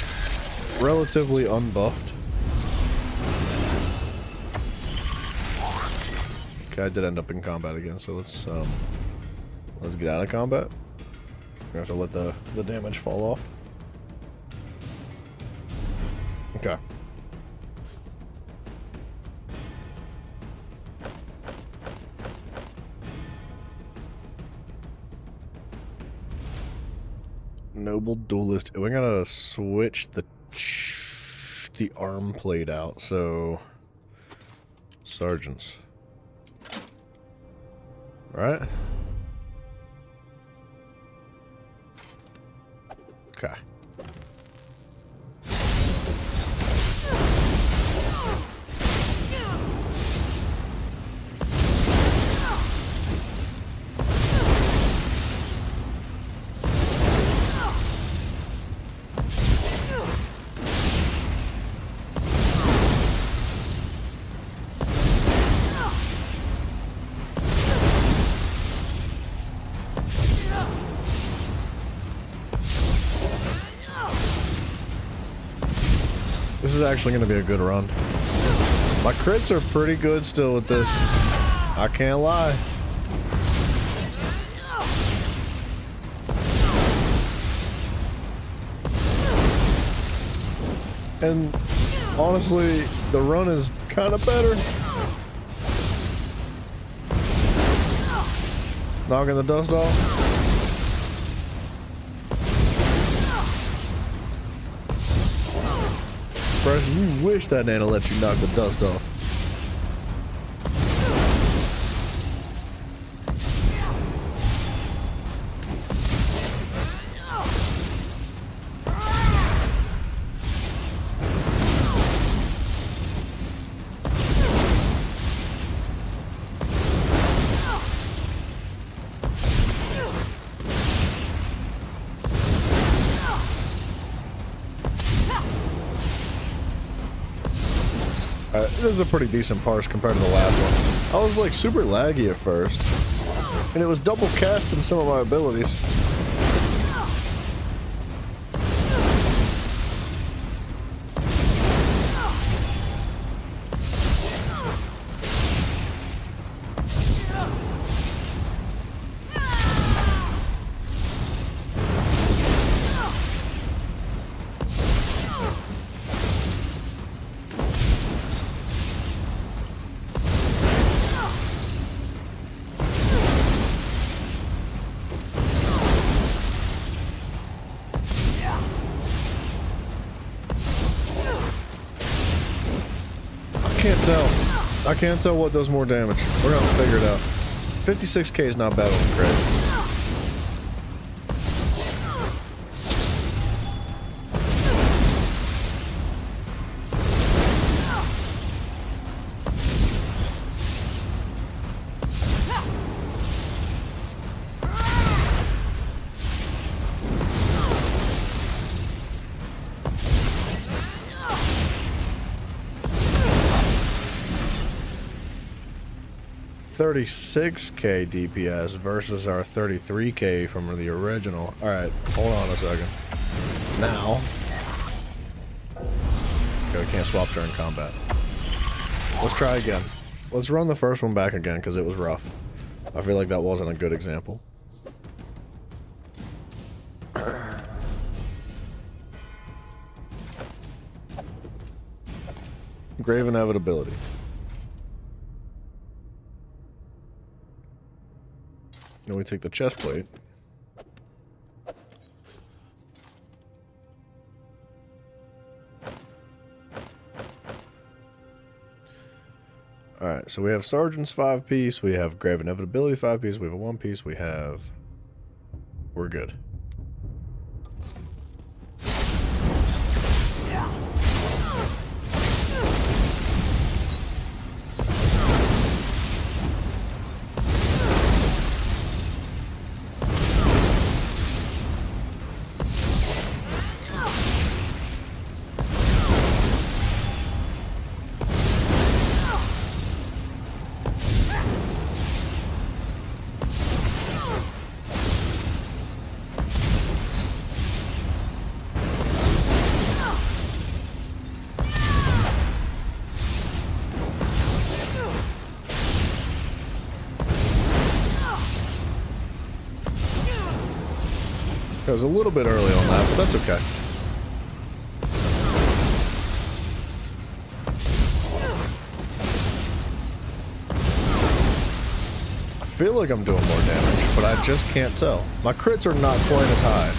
relatively unbuffed. Okay, I did end up in combat again, so let's get out of combat. We have to let the damage fall off. Okay. Noble duelist. We're gonna switch the arm plate out. So sergeants. All right. Okay. This is actually going to be a good run. My crits are pretty good still with this. I can't lie. And honestly, the run is kind of better. Knocking the dust off. Bryson, you wish that Nana let you knock the dust off. This is a pretty decent parse compared to the last one. I was like super laggy at first, and it was double casting some of my abilities. I can't tell what does more damage. We're gonna figure it out. 56k is not bad on the crit. $36k DPS versus our 33k from the original. Alright, hold on a second. Now. Okay, we can't swap during combat. Let's try again. Let's run the first one back again because it was rough. I feel like that wasn't a good example. Grave inevitability. Then we take the chest plate. Alright, so we have Sergeant's 5-piece, we have Grave Inevitability 5-piece, we have a 1-piece, we have... We're good. I was a little bit early on that, but that's okay. I feel like I'm doing more damage, but I just can't tell. My crits are not quite as high.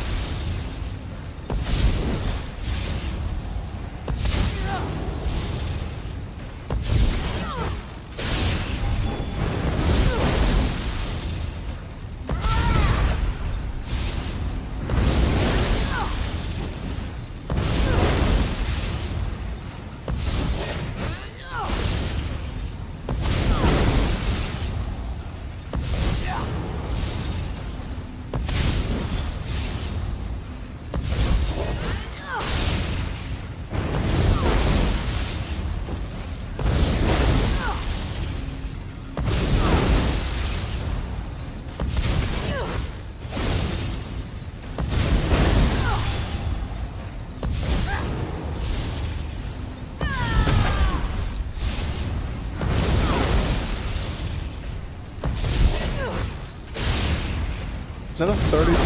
that a 35?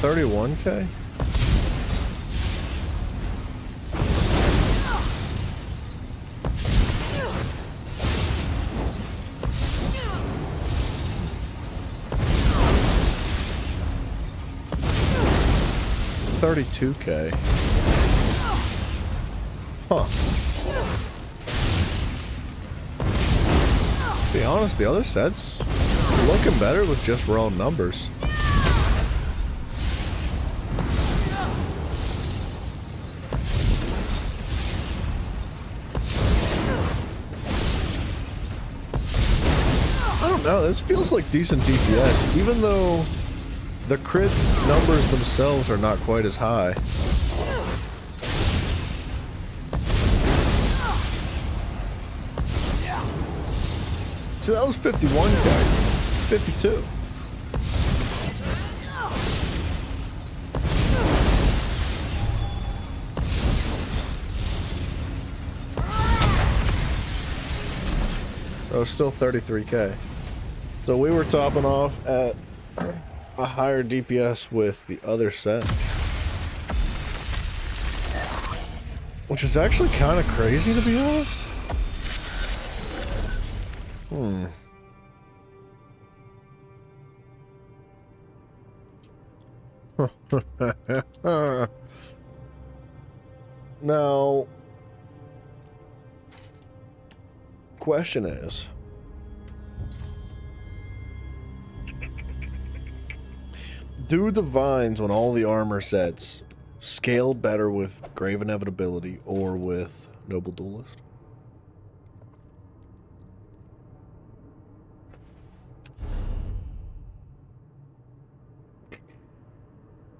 31K? $32K. Huh. To be honest, the other sets looking better with just raw numbers. I don't know, this feels like decent DPS, even though the crit numbers themselves are not quite as high. See, that was 51K. 52. Oh, still 33K. So we were topping off at a higher DPS with the other set. Which is actually kind of crazy, to be honest. Now, question is, do the vines on all the armor sets scale better with Grave Inevitability or with Noble Duelist?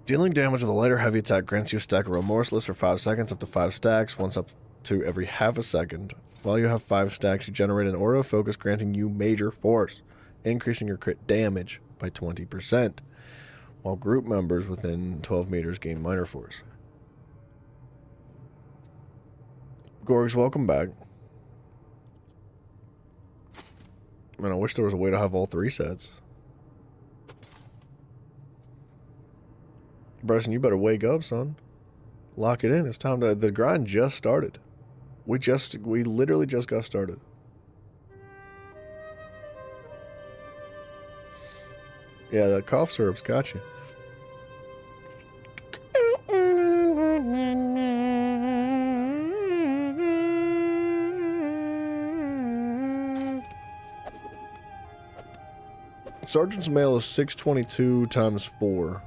Dealing damage with a lighter heavy attack grants you a stack of Remorseless for 5 seconds, up to 5 stacks, once up to every half a second. While you have 5 stacks, you generate an aura of focus granting you major force, increasing your crit damage by 20%, while group members within 12 meters gain minor force. Gorgs, welcome back. Man, I wish there was a way to have all 3 sets. Bryson, you better wake up, son. Lock it in. It's time to... The grind just started. We literally just got started. Yeah, that cough syrup's got you. Sergeant's mail is 622 times 4.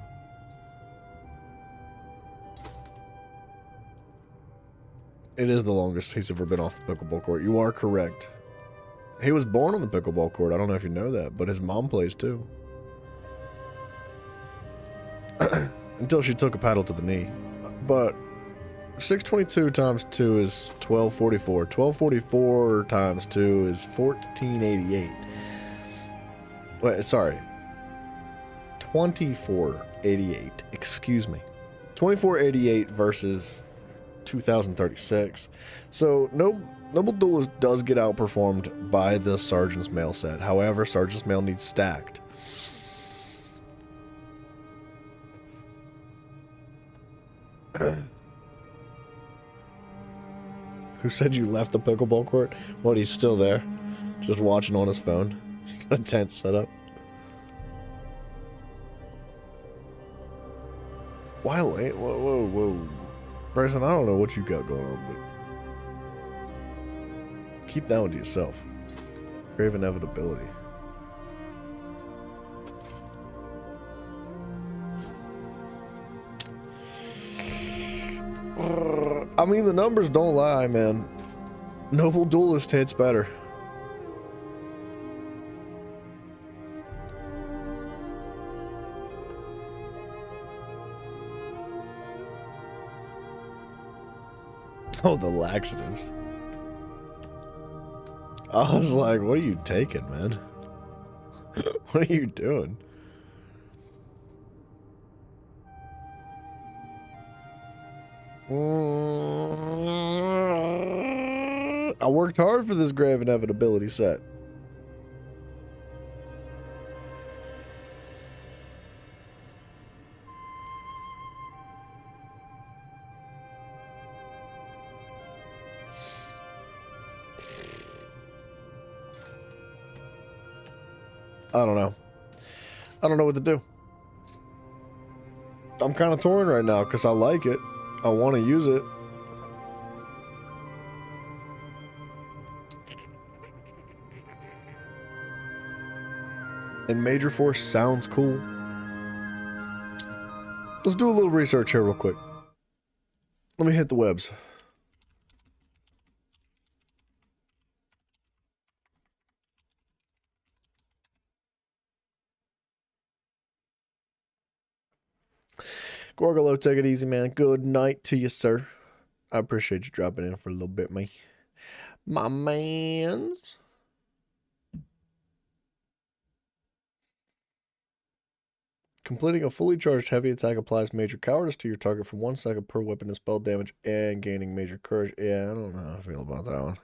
It is the longest he's ever been off the pickleball court. You are correct. He was born on the pickleball court. I don't know if you know that, but his mom plays too. Until she took a paddle to the knee. But 622 times 2 is 1244. 1244 times 2 is 1488. Wait, sorry. 2488. Excuse me. 2488 versus 2036. So Noble Duelist does get outperformed by the Sergeant's Mail set. However, Sergeant's Mail needs stacked. Who said you left the pickleball court? What, he's still there? Just watching on his phone. You got a tent set up. Why late? Whoa. Bryson, I don't know what you got going on, but keep that one to yourself. Grave Inevitability. I mean, the numbers don't lie, man. Noble Duelist hits better. Oh, the laxatives. I was like, what are you taking, man? What are you doing? I worked hard for this Grave Inevitability set. I don't know. I don't know what to do. I'm kind of torn right now because I like it. I want to use it. And Major Force sounds cool. Let's do a little research here real quick. Let me hit the webs. Gorgolo, take it easy, man. Good night to you, sir. I appreciate you dropping in for a little bit, me. My mans. Completing a fully charged heavy attack applies major cowardice to your target for 1 second per weapon and spell damage and gaining major courage. Yeah, I don't know how I feel about that one.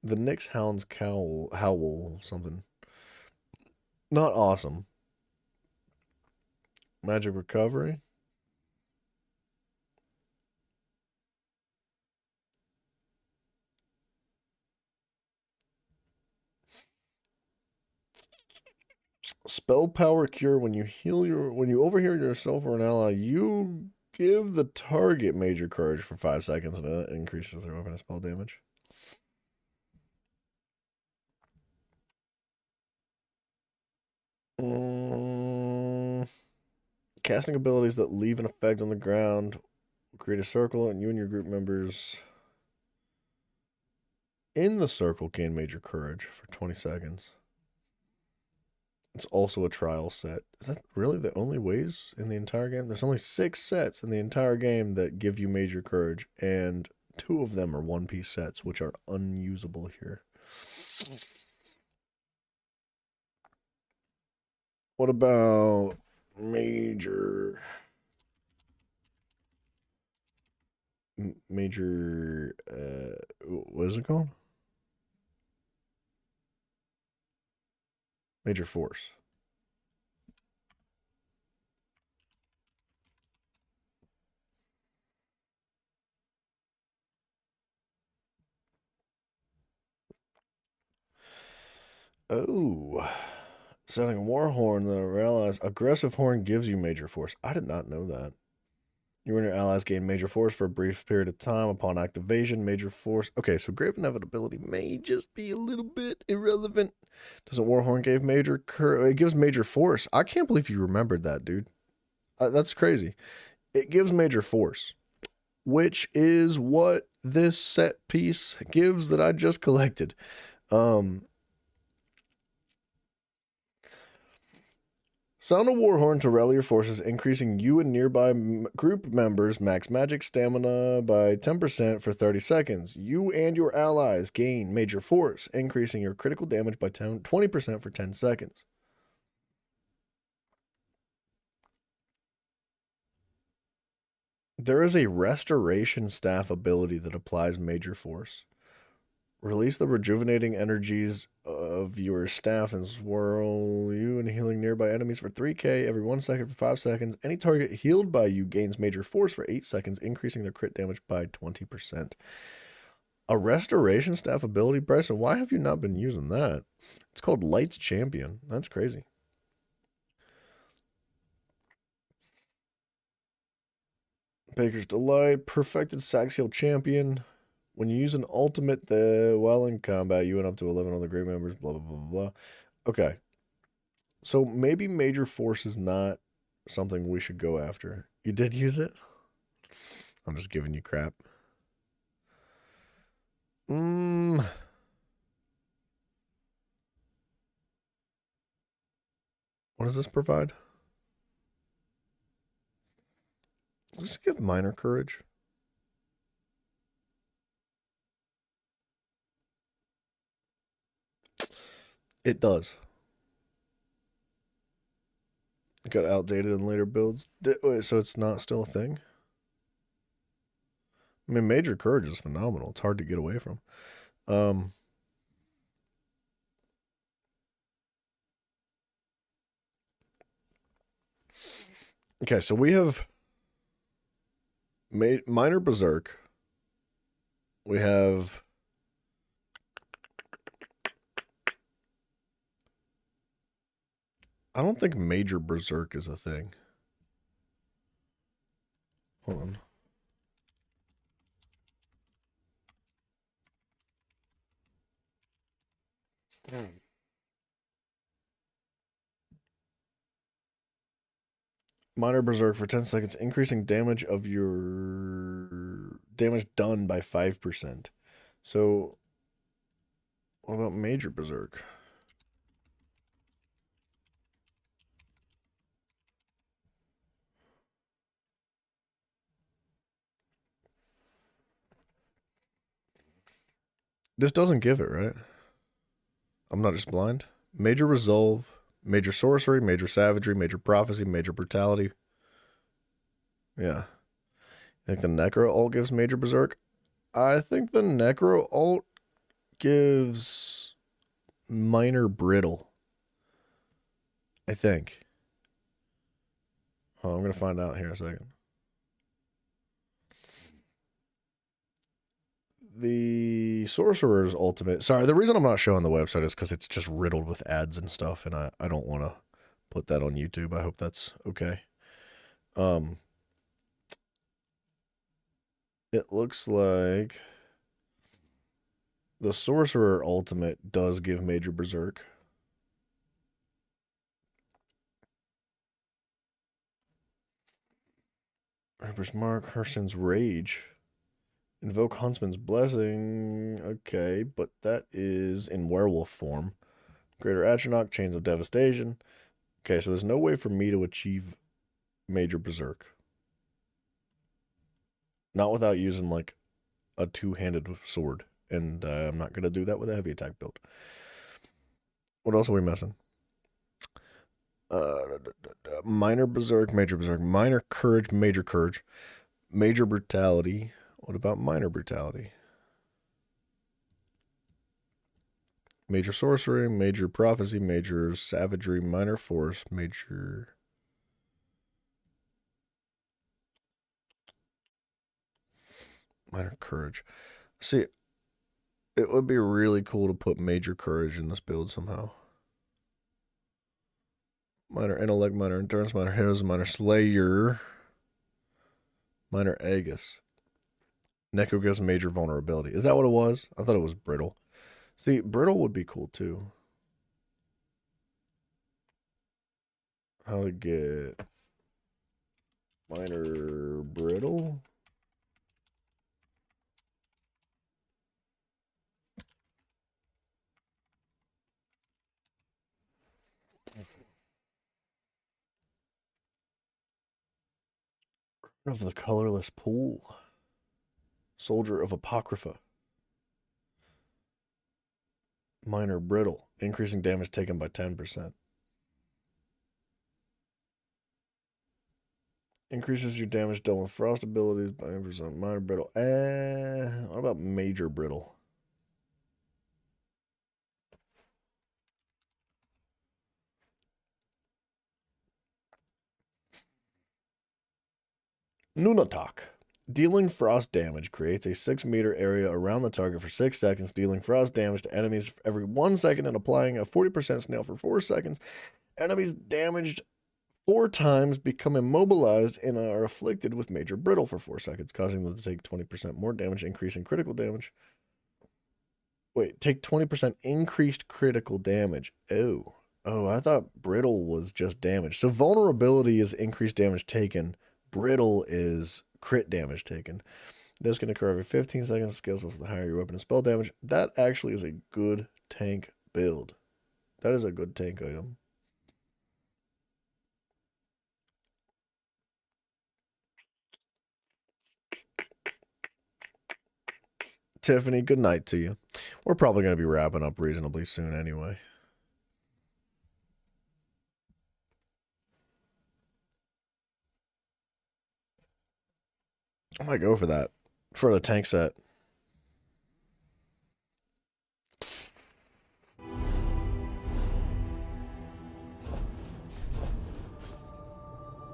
The Nyx Hound's Howl something. Not awesome. Magic recovery. Spell power cure. When you overheal yourself or an ally, you give the target major courage for 5 seconds and it increases their weapon and spell damage. Casting abilities that leave an effect on the ground will create a circle, and you and your group members in the circle gain major courage for 20 seconds. It's also a trial set. Is that really the only ways in the entire game? There's only 6 sets in the entire game that give you major courage, and 2 of them are one-piece sets, which are unusable here. What about major... what is it called? Major Force. Oh. Setting a war horn that allies. Aggressive horn gives you major force. I did not know that. You and your allies gain major force for a brief period of time upon activation. Major force. Okay, so Grave Inevitability may just be a little bit irrelevant. Doesn't Warhorn give major it gives major force. I can't believe you remembered that, dude. That's crazy. It gives major force, which is what this set piece gives that I just collected. Sound a war horn to rally your forces, increasing you and nearby group members' max magic stamina by 10% for 30 seconds. You and your allies gain major force, increasing your critical damage by 20% for 10 seconds. There is a restoration staff ability that applies major force. Release the rejuvenating energies of your staff and swirl you and healing nearby enemies for 3k every 1 second for 5 seconds. Any target healed by you gains major force for 8 seconds, increasing their crit damage by 20%. A restoration staff ability, Bryson, why have you not been using that? It's called Light's Champion. That's crazy. Baker's Delight, Perfected Saxiel Champion. When you use an ultimate while in combat, you and up to 11 other group members, blah, blah, blah, blah. Okay. So maybe Major Force is not something we should go after. You did use it? I'm just giving you crap. What does this provide? Does this give minor courage? It does. It got outdated in later builds. Wait, so it's not still a thing? I mean, Major Courage is phenomenal. It's hard to get away from. Okay, so we have Minor Berserk. We have I don't think Major Berserk is a thing. Hold on. Minor Berserk for 10 seconds, increasing damage of your damage done by 5%. So, what about Major Berserk? This doesn't give it, right? I'm not just blind. Major Resolve, Major Sorcery, Major Savagery, Major Prophecy, Major Brutality. Yeah. I think the Necro alt gives Major Berserk. I think the Necro alt gives Minor Brittle. I think. Oh, I'm going to find out here in a second. The Sorcerer's Ultimate. Sorry, the reason I'm not showing the website is because it's just riddled with ads and stuff, and I don't want to put that on YouTube. I hope that's okay. It looks like the Sorcerer Ultimate does give Major Berserk. Reaper's Mark, Hurston's Rage. Invoke Huntsman's Blessing. Okay, but that is in werewolf form. Greater Atronach, Chains of Devastation. Okay, so there's no way for me to achieve Major Berserk. Not without using, like, a two-handed sword. And I'm not going to do that with a heavy attack build. What else are we missing? Minor Berserk, Major Berserk. Minor Courage, Major Courage. Major Brutality. What about Minor Brutality? Major Sorcery, Major Prophecy, Major Savagery, Minor Force, Major... Minor Courage. See, it would be really cool to put Major Courage in this build somehow. Minor Intellect, Minor Endurance, Minor Heroes, Minor Slayer, Minor Aegis. Necro gives Major Vulnerability. Is that what it was? I thought it was Brittle. See, Brittle would be cool too. How to get Minor Brittle? Of the Colorless Pool. Soldier of Apocrypha. Minor Brittle. Increasing damage taken by 10%. Increases your damage dealt with frost abilities by 10%. Minor Brittle. What about Major Brittle? Nunatak. Dealing frost damage creates a 6-meter area around the target for 6 seconds, dealing frost damage to enemies every 1 second and applying a 40% snail for 4 seconds. Enemies damaged 4 times become immobilized and are afflicted with Major Brittle for 4 seconds, causing them to take 20% more damage, increasing critical damage. Wait, take 20% increased critical damage. Oh, I thought Brittle was just damage. So vulnerability is increased damage taken. Brittle is crit damage taken. This can occur every 15 seconds. Scales up the higher your weapon and spell damage. That actually is a good tank build. That is a good tank item. Tiffany, good night to you. We're probably going to be wrapping up reasonably soon anyway. I might go for that. For the tank set.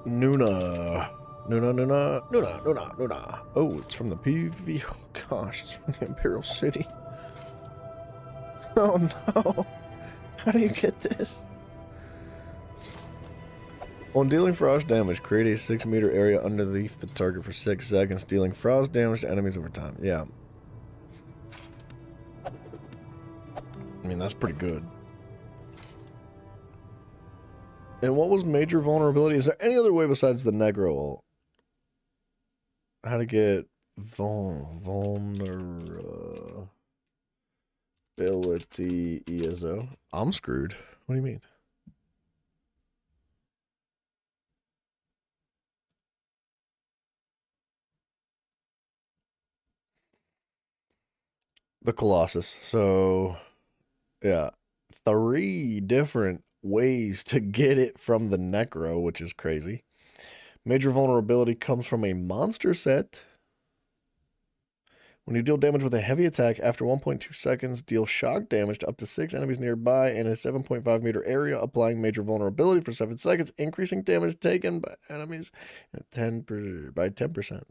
Nuna. Oh, it's from the PvP. Oh gosh, it's from the Imperial City. Oh no. How do you get this? On dealing frost damage, create a 6-meter area underneath the target for 6 seconds, dealing frost damage to enemies over time. Yeah. I mean, that's pretty good. And what was major vulnerability? Is there any other way besides the Negro ult? How to get vulnerability ESO? I'm screwed. What do you mean? The Colossus. So, yeah. 3 different ways to get it from the Necro, which is crazy. Major vulnerability comes from a monster set. When you deal damage with a heavy attack, after 1.2 seconds, deal shock damage to up to 6 enemies nearby in a 7.5 meter area, applying major vulnerability for 7 seconds, increasing damage taken by enemies by 10%.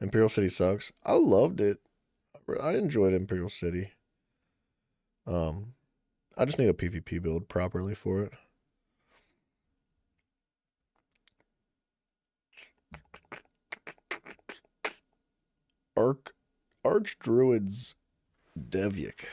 Imperial City sucks. I loved it. I enjoyed Imperial City. I just need a PvP build properly for it. Archdruid's Devyik.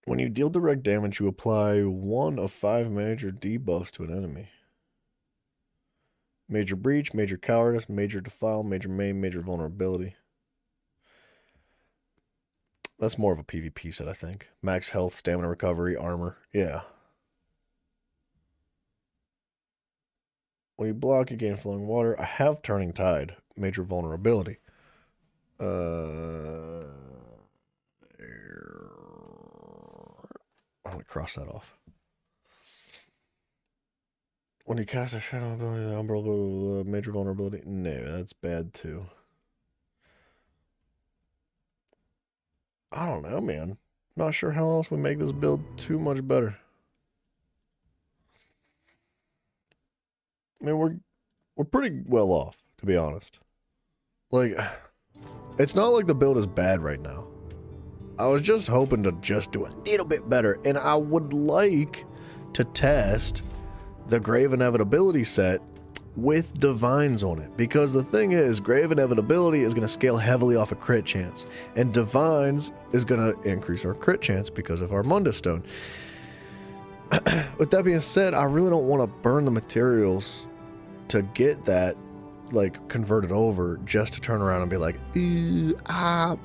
When you deal direct damage, you apply 1 of 5 major debuffs to an enemy. Major Breach, Major Cowardice, Major Defile, Major Maim, Major Vulnerability. That's more of a PvP set, I think. Max health, stamina recovery, armor. Yeah. When you block, you gain flowing water. I have Turning Tide. Major vulnerability. Let me cross that off. When you cast a shadow ability, the umbrella major vulnerability. No, that's bad too. I don't know, man. Not sure how else we make this build too much better. I mean, we're pretty well off, to be honest. Like, it's not like the build is bad right now. I was just hoping to just do a little bit better, and I would like to test the Grave Inevitability set with Divines on it, because the thing is, Grave Inevitability is going to scale heavily off a crit chance, and Divines is going to increase our crit chance because of our Mundus Stone. With that being said, I really don't want to burn the materials to get that like converted over just to turn around and be like, I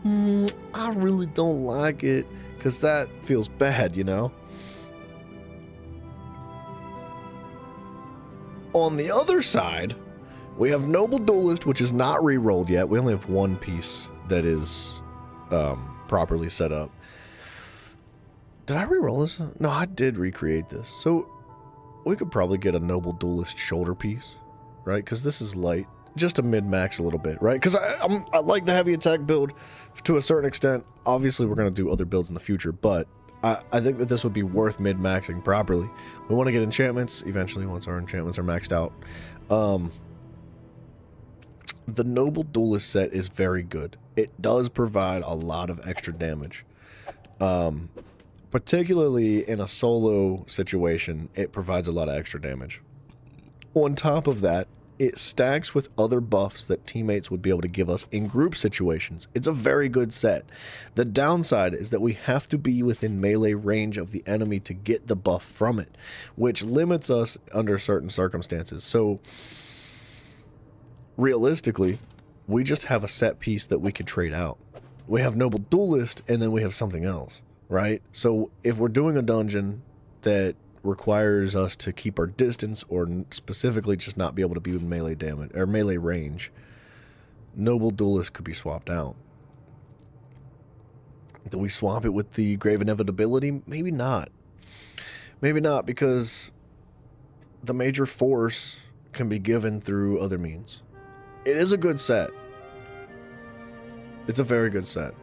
really don't like it, because that feels bad, you know? On the other side, we have Noble Duelist, which is not re-rolled yet. We only have one piece that is properly set up. Did I re-roll this? No, I did recreate this. So we could probably get a Noble Duelist shoulder piece, right? Because this is light. Just to mid-max a little bit, right? Because I like the heavy attack build to a certain extent. Obviously, we're going to do other builds in the future, but I think that this would be worth mid-maxing properly. We want to get enchantments eventually once our enchantments are maxed out. The Noble Duelist set is very good. It does provide a lot of extra damage. Particularly in a solo situation, it provides a lot of extra damage. On top of that, it stacks with other buffs that teammates would be able to give us in group situations. It's a very good set. The downside is that we have to be within melee range of the enemy to get the buff from it, which limits us under certain circumstances. So, realistically, we just have a set piece that we could trade out. We have Noble Duelist, and then we have something else, right? So, if we're doing a dungeon that requires us to keep our distance, or specifically just not be able to be in melee damage or melee range, Noble Duelist could be swapped out. Do we swap it with the Grave Inevitability? Maybe not. Maybe not, because the Major Force can be given through other means. It is a good set. It's a very good set.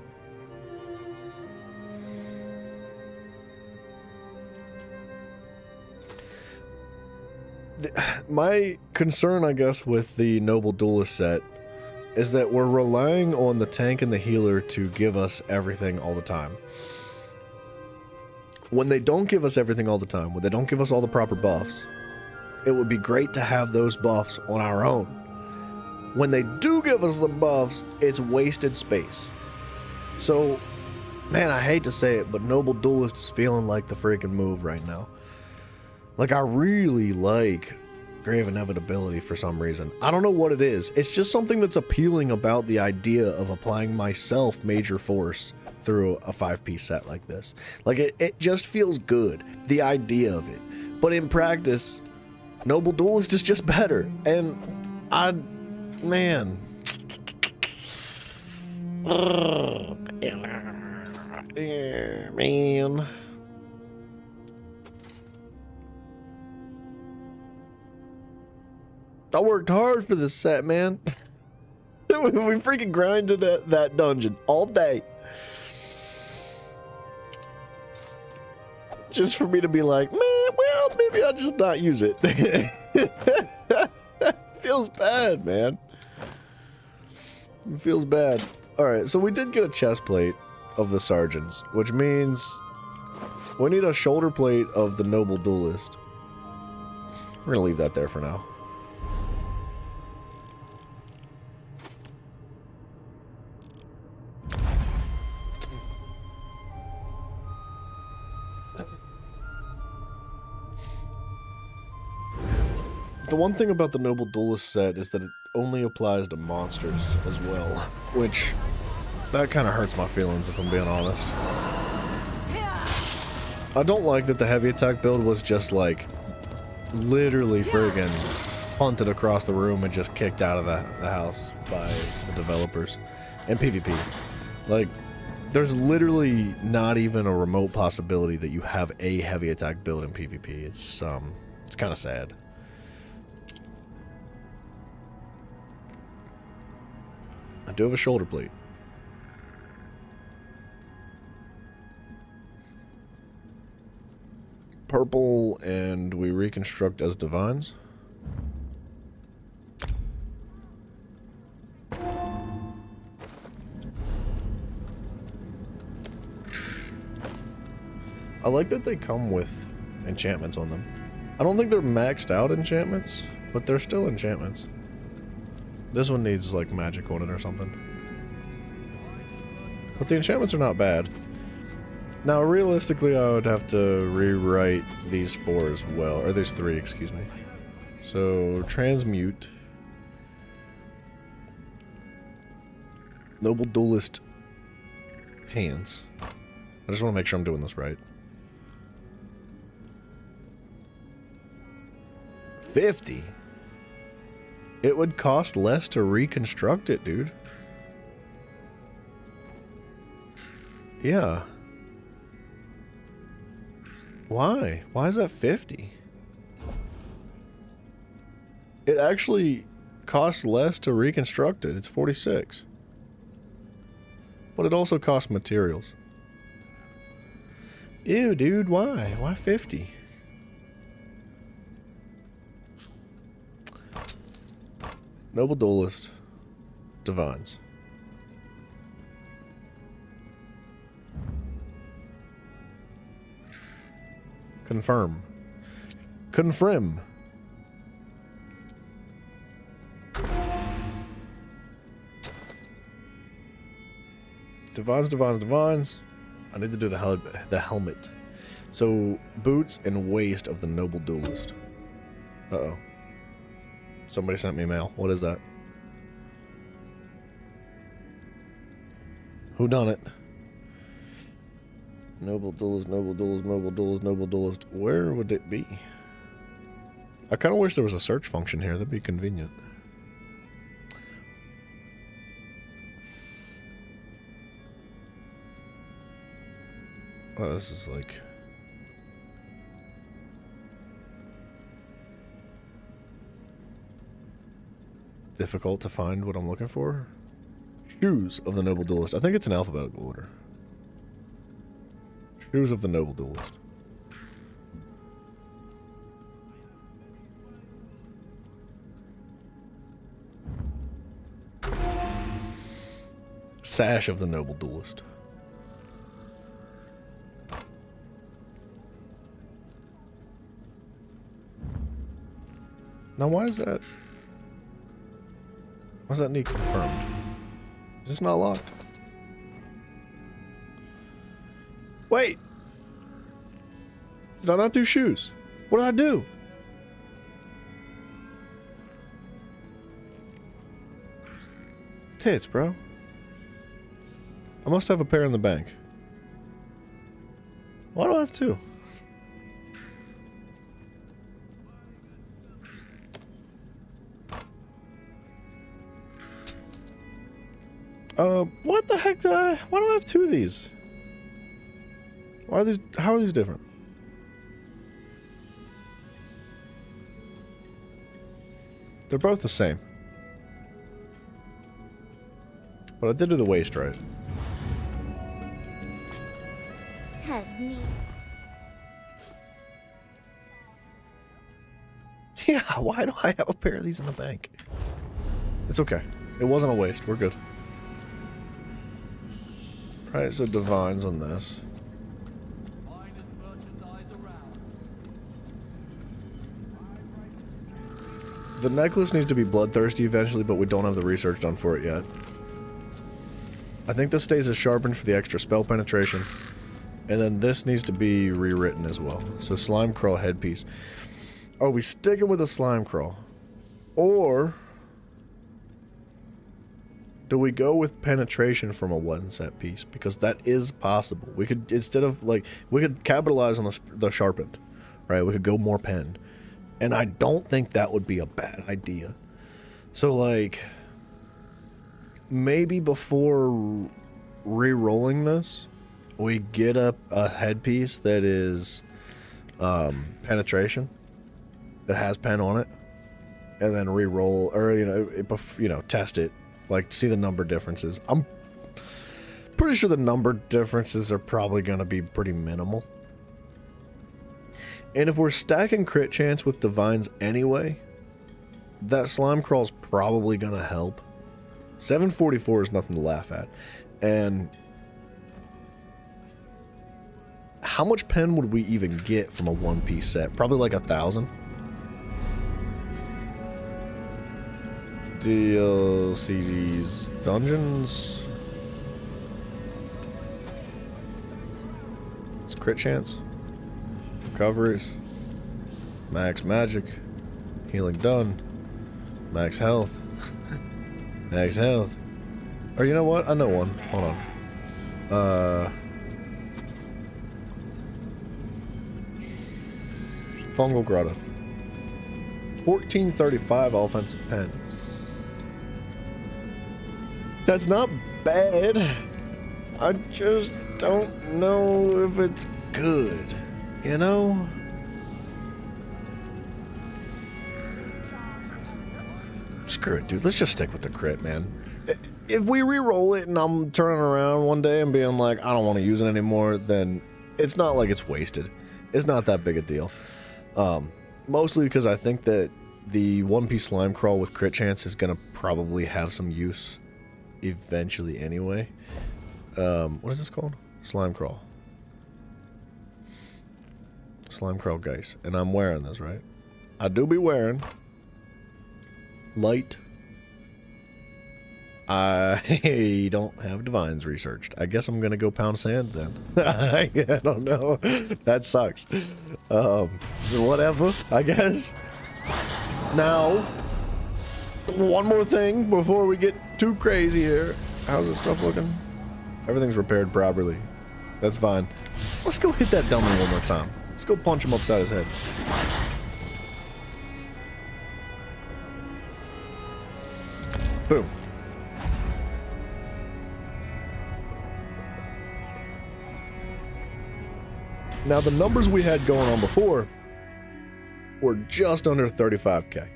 My concern, I guess, with the Noble Duelist set is that we're relying on the tank and the healer to give us everything all the time. When they don't give us everything all the time, when they don't give us all the proper buffs, it would be great to have those buffs on our own. When they do give us the buffs, it's wasted space. So, man, I hate to say it, but Noble Duelist is feeling like the freaking move right now. Like, I really like Grave Inevitability for some reason. I don't know what it is. It's just something that's appealing about the idea of applying myself Major Force through a 5-piece set like this. Like, it just feels good, the idea of it. But in practice, Noble Duelist is just better. And man. Man. I worked hard for this set, man. We freaking grinded at that dungeon all day. Just for me to be like, man, well, maybe I'll just not use it. Feels bad, man. It feels bad. Alright, so we did get a chest plate of the Sergeants, which means we need a shoulder plate of the Noble Duelist. We're gonna leave that there for now. The one thing about the Noble Duelist set is that it only applies to monsters as well, which that kind of hurts my feelings if I'm being honest. I don't like that the heavy attack build was just like literally friggin' punted across the room and just kicked out of the house by the developers in PvP. Like, there's literally not even a remote possibility that you have a heavy attack build in PvP. It's kind of sad. I do have a shoulder plate. Purple, and we reconstruct as divines. I like that they come with enchantments on them. I don't think they're maxed out enchantments, but they're still enchantments. This one needs, like, magic on it or something. But the enchantments are not bad. Now, realistically, I would have to rewrite these 4 as well. Or these 3, excuse me. So, transmute. Noble Duelist hands. I just want to make sure I'm doing this right. 50. It would cost less to reconstruct it, dude. Yeah. Why? Why is that 50? It actually costs less to reconstruct it. It's 46. But it also costs materials. Ew, dude, why? Why 50? Noble Duelist. Divines. Confirm. Confirm. Divines, divines, divines. I need to do the helmet. So, boots and waist of the Noble Duelist. Uh-oh. Somebody sent me mail. What is that? Who done it? Noble Duelist, Noble Duelist, Noble Duelist, Noble Duelist. Where would it be? I kind of wish there was a search function here. That'd be convenient. Oh, this is like... difficult to find what I'm looking for. Shoes of the Noble Duelist. I think it's in alphabetical order. Shoes of the Noble Duelist. Sash of the Noble Duelist. Now why is that? Why does that need confirmed? Is this not locked? Wait! Did I not do shoes? What did I do? Tits, bro. I must have a pair in the bank. Why do I have two? What the heck why do I have two of these? Why are these, how are these different? They're both the same. But I did do the waist right. Yeah, why do I have a pair of these in the bank? It's okay. It wasn't a waste. We're good. Right, so divines on this. The necklace needs to be bloodthirsty eventually, but we don't have the research done for it yet. I think this stays as sharpened for the extra spell penetration. And then this needs to be rewritten as well. So slime crawl headpiece. Are we sticking with a slime crawl? Or do we go with penetration from a one set piece? Because that is possible. We could, instead of like, we could capitalize on the sharpened, right? We could go more pen. And I don't think that would be a bad idea. So like, maybe before re-rolling this, we get a headpiece that is penetration, that has pen on it, and then re-roll, or test it, like see the number differences. I'm pretty sure the number differences are probably going to be pretty minimal. And if we're stacking crit chance with divines anyway, that slime crawl's probably going to help. 744 is nothing to laugh at. And how much pen would we even get from a one-piece set? Probably like 1,000. DLCDs, dungeons. It's crit chance. Recoveries. Max magic. Healing done. Max health. Max health. Or you know what? I know one. Hold on. Fungal Grotto. 1435 offensive pen. That's not bad. I just don't know if it's good. You know? Screw it, dude. Let's just stick with the crit, man. If we re-roll it and I'm turning around one day and being like, I don't want to use it anymore, then it's not like it's wasted. It's not that big a deal. Mostly because I think that the one-piece slime crawl with crit chance is going to probably have some use eventually anyway. What is this called? Slime crawl. Slime crawl guys. And I'm wearing this, right? I do be wearing light. I don't have divines researched. I guess I'm gonna go pound sand then. I don't know. That sucks. Whatever, I guess. Now, one more thing before we get too crazy here. How's this stuff looking? Everything's repaired properly. That's fine. Let's go hit that dummy one more time. Let's go punch him upside his head. Boom. Now, the numbers we had going on before were just under 35k.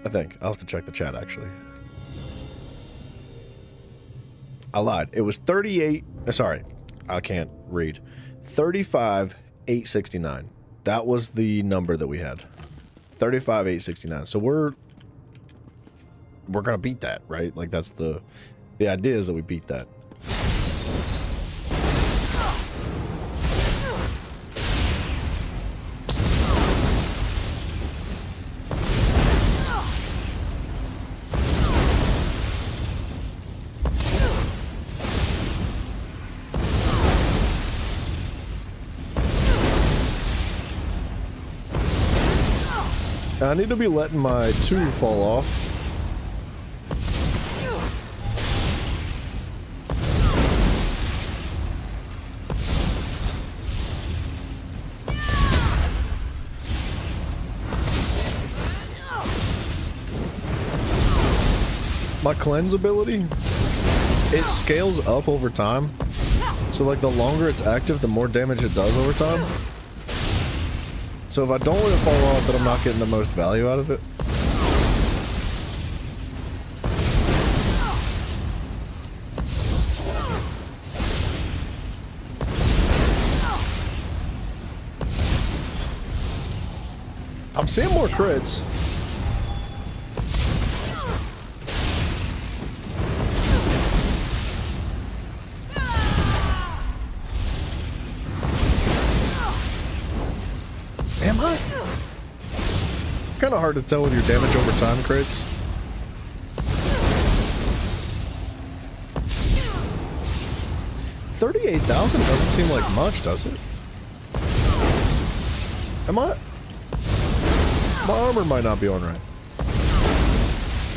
I think. I'll have to check the chat, actually. I lied. It was 38... Sorry. I can't read. 35,869. That was the number that we had. 35,869. So we're gonna beat that, right? Like, that's the The idea is that we beat that. I need to be letting my 2 fall off. My cleanse ability, it scales up over time. So like the longer it's active, the more damage it does over time. So if I don't let it fall off, then I'm not getting the most value out of it. I'm seeing more crits. Am I? It's kind of hard to tell with your damage over time crits. $38,000 doesn't seem like much, does it? Am I? My armor might not be on right. I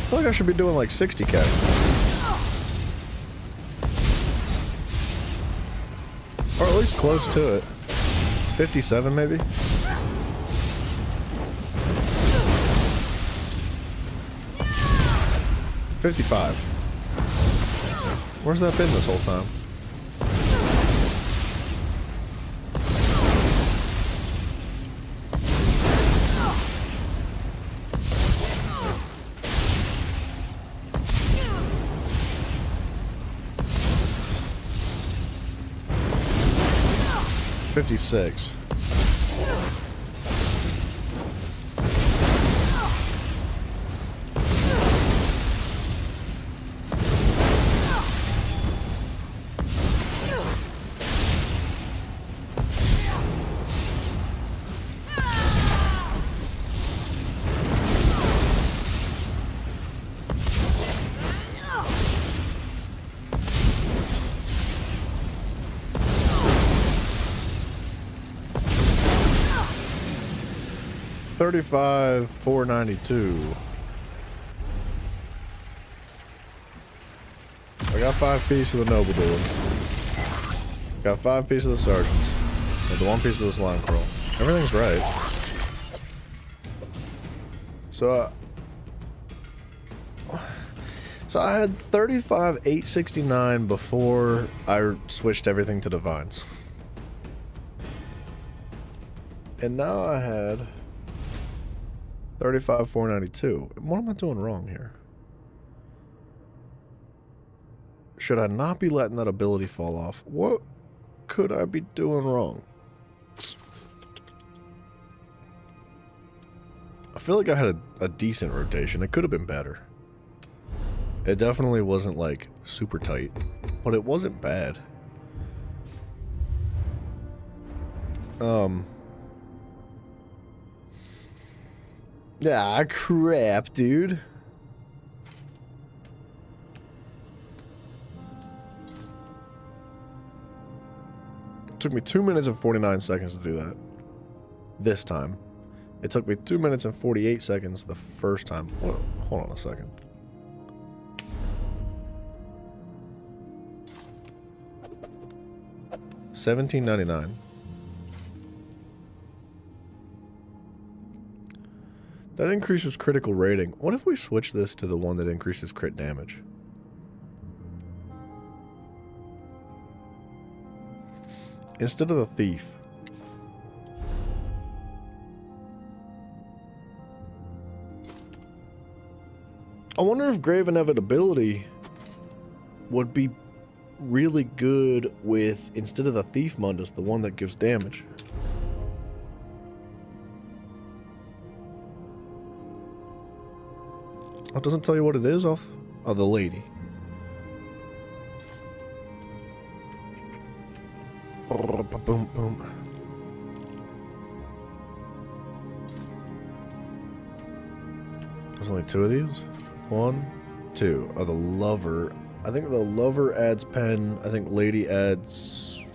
feel like I should be doing like 60k. Or at least close to it. 57 maybe? $55. Where's that been this whole time? $56. $35,492. I got 5 pieces of the noble dude. Got 5 pieces of the sergeants. And 1 piece of the slime crawl. Everything's right. So I had 35,869 before I switched everything to divines. And now I had 35,492. What am I doing wrong here? Should I not be letting that ability fall off? What could I be doing wrong? I feel like I had a decent rotation. It could have been better. It definitely wasn't like super tight, but it wasn't bad. Ah, crap, dude. It took me 2 minutes and 49 seconds to do that. This time. It took me 2 minutes and 48 seconds the first time. Hold on a second. $17.99. That increases critical rating. What if we switch this to the one that increases crit damage? Instead of the thief. I wonder if Grave Inevitability would be really good with, instead of the Thief Mundus, the one that gives damage. It doesn't tell you what it is off. Oh, the lady. Boom, boom. There's only 2 of these? 1, 2. Oh, the lover. I think the lover adds pen. I think lady adds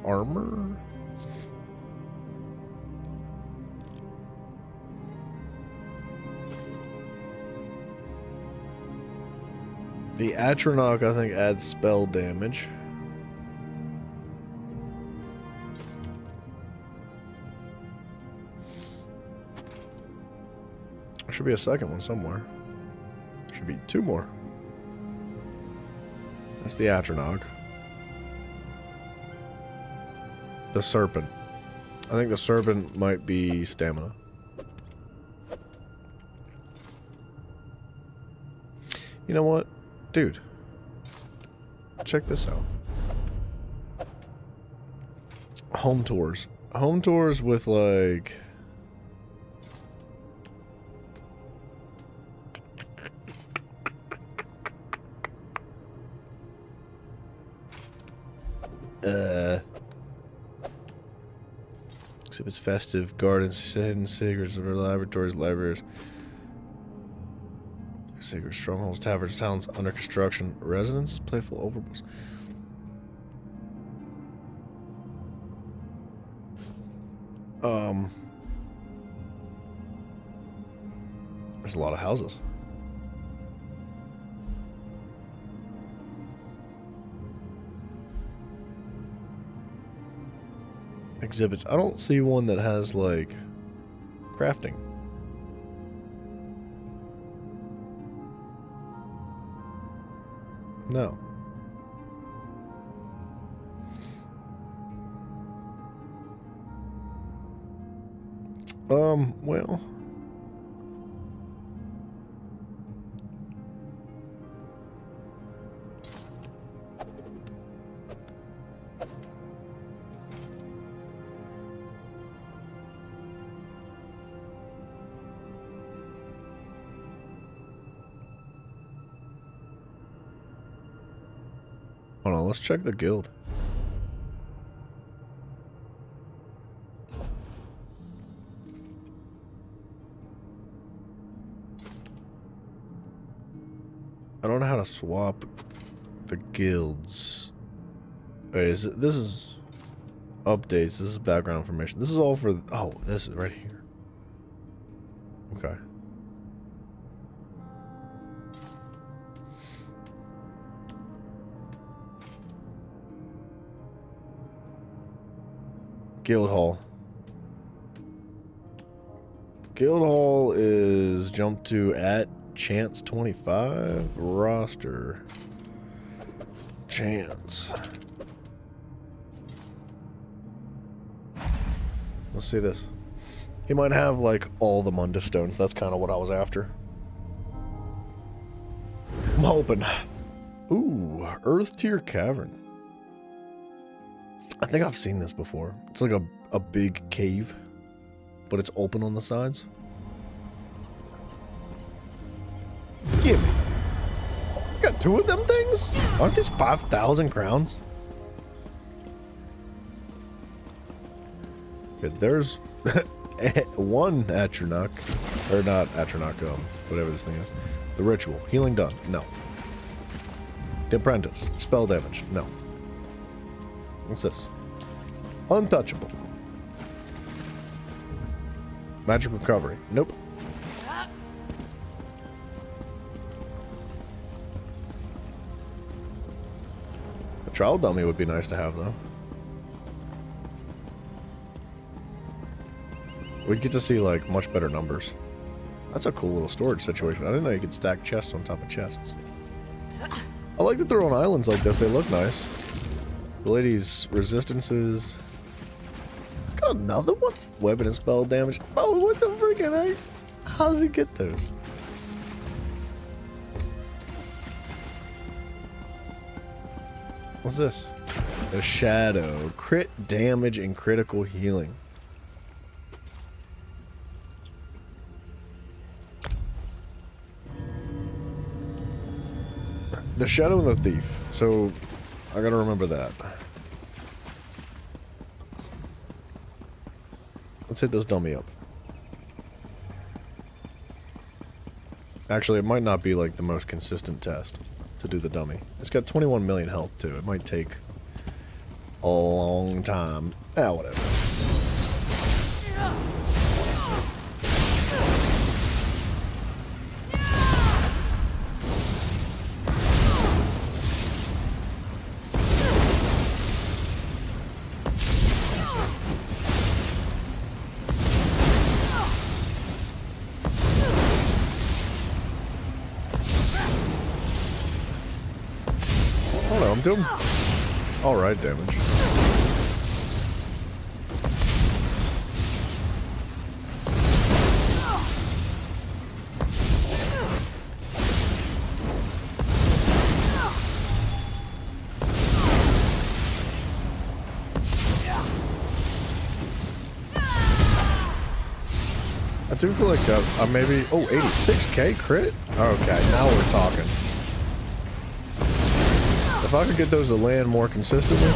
armor. The Atronach, I think, adds spell damage. There should be a second one somewhere. Should be 2 more. That's the Atronach. The Serpent. I think the Serpent might be stamina. You know what? Dude. Check this out. Home tours. Home tours with like... Exhibits festive, gardens, hidden secrets of our laboratories, libraries. Secret strongholds, taverns, towns under construction, residence, playful overballs. There's a lot of houses. Exhibits. I don't see one that has like crafting. No. Well. Hold on, let's check the guild. I don't know how to swap the guilds. Wait, this is updates. This is background information. This is all for... Oh, this is right here. Okay. Guildhall. Guildhall is jump to at chance 25 roster. Chance. Let's see this. He might have like all the Mundus stones. That's kind of what I was after. I'm hoping. Ooh, Earth Tier Cavern. I think I've seen this before. It's like a big cave, but it's open on the sides. Give me. You got 2 of them things? Aren't these 5,000 crowns? Okay, there's one Atronach. Or not Atronach, whatever this thing is. The Ritual. Healing done. No. The Apprentice. Spell damage. No. What's this? Untouchable. Magic recovery. Nope. A trial dummy would be nice to have, though. We'd get to see, like, much better numbers. That's a cool little storage situation. I didn't know you could stack chests on top of chests. I like that they're on islands like this. They look nice. The lady's resistances. It's got another one. Weapon and spell damage. Oh, what the freaking heck? How does he get those? What's this? The Shadow. Crit damage and critical healing. The Shadow and the Thief. So, I gotta remember that. Let's hit this dummy up. Actually, it might not be like the most consistent test to do the dummy. It's got 21 million health too. It might take a long time. Ah, whatever. Oh no, I'm doing alright damage. I do feel like I maybe... Oh, 86k crit? Okay, now we're talking. If I could get those to land more consistently...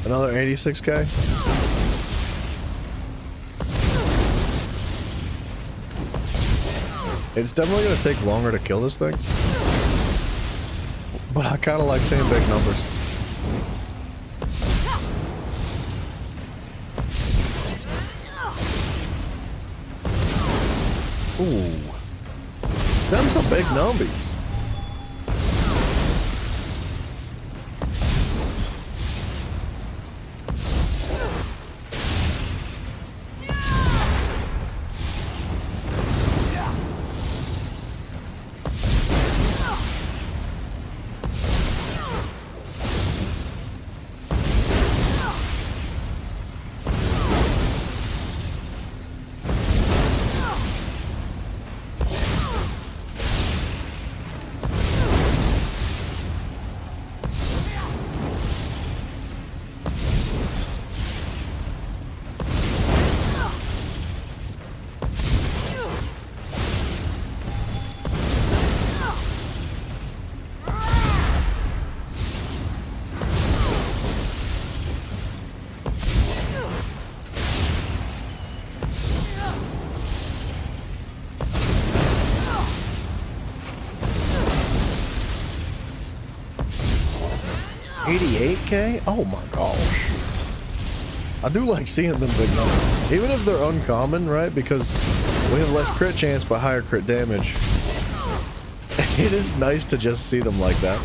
Another 86k? It's definitely going to take longer to kill this thing. But I kind of like seeing big numbers. Ooh. Them some big numbies. $88k? Oh my gosh. I do like seeing them big numbers. Even if they're uncommon, right? Because we have less crit chance but higher crit damage. It is nice to just see them like that.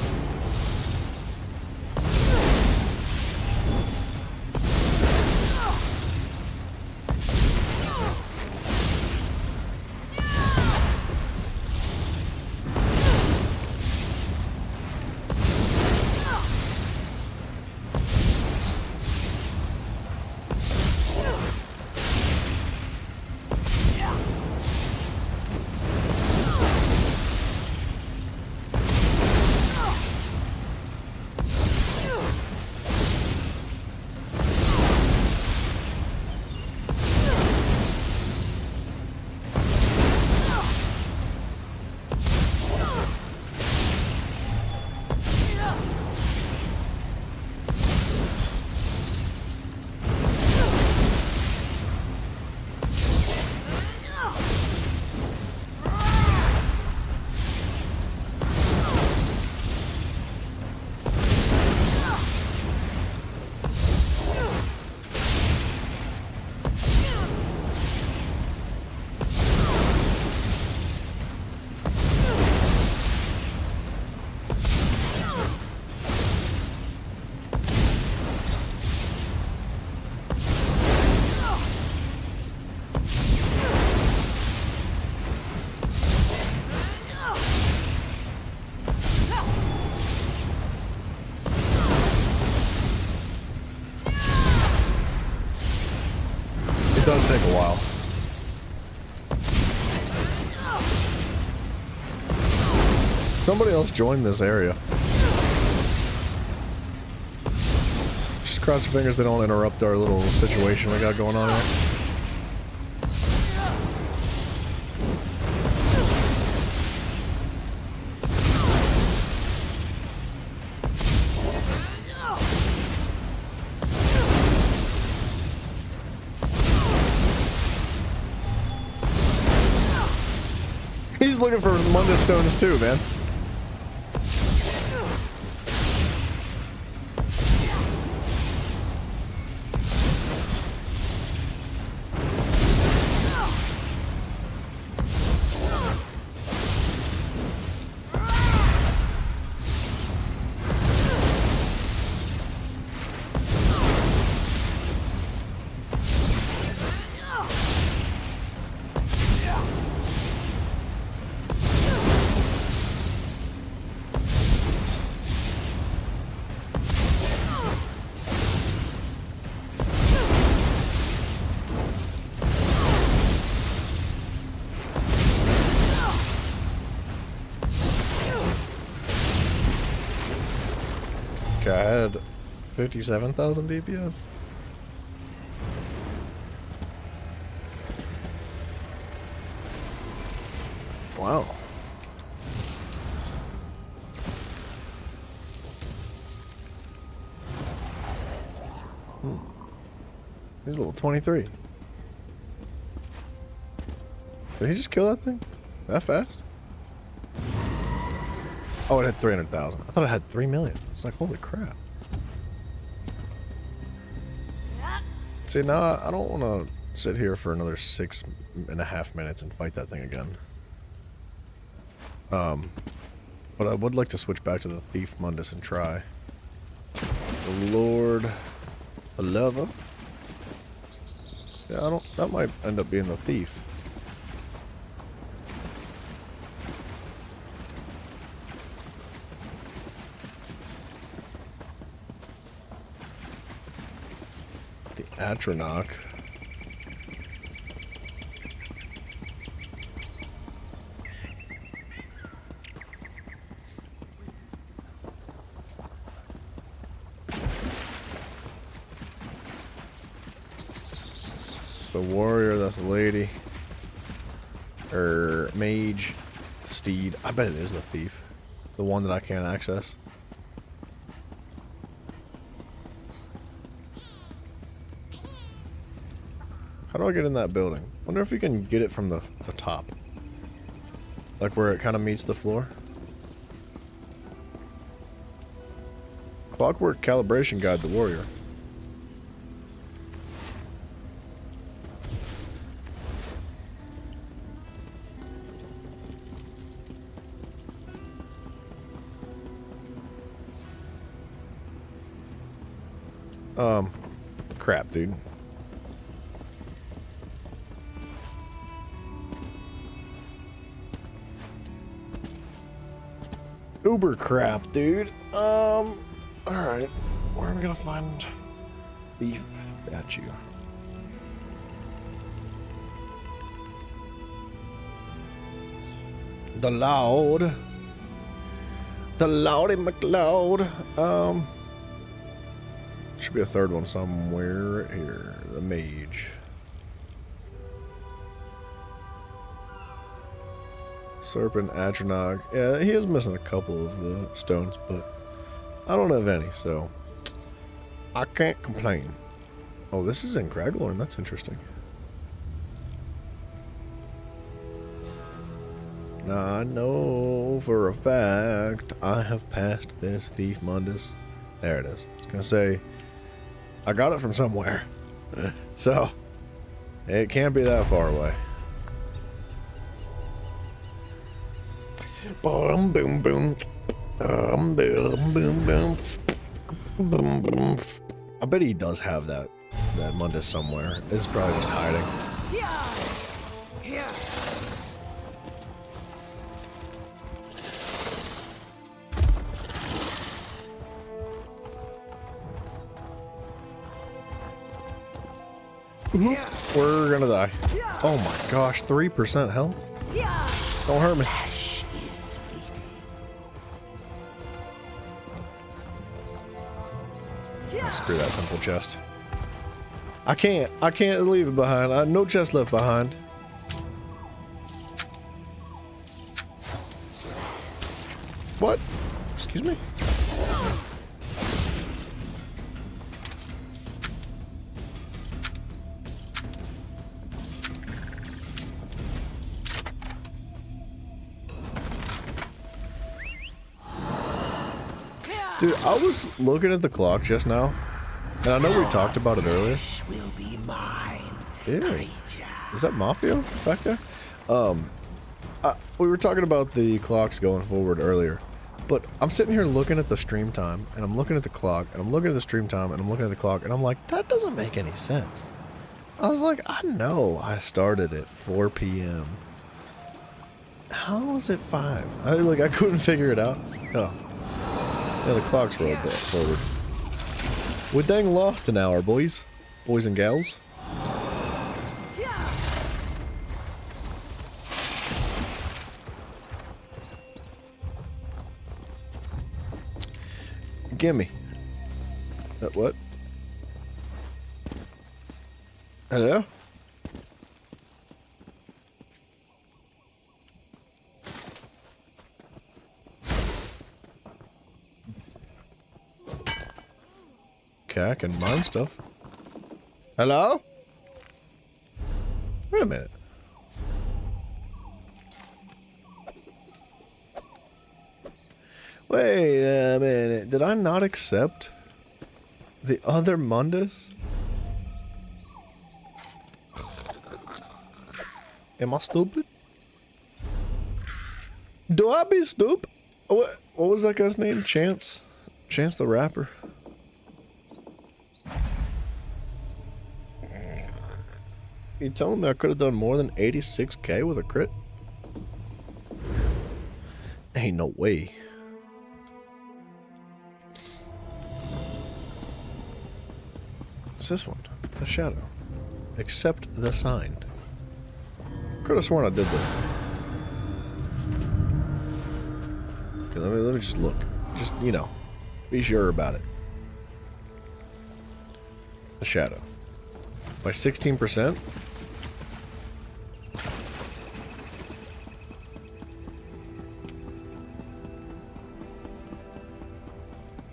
It does take a while. Somebody else joined this area. Just cross your fingers they don't interrupt our little situation we got going on here. He's looking for Mundus stones too, man. Okay, I had 57,000 DPS. Wow. He's level 23. Did he just kill that thing? That fast? Oh, it had 300,000. I thought it had 3 million. It's like, holy crap. See, now I don't want to sit here for another 6.5 minutes and fight that thing again. But I would like to switch back to the Thief Mundus and try. The Lord Aleva. Yeah, that might end up being the Thief. The Atronach. It's the warrior, that's the lady. Mage, steed. I bet it is the thief. The one that I can't access. How do I get in that building? Wonder if you can get it from the top. Like where it kind of meets the floor. Clockwork Calibration Guide, the warrior. Crap, dude. Uber crap, dude. Alright. Where are we gonna find Thief statue? The Lord. The Lordy McLeod. Should be a third one somewhere here. The Mage. Serpent, Atronach. Yeah, he is missing a couple of the stones, but I don't have any, so I can't complain. Oh, this is in Craglorn. That's interesting. Now I know for a fact I have passed this Thief Mundus. There it is. I was gonna say I got it from somewhere, so it can't be that far away. Boom, boom, boom. Boom, boom, boom. Boom, boom. I bet he does have that Mundus somewhere. It's probably just hiding. Here. We're gonna die. Oh my gosh, 3% health? Don't hurt me. Screw that simple chest. I can't leave it behind. No chest left behind. What? Excuse me? Dude, I was looking at the clock just now, and I know we talked about it earlier. Will be mine. Ew. Is that Mafia back there? We were talking about the clocks going forward earlier, but I'm sitting here looking at the stream time, and I'm looking at the clock, and I'm looking at the stream time, and I'm looking at the clock, and I'm like, that doesn't make any sense. I was like, I know I started at 4 p.m. How was it 5? I couldn't figure it out. Oh. Yeah, the clock's rolled forward. We dang lost an hour, boys and gals. Gimme. What? Hello? Okay, I can mine stuff. Hello? Wait a minute. Wait a minute. Did I not accept the other Mundus? Am I stupid? Do I be stupid? What was that guy's name? Chance? Chance the Rapper? You telling me I could have done more than 86k with a crit? Ain't no way. What's this one? A shadow. Accept the sign. Could have sworn I did this. Okay, let me just look. Just, you know, be sure about it. A shadow. By 16%?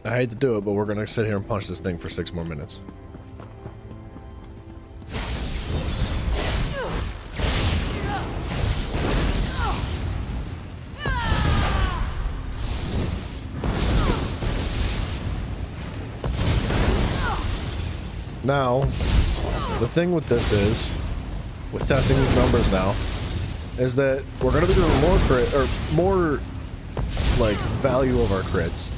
I hate to do it, but we're gonna sit here and punch this thing for 6 more minutes. Now, the thing with this is, with testing these numbers now, is that we're going to be doing more crit, or more, like, value of our crits.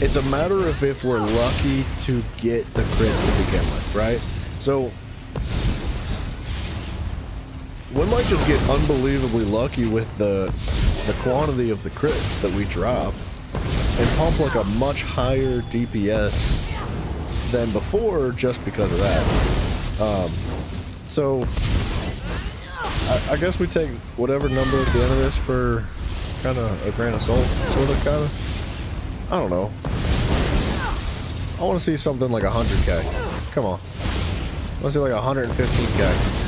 It's a matter of if we're lucky to get the crits to begin with, right? So, we might just get unbelievably lucky with the quantity of the crits that we drop, and pump, like, a much higher DPS than before just because of that. So I guess we take whatever number at the end of this for kind of a grain of salt, sort of, kind of. I don't know. I want to see something like 100k. Come on. Let's see like 115k.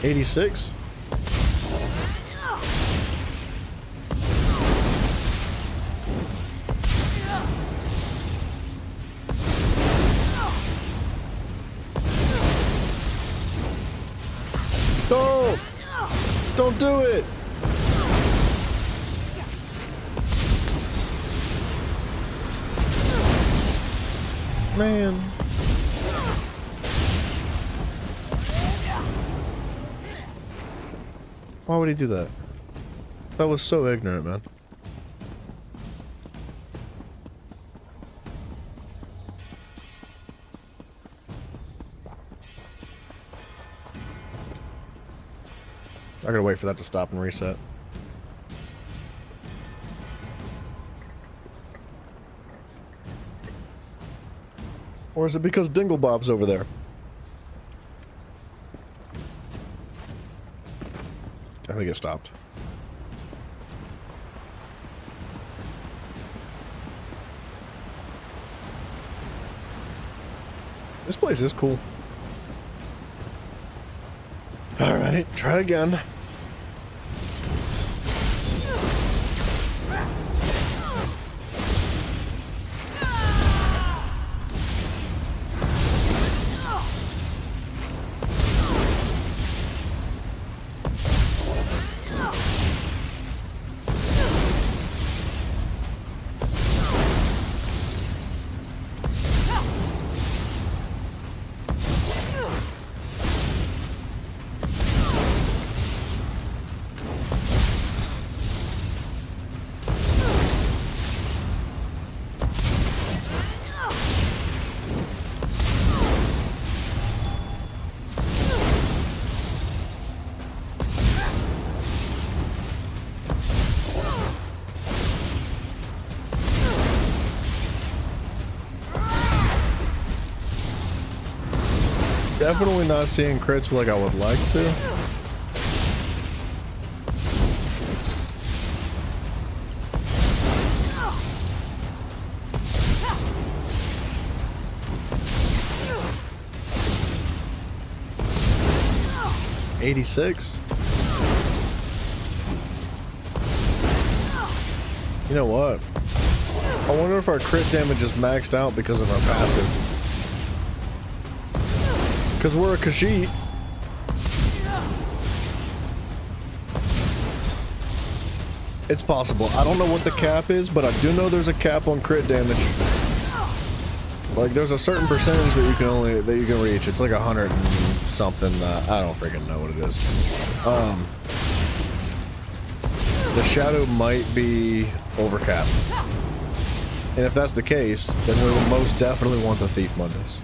$86. Don't do it. Man. Why would he do that? That was so ignorant, man. I gotta wait for that to stop and reset. Or is it because Dinglebob's over there? I think it stopped. This place is cool. Alright, try again. Definitely not seeing crits like I would like to. $86. You know what? I wonder if our crit damage is maxed out because of our passive. Because we're a Khajiit. It's possible. I don't know what the cap is, but I do know there's a cap on crit damage. Like there's a certain percentage that you can reach. It's like 100 and something. I don't freaking know what it is. The shadow might be overcapped. And if that's the case, then we will most definitely want the Thief Mondays.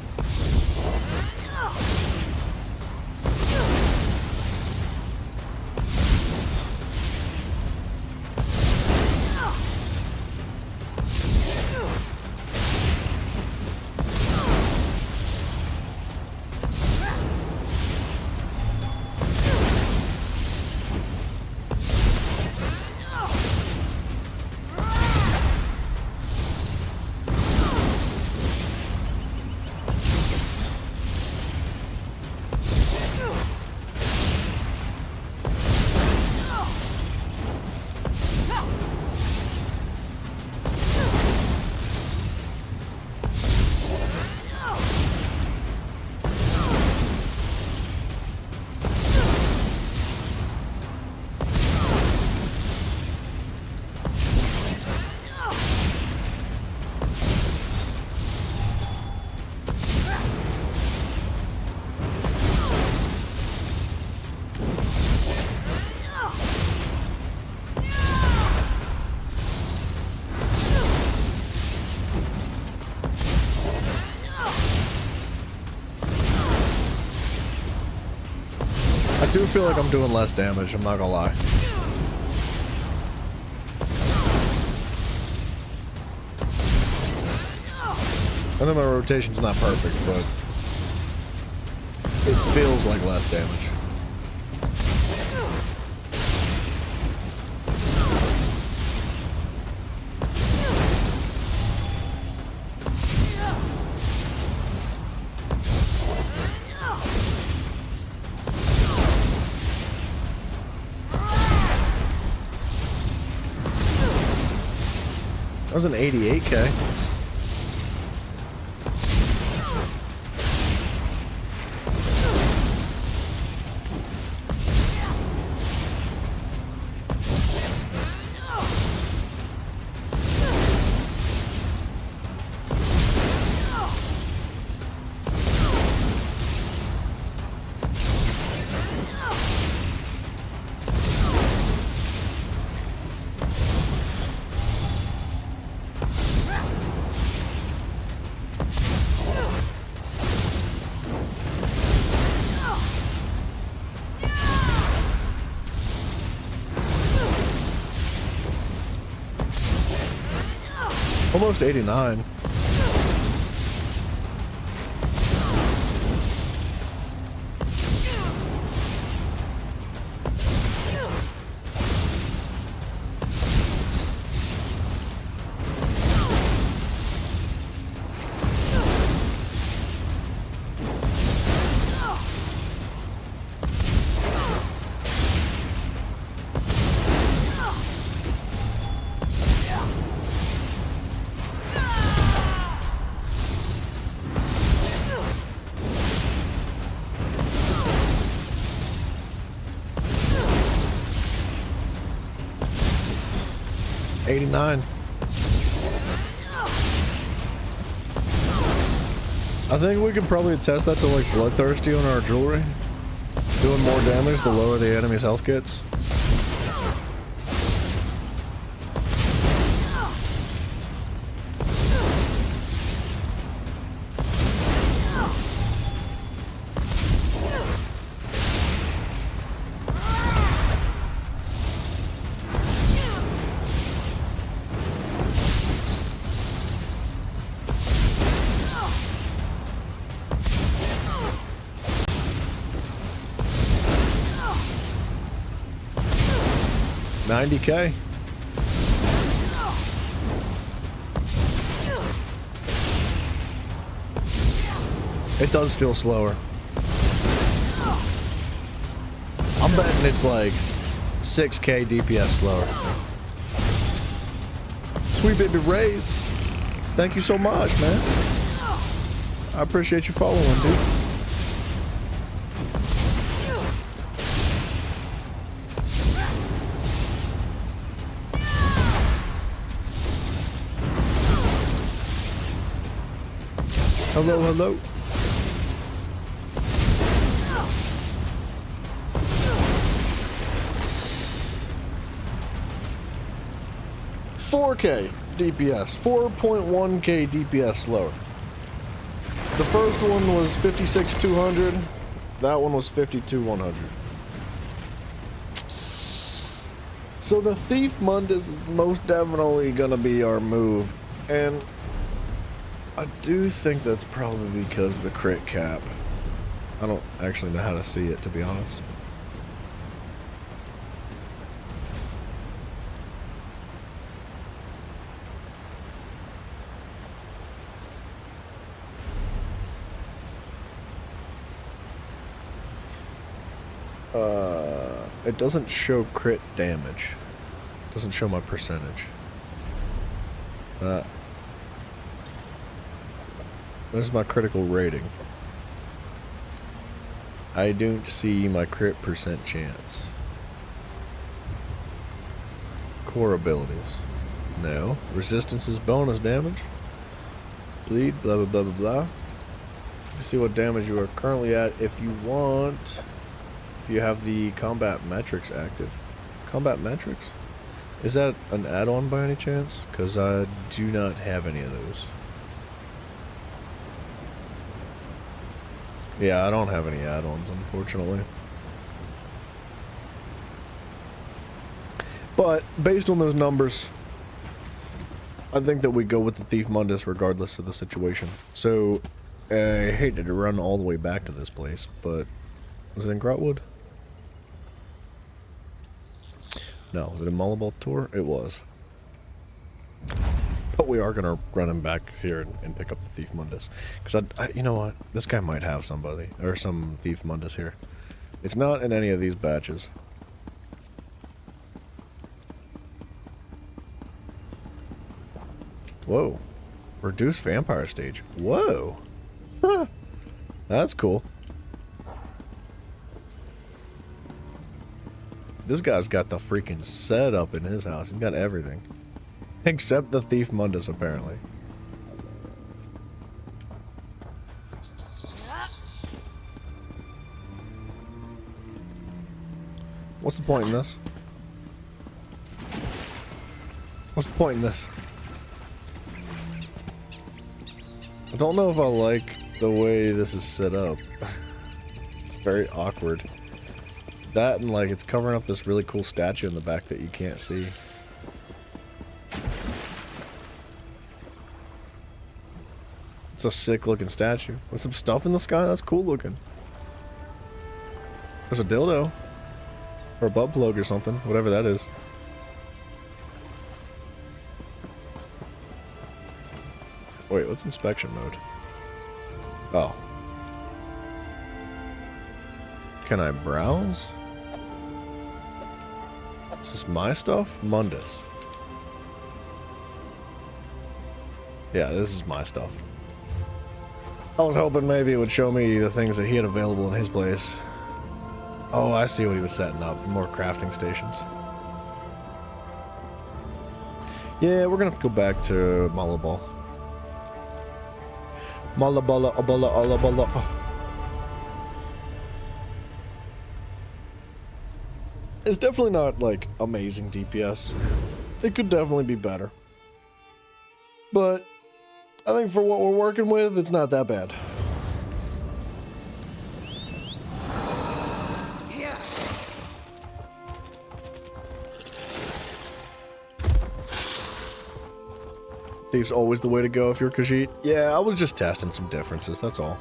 I do feel like I'm doing less damage, I'm not gonna lie. I know my rotation's not perfect, but it feels like less damage. That was an 88k. Almost 89. $89. I think we could probably attest that to like Bloodthirsty on our jewelry. Doing more damage the lower the enemy's health gets. $90K. It does feel slower. I'm betting it's like 6K DPS slower. Sweet baby Rays, thank you so much, man. I appreciate you following, dude. Hello, hello. $4K DPS, 4.1K DPS slower. The first one was 56,200. That one was 52,100. So the Thief Mundus is most definitely gonna be our move, and I do think that's probably because of the crit cap. I don't actually know how to see it, to be honest. It doesn't show crit damage. It doesn't show my percentage. There's my critical rating. I don't see my crit percent chance. Core abilities. No. Resistance is bonus damage. Bleed, blah blah blah blah blah. You see what damage you are currently at if you want. If you have the combat metrics active. Combat metrics? Is that an add-on by any chance? Because I do not have any of those. Yeah, I don't have any add-ons, unfortunately. But, based on those numbers, I think that we go with the Thief Mundus regardless of the situation. So, I hated to run all the way back to this place, but... Was it in Grotwood? No, was it in Mullabal Tor? It was. But we are going to run him back here and pick up the Thief Mundus. Because, you know what? This guy might have somebody. Or some Thief Mundus here. It's not in any of these batches. Whoa. Reduced vampire stage. Whoa. Huh. That's cool. This guy's got the freaking setup in his house. He's got everything. Except the Thief Mundus, apparently. What's the point in this? What's the point in this? I don't know if I like the way this is set up. It's very awkward. That and like it's covering up this really cool statue in the back that you can't see. It's a sick looking statue. With some stuff in the sky, that's cool looking. There's a dildo. Or a butt plug or something, whatever that is. Wait, what's inspection mode? Oh. Can I browse? Is this my stuff? Mundus. Yeah, this is my stuff. I was hoping maybe it would show me the things that he had available in his place. Oh, I see what he was setting up. More crafting stations. Yeah, we're gonna have to go back to Malabal. Malabala, abala, alabala. It's definitely not, like, amazing DPS. It could definitely be better. But I think for what we're working with, it's not that bad. Thief's always the way to go if you're Khajiit. Yeah, I was just testing some differences, that's all.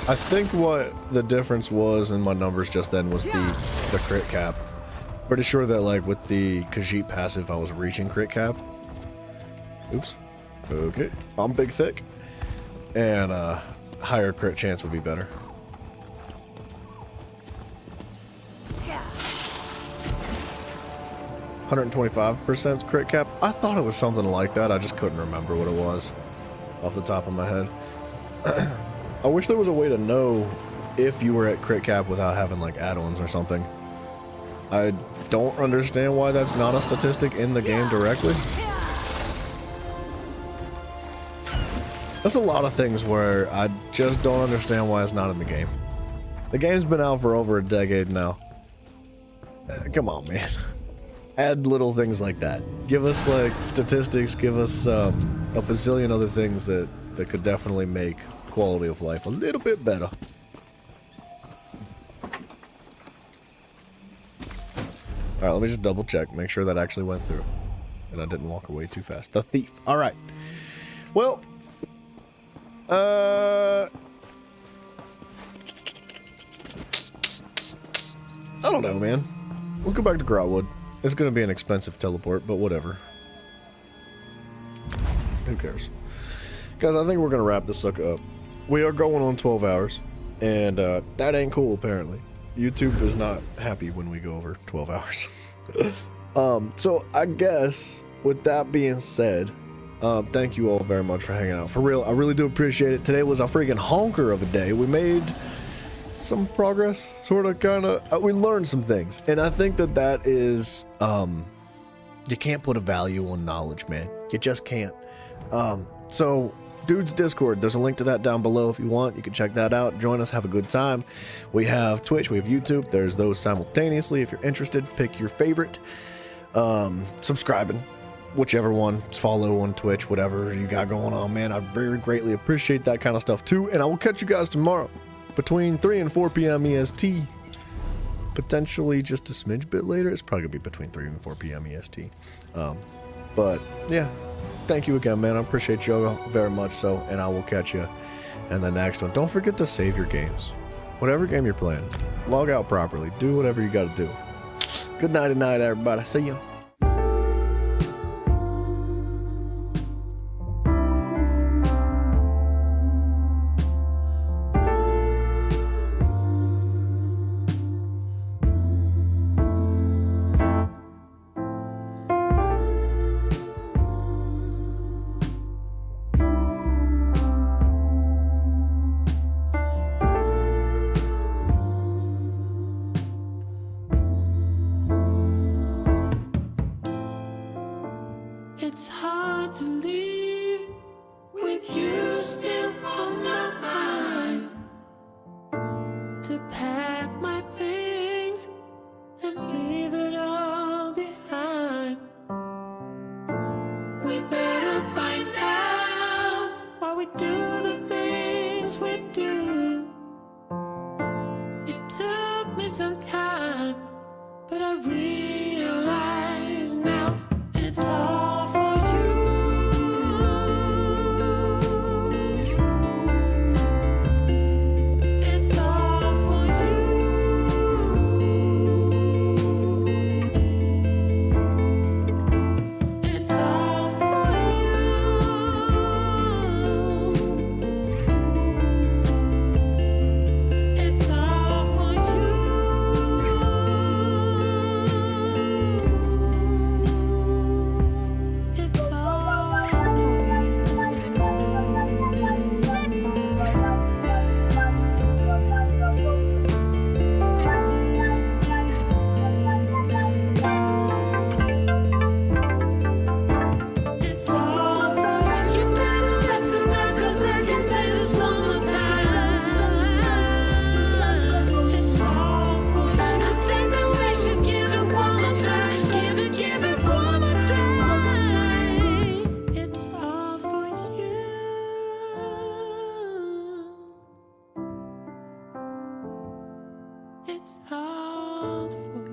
I think what the difference was in my numbers just then was the crit cap. Pretty sure that, like, with the Khajiit passive, I was reaching crit cap. Oops. Okay. I'm big thick. And higher crit chance would be better. Yeah. 125% crit cap. I thought it was something like that. I just couldn't remember what it was off the top of my head. I wish there was a way to know if you were at crit cap without having, like, add-ons or something. I don't understand why that's not a statistic in the game directly. There's a lot of things where I just don't understand why it's not in the game. The game's been out for over a decade now. Come on, man. Add little things like that. Give us, like, statistics, give us a bazillion other things that could definitely make quality of life a little bit better. Alright, let me just double check, make sure that actually went through. And I didn't walk away too fast. The thief. Alright. Well, I don't know, man. Let's go back to Grahtwood. It's gonna be an expensive teleport, but whatever. Who cares? Guys, I think we're gonna wrap this sucker up. We are going on 12 hours, and that ain't cool, apparently. YouTube is not happy when we go over 12 hours. So I guess, with that being said, thank you all very much for hanging out. For real, I really do appreciate it. Today was a freaking honker of a day. We made some progress, sort of, kind of. We learned some things, and I think that is, you can't put a value on knowledge, man. You just can't. So, Dude's Discord, there's a link to that down below if you want. You can check that out. Join us, have a good time. We have Twitch, we have YouTube. There's those simultaneously. If you're interested, pick your favorite. Subscribing, whichever one. Follow on Twitch, whatever you got going on, man. I very greatly appreciate that kind of stuff too. And I will catch you guys tomorrow between 3 and 4 p.m. EST. Potentially just a smidge bit later. It's probably gonna be between 3 and 4 p.m. EST. But yeah. Thank you again, man. I appreciate you all very much so, and I will catch you in the next one. Don't forget to save your games. Whatever game you're playing, log out properly. Do whatever you got to do. Good night, everybody. See ya. It's hard to leave with you still on my mind. To pack my things and leave it all behind. We better find out why we do the things we do. It took me some time, but I realize now it's all for you. It's all for